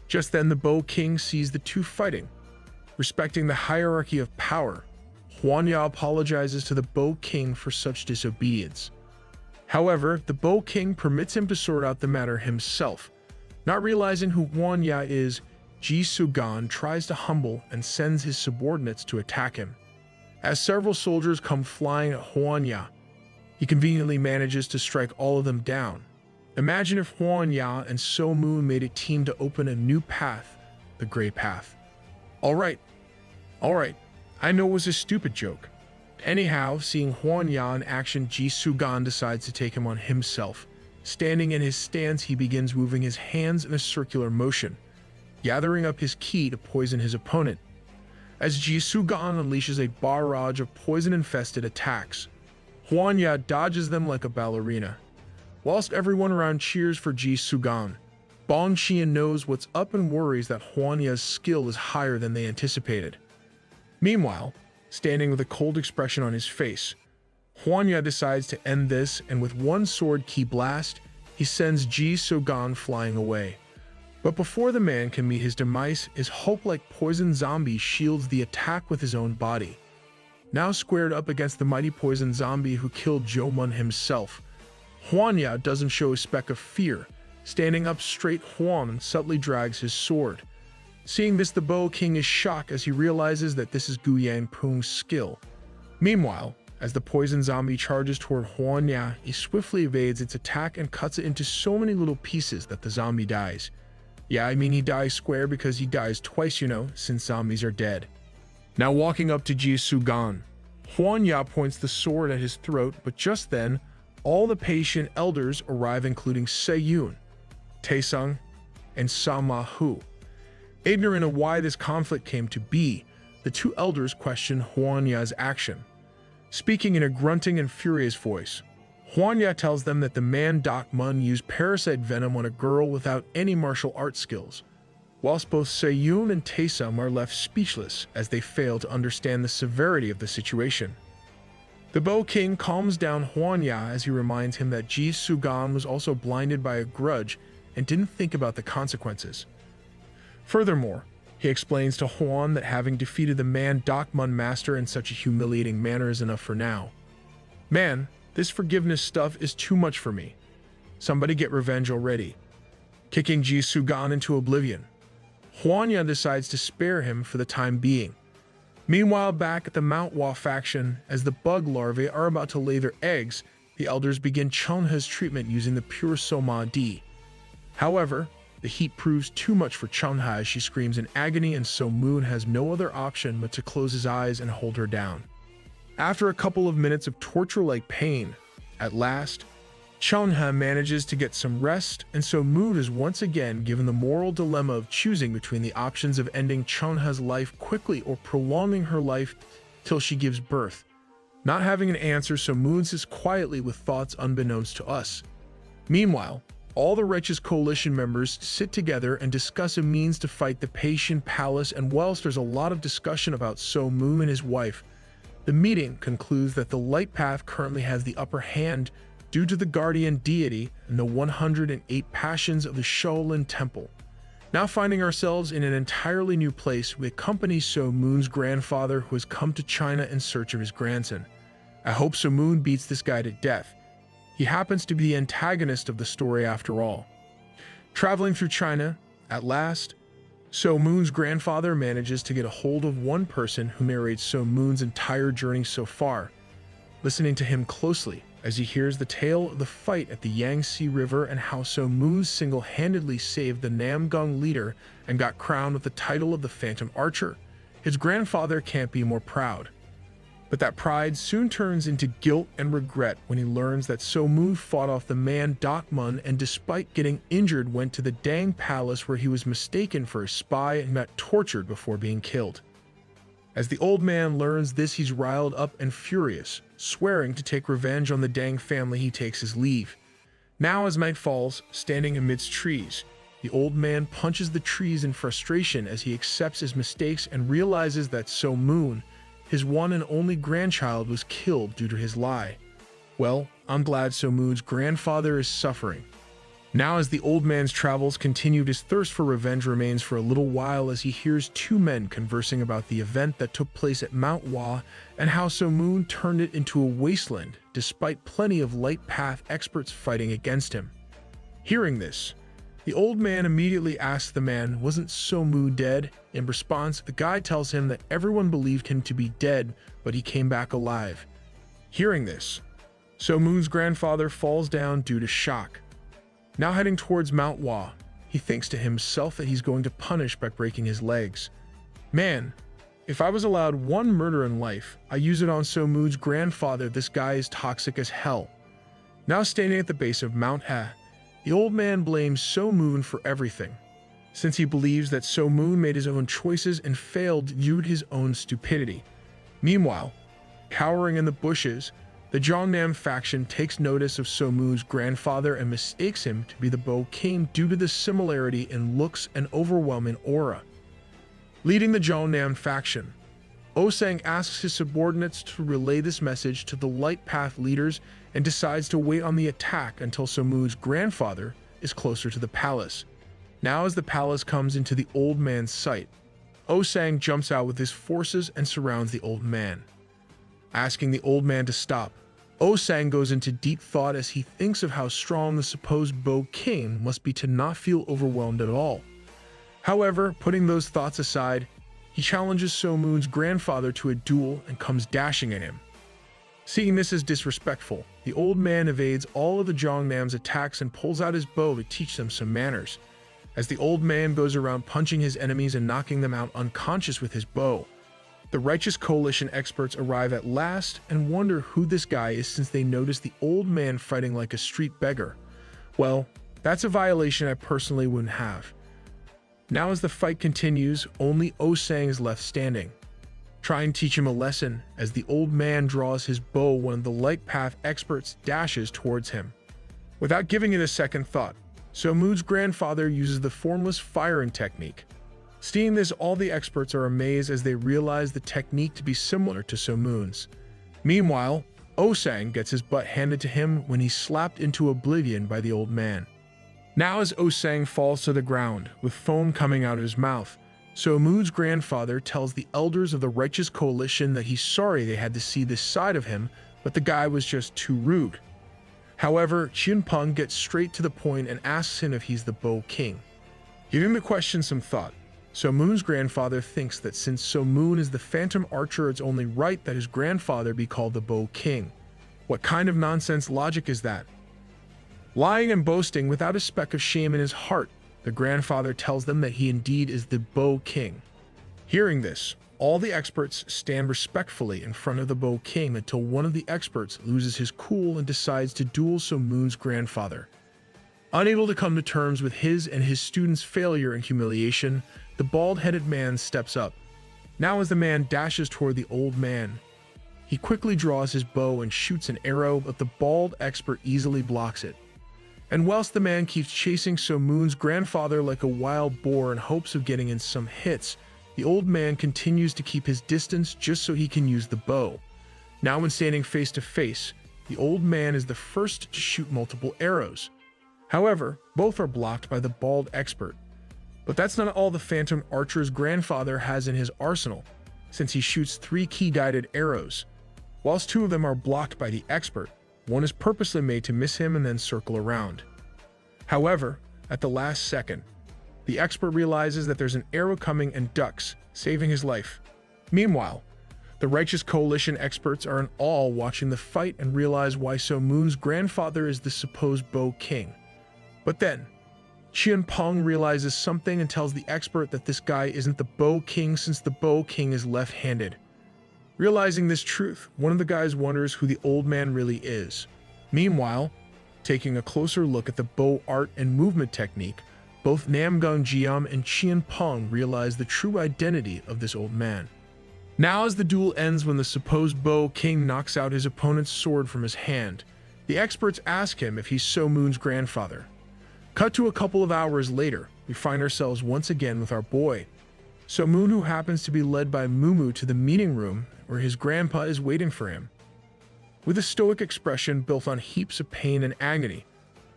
Just then the Bow King sees the 2 fighting. Respecting the hierarchy of power, Huanya apologizes to the Bow King for such disobedience. However, the Bow King permits him to sort out the matter himself. Not realizing who Huanya is, Ji Sugan tries to humble and sends his subordinates to attack him. As several soldiers come flying at Huanya, he conveniently manages to strike all of them down. Imagine if Huanya and So Moon made a team to open a new path, the Gray Path. Alright, I know it was a stupid joke. Anyhow, seeing Huanya in action, Ji Sugan decides to take him on himself. Standing in his stance, he begins moving his hands in a circular motion, gathering up his ki to poison his opponent. As Ji Sugan unleashes a barrage of poison-infested attacks, Huanya dodges them like a ballerina. Whilst everyone around cheers for Ji Sugan, Bong Qian knows what's up and worries that Huanya's skill is higher than they anticipated. Meanwhile, standing with a cold expression on his face, Huanya decides to end this, and with one sword ki blast, he sends Ji Sugan flying away. But before the man can meet his demise, his hope-like poison zombie shields the attack with his own body. Now squared up against the mighty poison zombie who killed Jomun himself, Huanya doesn't show a speck of fear. Standing up straight, Huan subtly drags his sword. Seeing this, the Bow King is shocked as he realizes that this is Gu Yang-poon's skill. Meanwhile, as the poison zombie charges toward Huanya, he swiftly evades its attack and cuts it into so many little pieces that the zombie dies. Yeah, I mean he dies square because he dies twice, since zombies are dead. Now walking up to Ji Sugan, Huanya points the sword at his throat, but just then, all the Patient elders arrive, including Seyun, Taesung, and Samahu. Ignorant of why this conflict came to be, the 2 elders question Huanya's action. Speaking in a grunting and furious voice, Huanya tells them that the man Dak Mun used parasite venom on a girl without any martial arts skills, whilst both Seyun and Taesung are left speechless as they fail to understand the severity of the situation. The Bow King calms down Huanya as he reminds him that Ji Sugan was also blinded by a grudge and didn't think about the consequences. Furthermore, he explains to Huan that having defeated the man Dak Mun master in such a humiliating manner is enough for now. Man, this forgiveness stuff is too much for me. Somebody get revenge already. Kicking Ji Sugan into oblivion, Huanya decides to spare him for the time being. Meanwhile, back at the Manhwa faction, as the bug larvae are about to lay their eggs, the elders begin Chunha's treatment using the pure Samadhi. However, the heat proves too much for Chunha as she screams in agony, and So Moon has no other option but to close his eyes and hold her down. After a couple of minutes of torture-like pain, at last, Chonha manages to get some rest, and So Moon is once again given the moral dilemma of choosing between the options of ending Chonha's life quickly or prolonging her life till she gives birth. Not having an answer, So Moon sits quietly with thoughts unbeknownst to us. Meanwhile, all the righteous coalition members sit together and discuss a means to fight the Patian Palace, and whilst there's a lot of discussion about So Moon and his wife, the meeting concludes that the light path currently has the upper hand due to the guardian deity and the 108 passions of the Shaolin Temple. Now finding ourselves in an entirely new place, we accompany So Moon's grandfather who has come to China in search of his grandson. I hope So Moon beats this guy to death. He happens to be the antagonist of the story after all. Traveling through China, at last, So Moon's grandfather manages to get a hold of one person who narrates So Moon's entire journey so far, listening to him closely as he hears the tale of the fight at the Yangtze River and how So Moon single-handedly saved the Namgung leader and got crowned with the title of the Phantom Archer. His grandfather can't be more proud. But that pride soon turns into guilt and regret when he learns that So Moon fought off the man Dak Mun and despite getting injured went to the Dang Palace where he was mistaken for a spy and got tortured before being killed. As the old man learns this, he's riled up and furious. Swearing to take revenge on the Dang family, he takes his leave. Now as night falls, standing amidst trees, the old man punches the trees in frustration as he accepts his mistakes and realizes that So Moon, his one and only grandchild, was killed due to his lie. Well, I'm glad So Moon's grandfather is suffering. Now as the old man's travels continue, his thirst for revenge remains for a little while as he hears two men conversing about the event that took place at Manhwa and how So Moon turned it into a wasteland despite plenty of light path experts fighting against him. Hearing this, the old man immediately asks the man, wasn't So Moon dead? In response, the guy tells him that everyone believed him to be dead, but he came back alive. Hearing this, So Moon's grandfather falls down due to shock. Now heading towards Mount Hua, he thinks to himself that he's going to punish by breaking his legs. Man, if I was allowed one murder in life, I use it on So Moon's grandfather. This guy is toxic as hell. Now standing at the base of Mount Ha, the old man blames So Moon for everything, since he believes that So Moon made his own choices and failed due to his own stupidity. Meanwhile, cowering in the bushes, the Zhongnam faction takes notice of So Moon's grandfather and mistakes him to be the Bow King due to the similarity in looks and overwhelming aura. Leading the Zhongnam faction, Osang asks his subordinates to relay this message to the Light Path leaders and decides to wait on the attack until So Moon's grandfather is closer to the palace. Now as the palace comes into the old man's sight, Osang jumps out with his forces and surrounds the old man. Asking the old man to stop, Osang goes into deep thought as he thinks of how strong the supposed Bow King must be to not feel overwhelmed at all. However, putting those thoughts aside, he challenges So Moon's grandfather to a duel and comes dashing at him. Seeing this as disrespectful, the old man evades all of the Zhongnam's attacks and pulls out his bow to teach them some manners. As the old man goes around punching his enemies and knocking them out unconscious with his bow, the righteous coalition experts arrive at last and wonder who this guy is since they notice the old man fighting like a street beggar. Well, that's a violation I personally wouldn't have. Now as the fight continues, only Osang is left standing. Try and teach him a lesson. As the old man draws his bow, one of the light path experts dashes towards him. Without giving it a second thought, So Moon's grandfather uses the formless firing technique. Seeing this, all the experts are amazed as they realize the technique to be similar to So Moon's. Meanwhile, Osang gets his butt handed to him when he's slapped into oblivion by the old man. Now as Osang falls to the ground, with foam coming out of his mouth, So Moon's grandfather tells the elders of the righteous coalition that he's sorry they had to see this side of him, but the guy was just too rude. However, Chinpeng gets straight to the point and asks him if he's the Bow King. Giving the question some thought, So Moon's grandfather thinks that since So Moon is the Phantom Archer, it's only right that his grandfather be called the Bow King. What kind of nonsense logic is that? Lying and boasting without a speck of shame in his heart, the grandfather tells them that he indeed is the Bow King. Hearing this, All the experts stand respectfully in front of the Bow King until one of the experts loses his cool and decides to duel So Moon's grandfather. Unable to come to terms with his and his students' failure and humiliation, the bald-headed man steps up. Now as the man dashes toward the old man, he quickly draws his bow and shoots an arrow, but the bald expert easily blocks it. And whilst the man keeps chasing So Moon's grandfather like a wild boar in hopes of getting in some hits, the old man continues to keep his distance just so he can use the bow. Now when standing face to face, the old man is the first to shoot multiple arrows. However, both are blocked by the bald expert. But that's not all the phantom archer's grandfather has in his arsenal, since he shoots 3 key-guided arrows. Whilst 2 of them are blocked by the expert, one is purposely made to miss him and then circle around. However, at the last second, the expert realizes that there's an arrow coming and ducks, saving his life. Meanwhile, the Righteous Coalition experts are in awe watching the fight and realize why So Moon's grandfather is the supposed Bow King. But then, Qian Peng realizes something and tells the expert that this guy isn't the Bow King since the Bow King is left-handed. Realizing this truth, one of the guys wonders who the old man really is. Meanwhile, taking a closer look at the bow art and movement technique, both Namgung Jiam and Qian Peng realize the true identity of this old man. Now as the duel ends when the supposed Bow King knocks out his opponent's sword from his hand, the experts ask him if he's So Moon's grandfather. Cut to a couple of hours later, we find ourselves once again with our boy, So Moon, who happens to be led by Mumu to the meeting room where his grandpa is waiting for him. With a stoic expression built on heaps of pain and agony,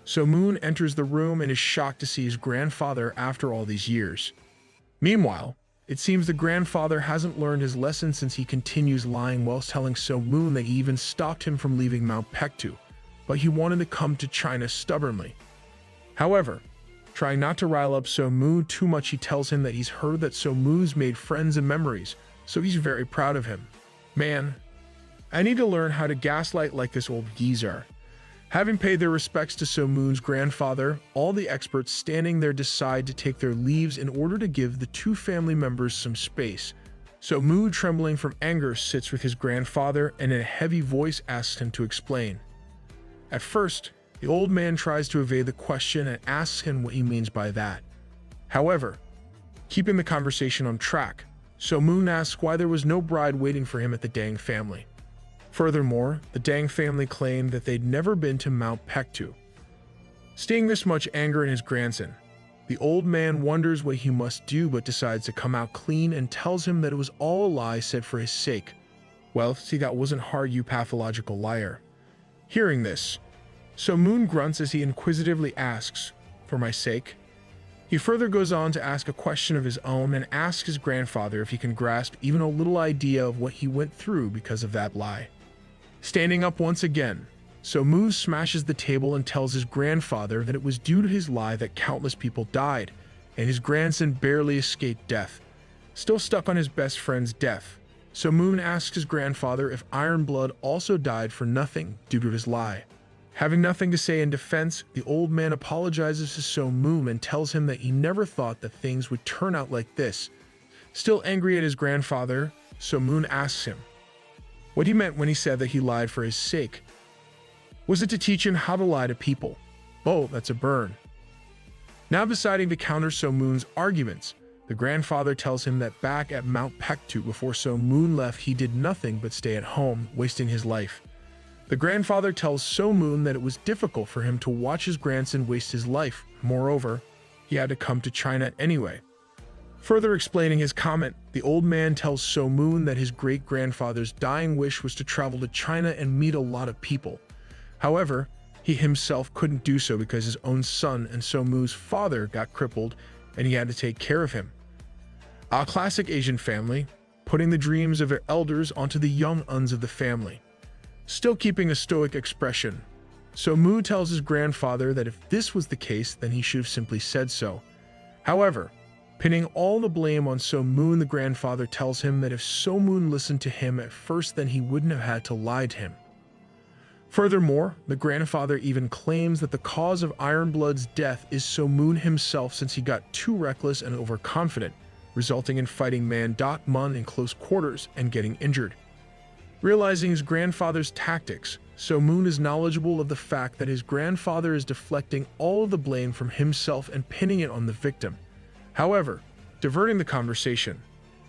So Moon enters the room and is shocked to see his grandfather after all these years. Meanwhile, it seems the grandfather hasn't learned his lesson since he continues lying whilst telling So Moon that he even stopped him from leaving Mount Pektu, but he wanted to come to China stubbornly. However, trying not to rile up So Moon too much, he tells him that he's heard that So Moon's made friends and memories, so he's very proud of him. Man, I need to learn how to gaslight like this old geezer. Having paid their respects to So Moon's grandfather, all the experts standing there decide to take their leaves in order to give the 2 family members some space. So Moon, trembling from anger, sits with his grandfather and in a heavy voice asks him to explain. At first, the old man tries to evade the question and asks him what he means by that. However, keeping the conversation on track, So Moon asks why there was no bride waiting for him at the Dang family. Furthermore, the Dang family claimed that they'd never been to Mount Pektu. Seeing this much anger in his grandson, the old man wonders what he must do but decides to come out clean and tells him that it was all a lie said for his sake. Well, see, that wasn't hard, you pathological liar. Hearing this, So Moon grunts as he inquisitively asks, "For my sake?" He further goes on to ask a question of his own and asks his grandfather if he can grasp even a little idea of what he went through because of that lie. Standing up once again, So Moon smashes the table and tells his grandfather that it was due to his lie that countless people died, and his grandson barely escaped death. Still stuck on his best friend's death, So Moon asks his grandfather if Iron Blood also died for nothing due to his lie. Having nothing to say in defense, the old man apologizes to So Moon and tells him that he never thought that things would turn out like this. Still angry at his grandfather, So Moon asks him what he meant when he said that he lied for his sake. Was it to teach him how to lie to people? Oh, that's a burn. Now deciding to counter So Moon's arguments, the grandfather tells him that back at Mount Pektu before So Moon left, he did nothing but stay at home, wasting his life. The grandfather tells So Moon that it was difficult for him to watch his grandson waste his life. Moreover, he had to come to China anyway. Further explaining his comment, the old man tells So Moon that his great-grandfather's dying wish was to travel to China and meet a lot of people. However, he himself couldn't do so because his own son and So Moon's father got crippled and he had to take care of him. A classic Asian family, putting the dreams of their elders onto the young uns of the family. Still keeping a stoic expression, So Moon tells his grandfather that if this was the case, then he should have simply said so. However, pinning all the blame on So Moon, the grandfather tells him that if So Moon listened to him at first, then he wouldn't have had to lie to him. Furthermore, the grandfather even claims that the cause of Iron Blood's death is So Moon himself since he got too reckless and overconfident, resulting in fighting Man-Mun in close quarters and getting injured. Realizing his grandfather's tactics, So-moon is knowledgeable of the fact that his grandfather is deflecting all of the blame from himself and pinning it on the victim. However, diverting the conversation,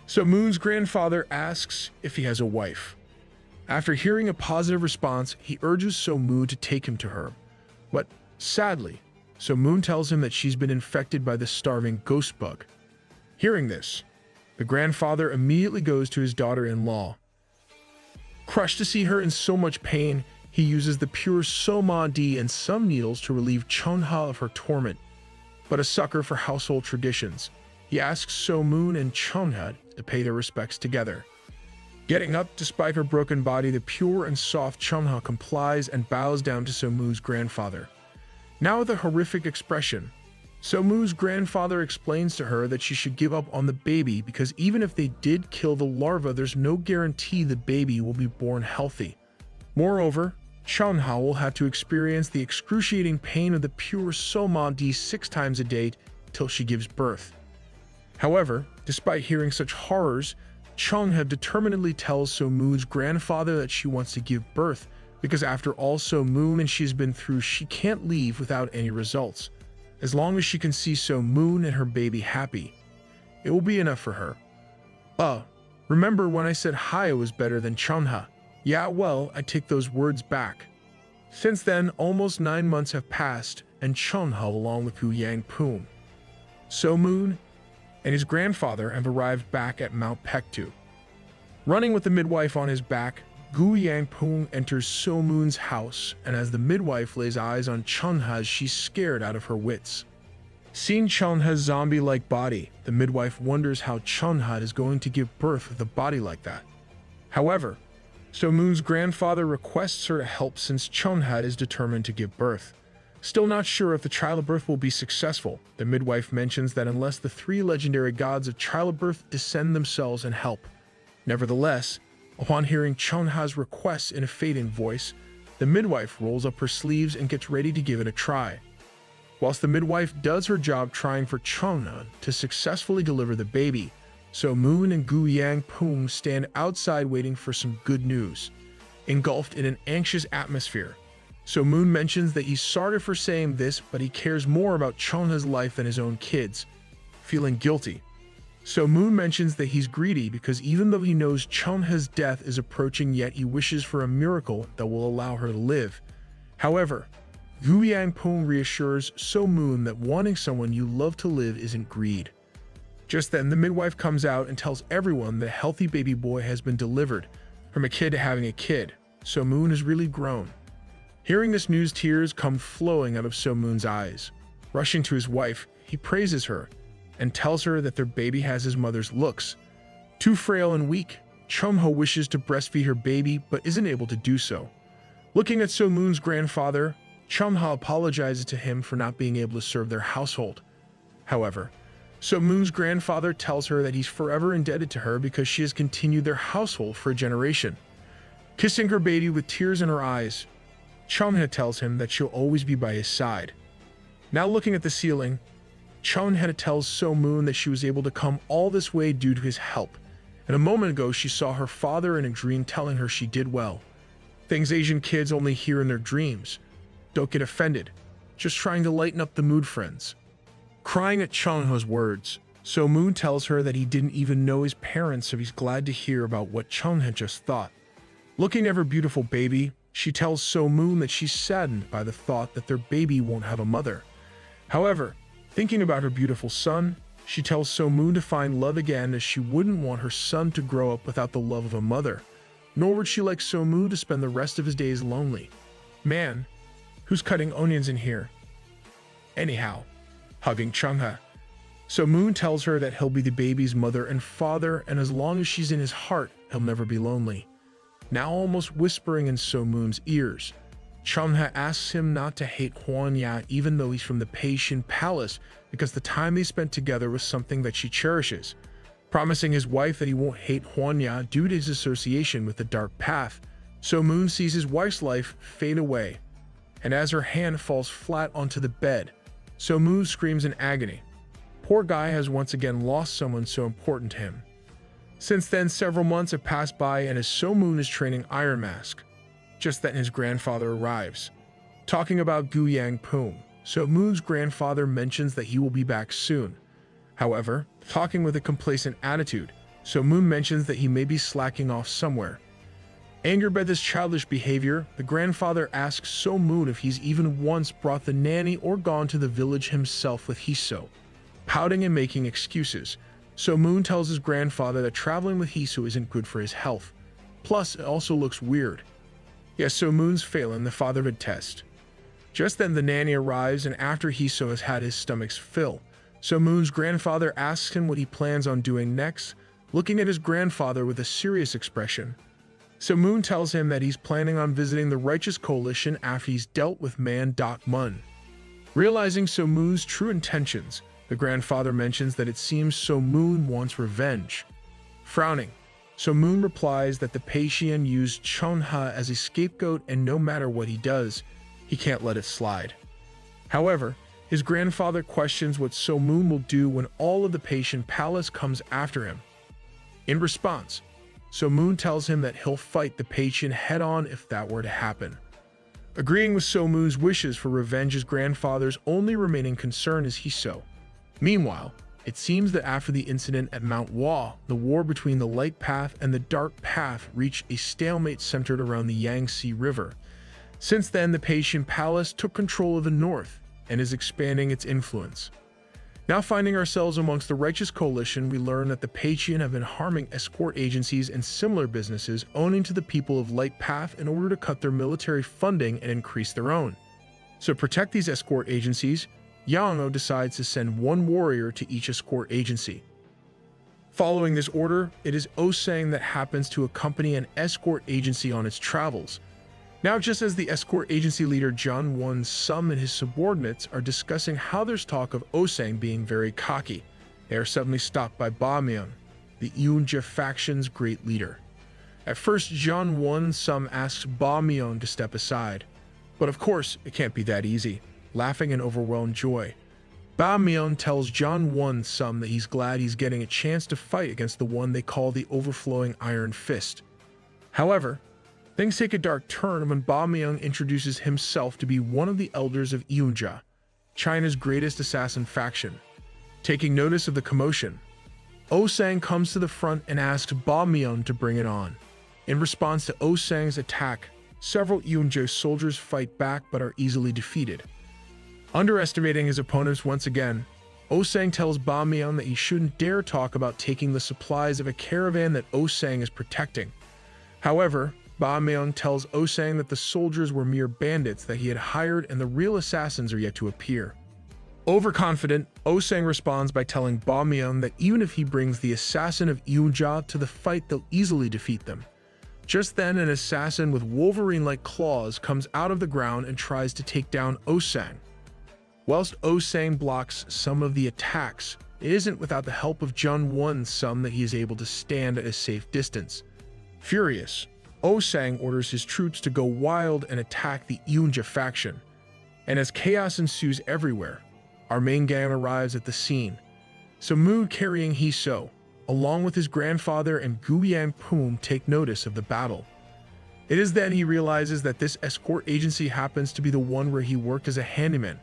So-moon's grandfather asks if he has a wife. After hearing a positive response, he urges So-moon to take him to her. But sadly, So-moon tells him that she's been infected by the starving ghost bug. Hearing this, the grandfather immediately goes to his daughter-in-law. Crushed to see her in so much pain, he uses the pure So-ma-di and some needles to relieve Chun-ha of her torment. But a sucker for household traditions, he asks So-moon and Chun-ha to pay their respects together. Getting up despite her broken body, the pure and soft Chun-ha complies and bows down to So-moon's grandfather. Now with a horrific expression, So-moon's grandfather explains to her that she should give up on the baby because even if they did kill the larva, there's no guarantee the baby will be born healthy. Moreover, Chun-ha will have to experience the excruciating pain of the pure So-ma-di 6 times a day till she gives birth. However, despite hearing such horrors, Chun-ha determinedly tells So-moon's grandfather that she wants to give birth because after all So-moon and she's been through, she can't leave without any results. As long as she can see So-moon and her baby happy, it will be enough for her. Remember when I said Haya was better than Chun-ha? Yeah, well, I take those words back. Since then, almost 9 months have passed, and Chun-ha along with Gu Yang-poon, So-moon, and his grandfather have arrived back at Mount Pektu. Running with the midwife on his back, Gu Yang-poon enters So-moon's house, and as the midwife lays eyes on Chun-ha, she's scared out of her wits. Seeing Chun-ha's zombie-like body, the midwife wonders how Chun-ha is going to give birth with a body like that. However, So-moon's grandfather requests her to help since Chun-ha is determined to give birth. Still not sure if the childbirth will be successful, the midwife mentions that unless the 3 legendary gods of childbirth descend themselves and help. Nevertheless, upon hearing Chun-ha's requests in a fading voice, the midwife rolls up her sleeves and gets ready to give it a try. Whilst the midwife does her job trying for Chun-ha to successfully deliver the baby, So-moon and Gu Yang-poon stand outside waiting for some good news. Engulfed in an anxious atmosphere, So-moon mentions that he's sorry for saying this, but he cares more about Chun-ha's life than his own kids. Feeling guilty, So-moon mentions that he's greedy because even though he knows Chun-ha's death is approaching, yet he wishes for a miracle that will allow her to live. However, Gu Yang-poon reassures So-moon that wanting someone you love to live isn't greed. Just then, the midwife comes out and tells everyone that a healthy baby boy has been delivered. From a kid to having a kid, So-moon has really grown. Hearing this news, tears come flowing out of So-moon's eyes. Rushing to his wife, he praises her and tells her that their baby has his mother's looks. Too frail and weak, Chun-ha wishes to breastfeed her baby but isn't able to do so. Looking at So-moon's grandfather, Chun-ha apologizes to him for not being able to serve their household. However, So-moon's grandfather tells her that he's forever indebted to her because she has continued their household for a generation. Kissing her baby with tears in her eyes, Chun-ha tells him that she'll always be by his side. Now looking at the ceiling, Chun-ha tells So-moon that she was able to come all this way due to his help, and a moment ago she saw her father in a dream telling her she did well. Things Asian kids only hear in their dreams. Don't get offended, just trying to lighten up the mood, friends. Crying at Chun-ha's words, So-moon tells her that he didn't even know his parents, so he's glad to hear about what Chun-ha just thought. Looking at her beautiful baby, she tells So-moon that she's saddened by the thought that their baby won't have a mother. However, thinking about her beautiful son, she tells So-moon to find love again as she wouldn't want her son to grow up without the love of a mother, nor would she like So-moon to spend the rest of his days lonely. Man, who's cutting onions in here? Anyhow, hugging Chun-ha, So-moon tells her that he'll be the baby's mother and father, and as long as she's in his heart, he'll never be lonely. Now almost whispering in So-moon's ears, Chun-ha asks him not to hate Hwan-ya even though he's from the Peishin Palace because the time they spent together was something that she cherishes. Promising his wife that he won't hate Hwan-ya due to his association with the dark path, So-moon sees his wife's life fade away, and as her hand falls flat onto the bed, So-moon screams in agony. poor guy has once again lost someone so important to him. Since then, several months have passed by and as So Moon is training Iron Mask. Just then his grandfather arrives. Talking about Gu Yang Poom, So Moon's grandfather mentions that he will be back soon. However, talking with a complacent attitude, So Moon mentions that he may be slacking off somewhere. Angered by this childish behavior, the grandfather asks So Moon if he's even once brought the nanny or gone to the village himself with Hiso. Pouting and making excuses, So Moon tells his grandfather that traveling with Hiso isn't good for his health. Plus, it also looks weird. Yes, So Moon's failing the fatherhood test. Just then the nanny arrives, and after Hiso has had his stomach's fill, So Moon's grandfather asks him what he plans on doing next, looking at his grandfather with a serious expression. So Moon tells him that he's planning on visiting the Righteous Coalition after he's dealt with Man.Mun. Realizing So Moon's true intentions, the grandfather mentions that it seems So Moon wants revenge. Frowning, So Moon replies that the Paishian used Chonha as a scapegoat and no matter what he does, he can't let it slide. However, his grandfather questions what So Moon will do when all of the Paishian palace comes after him. In response, So Moon tells him that he'll fight the Paishian head-on if that were to happen. Agreeing with So Moon's wishes for revenge, his grandfather's only remaining concern is Hiso. Meanwhile, it seems that after the incident at Mount Hua, the war between the Light Path and the Dark Path reached a stalemate centered around the Yangtze River. Since then, the Paishian Palace took control of the north and is expanding its influence. Now finding ourselves amongst the Righteous Coalition, we learn that the Paishian have been harming escort agencies and similar businesses owning to the people of Light Path in order to cut their military funding and increase their own. So to protect these escort agencies, Yang decides to send one warrior to each escort agency. Following this order, it is Osang that happens to accompany an escort agency on its travels. Now, just as the escort agency leader John Won Sum and his subordinates are discussing how there's talk of Osang being very cocky, they are suddenly stopped by Ba Myung, the Eunja faction's great leader. At first, John Won Sum asks Ba Myung to step aside, but of course, it can't be that easy. Laughing in overwhelmed joy, Ba Myung tells John Won Sum that he's glad he's getting a chance to fight against the one they call the Overflowing Iron Fist. However, things take a dark turn when Ba Myung introduces himself to be one of the elders of Eunja, China's greatest assassin faction. Taking notice of the commotion, Osang comes to the front and asks Ba Myung to bring it on. In response to Osang's attack, several Eunja soldiers fight back but are easily defeated. Underestimating his opponents once again, Osang tells Ba Myung that he shouldn't dare talk about taking the supplies of a caravan that Osang is protecting. However, Ba Myung tells Osang that the soldiers were mere bandits that he had hired and the real assassins are yet to appear. Overconfident, Osang responds by telling Ba Myung that even if he brings the assassin of Eunja to the fight, they'll easily defeat them. Just then, an assassin with Wolverine-like claws comes out of the ground and tries to take down Osang. Whilst Osang blocks some of the attacks, it isn't without the help of John Won Sum that he is able to stand at a safe distance. Furious, Osang orders his troops to go wild and attack the Eunja faction. And as chaos ensues everywhere, our main gang arrives at the scene. So Moon carrying Hiso, along with his grandfather and Gu Yang Poom, take notice of the battle. It is then he realizes that this escort agency happens to be the one where he worked as a handyman.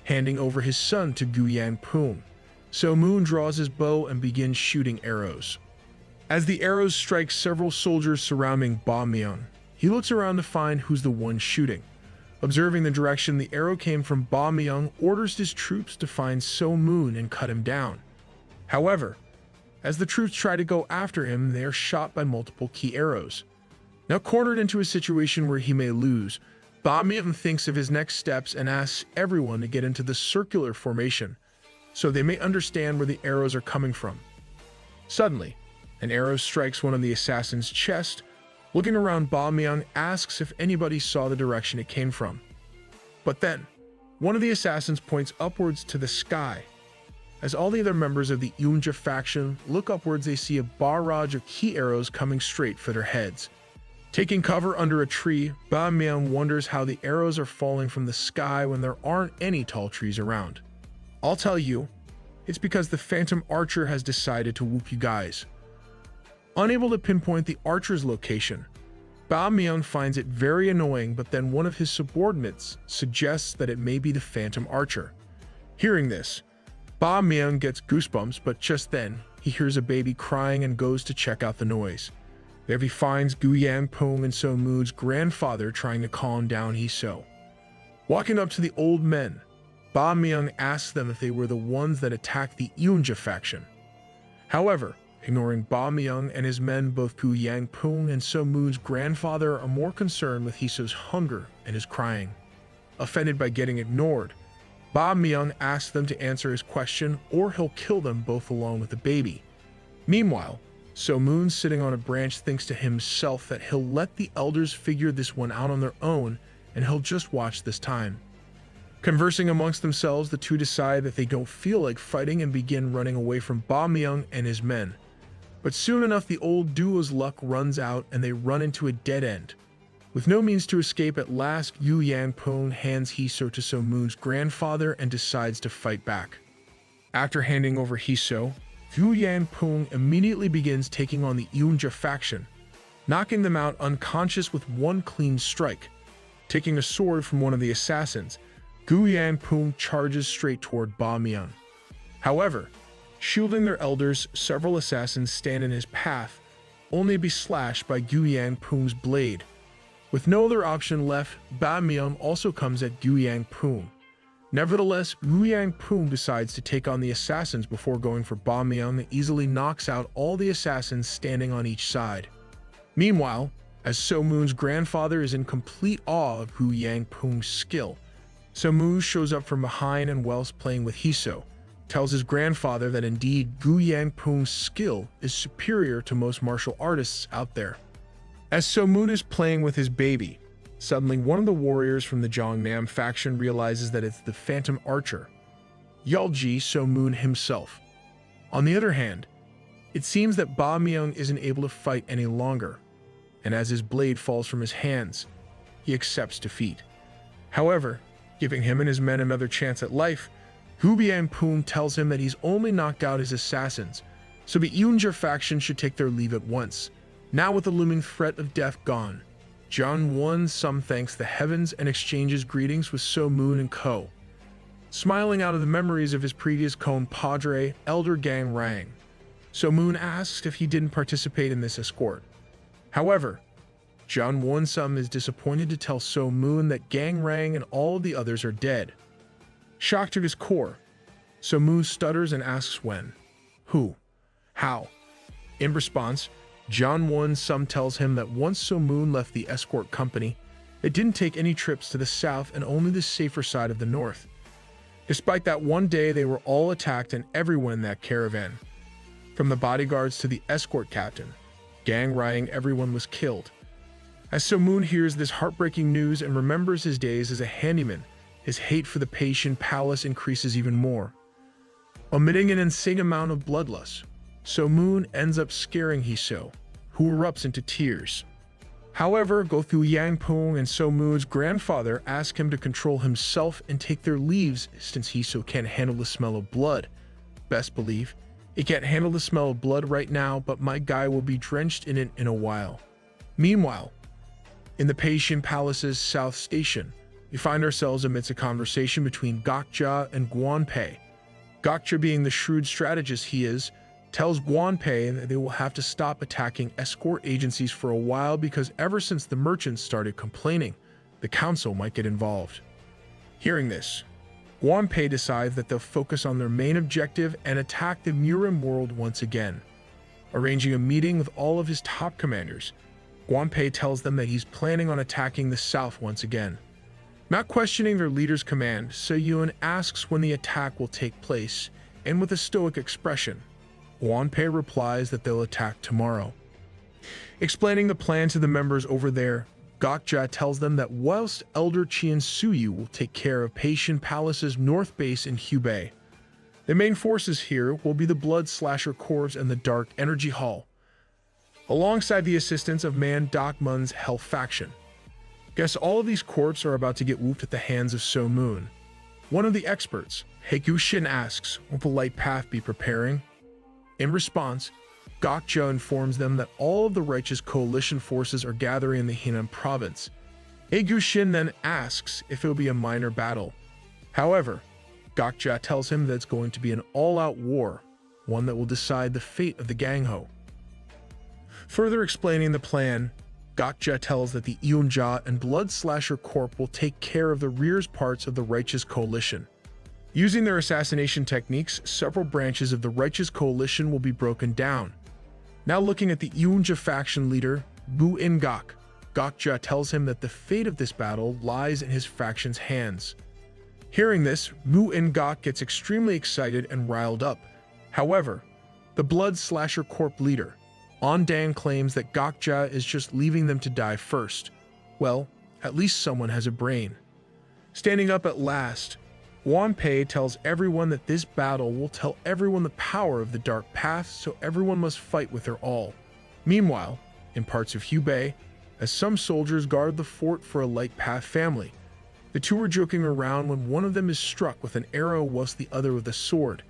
Handing over his son to Gu Yang Poom, So Moon draws his bow and begins shooting arrows. As the arrows strike several soldiers surrounding Ba Myung, he looks around to find who's the one shooting. Observing the direction the arrow came from, Ba Myung orders his troops to find So Moon and cut him down. However, as the troops try to go after him, they are shot by multiple key arrows. Now cornered into a situation where he may lose, Ba Myung thinks of his next steps and asks everyone to get into the circular formation, so they may understand where the arrows are coming from. Suddenly, an arrow strikes one of the assassin's chest. Looking around, Ba Myung asks if anybody saw the direction it came from. But then, one of the assassins points upwards to the sky. As all the other members of the Eunja faction look upwards, they see a barrage of key arrows coming straight for their heads. Taking cover under a tree, Ba Myung wonders how the arrows are falling from the sky when there aren't any tall trees around. I'll tell you, it's because the Phantom Archer has decided to whoop you guys. Unable to pinpoint the Archer's location, Bao finds it very annoying, but then one of his subordinates suggests that it may be the Phantom Archer. Hearing this, Bao gets goosebumps, but just then, he hears a baby crying and goes to check out the noise. There he finds Gu Yangping and So Moon's grandfather trying to calm down Hiso. Walking up to the old men, Bao asks them if they were the ones that attacked the Yunja faction. However, ignoring Bao and his men, both Gu Yangping and So Moon's grandfather are more concerned with Hiso's hunger and his crying. Offended by getting ignored, Bao asks them to answer his question or he'll kill them both along with the baby. Meanwhile, So Moon, sitting on a branch, thinks to himself that he'll let the elders figure this one out on their own and he'll just watch this time. Conversing amongst themselves, the two decide that they don't feel like fighting and begin running away from Bao and his men. But soon enough, the old duo's luck runs out and they run into a dead end. With no means to escape, at last Yu Yangping hands Hiso to So Moon's grandfather and decides to fight back. After handing over Hiso, Yu Yangping immediately begins taking on the Yunja faction, knocking them out unconscious with one clean strike. Taking a sword from one of the assassins, Gu Yangping charges straight toward Bao. However, shielding their elders, several assassins stand in his path, only to be slashed by Gu Yangping's blade. With no other option left, Bao also comes at Gu Yangping. Nevertheless, Gu Yangping decides to take on the assassins before going for Bao and easily knocks out all the assassins standing on each side. Meanwhile, as So Moon's grandfather is in complete awe of Gu Yangping's skill, So Moon shows up from behind and whilst playing with Hiso, tells his grandfather that indeed Gu Yangping's skill is superior to most martial artists out there. As So Moon is playing with his baby, suddenly one of the warriors from the Zhongnam faction realizes that it's the Phantom Archer, Yalji So Moon himself. On the other hand, it seems that Bao isn't able to fight any longer, and as his blade falls from his hands, he accepts defeat. However, giving him and his men another chance at life, Gu Yangping tells him that he's only knocked out his assassins, so the Yunja faction should take their leave at once. Now with the looming threat of death gone, John Won Sum thanks the heavens and exchanges greetings with So Moon and co. Smiling out of the memories of his previous compadre, Elder Gang Rang, So Moon asks if he didn't participate in this escort. However, John Won Sum is disappointed to tell So Moon that Gang Rang and all of the others are dead. Shocked to his core, So Moon stutters and asks when, who, how. In response, John Won Sum tells him that once So Moon left the escort company, it didn't take any trips to the south and only the safer side of the north. Despite that one day, they were all attacked and everyone in that caravan, from the bodyguards to the escort captain, gang rioting, everyone was killed. As So Moon hears this heartbreaking news and remembers his days as a handyman, his hate for the Patient Palace increases even more. Omitting an insane amount of bloodlust, So Moon ends up scaring Hiso, who erupts into tears. However, Gu Yangping and So Moon's grandfather ask him to control himself and take their leaves since Hiso can't handle the smell of blood. Best believe, it can't handle the smell of blood right now, but my guy will be drenched in it in a while. Meanwhile, in the Patient Palace's South Station, we find ourselves amidst a conversation between Gokja and Guanpei. Gokja, being the shrewd strategist he is, tells Guanpei that they will have to stop attacking escort agencies for a while because ever since the merchants started complaining, the council might get involved. Hearing this, Guanpei decides that they'll focus on their main objective and attack the Murim world once again. Arranging a meeting with all of his top commanders, Guanpei tells them that he's planning on attacking the south once again. Not questioning their leader's command, Seyun asks when the attack will take place, and with a stoic expression, Guanpei replies that they'll attack tomorrow. Explaining the plan to the members over there, Gokja tells them that whilst Elder Qian Suyu will take care of Patient Palace's north base in Hubei, the main forces here will be the Blood Slasher Corps and the Dark Energy Hall, alongside the assistance of Man Dokmun's Hell faction. Guess all of these corps are about to get whooped at the hands of So Moon. One of the experts, Haegushin asks, will the light path be preparing? In response, Gokja informs them that all of the righteous coalition forces are gathering in the Henan province. Haegushin then asks if it will be a minor battle. However, Gokja tells him that it's going to be an all-out war, one that will decide the fate of the Gangho. Further explaining the plan, Gokja tells that the Eunja and Blood Slasher Corp will take care of the rear's parts of the Righteous Coalition. Using their assassination techniques, several branches of the Righteous Coalition will be broken down. Now looking at the Eunja faction leader, Bu Ingok, Gokja tells him that the fate of this battle lies in his faction's hands. Hearing this, Bu Ingok gets extremely excited and riled up. However, the Blood Slasher Corp leader, On-Dan, claims that Gokja is just leaving them to die first. Well, at least someone has a brain. Standing up at last, Wanpei tells everyone that this battle will tell everyone the power of the Dark Path, so everyone must fight with their all. Meanwhile, in parts of Hubei, as some soldiers guard the fort for a Light Path family, the two are joking around when one of them is struck with an arrow whilst the other with a sword.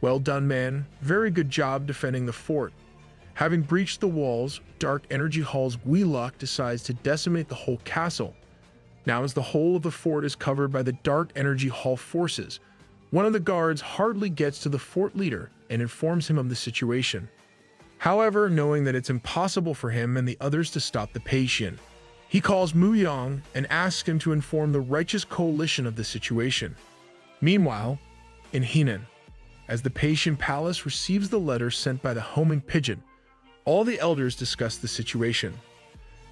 Well done, man. Very good job defending the fort. Having breached the walls, Dark Energy Hall's Guilok decides to decimate the whole castle. Now as the whole of the fort is covered by the Dark Energy Hall forces, one of the guards hardly gets to the fort leader and informs him of the situation. However, knowing that it's impossible for him and the others to stop the Paitian, he calls Mu Yang and asks him to inform the Righteous Coalition of the situation. Meanwhile, in Henan, as the Paitian Palace receives the letter sent by the homing pigeon, all the elders discuss the situation.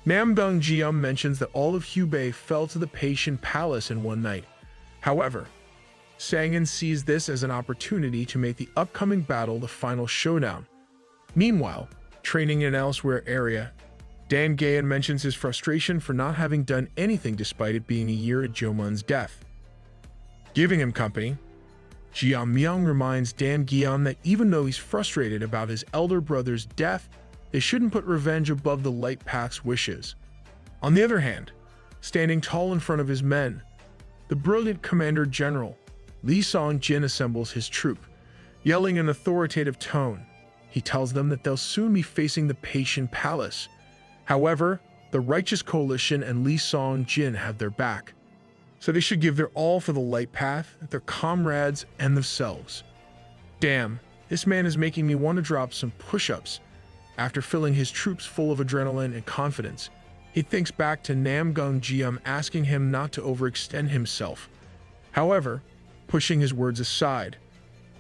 Nambung Jiam mentions that all of Hubei fell to the Paitian Palace in one night. However, Sangin sees this as an opportunity to make the upcoming battle the final showdown. Meanwhile, training in an elsewhere area, Dan Gayan mentions his frustration for not having done anything despite it being a year at Jomun's death. Giving him company, Jiam Myung reminds Dan Gayan that even though he's frustrated about his elder brother's death, they shouldn't put revenge above the Light Path's wishes. On the other hand, standing tall in front of his men, the brilliant Commander General, Lee Song-jin, assembles his troop. Yelling in an authoritative tone, he tells them that they'll soon be facing the Paitian Palace. However, the Righteous Coalition and Lee Song-jin have their back, so they should give their all for the Light Path, their comrades, and themselves. Damn, this man is making me want to drop some push-ups. After filling his troops full of adrenaline and confidence, he thinks back to Namgung Jiam asking him not to overextend himself. However, pushing his words aside,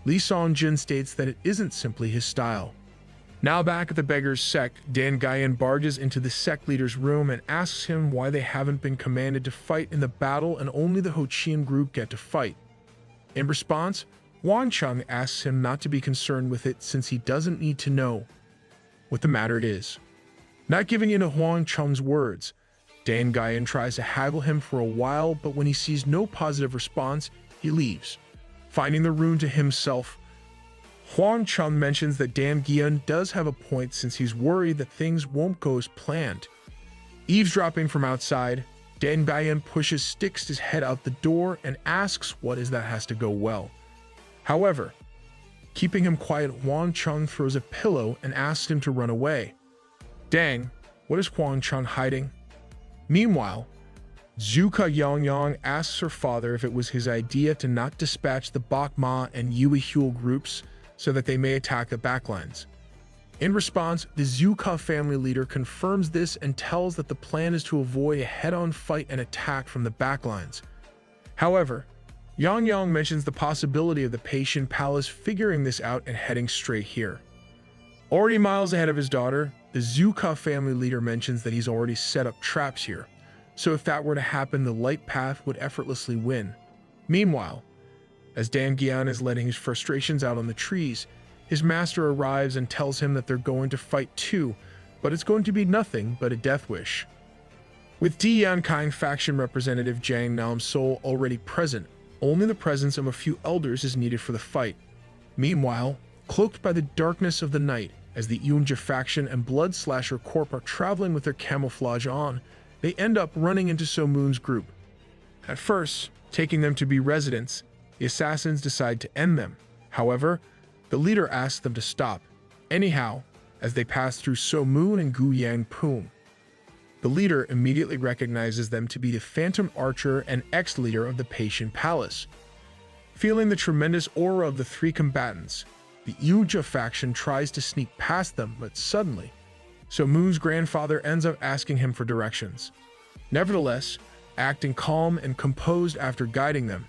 Lee Song-jin states that it isn't simply his style. Now back at the beggar's sect, Dan Gayan barges into the sect leader's room and asks him why they haven't been commanded to fight in the battle and only the Hochian group get to fight. In response, Wang Chung asks him not to be concerned with it since he doesn't need to know what the matter it is. Not giving in to Huang Chung's words, Dan Gayan tries to haggle him for a while, but when he sees no positive response, he leaves. Finding the rune to himself, Huang Chung mentions that Dan Gayan does have a point since he's worried that things won't go as planned. Eavesdropping from outside, Dan Gayan pushes Styx's head out the door and asks what is that has to go well. However, keeping him quiet, Huang Chung throws a pillow and asks him to run away. Dang, what is Huang Chung hiding? Meanwhile, Zuka Yongyang asks her father if it was his idea to not dispatch the Bakma and Yuehul groups so that they may attack the backlines. In response, the Zuka family leader confirms this and tells that the plan is to avoid a head-on fight and attack from the backlines. However, Yongyang mentions the possibility of the Paitian Palace figuring this out and heading straight here. Already miles ahead of his daughter, the Zuka family leader mentions that he's already set up traps here, so if that were to happen, the Light Path would effortlessly win. Meanwhile, as Dan Gayan is letting his frustrations out on the trees, his master arrives and tells him that they're going to fight too, but it's going to be nothing but a death wish. With Di Yankang faction representative Jang Nam-sol already present, only the presence of a few elders is needed for the fight. Meanwhile, cloaked by the darkness of the night, as the Eunja faction and Blood Slasher Corp are traveling with their camouflage on, they end up running into So Moon's group. At first, taking them to be residents, The assassins decide to end them. However, the leader asks them to stop. Anyhow, as they pass through So Moon and Gu Yang Poon, the leader immediately recognizes them to be the Phantom Archer and ex-leader of the Patient Palace. Feeling the tremendous aura of the three combatants, the Yuja faction tries to sneak past them, but suddenly, So Moon's grandfather ends up asking him for directions. Nevertheless, acting calm and composed after guiding them,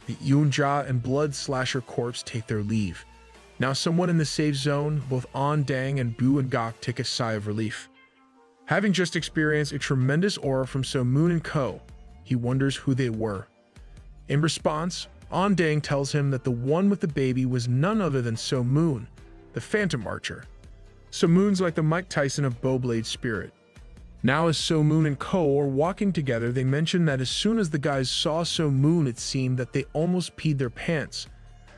the Yunja and Blood Slasher Corps take their leave. Now somewhat in the safe zone, both On Dang and Bu and Gok take a sigh of relief. Having just experienced a tremendous aura from So Moon and Co., he wonders who they were. In response, On Dang tells him that the one with the baby was none other than So Moon, the Phantom Archer. So Moon's like the Mike Tyson of BowBlade spirit. Now as So Moon and Co. are walking together, they mention that as soon as the guys saw So Moon, it seemed that they almost peed their pants.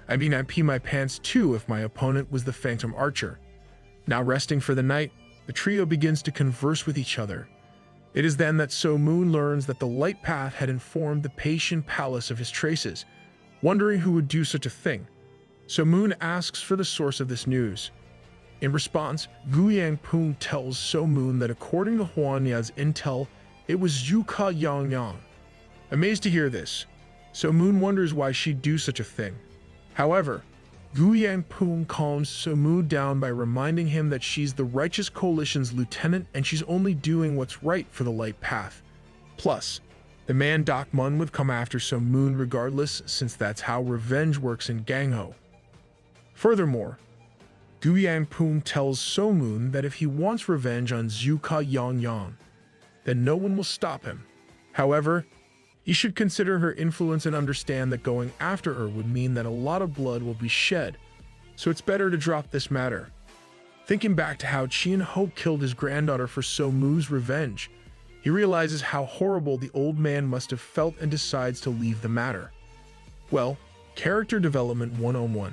I mean, I'd pee my pants too if my opponent was the Phantom Archer. Now resting for the night, the trio begins to converse with each other. It is then that So Moon learns that the Light Path had informed the Patient Palace of his traces, wondering who would do such a thing. So Moon asks for the source of this news. In response, Gu Yang Poon tells So Moon that according to Huan Ya's intel, it was Yuka Yang Yang. Amazed to hear this, So Moon wonders why she'd do such a thing. However, Gu Yang Poon calms So Moon down by reminding him that she's the Righteous Coalition's lieutenant and she's only doing what's right for the Light Path. Plus, the man Dak Mun would come after So Moon regardless, since that's how revenge works in Gangho. Furthermore, Gu Yang Poon tells So Moon that if he wants revenge on Zuka Yang Yang, then no one will stop him. However, he should consider her influence and understand that going after her would mean that a lot of blood will be shed, so it's better to drop this matter. Thinking back to how Chien Ho killed his granddaughter for So Moon's revenge, he realizes how horrible the old man must have felt and decides to leave the matter. Well, Character Development 101.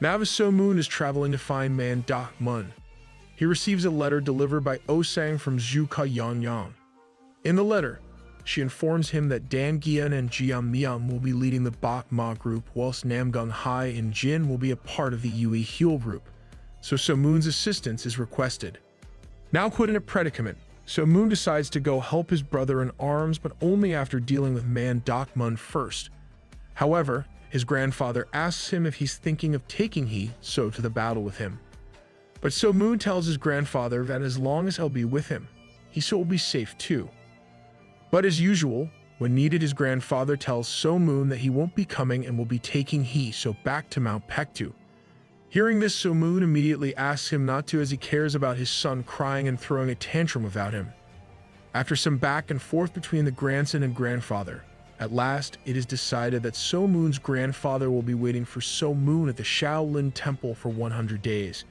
Now as So Moon is traveling to find man Dak Mun, he receives a letter delivered by Osang from Zuka Yang Yang. In the letter, she informs him that Dan Gian and Jiam Miam will be leading the Bak Ma group, whilst Namgung Hai and Jin will be a part of the Yui Hyul group, so So Moon's assistance is requested. Now put in a predicament, So Moon decides to go help his brother in arms, but only after dealing with man Dak Mun first. However, his grandfather asks him if he's thinking of taking So to the battle with him. But So Moon tells his grandfather that as long as he'll be with him, So will be safe too. But as usual, when needed, his grandfather tells So Moon that he won't be coming and will be taking So back to Mount Pektu. Hearing this, So Moon immediately asks him not to, as he cares about his son crying and throwing a tantrum without him. After some back and forth between the grandson and grandfather, at last it is decided that So Moon's grandfather will be waiting for So Moon at the Shaolin Temple for 100 days.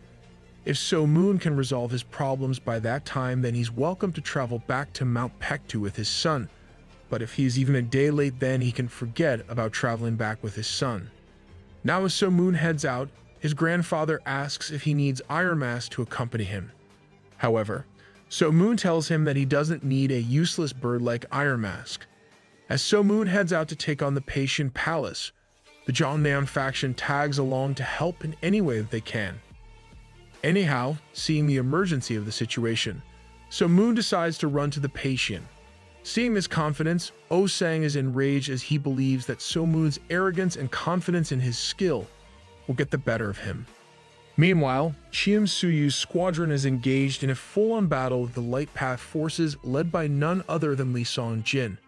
If So Moon can resolve his problems by that time, then he's welcome to travel back to Mount Pektu with his son. But if he's even a day late, then he can forget about traveling back with his son. Now as So Moon heads out, his grandfather asks if he needs Iron Mask to accompany him. However, So Moon tells him that he doesn't need a useless bird like Iron Mask. As So Moon heads out to take on the Patient Palace, the Jeonnam faction tags along to help in any way that they can. Anyhow, seeing the emergency of the situation, So Moon decides to run to the Patient. Seeing this confidence, Osang is enraged as he believes that So Moon's arrogance and confidence in his skill will get the better of him. Meanwhile, Chiem Suyu's squadron is engaged in a full-on battle with the Light Path forces led by none other than Lee Song Jin.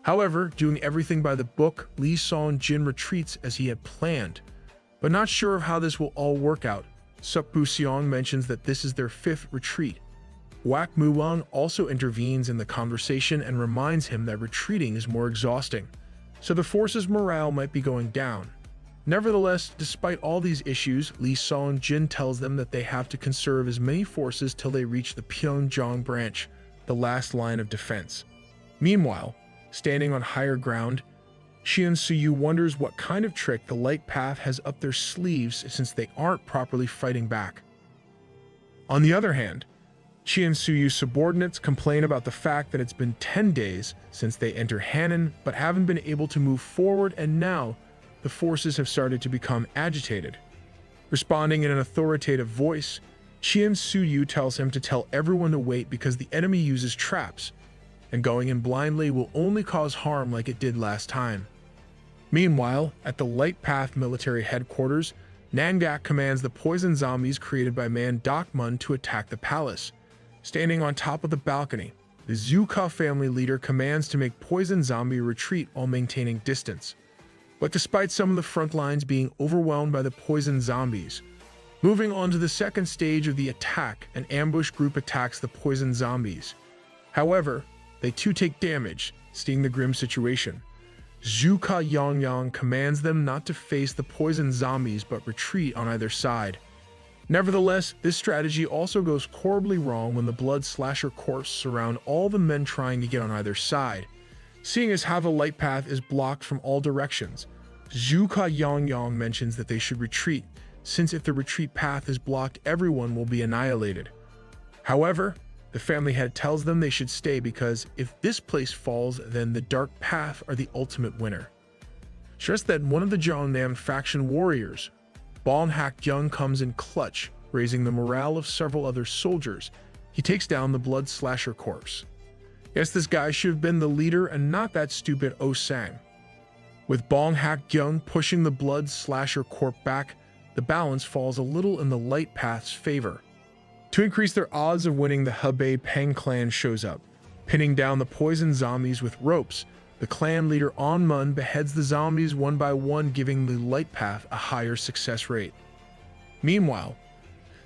However, doing everything by the book, Lee Song Jin retreats as he had planned. But not sure of how this will all work out, Sup Bu Seong mentions that this is their 5th retreat. Wak Muwang also intervenes in the conversation and reminds him that retreating is more exhausting, so the force's morale might be going down. Nevertheless, despite all these issues, Lee Song Jin tells them that they have to conserve as many forces till they reach the Pyeongjeong branch, the last line of defense. Meanwhile, standing on higher ground, Chien Suyu wonders what kind of trick the Light Path has up their sleeves since they aren't properly fighting back. On the other hand, Chien Suyu's subordinates complain about the fact that it's been 10 days since they entered Hannan but haven't been able to move forward, and now the forces have started to become agitated. Responding in an authoritative voice, Chien Suyu tells him to tell everyone to wait because the enemy uses traps, and going in blindly will only cause harm like it did last time. Meanwhile, at the Light Path military headquarters, Nangak commands the poison zombies created by man Dokmun to attack the palace. Standing on top of the balcony, the Zuka family leader commands to make poison zombie retreat while maintaining distance. But despite some of the front lines being overwhelmed by the poison zombies, moving on to the second stage of the attack, an ambush group attacks the poison zombies. However, they too take damage, seeing the grim situation. Zhuka Yangyang commands them not to face the poison zombies but retreat on either side. Nevertheless, this strategy also goes horribly wrong when the blood slasher corpses surround all the men trying to get on either side. Seeing as how the light path is blocked from all directions, Zhuka Yangyang mentions that they should retreat, since if the retreat path is blocked, everyone will be annihilated. However, the family head tells them they should stay because if this place falls, then the dark path are the ultimate winner. Just then, one of the Jeonnam faction warriors, Bon Hak Young, comes in clutch, raising the morale of several other soldiers. He takes down the blood slasher corpse. Yes, this guy should have been the leader and not that stupid Oh Sang. With Bon Hak Young pushing the blood slasher corpse back, the balance falls a little in the light path's favor. To increase their odds of winning, the Hebei Peng clan shows up. Pinning down the poison zombies with ropes, the clan leader On Mun beheads the zombies one by one, giving the light path a higher success rate. Meanwhile,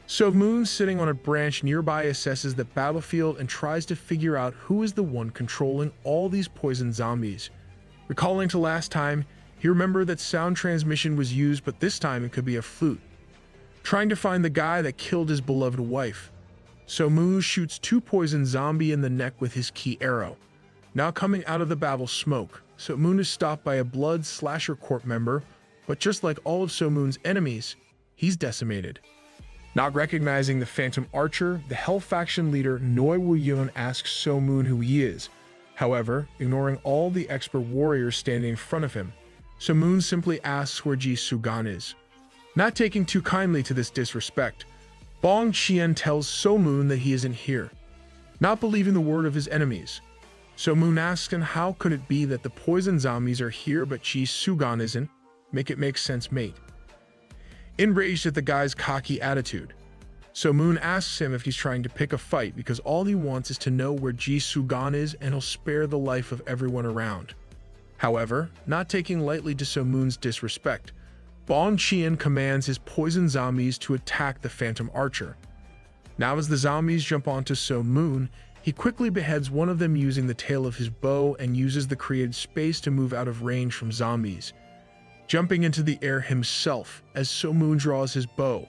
So Moon, sitting on a branch nearby, assesses the battlefield and tries to figure out who is the one controlling all these poison zombies. Recalling to last time, he remembered that sound transmission was used, but this time it could be a flute. Trying to find the guy that killed his beloved wife, So Moon shoots two poison zombies in the neck with his key arrow. Now coming out of the battle smoke, So Moon is stopped by a blood slasher corp member, but just like all of So Moon's enemies, he's decimated. Not recognizing the Phantom Archer, the Hell faction leader Noi Woo-yeon asks So Moon who he is. However, ignoring all the expert warriors standing in front of him, So Moon simply asks where Ji Sugan is. Not taking too kindly to this disrespect, Bong Chien tells So Moon that he isn't here. Not believing the word of his enemies, So Moon asks him how could it be that the poison zombies are here but Ji Sugan isn't? Make it make sense, mate. Enraged at the guy's cocky attitude, So Moon asks him if he's trying to pick a fight because all he wants is to know where Ji Sugan is and he'll spare the life of everyone around. However, not taking lightly to So Moon's disrespect, Bong Chien commands his poison zombies to attack the Phantom Archer. Now as the zombies jump onto So Moon, he quickly beheads one of them using the tail of his bow and uses the created space to move out of range from zombies. Jumping into the air himself as So Moon draws his bow,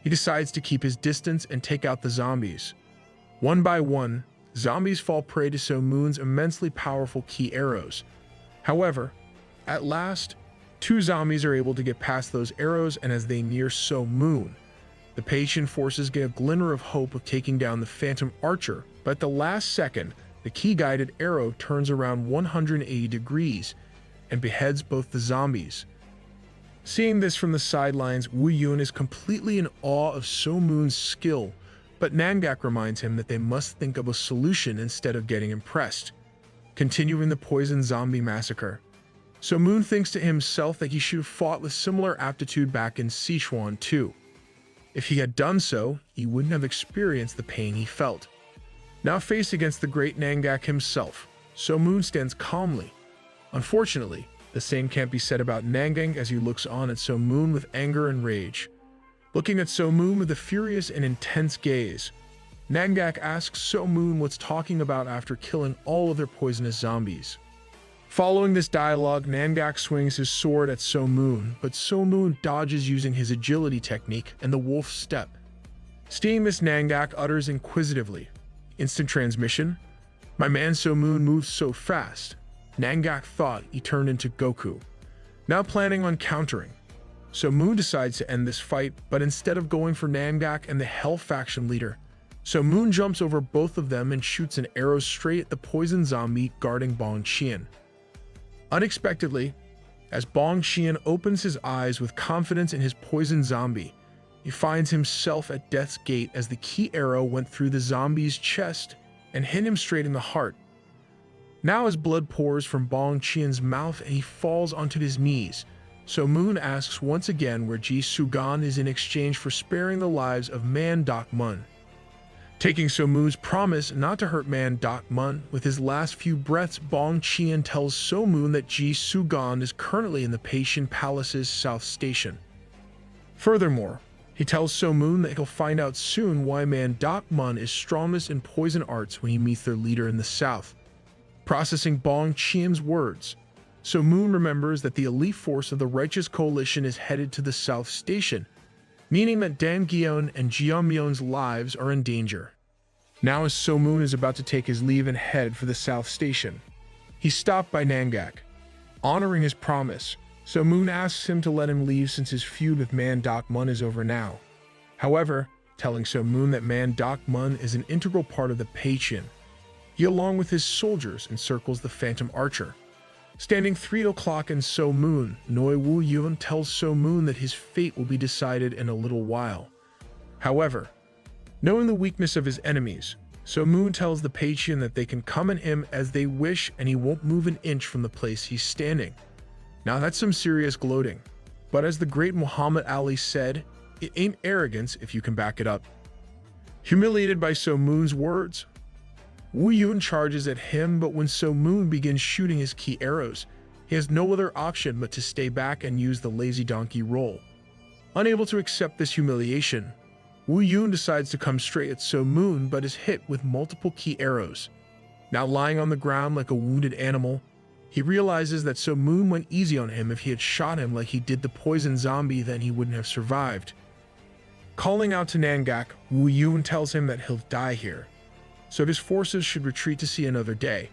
he decides to keep his distance and take out the zombies. One by one, zombies fall prey to So Moon's immensely powerful key arrows. However, at last, two zombies are able to get past those arrows, and as they near So Moon, the patient forces get a glimmer of hope of taking down the Phantom Archer, but at the last second, the key-guided arrow turns around 180 degrees and beheads both the zombies. Seeing this from the sidelines, Woo Yun is completely in awe of So Moon's skill, but Nangak reminds him that they must think of a solution instead of getting impressed. Continuing the poison zombie massacre, So Moon thinks to himself that he should have fought with similar aptitude back in Sichuan too. If he had done so, he wouldn't have experienced the pain he felt. Now faced against the great Nangak himself, So Moon stands calmly. Unfortunately, the same can't be said about Nangak as he looks on at So Moon with anger and rage. Looking at So Moon with a furious and intense gaze, Nangak asks So Moon what's talking about after killing all of their poisonous zombies. Following this dialogue, Nangak swings his sword at So Moon, but So Moon dodges using his agility technique and the wolf step. Seeing this, Nangak utters inquisitively, "Instant transmission? My man So Moon moves so fast." Nangak thought he turned into Goku. Now planning on countering, So Moon decides to end this fight, but instead of going for Nangak and the Hell faction leader, So Moon jumps over both of them and shoots an arrow straight at the poison zombie guarding Bong Chien. Unexpectedly, As Bong Qian opens his eyes with confidence in his poison zombie, he finds himself at death's gate as the key arrow went through the zombie's chest and hit him straight in the heart. Now his blood pours from Bong Qian's mouth and he falls onto his knees. So Moon asks once again where Ji Sugan is in exchange for sparing the lives of Man Dak Mun. Taking So Moon's promise not to hurt Man Dak Mun, with his last few breaths, Bong Qian tells So Moon that Ji Sugan is currently in the Patient Palace's South Station. Furthermore, he tells So Moon that he'll find out soon why Man Dak Mun is strongest in poison arts when he meets their leader in the south. Processing Bong Qian's words, So Moon remembers that the elite force of the Righteous Coalition is headed to the South Station, meaning that Dan Gyeon and Jeonmyeon's lives are in danger. Now as So Moon is about to take his leave and head for the South Station, he's stopped by Nangak. Honoring his promise, So Moon asks him to let him leave since his feud with Man Dak Mun is over now. However, telling So Moon that Man Dak Mun is an integral part of the Peichin, he along with his soldiers encircles the Phantom Archer. Standing 3 o'clock in So Moon, Noi Woo Yun tells So Moon that his fate will be decided in a little while. However, knowing the weakness of his enemies, So Moon tells the Peichin that they can come at him as they wish and he won't move an inch from the place he's standing. Now that's some serious gloating, but as the great Muhammad Ali said, it ain't arrogance if you can back it up. Humiliated by So Moon's words, Wu Yun charges at him, but when So Moon begins shooting his key arrows, he has no other option but to stay back and use the lazy donkey roll. Unable to accept this humiliation, Wu Yun decides to come straight at So Moon but is hit with multiple key arrows. Now lying on the ground like a wounded animal, he realizes that So Moon went easy on him. If he had shot him like he did the poison zombie, then he wouldn't have survived. Calling out to Nangak, Wu Yun tells him that he'll die here, so his forces should retreat to see another day.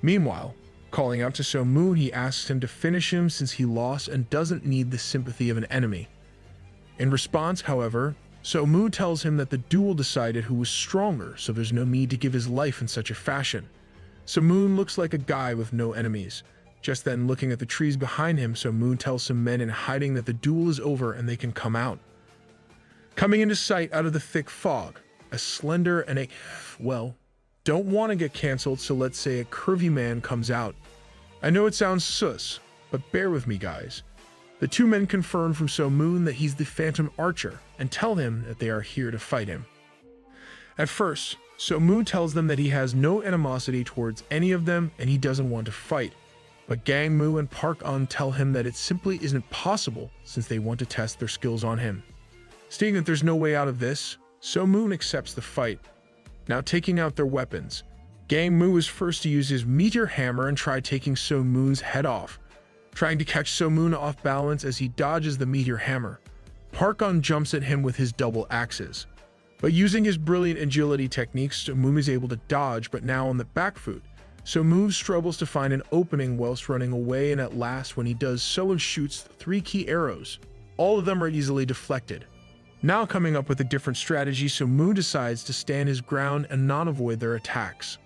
Meanwhile, calling out to So Moon, he asks him to finish him since he lost and doesn't need the sympathy of an enemy. In response, however, So Moon tells him that the duel decided who was stronger, so there's no need to give his life in such a fashion. So Moon looks like a guy with no enemies. Just then, looking at the trees behind him, So Moon tells some men in hiding that the duel is over and they can come out. Coming into sight out of the thick fog, a slender and don't want to get cancelled, so let's say a curvy man comes out. I know it sounds sus, but bear with me guys. The two men confirm from So Moon that he's the Phantom Archer and tell him that they are here to fight him. At first, So Moon tells them that he has no animosity towards any of them and he doesn't want to fight, but Gang Moo and Park Un tell him that it simply isn't possible since they want to test their skills on him. Stating that there's no way out of this, So Moon accepts the fight. Now taking out their weapons, Gang Moo is first to use his meteor hammer and try taking So Moon's head off, trying to catch So Moon off balance as he dodges the meteor hammer. Park Un jumps at him with his double axes, but using his brilliant agility techniques, So Moon is able to dodge, but now on the back foot, So Moon struggles to find an opening whilst running away, and at last when he does so and shoots 3 key arrows, all of them are easily deflected. Now coming up with a different strategy, So Moon decides to stand his ground and not avoid their attacks.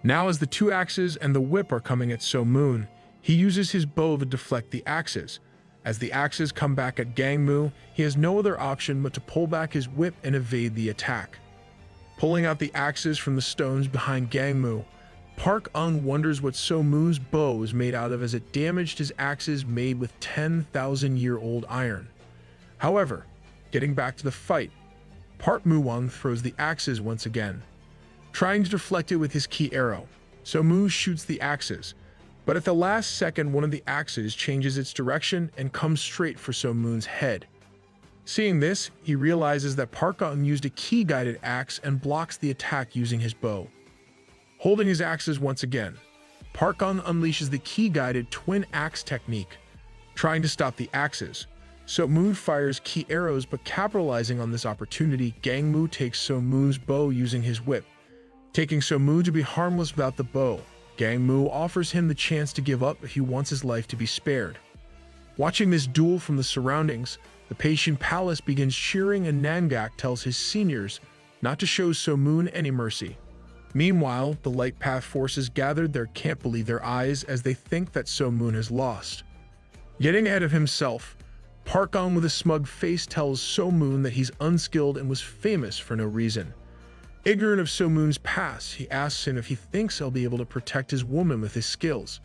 Now as the 2 axes and the whip are coming at So Moon, he uses his bow to deflect the axes. As the axes come back at Gang Moo, he has no other option but to pull back his whip and evade the attack. Pulling out the axes from the stones behind Gang Moo, Park Un wonders what So Moon's bow is made out of, as it damaged his axes made with 10,000-year-old iron. However, getting back to the fight, Park Moo-won throws the axes once again. Trying to deflect it with his key arrow, So Moo shoots the axes, but at the last second one of the axes changes its direction and comes straight for So Moon's head. Seeing this, he realizes that Park Un used a key-guided axe and blocks the attack using his bow. Holding his axes once again, Park Un unleashes the key-guided twin axe technique, trying to stop the axes. So Moon fires key arrows, but capitalizing on this opportunity, Gang Moo takes So Moon's bow using his whip. Taking So Moon to be harmless without the bow, Gang Moo offers him the chance to give up if he wants his life to be spared. Watching this duel from the surroundings, the Patient Palace begins cheering and Nangak tells his seniors not to show So Moon any mercy. Meanwhile, the Light Path forces gathered there can't believe their eyes as they think that So Moon has lost. Getting ahead of himself, Park-ong with a smug face tells So-moon that he's unskilled and was famous for no reason. Ignorant of So-moon's past, he asks him if he thinks he'll be able to protect his woman with his skills.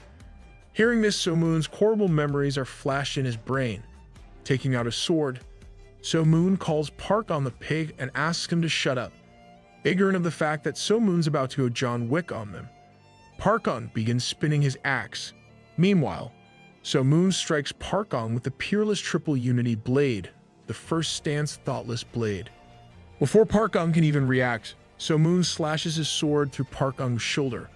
Hearing this, So-moon's horrible memories are flashed in his brain. Taking out a sword, So-moon calls Park-ong the pig and asks him to shut up. Ignorant of the fact that So-moon's about to go John Wick on them, Park-ong begins spinning his axe. Meanwhile, So-moon strikes Park-ong with the peerless triple unity blade, the first stance thoughtless blade. Before Park-ong can even react, So-moon slashes his sword through Park-ong's shoulder.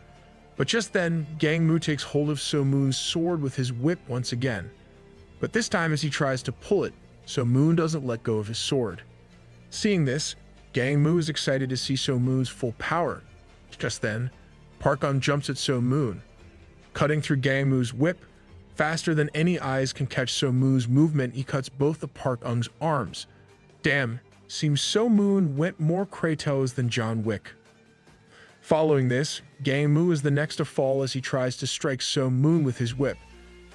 But just then, Gang-mu takes hold of So-moon's sword with his whip once again. But this time as he tries to pull it, So-moon doesn't let go of his sword. Seeing this, Gang-mu is excited to see So-moon's full power. Just then, Park-ong jumps at So-moon. Cutting through Gang-mu's whip, faster than any eyes can catch So-moon's movement, he cuts both of Park-ong's arms. Damn, seems So-moon went more Kratos than John Wick. Following this, Gang-mu is the next to fall as he tries to strike So-moon with his whip.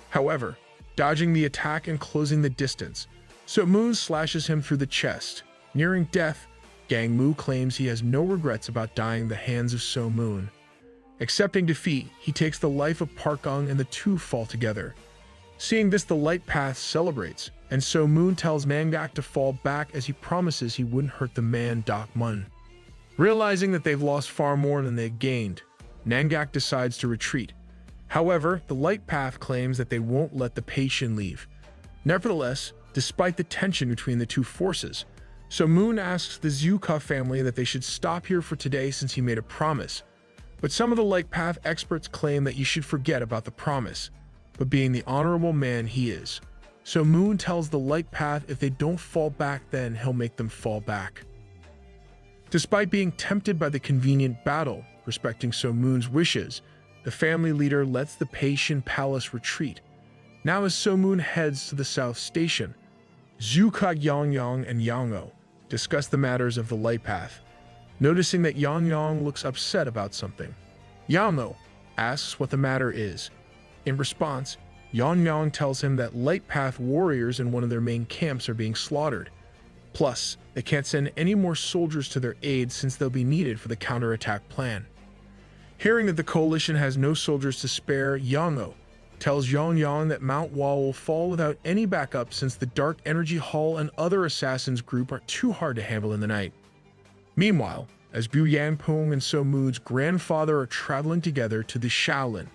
However, dodging the attack and closing the distance, So-moon slashes him through the chest. Nearing death, Gang-mu claims he has no regrets about dying at the hands of So-moon. Accepting defeat, he takes the life of Park-ong and the two fall together. Seeing this, the Light Path celebrates, and So-moon tells Mangak to fall back as he promises he wouldn't hurt the man Dak-mun. Realizing that they've lost far more than they've gained, Mangak decides to retreat. However, the Light Path claims that they won't let the patient leave. Nevertheless, despite the tension between the two forces, So-moon asks the Zyuka family that they should stop here for today since he made a promise. But some of the Light Path experts claim that you should forget about the promise, but being the honorable man he is. So-moon tells the Light Path if they don't fall back, then he'll make them fall back. Despite being tempted by the convenient battle, respecting So-moon's wishes, the family leader lets the Patient Palace retreat. Now as So-moon heads to the South Station, Zyuka, Yang and Yango discuss the matters of the Light Path, noticing that Yang looks upset about something. Yango asks what the matter is. In response, Yang tells him that Light Path warriors in one of their main camps are being slaughtered. Plus, they can't send any more soldiers to their aid since they'll be needed for the counterattack plan. Hearing that the coalition has no soldiers to spare, Yango tells Yang that Mount Wall will fall without any backup since the Dark Energy Hall and other assassins group are too hard to handle in the night. Meanwhile, as Bu Yanpeng and So-moon's grandfather are traveling together to the Shaolin,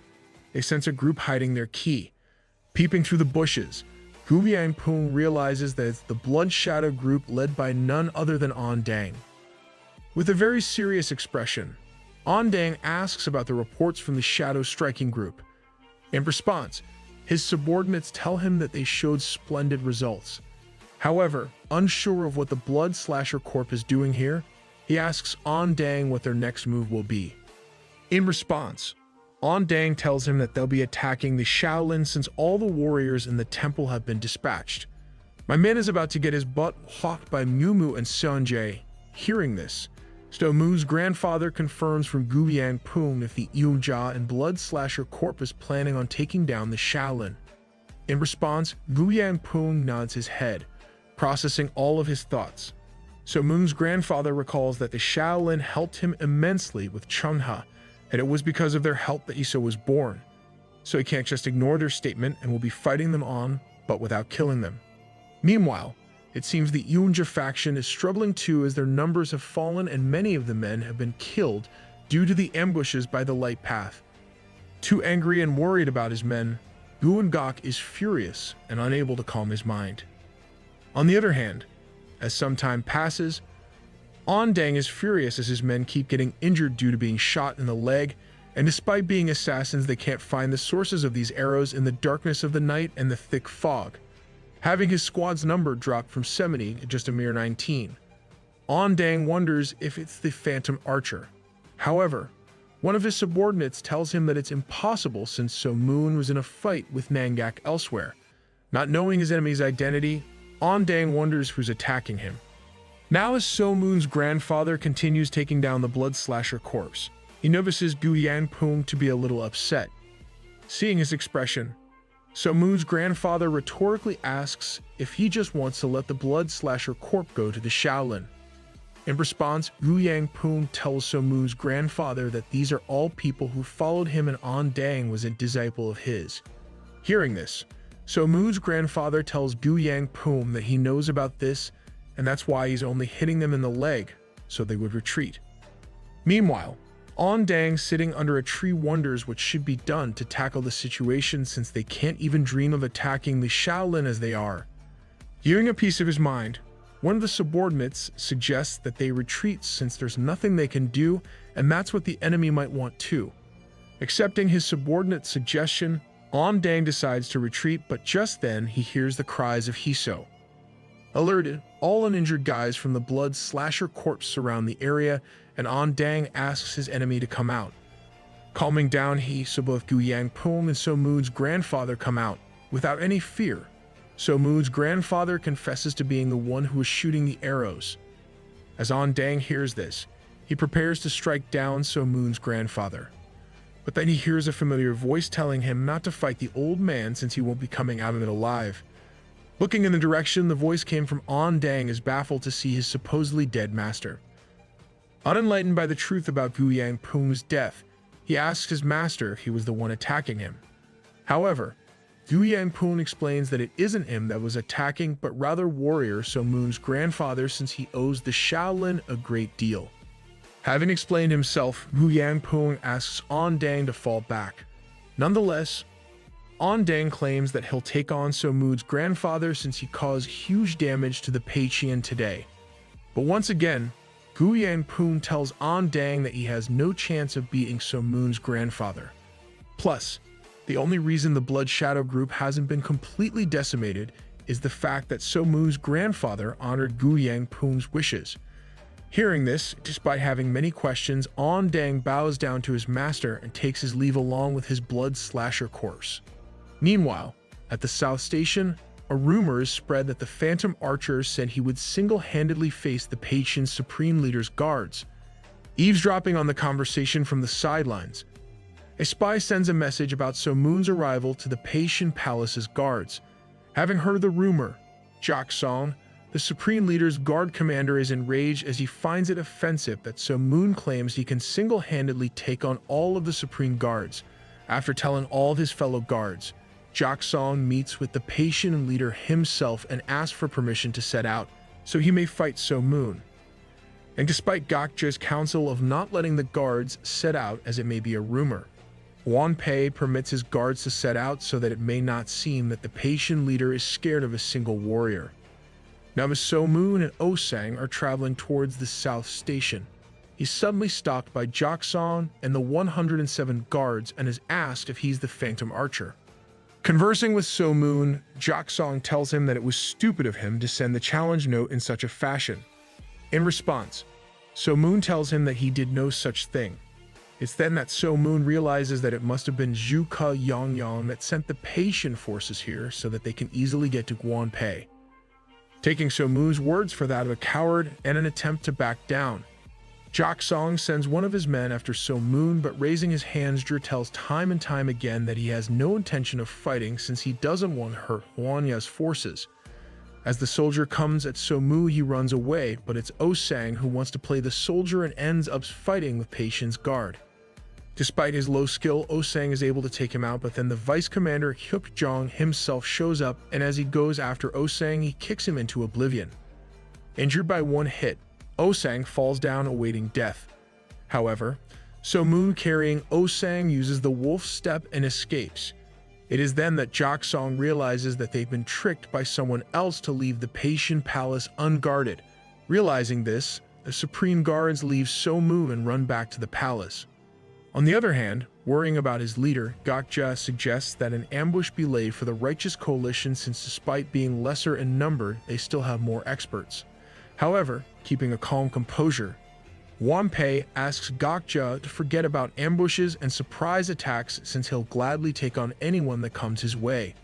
they sense a group hiding their key. Peeping through the bushes, Bu Yanpeng realizes that it's the Blood Shadow group led by none other than On Dang. With a very serious expression, On Dang asks about the reports from the Shadow Striking group. In response, his subordinates tell him that they showed splendid results. However, unsure of what the Blood Slasher Corp is doing here, he asks On Dang what their next move will be. In response, On Dang tells him that they'll be attacking the Shaolin since all the warriors in the temple have been dispatched. My man is about to get his butt hawked by Mumu and Seonjae. Hearing this, So-moon's grandfather confirms from Gu Yanpeng if the Yunja and Blood Slasher Corp is planning on taking down the Shaolin. In response, Gu Yanpeng nods his head, processing all of his thoughts. So-moon's grandfather recalls that the Shaolin helped him immensely with Chungha, and it was because of their help that Iso was born. So he can't just ignore their statement and will be fighting them on, but without killing them. Meanwhile, it seems the Yunja faction is struggling too as their numbers have fallen and many of the men have been killed due to the ambushes by the Light Path. Too angry and worried about his men, Guangok is furious and unable to calm his mind. On the other hand, as some time passes, On Dang is furious as his men keep getting injured due to being shot in the leg, and despite being assassins, they can't find the sources of these arrows in the darkness of the night and the thick fog, having his squad's number dropped from 70 to just a mere 19. On Dang wonders if it's the Phantom Archer. However, one of his subordinates tells him that it's impossible since So-moon was in a fight with Mangak elsewhere. Not knowing his enemy's identity, On Dang wonders who's attacking him. Now as So-moon's grandfather continues taking down the Blood Slasher corpse, he notices Gu Yanpeng to be a little upset. Seeing his expression, So Moon's grandfather rhetorically asks if he just wants to let the blood slasher corp go to the Shaolin. In response, Wu Yang Poon tells So Moon's grandfather that these are all people who followed him and On Dang was a disciple of his. Hearing this, So Moon's grandfather tells Gu Yang Poon that he knows about this and that's why he's only hitting them in the leg so they would retreat. Meanwhile, On Dang sitting under a tree wonders what should be done to tackle the situation since they can't even dream of attacking the Shaolin as they are. Viewing a piece of his mind, one of the subordinates suggests that they retreat since there's nothing they can do and that's what the enemy might want too. Accepting his subordinate's suggestion, On Dang decides to retreat, but just then he hears the cries of Hiso. Alerted, all uninjured guys from the blood slasher corpse surround the area and On Dang asks his enemy to come out. Calming down so both Gu Yang Poon and So Moon's grandfather come out, without any fear. So Moon's grandfather confesses to being the one who was shooting the arrows. As On Dang hears this, he prepares to strike down So Moon's grandfather. But then he hears a familiar voice telling him not to fight the old man since he won't be coming out of it alive. Looking in the direction the voice came from, On Dang is baffled to see his supposedly dead master. Unenlightened by the truth about Gu Yang Poon's death, he asks his master if he was the one attacking him. However, Gu Yang Poon explains that it isn't him that was attacking, but rather warrior So Moon's grandfather since he owes the Shaolin a great deal. Having explained himself, Gu Yang Poon asks On Dang to fall back. Nonetheless, On Dang claims that he'll take on So Moon's grandfather since he caused huge damage to the Peiqian today. But once again, Gu Yang Poon tells On Dang that he has no chance of beating So Moon's grandfather. Plus, the only reason the Blood Shadow group hasn't been completely decimated is the fact that So Moon's grandfather honored Gu Yang Poon's wishes. Hearing this, despite having many questions, On Dang bows down to his master and takes his leave along with his blood slasher corpse. Meanwhile, at the South Station, a rumor is spread that the Phantom Archer said he would single-handedly face the Peiqian Supreme Leader's guards. Eavesdropping on the conversation from the sidelines, a spy sends a message about So Moon's arrival to the Peiqian Palace's guards. Having heard the rumor, Jak Song, the Supreme Leader's guard commander, is enraged as he finds it offensive that So Moon claims he can single-handedly take on all of the Supreme Guards. After telling all of his fellow guards, Jak Song meets with the Peiqian leader himself and asks for permission to set out so he may fight So Moon. And despite Gokja's counsel of not letting the guards set out as it may be a rumor, Wan Pei permits his guards to set out so that it may not seem that the Peiqian leader is scared of a single warrior. Now as So Moon and Osang are traveling towards the South Station, he's suddenly stopped by Jak Song and the 107 guards and is asked if he's the Phantom Archer. Conversing with So Moon, Jak Song tells him that it was stupid of him to send the challenge note in such a fashion. In response, So Moon tells him that he did no such thing. It's then that So Moon realizes that it must have been Zhu Ke Yang that sent the Peiqian forces here so that they can easily get to Guan Pei. Taking So Moon's words for that of a coward and an attempt to back down, Jak Song sends one of his men after So Moon, but raising his hands, Zhu tells time and time again that he has no intention of fighting since he doesn't want to hurt Huan Ya's forces. As the soldier comes at So Moon, he runs away, but it's Osang who wants to play the soldier and ends up fighting with Peiqian's guard. Despite his low skill, Osang is able to take him out, but then the vice commander Hyuk Jong himself shows up, and as he goes after Osang, he kicks him into oblivion. Injured by one hit, Osang falls down awaiting death. However, So Moon carrying Osang uses the wolf step and escapes. It is then that Jak Song realizes that they've been tricked by someone else to leave the Peiqian palace unguarded. Realizing this, the Supreme Guards leave So Moon and run back to the palace. On the other hand, worrying about his leader, Gokja suggests that an ambush be laid for the Righteous Coalition since despite being lesser in number, they still have more experts. However, keeping a calm composure, Wan Pei asks Gokja to forget about ambushes and surprise attacks since he'll gladly take on anyone that comes his way.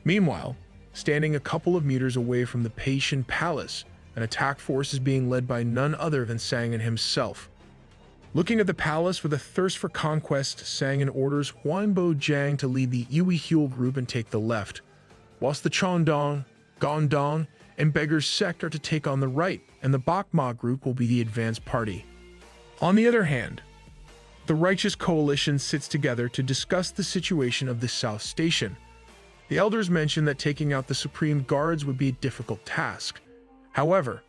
Meanwhile, standing a couple of meters away from the Peiqian palace, an attack force is being led by none other than Sang-in himself. Looking at the palace with a thirst for conquest, Sang orders Huanbo Jiang to lead the Yui Huel group and take the left, whilst the Chongdong, Gondong, and Beggar's sect are to take on the right, and the Bakma group will be the advanced party. On the other hand, the Righteous Coalition sits together to discuss the situation of the South Station. The elders mention that taking out the Supreme Guards would be a difficult task. However,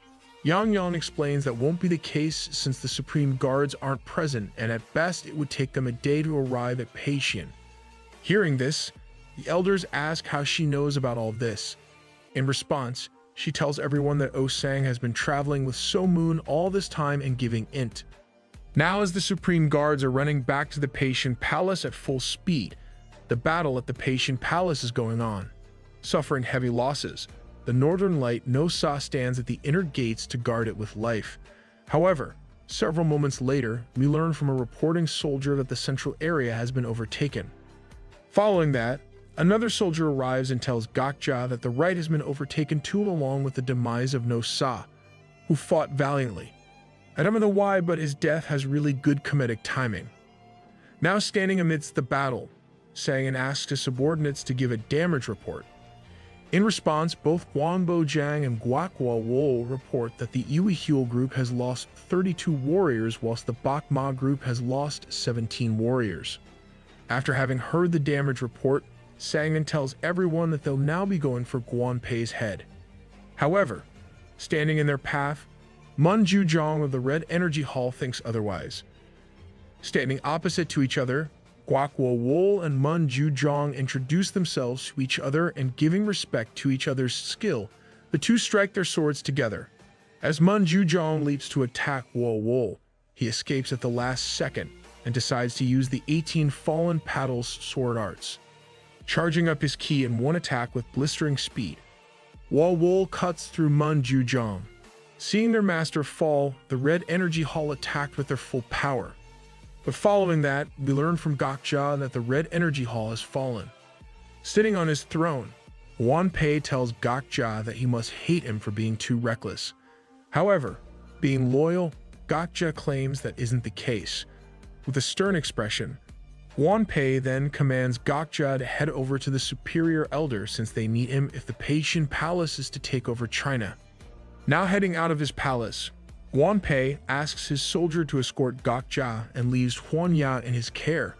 Yang Yang explains that won't be the case since the Supreme Guards aren't present, and at best it would take them a day to arrive at Peixian. Hearing this, the elders ask how she knows about all this. In response, she tells everyone that Sang has been traveling with So Moon all this time and giving int. Now as the Supreme Guards are running back to the Peixian Palace at full speed, the battle at the Peixian Palace is going on. Suffering heavy losses, the Northern Light No Sa stands at the inner gates to guard it with life. However, several moments later, we learn from a reporting soldier that the central area has been overtaken. Following that, another soldier arrives and tells Gokja that the right has been overtaken too, along with the demise of No Sa, who fought valiantly. I don't know why, but his death has really good comedic timing. Now standing amidst the battle, Sang asks his subordinates to give a damage report. In response, both Huanbo Jiang and Guakhua Wo report that the Yui Huel group has lost 32 warriors, whilst the Bakma group has lost 17 warriors. After having heard the damage report, Sang tells everyone that they'll now be going for Guanpei's head. However, standing in their path, Mun Juzhong of the Red Energy Hall thinks otherwise. Standing opposite to each other, Guakhua Wo and Mun Juzhong introduce themselves to each other, and giving respect to each other's skill, the two strike their swords together. As Mun Juzhong leaps to attack Wo, he escapes at the last second and decides to use the 18 Fallen Paddle's sword arts. Charging up his ki in one attack with blistering speed, Wo cuts through Mun Juzhong. Seeing their master fall, the Red Energy Hall attacked with their full power. But following that, we learn from Gokja that the Red Energy Hall has fallen. Sitting on his throne, Huanpei tells Gokja that he must hate him for being too reckless. However, being loyal, Gokja claims that isn't the case. With a stern expression, Huanpei then commands Gokja to head over to the Superior Elder since they need him if the Peixian Palace is to take over China. Now heading out of his palace, Huanpei asks his soldier to escort Gokja and leaves Huanya in his care.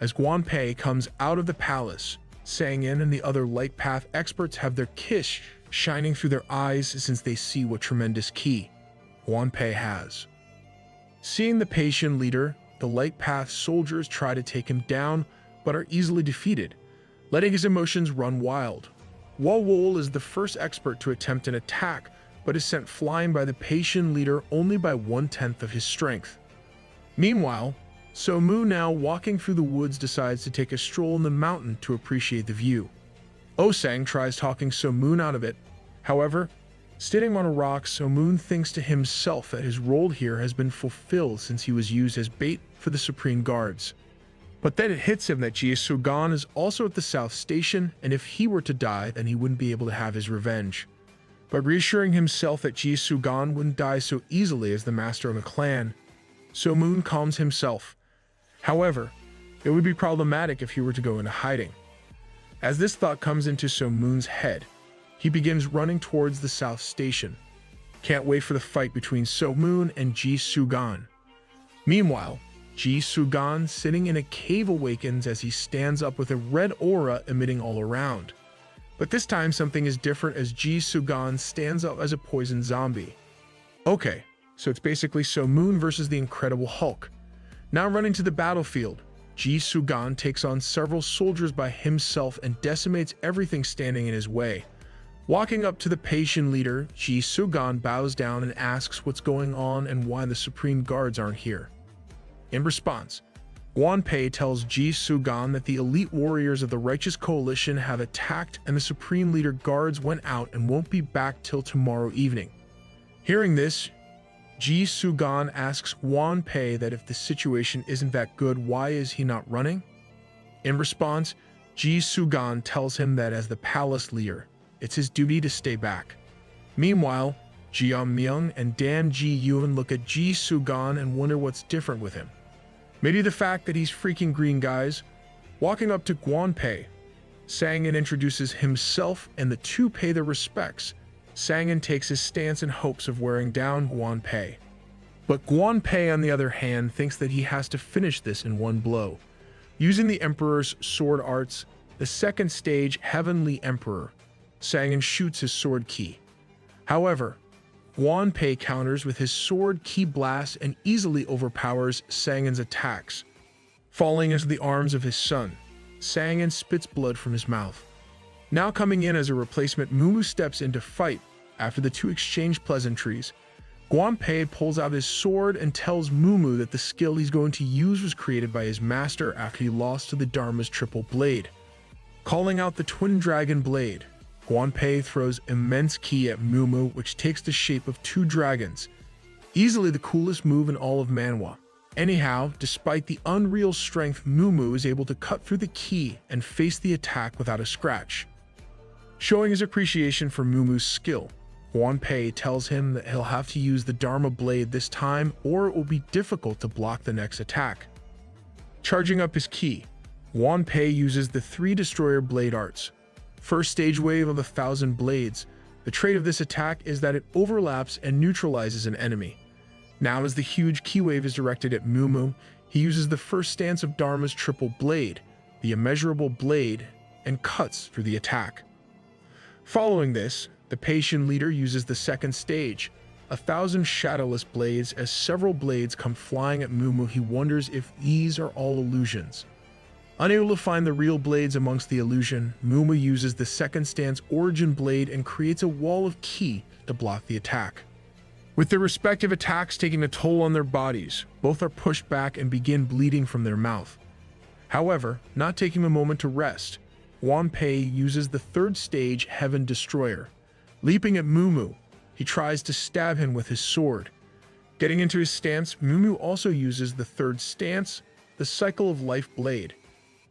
As Huanpei comes out of the palace, Sangin and the other Light Path experts have their kish shining through their eyes since they see what tremendous ki Huanpei has. Seeing the Peixian leader, the Light Path soldiers try to take him down but are easily defeated, letting his emotions run wild. Wol is the first expert to attempt an attack, but is sent flying by the Peixian leader only by 1/10 of his strength. Meanwhile, So Mu, now walking through the woods, decides to take a stroll in the mountain to appreciate the view. Sang tries talking So Moon out of it. However, sitting on a rock, So Moon thinks to himself that his role here has been fulfilled since he was used as bait for the Supreme Guards. But then it hits him that Jie Sugan is also at the South Station, and if he were to die, then he wouldn't be able to have his revenge. But reassuring himself that Jie Sugan wouldn't die so easily as the master of a clan, So Moon calms himself. However, it would be problematic if he were to go into hiding. As this thought comes into So Moon's head, he begins running towards the South Station. Can't wait for the fight between So Moon and Jie Sugan. Meanwhile, Jie Sugan, sitting in a cave, awakens as he stands up with a red aura emitting all around. But this time something is different as Jie Sugan stands up as a poison zombie. Okay, so it's basically So Moon versus the Incredible Hulk. Now running to the battlefield, Jie Sugan takes on several soldiers by himself and decimates everything standing in his way. Walking up to the Peixian leader, Jie Sugan bows down and asks what's going on and why the Supreme Guards aren't here. In response, Huanpei tells Jie Sugan that the elite warriors of the Righteous Coalition have attacked and the Supreme Leader guards went out and won't be back till tomorrow evening. Hearing this, Jie Sugan asks Huanpei that if the situation isn't that good, why is he not running? In response, Jie Sugan tells him that as the palace leader, it's his duty to stay back. Meanwhile, Jian Myung and Dan Ji Yun look at Ji Sugan and wonder what's different with him. Maybe the fact that he's freaking green, guys. Walking up to Guan Pei, Sangin introduces himself and the two pay their respects. Sangin takes his stance in hopes of wearing down Guan Pei. But Guan Pei, on the other hand, thinks that he has to finish this in one blow. Using the Emperor's sword arts, the second stage Heavenly Emperor, Sangin shoots his sword ki. However, Guan Pei counters with his sword ki blast and easily overpowers Sangin's attacks. Falling into the arms of his son, Sangin spits blood from his mouth. Now coming in as a replacement, Mumu steps in to fight. After the two exchange pleasantries, Guan Pei pulls out his sword and tells Mumu that the skill he's going to use was created by his master after he lost to the Dharma's triple blade. Calling out the twin dragon blade, Guan Pei throws immense ki at Mumu, which takes the shape of two dragons. Easily the coolest move in all of Manhwa. Anyhow, despite the unreal strength, Mumu is able to cut through the ki and face the attack without a scratch. Showing his appreciation for Mumu's skill, Guan Pei tells him that he'll have to use the Dharma blade this time or it will be difficult to block the next attack. Charging up his ki, Guan Pei uses the 3 destroyer blade arts. First stage wave of 1,000 blades. The trait of this attack is that it overlaps and neutralizes an enemy. Now as the huge ki wave is directed at Mumu, he uses the first stance of Dharma's triple blade, the immeasurable blade, and cuts through the attack. Following this, the Peishin leader uses the second stage, 1,000 shadowless blades. As several blades come flying at Mumu, he wonders if these are all illusions. Unable to find the real blades amongst the illusion, Mumu uses the second stance origin blade and creates a wall of ki to block the attack. With their respective attacks taking a toll on their bodies, both are pushed back and begin bleeding from their mouth. However, not taking a moment to rest, Guan Pei uses the third stage Heaven Destroyer. Leaping at Mumu, he tries to stab him with his sword. Getting into his stance, Mumu also uses the third stance, the Cycle of Life blade.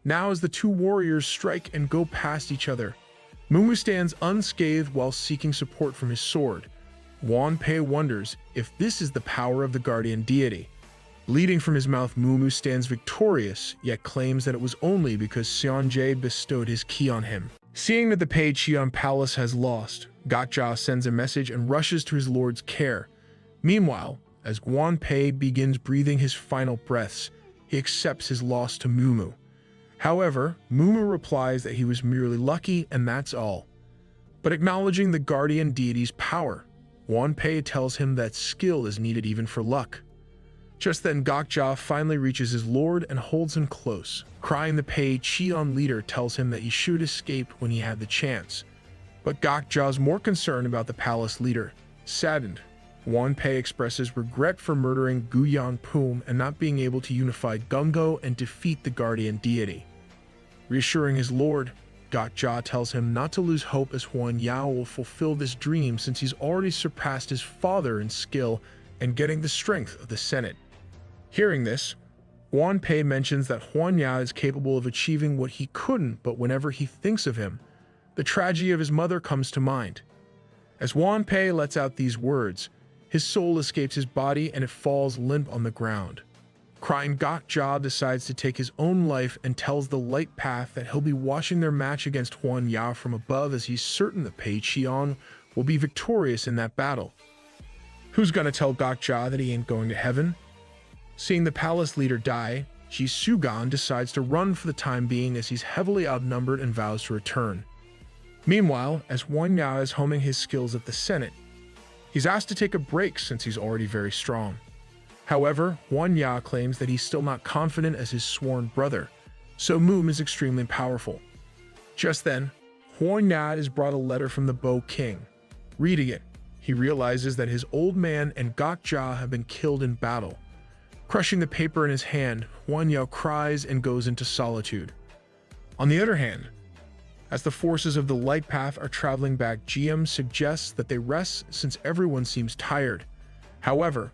Now as the two warriors strike and go past each other, Mumu stands unscathed while seeking support from his sword. Guan Pei wonders if this is the power of the guardian deity. Bleeding from his mouth, Mumu stands victorious, yet claims that it was only because Seonjae bestowed his ki on him. Seeing that the Pei Qian Palace has lost, Gokja sends a message and rushes to his lord's care. Meanwhile, as Guan Pei begins breathing his final breaths, he accepts his loss to Mumu. However, Mumu replies that he was merely lucky and that's all. But acknowledging the guardian deity's power, Guan Pei tells him that skill is needed even for luck. Just then, Gokja finally reaches his lord and holds him close. Crying, the Pei Qian leader tells him that he should escape when he had the chance. But Gokja is more concerned about the palace leader. Saddened, Guan Pei expresses regret for murdering Guyan Pum and not being able to unify Gungo and defeat the guardian deity. Reassuring his lord, Gokja tells him not to lose hope as Huan Yao will fulfill this dream since he's already surpassed his father in skill and getting the strength of the Senate. Hearing this, Guan Pei mentions that Huan Ya is capable of achieving what he couldn't, but whenever he thinks of him, the tragedy of his mother comes to mind. As Guan Pei lets out these words, his soul escapes his body and it falls limp on the ground. Crying, Gokja decides to take his own life and tells the Light Path that he'll be watching their match against Huan Ya from above as he's certain that Pei Qian will be victorious in that battle. Who's gonna tell Gokja that he ain't going to heaven? Seeing the palace leader die, Ji Sugan decides to run for the time being as he's heavily outnumbered and vows to return. Meanwhile, as Huan Ya is homing his skills at the Senate, he's asked to take a break since he's already very strong. However, Huan Ya claims that he's still not confident as his sworn brother, so Moom is extremely powerful. Just then, Huan Ya is brought a letter from the Bo King. Reading it, he realizes that his old man and Gokja have been killed in battle. Crushing the paper in his hand, Huan Ya cries and goes into solitude. On the other hand, as the forces of the Light Path are traveling back, GM suggests that they rest since everyone seems tired. However,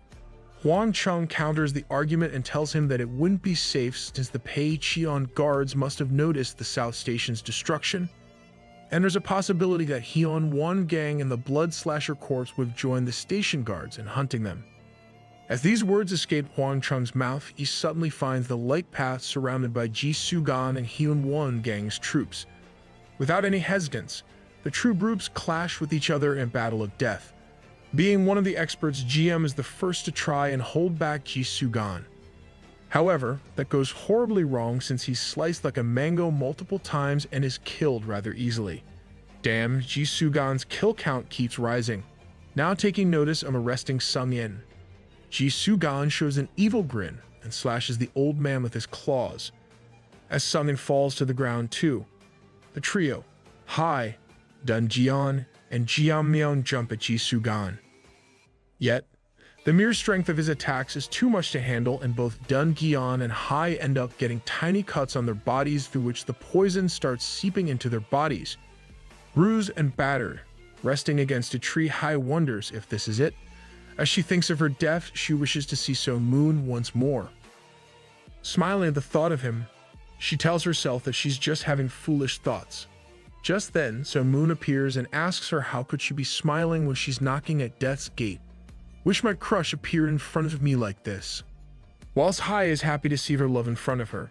Huang Chung counters the argument and tells him that it wouldn't be safe since the Pei Qian guards must have noticed the South Station's destruction, and there's a possibility that Hyun-won gang and the Blood Slasher Corps would have joined the station guards in hunting them. As these words escape Hwang Chung's mouth, he suddenly finds the light path surrounded by Ji Sugan and Hyun-won gang's troops. Without any hesitance, the two groups clash with each other in a battle of death. Being one of the experts, GM is the first to try and hold back Ji Sugan. However, that goes horribly wrong since he's sliced like a mango multiple times and is killed rather easily. Damn, Ji Sugan's kill count keeps rising. Now taking notice of arresting Sung Yin, Ji Sugan shows an evil grin and slashes the old man with his claws. As Sung Yin falls to the ground too, the trio, Hai, Dun Jian, and Jian Myeon jump at Ji Sugan. Yet, the mere strength of his attacks is too much to handle, and both Dun Jian and Hai end up getting tiny cuts on their bodies through which the poison starts seeping into their bodies. Bruised and battered, resting against a tree, Hai wonders if this is it. As she thinks of her death, she wishes to see So Moon once more. Smiling at the thought of him, she tells herself that she's just having foolish thoughts. Just then, So Moon appears and asks her how could she be smiling when she's knocking at death's gate. Wish my crush appeared in front of me like this. Whilst Hai is happy to see her love in front of her,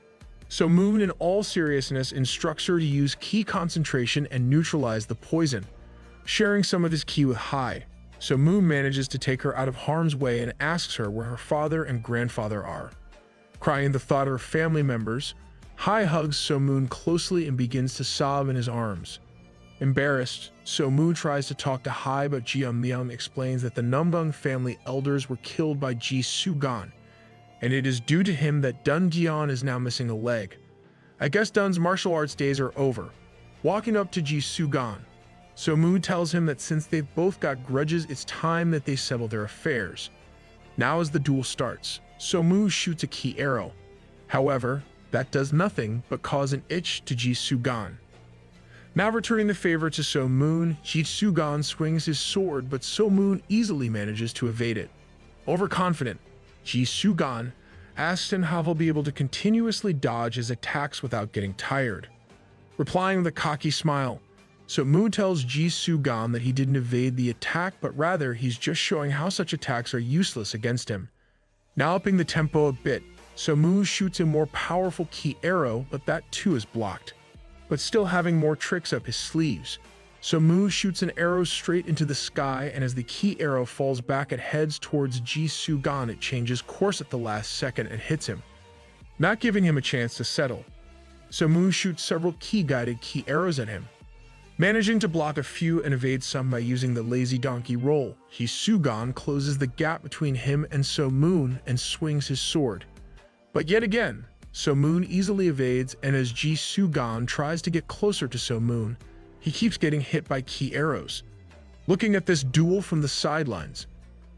So Moon in all seriousness instructs her to use ki concentration and neutralize the poison. Sharing some of his ki with Hai, So Moon manages to take her out of harm's way and asks her where her father and grandfather are. Crying the thought of her family members, Hai hugs So Moon closely and begins to sob in his arms. Embarrassed, So Moon tries to talk to Hai, but Jian Myeon explains that the Numbung family elders were killed by Ji Sugan, and it is due to him that Dun Jian is now missing a leg. I guess Dun's martial arts days are over. Walking up to Ji Sugan, So Moon tells him that since they've both got grudges, it's time that they settle their affairs. Now as the duel starts, So Moon shoots a ki arrow. However, that does nothing but cause an itch to Ji Sugan. Now returning the favor to So Moon, Ji Sugan swings his sword, but So Moon easily manages to evade it. Overconfident, Ji Sugan asks him how he'll be able to continuously dodge his attacks without getting tired. Replying with a cocky smile, So Moon tells Ji Sugan that he didn't evade the attack, but rather he's just showing how such attacks are useless against him. Now upping the tempo a bit, So Moon shoots a more powerful ki arrow, but that too is blocked. But still having more tricks up his sleeves, So Moon shoots an arrow straight into the sky, and as the ki arrow falls back and heads towards Ji Sugan, it changes course at the last second and hits him, not giving him a chance to settle. So Moon shoots several ki-guided ki arrows at him. Managing to block a few and evade some by using the lazy donkey roll, Ji Sugan closes the gap between him and So Moon and swings his sword. But yet again, So Moon easily evades, and as Ji Sugan tries to get closer to So Moon, he keeps getting hit by ki arrows. Looking at this duel from the sidelines,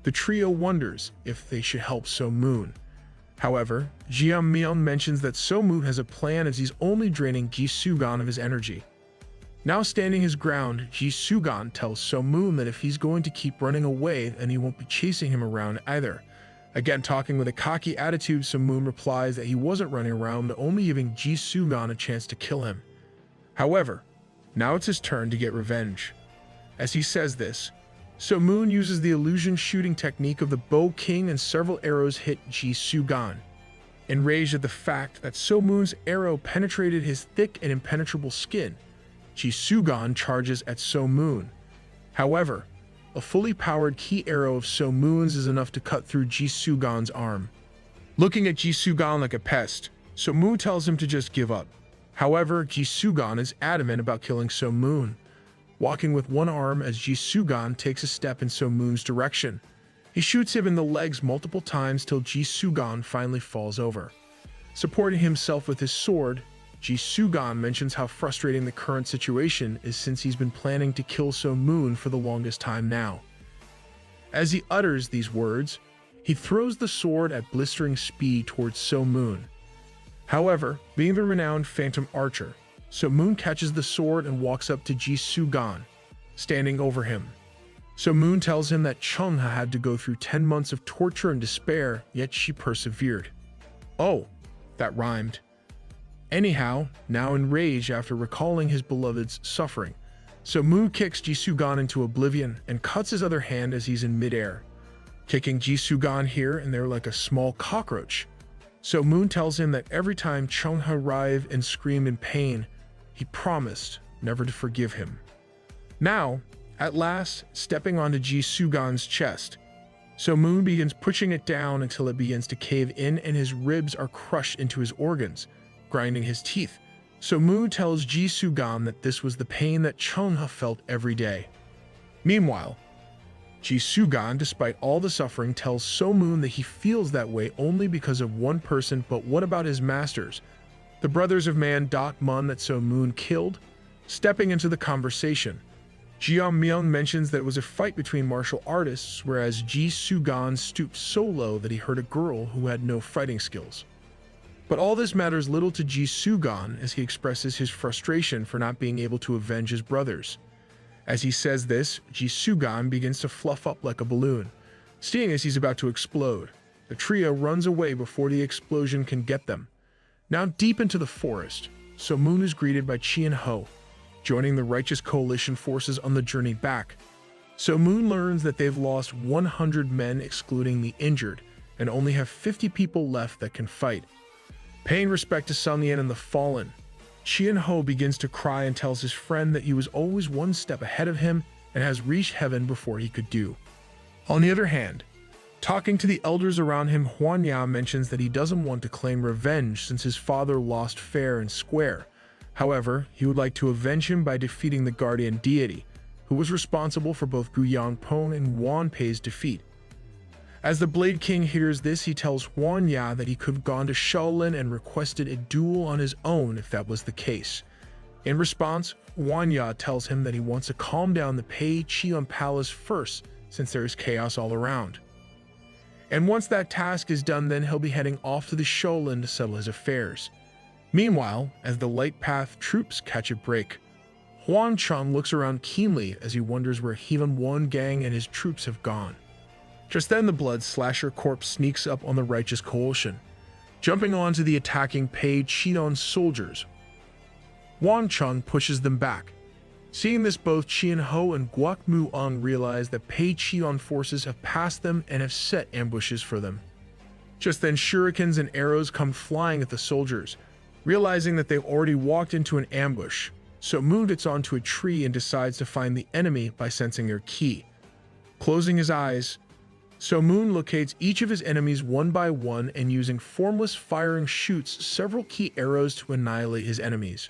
the trio wonders if they should help So Moon. However, Jian Myeon mentions that So Moon has a plan as he's only draining Ji Sugan of his energy. Now standing his ground, Ji Sugan tells So Moon that if he's going to keep running away, then he won't be chasing him around either. Again talking with a cocky attitude, So Moon replies that he wasn't running around, but only giving Ji Sugan a chance to kill him. However, now it's his turn to get revenge. As he says this, So Moon uses the illusion shooting technique of the Bow King and several arrows hit Ji Sugan. Enraged at the fact that So Moon's arrow penetrated his thick and impenetrable skin, Ji Sugan charges at So Moon. However, a fully powered ki arrow of So Moon's is enough to cut through Ji Sugan's arm. Looking at Ji Sugan like a pest, So Moon tells him to just give up. However, Ji Sugan is adamant about killing So Moon, walking with one arm as Ji Sugan takes a step in So Moon's direction. He shoots him in the legs multiple times till Ji Sugan finally falls over. Supporting himself with his sword, Ji Sugan mentions how frustrating the current situation is since he's been planning to kill So Moon for the longest time now. As he utters these words, he throws the sword at blistering speed towards So Moon. However, being the renowned phantom archer, So Moon catches the sword and walks up to Ji Sugan, standing over him. So Moon tells him that Chung had to go through 10 months of torture and despair, yet she persevered. Oh, that rhymed. Anyhow, now enraged after recalling his beloved's suffering, So Moon kicks Jisugan into oblivion and cuts his other hand as he's in midair, kicking Jisugan here and there like a small cockroach. So Moon tells him that every time Chungha writhed and screamed in pain, he promised never to forgive him. Now, at last, stepping onto Jisugan's chest, So Moon begins pushing it down until it begins to cave in and his ribs are crushed into his organs, grinding his teeth. So Moon tells Jisugan that this was the pain that Chungha felt every day. Meanwhile, Jisugan, despite all the suffering, tells So Moon that he feels that way only because of one person, but what about his masters, the brothers of man Mun that So Moon killed? Stepping into the conversation, Myung mentions that it was a fight between martial artists, whereas Jisugan stooped so low that he hurt a girl who had no fighting skills. But all this matters little to Jisugan as he expresses his frustration for not being able to avenge his brothers. As he says this, Jisugan begins to fluff up like a balloon. Seeing as he's about to explode, the trio runs away before the explosion can get them. Now deep into the forest, So Moon is greeted by Chien Ho, joining the Righteous Coalition forces on the journey back. So Moon learns that they've lost 100 men excluding the injured, and only have 50 people left that can fight. Paying respect to Sun Lian and the fallen, Chien Ho begins to cry and tells his friend that he was always one step ahead of him and has reached heaven before he could do. On the other hand, talking to the elders around him, Huanya mentions that he doesn't want to claim revenge since his father lost fair and square. However, he would like to avenge him by defeating the guardian deity, who was responsible for both Gu Yangpeng and Wan Pei's defeat. As the Blade King hears this, he tells Huanya that he could have gone to Shaolin and requested a duel on his own if that was the case. In response, Huanya tells him that he wants to calm down the Pei Qian Palace first, since there is chaos all around. And once that task is done, then he'll be heading off to the Shaolin to settle his affairs. Meanwhile, as the Light Path troops catch a break, Huang Chun looks around keenly as he wonders where Heelan Wan Gang and his troops have gone. Just then the Blood Slasher Corps sneaks up on the Righteous Coalition, jumping onto the attacking Pei Qian soldiers. Huang Chun pushes them back. Seeing this, both Chien Ho and Guak Muong realize that Pei Qian forces have passed them and have set ambushes for them. Just then shurikens and arrows come flying at the soldiers. Realizing that they've already walked into an ambush, So Moon gets onto a tree and decides to find the enemy by sensing their ki. Closing his eyes, So Moon locates each of his enemies one by one and using formless firing shoots several key arrows to annihilate his enemies.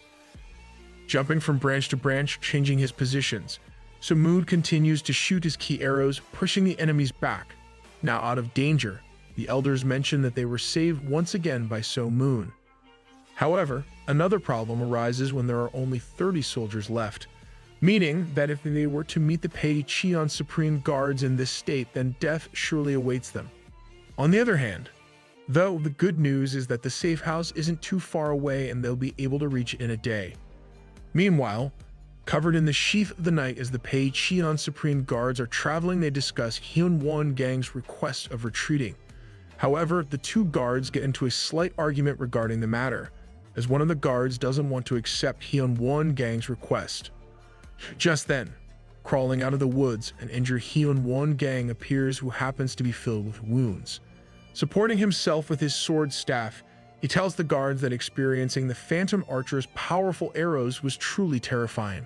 Jumping from branch to branch, changing his positions, So Moon continues to shoot his key arrows, pushing the enemies back. Now out of danger, the elders mention that they were saved once again by So Moon. However, another problem arises when there are only 30 soldiers left, meaning that if they were to meet the Pei Qian Supreme Guards in this state, then death surely awaits them. On the other hand, though, the good news is that the safe house isn't too far away and they'll be able to reach it in a day. Meanwhile, covered in the sheath of the night as the Pei Qian Supreme Guards are traveling, they discuss Heelan Wan Gang's request of retreating. However, the two guards get into a slight argument regarding the matter, as one of the guards doesn't want to accept Heelan Wan Gang's request. Just then, crawling out of the woods, an injured Heelan Wan Gang appears who happens to be filled with wounds. Supporting himself with his sword staff, he tells the guards that experiencing the Phantom Archer's powerful arrows was truly terrifying.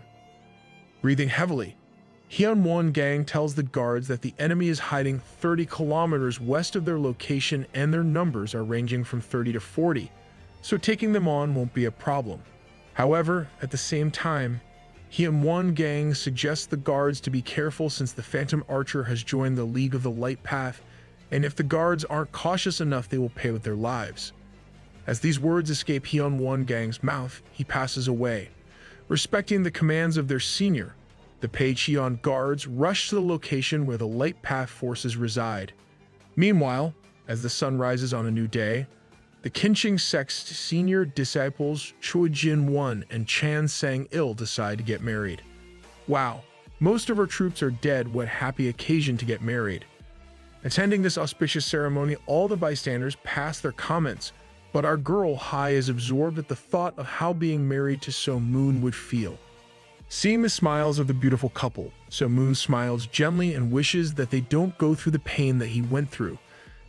Breathing heavily, Heelan Wan Gang tells the guards that the enemy is hiding 30 kilometers west of their location and their numbers are ranging from 30 to 40, so taking them on won't be a problem. However, at the same time, Heelan Wan Gang suggests the guards to be careful since the Phantom Archer has joined the League of the Light Path, and if the guards aren't cautious enough, they will pay with their lives. As these words escape Heelan Wan Gang's mouth, he passes away. Respecting the commands of their senior, the Pei Qian guards rush to the location where the Light Path forces reside. Meanwhile, as the sun rises on a new day, the Qinqing sect's senior disciples Choi Jin-won and Chan Sang-il decide to get married. Wow, most of our troops are dead, what happy occasion to get married. Attending this auspicious ceremony, all the bystanders pass their comments, but our girl Hai is absorbed at the thought of how being married to So Moon would feel. Seeing the smiles of the beautiful couple, So Moon smiles gently and wishes that they don't go through the pain that he went through.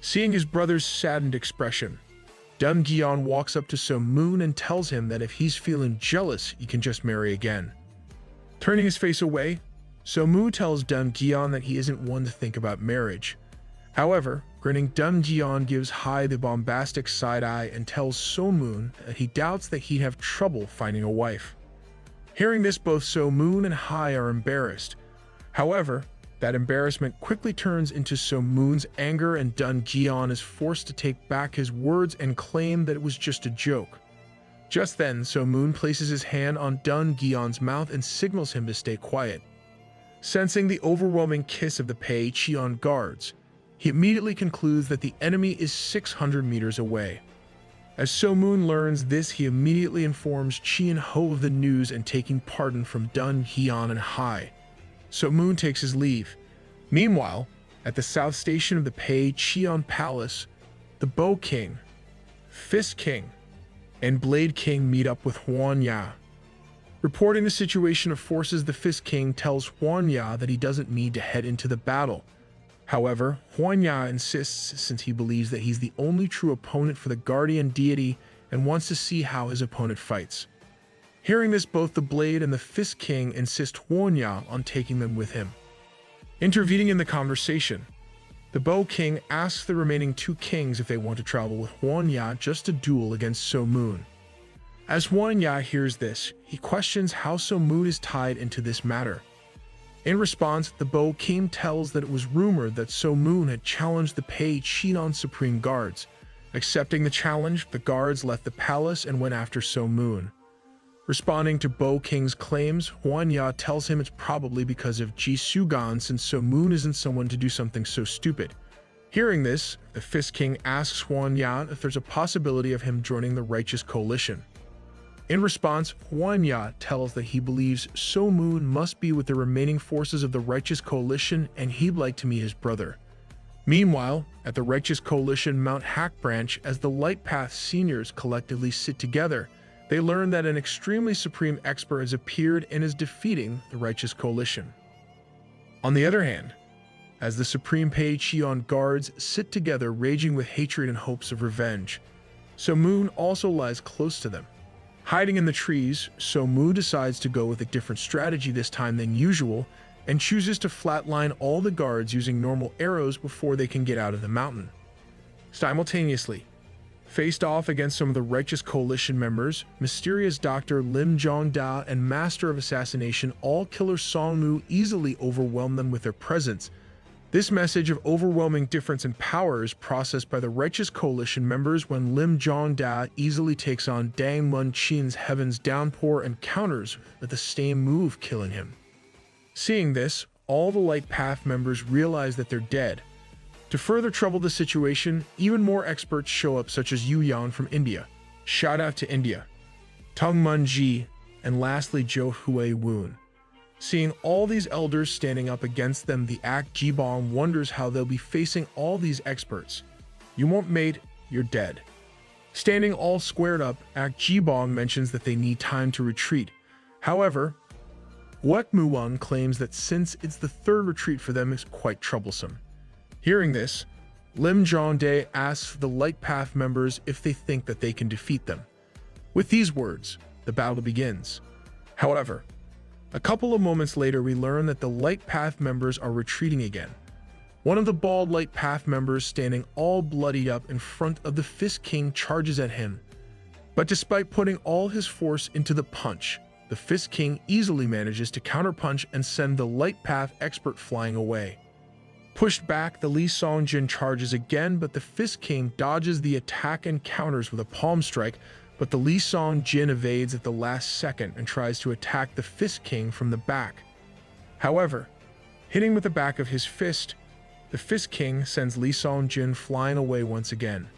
Seeing his brother's saddened expression, Dun Gyeon walks up to So Moon and tells him that if he's feeling jealous, he can just marry again. Turning his face away, So Moon tells Dun Gyeon that he isn't one to think about marriage. However, grinning, Dun Gyeon gives Hai the bombastic side-eye and tells So Moon that he doubts that he'd have trouble finding a wife. Hearing this, both So Moon and Hai are embarrassed. However, that embarrassment quickly turns into So Moon's anger, and Dun Gyeon is forced to take back his words and claim that it was just a joke. Just then, So Moon places his hand on Dun Gyeon's mouth and signals him to stay quiet. Sensing the overwhelming kiss of the Pei Cheon guards, he immediately concludes that the enemy is 600 meters away. As So Moon learns this, he immediately informs Chi and Ho of the news and taking pardon from Dun Gyeon and Hai. So Moon takes his leave. Meanwhile, at the south station of the Pei Cheon Palace, the Bow King, Fist King, and Blade King meet up with Huan Ya. Reporting the situation of forces, the Fist King tells Huan Ya that he doesn't need to head into the battle. However, Huan Ya insists, since he believes that he's the only true opponent for the guardian deity and wants to see how his opponent fights. Hearing this, both the Blade and the Fist King insist Huan Ya on taking them with him. Intervening in the conversation, the Bow King asks the remaining two kings if they want to travel with Huan Ya just to duel against So Moon. As Huan Ya hears this, he questions how So Moon is tied into this matter. In response, the Bow King tells that it was rumored that So Moon had challenged the Pei Cheon Supreme Guards. Accepting the challenge, the guards left the palace and went after So Moon. Responding to Bow King's claims, Huan Ya tells him it's probably because of Ji Sugan, since So Moon isn't someone to do something so stupid. Hearing this, the Fist King asks Huan Ya if there's a possibility of him joining the Righteous Coalition. In response, Huan Ya tells that he believes So Moon must be with the remaining forces of the Righteous Coalition and he'd like to meet his brother. Meanwhile, at the Righteous Coalition Mount Hack branch, as the Light Path seniors collectively sit together, they learn that an extremely supreme expert has appeared and is defeating the Righteous Coalition. On the other hand, as the Supreme Pei Cheon guards sit together raging with hatred and hopes of revenge, So Moon also lies close to them. Hiding in the trees, So Moon decides to go with a different strategy this time than usual and chooses to flatline all the guards using normal arrows before they can get out of the mountain. Simultaneously, faced off against some of the Righteous Coalition members, mysterious Dr. Lim Jong-da and Master of Assassination All-Killer Song-mu easily overwhelm them with their presence. This message of overwhelming difference in power is processed by the Righteous Coalition members when Lim Jong-da easily takes on Dang Mun-chin's Heaven's Downpour and counters with the same move, killing him. Seeing this, all the Light Path members realize that they're dead. To further trouble the situation, even more experts show up, such as Yu Yan from India. Shout out to India. Tung Mun Ji, and lastly Jo Hui Woon. Seeing all these elders standing up against them, the Ak Jibong wonders how they'll be facing all these experts. You won't, mate, you're dead. Standing all squared up, Ak Jibong mentions that they need time to retreat. However, Wek Muon claims that since it's the third retreat for them, it's quite troublesome. Hearing this, Lim Jong-dae asks the Light Path members if they think that they can defeat them. With these words, the battle begins. However, a couple of moments later, we learn that the Light Path members are retreating again. One of the bald Light Path members, standing all bloodied up in front of the Fist King, charges at him. But despite putting all his force into the punch, the Fist King easily manages to counterpunch and send the Light Path expert flying away. Pushed back, the Lee Song-jin charges again, but the Fist King dodges the attack and counters with a palm strike, but the Lee Song-jin evades at the last second and tries to attack the Fist King from the back. However, hitting with the back of his fist, the Fist King sends Lee Song-jin flying away once again.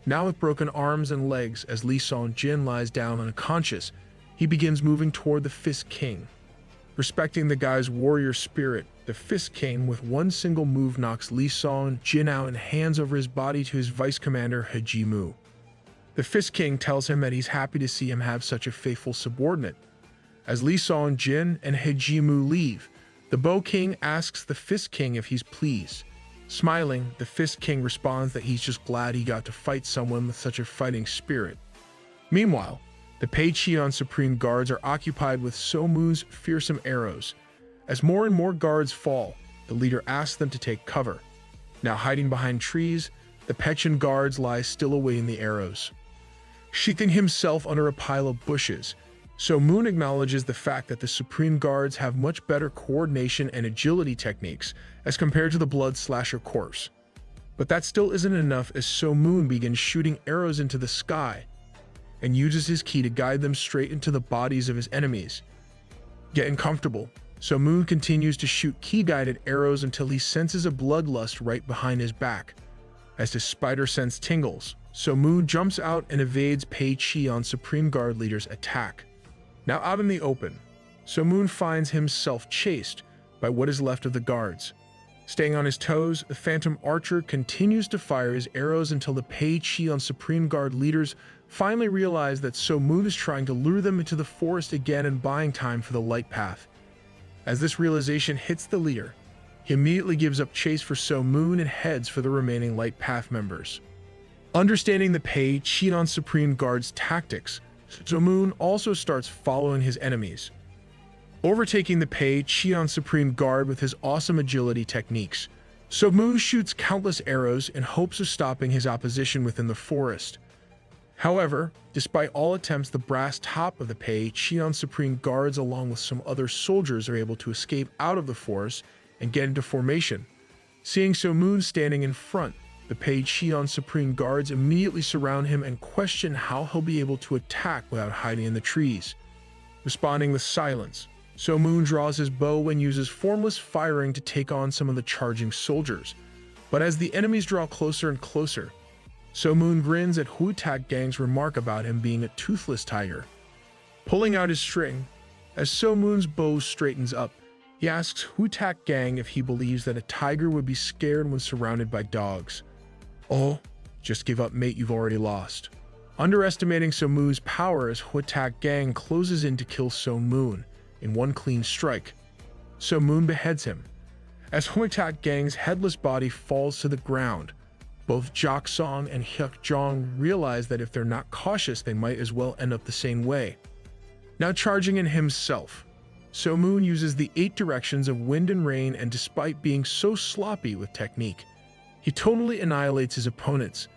Now with broken arms and legs, as Lee Song-jin lies down unconscious, he begins moving toward the Fist King. Respecting the guy's warrior spirit, the Fist King with one single move knocks Lee Song-jin out and hands over his body to his vice commander Hajimu. The Fist King tells him that he's happy to see him have such a faithful subordinate. As Lee Song Jin and Hejimu leave, the Bow King asks the Fist King if he's pleased. Smiling, the Fist King responds that he's just glad he got to fight someone with such a fighting spirit. Meanwhile, the Pei Cheon Supreme Guards are occupied with So Moon's fearsome arrows. As more and more guards fall, the leader asks them to take cover. Now hiding behind trees, the Pechen guards lie still awaiting the arrows. Sheathing himself under a pile of bushes, So Moon acknowledges the fact that the Supreme Guards have much better coordination and agility techniques as compared to the Blood Slasher Corps. But that still isn't enough, as So Moon begins shooting arrows into the sky and uses his ki to guide them straight into the bodies of his enemies. Getting comfortable, So Moon continues to shoot ki-guided arrows until he senses a bloodlust right behind his back. As his spider sense tingles, So Moon jumps out and evades Pei Cheon Supreme Guard leader's attack. Now out in the open, So Moon finds himself chased by what is left of the guards. Staying on his toes, the Phantom Archer continues to fire his arrows until the Pei Cheon Supreme Guard leaders finally realize that So Moon is trying to lure them into the forest again and buying time for the light path. As this realization hits the leader, he immediately gives up chase for So Moon and heads for the remaining light path members. Understanding the Pei Cheon Supreme Guard's tactics, So Moon also starts following his enemies, overtaking the Pei Cheon Supreme Guard with his awesome agility techniques. So Moon shoots countless arrows in hopes of stopping his opposition within the forest. However, despite all attempts, the brass top of the Pei Cheon Supreme Guards along with some other soldiers are able to escape out of the forest and get into formation. Seeing So Moon standing in front, the Pei Cheon Supreme Guards immediately surround him and question how he'll be able to attack without hiding in the trees. Responding with silence, So Moon draws his bow and uses formless firing to take on some of the charging soldiers. But as the enemies draw closer and closer, So Moon grins at Huatak Gang's remark about him being a toothless tiger. Pulling out his string, as So Moon's bow straightens up, he asks Huatak Gang if he believes that a tiger would be scared when surrounded by dogs. "Oh, just give up, mate, you've already lost." Underestimating So Moon's power as Huatak Gang closes in to kill So Moon in one clean strike, So Moon beheads him. As Huatak Gang's headless body falls to the ground, both Jak Song and Hyuk Jong realize that if they're not cautious, they might as well end up the same way. Now charging in himself, So Moon uses the 8 directions of wind and rain, and despite being so sloppy with technique, he totally annihilates his opponents.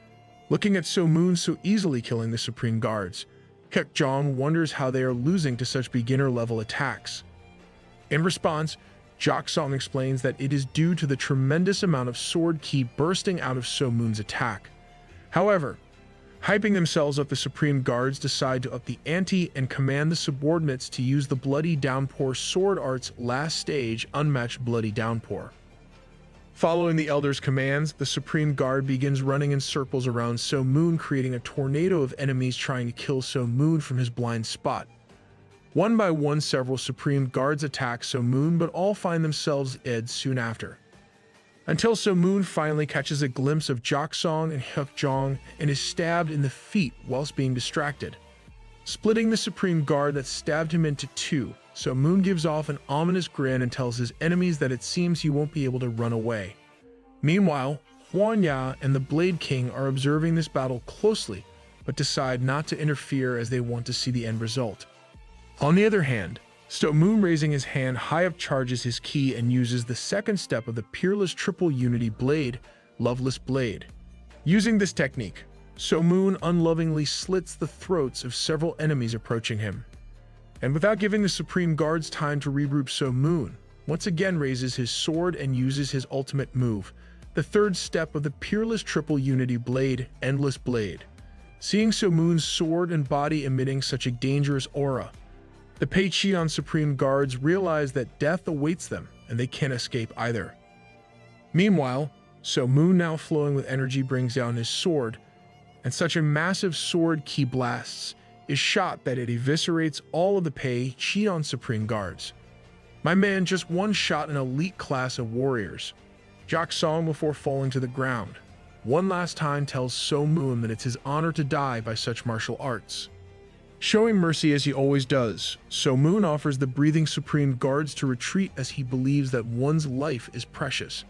Looking at So Moon so easily killing the Supreme Guards, Hyuk Jong wonders how they are losing to such beginner-level attacks. In response, Jak Song explains that it is due to the tremendous amount of sword ki bursting out of So Moon's attack. However, hyping themselves up, the Supreme Guards decide to up the ante and command the subordinates to use the Bloody Downpour Sword Art's last stage, Unmatched Bloody Downpour. Following the Elder's commands, the Supreme Guard begins running in circles around So Moon, creating a tornado of enemies trying to kill So Moon from his blind spot. One by one, several Supreme Guards attack So Moon, but all find themselves dead soon after. Until So Moon finally catches a glimpse of Jak Song and Hyuk Jong and is stabbed in the feet whilst being distracted. Splitting the Supreme Guard that stabbed him into 2, So Moon gives off an ominous grin and tells his enemies that it seems he won't be able to run away. Meanwhile, Huan Ya and the Blade King are observing this battle closely, but decide not to interfere as they want to see the end result. On the other hand, So Moon, raising his hand high up, charges his ki and uses the second step of the Peerless Triple Unity Blade, Loveless Blade. Using this technique, So Moon unlovingly slits the throats of several enemies approaching him. And without giving the Supreme Guards time to regroup, So Moon once again raises his sword and uses his ultimate move, the third step of the Peerless Triple Unity Blade, Endless Blade. Seeing So Moon's sword and body emitting such a dangerous aura, the Pei Cheon Supreme Guards realize that death awaits them and they can't escape either. Meanwhile, So Moon, now flowing with energy, brings down his sword, and such a massive sword ki blasts is shot that it eviscerates all of the Pei Cheon Supreme Guards. My man just one shot an elite class of warriors. Jak Song, before falling to the ground, one last time tells So Moon that it's his honor to die by such martial arts. Showing mercy as he always does, So Moon offers the breathing supreme guards to retreat as he believes that one's life is precious.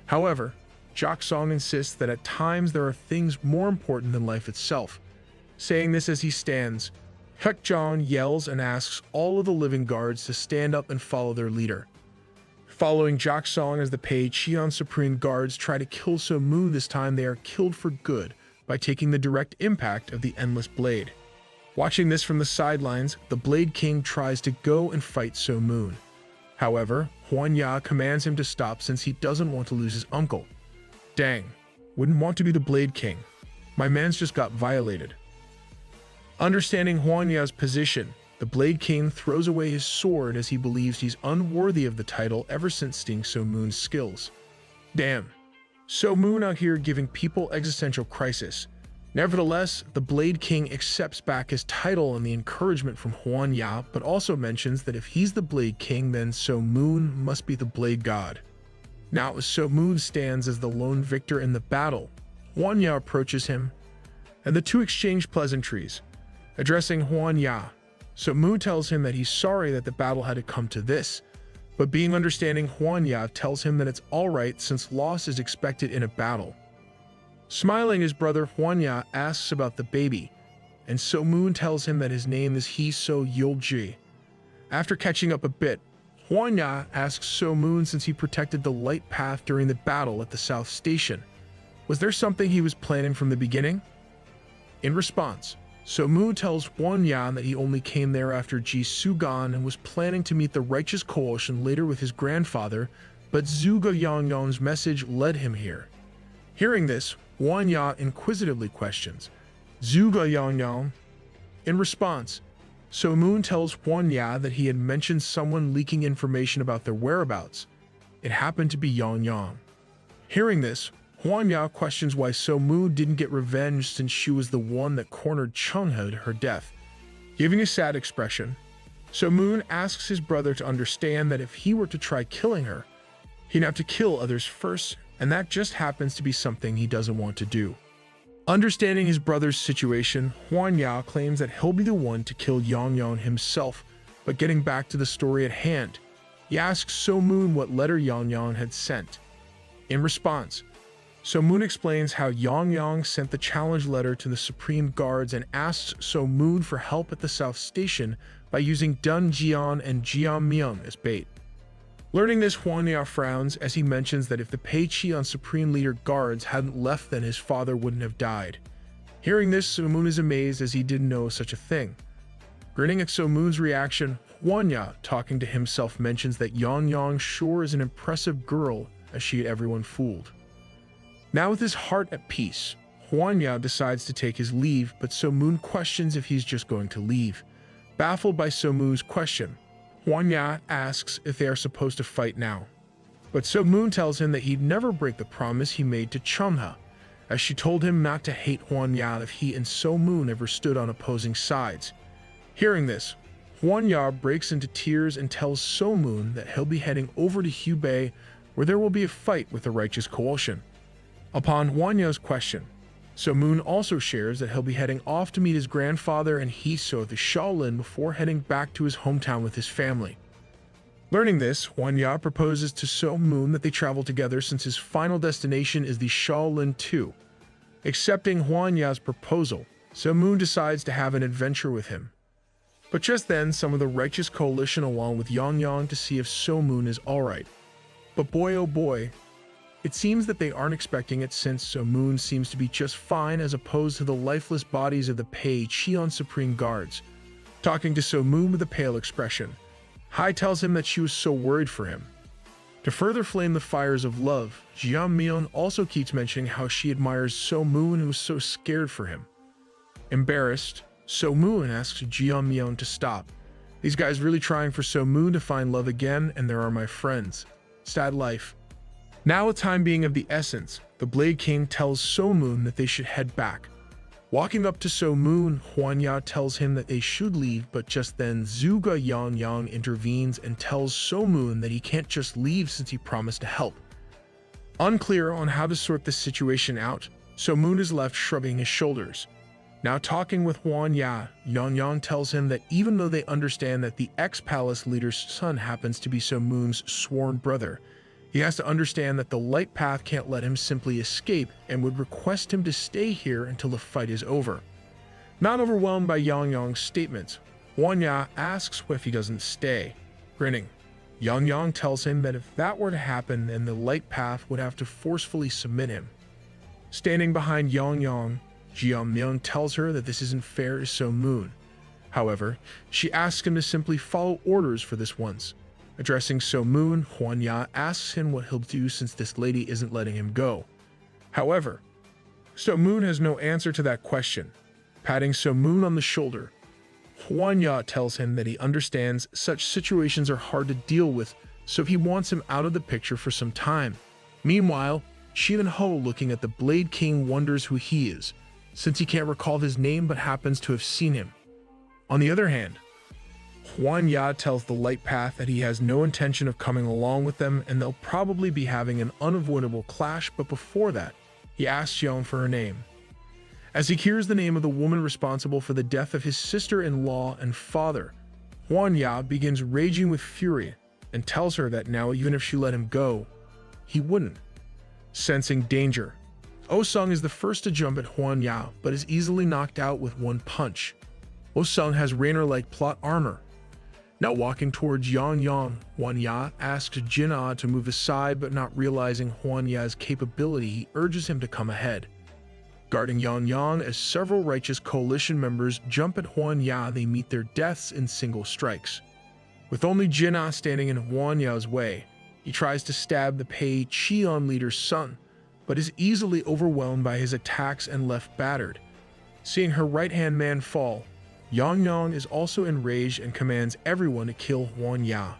However, Jak Song insists that at times there are things more important than life itself. Saying this as he stands, Hekjeon yells and asks all of the living guards to stand up and follow their leader. Following Jak Song as the Pei Cheon Supreme Guards try to kill So Moon, this time they are killed for good by taking the direct impact of the Endless Blade. Watching this from the sidelines, the Blade King tries to go and fight So Moon. However, Huan Ya commands him to stop since he doesn't want to lose his uncle. Dang, wouldn't want to be the Blade King. My man's just got violated. Understanding Huan Ya's position, the Blade King throws away his sword as he believes he's unworthy of the title ever since seeing So Moon's skills. Damn, So Moon out here giving people existential crisis. Nevertheless, the Blade King accepts back his title and the encouragement from Huan Ya, but also mentions that if he's the Blade King, then So Moon must be the Blade God. Now, as So Moon stands as the lone victor in the battle, Huan Ya approaches him, and the two exchange pleasantries. Addressing Huan Ya, So Moon tells him that he's sorry that the battle had to come to this, but being understanding, Huan Ya tells him that it's alright since loss is expected in a battle. Smiling, his brother Huan Ya asks about the baby, and So Moon tells him that his name is He So Yulji. After catching up a bit, Huan Ya asks So Moon since he protected the light path during the battle at the South Station. Was there something he was planning from the beginning? In response, So Moon tells Huan Ya that he only came there after Ji Sugan and was planning to meet the Righteous Coalition later with his grandfather, but Zhuge Yangyang's message led him here. Hearing this, Huan Ya inquisitively questions Zhuge Yangyang. In response, So Moon tells Huan Ya that he had mentioned someone leaking information about their whereabouts. It happened to be Yangyang. Hearing this, Huan Ya questions why So Moon didn't get revenge since she was the one that cornered Chungha to her death. Giving a sad expression, So Moon asks his brother to understand that if he were to try killing her, he'd have to kill others first, and that just happens to be something he doesn't want to do. Understanding his brother's situation, Huan Ya claims that he'll be the one to kill Yangyang himself, but getting back to the story at hand, he asks So Moon what letter Yangyang had sent. In response, So Moon explains how Yangyang sent the challenge letter to the Supreme Guards and asks So Moon for help at the South Station by using Dun Jian and Jian Myung as bait. Learning this, Huan Ya frowns as he mentions that if the Pei Cheon Supreme Leader guards hadn't left, then his father wouldn't have died. Hearing this, So Moon is amazed as he didn't know such a thing. Grinning at So Moon's reaction, Huan Ya, talking to himself, mentions that Yangyang sure is an impressive girl as she had everyone fooled. Now with his heart at peace, Huan Ya decides to take his leave, but So Moon questions if he's just going to leave. Baffled by So Moon's question, Huan Ya asks if they are supposed to fight now. But So Moon tells him that he'd never break the promise he made to Chungha, as she told him not to hate Huan Ya if he and So Moon ever stood on opposing sides. Hearing this, Huan Ya breaks into tears and tells So Moon that he'll be heading over to Hubei, where there will be a fight with the Righteous Coalition. Upon Huan Ya's question, So Moon also shares that he'll be heading off to meet his grandfather and Hiso at the Shaolin before heading back to his hometown with his family. Learning this, Huan Ya proposes to So Moon that they travel together since his final destination is the Shaolin too. Accepting Huan Ya's proposal, So Moon decides to have an adventure with him. But just then, some of the Righteous Coalition along with Yangyang to see if So Moon is alright. But boy oh boy, it seems that they aren't expecting it since So Moon seems to be just fine as opposed to the lifeless bodies of the Pei Cheon Supreme Guards. Talking to So Moon with a pale expression, Hai tells him that she was so worried for him. To further flame the fires of love, Jian Mion also keeps mentioning how she admires So Moon who is so scared for him. Embarrassed, So Moon asks Jian Mion to stop. These guys really trying for So Moon to find love again, and there are my friends. Sad life. Now with time being of the essence, the Blade King tells So Moon that they should head back. Walking up to So Moon, Huan Ya tells him that they should leave, but just then Zhuge Yangyang intervenes and tells So Moon that he can't just leave since he promised to help. Unclear on how to sort this situation out, So Moon is left shrugging his shoulders. Now talking with Huan Ya, Yang Yang tells him that even though they understand that the ex-palace leader's son happens to be So Moon's sworn brother, he has to understand that the light path can't let him simply escape and would request him to stay here until the fight is over. Not overwhelmed by Yang Yang's statements, Huan Ya asks if he doesn't stay. Grinning, Yang Yang tells him that if that were to happen, then the light path would have to forcefully submit him. Standing behind Yang Yang, Jian Myung tells her that this isn't fair to So Moon. However, she asks him to simply follow orders for this once. Addressing So Moon, Huan Ya asks him what he'll do since this lady isn't letting him go. However, So Moon has no answer to that question. Patting So Moon on the shoulder, Huan Ya tells him that he understands such situations are hard to deal with, so he wants him out of the picture for some time. Meanwhile, Shin Ho, looking at the Blade King, wonders who he is, since he can't recall his name but happens to have seen him. On the other hand, Huan Ya tells the Light Path that he has no intention of coming along with them and they'll probably be having an unavoidable clash, but before that, he asks Yeon for her name. As he hears the name of the woman responsible for the death of his sister-in-law and father, Huan Ya begins raging with fury and tells her that now even if she let him go, he wouldn't. Sensing danger, Oh-sung is the first to jump at Huan Ya, but is easily knocked out with one punch. Oh-sung has Rainer-like plot armor. Now walking towards Yang Yang, Huan Ya asks Jin Ah to move aside, but not realizing Huan Ya's capability, he urges him to come ahead. Guarding Yang Yang as several righteous coalition members jump at Huan Ya, they meet their deaths in single strikes. With only Jin Ah standing in Huan Ya's way, he tries to stab the Pei Cheon leader's son, but is easily overwhelmed by his attacks and left battered. Seeing her right-hand man fall, Yang Yang is also enraged and commands everyone to kill Huan Ya.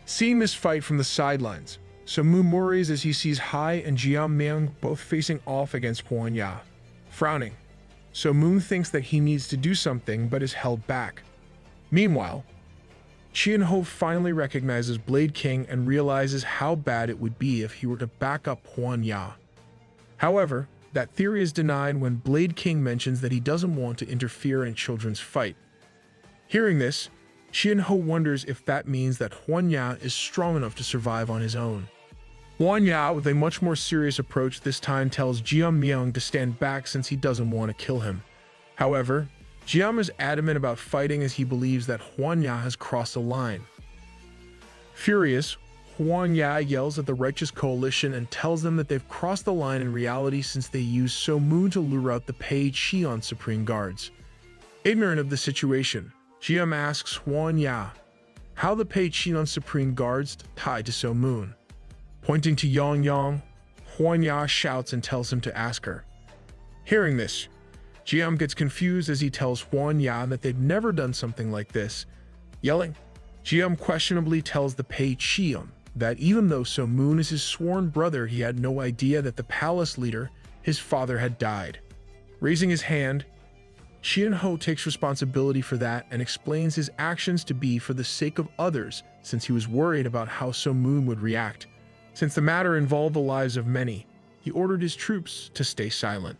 Seeing this fight from the sidelines, So Moon worries as he sees Hai and Jian Myung both facing off against Huan Ya. Frowning, So Moon thinks that he needs to do something but is held back. Meanwhile, Shin Ho finally recognizes Blade King and realizes how bad it would be if he were to back up Huan Ya. However, that theory is denied when Blade King mentions that he doesn't want to interfere in children's fight. Hearing this, Shin Ho wonders if that means that Huan Ya is strong enough to survive on his own. Huan Ya, with a much more serious approach this time, tells Jian Myung to stand back since he doesn't want to kill him. However, Jian is adamant about fighting as he believes that Huan Ya has crossed a line. Furious, Huan Ya yells at the Righteous Coalition and tells them that they've crossed the line in reality since they used So Moon to lure out the Pei Cheon Supreme Guards. Ignorant of the situation, Jian asks Huan Ya how the Pei Cheon Supreme Guards tied to So Moon. Pointing to Yang Yang, Huan Ya shouts and tells him to ask her. Hearing this, Jian gets confused as he tells Huan Ya that they've never done something like this. Yelling, Jian questionably tells the Pei Cheon that even though So Moon is his sworn brother, he had no idea that the palace leader, his father, had died. Raising his hand, Shin Ho takes responsibility for that and explains his actions to be for the sake of others since he was worried about how So Moon would react. Since the matter involved the lives of many, he ordered his troops to stay silent.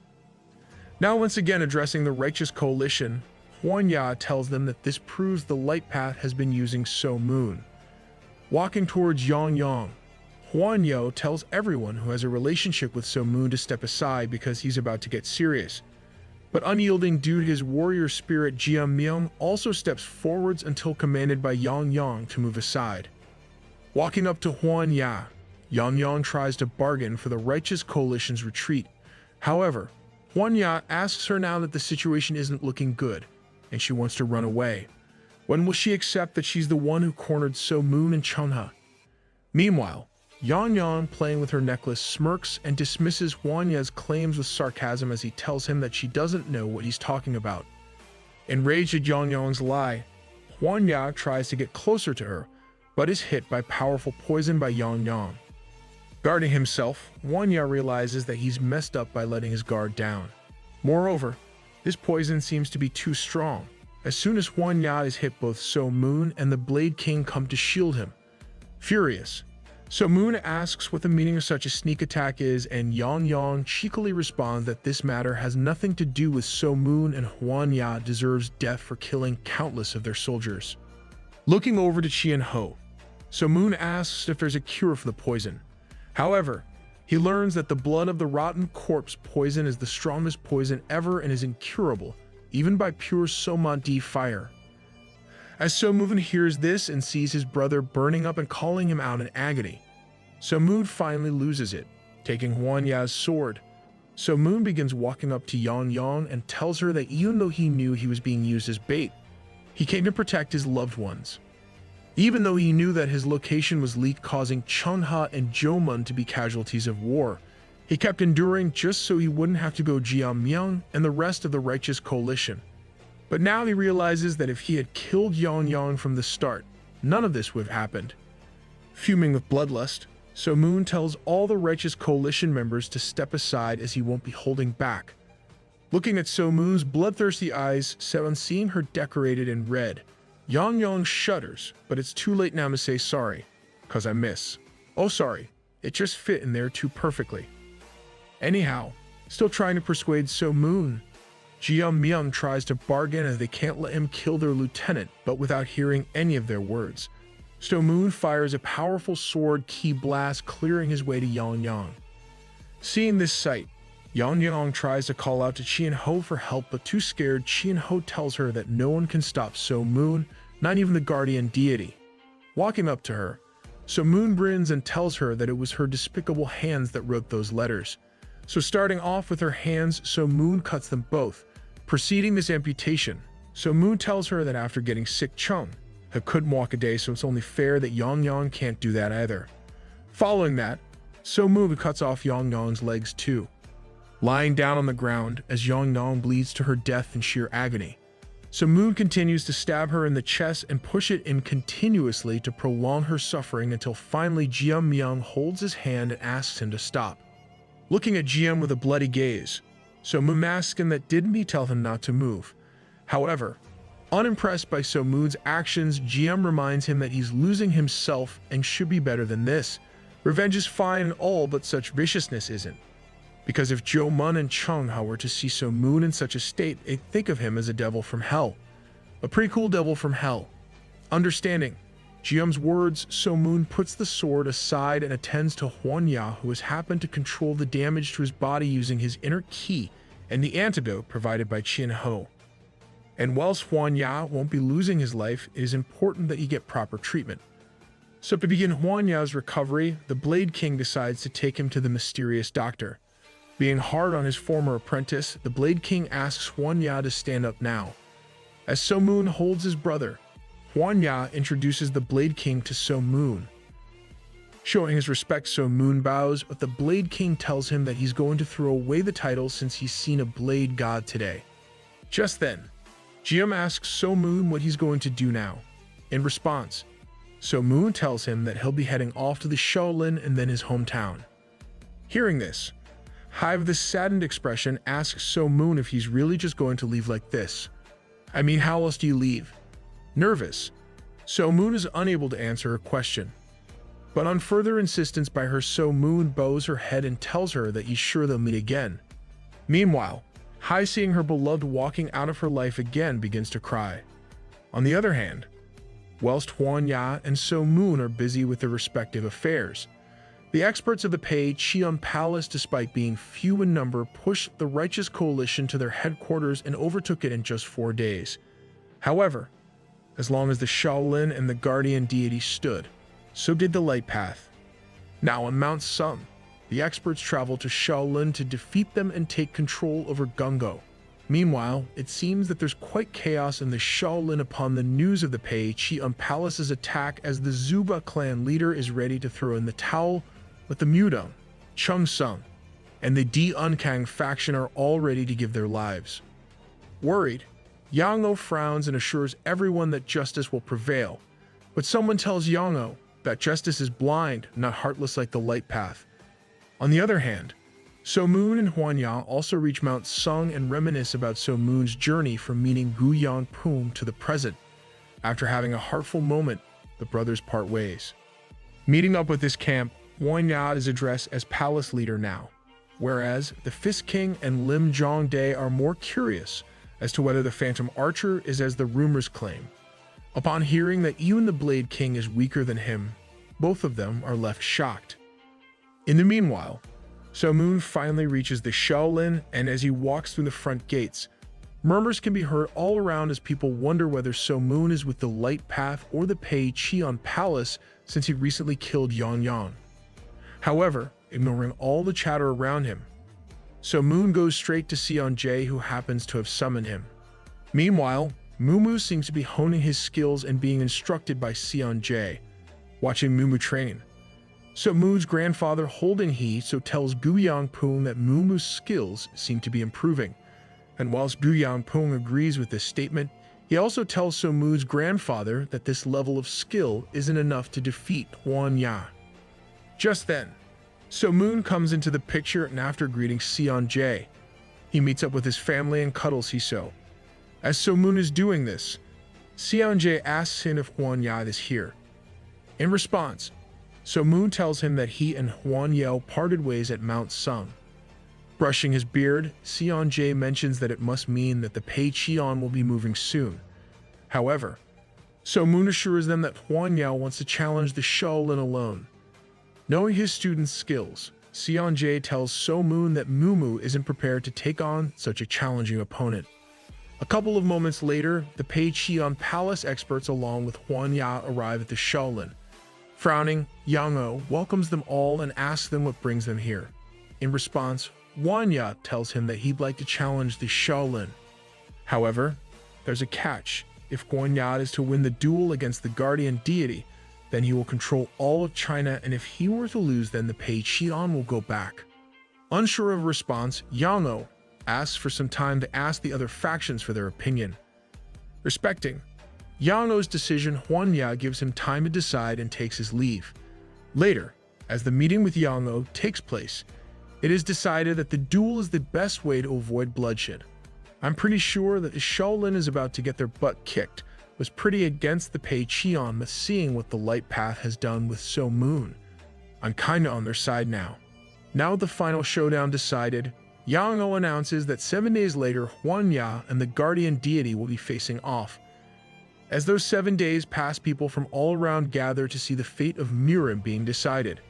Now once again addressing the Righteous Coalition, Huan Ya tells them that this proves the Light Path has been using So Moon. Walking towards Yang Yang, Huan Yo tells everyone who has a relationship with So Moon to step aside because he's about to get serious. But unyielding due to his warrior spirit, Jian Myung also steps forwards until commanded by Yang Yang to move aside. Walking up to Huan Ya, Yang Yang tries to bargain for the Righteous Coalition's retreat. However, Huan Ya asks her now that the situation isn't looking good, and she wants to run away. When will she accept that she's the one who cornered So Moon and Chunha? Meanwhile, Yang Yang, playing with her necklace, smirks and dismisses Huan Ya's claims with sarcasm as he tells him that she doesn't know what he's talking about. Enraged at Yang Yang's lie, Huan Ya tries to get closer to her, but is hit by powerful poison by Yang Yang. Guarding himself, Huan Ya realizes that he's messed up by letting his guard down. Moreover, this poison seems to be too strong. As soon as Huan Ya is hit, both So Moon and the Blade King come to shield him. Furious, So Moon asks what the meaning of such a sneak attack is, and Yang Yang cheekily responds that this matter has nothing to do with So Moon, and Huan Ya deserves death for killing countless of their soldiers. Looking over to Qian Ho, So Moon asks if there's a cure for the poison. However, he learns that the blood of the rotten corpse poison is the strongest poison ever and is incurable, even by pure Somadi fire. As So Moon hears this and sees his brother burning up and calling him out in agony, So Moon finally loses it, taking Huan Ya's sword. So Moon begins walking up to Yang Yang and tells her that even though he knew he was being used as bait, he came to protect his loved ones. Even though he knew that his location was leaked, causing Chungha and Jomun to be casualties of war, he kept enduring just so he wouldn't have to go Jiamyang and the rest of the righteous coalition. But now he realizes that if he had killed Yang Yang from the start, none of this would have happened. Fuming with bloodlust, So Moon tells all the righteous coalition members to step aside as he won't be holding back. Looking at So Moon's bloodthirsty eyes set on seeing her decorated in red, Yang Yang shudders, but it's too late now to say sorry, 'cause I miss. Oh sorry, it just fit in there too perfectly. Anyhow, still trying to persuade So Moon, Jia Myung tries to bargain as they can't let him kill their lieutenant, but without hearing any of their words, So Moon fires a powerful sword ki blast, clearing his way to Yang Yang. Seeing this sight, Yang Yang tries to call out to Qian Ho for help, but too scared, Qian Ho tells her that no one can stop So Moon, not even the guardian deity. Walking up to her, So Moon grins and tells her that it was her despicable hands that wrote those letters. So starting off with her hands, So Moon cuts them both, preceding this amputation. So Moon tells her that after getting sick Chung, he couldn't walk a day, so it's only fair that Yang Yang can't do that either. Following that, So Moon cuts off Yang Yang's legs too, lying down on the ground as Yang Yang bleeds to her death in sheer agony. So Moon continues to stab her in the chest and push it in continuously to prolong her suffering until finally Jia Myung holds his hand and asks him to stop. Looking at Jiam with a bloody gaze, So Moon asks him that didn't he tell him not to move. However, unimpressed by So Moon's actions, Jiam reminds him that he's losing himself and should be better than this. Revenge is fine and all, but such viciousness isn't. Because if Jo Mun and Chung Hao were to see So Moon in such a state, they'd think of him as a devil from hell. A pretty cool devil from hell. Understanding Jiam's words, So Moon puts the sword aside and attends to Huan Ya, who has happened to control the damage to his body using his inner ki and the antidote provided by Qian Ho. And whilst Huan Ya won't be losing his life, it is important that he get proper treatment. So to begin Huan Ya's recovery, the Blade King decides to take him to the mysterious doctor. Being hard on his former apprentice, the Blade King asks Huan Ya to stand up now. As So Moon holds his brother, Huan Ya introduces the Blade King to So Moon. Showing his respect, So Moon bows, but the Blade King tells him that he's going to throw away the title since he's seen a blade god today. Just then, Jiam asks So Moon what he's going to do now. In response, So Moon tells him that he'll be heading off to the Shaolin and then his hometown. Hearing this, Hai with a saddened expression asks So Moon if he's really just going to leave like this. I mean, how else do you leave? Nervous, So Moon is unable to answer her question. But on further insistence by her, So Moon bows her head and tells her that he's sure they'll meet again. Meanwhile, Hai, seeing her beloved walking out of her life again, begins to cry. On the other hand, whilst Huan Ya and So Moon are busy with their respective affairs, the experts of the Pei Qian Palace, despite being few in number, pushed the righteous coalition to their headquarters and overtook it in just 4 days. However, as long as the Shaolin and the guardian deity stood, so did the light path. Now on Mount Sung, the experts travel to Shaolin to defeat them and take control over Gungo. Meanwhile, it seems that there's quite chaos in the Shaolin upon the news of the Pei Qian Palace's attack, as the Zuba clan leader is ready to throw in the towel, but the Mudong, Chung Sung, and the Di Unkang faction are all ready to give their lives. Worried, Yang O frowns and assures everyone that justice will prevail, but someone tells Yang O that justice is blind, not heartless like the light path. On the other hand, So Moon and Huan Ya also reach Mount Sung and reminisce about So Moon's journey from meeting Gu Yang Poom to the present. After having a heartful moment, the brothers part ways. Meeting up with this camp, Huan Ya is addressed as palace leader now, whereas the Fist King and Lim Jong-dae are more curious as to whether the Phantom Archer is as the rumors claim. Upon hearing that even the Blade King is weaker than him, both of them are left shocked. In the meanwhile, So Moon finally reaches the Shaolin, and as he walks through the front gates, murmurs can be heard all around as people wonder whether So Moon is with the Light Path or the Pei Qian Palace since he recently killed Yan Yan. However, ignoring all the chatter around him, So Moon goes straight to Sion Jae, who happens to have summoned him. Meanwhile, Mumu seems to be honing his skills and being instructed by Sion Jae, watching Mumu train. So Moon's grandfather Holding He tells Gu Yangpung that Mumu's skills seem to be improving, and whilst Gu Yangpung agrees with this statement, he also tells So Moon's grandfather that this level of skill isn't enough to defeat Huan Ya. Just then, So Moon comes into the picture, and after greeting Sion Jae, he meets up with his family and cuddles Hiso. As So Moon is doing this, Sion Jae asks him if Huan Ya is here. In response, So Moon tells him that he and Huan Yao parted ways at Mount Sung. Brushing his beard, Sion Jae mentions that it must mean that the Pei Qian will be moving soon. However, So Moon assures them that Huan Yao wants to challenge the Shaolin alone. Knowing his student's skills, Sion Jae tells So Moon that Mumu isn't prepared to take on such a challenging opponent. A couple of moments later, the Pei Qian Palace experts along with Huan Ya arrive at the Shaolin. Frowning, Yang O welcomes them all and asks them what brings them here. In response, Huan Ya tells him that he'd like to challenge the Shaolin. However, there's a catch. If Huan Ya is to win the duel against the guardian deity, then he will control all of China, and if he were to lose, then the Pei Qian will go back. Unsure of a response, Yang O asks for some time to ask the other factions for their opinion. Respecting Yang O's decision, Huan Ya gives him time to decide and takes his leave. Later, as the meeting with Yang O takes place, it is decided that the duel is the best way to avoid bloodshed. I'm pretty sure that the Shaolin is about to get their butt kicked, was pretty against the Pei Qian, but seeing what the Light Path has done with So Moon, I'm kinda on their side now. Now the final showdown decided, Yang O announces that 7 days later, Huan Ya and the guardian deity will be facing off. As those 7 days pass, people from all around gather to see the fate of Mirim being decided.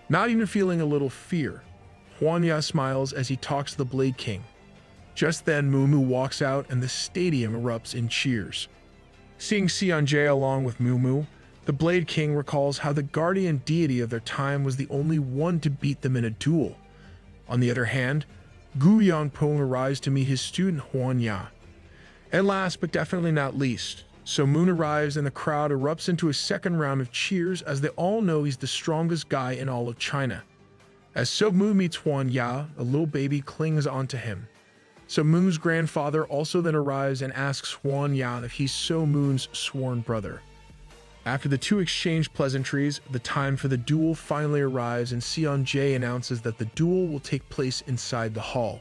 Not even feeling a little fear, Huan Ya smiles as he talks to the Blade King. Just then, Mumu walks out and the stadium erupts in cheers. Seeing Sion Jae along with Mumu, the Blade King recalls how the guardian deity of their time was the only one to beat them in a duel. On the other hand, Gu Yangpung arrives to meet his student Huan Ya. And last but definitely not least, So Moon arrives and the crowd erupts into a second round of cheers as they all know he's the strongest guy in all of China. As So Moon meets Huan Ya, a little baby clings onto him. So Moon's grandfather also then arrives and asks Huan Ya if he's So Moon's sworn brother. After the two exchange pleasantries, the time for the duel finally arrives and Sion Jae announces that the duel will take place inside the hall.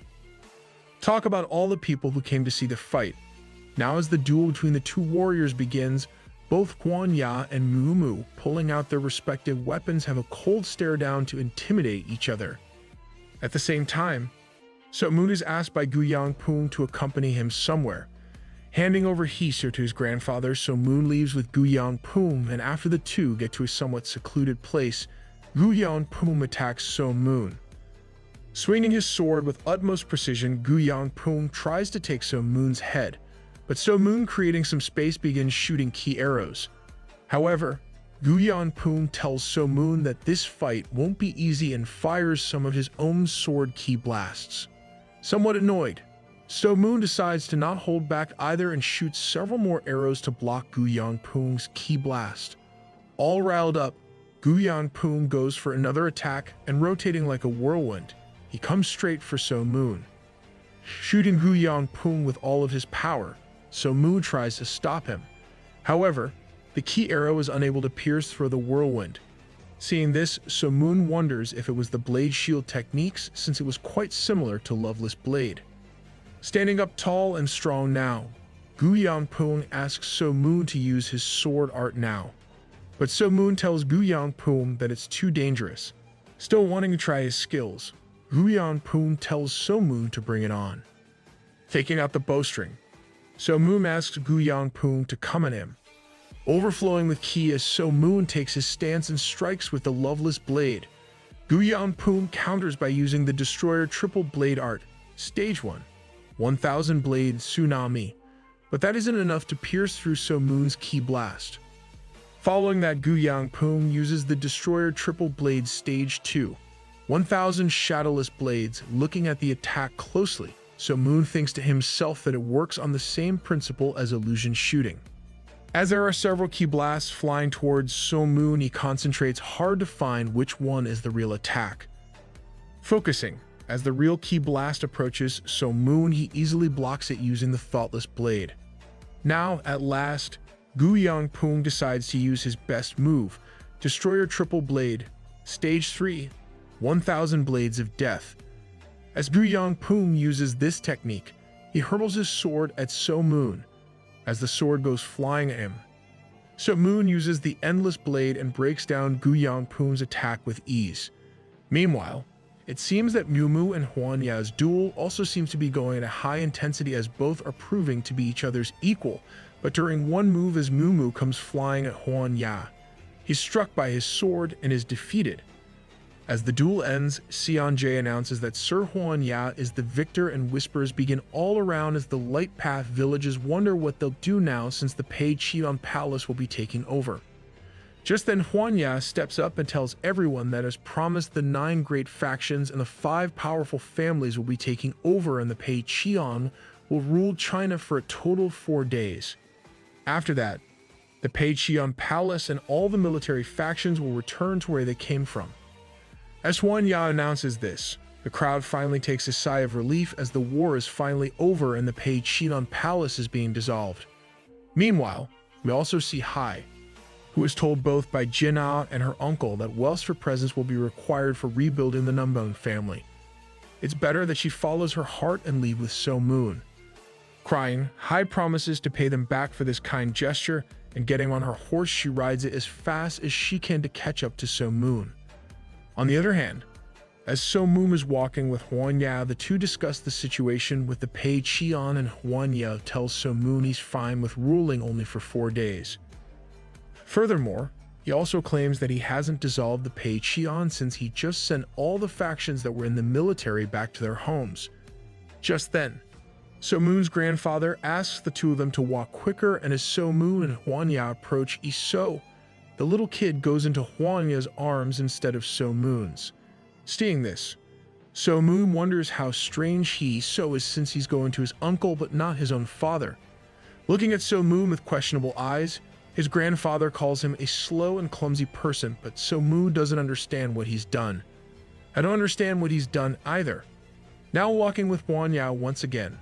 Talk about all the people who came to see the fight. Now as the duel between the two warriors begins, both Huan Ya and Mumu, pulling out their respective weapons, have a cold stare down to intimidate each other. At the same time, So Moon is asked by Gu Yangpung to accompany him somewhere. Handing over Hiso to his grandfather, So Moon leaves with Gu Yangpung, and after the two get to a somewhat secluded place, Gu Yangpung attacks So Moon. Swinging his sword with utmost precision, Gu Yangpung tries to take So Moon's head, but So Moon, creating some space, begins shooting ki arrows. However, Gu Yangpung tells So Moon that this fight won't be easy and fires some of his own sword ki blasts. Somewhat annoyed, So Moon decides to not hold back either and shoots several more arrows to block Gu Yangpung's ki blast. All riled up, Gu Yangpung goes for another attack, and rotating like a whirlwind, he comes straight for So Moon. Shooting Gu Yangpung with all of his power, So Moon tries to stop him. However, the ki arrow is unable to pierce through the whirlwind. Seeing this, So Moon wonders if it was the blade shield techniques, since it was quite similar to Loveless Blade. Standing up tall and strong now, Gu Yangpung asks So Moon to use his sword art now. But So Moon tells Gu Yangpum that it's too dangerous. Still wanting to try his skills, Gu Yangpum tells So Moon to bring it on. Taking out the bowstring, So Moon asks Gu Yangpum to come at him. Overflowing with ki as So Moon takes his stance and strikes with the loveless blade. Gu Yangpum counters by using the Destroyer triple blade art, Stage 1, 1000 blade tsunami, but that isn't enough to pierce through So Moon's ki blast. Following that, Gu Yangpum uses the Destroyer triple blade Stage 2, 1000 shadowless blades. Looking at the attack closely, So Moon thinks to himself that it works on the same principle as illusion shooting. As there are several ki blasts flying towards So Moon, he concentrates hard to find which one is the real attack. Focusing, as the real ki blast approaches So Moon, he easily blocks it using the thoughtless blade. Now, at last, Gu Yangpum decides to use his best move, Destroyer triple blade, Stage 3, 1000 blades of death. As Gu Yangpum uses this technique, he hurls his sword at So Moon. As the sword goes flying at him, So Moon uses the endless blade and breaks down Gu Yangpum's attack with ease. Meanwhile, it seems that Miumu and Huanya's duel also seems to be going at a high intensity, as both are proving to be each other's equal, but during one move as Miumu comes flying at Huanya, he's struck by his sword and is defeated. As the duel ends, Xianjie announces that Sir Huanya is the victor, and whispers begin all around as the Light Path villagers wonder what they'll do now since the Pei Qian Palace will be taking over. Just then, Huanya steps up and tells everyone that as promised, the 9 great factions and the 5 powerful families will be taking over, and the Pei Qian will rule China for a total of 4 days. After that, the Pei Qian Palace and all the military factions will return to where they came from. As Huanya announces this, the crowd finally takes a sigh of relief as the war is finally over and the Pei Qian Palace is being dissolved. Meanwhile, we also see Hai, who is told both by Jinna and her uncle that wealth for presents will be required for rebuilding the Numbone family. It's better that she follows her heart and leave with So Moon. Crying, Hai promises to pay them back for this kind gesture, and getting on her horse, she rides it as fast as she can to catch up to So Moon. On the other hand, as So Moon is walking with Huanya, the two discuss the situation with the Pei Qian, and Huanya tells So Moon he's fine with ruling only for 4 days. Furthermore, he also claims that he hasn't dissolved the Pei Qian since he just sent all the factions that were in the military back to their homes. Just then, So Moon's grandfather asks the two of them to walk quicker, and as So Moon and Huanya approach Iso, the little kid goes into Huanya's arms instead of So Moon's. Seeing this, So Moon wonders how strange he So is since he's going to his uncle but not his own father. Looking at So Moon with questionable eyes, his grandfather calls him a slow and clumsy person, but So Moon doesn't understand what he's done. I don't understand what he's done either. Now walking with Huanya once again,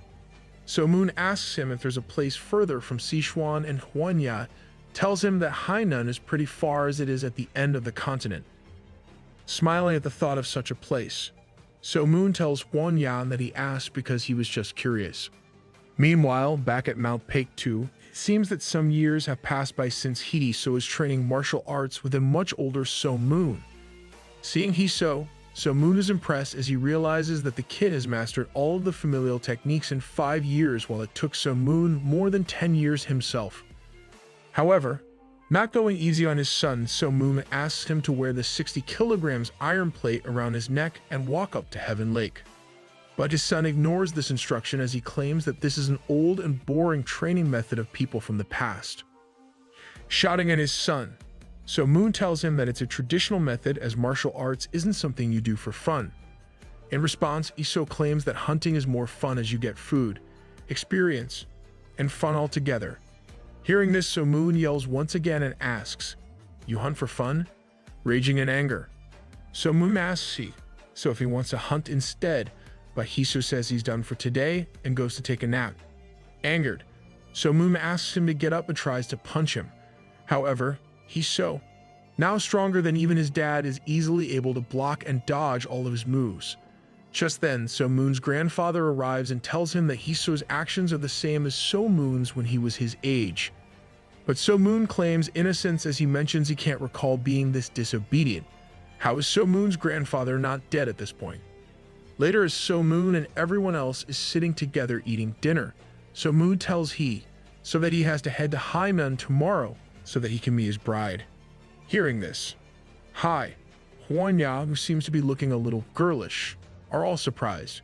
So Moon asks him if there's a place further from Sichuan, and Huanya tells him that Hainan is pretty far as it is at the end of the continent. Smiling at the thought of such a place, So Moon tells Huanya that he asked because he was just curious. Meanwhile, back at Mount Paektu, it seems that some years have passed by since Hiso is training martial arts with a much older So Moon. Seeing Hiso, So Moon is impressed as he realizes that the kid has mastered all of the familial techniques in 5 years, while it took So Moon more than 10 years himself. However, not going easy on his son, So Moon asks him to wear the 60 kilograms iron plate around his neck and walk up to Heaven Lake. But his son ignores this instruction as he claims that this is an old and boring training method of people from the past. Shouting at his son, So Moon tells him that it's a traditional method, as martial arts isn't something you do for fun. In response, Iso claims that hunting is more fun as you get food, experience, and fun all together. Hearing this, So Moon yells once again and asks, "You hunt for fun?" Raging in anger, So Moon asks So if he wants to hunt instead, but Hiso says he's done for today and goes to take a nap. Angered, So Moon asks him to get up and tries to punch him. However, Hiso, now stronger than even his dad, is easily able to block and dodge all of his moves. Just then, So Moon's grandfather arrives and tells him that Hiso's actions are the same as So Moon's when he was his age. But So Moon claims innocence as he mentions he can't recall being this disobedient. How is So Moon's grandfather not dead at this point? Later, as So Moon and everyone else is sitting together eating dinner, So Moon tells He so that he has to head to Haimen tomorrow so that he can meet his bride. Hearing this, Hai, Huanya, who seems to be looking a little girlish, are all surprised.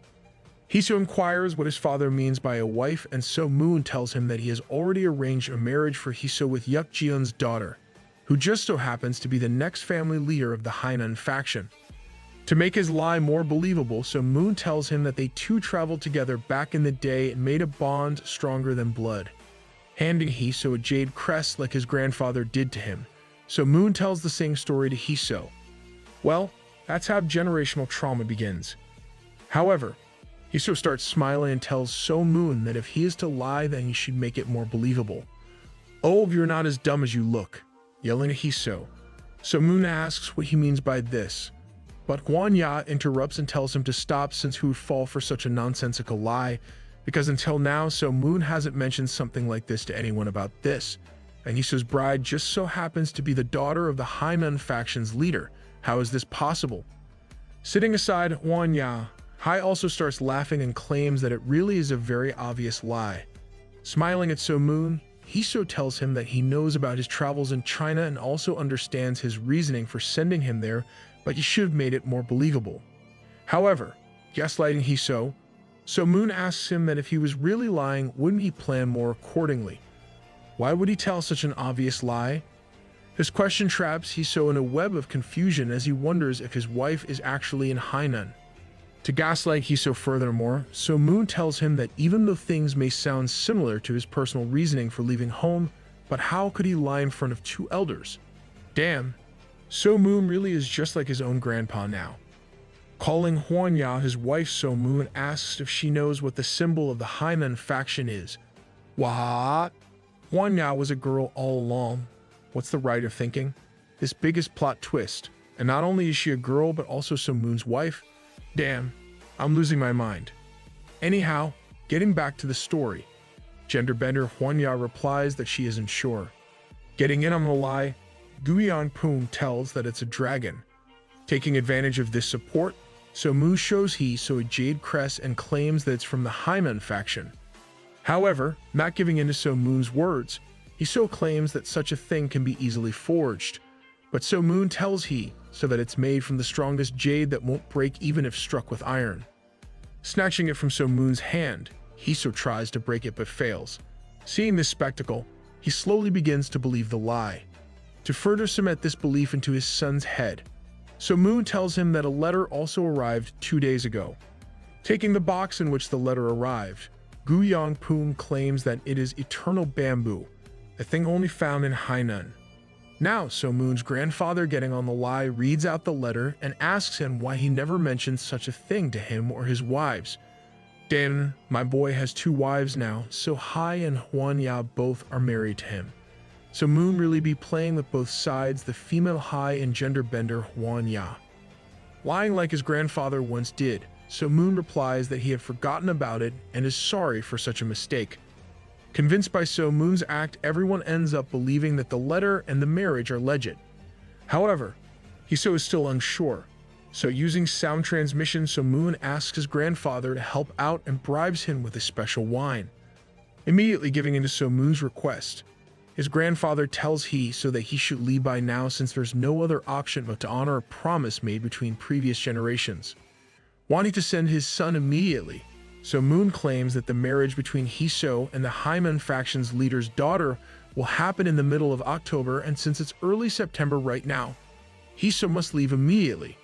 Hiso inquires what his father means by a wife, and So Moon tells him that he has already arranged a marriage for Hiso with Yukjeon's daughter, who just so happens to be the next family leader of the Hainan faction. To make his lie more believable, So Moon tells him that they two traveled together back in the day and made a bond stronger than blood, handing Hiso a jade crest like his grandfather did to him. So Moon tells the same story to Hiso. Well, that's how generational trauma begins. However, Hiso starts smiling and tells So Moon that if he is to lie, then he should make it more believable. "Oh, you're not as dumb as you look," yelling at Hiso. So Moon asks what he means by this, but Huanya interrupts and tells him to stop since he would fall for such a nonsensical lie, because until now So Moon hasn't mentioned something like this to anyone about this, and Hiso's bride just so happens to be the daughter of the Haimen faction's leader. How is this possible? Sitting aside Huanya, Hai also starts laughing and claims that it really is a very obvious lie. Smiling at So Moon, Hiso tells him that he knows about his travels in China and also understands his reasoning for sending him there, but he should have made it more believable. However, gaslighting Hiso, So Moon asks him that if he was really lying, wouldn't he plan more accordingly? Why would he tell such an obvious lie? This question traps Hiso in a web of confusion as he wonders if his wife is actually in Hainan. To gaslight Hiso furthermore, So Moon tells him that even though things may sound similar to his personal reasoning for leaving home, but how could he lie in front of two elders? Damn, So Moon really is just like his own grandpa now. Calling Huanya his wife, So Moon asks if she knows what the symbol of the Haimen faction is. What? Huanya was a girl all along. What's the writer thinking? This biggest plot twist. And not only is she a girl, but also So Moon's wife? Damn, I'm losing my mind. Anyhow, getting back to the story, genderbender Huanya replies that she isn't sure. Getting in on the lie, Guiyang Poon tells that it's a dragon. Taking advantage of this support, So Moon shows Hiso a jade crest and claims that it's from the Haimen faction. However, not giving in to So Moon's words, Hiso claims that such a thing can be easily forged, but So Moon tells he so that it's made from the strongest jade that won't break even if struck with iron. Snatching it from So Moon's hand, Hiso tries to break it but fails. Seeing this spectacle, he slowly begins to believe the lie. To further cement this belief into his son's head, So Moon tells him that a letter also arrived 2 days ago. Taking the box in which the letter arrived, Guiyang Poon claims that it is eternal bamboo, a thing only found in Hainan. Now, So Moon's grandfather, getting on the lie, reads out the letter and asks him why he never mentioned such a thing to him or his wives. Damn, my boy has 2 wives now, so Hai and Huanya both are married to him. So Moon really be playing with both sides, the female Hai and genderbender Huanya. Lying like his grandfather once did, So Moon replies that he had forgotten about it and is sorry for such a mistake. Convinced by So Moon's act, everyone ends up believing that the letter and the marriage are legit. However, Hiso is still unsure, so using sound transmission, So Moon asks his grandfather to help out and bribes him with a special wine. Immediately giving in to So Moon's request, his grandfather tells he so that he should leave by now since there's no other option but to honor a promise made between previous generations. Wanting to send his son immediately, So Moon claims that the marriage between Hiso and the Haimen faction's leader's daughter will happen in the middle of October, and since it's early September right now, Hiso must leave immediately.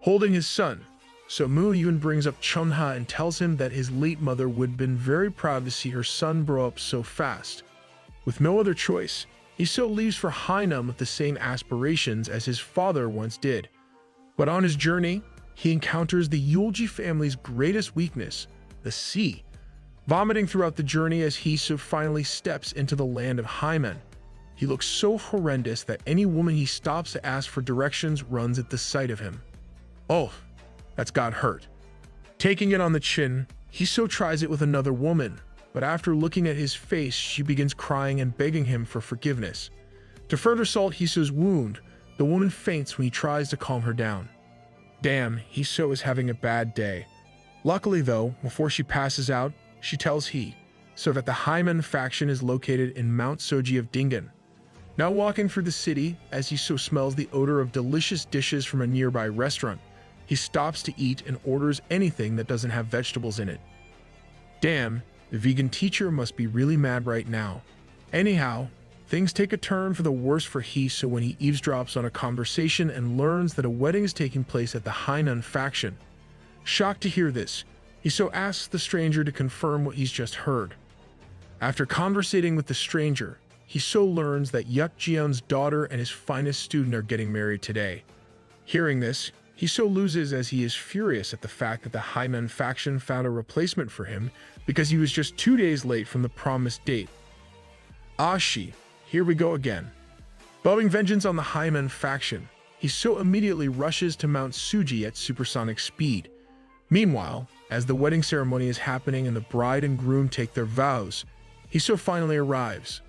Holding his son, So Moon even brings up Chunha and tells him that his late mother would have been very proud to see her son grow up so fast. With no other choice, Hiso leaves for Hainan with the same aspirations as his father once did. But on his journey, he encounters the Yulji family's greatest weakness, the sea, vomiting throughout the journey as Hiso finally steps into the land of Haimen. He looks so horrendous that any woman he stops to ask for directions runs at the sight of him. Oh, that's got hurt. Taking it on the chin, Hiso tries it with another woman, but after looking at his face, she begins crying and begging him for forgiveness. To further salt Hiso's wound, the woman faints when he tries to calm her down. Damn, Hiso is having a bad day. Luckily though, before she passes out, she tells Hiso that the Hyman faction is located in Mount Soji of Dingen. Now walking through the city, as Hiso smells the odor of delicious dishes from a nearby restaurant, he stops to eat and orders anything that doesn't have vegetables in it. Damn, the vegan teacher must be really mad right now. Anyhow, things take a turn for the worse for Hiso when he eavesdrops on a conversation and learns that a wedding is taking place at the Hainan faction. Shocked to hear this, Hiso asks the stranger to confirm what he's just heard. After conversating with the stranger, Hiso learns that Yukjeon's daughter and his finest student are getting married today. Hearing this, Hiso loses as he is furious at the fact that the Hainan faction found a replacement for him because he was just 2 days late from the promised date. Ashi, here we go again. Vowing vengeance on the Hainan faction, Hiso immediately rushes to Mount Suji at supersonic speed. Meanwhile, as the wedding ceremony is happening and the bride and groom take their vows, Hiso finally arrives.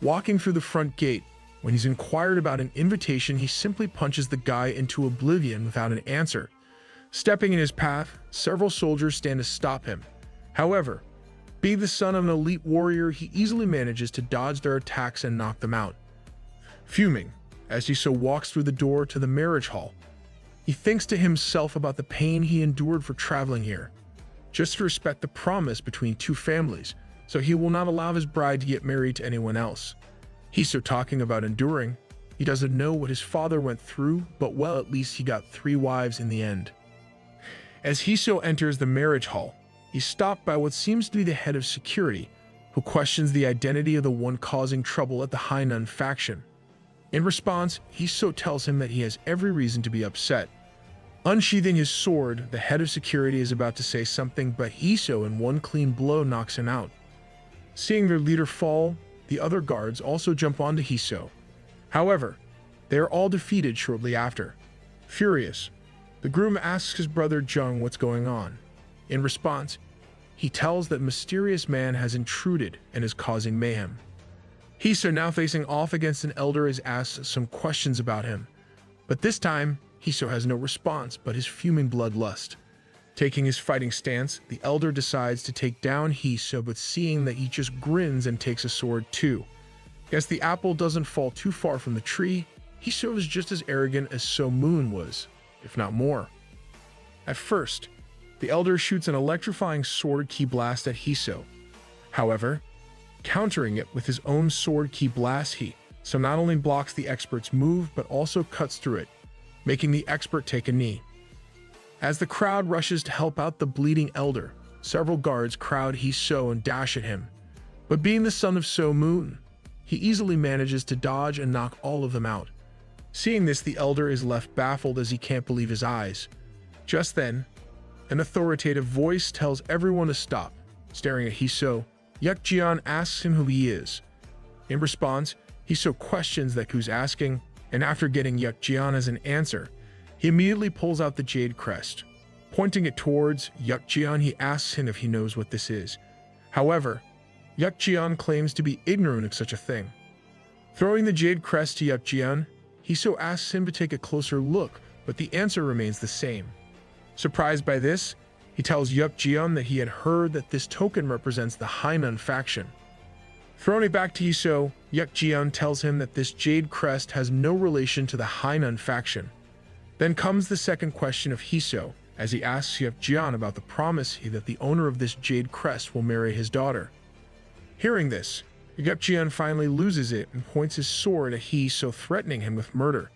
Walking through the front gate, when he's inquired about an invitation, he simply punches the guy into oblivion without an answer. Stepping in his path, several soldiers stand to stop him. However, being the son of an elite warrior, he easily manages to dodge their attacks and knock them out. Fuming, as Hiso walks through the door to the marriage hall, he thinks to himself about the pain he endured for traveling here, just to respect the promise between two families, so he will not allow his bride to get married to anyone else. Hiso talking about enduring, he doesn't know what his father went through, but well, at least he got 3 wives in the end. As Hiso enters the marriage hall, he's stopped by what seems to be the head of security, who questions the identity of the one causing trouble at the Hainan faction. In response, Hiso tells him that he has every reason to be upset. Unsheathing his sword, the head of security is about to say something, but Hiso in one clean blow knocks him out. Seeing their leader fall, the other guards also jump onto Hiso. However, they are all defeated shortly after. Furious, the groom asks his brother Jung what's going on. In response, he tells that mysterious man has intruded and is causing mayhem. Hiso, now facing off against an elder, is asked some questions about him, but this time Hiso has no response but his fuming bloodlust. Taking his fighting stance, the elder decides to take down Hiso, but seeing that he just grins and takes a sword too. Guess the apple doesn't fall too far from the tree. Hiso is just as arrogant as So Moon was, if not more. At first, the elder shoots an electrifying sword ki blast at Hiso. However, countering it with his own sword ki blast, so not only blocks the expert's move but also cuts through it, making the expert take a knee. As the crowd rushes to help out the bleeding elder, several guards crowd Hiso and dash at him. But being the son of So Moon, he easily manages to dodge and knock all of them out. Seeing this, the elder is left baffled as he can't believe his eyes. Just then, an authoritative voice tells everyone to stop. Staring at Hiso, Yukjeon asks him who he is. In response, Hiso questions that who's asking, and after getting Yukjeon as an answer, he immediately pulls out the jade crest. Pointing it towards Yukjeon, he asks him if he knows what this is. However, Yukjeon claims to be ignorant of such a thing. Throwing the jade crest to Yukjeon, Hiso asks him to take a closer look, but the answer remains the same. Surprised by this, he tells Yukjeon that he had heard that this token represents the Hainan faction. Throwing it back to Hiso, Yukjeon tells him that this jade crest has no relation to the Hainan faction. Then comes the second question of Hiso, as he asks Yukjeon about the promise that the owner of this jade crest will marry his daughter. Hearing this, Yukjeon finally loses it and points his sword at Hiso, threatening him with murder.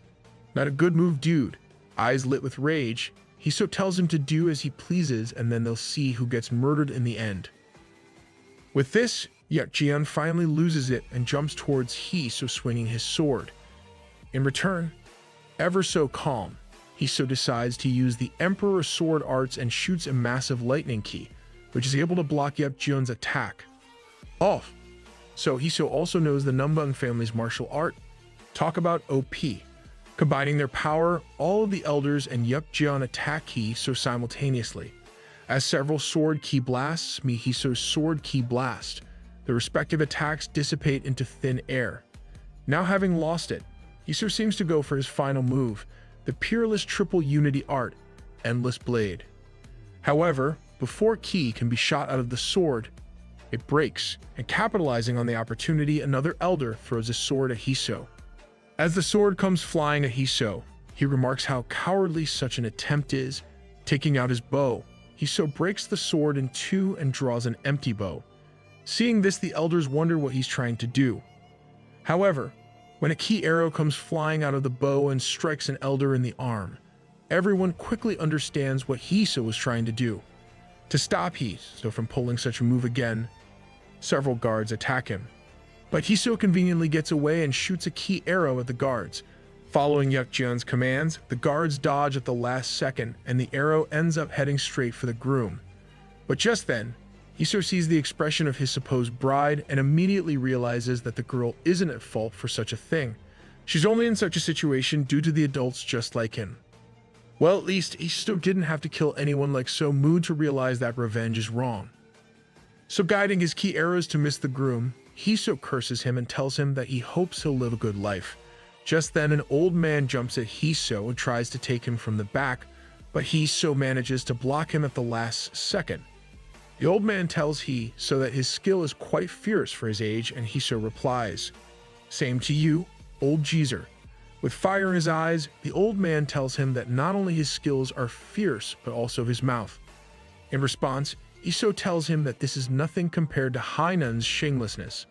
Not a good move, dude. Eyes lit with rage, Hiso tells him to do as he pleases, and then they'll see who gets murdered in the end. With this, Yukjeon finally loses it and jumps towards Hiso, swinging his sword. In return, ever so calm, Hiso decides to use the Emperor sword arts and shoots a massive lightning key, which is able to block Yukjeon's attack. Off! So Hiso also knows the Numbang family's martial art. Talk about OP. Combining their power, all of the elders and Yukjeon attack Hiso simultaneously. As several sword ki blasts meet Hiso's sword ki blast, the respective attacks dissipate into thin air. Now having lost it, Hiso seems to go for his final move, the peerless triple unity art, Endless Blade. However, before ki can be shot out of the sword, it breaks, and capitalizing on the opportunity, another elder throws a sword at Hiso. As the sword comes flying at Hiso, he remarks how cowardly such an attempt is. Taking out his bow, Hiso breaks the sword in two and draws an empty bow. Seeing this, the elders wonder what he's trying to do. However, when a ki arrow comes flying out of the bow and strikes an elder in the arm, everyone quickly understands what Hiso was trying to do. To stop Hiso from pulling such a move again, several guards attack him. But Hiso conveniently gets away and shoots a ki arrow at the guards. Following Yukjeon's commands, the guards dodge at the last second, and the arrow ends up heading straight for the groom. But just then, Hiso sees the expression of his supposed bride and immediately realizes that the girl isn't at fault for such a thing. She's only in such a situation due to the adults just like him. Well, at least Hiso didn't have to kill anyone like So-moon to realize that revenge is wrong. So guiding his ki arrows to miss the groom, Hiso curses him and tells him that he hopes he'll live a good life. Just then, an old man jumps at Hiso and tries to take him from the back, but Hiso manages to block him at the last second. The old man tells Hiso that his skill is quite fierce for his age, and Hiso replies, "Same to you, old geezer." With fire in his eyes, the old man tells him that not only his skills are fierce, but also his mouth. In response, Hiso tells him that this is nothing compared to Hainan's shamelessness.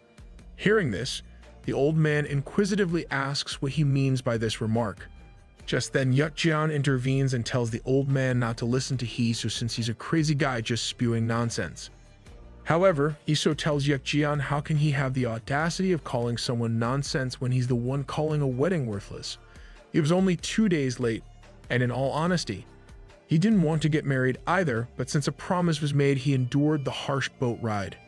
Hearing this, the old man inquisitively asks what he means by this remark. Just then, Yukjeon intervenes and tells the old man not to listen to Hiso since he's a crazy guy just spewing nonsense. However, Hiso tells Yukjeon how can he have the audacity of calling someone nonsense when he's the one calling a wedding worthless. He was only 2 days late, and in all honesty, he didn't want to get married either, but since a promise was made, he endured the harsh boat ride.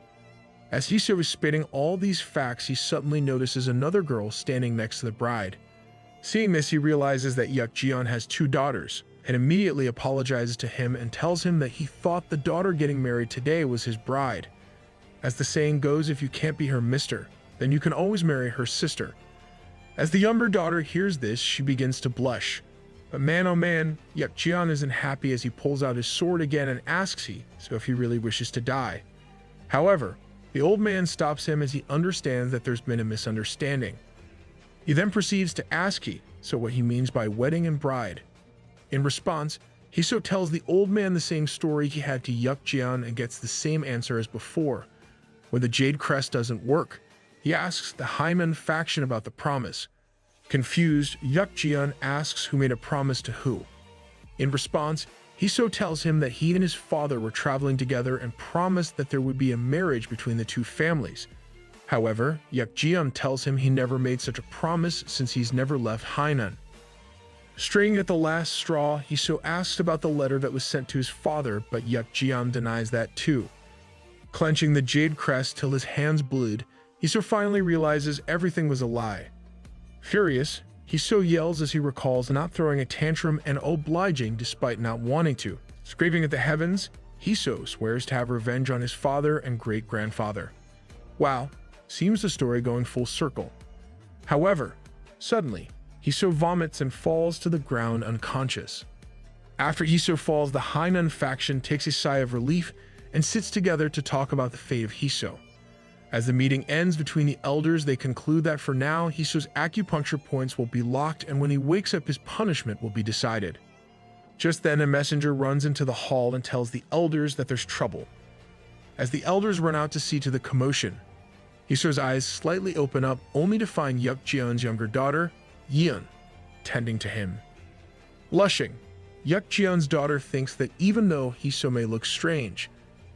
As Hiso is spitting all these facts, he suddenly notices another girl standing next to the bride. Seeing this, he realizes that Yukjeon has 2 daughters, and immediately apologizes to him and tells him that he thought the daughter getting married today was his bride. As the saying goes, if you can't be her mister, then you can always marry her sister. As the younger daughter hears this, she begins to blush. But man oh man, Yukjeon isn't happy as he pulls out his sword again and asks Hiso if he really wishes to die. However, the old man stops him as he understands that there's been a misunderstanding. He then proceeds to ask Hiso what he means by wedding and bride. In response, Hiso tells the old man the same story he had to Yukjeon and gets the same answer as before. When the Jade Crest doesn't work, he asks the Hainan faction about the promise. Confused, Yukjeon asks who made a promise to who. In response, Hiso tells him that he and his father were traveling together and promised that there would be a marriage between the 2 families. However, Yukjeon tells him he never made such a promise since he's never left Hainan. Straining at the last straw, Hiso asks about the letter that was sent to his father, but Yukjeon denies that too. Clenching the Jade Crest till his hands bleed, Hiso finally realizes everything was a lie. Furious, Hiso yells as he recalls not throwing a tantrum and obliging despite not wanting to. Screaming at the heavens, Hiso swears to have revenge on his father and great-grandfather. Wow, seems the story going full circle. However, suddenly, Hiso vomits and falls to the ground unconscious. After Hiso falls, the Hainan faction takes a sigh of relief and sits together to talk about the fate of Hiso. As the meeting ends between the elders, they conclude that for now, Hiso's acupuncture points will be locked, and when he wakes up, his punishment will be decided. Just then, a messenger runs into the hall and tells the elders that there's trouble. As the elders run out to see to the commotion, Hiso's eyes slightly open up, only to find Yukjeon's younger daughter, Yeon, tending to him. Blushing, Yukjeon's daughter thinks that even though Hiso may look strange,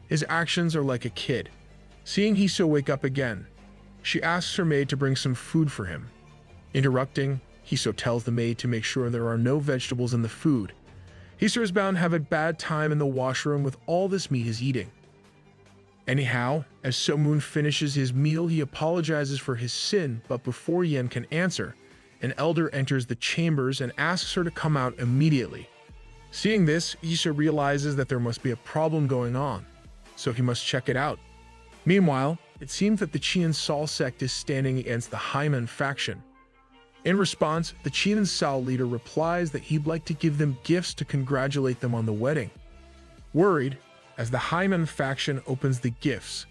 his actions are like a kid. Seeing Hiso wake up again, she asks her maid to bring some food for him. Interrupting, Hiso tells the maid to make sure there are no vegetables in the food. Hiso is bound to have a bad time in the washroom with all this meat he's eating. Anyhow, as So-moon finishes his meal, he apologizes for his sin, but before Yen can answer, an elder enters the chambers and asks her to come out immediately. Seeing this, Issa realizes that there must be a problem going on, so he must check it out. Meanwhile, it seems that the Qian Sao sect is standing against the Haimen faction. In response, the Qian Sao leader replies that he'd like to give them gifts to congratulate them on the wedding. Worried, as the Haimen faction opens the gifts,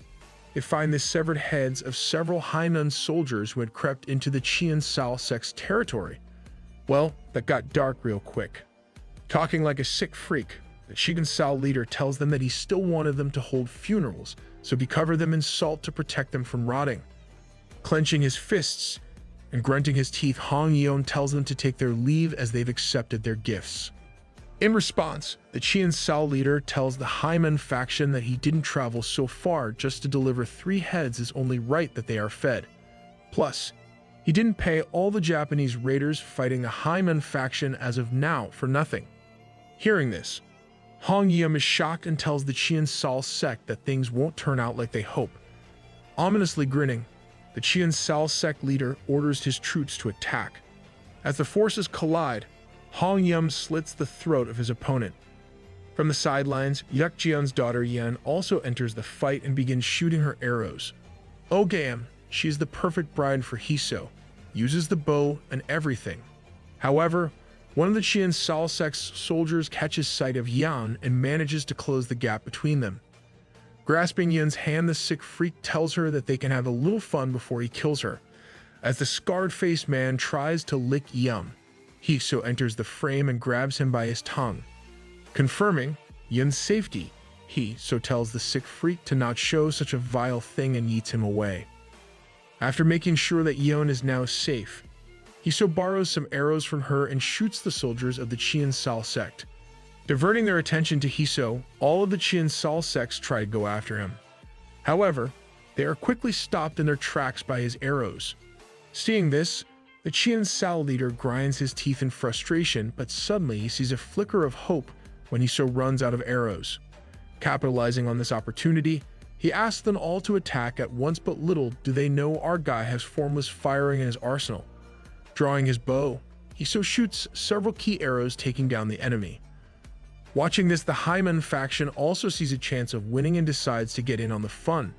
they find the severed heads of several Hainan soldiers who had crept into the Qian Sao sect's territory. Well, that got dark real quick. Talking like a sick freak, the Qian Sao leader tells them that he still wanted them to hold funerals, so he covered them in salt to protect them from rotting. Clenching his fists and grunting his teeth, Hong Yeon tells them to take their leave as they've accepted their gifts. In response, the Qian Sao leader tells the Haimen faction that he didn't travel so far just to deliver 3 heads is only right that they are fed. Plus, he didn't pay all the Japanese raiders fighting the Haimen faction as of now for nothing. Hearing this, Hong Yeon is shocked and tells the Qian Sao sect that things won't turn out like they hope. Ominously grinning, the Qian Sao sect leader orders his troops to attack. As the forces collide, Hong Yeon slits the throat of his opponent. From the sidelines, Yukjeon's daughter Yen also enters the fight and begins shooting her arrows. Oh damn, she's the perfect bride for Hiso, uses the bow and everything. However, one of the Qian Sao sect's soldiers catches sight of Yan and manages to close the gap between them. Grasping Yan's hand, the sick freak tells her that they can have a little fun before he kills her. As the scarred-faced man tries to lick Yan, Hiso enters the frame and grabs him by his tongue. Confirming Yan's safety, Hiso tells the sick freak to not show such a vile thing and yeets him away. After making sure that Yan is now safe, Hiso borrows some arrows from her and shoots the soldiers of the Qian Sao sect. Diverting their attention to Hiso, all of the Qian Sao sects try to go after him. However, they are quickly stopped in their tracks by his arrows. Seeing this, the Qian Sao leader grinds his teeth in frustration, but suddenly he sees a flicker of hope when Hiso runs out of arrows. Capitalizing on this opportunity, he asks them all to attack at once, but little do they know our guy has formless firing in his arsenal. Drawing his bow, Hiso shoots several key arrows, taking down the enemy. Watching this, the Haimen faction also sees a chance of winning and decides to get in on the fun.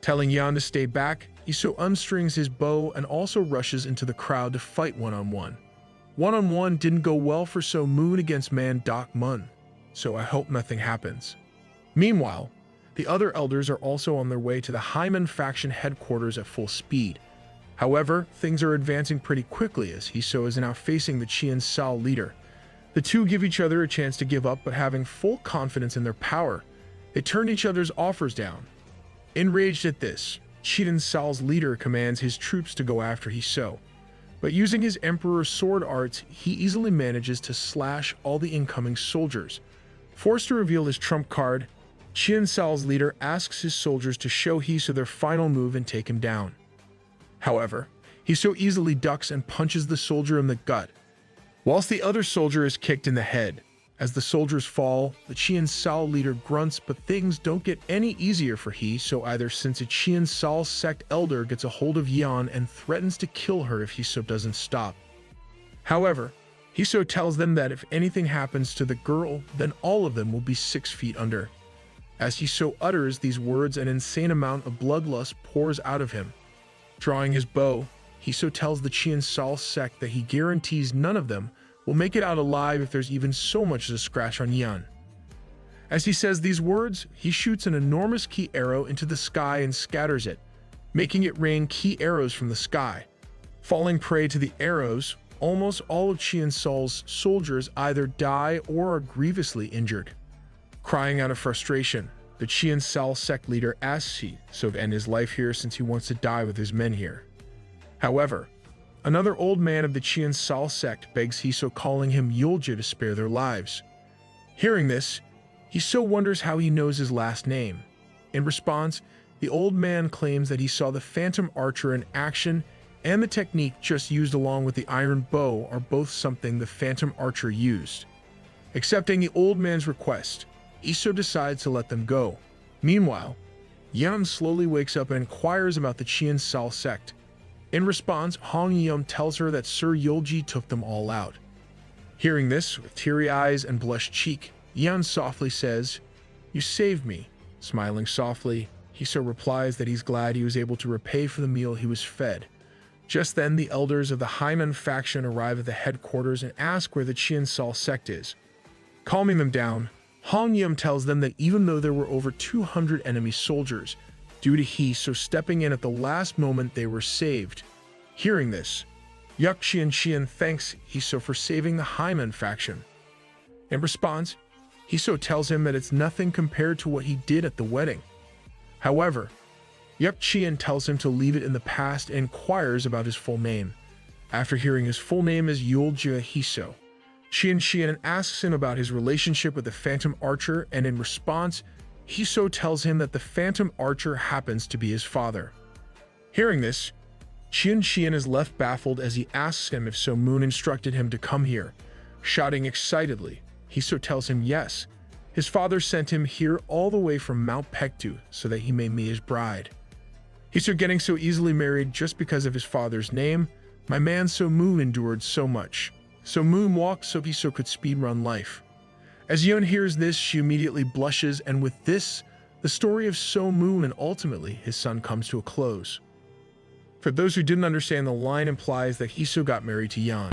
Telling Yan to stay back, Hiso unstrings his bow and also rushes into the crowd to fight one-on-one. One-on-one didn't go well for So Moon against Man Doc Mun, so I hope nothing happens. Meanwhile, the other elders are also on their way to the Haimen faction headquarters at full speed. However, things are advancing pretty quickly as Hiso is now facing the Qian Sao leader. The two give each other a chance to give up, but having full confidence in their power, they turn each other's offers down. Enraged at this, Qian Sao's leader commands his troops to go after Hiso, but using his Emperor sword arts, he easily manages to slash all the incoming soldiers. Forced to reveal his trump card, Qian Sao's leader asks his soldiers to show Hiso their final move and take him down. However, Hiso easily ducks and punches the soldier in the gut, whilst the other soldier is kicked in the head. As the soldiers fall, the Qian Sao leader grunts, but things don't get any easier for Hiso either, since a Qian Sao sect elder gets a hold of Yan and threatens to kill her if Hiso doesn't stop. However, Hiso tells them that if anything happens to the girl, then all of them will be 6 feet under. As Hiso utters these words, an insane amount of bloodlust pours out of him. Drawing his bow, Hiso tells the Qian Sao sect that he guarantees none of them will make it out alive if there's even so much as a scratch on Yan. As he says these words, he shoots an enormous key arrow into the sky and scatters it, making it rain key arrows from the sky. Falling prey to the arrows, almost all of Qian Sao's soldiers either die or are grievously injured. Crying out of frustration, the Qian Sao sect leader asks Hiso to end his life here since he wants to die with his men here. However, another old man of the Qian Sao sect begs Hiso, calling him Yolja, to spare their lives. Hearing this, Hiso wonders how he knows his last name. In response, the old man claims that he saw the Phantom Archer in action, and the technique just used along with the iron bow are both something the Phantom Archer used. Accepting the old man's request, Hiso decides to let them go. Meanwhile, Yan slowly wakes up and inquires about the Qian Sao sect. In response, Hong Yeon tells her that Sir Yolji took them all out. Hearing this, with teary eyes and blushed cheek, Yeon softly says, "You saved me." Smiling softly, Hiso replies that he's glad he was able to repay for the meal he was fed. Just then, the elders of the Hyman faction arrive at the headquarters and ask where the Chiensal sect is. Calming them down, Hong Yim tells them that even though there were over 200 enemy soldiers, due to Hiso stepping in at the last moment, they were saved. Hearing this, Yuk Chien thanks Hiso for saving the Hyman faction. In response, Hiso tells him that it's nothing compared to what he did at the wedding. However, Yuk Chien tells him to leave it in the past and inquires about his full name. After hearing his full name is Yuljia Hiso, Chien asks him about his relationship with the Phantom Archer, and in response, Hiso tells him that the Phantom Archer happens to be his father. Hearing this, Chien is left baffled as he asks him if So Moon instructed him to come here. Shouting excitedly, Hiso tells him yes, his father sent him here all the way from Mount Pektu so that he may meet his bride. Hiso getting so easily married just because of his father's name, my man So Moon endured so much. So Moon walked so Hiso could speedrun life. As Yeon hears this, she immediately blushes, and with this, the story of So Moon and ultimately his son comes to a close. For those who didn't understand, the line implies that Hiso got married to Yeon.